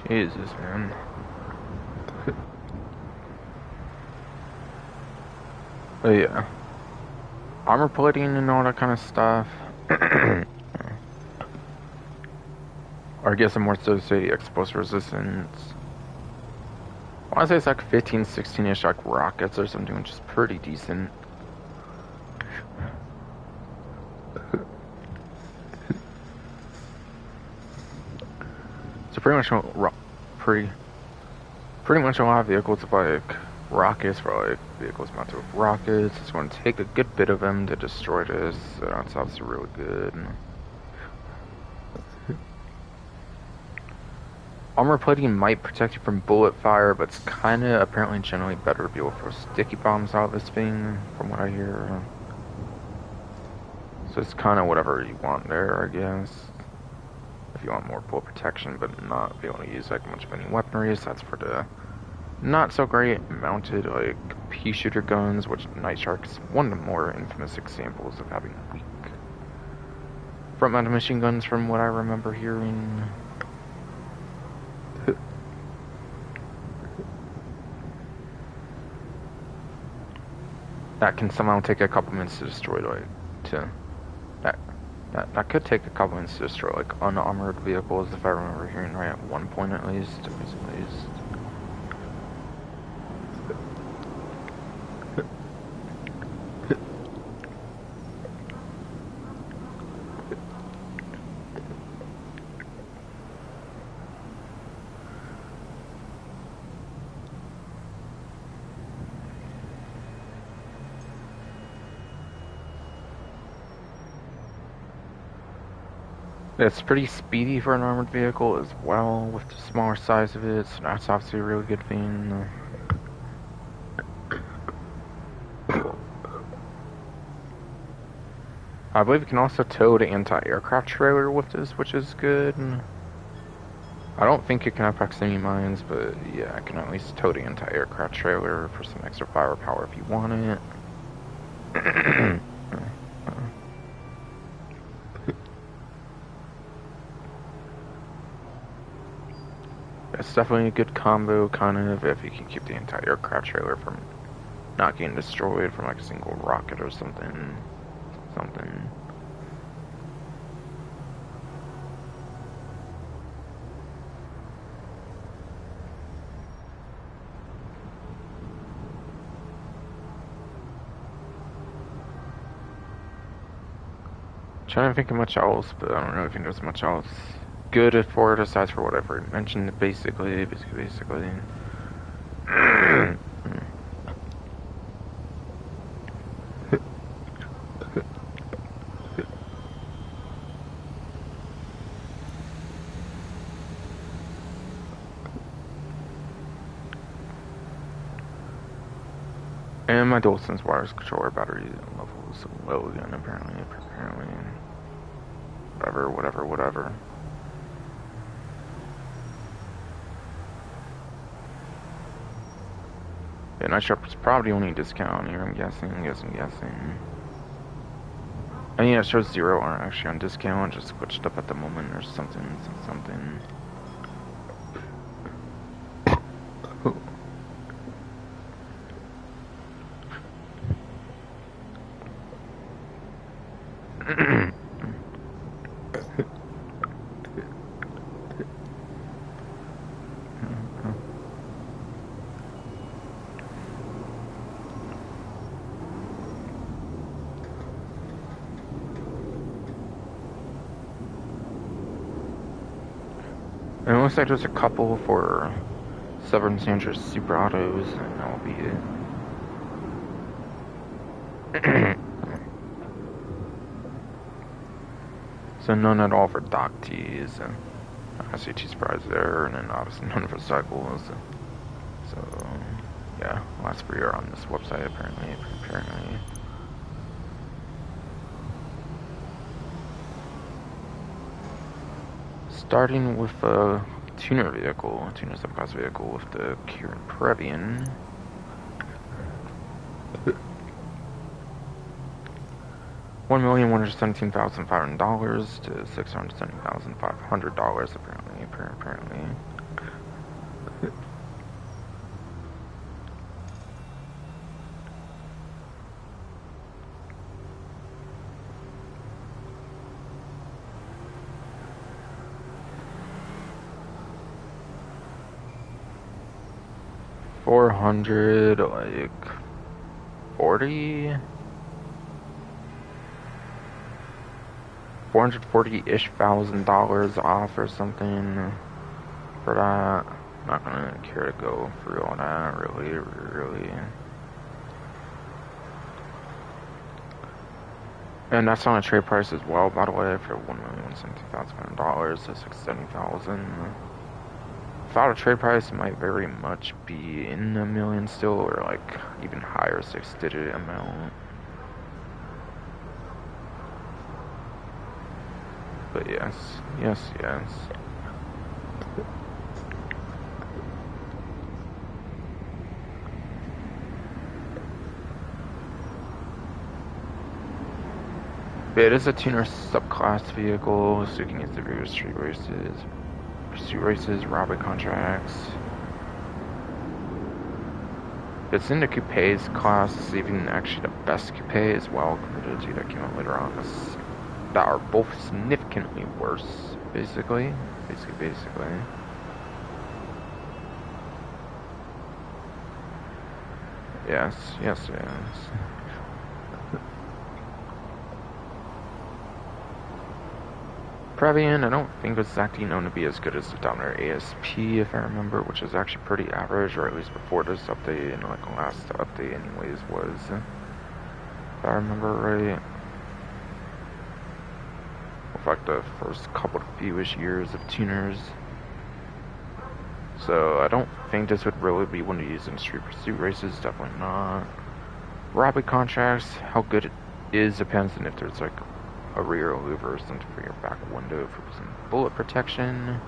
Jesus, man. But yeah. Armor plating and all that kind of stuff. Or I guess I'm more so say explosive resistance. I want to say it's like 15, 16-ish like rockets or something, which is pretty decent. So pretty much a lot of vehicles have like rockets for like vehicles mounted with rockets. It's going to take a good bit of them to destroy this, so that's obviously really good. Armor plating might protect you from bullet fire, but it's kind of apparently generally better to be able to throw sticky bombs out of this thing, from what I hear. So it's kind of whatever you want there, I guess. If you want more bullet protection, but not be able to use like much of any weaponry, so that's for the not so great mounted like pea shooter guns, which Night Shark's one of the more infamous examples of having weak front mounted machine guns, from what I remember hearing. That can somehow take a couple minutes to destroy, like, that could take a couple minutes to destroy, like, unarmored vehicles, if I remember hearing right at one point at least. It's pretty speedy for an armored vehicle as well, with the smaller size of it, so that's obviously a really good thing. I believe you can also tow the anti-aircraft trailer with this, which is good. I don't think it can have proximity mines, but yeah, I can at least tow the anti-aircraft trailer for some extra firepower if you want it. It's definitely a good combo, kind of, if you can keep the entire aircraft trailer from not getting destroyed from like a single rocket or something. Trying to think of much else, but I don't really think there's much else good for it aside for what I've already mentioned. Basically. And my DualSense wireless controller battery level is low again, apparently. Whatever. Yeah, Night Shark's probably only a discount here, I'm guessing. I mean, yeah, it shows 0 are actually on discount, just switched up at the moment or something. And it looks like there's a couple for Severn Sanders Super Autos, and that will be it. So none at all for Doc T's. I see T's prize there, and then obviously none for cycles. So yeah, last 3 are on this website apparently. Starting with a tuner subclass vehicle with the Karin Previan. $1,117,500 to $670,500 apparently. $440-ish thousand off or something for that. Not gonna care to go through all that, really. And that's on a trade price as well, by the way, for $1,117,500 to $670,000. Without a trade price, it might very much be in a million still, or like even higher 6-digit amount. But yes. But it is a tuner subclass vehicle, so you can use the various street races, pursuit races, robbery contracts. It's in the coupes class. It's even actually the best coupe as well compared to the 2 that came out later on. That are both significantly worse, basically. Yes. Previan, I don't think it's actually known to be as good as the Dominator ASP, if I remember, which is actually pretty average, or at least before this update, and like the last update anyways was, if I remember right. With like the first couple of fewish years of tuners. So I don't think this would really be one to use in street pursuit races, definitely not. Robbery contracts, how good it is depends on if there's like a rear louver or something for your back window for some bullet protection.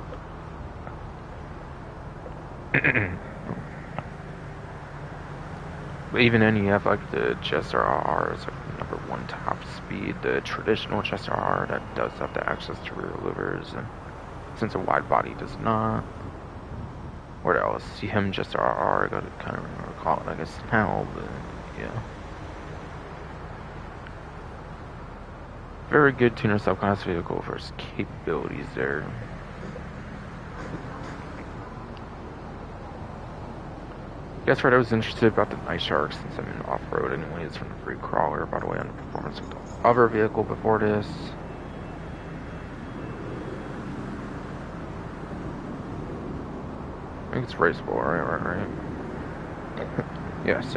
But even then, you have like the GSRR is like the #1 top speed, the traditional GSRR that does have the access to rear louvers, since a wide body does not. What else? CM GSRR, I gotta kind of recall it, I guess now, but yeah. Very good tuner subclass vehicle for its capabilities there. Guess what I was interested about the Night Shark, since I'm in off-road anyways from the free crawler, by the way, on the performance of the other vehicle before this. I think it's raceable, right? Yes.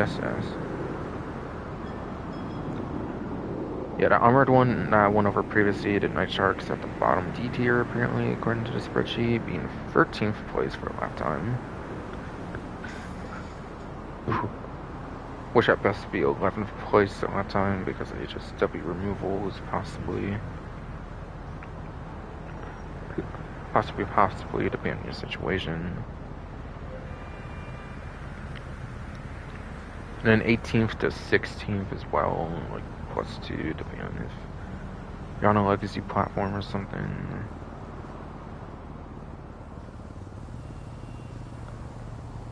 Yeah, the armored one went over previously. The Night Shark's at the bottom D tier, apparently, according to the spreadsheet, being 13th place for a lifetime. Which at best be 11th place at lifetime because of HSW removals, possibly. possibly, depending on your situation. And then 18th to 16th as well, like +2, depending on if you're on a legacy platform or something.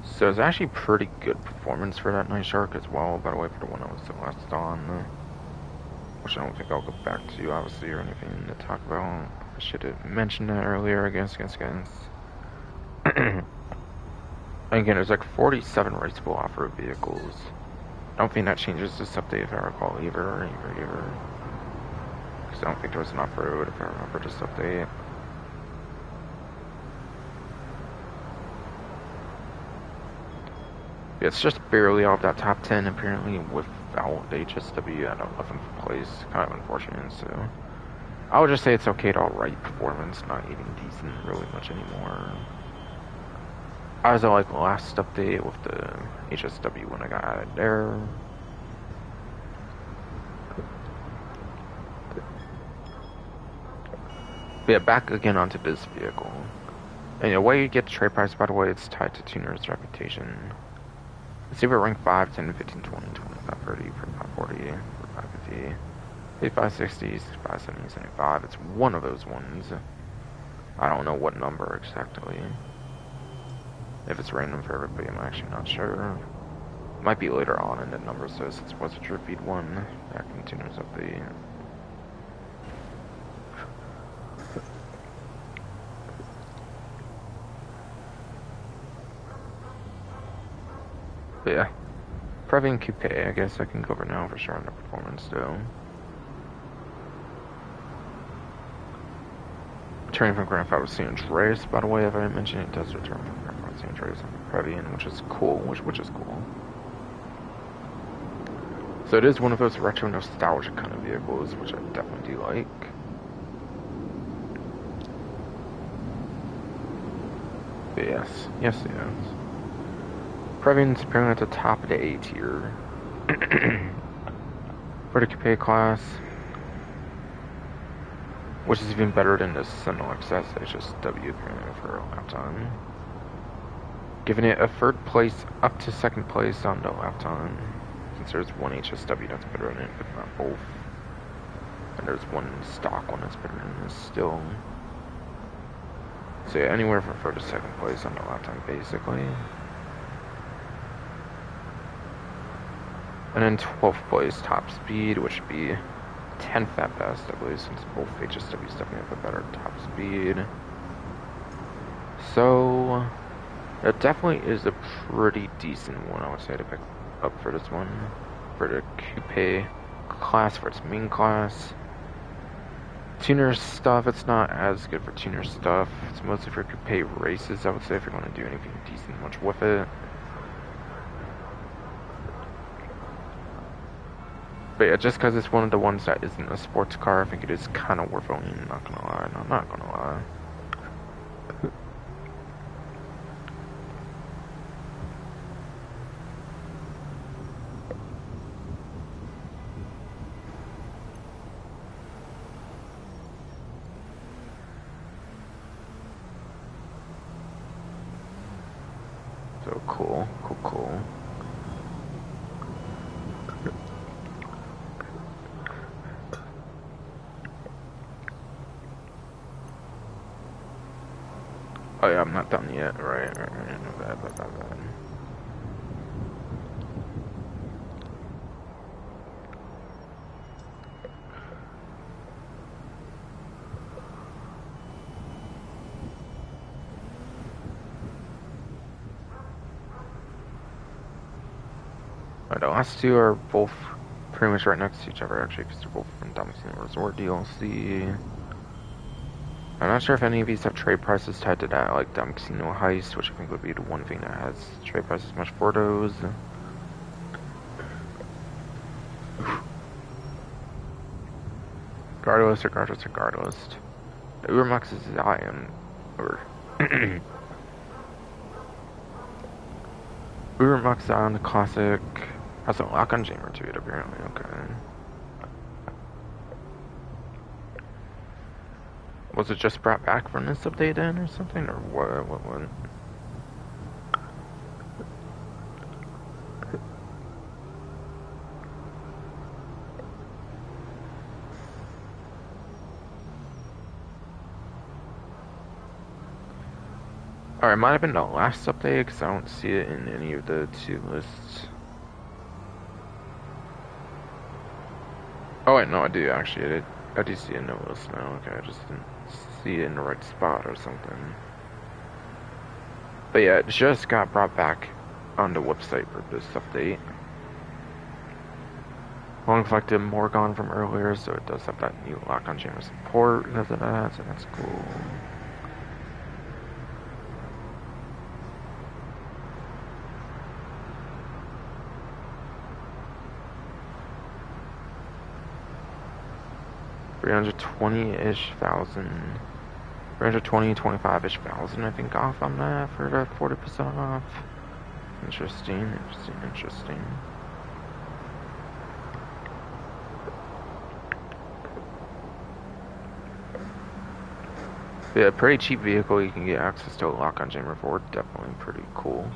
So it's actually pretty good performance for that Night Shark as well, by the way, for the one I was the last on. Which I don't think I'll go back to, obviously, or anything to talk about. I should have mentioned that earlier, I guess. And again, there's like 47 raceable off-road vehicles. I don't think that changes this update, if I recall, either. Because I don't think there was an off-road, if I remember this update. Yeah, it's just barely off that top 10, apparently, without the HSW at 11th place. Kind of unfortunate, so I would just say it's okay to alright performance, not even decent really much anymore. I was at like last update with the HSW when I got added there. But yeah, back again onto this vehicle. And the way you get the trade price, by the way, it's tied to tuner's reputation. Let's see if we're ranked 5, 10, 15, 20, 25, 30, 45, 40, 45, 50, 55, 60, 65, 70, 75. It's one of those ones. I don't know what number exactly. If it's random for everybody, I'm actually not sure. Might be later on in the number, so since it was a true feed one, that continues up the. But yeah, Previan Coupe, I guess I can go over now for sure on the performance though. Returning from Grand Theft Auto San Andreas, by the way, if I didn't mention it, does return from Grand Theft Auto San Andreas on the Previan, which is cool, which is cool. So it is one of those retro nostalgic kind of vehicles, which I definitely do like. But yes. Previan's apparently at the top of the A tier. For the Coupe class. Which is even better than the Sentinel XS HSW for a lap time. Giving it a third place up to second place on the lap time. Since there's one HSW that's better than it, but not both. And there's one stock one that's better than this still. So yeah, anywhere from third to second place on the lap time basically. And then 12th place top speed, which would be 10th at best, I believe, since both HSWs definitely have a better top speed. So it definitely is a pretty decent one, I would say, to pick up for this one. For the Coupe class, for its main class. Tuner stuff, it's not as good for tuner stuff. It's mostly for Coupe races, I would say, if you're going to do anything decent much with it. But yeah, just because it's one of the ones that isn't a sports car, I think it is kind of worth owning, not gonna lie. No, I'm not gonna lie. So cool. Oh yeah, I'm not done yet. Right. No, bad. The last two are both pretty much right next to each other, actually, because they're both from Domicile Resort DLC. I'm not sure if any of these have trade prices tied to that, like Casino Heist, which I think would be the one thing that has trade prices much for those. Regardless. The Ubermax is Zion, or Ubermax Zion, the classic, has a lock-on jammer to it, apparently. Okay. Was it just brought back from this update then, or something, or what? Or it might have been the last update, because I don't see it in any of the 2 lists. Oh wait, no, I do actually. I do see it in the list now. Okay, I just didn't see it in the right spot or something. But yeah, it just got brought back on the website for this update. Long collected Morgon from earlier, so it does have that new lock-on chamber support and that, so that's cool. $320-ish thousand, 325-ish thousand, I think, off on that for the 40% off. Interesting. Yeah, pretty cheap vehicle. You can get access to a lock-on chamber for. Definitely pretty cool.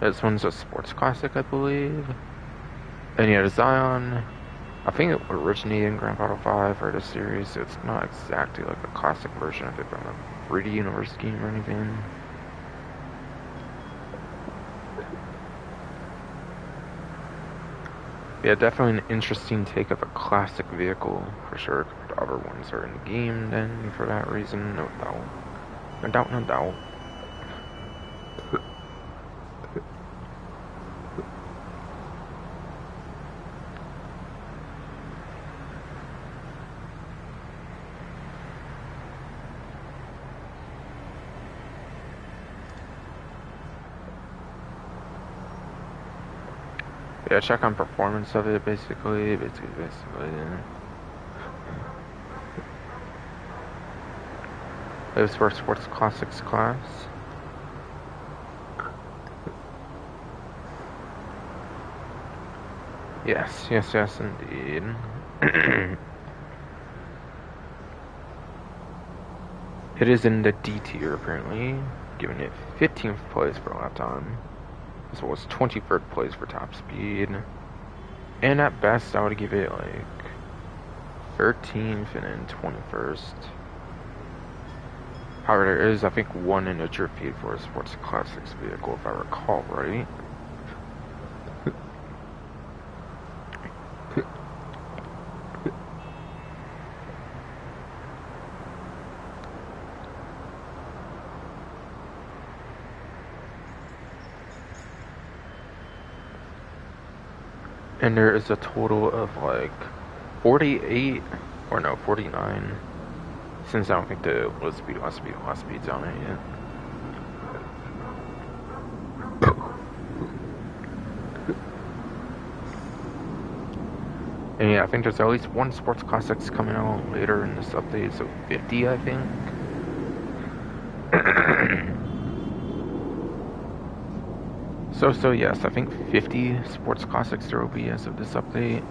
This one's a sports classic, I believe. And yeah, the Zion, I think it originated in Grand Theft Auto 5 or the series, so it's not exactly like a classic version of it from a 3D universe game or anything. Yeah, definitely an interesting take of a classic vehicle, for sure, compared to other ones that are in the game, then, for that reason, no doubt. Yeah, check on performance of it, basically. Yeah. It was for Sports Classics class. Yes, indeed. It is in the D tier, apparently, giving it 15th place for lap time, as well as 23rd place for top speed. And at best, I would give it like 13th and then 21st. However, there is, I think, one in the feed for a Sports Classics vehicle, if I recall right. And there is a total of like 49, since I don't think the last speed's on it yet. And yeah, I think there's at least one Sports Classics coming out later in this update, so 50, I think. So yes, I think 50 Sports Classics there will be as of this update.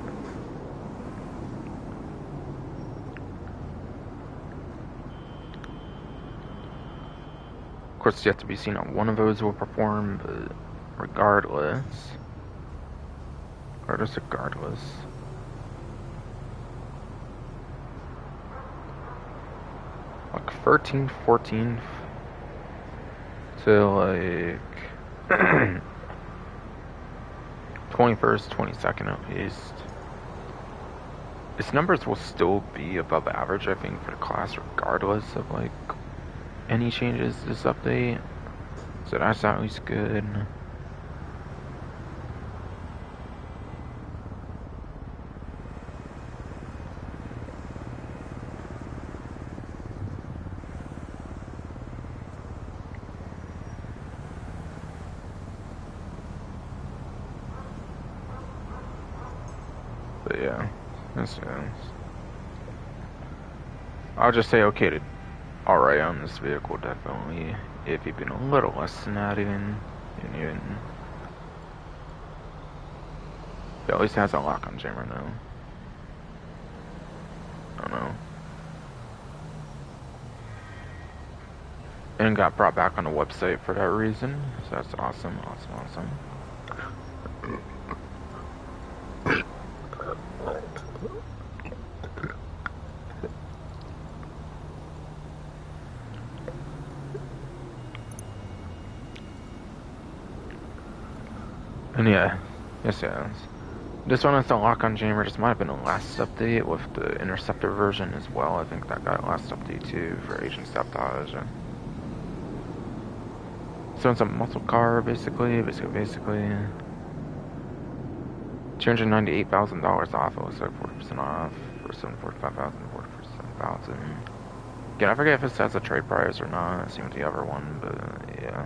Of course, it's yet to be seen on one of those will perform, but regardless. Like 13th, 14th to like 21st, 22nd at least. Its numbers will still be above average, I think, for the class, regardless of like any changes this update. So that's at least good. But yeah, that's I'll just say okay to alright on this vehicle, definitely. If you've been a little less than that, even. It at least has a lock on jammer now. I don't know. And got brought back on the website for that reason. So that's awesome. And yeah, yes. This one with the lock on jammer just might have been the last update with the interceptor version as well. I think that got last update too for agent sabotage. So it's a muscle car basically. $298,000 off. It was like 40% off for $745,000, 47,000. Again, I forget if it says a trade price or not. It seems the other one, but yeah.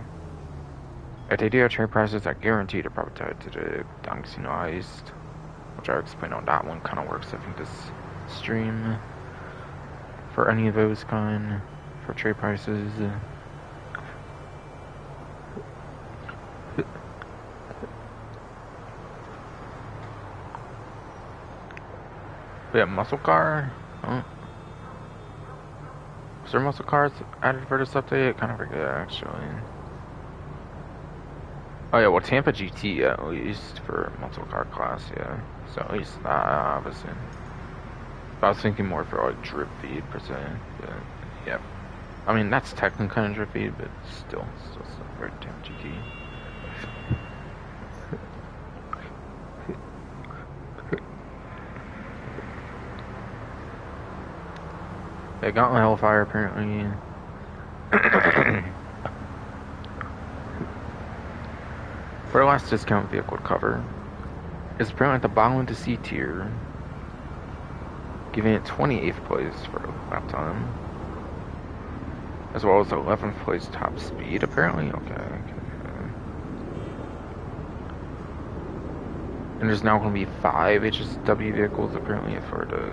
If they do have trade prices, I guarantee they're probably tied to the Dangsino Heist, which I'll explain on that one. Kind of works, I think, this stream for any of those kind for trade prices. But yeah, muscle car. Oh. Was there muscle cars added for this update? I kind of forget actually. Oh yeah, well Tampa GT at least for muscle car class, yeah. So at least that obviously. I was thinking more for like drip feed per se, but yeah. I mean that's technically kind of drip feed, but still very Tampa GT. They got my Hellfire apparently. For the last discount vehicle cover, is apparently at the bottom of the C tier, giving it 28th place for lap time, as well as 11th place top speed apparently. Okay. And there's now going to be 5 HSW vehicles apparently for the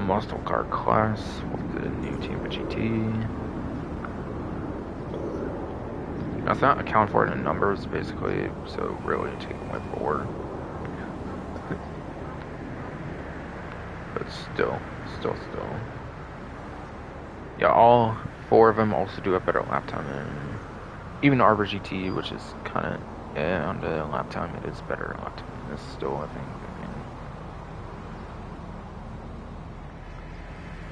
muscle car class with the new Tampa GT. Now, it's not accounted for in numbers, basically, so really take my 4. But still. Yeah, all 4 of them also do a better lap time. And even Arbor GT, which is kind of, on the lap time, it is better lap time. It's still, I think.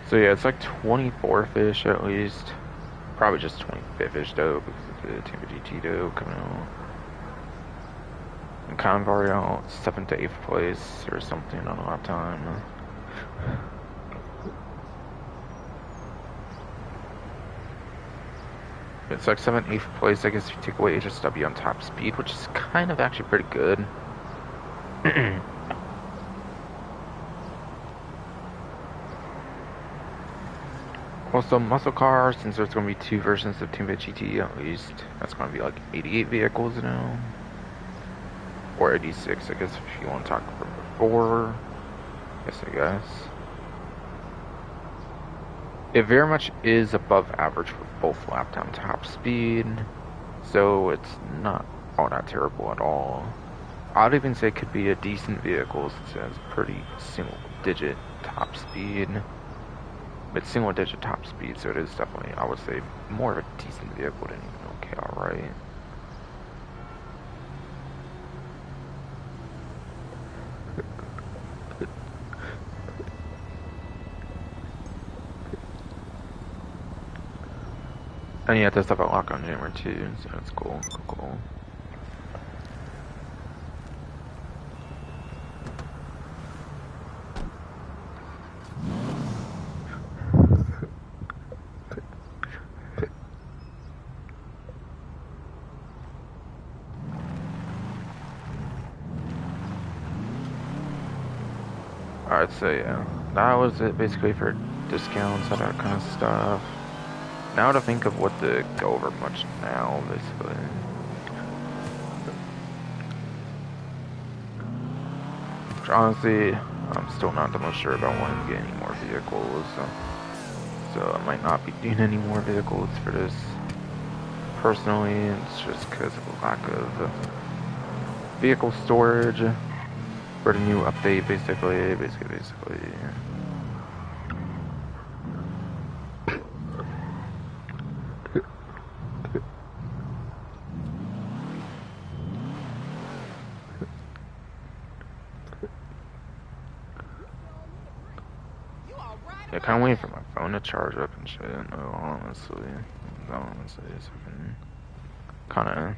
So yeah, it's like 24th-ish at least. Probably just 25th-ish though, because of the Tampa GT though coming out. And kind of already out 7th to 8th place or something on a lap time. It's like 7th, 8th place, I guess if you take away HSW on top speed, which is kind of actually pretty good. Also, muscle car, since there's going to be 2 versions of Tampa GT at least, that's going to be like 88 vehicles now. Or 86, I guess, if you want to talk from before. I guess. It very much is above average for both lap time top speed, so it's not all that terrible at all. I'd even say it could be a decent vehicle since it has pretty single-digit top speed. But single-digit top speed, so it is definitely, I would say, more of a decent vehicle than even okay, alright. And yeah, it does have a lock on jammer too, so that's cool. Alright, so yeah, that was it basically for discounts, all that kind of stuff. Now to think of what to go over much now, basically. Which honestly, I'm still not the most sure about wanting to get any more vehicles. So I might not be doing any more vehicles for this. Personally, it's just because of the lack of vehicle storage for the new update, basically. Yeah, kind of waiting for my phone to charge up and shit. No, honestly, so I can kind of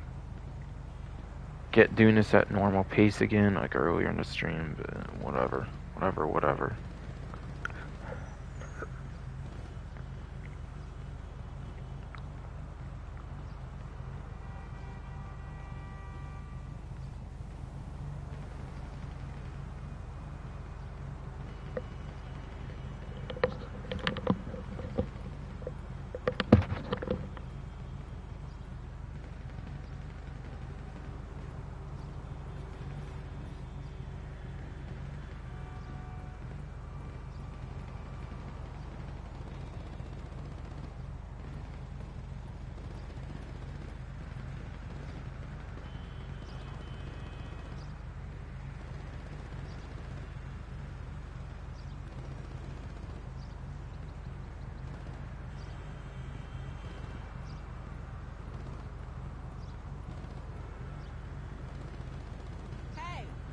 get doing this at normal pace again, like earlier in the stream. But whatever.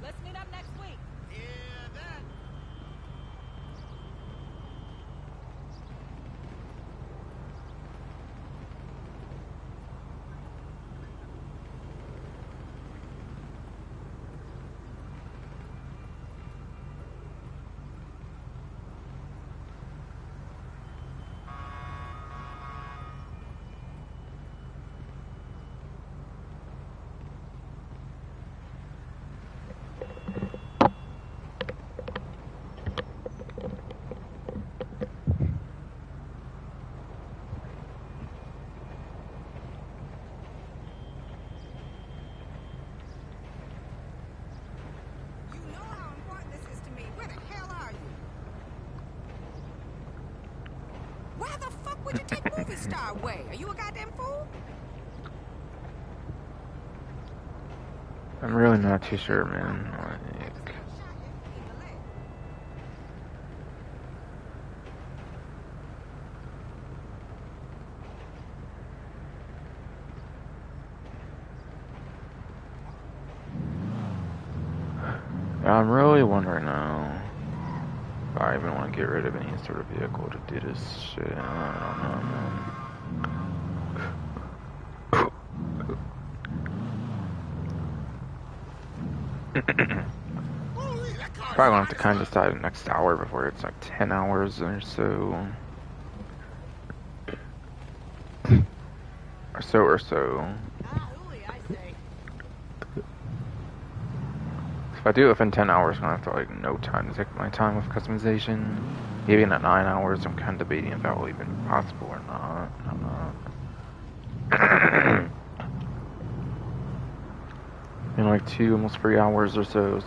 Let's meet up next week. Yeah, that. Would you take movie star away? Are you a goddamn fool? I'm really not too sure, man. Like, I'm really wondering now if I even want to get rid of any sort of vehicle to do this shit. I don't know, man. Probably gonna have to kind of decide the next hour before it's like 10 hours or so. Or so. If I do it within 10 hours, I'm gonna have to like no time to take my time with customization. Even at 9 hours, I'm kind of debating if that will even be possible or not. I don't know. In like 2, almost 3 hours or so.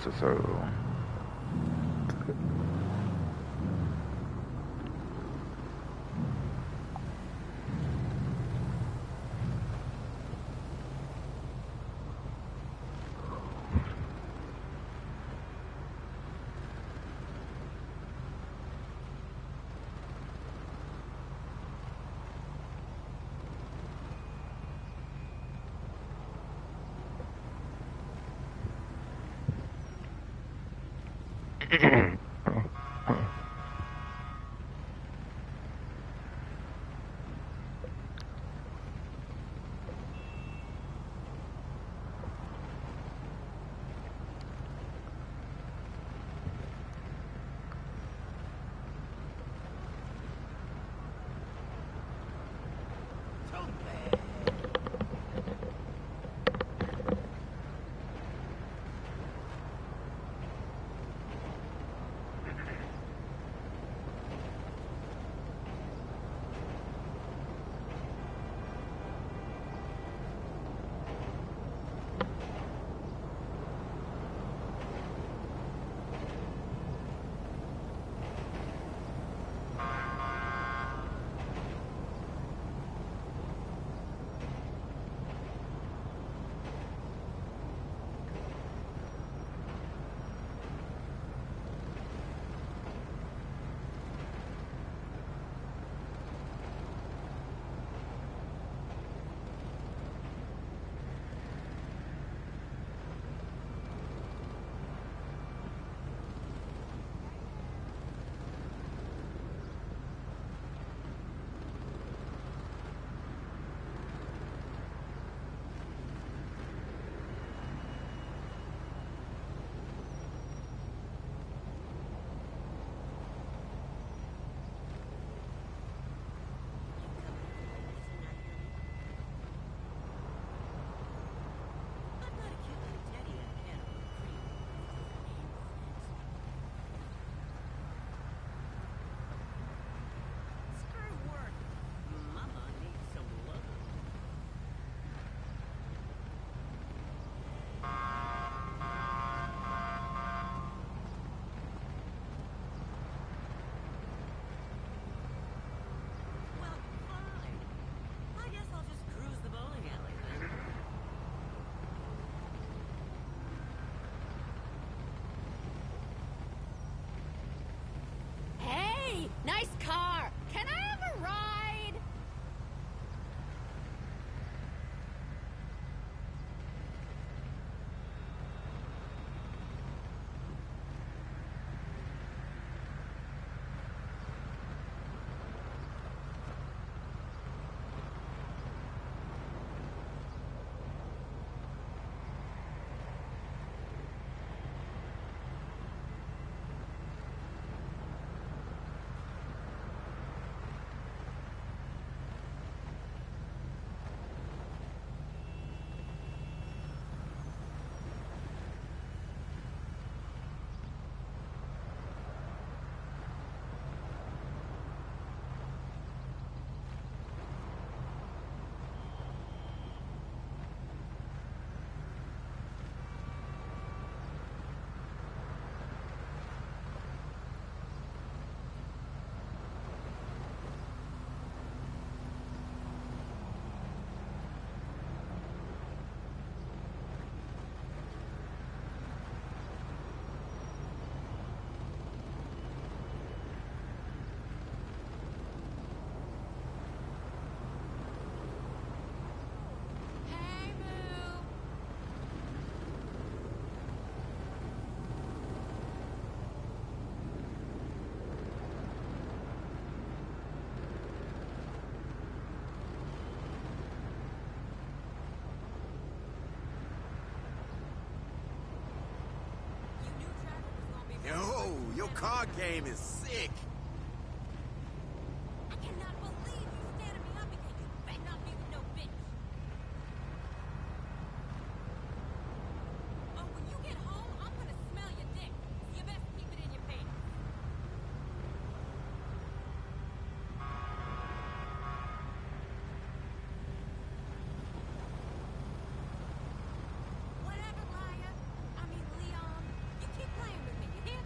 car game is sick. I cannot believe you standing me up again. You better not be with no bitch. Oh, when you get home, I'm gonna smell your dick. You best keep it in your pants. Whatever, liar. I mean, Leon. You keep playing with me, you hear?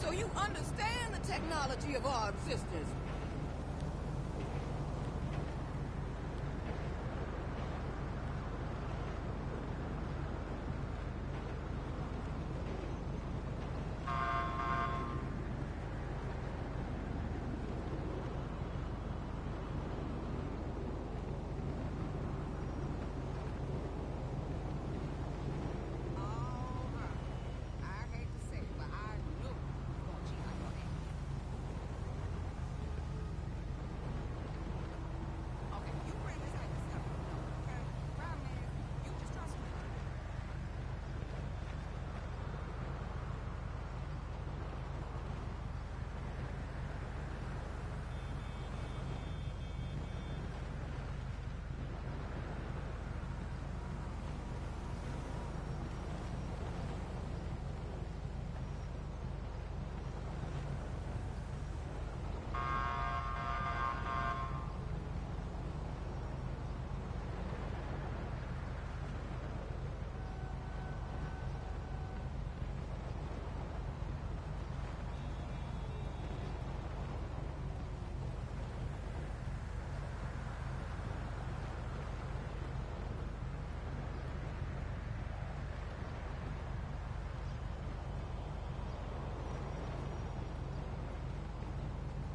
So you understand the technology of our existence. All right. I hate to say it, but I knew you was gonna cheat on your ass. Okay, you bring this out yourself. Okay? Right, man. You just trust me.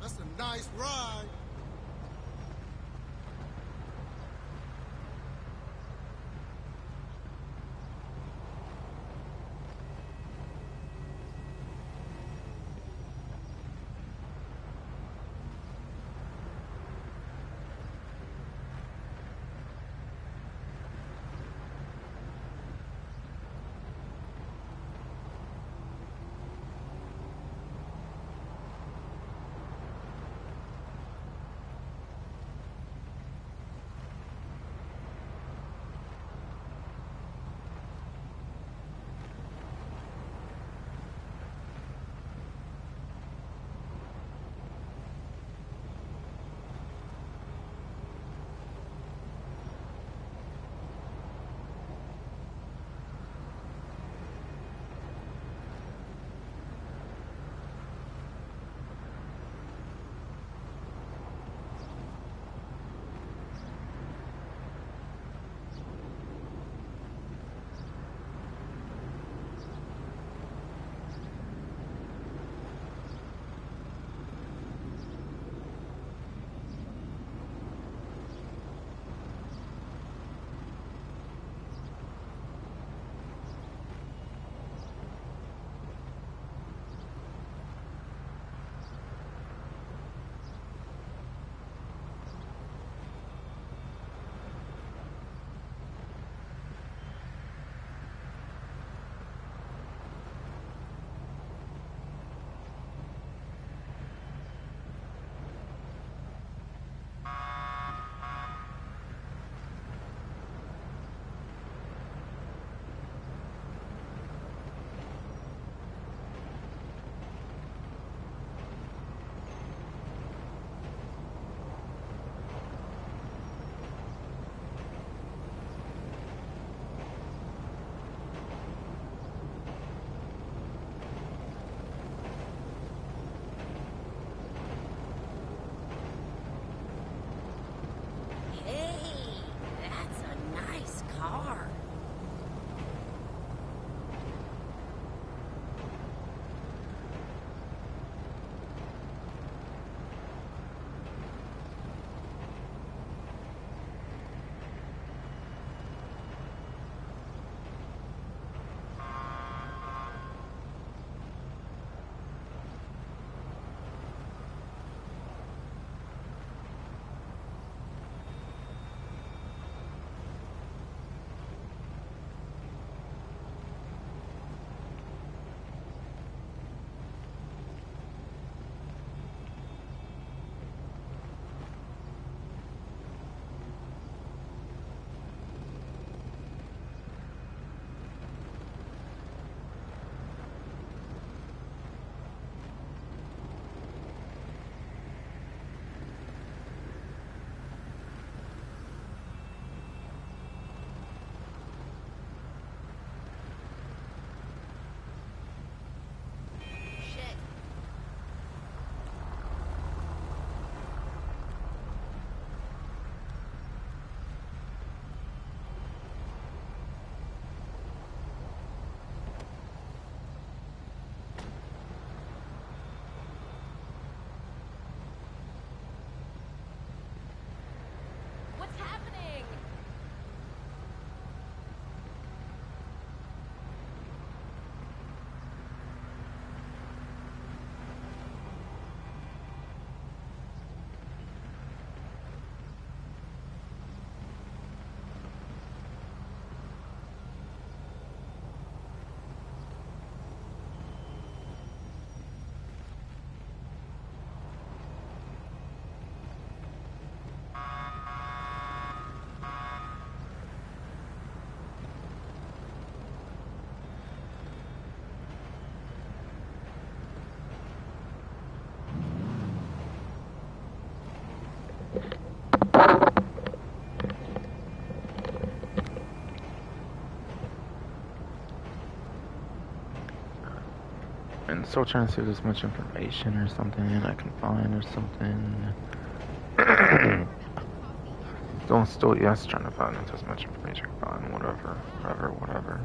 That's a nice ride. And still trying to see if there's much information or something I can find or something. Still, yes, trying to find if there's much information I can find. Whatever.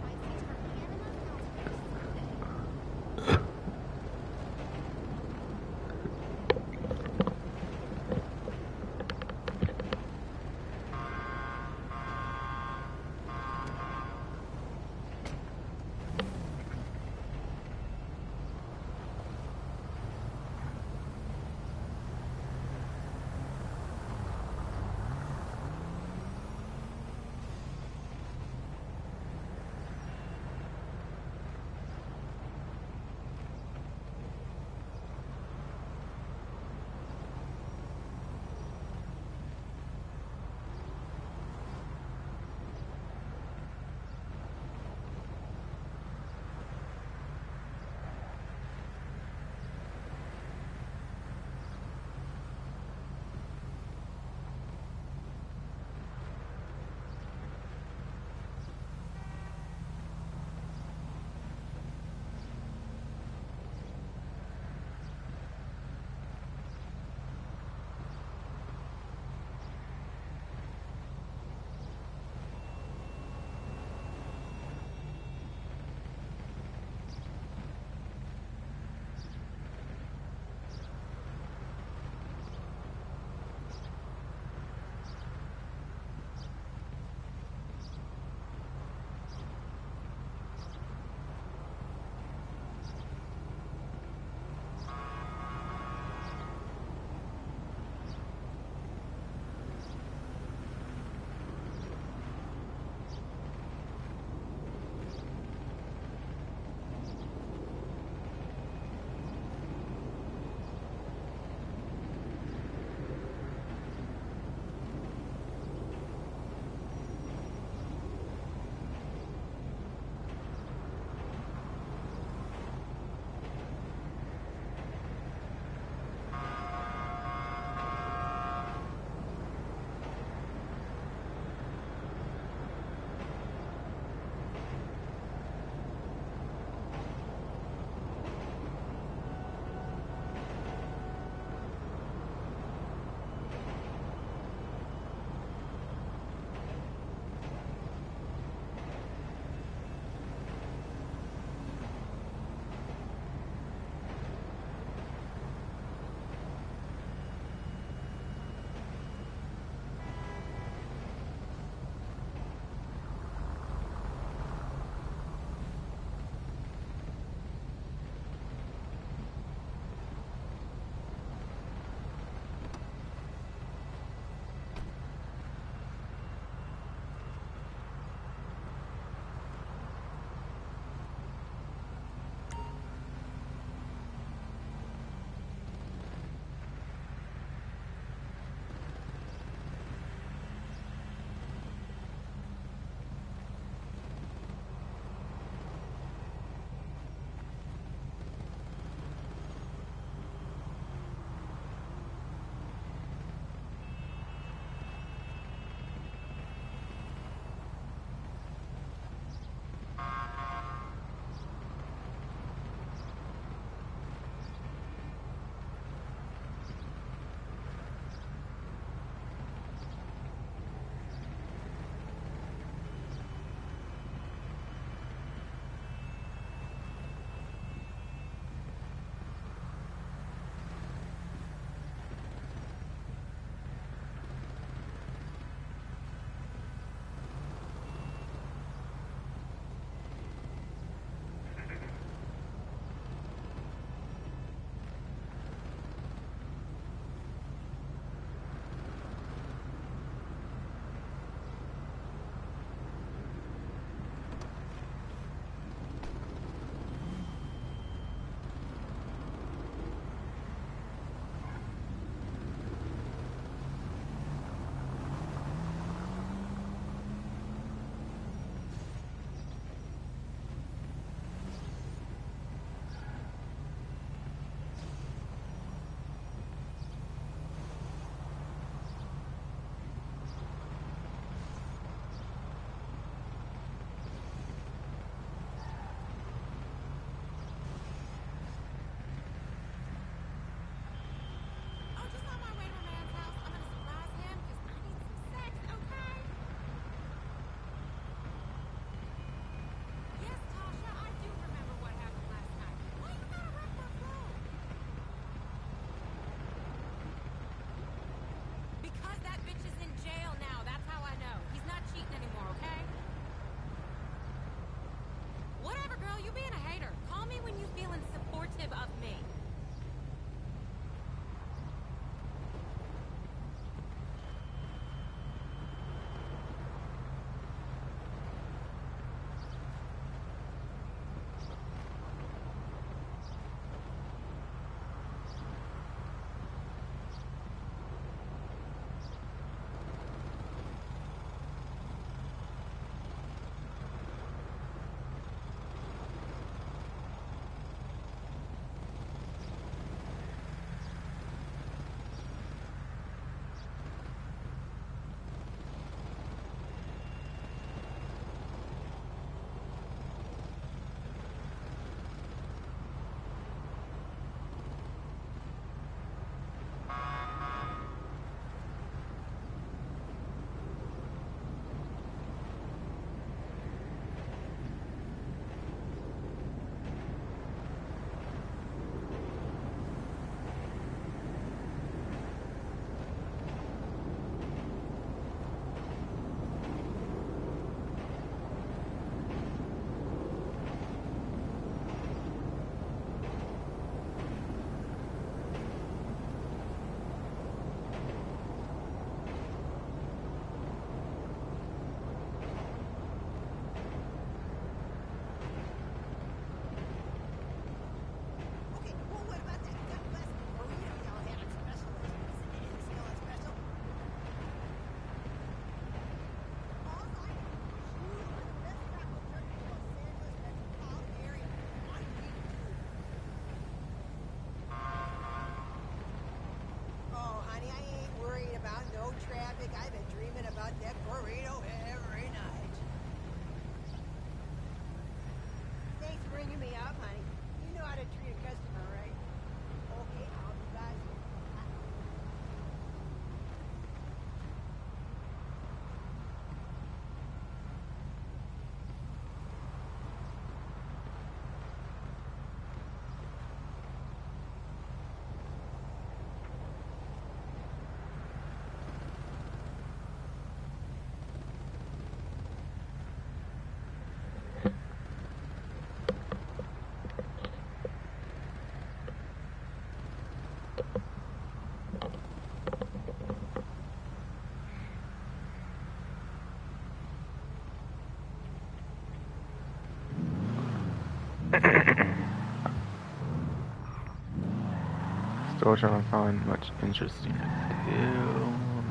Still trying to find much interesting to do.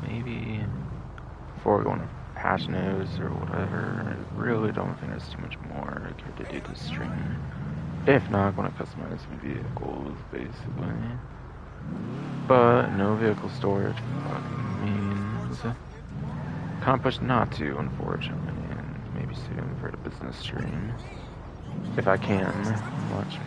Maybe before going to patch news or whatever. I really don't think there's too much more I care to do this stream. If not, I'm going to customize some vehicles, basically. But no vehicle storage fucking means kind of pushed not to, unfortunately, and maybe soon for the business stream. If I can. Much.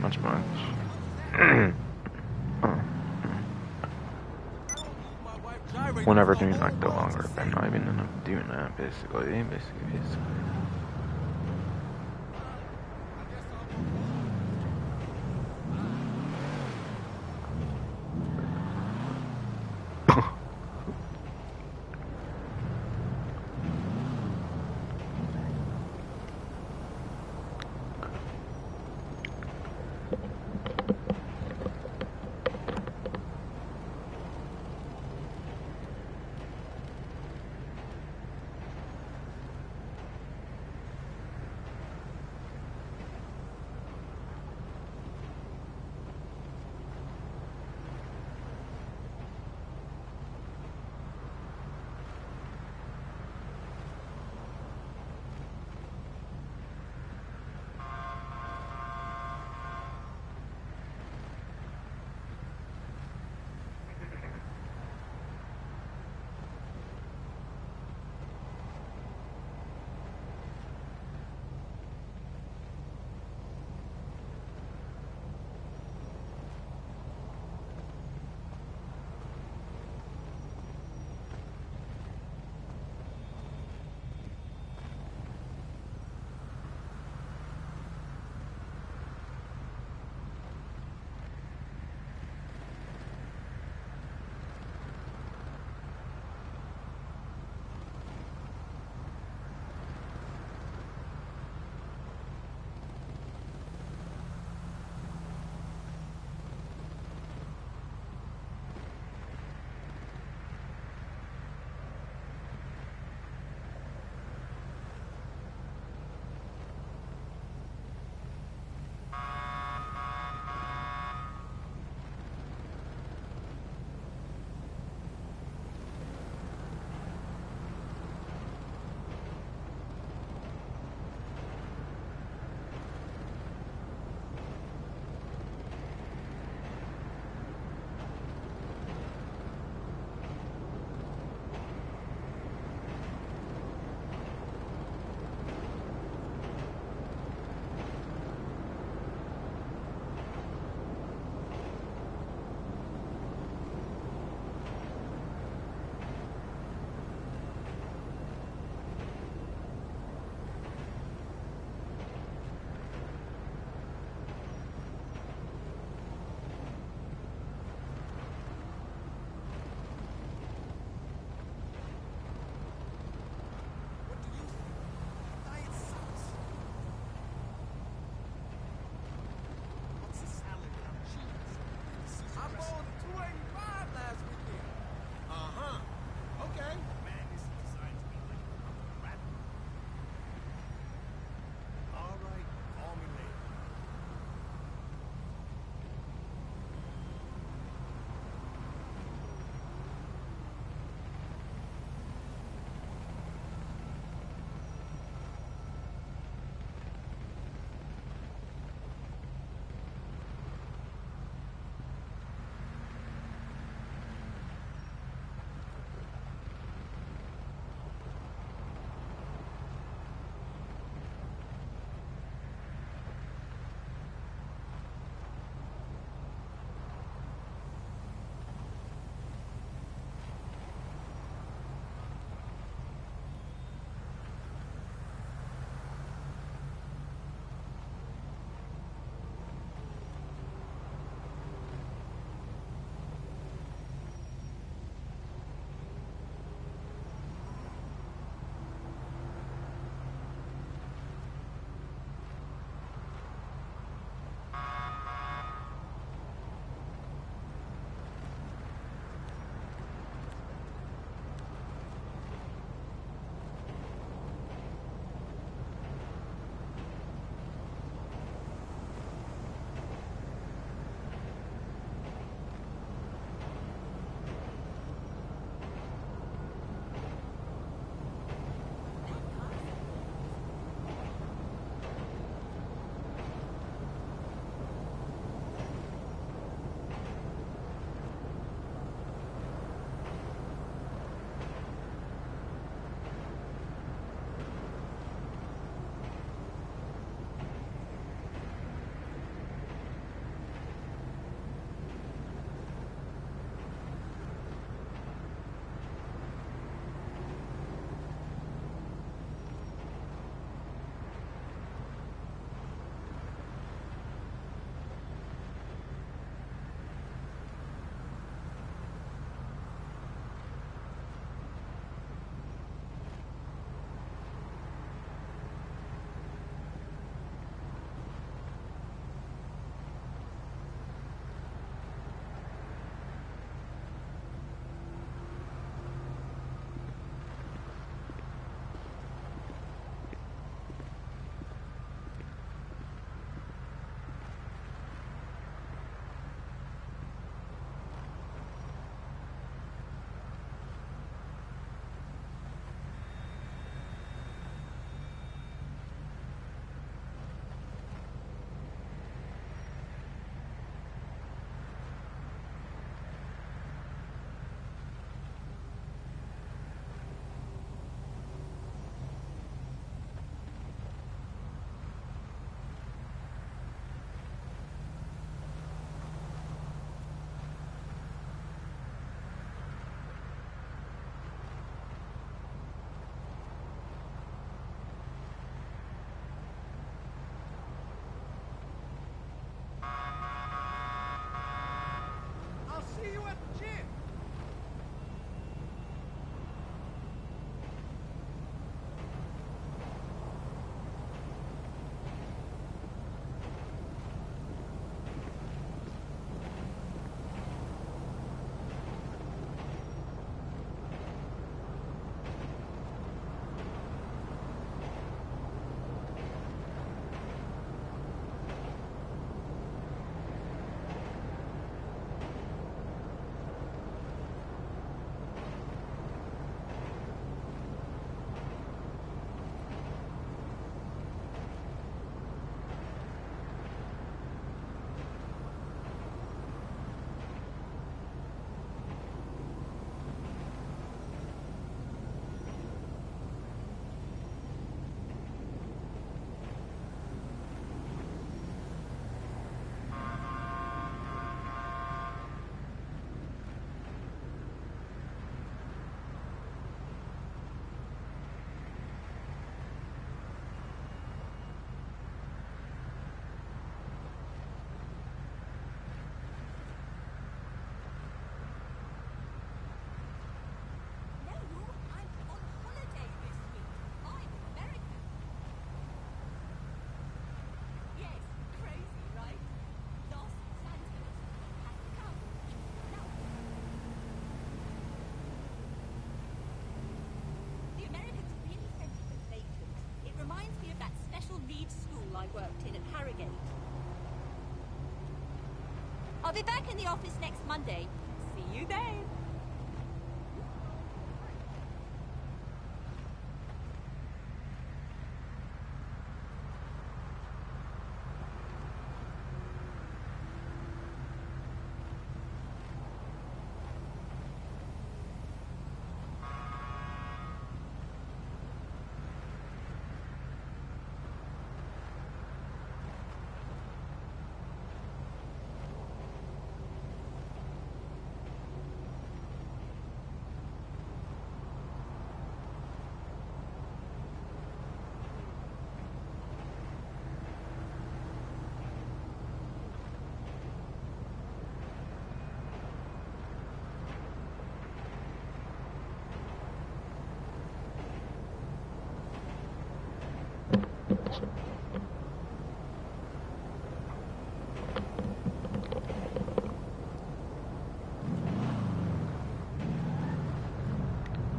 Whenever doing like the longer, I'm not even end up doing that, basically. I'll be back in the office next Monday. See you then.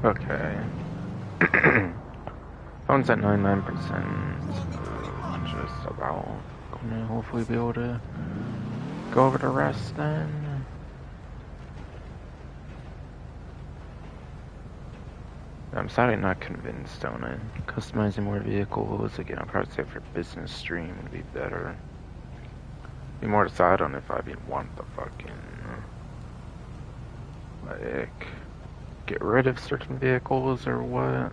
Okay. Phone's at 99%, so just about gonna hopefully be able to go over the rest then. I'm sadly not convinced on it. Customizing more vehicles, again, I'll probably say for business stream would be better. Be more decide on if I even want the fucking, like, get rid of certain vehicles or what.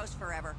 closed forever.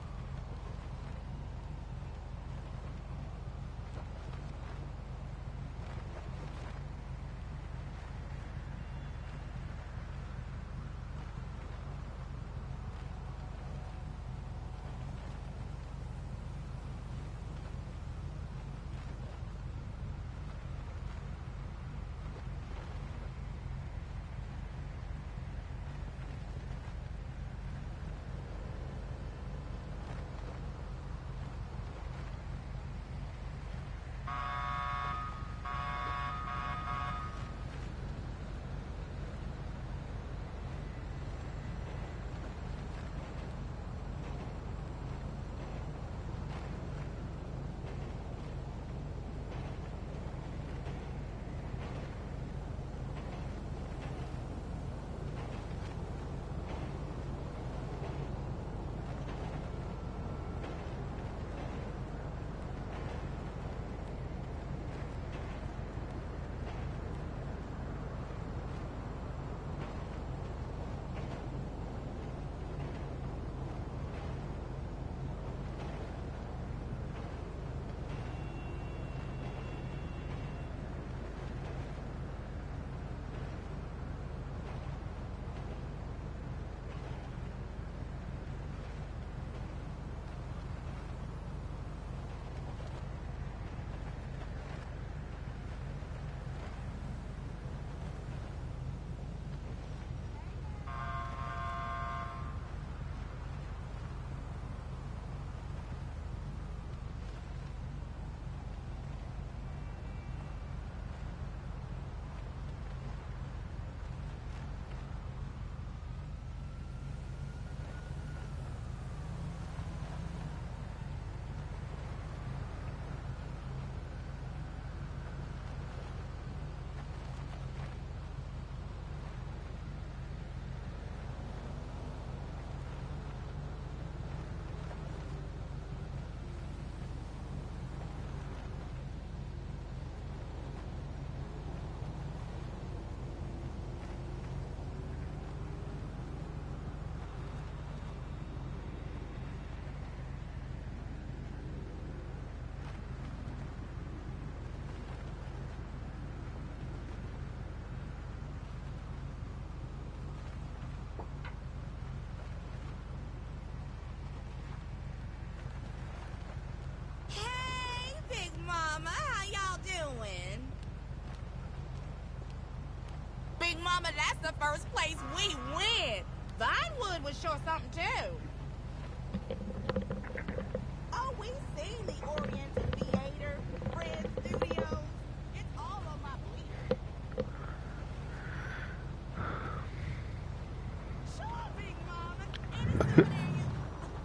Mama, how y'all doing? Big Mama, that's the first place we went. Vinewood was sure something too. Oh, we seen the Oriental Theater, Red Studios. It's all on my bleeder. Sure, Big Mama. And it's over there,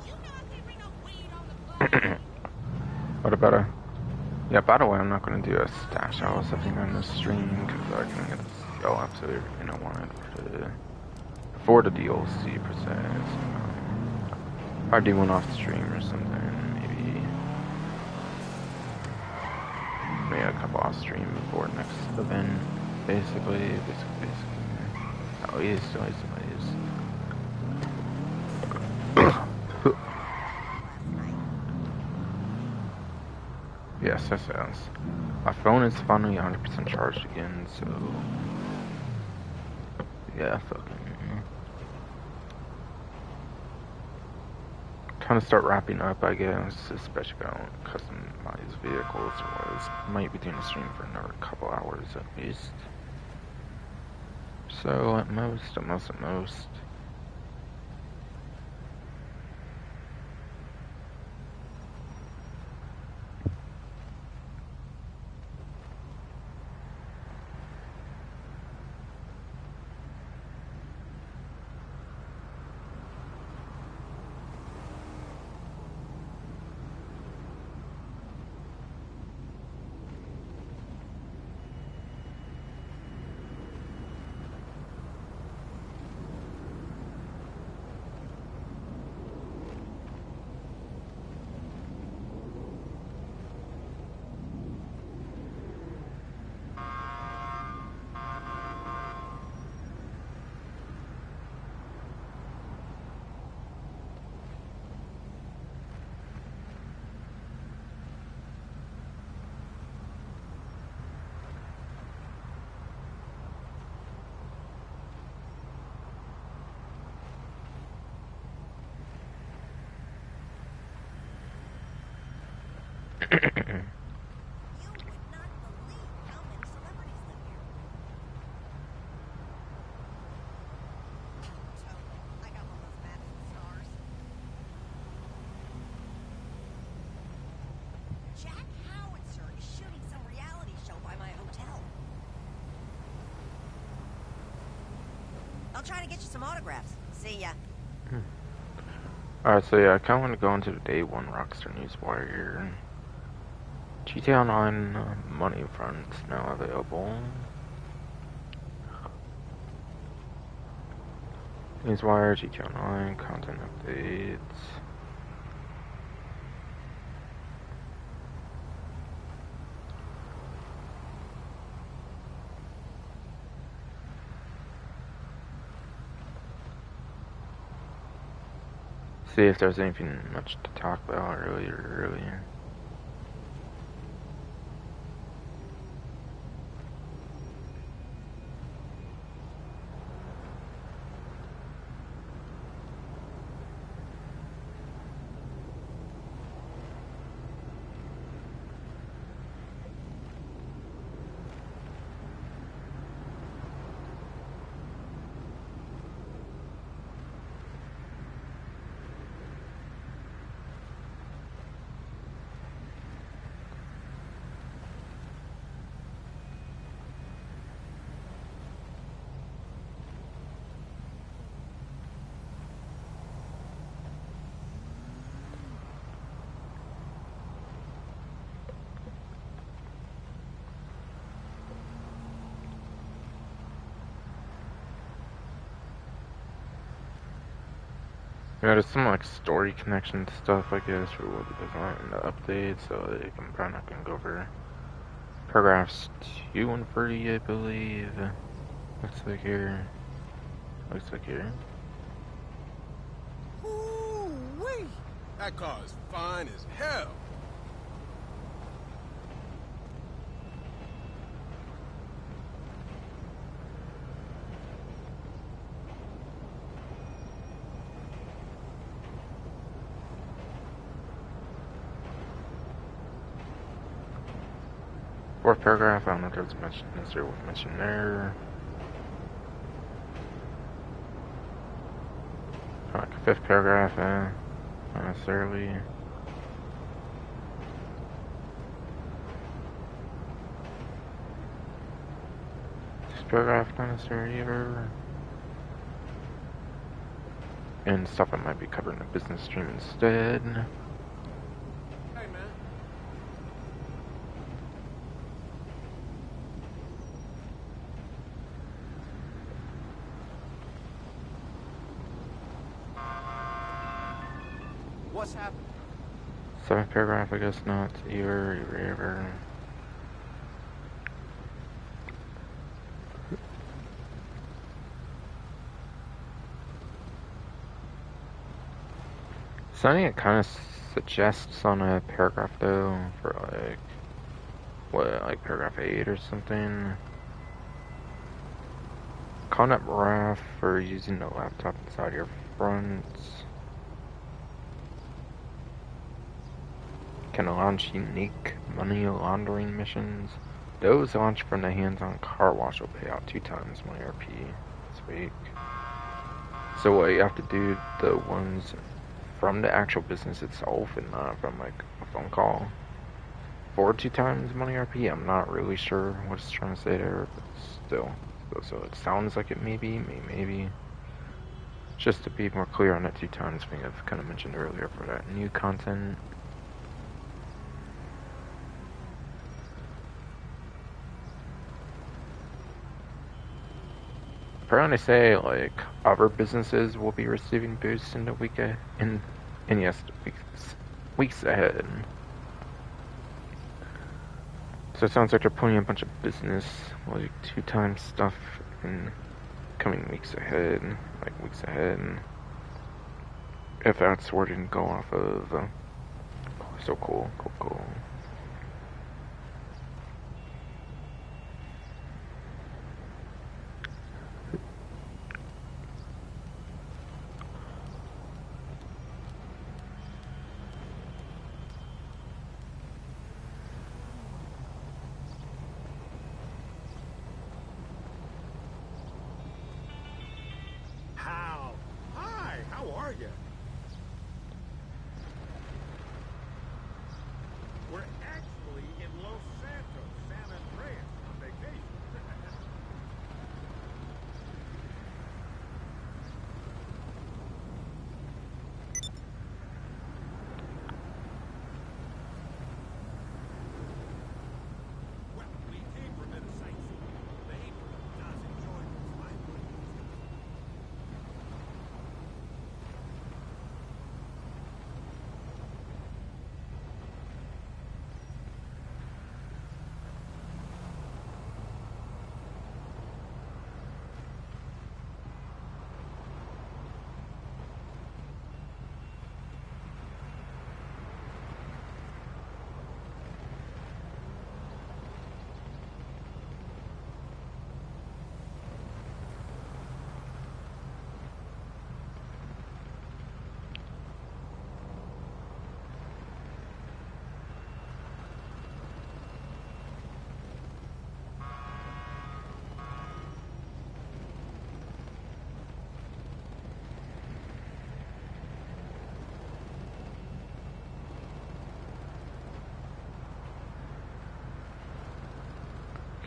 you know I can't bring no weed on the plane. What about a... Yeah, by the way, I'm not going to do a stash house thing on this stream because I can get to go absolutely everything I wanted for the DLC per se. So, if I do one off the stream or something, maybe a couple off stream before next event. Basically. Always. Yes, that sounds. My phone is finally 100% charged again, so yeah, fucking. Trying to start wrapping up, I guess, especially if I don't customize vehicles, or else might be doing a stream for another couple hours at least. So at most. I'll try to get you some autographs. See ya. Alright, so yeah, I kind of want to go into the day one Rockstar Newswire here. GTA Online money fronts now available. Newswire, GTA Online, content updates. See if there's anything much to talk about earlier. Yeah, there's some like story connection stuff, I guess, for what it doesn't want in the update, so I'm probably not gonna go over paragraphs 2 and 30, I believe. Looks like here. Ooh-wee! That car is fine as hell. Fourth paragraph, I don't know if there's mention, is there what mentioned there? Like a fifth paragraph, not necessarily. Sixth paragraph, not necessarily either. And stuff I might be covering the business stream instead. Hey, man. What's happening? Seventh paragraph, I guess not either. Something it kind of suggests on a paragraph though, for like, what, like paragraph 8 or something. Calling up RAF for using the laptop inside your front. Can launch unique money laundering missions. Those launched from the hands-on car wash will pay out 2 times my RP this week. So what, you have to do the ones from the actual business itself and not from like a phone call for 2 times money RP? I'm not really sure what it's trying to say there, but still. So it sounds like it maybe. Just to be more clear on that 2 times thing I've kind of mentioned earlier for that new content. Apparently say like other businesses will be receiving boosts in the weeks ahead. So it sounds like they're putting a bunch of business like 2 times stuff in coming weeks ahead, if that's where it didn't go off of. So cool.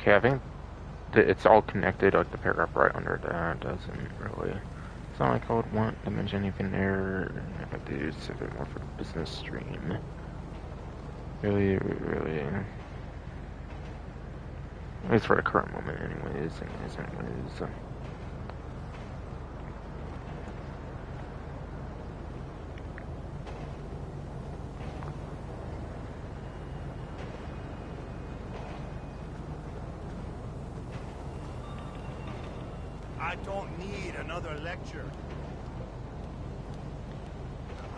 Okay, I think it's all connected, like the paragraph right under that doesn't really... It's not like I would want to mention anything there. If I do, save it more for the business stream. Really. At least for the current moment, anyways. I don't need another lecture.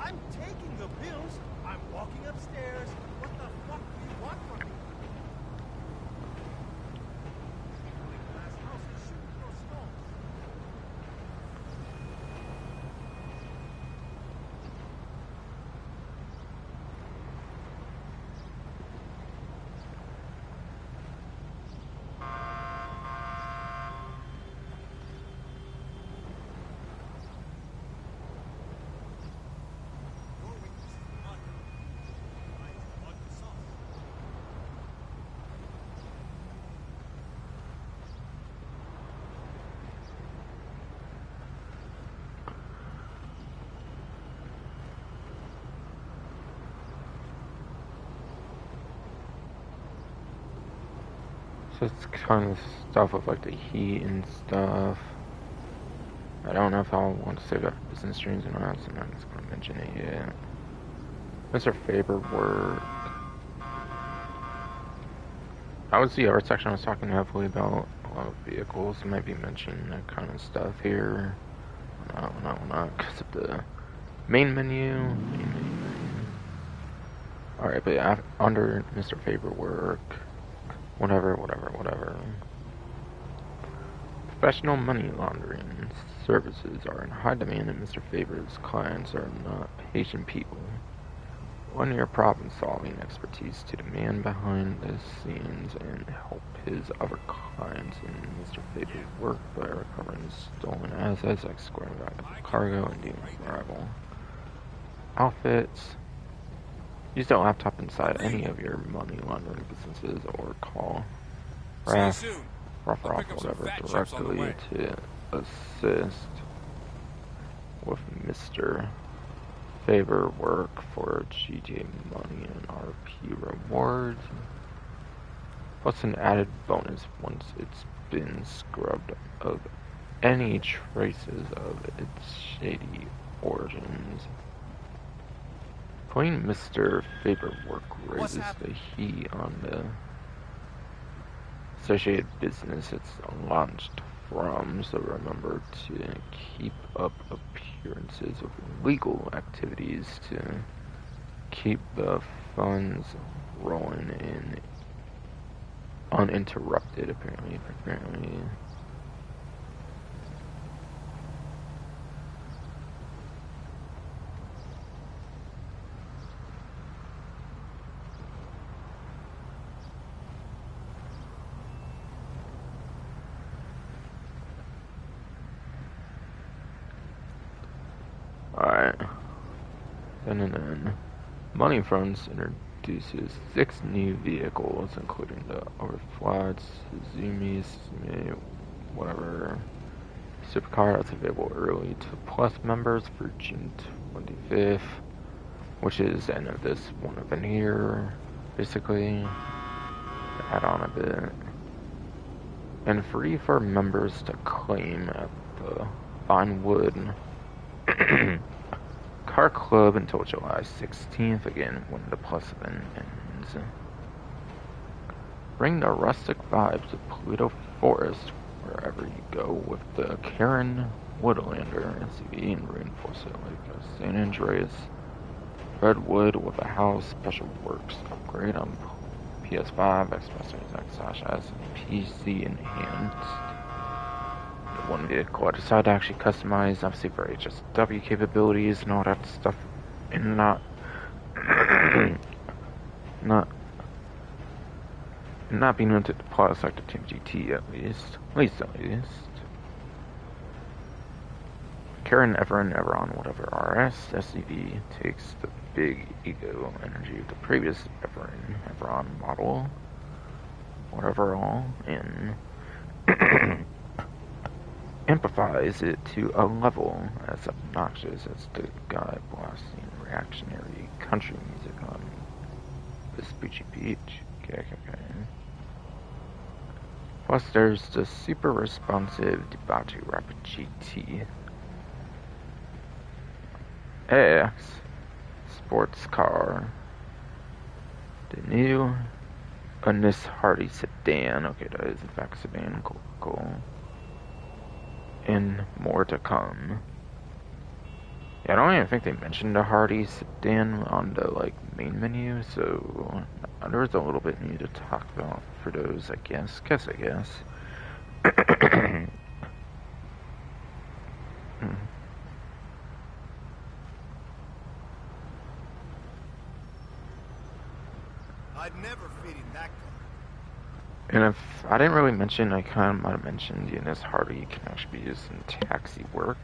I'm taking the pills. I'm walking upstairs. What the fuck do you want from me? Glass houses shooting through stones. So it's kind of stuff with like the heat and stuff. I don't know if I want to save that for business streams or not, so I'm not just going to mention it yet. Mr. Faber work. That was the art section I was talking heavily about. A lot of vehicles. I might be mentioning that kind of stuff here. Not because of the main menu. Alright, but yeah, under Mr. Faber work. Whatever. Professional money laundering services are in high demand, and Mr. Faber's clients are not patient people. Lend your problem-solving expertise to the man behind the scenes and help his other clients in Mr. Faber's work by recovering stolen assets, escorting valuable cargo, and dealing with rival outfits. Use the laptop inside any of your money laundering businesses or call Ruff off whatever directly to assist with Mr. Faber work for GTA money and RP rewards. Plus an added bonus once it's been scrubbed of any traces of its shady origins. Playing Mr. Faber work raises the heat on the associated business it's launched from, so remember to keep up appearances of legal activities to keep the funds rolling in uninterrupted, apparently. Alright. Then Money Fronts introduces 6 new vehicles, including the Overflats, Suzume, whatever supercar that's available early to Plus members for June 25th, which is the end of this one event here, basically. Add on a bit. And free for members to claim at the Vinewood Car Club until July 16th, again, when the Plus event ends. Bring the rustic vibes of Pluto Forest wherever you go with the Karin Woodlander SUV and reinforce it like a San Andreas Redwood with a house special works upgrade on PS5, Xbox Series X/S, and PC enhanced. One vehicle I decided to actually customize, obviously for HSW capabilities and all that stuff, and not being limited to Plus like the Team GT at least. Karin Everon whatever RS SUV takes the big ego energy of the previous Everon model. whatever all, and amplifies it to a level as obnoxious as the guy blasting reactionary country music on this beachy beach. Okay. Plus there's the super responsive Debate Rapid GT X sports car. The new Ernest Hardy sedan. Okay, that is in fact sedan. Cool. And more to come. Yeah, I don't even think they mentioned the Hardy sedan on the main menu, so there was a little bit new to talk about for those, I guess. I'd never fit in that car. And if I didn't really mention, I kind of might have mentioned the Ernest Hardy can actually be used in taxi work.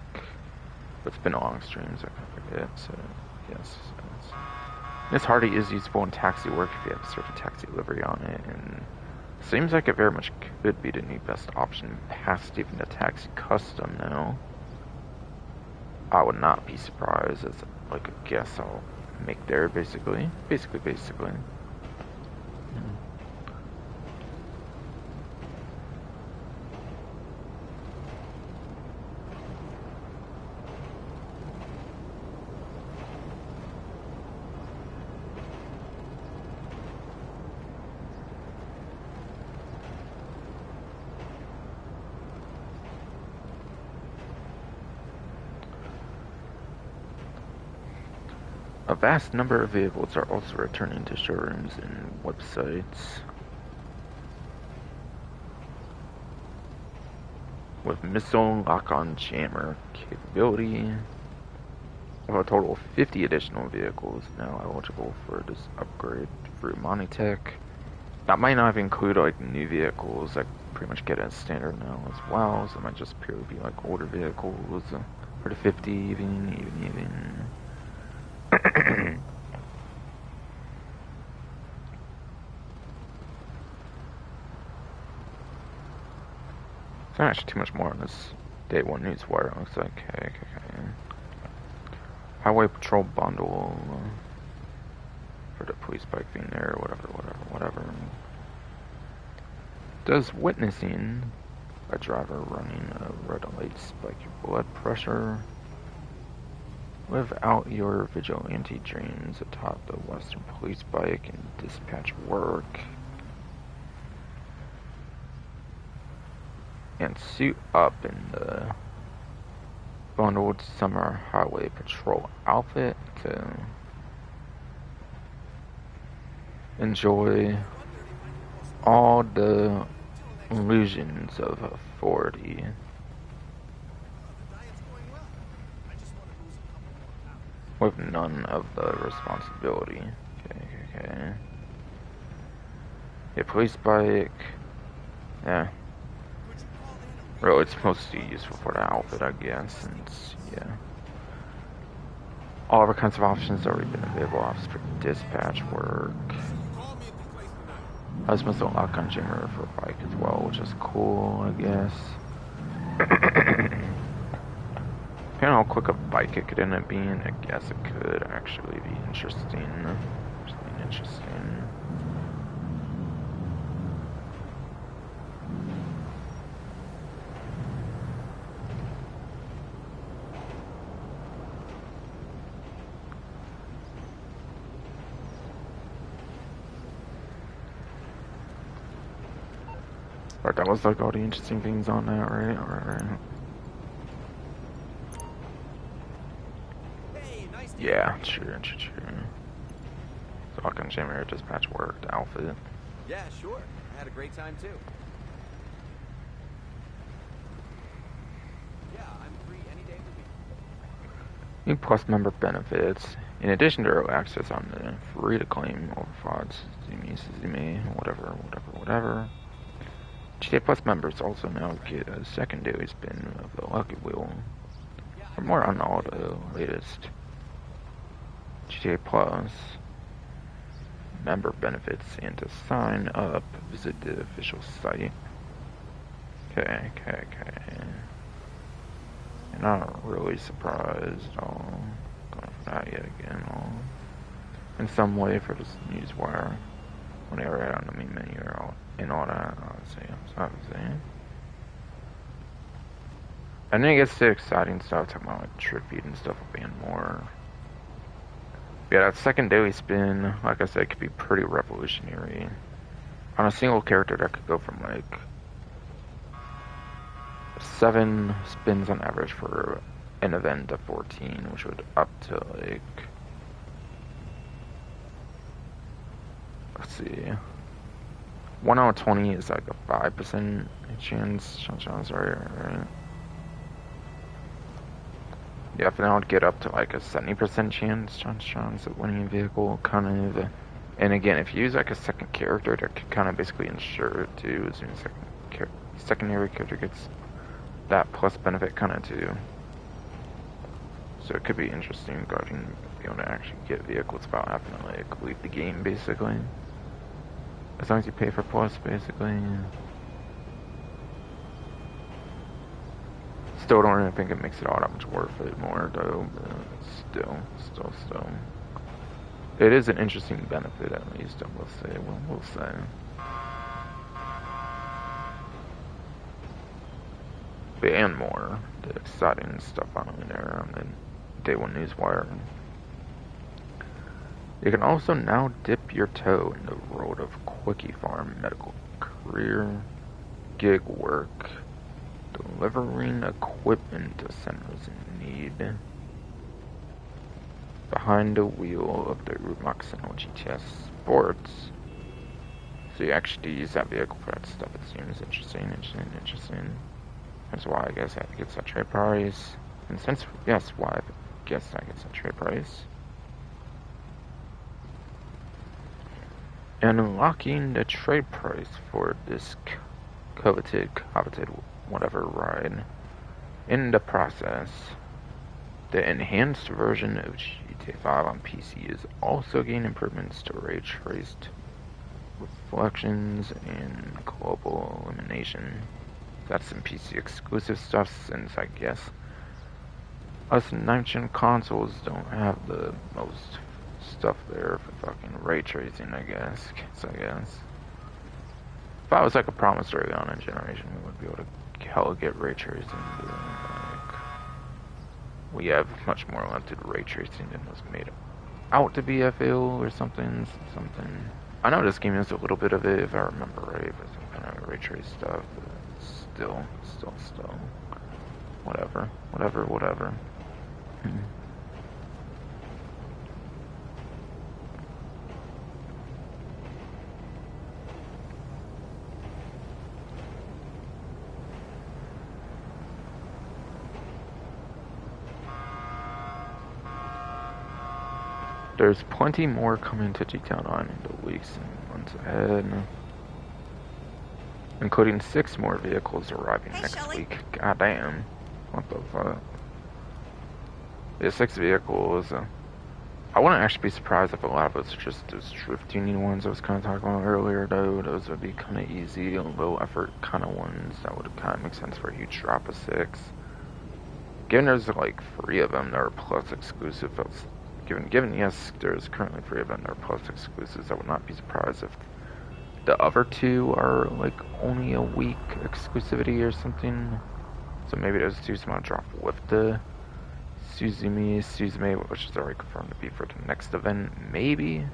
But it's been a long stream, so I kind of forget, so yes. Ernest Hardy is usable in taxi work if you have a certain taxi livery on it, and seems like it very much could be the new best option past even the taxi custom now. I would not be surprised as a guess I'll make there basically. A vast number of vehicles are also returning to showrooms and websites, with missile lock-on jammer capability. Of a total of 50 additional vehicles now eligible for this upgrade through Monitech. That might not include new vehicles that pretty much get as standard now as well, so it might just purely be older vehicles for the 50 even. It's not actually too much more on this day one news wire, it looks like. Okay. Highway patrol bundle for the police bike being there, whatever. Does witnessing a driver running a red light spike your blood pressure? Live out your vigilante dreams atop the Western police bike and dispatch work. And suit up in the bundled summer highway patrol outfit to enjoy all the illusions of authority. With none of the responsibility. Okay. Yeah, police bike. Yeah. Really, it's mostly useful for the outfit, I guess, and yeah. All other kinds of options already been available. Office for dispatch work. Has missile lock-on jammer for a bike as well, which is cool, I guess. Depending on how quick a bike it could end up being, I guess it could actually be interesting. Right, that was all the interesting things on that, right? Alright. Hey, nice Yeah, true. So I can jam here, dispatch work, the outfit. Yeah, sure. I had a great time too. Yeah, I'm free any day of the week. New Plus member benefits. In addition to early access on the free to claim overfrods, Suzume, whatever. GTA Plus members also now get a second daily spin of the Lucky Wheel. For more on all the latest GTA Plus member benefits and to sign up, visit the official site. Okay. I'm not really surprised. I'll go for that yet again. In some way for this newswire. Whenever I on the main menu and all that, obviously. And then it gets to exciting stuff, talking about like trip feed and stuff will be more. Yeah, that second daily spin, like I said, could be pretty revolutionary. On a single character that could go from like 7 spins on average for an event to 14, which would up to like, let's see, 1 out of 20 is like a 5% chance, right? Yeah, if I would get up to like a 70% chance of winning a vehicle, kind of. And again, if you use like a second character, that could kind of basically ensure it too, as soon as secondary character gets that plus benefit kind of too. So it could be interesting regarding being able to actually get vehicles without having to like leave the game, basically. As long as you pay for plus, basically. Still don't really think it makes it all that much worth it more, though, but still. It is an interesting benefit, at least, I will say. We'll say. But, and more. The exciting stuff on there on the Day 1 Newswire. You can also now dip your toe in the world of Quickie Farm medical career, gig work, delivering equipment to centers in need. Behind the wheel of the Rumoxino GTS Sports. So you actually use that vehicle for that stuff. It seems interesting. That's why I guess that gets that trade price. And since, yes, why I guess that gets that trade price. And unlocking the trade price for this coveted whatever ride. In the process, the enhanced version of GTA 5 on PC is also gaining improvements to ray traced reflections and global illumination. That's some PC exclusive stuff, since I guess us next-gen consoles don't have the most stuff there for fucking ray tracing, I guess. If I was like a promise early on in generation, we would be able to hella get ray tracing. Like, we have much more limited ray tracing than was made out to be, I feel, or something. I know this game has a little bit of it, if I remember right, for some kind of ray trace stuff, but still. Whatever. There's plenty more coming to GTA 9 in the weeks and months ahead, including 6 more vehicles arriving next week. God damn. What the fuck? Yeah, 6 vehicles. I wouldn't actually be surprised if a lot of those are just those drift tuning ones I was kind of talking about earlier, though. Those would be kind of easy, low effort kind of ones. That would kind of make sense for a huge drop of 6. Given there's like 3 of them that are plus exclusive, given yes, there's currently 3 of them that are plus exclusives, I would not be surprised if the other 2 are like only a week exclusivity or something. So maybe those 2 might drop with the Suzume, which is already confirmed to be for the next event. Maybe.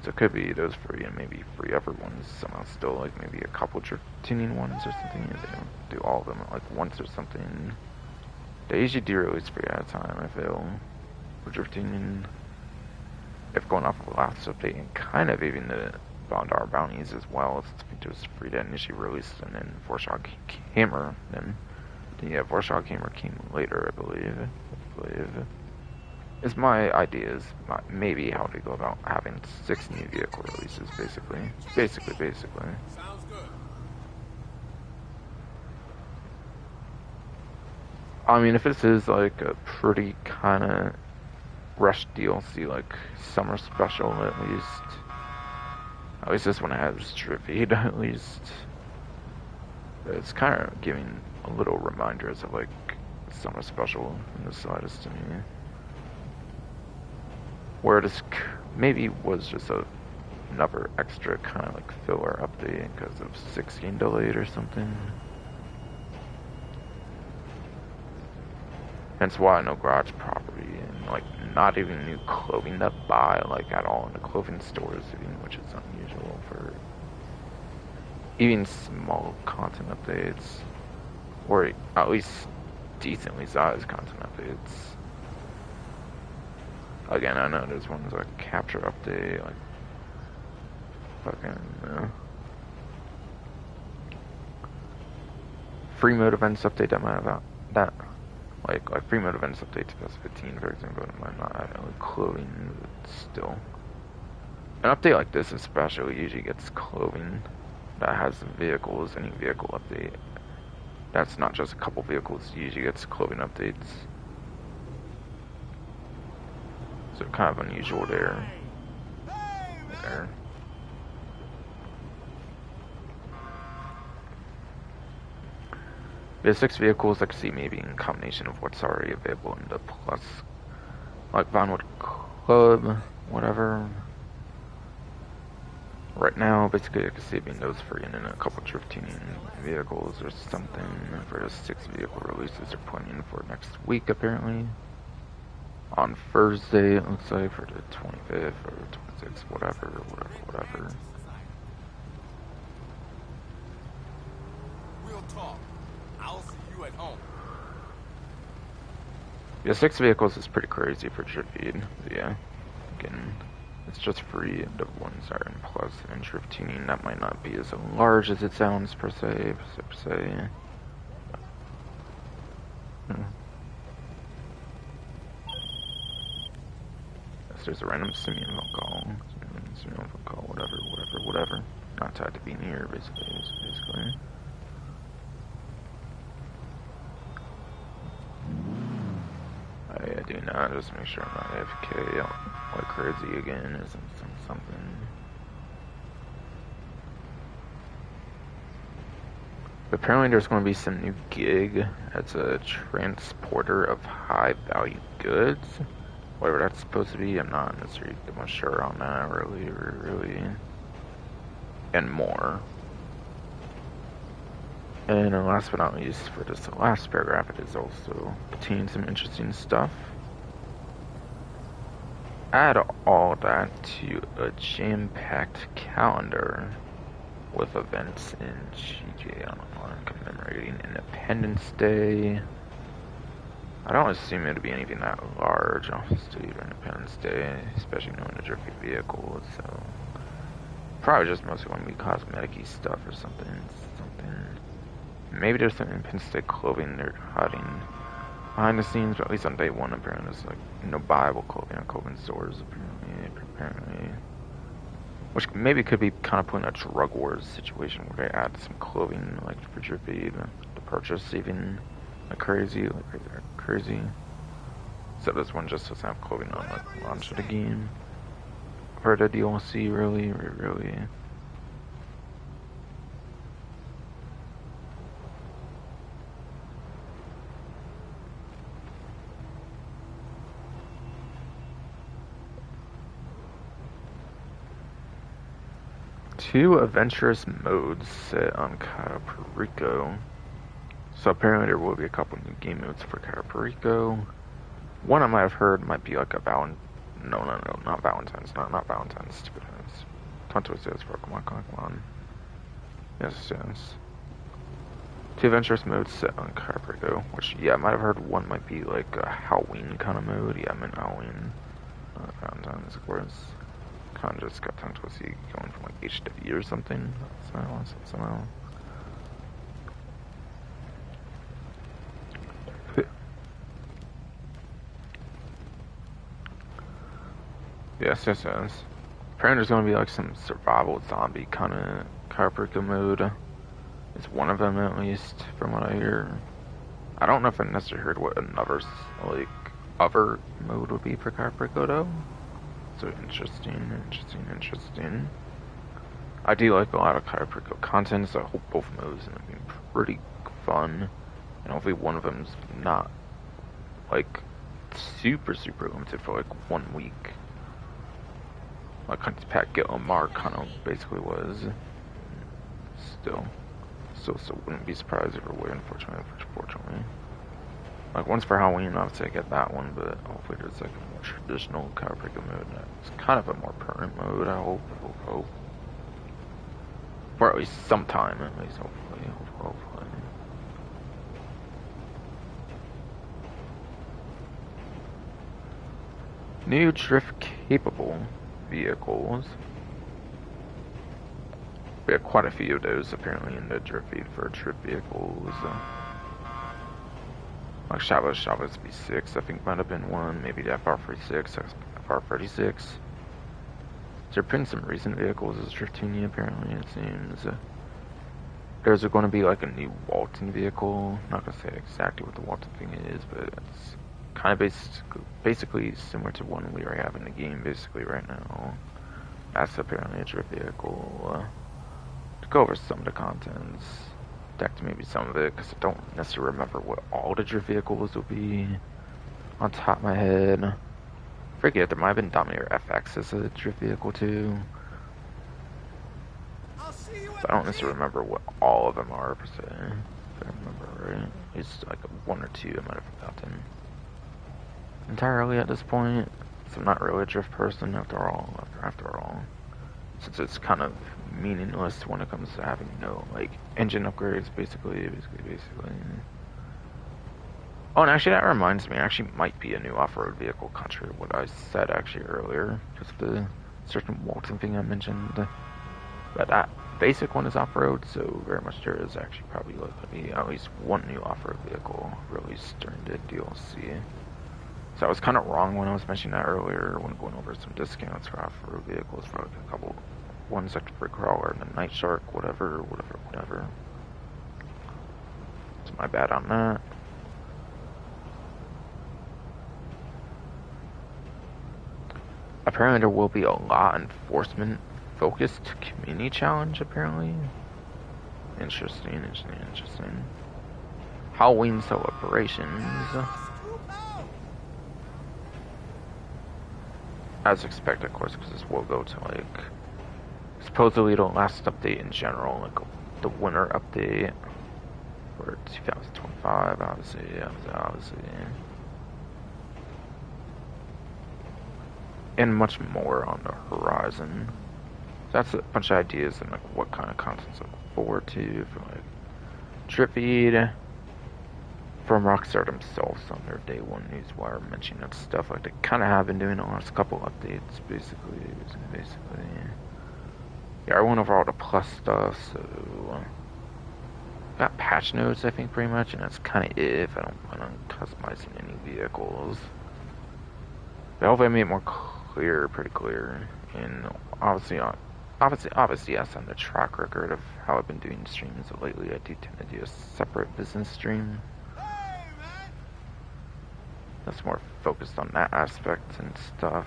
So it could be those 3 and maybe 3 other ones somehow still, like maybe a couple drift tuning ones or something. They don't do all of them at like once or something. They usually do release 3 at a time, I feel, for drifting, if going off of the last update, and kind of even the Bondar bounties as well. It was free to initially release, and then Vorshog Hammer, then the Vorshog Hammer came later, I believe. It's my ideas, maybe how to go about having 6 new vehicle releases, basically. Sounds good. I mean, if this is like a pretty kind of Rush DLC, like summer special at least. At least this one has Trivide, at least. It's kind of giving a little reminders of like summer special in the slightest to me. Where this maybe was just another extra kind of like filler update because of 16 delayed or something. Hence why no garage property and like not even new clothing to buy like at all in the clothing stores, even, which is unusual for even small content updates, or at least decently sized content updates. Again, I know there's ones like capture update, like fucking free mode events update that might have that. Like free mode events update 2015, for example, it might not have like clothing, but still. An update like this especially usually gets clothing that has vehicles, any vehicle update. That's not just a couple vehicles, usually gets clothing updates. So kind of unusual there. There's 6 vehicles I could see maybe in combination of what's already available in the plus, like Vinewood Club, whatever. Right now, basically I could see being those free and then a couple drifting vehicles or something for the 6 vehicle releases they're planning for next week apparently. On Thursday, it looks like, for the 25th or 26th, whatever. Real talk. I'll see you at home. Yeah, 6 vehicles is pretty crazy for Trivide. Yeah, again, it's just free, and the ones are in plus and drift tuning. That might not be as large as it sounds per se. There's a random Simeon phone call, whatever. Not tied to being here, basically. I do not, just make sure I'm not AFK like crazy again, or something. But apparently there's going to be some new gig as a transporter of high value goods. Whatever that's supposed to be, I'm not necessarily much sure on that, really. And more. And last but not least, for this last paragraph, it is also contains some interesting stuff. Add all that to a jam-packed calendar with events in GJ Online commemorating Independence Day. I don't assume it to be anything that large, honestly, for Independence Day, especially knowing the Jerky vehicles, so probably just mostly going to be cosmetic-y stuff or something. Maybe there's some Independence Day clothing they're hiding behind the scenes, but at least on day 1, apparently there's like no buyable clothing on clothing stores, apparently. Which maybe could be kind of putting a drug wars situation where they add some clothing, like for Jerky, to purchase even. Crazy. So this one just doesn't have clothing on the launch of the game. For the DLC, really. Two adventurous modes set on Cayo Perico. So apparently there will be a couple new game modes for Cayo Perico. One I might have heard might be like a not Valentine's, not Valentine's, stupid ass. Tonto says Pokemon, come on. Yes. 2 adventurous modes set on Cayo Perico, which, yeah, I might have heard one might be like a Halloween kind of mode. Yeah, I meant Halloween. Valentine's, of course. Kind of just got tongue twisty going from like HSW or something. Somehow. Yes. Apparently there's gonna be like some survival zombie kind of Cayo Perico mode. It's one of them at least, from what I hear. I don't know if I necessarily heard what another like other mode would be for Capricorn. So interesting. I do like a lot of Capricorn content, so I hope both modes end up being pretty fun. And hopefully one of them's not like super limited for like 1 week. Like Pat Get Lamar kind of basically was. Still wouldn't be surprised if it were, unfortunately. Like once for Halloween, obviously I get that one, but hopefully there's like a more traditional Capricorn mode. It's kind of a more permanent mode, I hope. For at least some time, at least, hopefully. New drift-capable vehicles. We have quite a few of those, apparently, in the drift feed for drift vehicles. Like Chavez B6, I think might have been one. Maybe the FR36, FR36. There have been some recent vehicles as Driftunia, apparently, it seems. There's going to be like a new Walton vehicle. I'm not going to say exactly what the Walton thing is, but it's kind of basically similar to one we already have in the game, basically, right now. That's apparently a drift vehicle. To go over some of the contents. Back to maybe some of it, because I don't necessarily remember what all the drift vehicles will be on top of my head. I forget, there might have been Dominator FX as a drift vehicle too. But I don't necessarily remember what all of them are per se. If I remember right. It's like one or two I might have forgotten entirely at this point. So I'm not really a drift person after all. Since it's kind of meaningless when it comes to having no like engine upgrades, basically. Oh, and actually that reminds me, it actually might be a new off-road vehicle, contrary to what I said actually earlier, because of the certain Walton thing I mentioned. But that basic one is off-road, so very much there is actually probably going to be at least one new off-road vehicle released during the DLC. So I was kind of wrong when I was mentioning that earlier, when going over some discounts for off-road vehicles for like a couple ones like the Brick Crawler and the Night Shark, whatever. So my bad on that. Apparently there will be a law enforcement focused community challenge, apparently. Interesting. Halloween celebrations. As expected, of course, because this will go to like supposedly the last update in general, like the winter update for 2025, obviously. And much more on the horizon. So that's a bunch of ideas and like what kind of content to look forward to for like Trippy from Rockstar themselves on their day one newswire mentioning that stuff like they kind of have been doing the last couple updates, basically. Yeah, I went over all the plus stuff, so got patch notes, I think, pretty much, and that's kind of it if I don't plan on customizing any vehicles. But hopefully I made it more clear, pretty clear, and obviously, yes, on the track record of how I've been doing streams lately, I do tend to do a separate business stream. That's more focused on that aspect and stuff.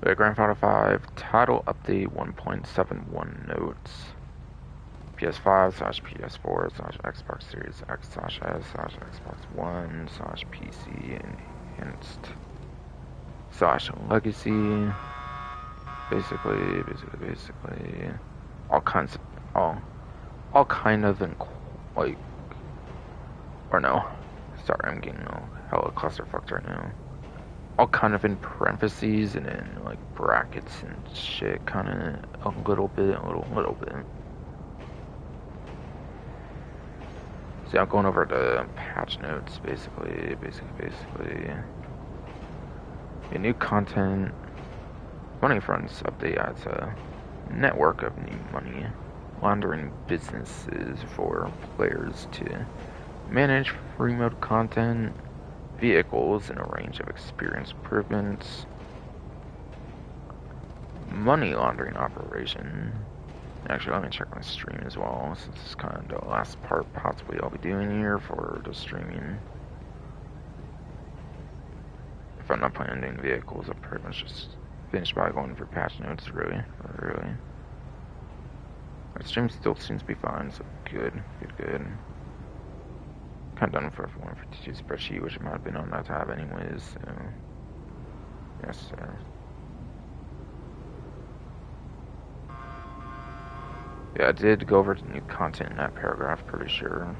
The Grand Theft Auto 5 title update 1.71 notes. PS5/PS4/Xbox Series X/S/Xbox One /PC enhanced /legacy. Basically, all kind of like, or no. Sorry, I'm getting hella clusterfucked right now. All kind of in parentheses and in like brackets and shit, kind of a little bit. See, I'm going over the patch notes, basically. A new content. Money fronts update adds a network of new money laundering businesses for players to manage free mode content, vehicles, and a range of experience improvements. Money laundering operation. Actually, let me check my stream as well, since it's kind of the last part possibly I'll be doing here for the streaming. If I'm not planning on doing vehicles, I'll pretty much just finish by going for patch notes, really. My stream still seems to be fine, so good. Kind of done for everyone for TG spreadsheet, which might have been on that tab anyways, so yes, yeah, I did go over the new content in that paragraph, pretty sure.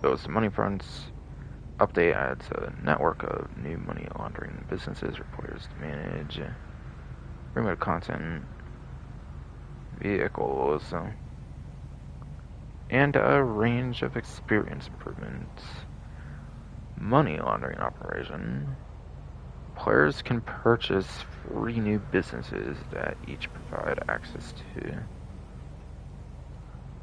Those money fronts. Update adds a network of new money laundering businesses for players to manage. Remote content, vehicles, and a range of experience improvements. Money laundering operation. Players can purchase free new businesses that each provide access to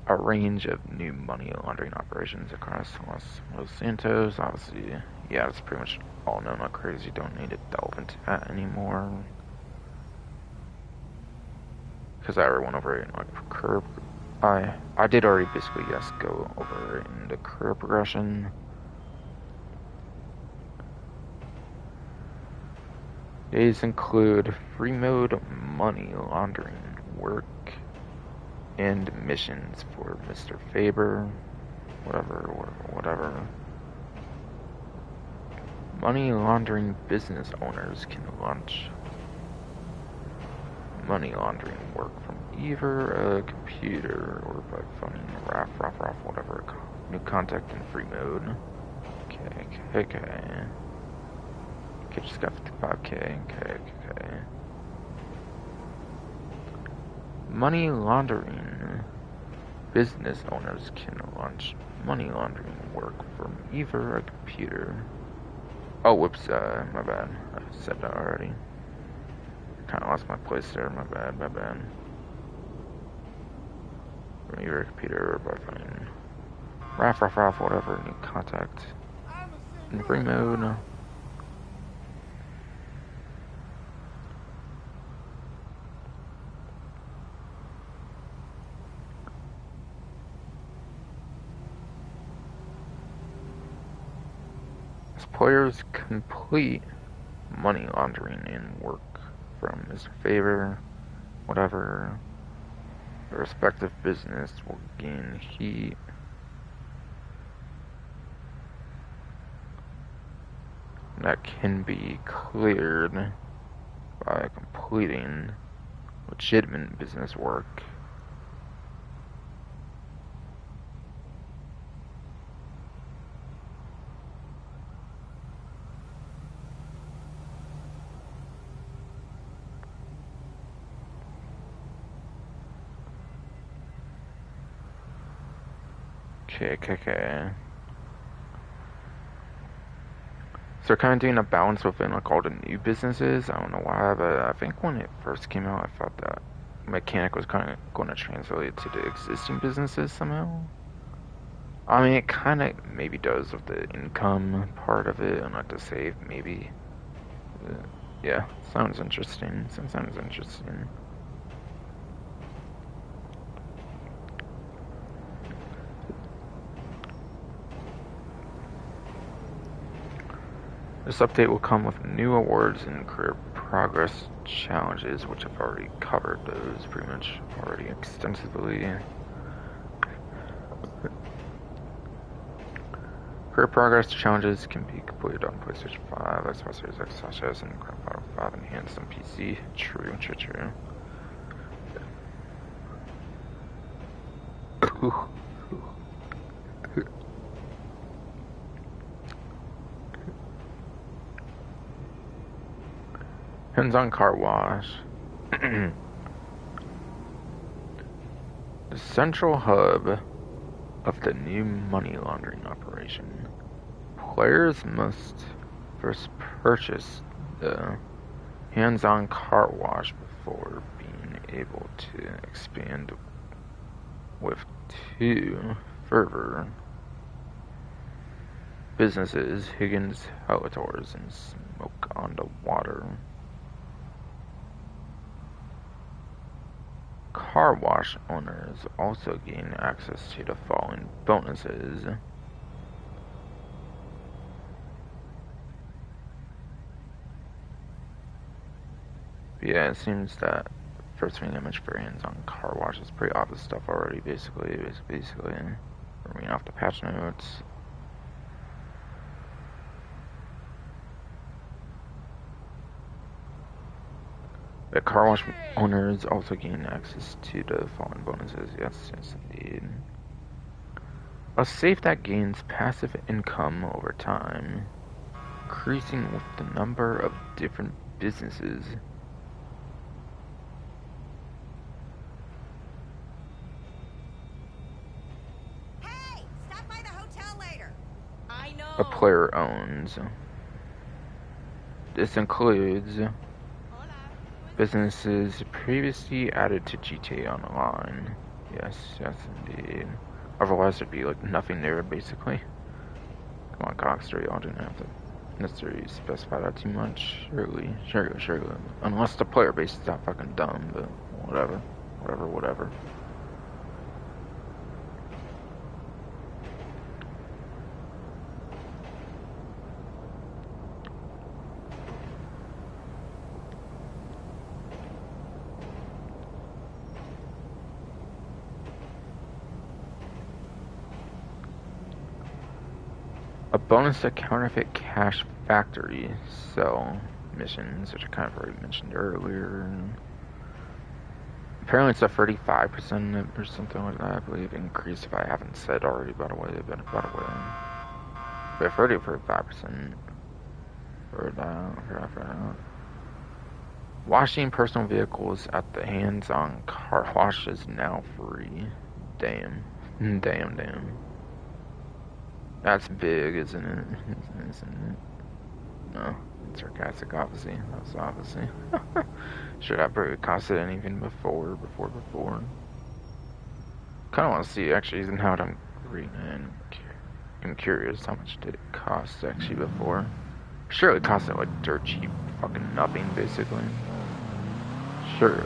a range of new money laundering operations across Los Santos. Obviously, yeah, it's pretty much all known how crazy. Don't need to delve into that anymore. Because I already went over it in like career. I did already basically, yes, go over it in the career progression. These include free mode money laundering work and missions for Mr. Faber, whatever. Money laundering business owners can launch money laundering work from either a computer or by phoning RAF, whatever. New contact in free mode. Okay. Just got 55k. Okay. Money laundering. Business owners can launch money laundering work from either a computer. Oh, whoops, my bad. I said that already. Kinda lost my place there, my bad. From either a computer or by phone. RAF, whatever, new contact. In free mode. Players complete money laundering and work from Mr. Favor, whatever. The respective business will gain heat. That can be cleared by completing legitimate business work. Okay. So they're kind of doing a balance within like all the new businesses. I don't know why, but I think when it first came out, I thought that mechanic was kind of going to translate to the existing businesses somehow. I mean, it kind of maybe does with the income part of it, and like the save, maybe. Yeah, sounds interesting. This update will come with new awards and career progress challenges, which I've already covered those pretty much already extensively. Career progress challenges can be completed on PlayStation 5, Xbox Series X, such and Grand Theft Auto 5 enhanced on PC. True. Hands-on car wash. The central hub of the new money laundering operation. Players must first purchase the hands-on car wash before being able to expand with 2 further businesses, Higgins Halitors, and Smoke on the Water. Car wash owners also gain access to the following bonuses. Yeah, it seems that first thing image for hands-on car wash is pretty obvious stuff already, basically. Reading off the patch notes. The car wash owners also gain access to the following bonuses. Yes, indeed. A safe that gains passive income over time, increasing with the number of different businesses. Hey, stop by the hotel later. I know. A player owns. This includes businesses previously added to GTA Online. Yes, indeed. Otherwise, there'd be like nothing there, basically. Come on, Cockster, y'all didn't have to necessarily specify that too much. Surely. Unless the player base is not fucking dumb, but whatever. A bonus to counterfeit cash factory sell missions, which I kind of already mentioned earlier. Apparently it's a 35% or something like that, I believe. Increase if I haven't said already, by the way. But 35% for that. Washing personal vehicles at the hands-on car wash is now free. Damn. That's big, isn't it? No, it's sarcastic, obviously. That's obviously. Should have probably costed anything before. Kind of want to see actually how I'm reading it. I'm curious how much did it cost actually before. Surely it costed like dirt cheap, fucking nothing, basically. Surely.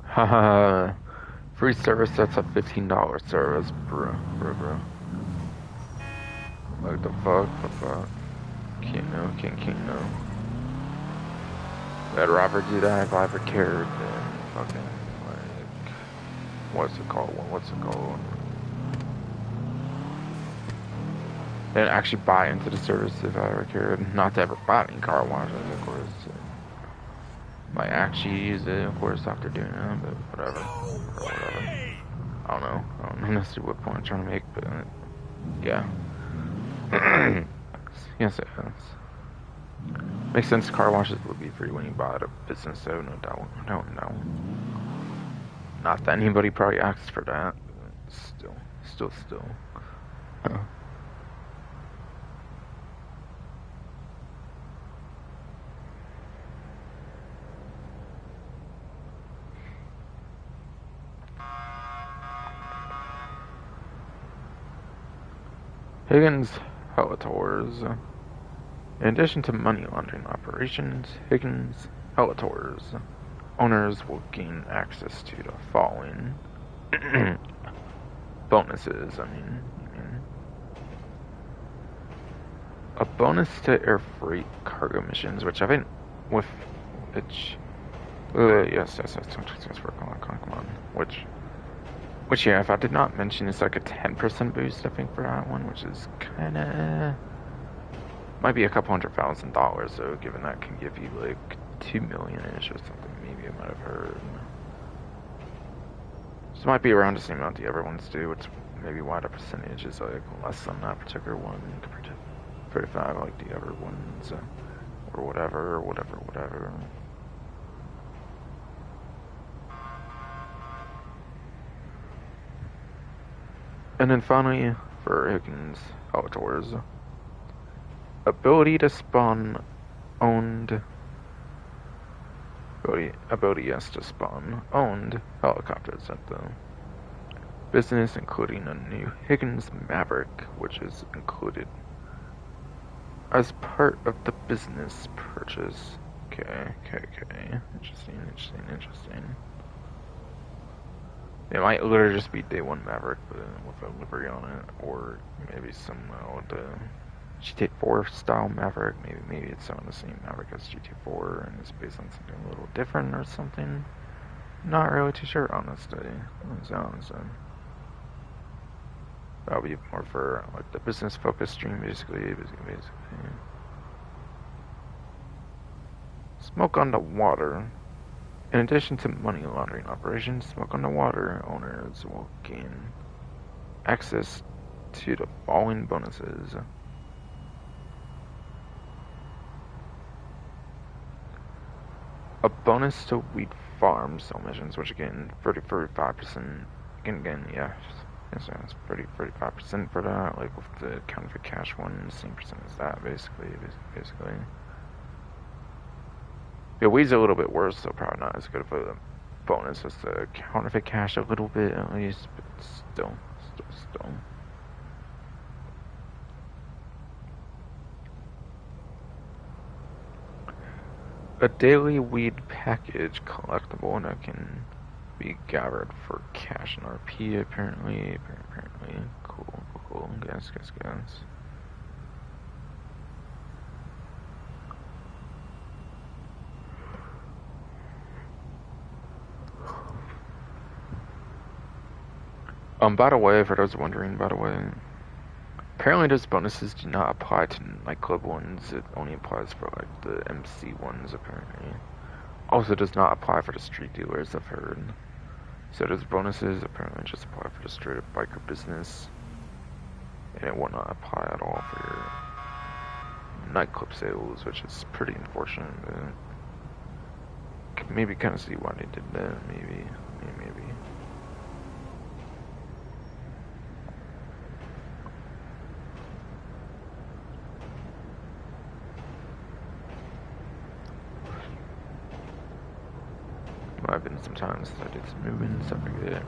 Haha, free service, that's a $15 service, bro. Like the fuck? Can't know. Let Robert do that if I ever cared, then fucking, like, what's it called? Then actually buy into the service if I ever cared. Not to ever buy any car washes, of course. Might actually use it, of course, after doing it, but whatever. I don't know necessarily what point I'm trying to make, but yeah. Yes, it does. Makes sense. Car washes would be free when you buy at a business, so no doubt. Not that anybody probably asks for that, but still. Huh. Higgins Halitors. In addition to money laundering operations, Higgins Halitors owners will gain access to the following bonuses. A bonus to air freight cargo missions, which I think with which yes, come on. Which Which, yeah, if I did not mention, it's like a 10% boost, I think, for that one, which is kind of... Might be a couple $100,000, so given that can give you, like, 2 million-ish or something, maybe I might have heard. So it might be around the same amount the other ones do, which maybe why the percentage is, like, less on that particular one compared to 35 like the other ones, or whatever. And then finally, for Higgins Outdoors, ability to spawn owned, ability yes to spawn owned helicopters at the business, including a new Higgins Maverick, which is included as part of the business purchase. Okay. Interesting. It might literally just be day one Maverick, but with a livery on it, or maybe some GT4 style Maverick. Maybe it's some of the same Maverick as GT4, and it's based on something a little different or something. Not really too sure, honestly. That'll be more for like the business focused stream, basically. Smoke on the water. In addition to money laundering operations, Smoke on the Water owners will gain access to the following bonuses. A bonus to wheat farm sell missions, which again, 35%. Again, yeah, it's 35% for that. Like with the counterfeit cash one, same percent as that, basically. Yeah, weed's a little bit worse, so probably not as good of a bonus as the counterfeit cash a little bit at least, but still. A daily weed package collectible that can be gathered for cash and RP, apparently. Cool. Guess. By the way, for those wondering, apparently those bonuses do not apply to nightclub ones. It only applies for like the MC ones, apparently. Also does not apply for the street dealers, I've heard. So those bonuses apparently just apply for the straight up biker business. And it will not apply at all for your nightclub sales, which is pretty unfortunate, but maybe kind of see why they did that, maybe. I've been sometimes I did some moving stuff like that.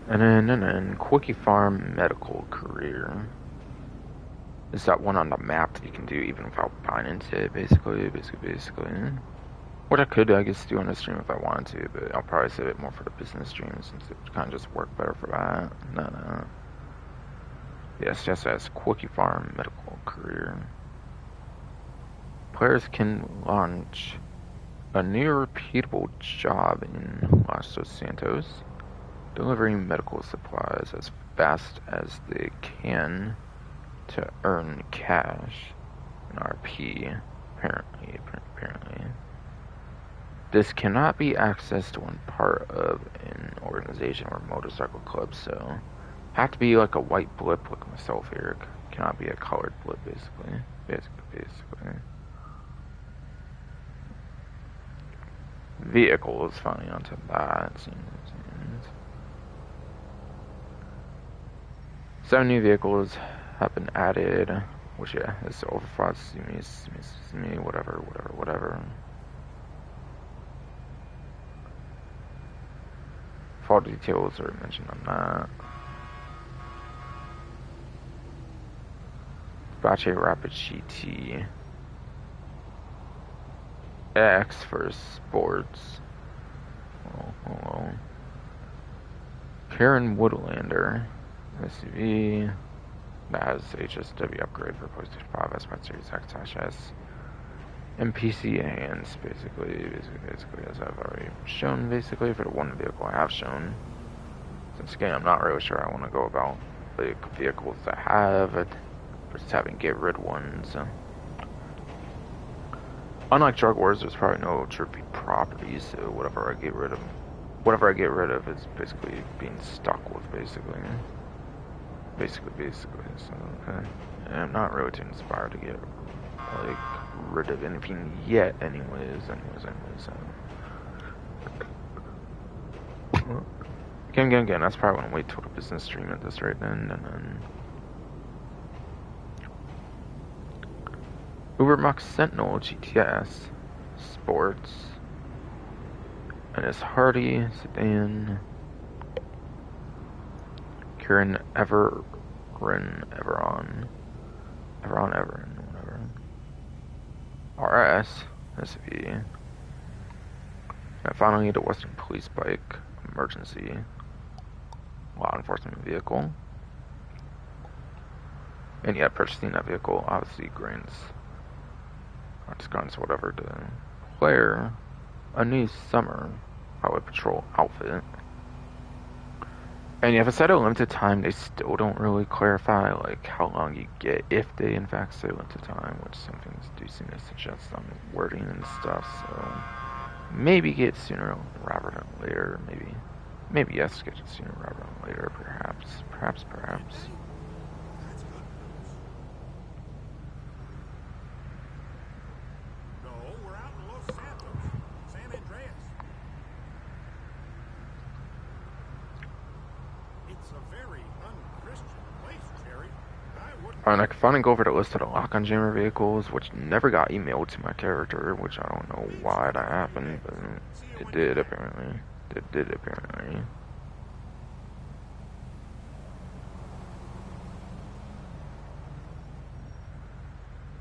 And then Quickie Farm Medical Career. Is that one on the map that you can do even without buying into it, basically. What I could, I guess, do on the stream if I wanted to, but I'll probably save it more for the business stream since it kind of just work better for that. No. Yes, just as Quickie Farm Medical Career. Players can launch a near repeatable job in Los Santos, delivering medical supplies as fast as they can to earn cash and RP, apparently. This cannot be accessed when part of an organization or motorcycle club, so have to be like a white blip like myself here. It cannot be a colored blip, basically. Vehicles, finally onto that, it seems. 7 new vehicles have been added, which, yeah, is overfraught, see me, whatever. Fall details are mentioned on that. Dispatch a Rapid GT. X for sports. Oh, hello. Karin Woodlander. SUV. That has HSW upgrade for PlayStation 5, S5 Series X/S. And PC hands, basically, as I've already shown, basically, for the one vehicle I have shown. Since again, I'm not really sure I want to go about like vehicles I have, just having get rid ones. Unlike Drug Wars, there's probably no trophy properties, so whatever I get rid of is basically being stuck with, basically. So, okay. And I'm not really too inspired to get, like, rid of anything yet, anyways. Again, that's probably when I wait till the business stream at this rate then, and then... Ubermax Sentinel GTS Sports and his Hardy sedan Karin Everon, whatever. RS SUV. And finally the Western Police Bike emergency law enforcement vehicle. And yeah, purchasing that vehicle obviously grants whatever the player a new summer highway patrol outfit. And yeah, if it's at a limited time, they still don't really clarify like how long you get if they in fact say limited time, which some things do seem to suggest on wording and stuff. So maybe get sooner rather than later. Maybe yes, get it sooner rather than later. Perhaps. And I can finally go over the list of the lock-on jammer vehicles, which never got emailed to my character, which I don't know why that happened, but it did apparently.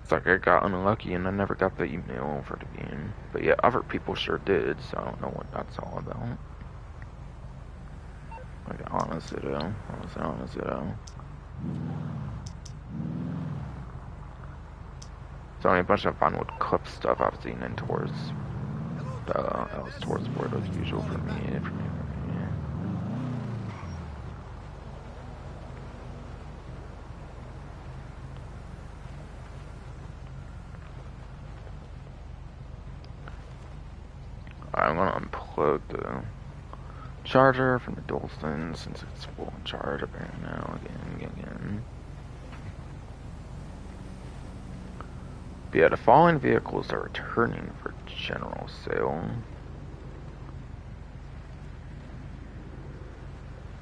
It's like I got unlucky and I never got the email for the game. But yeah, other people sure did, so I don't know what that's all about. Like, honestly though. It's only a bunch of Vinewood clip stuff I've seen in towards board as usual for me. I'm gonna unplug the charger from the Dolphin since it's full in charge apparently now again. But yeah, the following vehicles are returning for general sale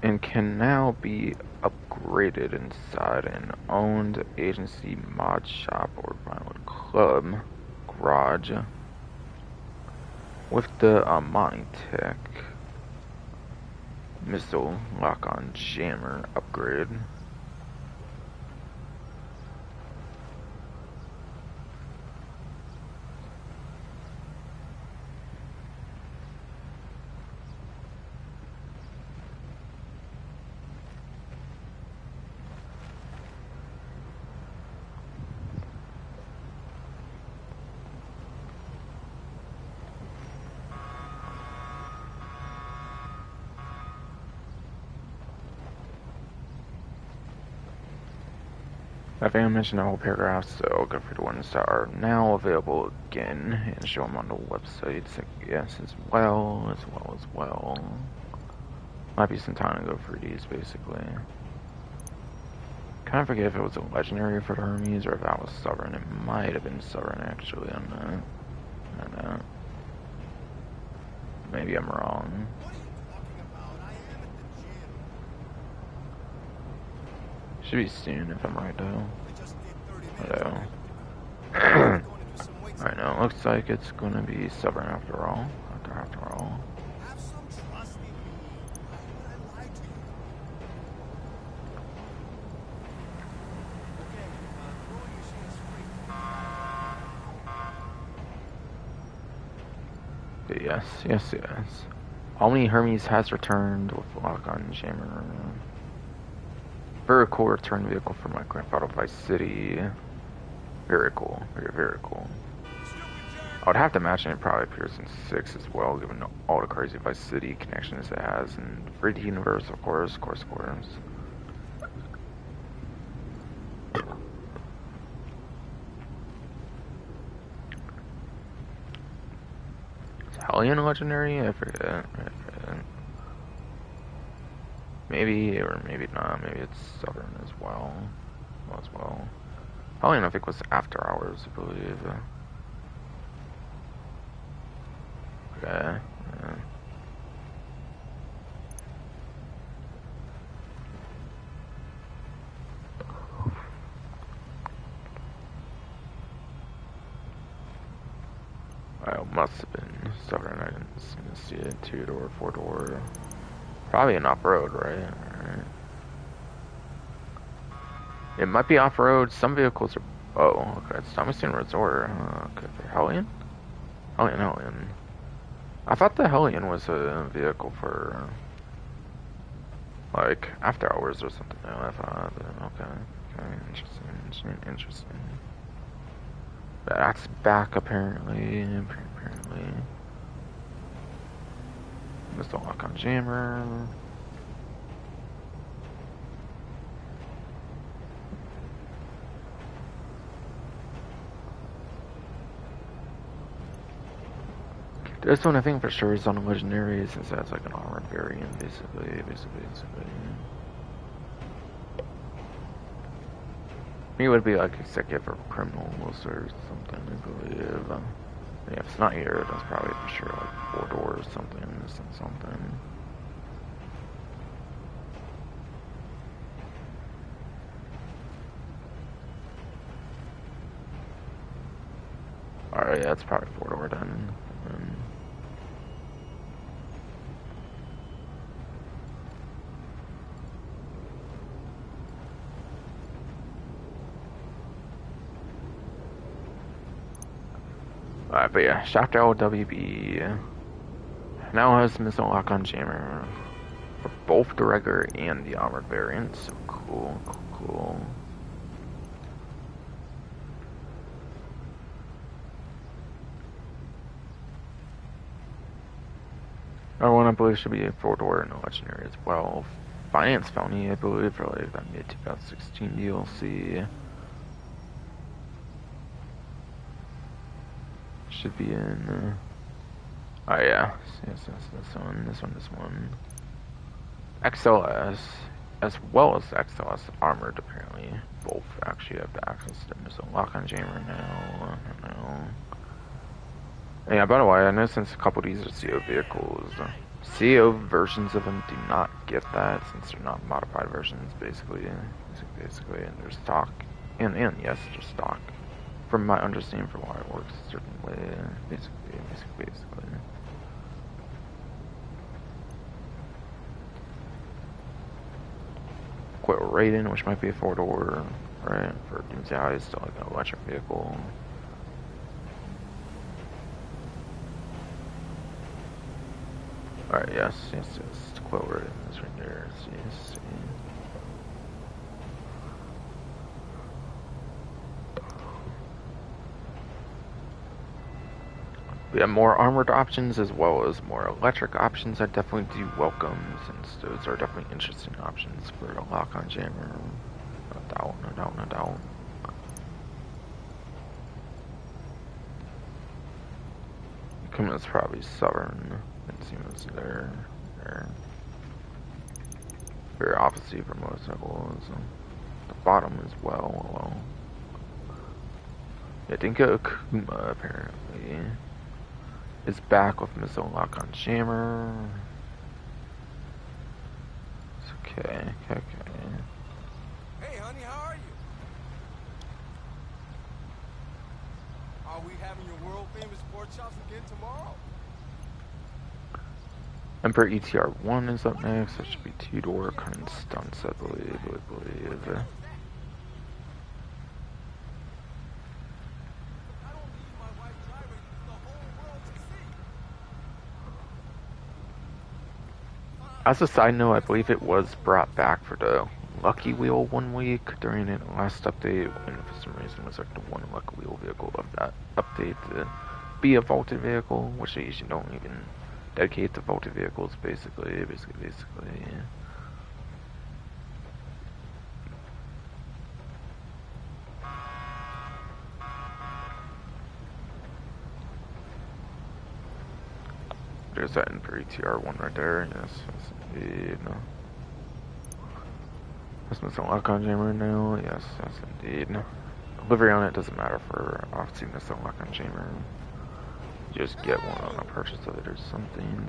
and can now be upgraded inside an owned agency mod shop or Vinewood Club garage with the Amani Tech missile lock-on jammer upgrade. I think I mentioned the whole paragraph, so I'll go for the ones that are now available again and show them on the website, so yes, as well. Might be some time to go for these, basically. Kind of forget if it was a legendary for the Hermes or if that was Sovereign. It might have been Sovereign, actually, on that. Maybe I'm wrong. Should be soon if I'm right though. Alright, now it looks like it's gonna be Sovereign after all. But yes, yes, yes. Omni Hermes has returned with lock-on jammer. Very cool return vehicle for my Grand Theft Auto Vice City. Very cool. Very, very cool. I would have to imagine it probably appears in 6 as well, given all the crazy Vice City connections it has, and 3D Universe, of course. Is Hellion legendary? I forget. Maybe, or maybe not. Maybe it's Southern as well. Hellion, I think, was After Hours, I believe. Okay. Well, must have been Southern. I didn't see it. 2-door, 4-door. Probably an off-road, right? It might be off-road. Some vehicles are... Oh, okay. It's Thomaston Resort. Okay, Hellion? Hellion. I thought the Hellion was a vehicle for... like, After Hours or something. No, I thought... Okay. Interesting. That's back, apparently. Missed a lock-on jammer. This one I think for sure is on a legendary since that's like an armored variant, basically. It would be like executive for criminals or something, I believe. Yeah, if it's not here, that's probably for sure like 4-door or something. Alright, yeah, it's probably 4-door then. Alright, but yeah, Shafter LWB now has missile lock-on jammer for both the regular and the armored variants. So cool. Another one I believe should be a 4-door and a legendary as well. Finance Felony, I believe, for like that mid-2016 DLC. Should be in... oh yeah, yes, this one. XLS, as well as XLS Armored, apparently. Both actually have the access to missile lock-on jammer now. I don't know. Yeah, by the way, I know since a couple of these are CO vehicles, CO versions of them do not get that since they're not modified versions, basically, and they're stock. And yes, they're stock. From my understanding for why it works a certain way, basically. Quit Raiden, which might be a 4-door, right? For Doomsday Eye, is still like an electric vehicle. Alright, yes. Quit Raiden is right there. See. We have more armored options as well as more electric options. I definitely do welcome, since those are definitely interesting options for a lock-on jammer. No doubt. It's probably Southern. It seems they're very opposite for motorcycles. The bottom as well. Yeah, Dinka Akuma apparently is back with missile lock-on jammer. It's okay. Hey, honey, how are you? Are we having your world-famous pork chops again tomorrow? Emperor ETR1 is up next. That should be 2-door kind of stunts, I believe. As a side note, I believe it was brought back for the Lucky Wheel 1 week during the last update, and for some reason it was like the one Lucky Wheel vehicle of that update to be a vaulted vehicle, which they usually don't even dedicate to vaulted vehicles, basically. Yeah. There's that N3 TR1 right there, yes indeed. This one's a lock-on jammer now, yes indeed. Livery on it doesn't matter for obviously this lock-on jammer. You just get one on a purchase of it or something.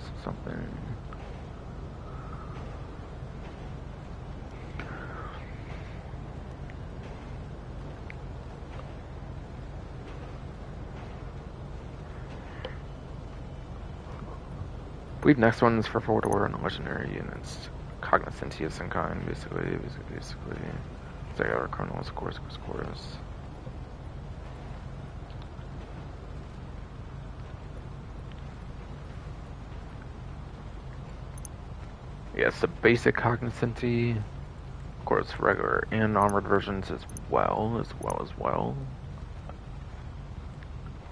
I believe next one is for 4-door and a legendary, and it's Cognoscenti of some kind, basically. It's like our Chronos, course. Yes, the basic Cognoscenti, of course, regular and armored versions as well.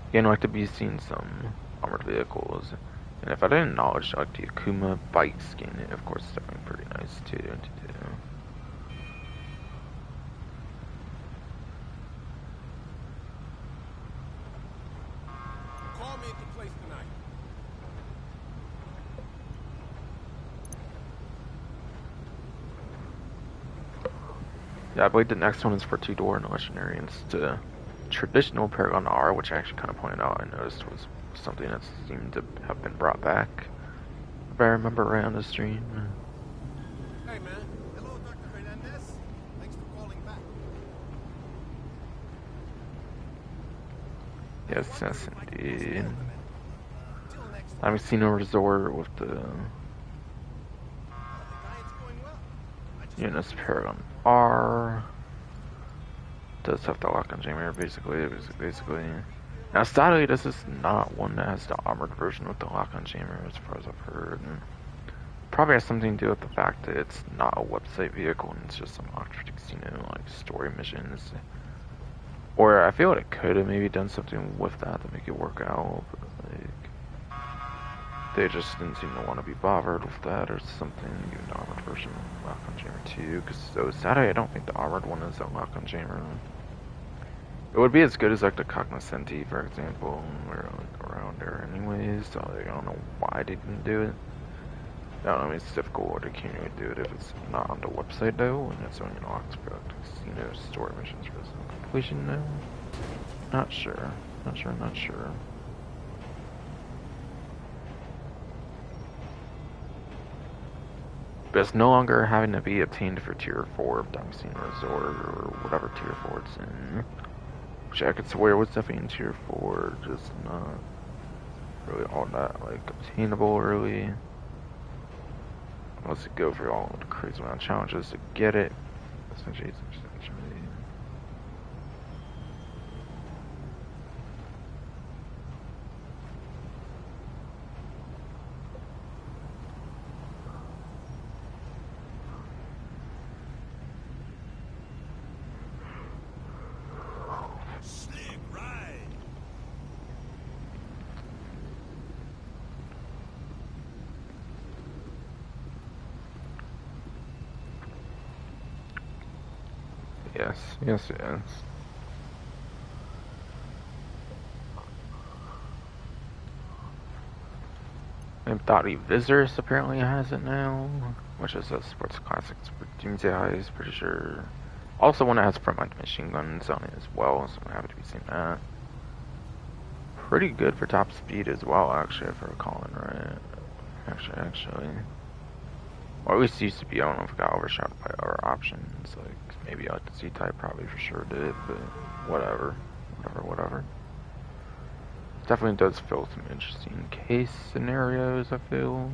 Again, like to be seeing some armored vehicles. And if I didn't acknowledge like the Akuma bike skin, of course, it's definitely pretty nice too to do. Call me at the place tonight. Yeah, I believe the next one is for 2-door and legendary, and it's the traditional Paragon R, which I actually kind of pointed out I noticed was something that seemed to have been brought back, if I remember right on the stream. Hey, man. Hello, Dr. Hernandez. Thanks for calling back. Yes, indeed. I've seen a resort with the Unis Paragon R. Does have the lock-on jammer, basically. Now, sadly, this is not one that has the armored version with the lock-on jammer, as far as I've heard. And probably has something to do with the fact that it's not a website vehicle and it's just some Oxford Casino, like, story missions. Or I feel like it could have maybe done something with that to make it work out, but, like, they just didn't seem to want to be bothered with that or something. Even the armored version lock-on jammer too, because so sadly I don't think the armored one is a lock-on jammer. It would be as good as like the Cognoscenti, for example, or like around there anyways, so like, I don't know why they didn't do it. I don't know, it's difficult or they can't really do it if it's not on the website though, and it's only an Oxford Casino story missions for some completion now. Not sure. But it's no longer having to be obtained for Tier 4 of Damascene Resort or whatever Tier 4 it's in. Which I could swear was definitely in Tier 4, just not really all that, like, obtainable really. Unless you go for all the crazy amount of challenges to get it. Essentially. Yes. And Thoughty Visitors apparently has it now, which is a sports classic for Doomsday Eyes, pretty sure. Also one that has front machine guns on it as well, so I'm happy to be seeing that. Pretty good for top speed as well, actually, if I recall it right. Actually. Or at least it used to be. I don't know if it got overshadowed by other options, like maybe like the C-Type probably for sure did, but whatever. Definitely does fill some interesting case scenarios, I feel.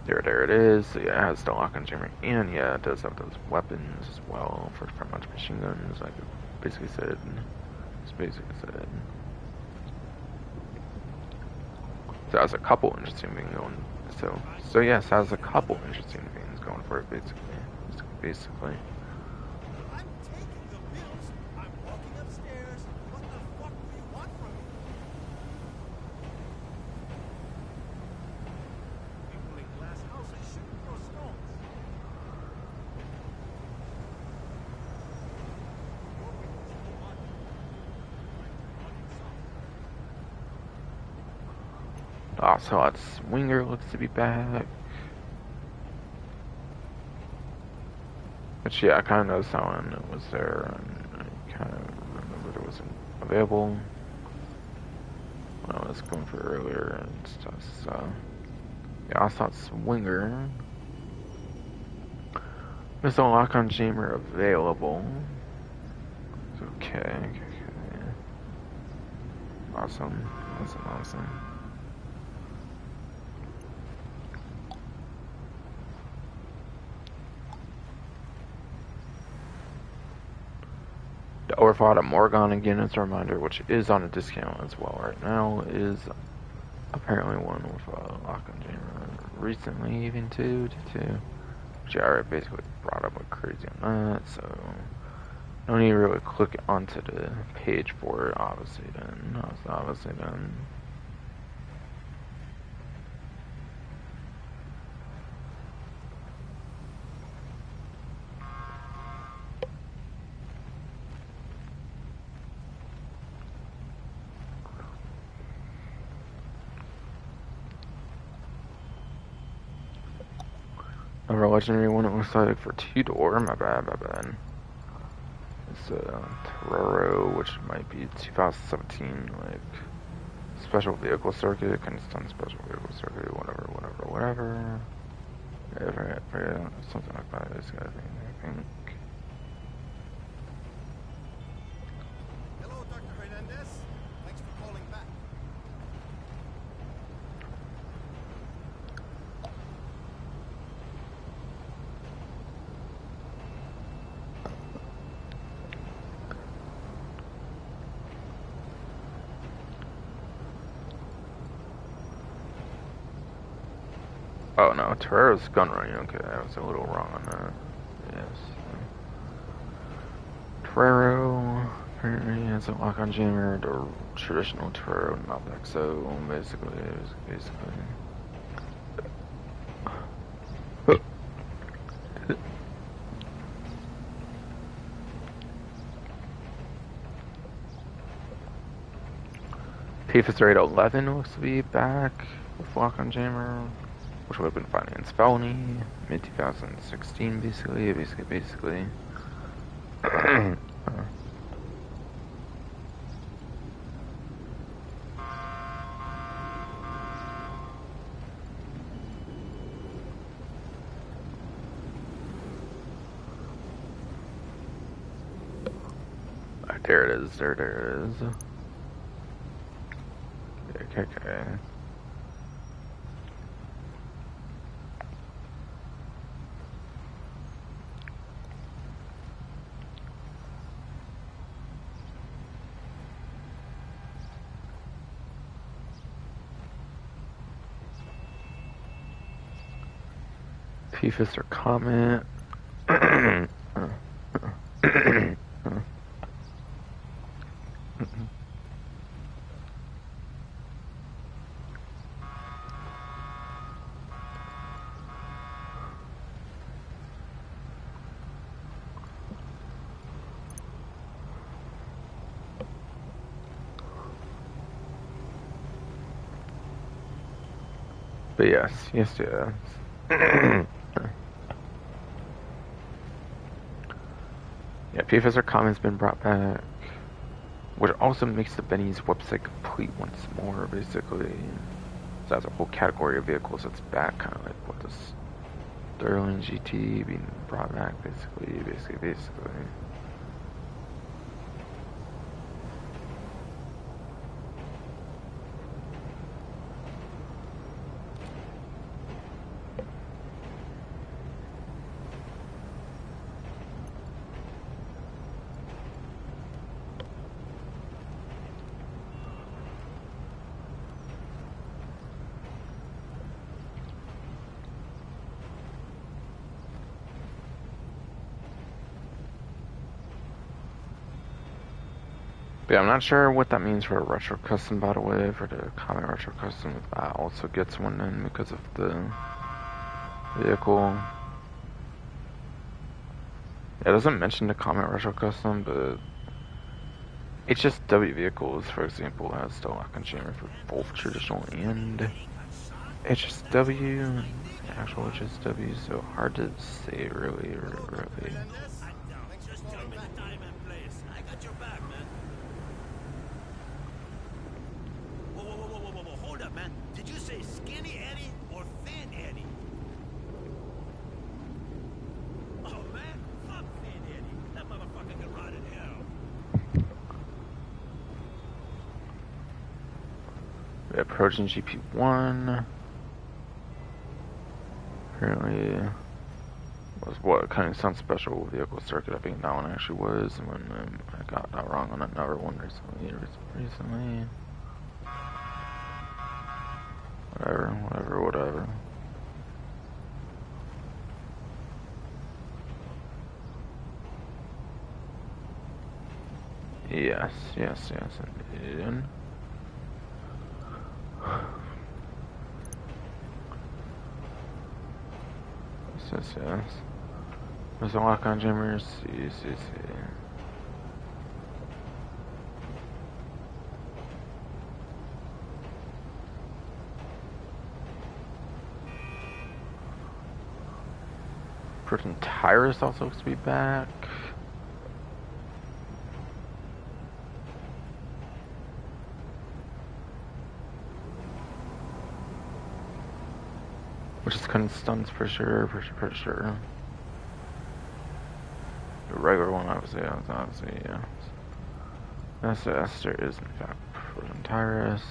There it is. So yeah, it has the lock on jammer, and yeah, it does have those weapons as well for pretty much machine guns, like it basically said. It's basically said. So it has a couple interesting things going. So yes, it has a couple interesting things going for it, basically. I'm taking the bills. I'm walking upstairs. What the fuck do you want from me? People in glass houses shouldn't throw stones. Also, that swinger looks to be back. Which, yeah, I kind of noticed that one it was there, and I kind of remembered it wasn't available when I was going for earlier and stuff, so. Yeah, I thought swinger. Missile lock on jammer available. Okay. Awesome. The overfought at Morgan again, as a reminder, which is on a discount as well right now, is apparently one with a lock on jammer recently, even too. Which I already basically brought up like crazy on that, so no need to really click onto the page for it, obviously then. Another legendary one, it looks like, for 2-door, my bad. It's a Torero, which might be 2017, like, special vehicle circuit, Kingston special vehicle circuit, whatever. Yeah, something like that, I think. Hello, Dr. Hernandez. Thanks for calling back. Oh no, Torero's gun running, okay, I was a little wrong on that. Yes. Torero apparently has a lock on jammer, the traditional Torero knockback, so basically. PFS rate 11 looks to be back with lock on jammer, which would have been finance felony, mid 2016 basically. There it is. Okay. PFS or comment. But yes. Yeah, PFS or comment's been brought back, which also makes the Benny's website complete once more, basically. So that's a whole category of vehicles that's back, kind of like what this Sterling GT being brought back, basically. But yeah, I'm not sure what that means for a retro custom, by the way, for the common retro custom, if that also gets one in because of the vehicle. Yeah, it doesn't mention the common retro custom, but HSW vehicles, for example, has the lock-on jammer for both traditional and HSW, and actual HSW, so hard to say really. Just tell me the time and place. I got your back, man. Whoa. Hold up, man. Did you say Skinny Eddie or Thin Eddie? Oh, man. Fuck Thin Eddie. That motherfucker can rot in hell. We have Protein GP1. Apparently was what kind of sounds special vehicle circuit. I think that one actually was, and when I got that wrong on another one recently. Whatever. Yes, indeed. Yes. There's a lock-on jammers. See. Protein Tyrus also looks to be back. Which is kind of stunts for sure. The regular one, obviously, yeah. Esther is in fact Protein Tyrus.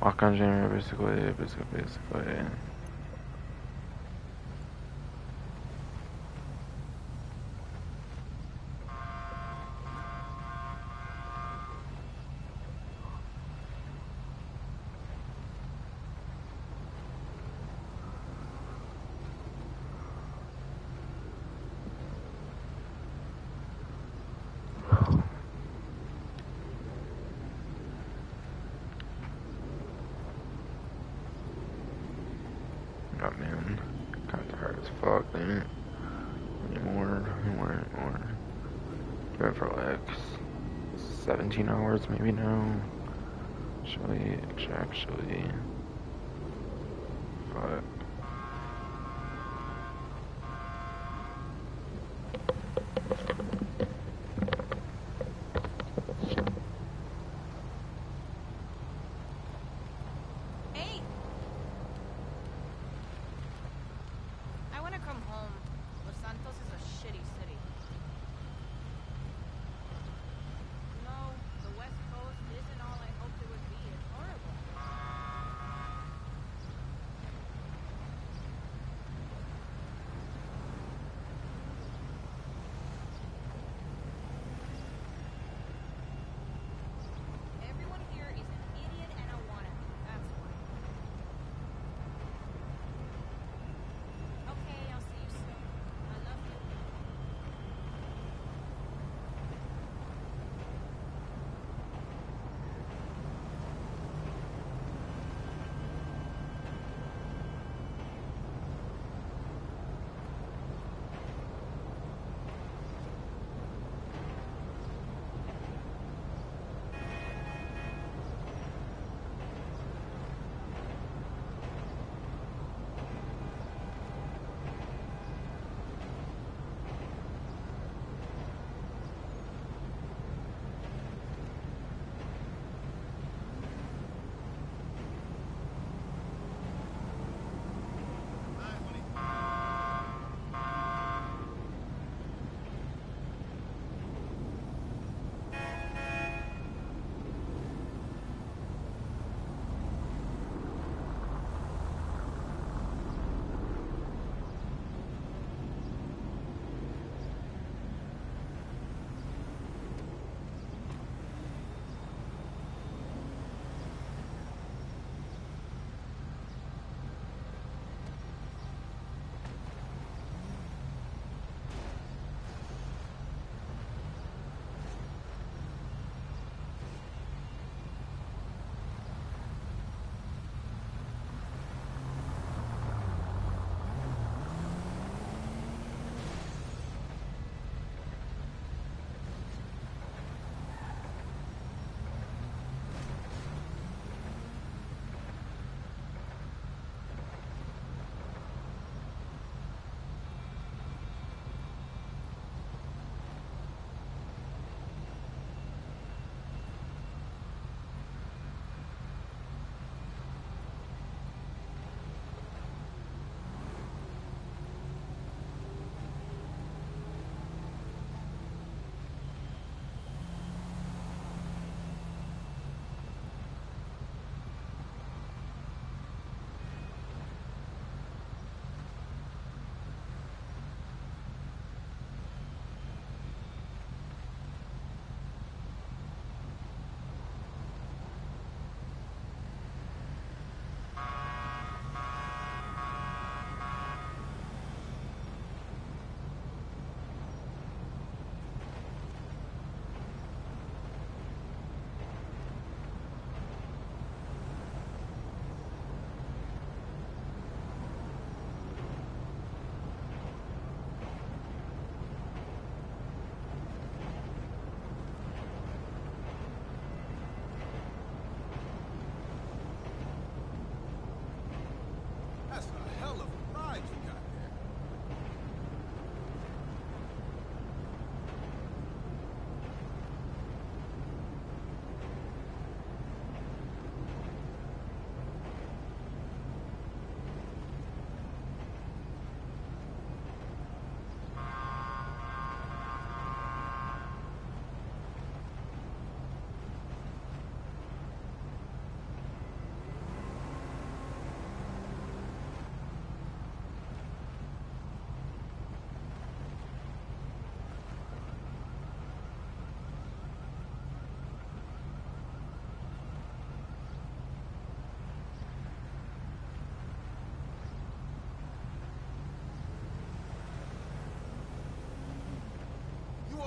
Lock-on jammer, basically. Oh man, kind of tired as fuck, man. Anymore. Doing for like 17 hours, maybe now. Actually. But Hey! I want to come home. Los Santos is a shitty city. No, the West Coast isn't all I hoped it would be. It's horrible.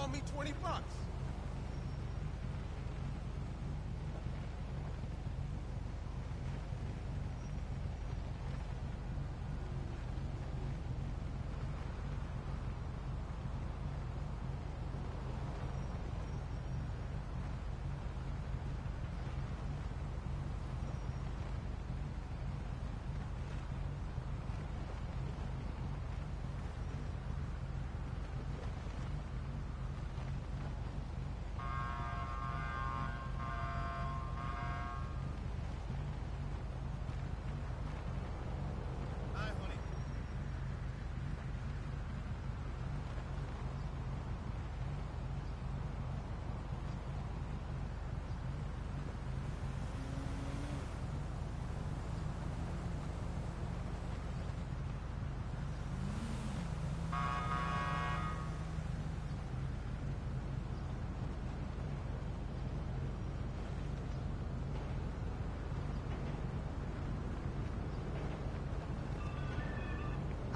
owe me $20. Hi, honey.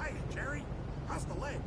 Hey, Jerry. How's the leg?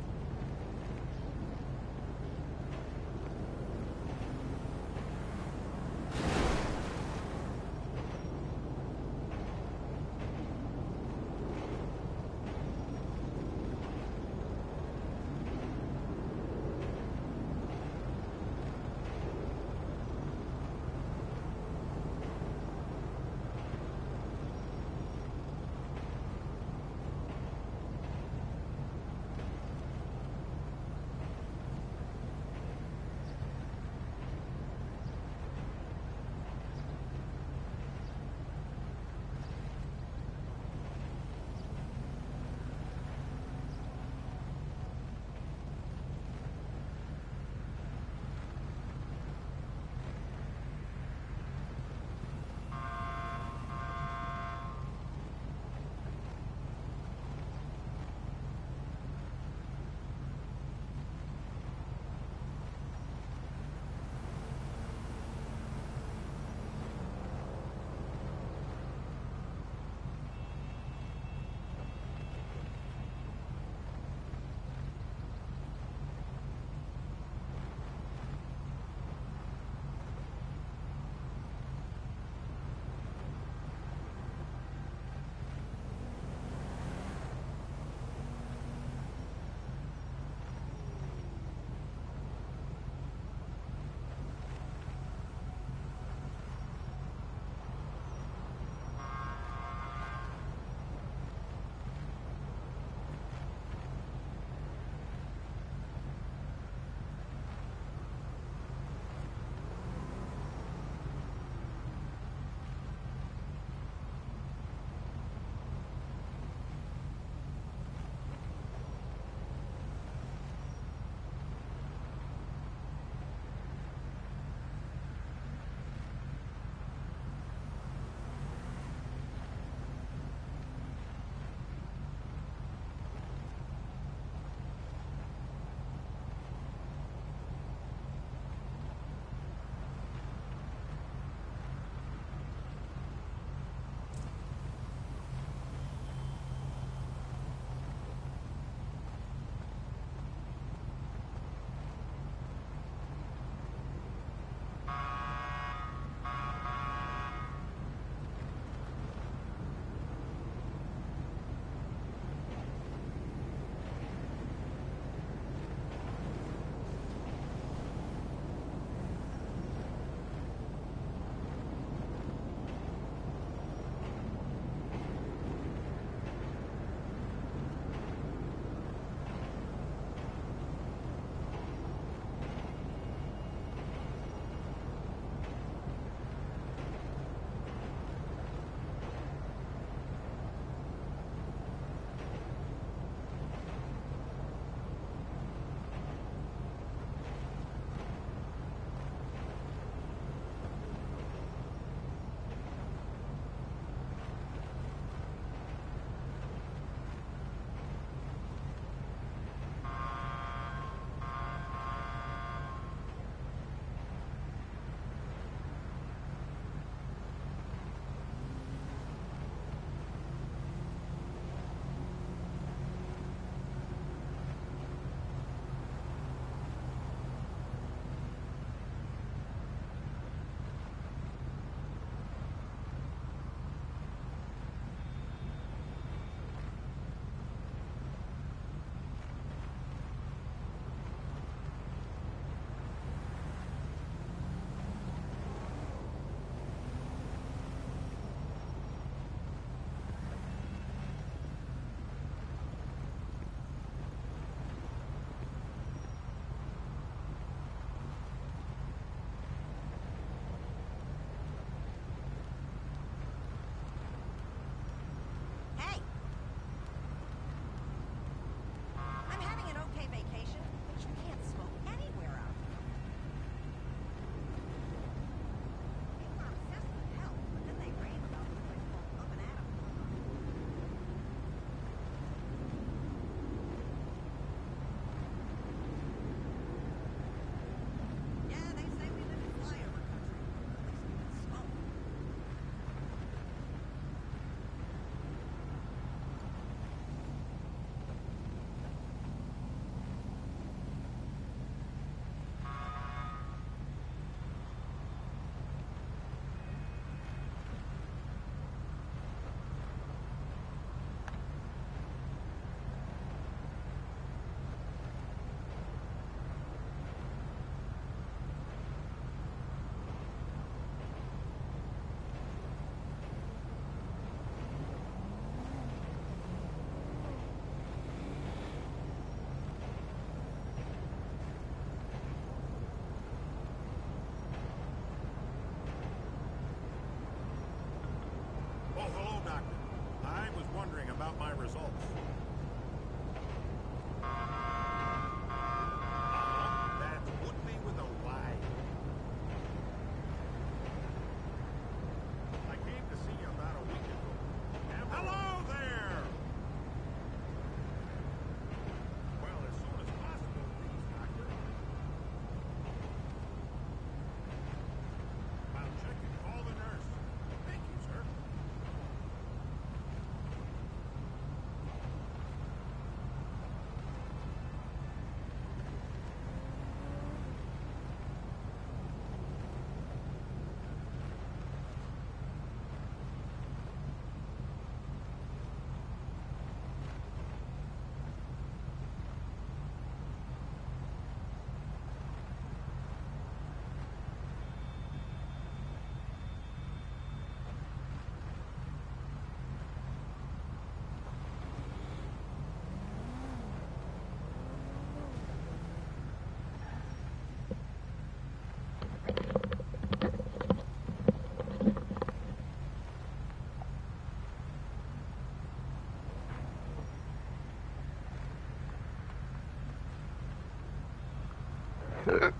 Okay.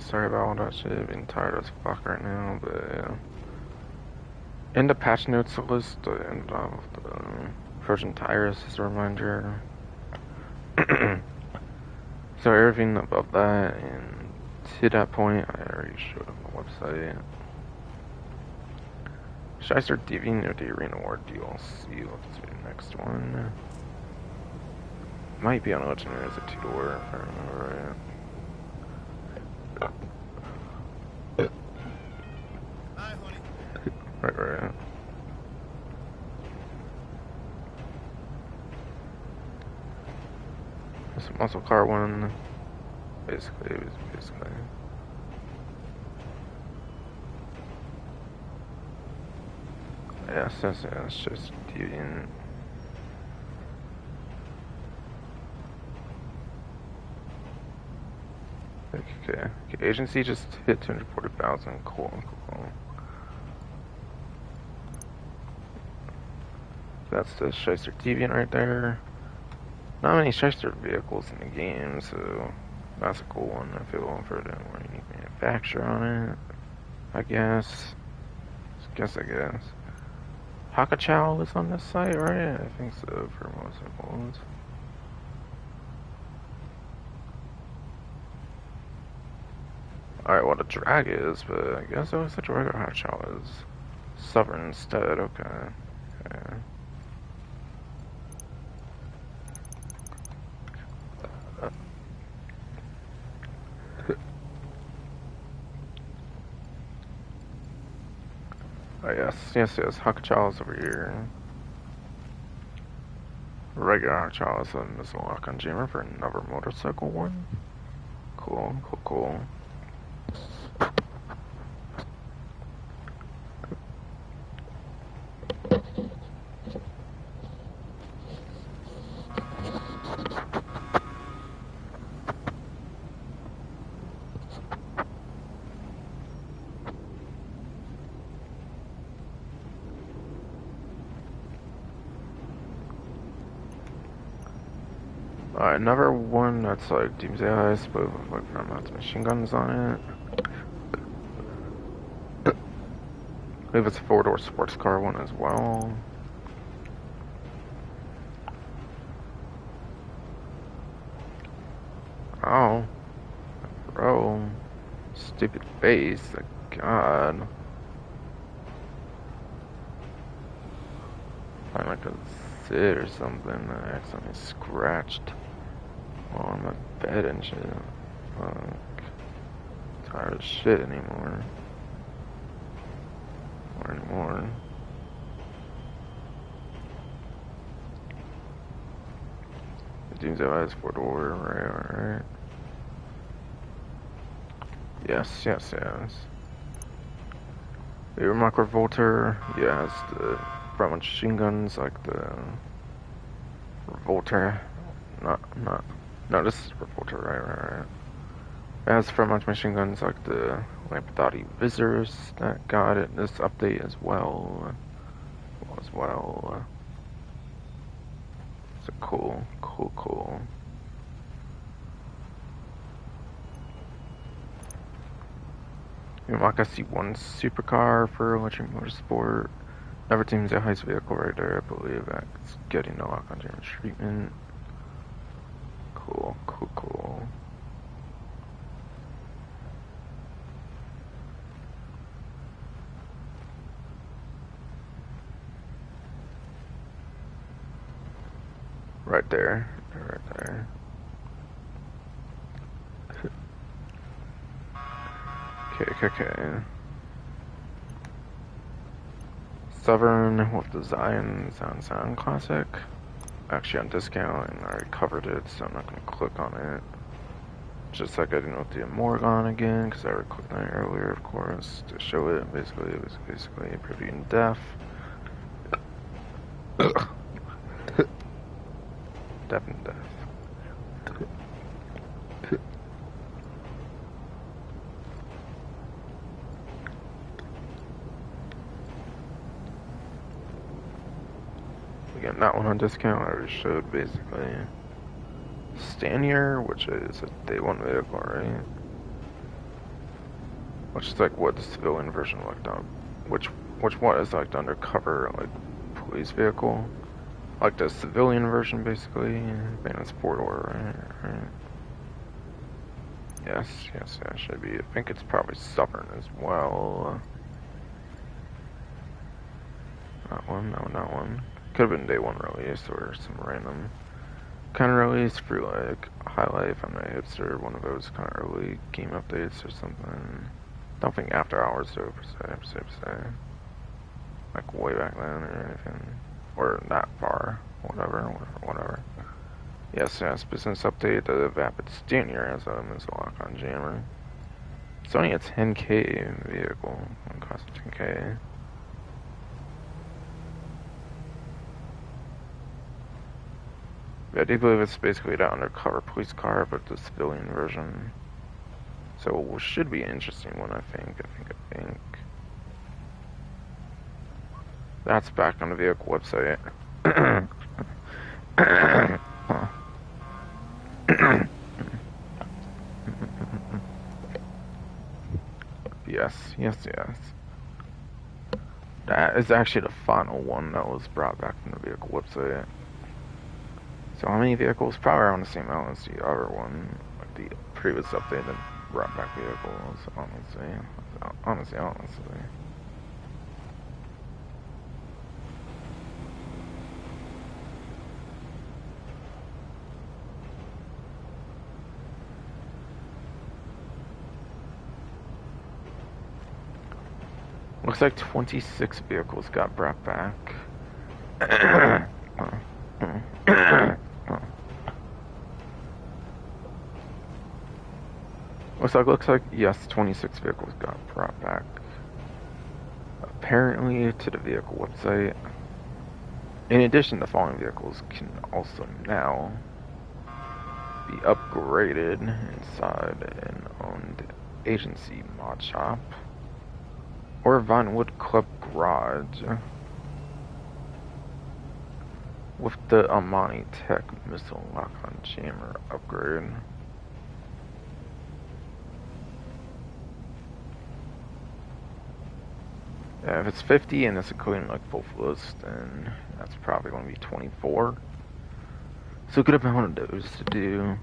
Sorry about all that shit. Being tired as fuck right now, but yeah. In the patch notes list, and the Frozen Tires as a reminder. So everything above that and to that point, I already showed on the website. Should I start deviating or the Arena War DLC? Let's do the next one. Might be on Legendary as a 2-door, if I remember right. Hi, honey. Right. This muscle car one, basically. Yeah, it's just deviant. Okay. Agency just hit 240,000. Cool. That's the Shyster Deviant right there. Not many Shyster vehicles in the game, so that's a cool one. I feel for the more unique manufacturer on it. I guess. Hakachow is on this site, right? I think so for most of ones. Alright, well the drag is, but I guess it looks like the regular Hakachow is Sovereign instead, okay. Oh yes, Hakachow is over here. Regular Hakachow is a missile lock on jammer for another motorcycle one. Cool. Another one that's like Doomsday Heist, but with like front-mounted machine guns on it. I believe it's a 4-door sports car one as well. Oh, bro, stupid face, God. I'm like a zit or something that I accidentally scratched on my bed and shit. Fuck. Tired of shit anymore. Or anymore. The Doomsday has 4-door, right? Yes. The Remark Revolter, yeah, it's the front machine guns like the Revolter. No, this is Revolter, right. It has front machine guns like the Lampadati Visors that got it this update as well. So cool. I see one supercar for electric motorsport. Never teams a heist vehicle right there, I believe that's getting the lock on German treatment. Cool. Right there. Okay. Sovereign with the Zion Sound Classic. Actually on discount, and I already covered it, so I'm not going to click on it. Just like I didn't with the Morgan again, because I already clicked on it earlier, of course, to show it. Basically, it was pretty in depth. Death. Not one on discount, I already showed basically. Stanier, which is a day one vehicle, right? Which is like what the civilian version looked up. Which one is like the undercover like police vehicle? Like the civilian version basically. I think it's 4-door, right? Yes, should be. I think it's probably Southern as well. Not one, no, not one. Could have been day one release or some random kind of release for like High Life on the Hipster, one of those kind of early game updates or something. Don't think After Hours though, per se. Like way back then or anything. Or that far. Whatever. Yes, business update, the Vapid Stanier has a missile lock-on jammer. It's only a 10k vehicle, it costs 10k. I do believe it's basically the undercover police car, but the civilian version. So it should be an interesting one, I think. That's back on the vehicle website. Yes. That is actually the final one that was brought back from the vehicle website. So how many vehicles? Probably around the same amount as the other one, like the previous update that brought back vehicles, honestly. Looks like 26 vehicles got brought back. Looks like yes, 26 vehicles got brought back. Apparently to the vehicle website. In addition, the following vehicles can also now be upgraded inside an owned agency mod shop or Vinewood Club Garage with the Amani Tech missile lock-on jammer upgrade. Yeah, if it's 50 and it's including like both lists, then that's probably going to be 24. So it could have been one of those to do.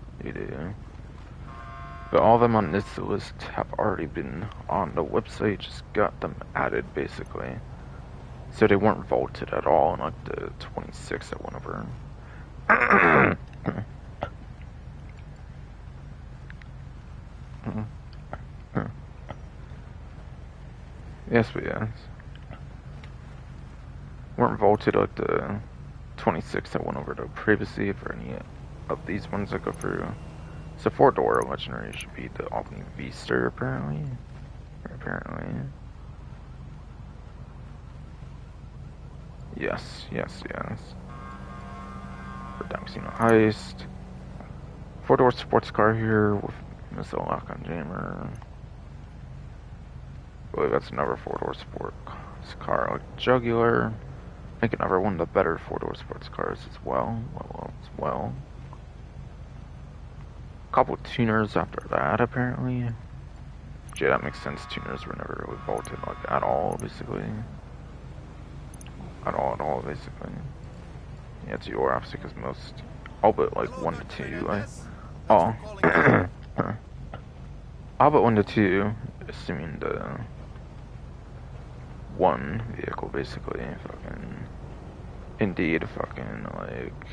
But all of them on this list have already been on the website, just got them added basically. So they weren't vaulted at all in like the 26 that went over. Yes. Weren't vaulted like the 26 that went over to previously for any of these ones that go through. So 4-door legendary should be the Albany Vista apparently. Yes. For Casino Heist. 4-door sports car here with missile lock-on jammer. I believe that's another 4-door sports car like Jugular. I think another one of the better 4-door sports cars as well. Couple tuners after that apparently. Yeah, that makes sense. Tuners were never really vaulted like at all basically. At all basically. Yeah, it's your obviously because most all but like 1 to 2 all but 1 to 2 assuming the one vehicle basically fucking like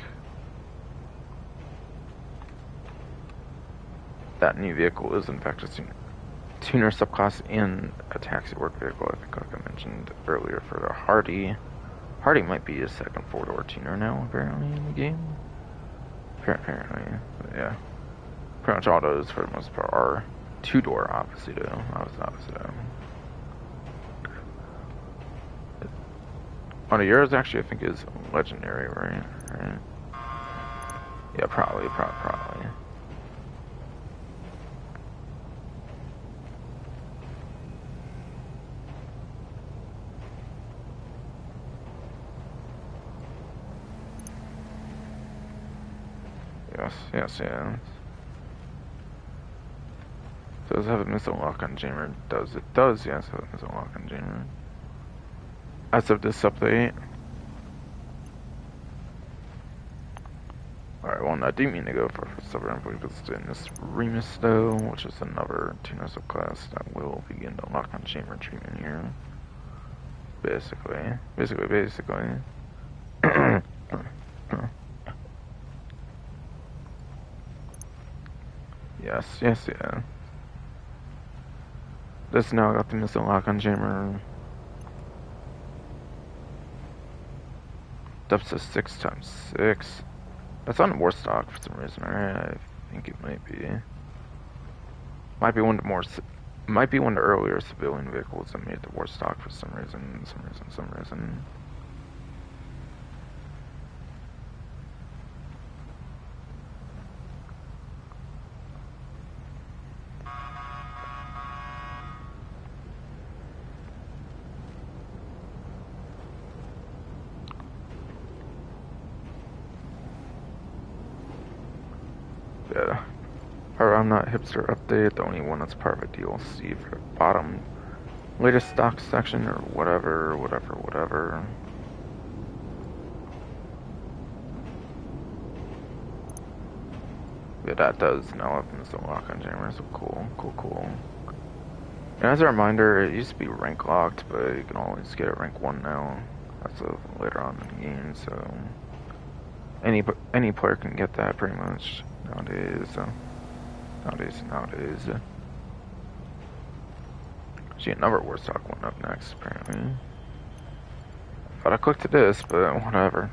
that new vehicle is in fact a tuner subclass in a taxi work vehicle. I think like I mentioned earlier for the Hardy might be a second 4-door tuner now apparently in the game. Apparently, yeah. Pretty much all those for the most part are 2-door opposite. Oh, the yours actually I think is legendary, right? Yeah, probably. yes. Does have a missile lock-on jammer? Does it? Does, yes, have a missile lock-on jammer. As of this update. Alright, well, I do mean to go for Sovereign because in this Remus, though, which is another tuner subclass that will begin the lock-on chamber treatment here. Basically. Yes. This now got the missile lock-on jammer. Depth is 6x6. That's on war stock for some reason. Alright, I think it might be. Might be one of the earlier civilian vehicles that made the war stock for some reason. Yeah. Around that hipster update, the only one that's part of a DLC for the bottom latest stock section or whatever. Yeah, that does now have missile lock-on jammer, so cool. And as a reminder, it used to be rank locked, but you can always get it rank 1 now. That's later on in the game, so any player can get that pretty much nowadays. See, another Warstock one up next, apparently. Thought I clicked to this, but whatever.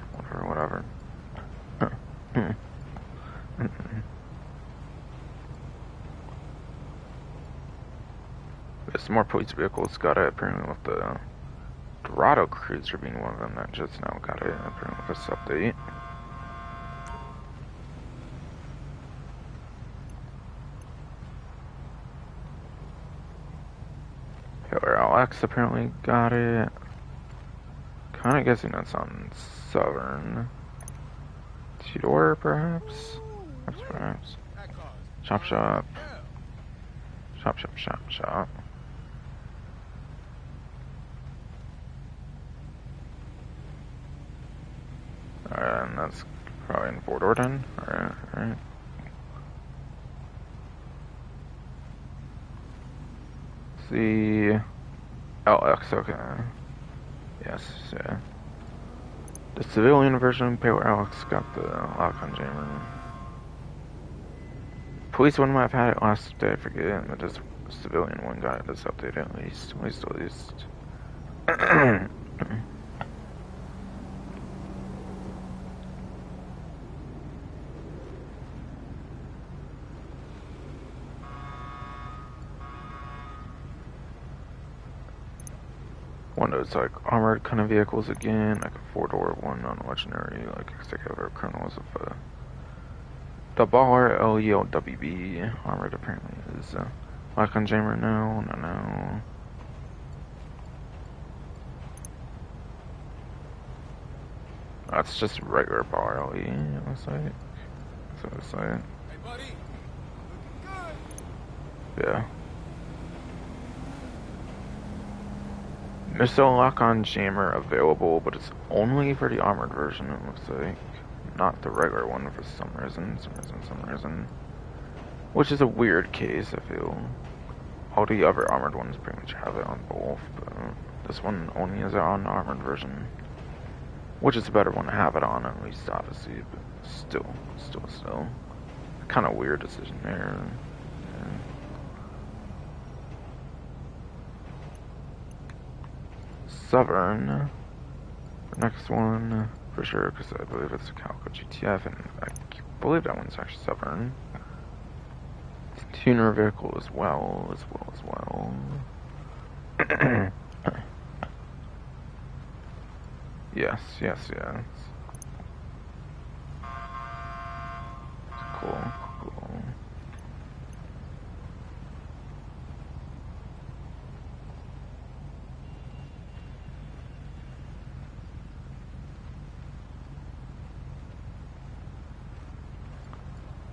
There's some more police vehicles got it, apparently with the Dorado Cruiser being one of them that just now got it, apparently with this update. LX apparently got it. Kinda guessing that's on Southern. Two-door, perhaps? Perhaps. Shop. Alright, and that's probably in four-door then. Alright. See... LX, okay. Yes, yeah. The civilian version, Pale Alex got the lock-on jammer. Police one might have had it last day, I forget, but this civilian one got it this update at least. At least. One of those like armored kind of vehicles again, like a four-door one on legendary, like executive criminals of the Baller LELWB armored apparently is lock-on jammer. No. That's just regular Baller LE, it looks like. That's what it's like. Hey, buddy. Looking good. Yeah. Missile lock-on jammer available, but it's only for the armored version, it looks like. Not the regular one for some reason. Which is a weird case, I feel. All the other armored ones pretty much have it on both, but this one only is on the armored version. Which is a better one to have it on, at least, obviously, but still. Kind of weird decision there. Yeah. Southern. The next one, for sure, because I believe it's a Calico GTF, and I believe that one's actually Southern. It's a tuner vehicle as well. Yes. Cool.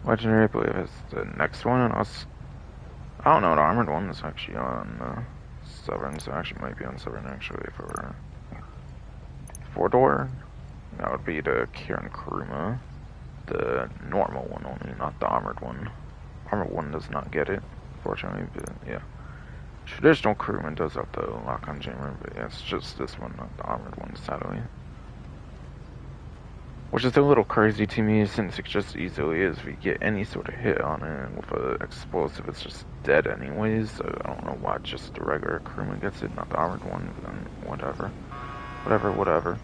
Legendary, I believe, is the next one, and I don't know, the armored one is actually on Southern, so actually might be on Southern actually for 4-door. That would be the Karin Kuruma, the normal one only, not the armored one. Armored one does not get it, fortunately, but yeah. Traditional Kuruma does have the lock-on jammer, but yeah, it's just this one, not the armored one, sadly. Which is a little crazy to me, since it just easily is. If we get any sort of hit on it with an explosive, it's just dead anyways. So I don't know why just the regular crewman gets it, not the armored one, but then whatever. Whatever.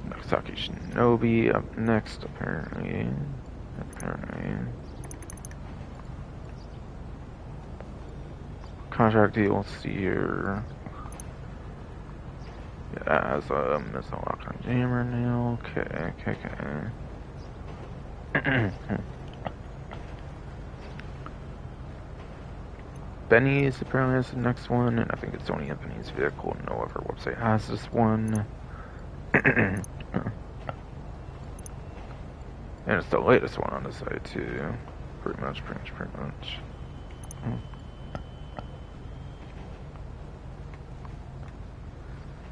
Nagasaki Shinobi up next, apparently. Contract DLC here. Yeah, as a missile lock-on jammer now. Okay. Benny's apparently is the next one, and I think it's only a Benny's vehicle. No other website has this one. And it's the latest one on the site too. Pretty much.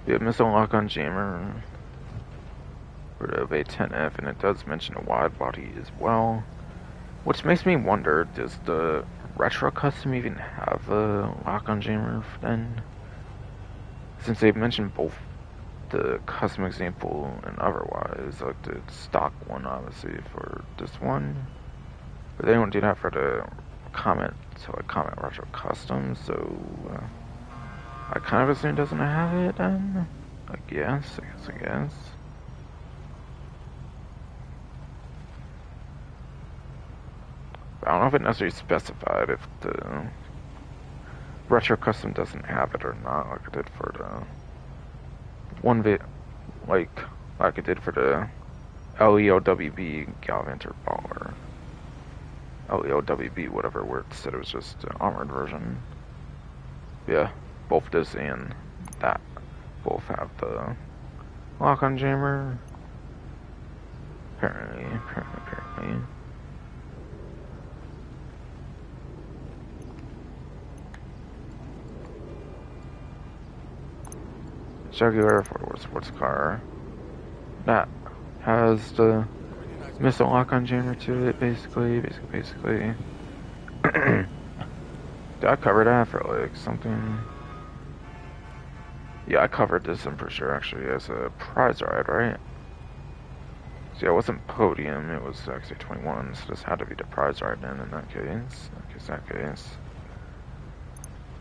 Yeah, missile lock-on jammer for the A10F, and it does mention a wide body as well. Which makes me wonder, does the Retro Custom even have a lock-on jammer then? Since they've mentioned both the custom example and otherwise, like the stock one obviously for this one. But they don't do that for the Comet Retro Custom, so I kind of assume it doesn't have it then. I guess. I don't know if it necessarily specified if the Retro Custom doesn't have it or not, like it did for the one bit, like it did for the LEOWB Galvanter Baller. LEOWB, whatever, where it said it was just an armored version. Yeah, both this and that both have the lock-on jammer. Apparently. Jugular 4-door sports car that has the missile lock-on jammer to it, basically. Did I cover that for like something? Yeah, I covered this, I'm pretty sure, actually, as a prize ride, right? So yeah, it wasn't podium, it was actually 21, so this had to be the prize ride then in that case.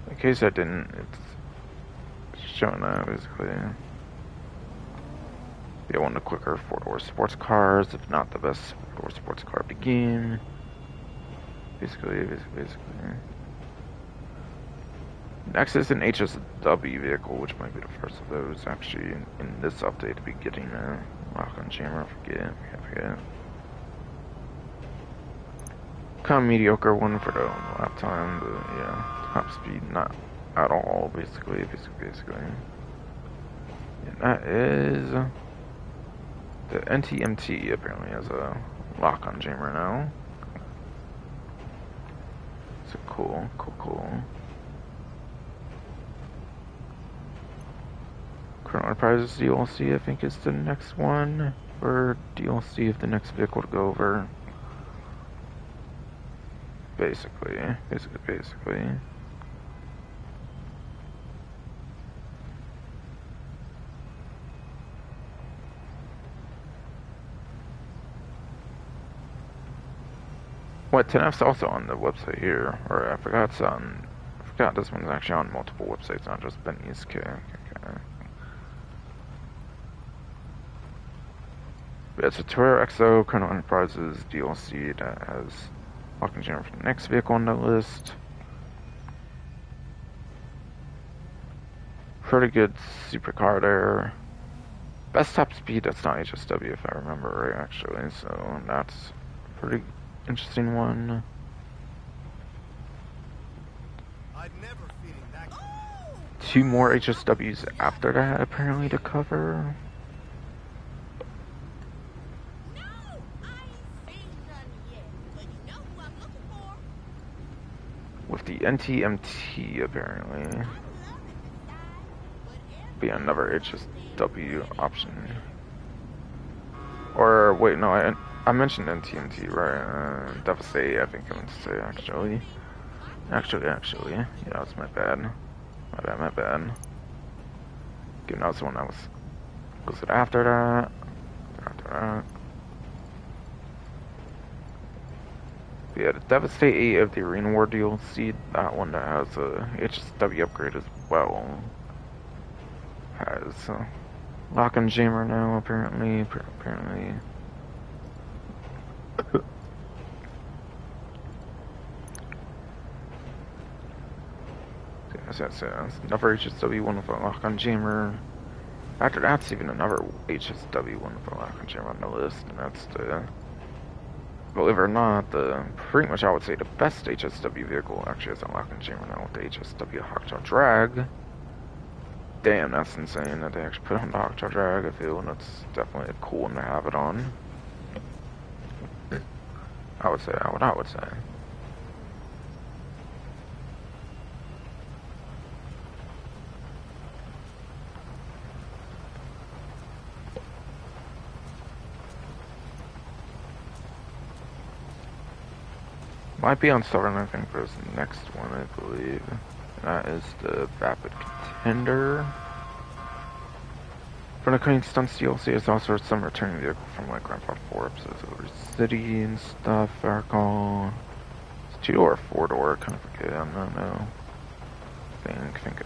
In case I didn't, it's showing that, basically. Yeah, one of the quicker 4-door sports cars, if not the best 4-door sports car of the game. Basically. Next is an HSW vehicle, which might be the first of those, actually, in this update to be getting a lock-on jammer. Forget. Kind of mediocre one for the lap time, but yeah, top speed not at all, basically. And that is the NTMT. Apparently has a lock-on jammer now. So cool. Current Enterprises DLC, I think, is the next one, or DLC of the next vehicle to go over. Basically. What, 10F's also on the website here, or I forgot this one's actually on multiple websites, not just Benny's. Okay. But it's a Toyota XO Colonel Enterprises DLC that has lock-on jammer for the next vehicle on the list. Pretty good supercar there. Best top speed, that's not HSW if I remember right, actually, so that's a pretty interesting one. Two more HSWs after that, apparently, to cover. the NTMT apparently be another HSW option. Or wait, no, I mentioned NTMT, right? Devastate, I think I meant to say actually. Actually, yeah, that's my bad. My bad. Given that was the one that was it after that? But yeah, the Devastate 8 of the Arena War DLC, that one that has a HSW upgrade as well. Has Lock and Jammer now, apparently. That's another HSW one with a Lock on Jammer. After that's even another HSW one with a Lock on Jammer on the list, and that's the, believe it or not, pretty much I would say the best HSW vehicle actually has a Lock and Jammer now with the HSW Hawkjaw Drag. Damn, that's insane that they actually put on the Hawkjaw Drag, I feel, and that's definitely a cool one to have it on. I would say. Might be on Southern, I think, for this next one, I believe. That is the Vapid Contender. For the Cunning Stunts DLC, it's also some returning vehicle from like Grand Theft 4 episodes of River City and stuff, I recall. It's 2-door or 4-door, kind of forget, I don't know. I think.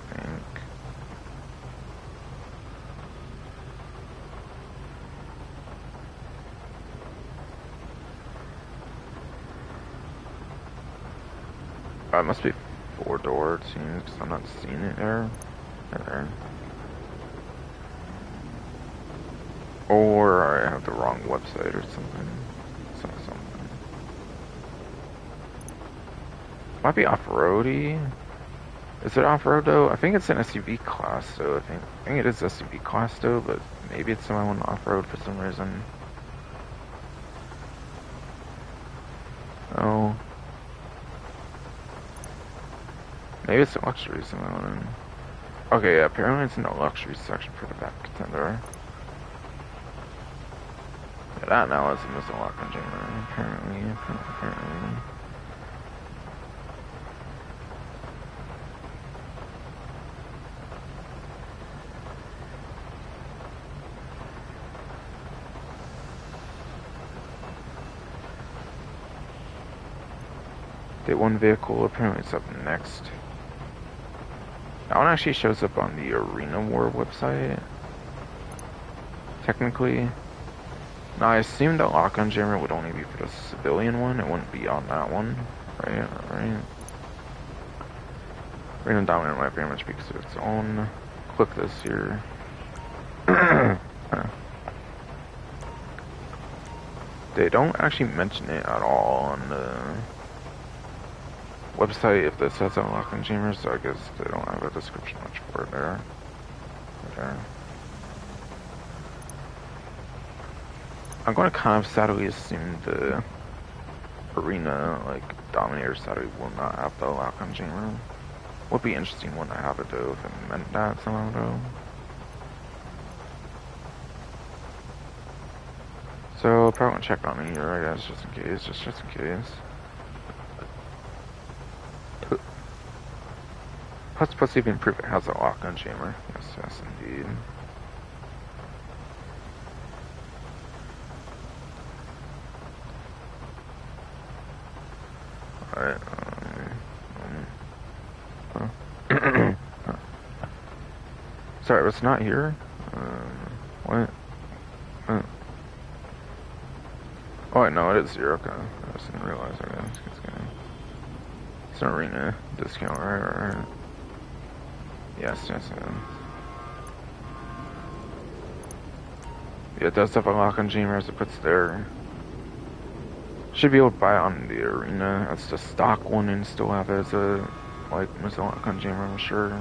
It must be 4-door, it seems, because I'm not seeing it there. Or I have the wrong website or something. Might be off-roady. Is it off-road though? I think it's an SUV class, so I think it is SUV class though, but maybe it's someone off-road for some reason. Oh. Maybe it's a luxury someone. Okay, yeah, apparently it's in the luxury section for the Vapid Contender. Yeah, that now is a missile lock on Jammer, apparently. Day 1 vehicle, apparently it's up next. That one actually shows up on the Arena War website. Technically. Now I assume the lock on Jammer would only be for the civilian one, it wouldn't be on that one. Right? Arena Dominant might very much be because of its own. Click this here. They don't actually mention it at all on the website if this has a lock on Jammer, so I guess they don't have a description much for it there. I'm going to kind of sadly assume the Arena, like, Dominator sadly will not have the lock on Jammer. Would be interesting one to have it though, if it meant that somehow though. So, probably want to check on it here, I guess, just in case. Plus even proof it has a lock on Jammer. Yes, indeed. Alright, sorry, it's not here? What? Oh, wait, no, it is here, okay. I just didn't realize, I guess. It's an Arena discount, right? Yes. Yeah, it does have a lock on Jammer as it puts there. Should be able to buy it on the Arena. That's the stock one and still have it as a, like, missile lock on Jammer, I'm sure.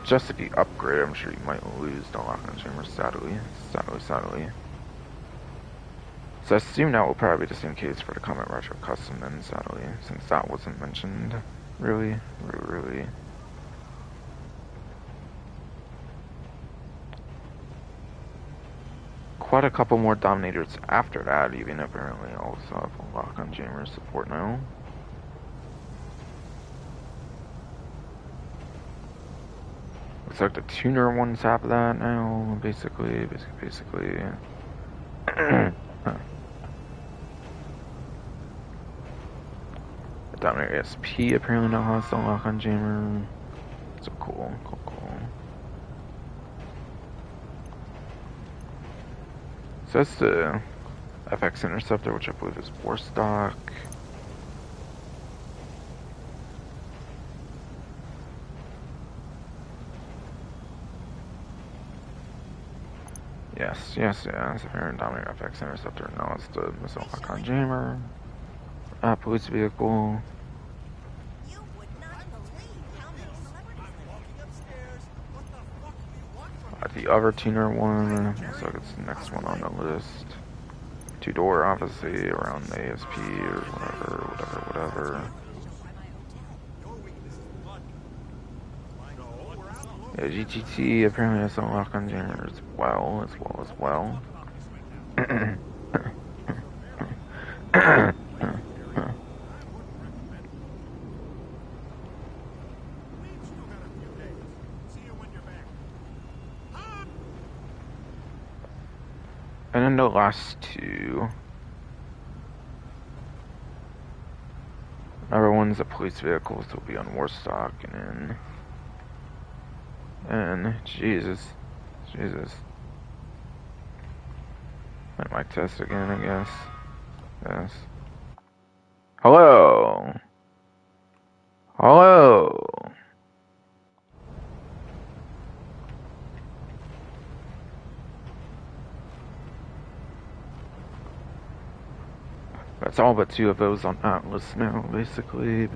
Just if you upgrade, I'm sure you might lose the lock on Jammer, sadly. So I assume that will probably be the same case for the Comet Retro Custom then, sadly, since that wasn't mentioned. Really? Really? Quite a couple more Dominators after that, even apparently also have a lock-on jammer support now. Looks like the tuner ones have that now, basically. The Dominator SP apparently now has the lock-on jammer. So cool. So that's the FX Interceptor, which I believe is war stock. Yes. Apparent Dominator FX Interceptor. Now it's the missile lock-on jammer. Police vehicle. You would not believe how many celebrities I'm walking upstairs. What the fuck do you want from me? The other tuner one. Looks like it's the next one on the list. Two-door, obviously, around the ASP or whatever. Yeah, GTT apparently has some lock-on jammer as well. And then the last two. Number one's the police vehicles will be on Warstock, and Jesus. That mic test again, I guess. Yes. Hello. That's all but two of those on Atlas now, basically.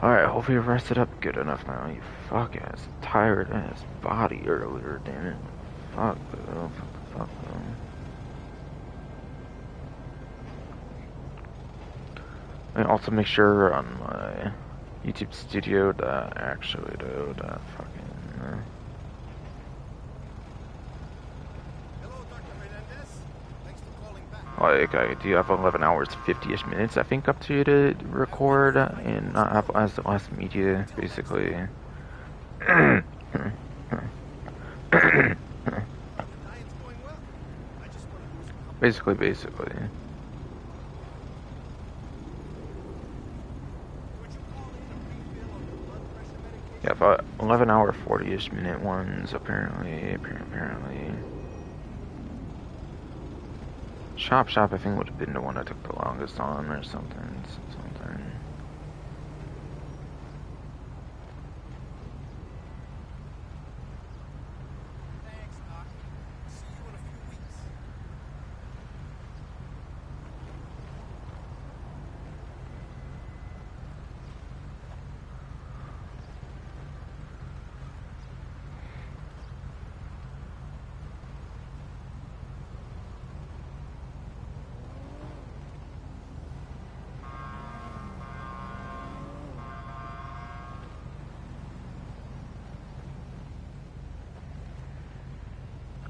Alright, hopefully you've rested up good enough now, you fuck ass, tired ass body earlier, damn it. Fuck though. And also make sure on my YouTube studio that actually do that fucking like I do have 11 hours 50ish minutes I think up to record and not have as the last media basically. basically. Yeah, but 11 hour 40ish minute ones apparently. Shop I think would have been the one I took the longest on or something.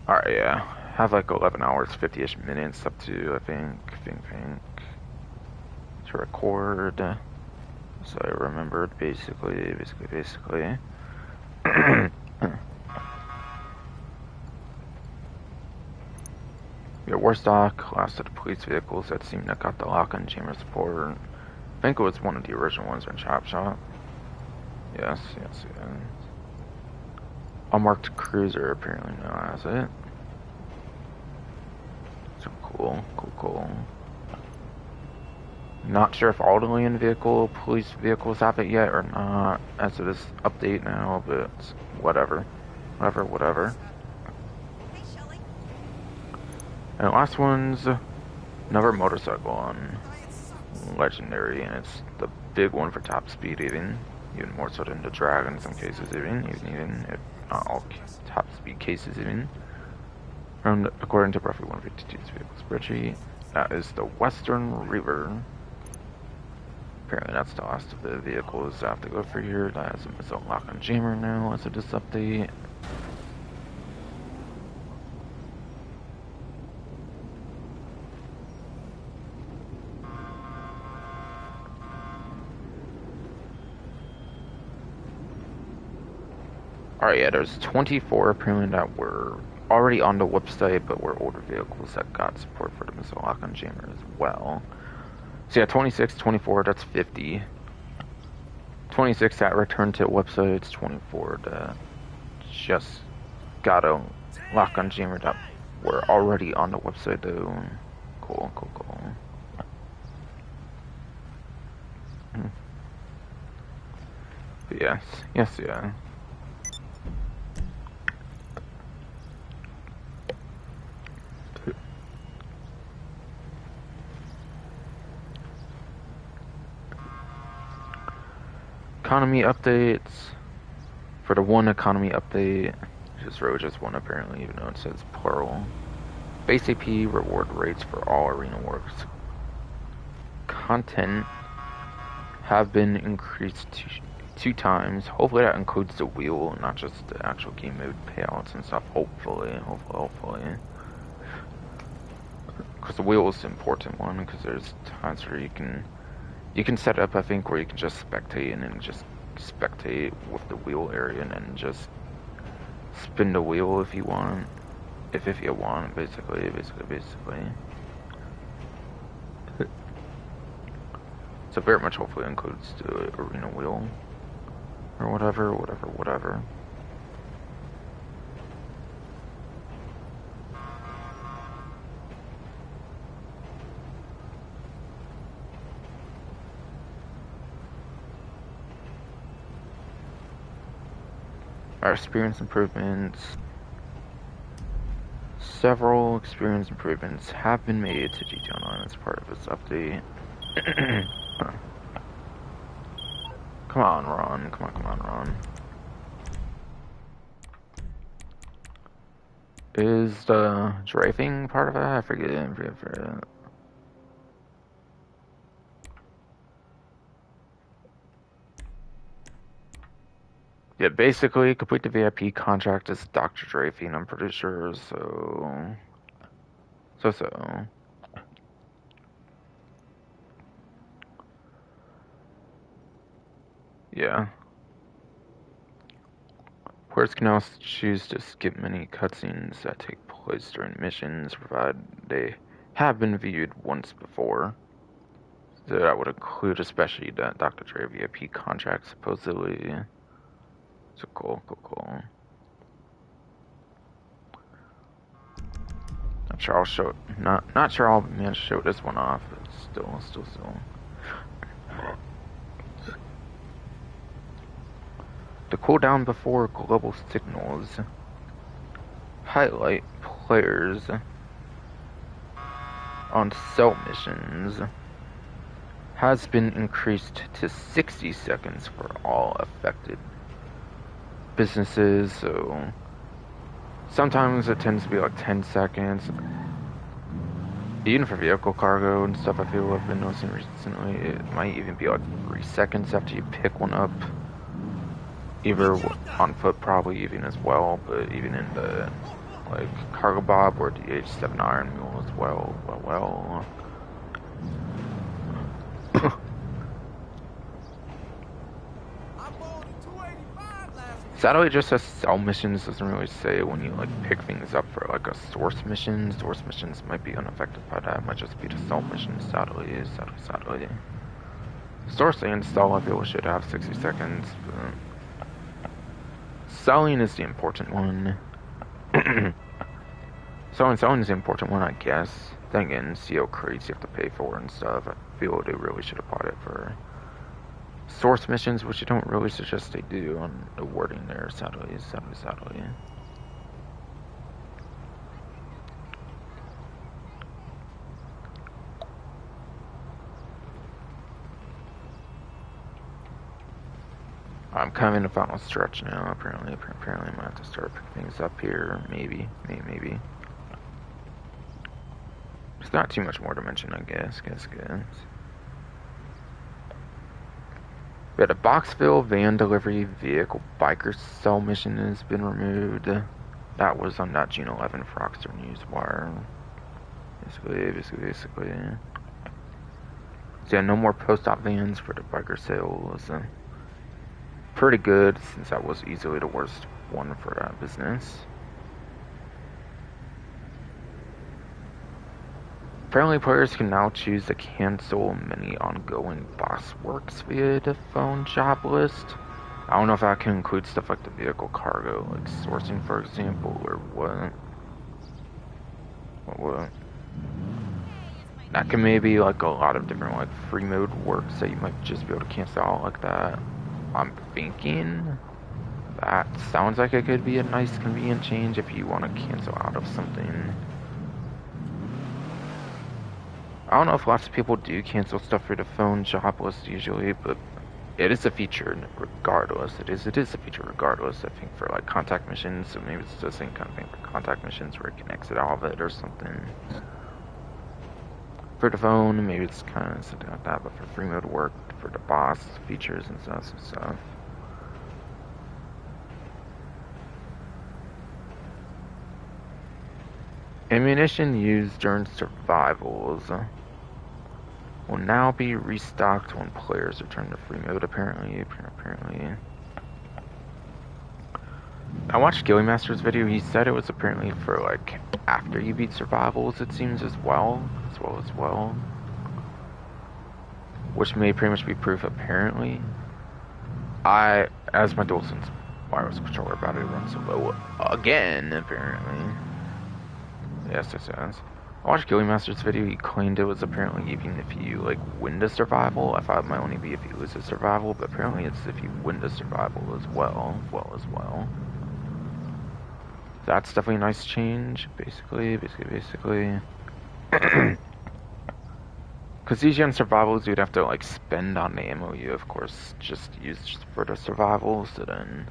Alright, yeah. Have like 11 hours, 50ish minutes up to, I think, to record. So I remembered, basically. Yeah, Warstock, last of the police vehicles that seemed to got the lock-on jammer support. I think it was one of the original ones in Chop Shop. Yes. Unmarked cruiser apparently now has it. So cool. Not sure if all the police vehicles have it yet or not as of this update now, but whatever. And the last one's another motorcycle on Legendary, and it's the big one for top speed even more so than the Drag in some cases even if not all top speed cases even. According to roughly 152's vehicle spreadsheet, that is the Western River. Apparently that's the last of the vehicles I have to go for here. That has a missile lock and jammer now as of this update. Alright, yeah, there's 24 apparently that were already on the website, but were older vehicles that got support for the missile lock and jammer as well. So yeah, 26, 24, that's 50. 26 that returned to websites, 24 that just got a lock on jammer that were already on the website though. Cool. But yes. Economy updates. For the one economy update, just wrote just one apparently, even though it says plural. Base AP reward rates for all arena works content have been increased two times. Hopefully that includes the wheel, not just the actual game mode payouts and stuff. Hopefully. Because the wheel is the important one, because there's times where you can set up, I think, where you can just spectate and then just spectate with the wheel area and then just spin the wheel if you want. If you want, basically. So very much hopefully includes the arena wheel. Or whatever. Our experience improvements. Several experience improvements have been made to GTA Online as part of this update. Come on, Ron. Is the driving part of it? I forget. Yeah, basically, complete the VIP contract as Dr. Drafing, I'm pretty sure, so... Yeah. Players can also choose to skip many cutscenes that take place during missions, provided they have been viewed once before. So that would include especially that Dr. Dre VIP contract, supposedly. So cool. Not sure I'll manage to show this one off, but still. The cooldown before global signals. Highlight players on cell missions has been increased to 60 seconds for all affected businesses, so sometimes it tends to be like 10 seconds. Even for vehicle cargo and stuff, I feel I've been noticing recently, it might even be like 3 seconds after you pick one up. Either on foot, probably even as well, but even in the like Cargo Bob or the H7 Iron Mule as well. Sadly, it just says cell missions, doesn't really say when you like pick things up for like a source mission. Source missions might be unaffected by that, it might just be the cell missions, sadly. Source and cell, I feel, should have 60 seconds, but selling is the important one. Selling is the important one, I guess. Then again, CO crates you have to pay for and stuff. I feel they really should have bought it for source missions, which you don't really suggest they do on the wording there, sadly. I'm kind of in the final stretch now, apparently. Apparently I might have to start picking things up here, maybe. There's not too much more to mention, I guess. We had a Boxville van delivery vehicle biker cell mission has been removed. That was on that June 11 Froxter Newswire. Basically. So yeah, no more post-op vans for the biker sales. Pretty good, since that was easily the worst one for that business. Apparently, players can now choose to cancel many ongoing boss works via the phone job list. I don't know if that can include stuff like the vehicle cargo, like sourcing, for example, or what. What? That can maybe like a lot of different like free mode works that you might just be able to cancel out like that. I'm thinking that sounds like it could be a nice convenient change if you want to cancel out of something. I don't know if lots of people do cancel stuff for the phone job list usually, but it is a feature regardless. It is a feature regardless, I think, for like contact missions, so maybe it's the same kind of thing for contact missions where you can exit out of it or something. For the phone, maybe it's kind of something like that, but for free mode work, for the boss features and stuff. Ammunition used during survivals will now be restocked when players return to free mode, apparently. I watched Gilly Master's video. He said it was apparently for, like, after you beat survivals, it seems, as well. Which may pretty much be proof, apparently. As my DualSense wireless controller battery runs low again, apparently. Yes. I watched Gilly Master's video. He claimed it was apparently even if you like win the survival. I thought it might only be if you lose a survival, but apparently it's if you win the survival as well. That's definitely a nice change. Basically. Because usually on survivals you'd have to like spend on the ammo you of course just used for the survival. So then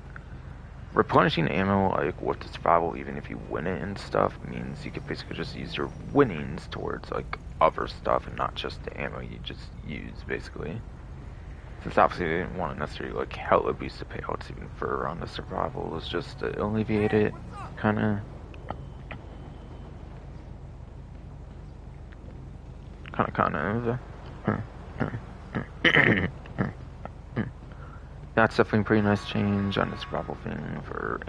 replenishing ammo, like, with the survival, even if you win it and stuff, means you could basically just use your winnings towards, like, other stuff and not just the ammo you just use, basically. Since obviously they didn't want to necessarily, like, hella boost the payouts even further on the survival, it was just to alleviate it, kinda. That's definitely a pretty nice change on the survival thing for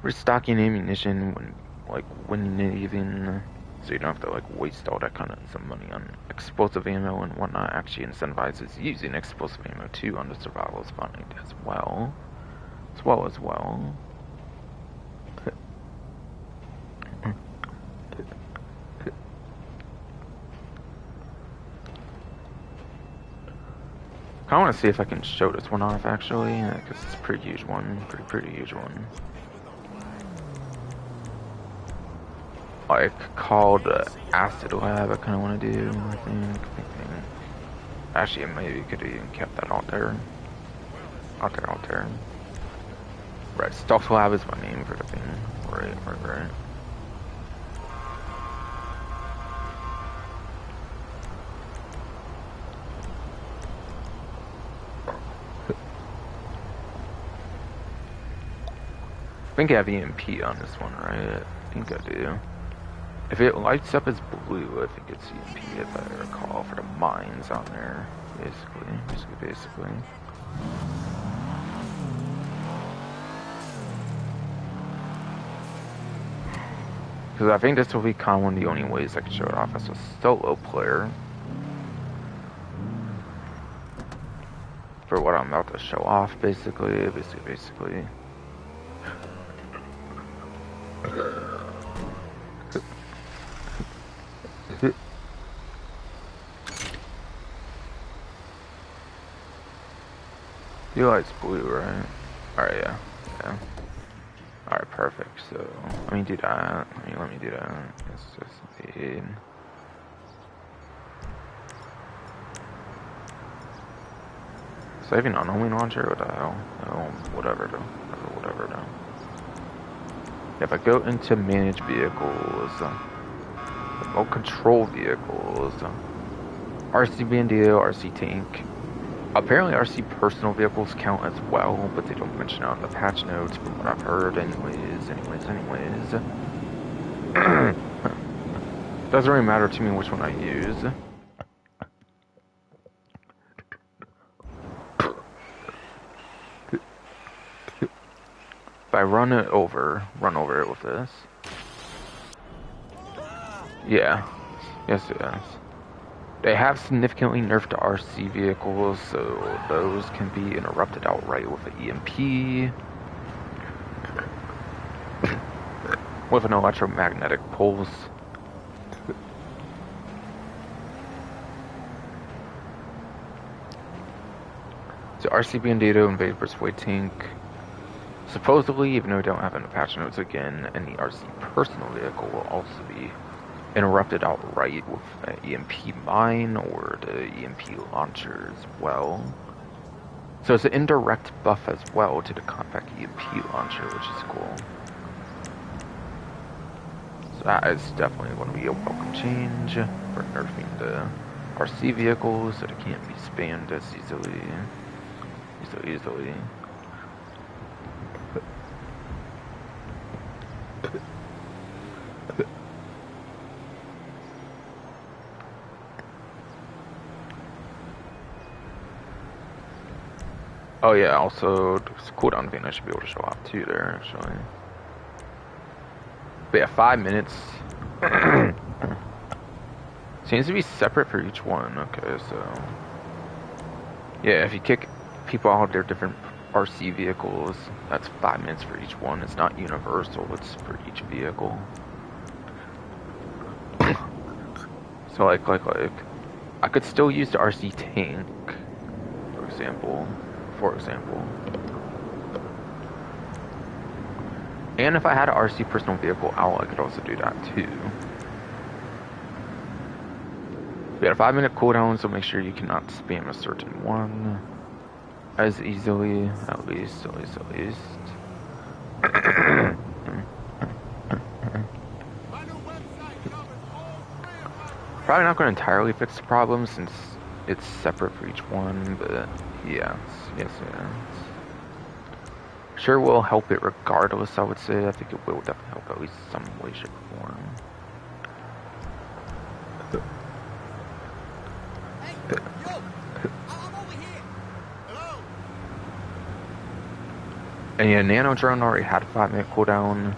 restocking ammunition when, like, winning even, so you don't have to, like, waste all that kind of some money on explosive ammo and whatnot. Actually incentivizes using explosive ammo too on the survival spawning as well. I want to see if I can show this one off actually, because it's a pretty huge one, pretty huge one. Like called Acid Lab. I kind of want to do. I think. Actually, maybe could have even kept that out there. Right, Stealth Lab is my name for the thing. Right. I think I have EMP on this one, right? I think I do. If it lights up as blue, I think it's EMP, if I recall, for the mines on there. Basically. Because I think this will be kind of one of the only ways I can show it off as a solo player. For what I'm about to show off, basically. Your light's blue, right? Alright, yeah. Alright, perfect. So, let me do that. Let me do that. Let's just see. Saving on homing launcher? What the hell? Oh, whatever though. If I go into manage vehicles, Remote control vehicles. RC Bandito, RC Tank. Apparently RC personal vehicles count as well, but they don't mention it on the patch notes from what I've heard anyways. Doesn't really matter to me which one I use. If I run over it with this. Yeah. Yes, it is. They have significantly nerfed RC vehicles, so those can be interrupted outright with an EMP. With an electromagnetic pulse. So RC Bandito and Vapor Persuade Tank. Supposedly, even though we don't have any patch notes again, any RC personal vehicle will also be interrupted outright with an EMP mine or the EMP launcher as well. So it's an indirect buff as well to the compact EMP launcher, which is cool. So that is definitely going to be a welcome change for nerfing the RC vehicles so they can't be spammed as easily. Oh yeah, also this cooldown thing I should be able to show off too there actually. But yeah, 5 minutes. Seems to be separate for each one. Okay, so yeah, if you kick people out of their different RC vehicles, that's 5 minutes for each one. It's not universal, it's for each vehicle. So like I could still use the RC tank, for example. And if I had an RC personal vehicle out, I could also do that too. We had a 5 minute cooldown, so make sure you cannot spam a certain one as easily, at least. Probably not going to entirely fix the problem since it's separate for each one, but yes. Sure will help it regardless, I would say. I think it will definitely help at least some way, shape, or form. Hey, yo! I'm over here! Hello? And yeah, Nano Drone already had a 5 minute cooldown,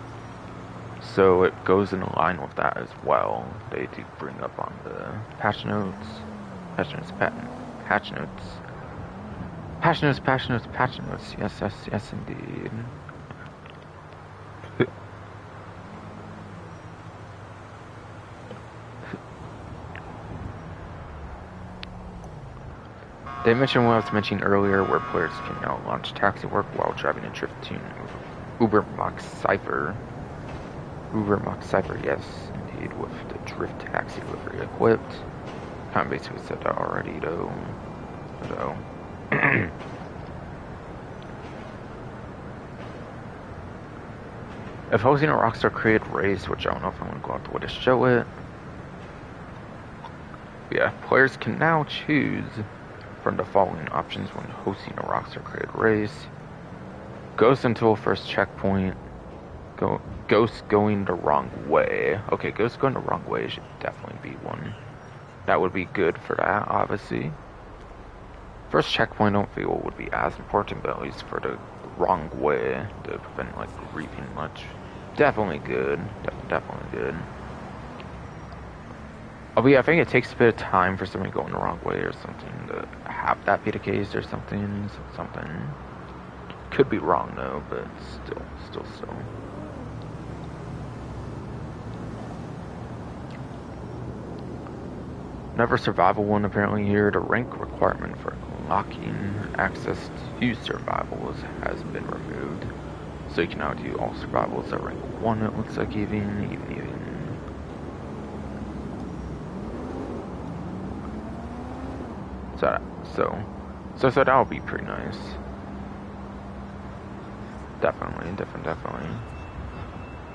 so it goes in line with that as well. They do bring up on the patch notes. Patch notes. Yes, indeed. They mentioned what I was mentioning earlier, where players can now launch taxi work while driving a drift tune Uber Mock Cypher. Yes, indeed, with the drift taxi delivery equipped. Kind of basically said that already, though. If hosting a Rockstar created race, which I don't know if I'm going to go out the way to show it. But yeah, players can now choose from the following options when hosting a Rockstar created race. Ghost until first checkpoint. Ghost going the wrong way. Okay, Ghost going the wrong way should definitely be one. That would be good for that, obviously. First checkpoint I don't feel would be as important, but at least for the wrong way to prevent like griefing much. Definitely good. Definitely good. Oh yeah, I think it takes a bit of time for somebody going the wrong way or something to have that be the case or something. Could be wrong though, but still. Another survival one apparently here. The rank requirement for unlocking access to survivals has been removed. So you can now do all survivals at rank 1, it looks like even. So that would be pretty nice. Definitely.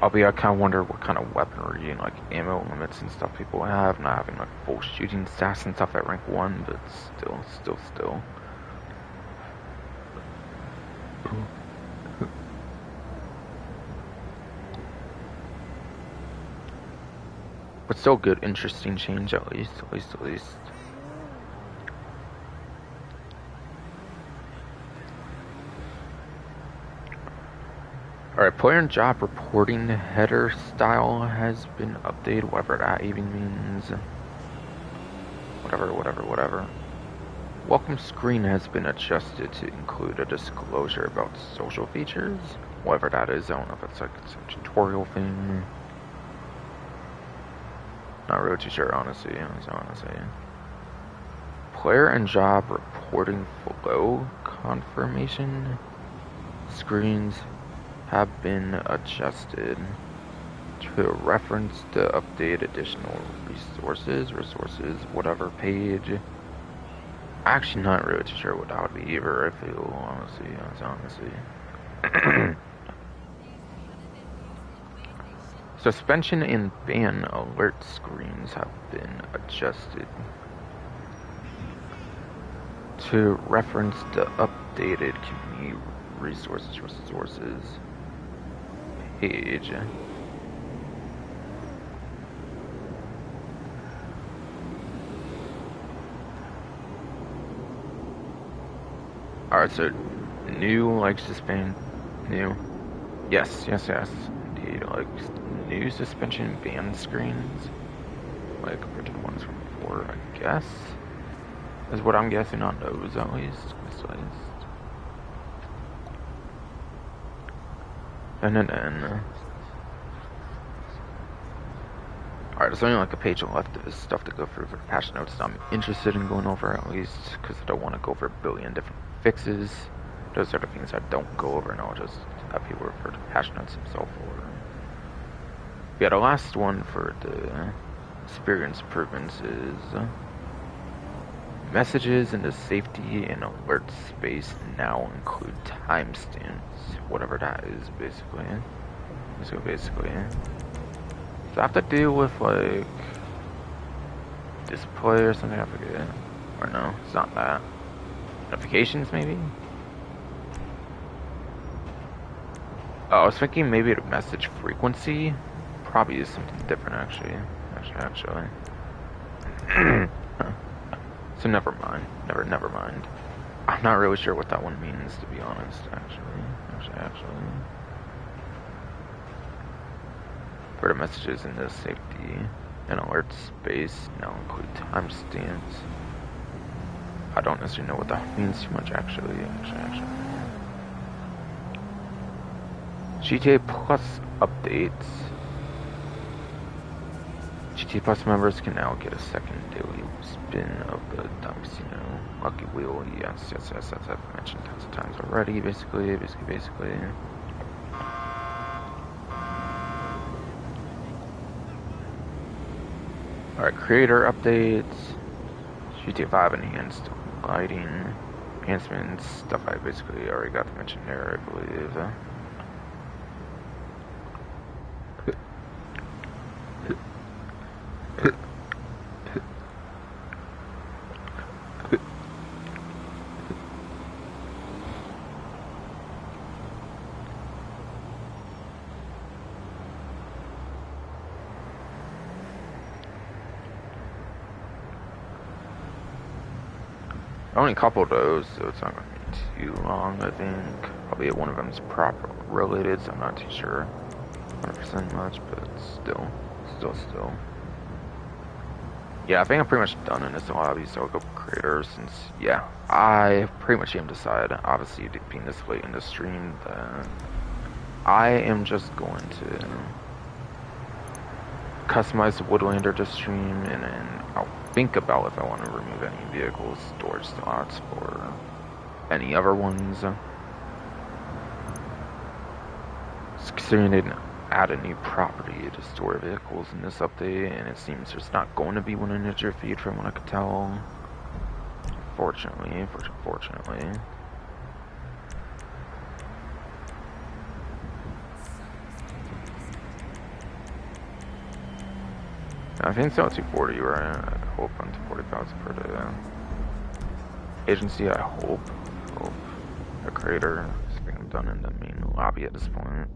I kind of wonder what kind of weaponry and like ammo limits and stuff people have, not having like full shooting stats and stuff at rank 1, but still. But still good, interesting change at least. Alright, player and job reporting header style has been updated, whatever that even means. Whatever. Welcome screen has been adjusted to include a disclosure about social features. Whatever that is, I don't know if it's like some tutorial thing. Not really too sure, honestly. Player and job reporting flow confirmation screens have been adjusted to reference the update additional resources, whatever page. Actually, not really too sure what that would be either, I feel, honestly. Suspension and ban alert screens have been adjusted to reference the updated community resources page. Alright, so new, like, suspend, new, yes, indeed, like, new suspension ban screens, like, compared to the ones from before, I guess, is what I'm guessing on those, at least. And then, alright, there's only like a page left of this stuff to go through for the patch notes that I'm interested in going over, at least, because I don't want to go over a billion different fixes. Those are the things I don't go over, and I'll just have people refer to patch notes himself for. Yeah, the last one for the experience improvements is messages in the safety and alert space now include timestamps, whatever that is, basically. Basically. Does that have to deal with, like, display or something? I forget. Or no, it's not that. Notifications, maybe? Oh, I was thinking maybe the message frequency probably is something different, actually. So never mind. Never mind. I'm not really sure what that one means, to be honest, actually. For the messages in the safety and alert space now include timestamps. I don't necessarily know what that means too much, actually. GTA Plus updates. GTA Plus members can now get a second daily spin of the Domicino Lucky Wheel. Yes, as I've mentioned tons of times already, basically. Alright, creator updates. GTA 5 enhanced lighting enhancements, stuff I basically already got to mention there, I believe. Only a couple of those, so it's not going to be too long, I think. Probably one of them is proper related, so I'm not too sure 100% much, but still. Yeah, I think I'm pretty much done in this lobby, so I'll go creator, since, yeah, I pretty much am decided, obviously being this late in the stream, that I am just going to customize the Woodlander to stream, and then I'll think about if I want to remove any vehicles, storage slots, or any other ones. Considering they didn't add a new property to store vehicles in this update, and it seems there's not going to be one in the near feed from what I could tell. Fortunately. I think it's about 240, right? I hope on 240,000 per day. Agency, I hope. A creator. I think I'm done in the main lobby at this point.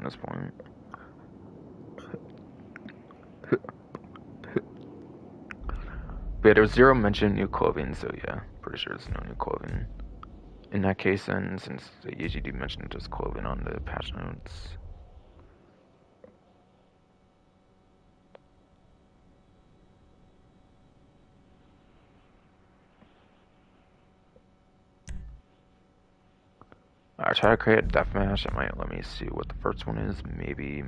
This point. But yeah, there's zero mention of new clothing, so yeah, pretty sure there's no new clothing. In that case, then, since they usually do mention just clothing on the patch notes. I try to create a deathmatch. It might let me see what the first one is. Maybe.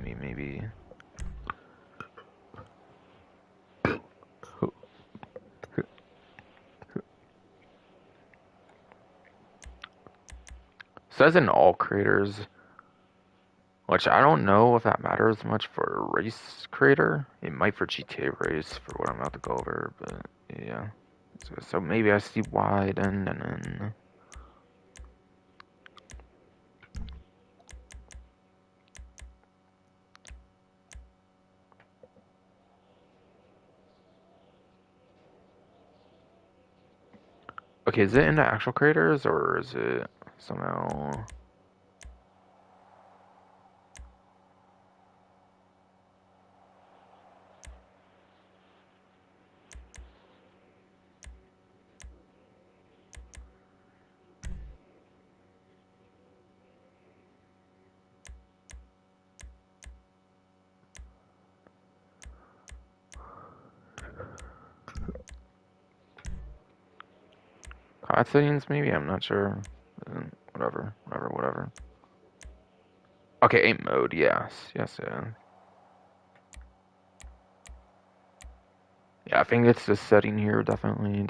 Says in all creators, which I don't know if that matters much for a race creator. It might for GTA race for what I'm about to go over, but yeah. So maybe I see why then. Okay, is it in the actual creators or is it somehow? COD settings, maybe? I'm not sure. Whatever. Okay, aim mode, yes. Yeah. Yeah, I think it's the setting here, definitely.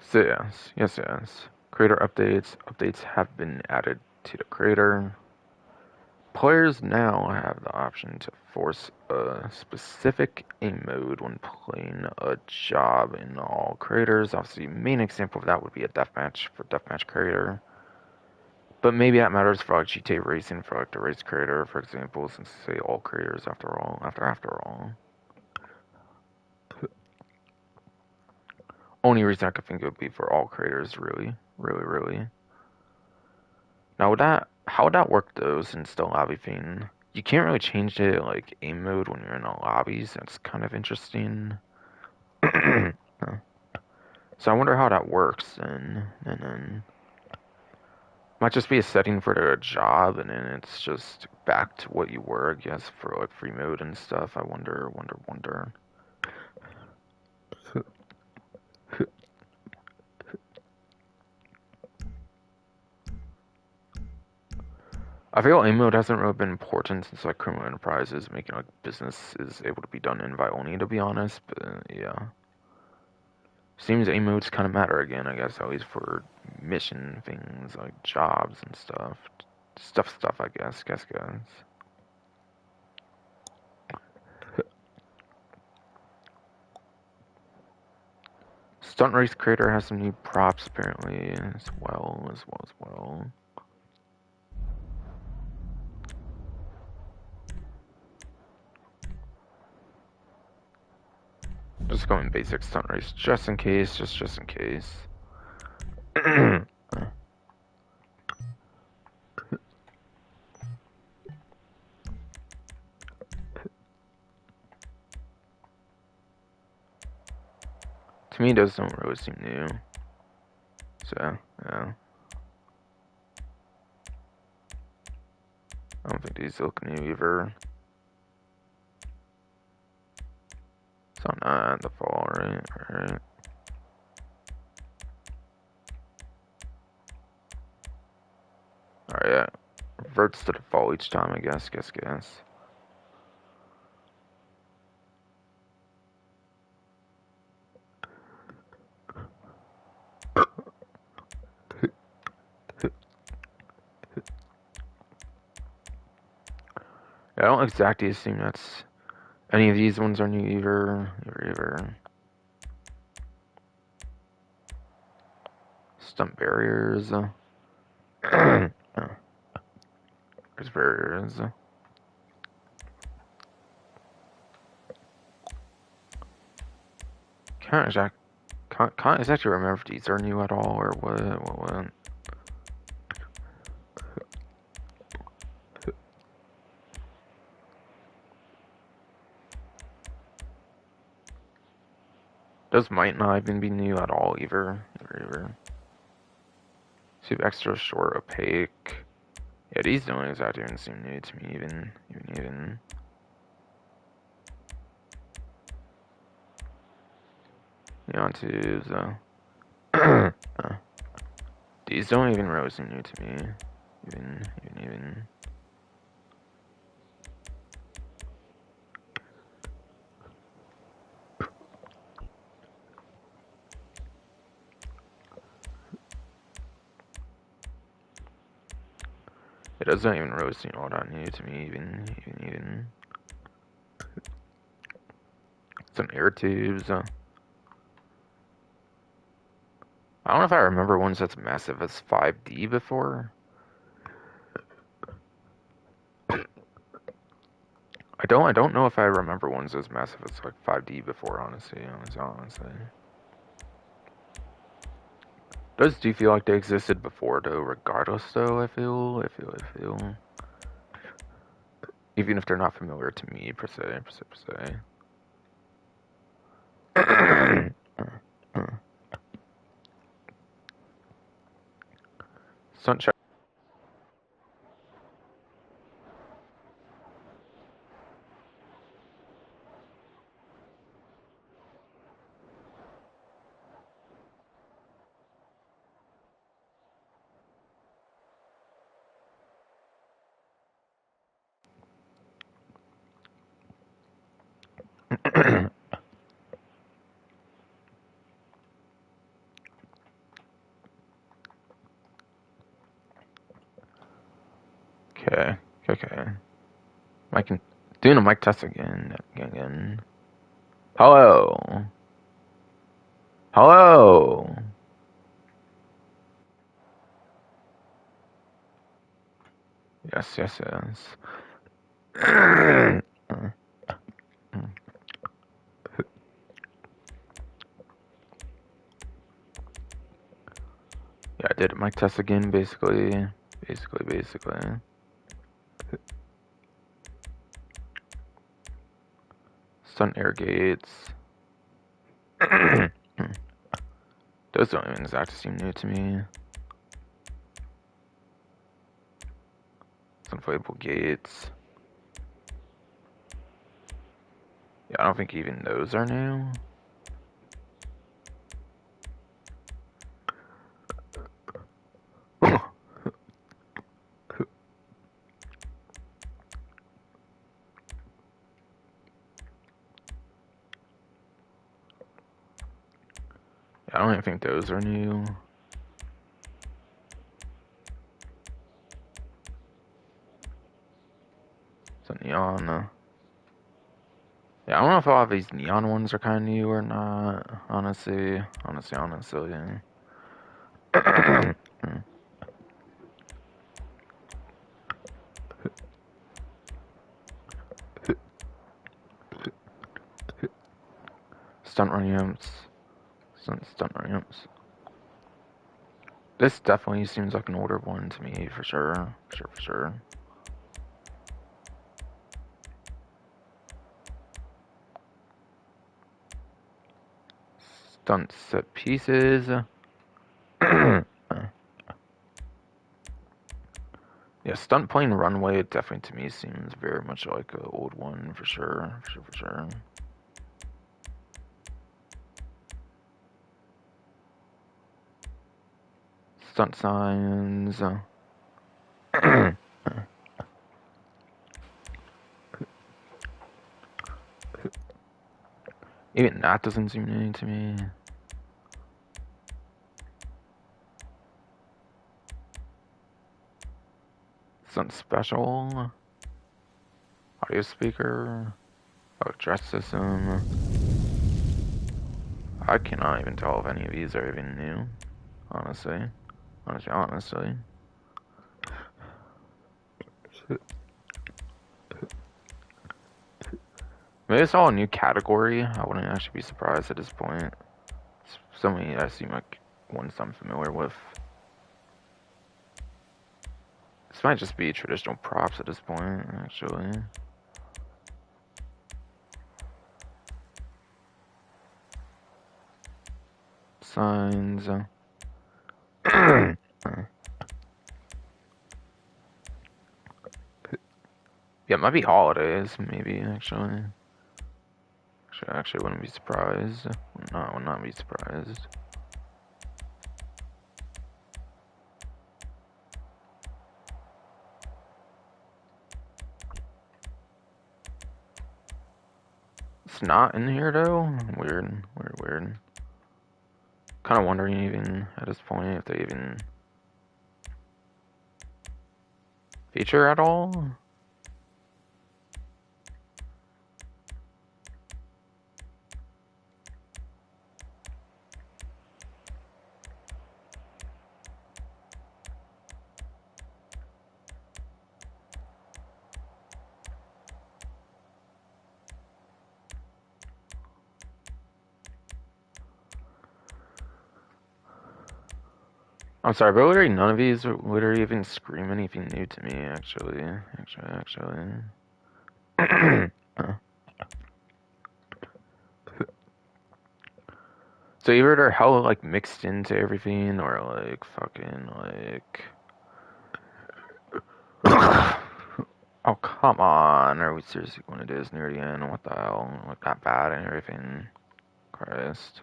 So yes. Creator updates. Updates have been added to the creator. Players now have the option to force a specific aim mode when playing a job in all creators. Obviously, main example of that would be a deathmatch for deathmatch creator. But maybe that matters for like GTA Racing for like the race creator, for example, since say all creators after all. Only reason I could think it would be for all creators, really. Now how would that work though, since the lobby thing? You can't really change it like aim mode when you're in the lobbies. That's kind of interesting. So I wonder how that works and then might just be a setting for the job and then it's just back to what you were, I guess, for like free mode and stuff. I wonder. I feel aim mode hasn't really been important since like criminal enterprises making like business is able to be done invite only, to be honest. But yeah, seems aim modes kind of matter again, I guess, at least for mission things like jobs and stuff. Stuff. I guess. Stunt race creator has some new props apparently as well. Just going basic stunt race, just in case. To me, those don't really seem new. So, yeah. I don't think these look new either. So not the fall, right? Alright, yeah. Reverts to the fall each time, I guess. Yeah, I don't exactly assume that's any of these ones are new either. Stunt barriers. There's barriers. Can't exactly remember if these are new at all or what. Those might not even be new at all either. See, extra short, opaque. Yeah, these don't exactly even seem new to me even. Neon tubes. These don't even really seem new to me. Even. It doesn't even really seem all that new to me, even. Some air tubes. I don't know if I remember ones that's massive as 5D before. I don't know if I remember ones as massive as like 5D before, honestly. Those do feel like they existed before though, regardless though, I feel. Even if they're not familiar to me per se. Sunshine. Okay. Doing a mic test again. Hello. Yes. Yeah, I did a mic test again, basically. Stunt air gates. Those don't even exactly seem new to me. Some inflatable gates. Yeah, I don't think even those are new. I don't even think those are new. Some neon. Yeah, I don't know if all of these neon ones are kind of new or not. Honestly. Stunt ramps. Stunt ramps. This definitely seems like an older one to me, for sure. Stunt set pieces. Yeah, stunt plane runway definitely to me seems very much like an old one, for sure. Stunt signs. Even that doesn't seem new to me. Stunt special. Audio speaker. Address system. I cannot even tell if any of these are even new, Honestly. Maybe it's all a new category. I wouldn't actually be surprised at this point. So many that seem like ones I'm familiar with. This might just be traditional props at this point, actually. Signs. Yeah, it might be holidays, maybe, actually. Actually, wouldn't be surprised. No, I would not be surprised. It's not in here, though? Weird. Kind of wondering, even, at this point, if they even feature at all? I'm sorry, but literally none of these literally even scream anything new to me, actually. So either they're hella, like, mixed into everything, or, like, fucking, like... Oh, come on. Are we seriously going to do this near the end? What the hell? Like, that bad and everything. Christ.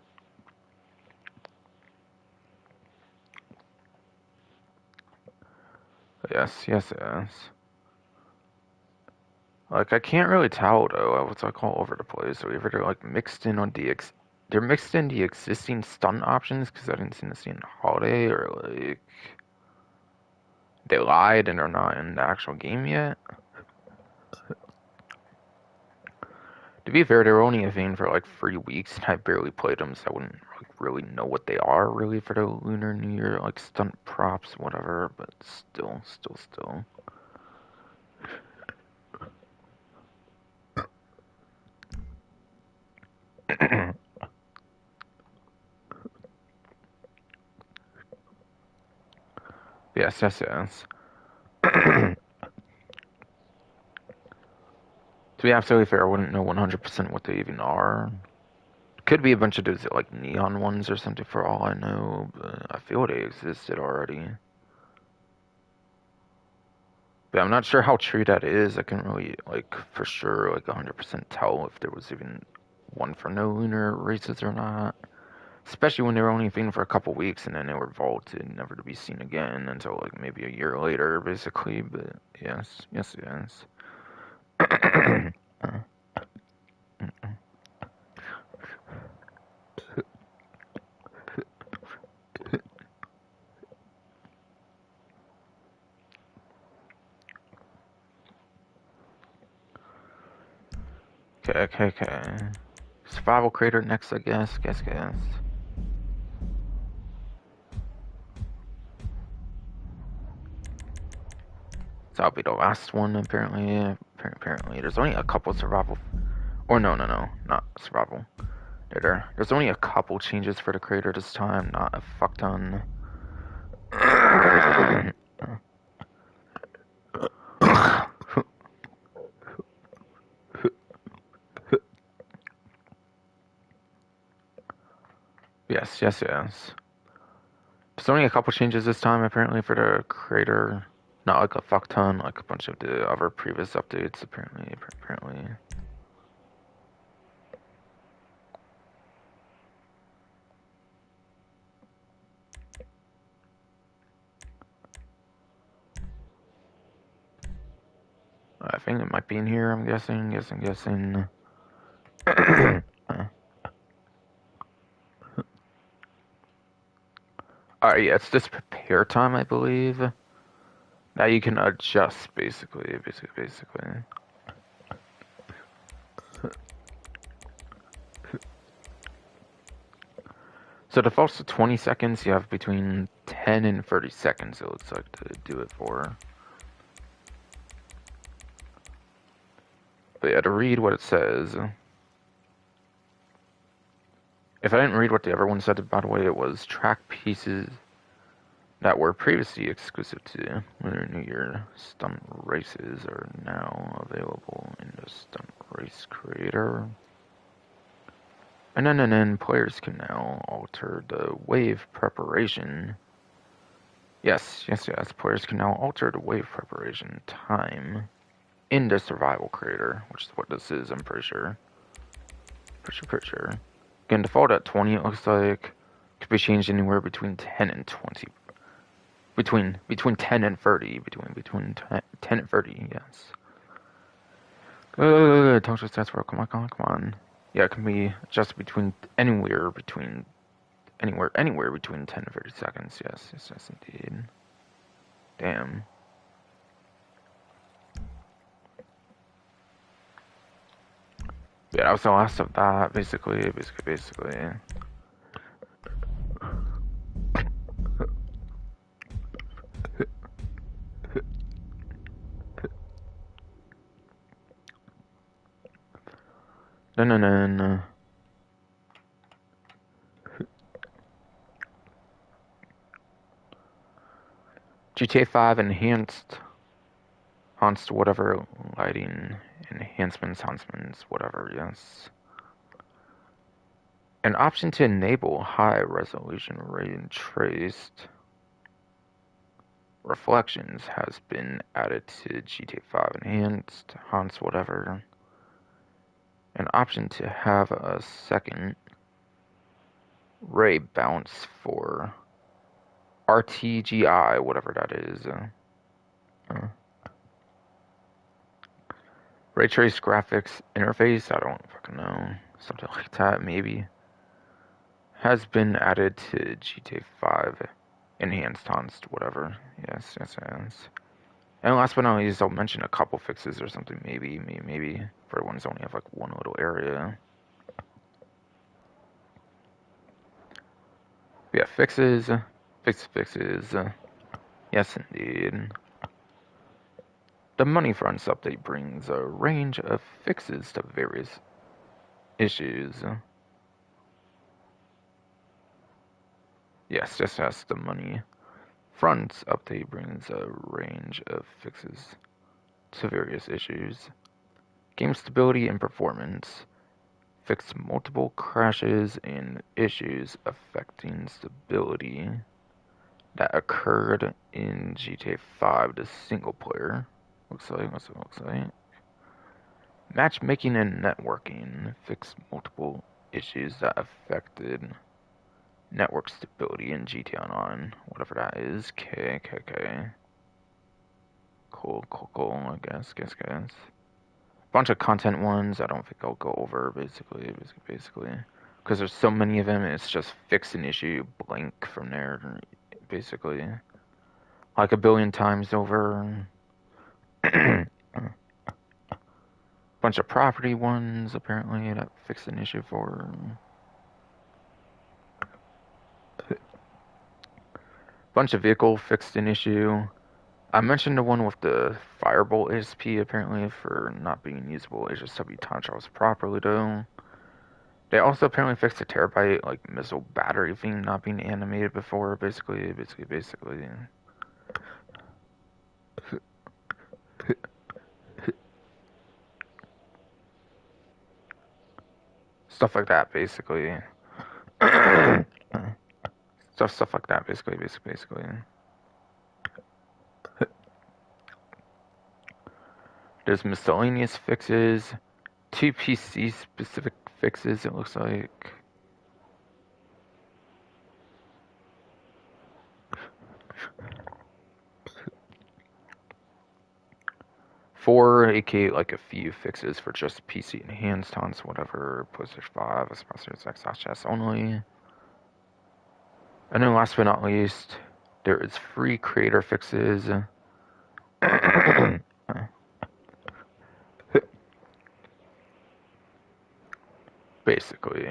Yes. Like, I can't really tell, though. It's, like, all over the place. So either they're, like, mixed in on they're mixed in the existing stun options, because I didn't seem to see in the holiday, or, like... They lied and are not in the actual game yet. To be fair, they were only a thing for like 3 weeks, and I barely played them, so I wouldn't really know what they are really for the Lunar New Year, like stunt props, whatever. But still. Yes. To be absolutely fair, I wouldn't know 100% what they even are. Could be a bunch of those like neon ones or something for all I know, but I feel they existed already. But I'm not sure how true that is. I couldn't really, like, for sure, like, 100% tell if there was even one for no lunar races or not. Especially when they were only a thing for a couple weeks and then they were vaulted, never to be seen again until, like, maybe a year later, basically. But yes. Okay. Survival crater next, I guess. So that'll be the last one, apparently. Apparently, there's only a couple survival... Or no, not survival. There's only a couple changes for the crater this time, not a fuck ton. Yes. There's only a couple changes this time, apparently, for the crater. Not like a fuck ton, like a bunch of the other previous updates, apparently. I think it might be in here, I'm guessing. Alright, yeah, it's this prepare time, I believe. Now you can adjust, basically. So defaults to 20 seconds. You have between 10 and 30 seconds, it looks like, to do it for. But yeah, to read what it says. If I didn't read what the other one said, by the way, it was track pieces that were previously exclusive to Lunar New Year stunt races are now available in the stunt race creator. And then players can now alter the wave preparation. Yes. Players can now alter the wave preparation time in the survival creator, which is what this is, I'm pretty sure. Pretty sure. Again, default at 20, it looks like. Could be changed anywhere between 10 and 20. Between 10 and 30. Between 10 and 30, yes. Talk to stats, bro. Come on. Yeah, it can be adjusted between anywhere between 10 and 30 seconds. Yes, indeed. Damn. Yeah, that was the last of that, basically. No. GTA 5 enhanced whatever lighting enhancements, whatever, yes. An option to enable high resolution ray traced reflections has been added to GTA 5 enhanced, whatever. An option to have a second ray bounce for RTGI, whatever that is. Ray trace graphics interface, I don't fucking know. Something like that, maybe. Has been added to GTA 5 enhanced, whatever. Yes. And last but not least, I'll mention a couple fixes or something, maybe for the ones that only have like one little area. We have fixes. Yes, indeed. The Money Fronts update brings a range of fixes to various issues. Yes, the Money Fronts update brings a range of fixes to various issues. Game stability and performance. Fix multiple crashes and issues affecting stability that occurred in GTA 5 to single player. Looks like. Matchmaking and networking. Fix multiple issues that affected network stability in GTA Online. Whatever that is. K. Cool, I guess. Bunch of content ones I don't think I'll go over, basically. Because there's so many of them, it's just fix an issue, blank from there, basically. Like a billion times over. Bunch of property ones, apparently, that fixed an issue for. Bunch of vehicle fixed an issue. I mentioned the one with the Firebolt ASP, apparently, for not being usable HSW time trials properly, though. They also apparently fixed the terabyte, like, missile battery thing not being animated before, basically. Stuff like that, basically. Stuff like that, basically. There's miscellaneous fixes, 2 PC specific fixes, it looks like. Four, aka like a few fixes for just PC enhanced taunts, whatever, PlayStation 5, especially XHS only. And then last but not least, there is free creator fixes. Basically.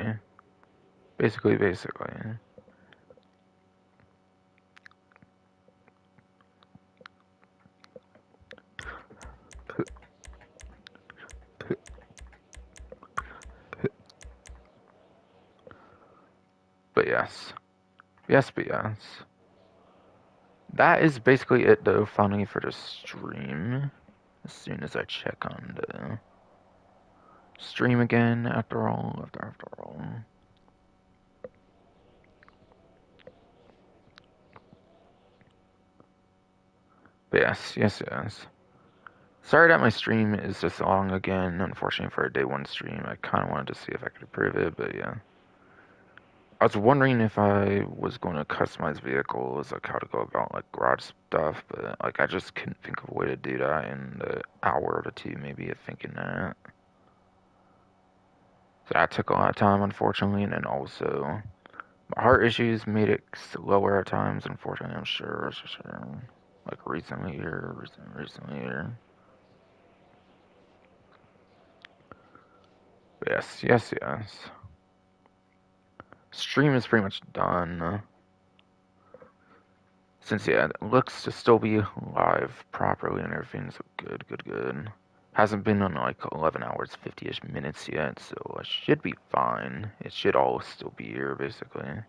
But yes. But yes. That is basically it, though, finally, for the stream. As soon as I check on the stream again, after all. But yes. Sorry that my stream is this long again. Unfortunately, for a day one stream, I kind of wanted to see if I could improve it, but yeah. I was wondering if I was going to customize vehicles, like how to go about like garage stuff, but like I just couldn't think of a way to do that in the hour or two maybe of thinking that. So that took a lot of time, unfortunately, and then also my heart issues made it slower at times, unfortunately, I'm sure. Like recently here. But yes. Stream is pretty much done. Since, yeah, it looks to still be live properly and everything's good. Hasn't been on like 11 hours, 50-ish minutes yet, so I should be fine. It should all still be here, basically.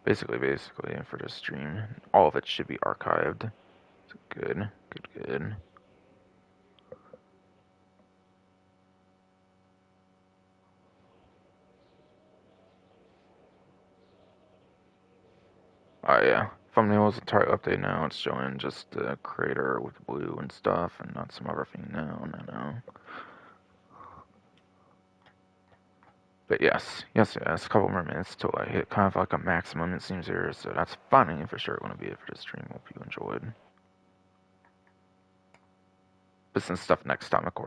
Basically, for the stream. All of it should be archived. So good. Oh yeah, thumbnails entire update now. It's showing just the creator with blue and stuff, and not some other thing now. No. But yes, a couple more minutes till I hit kind of like a maximum, it seems here, so that's finally for sure going to be it for this stream. Hope you enjoyed. But some stuff next time, of course.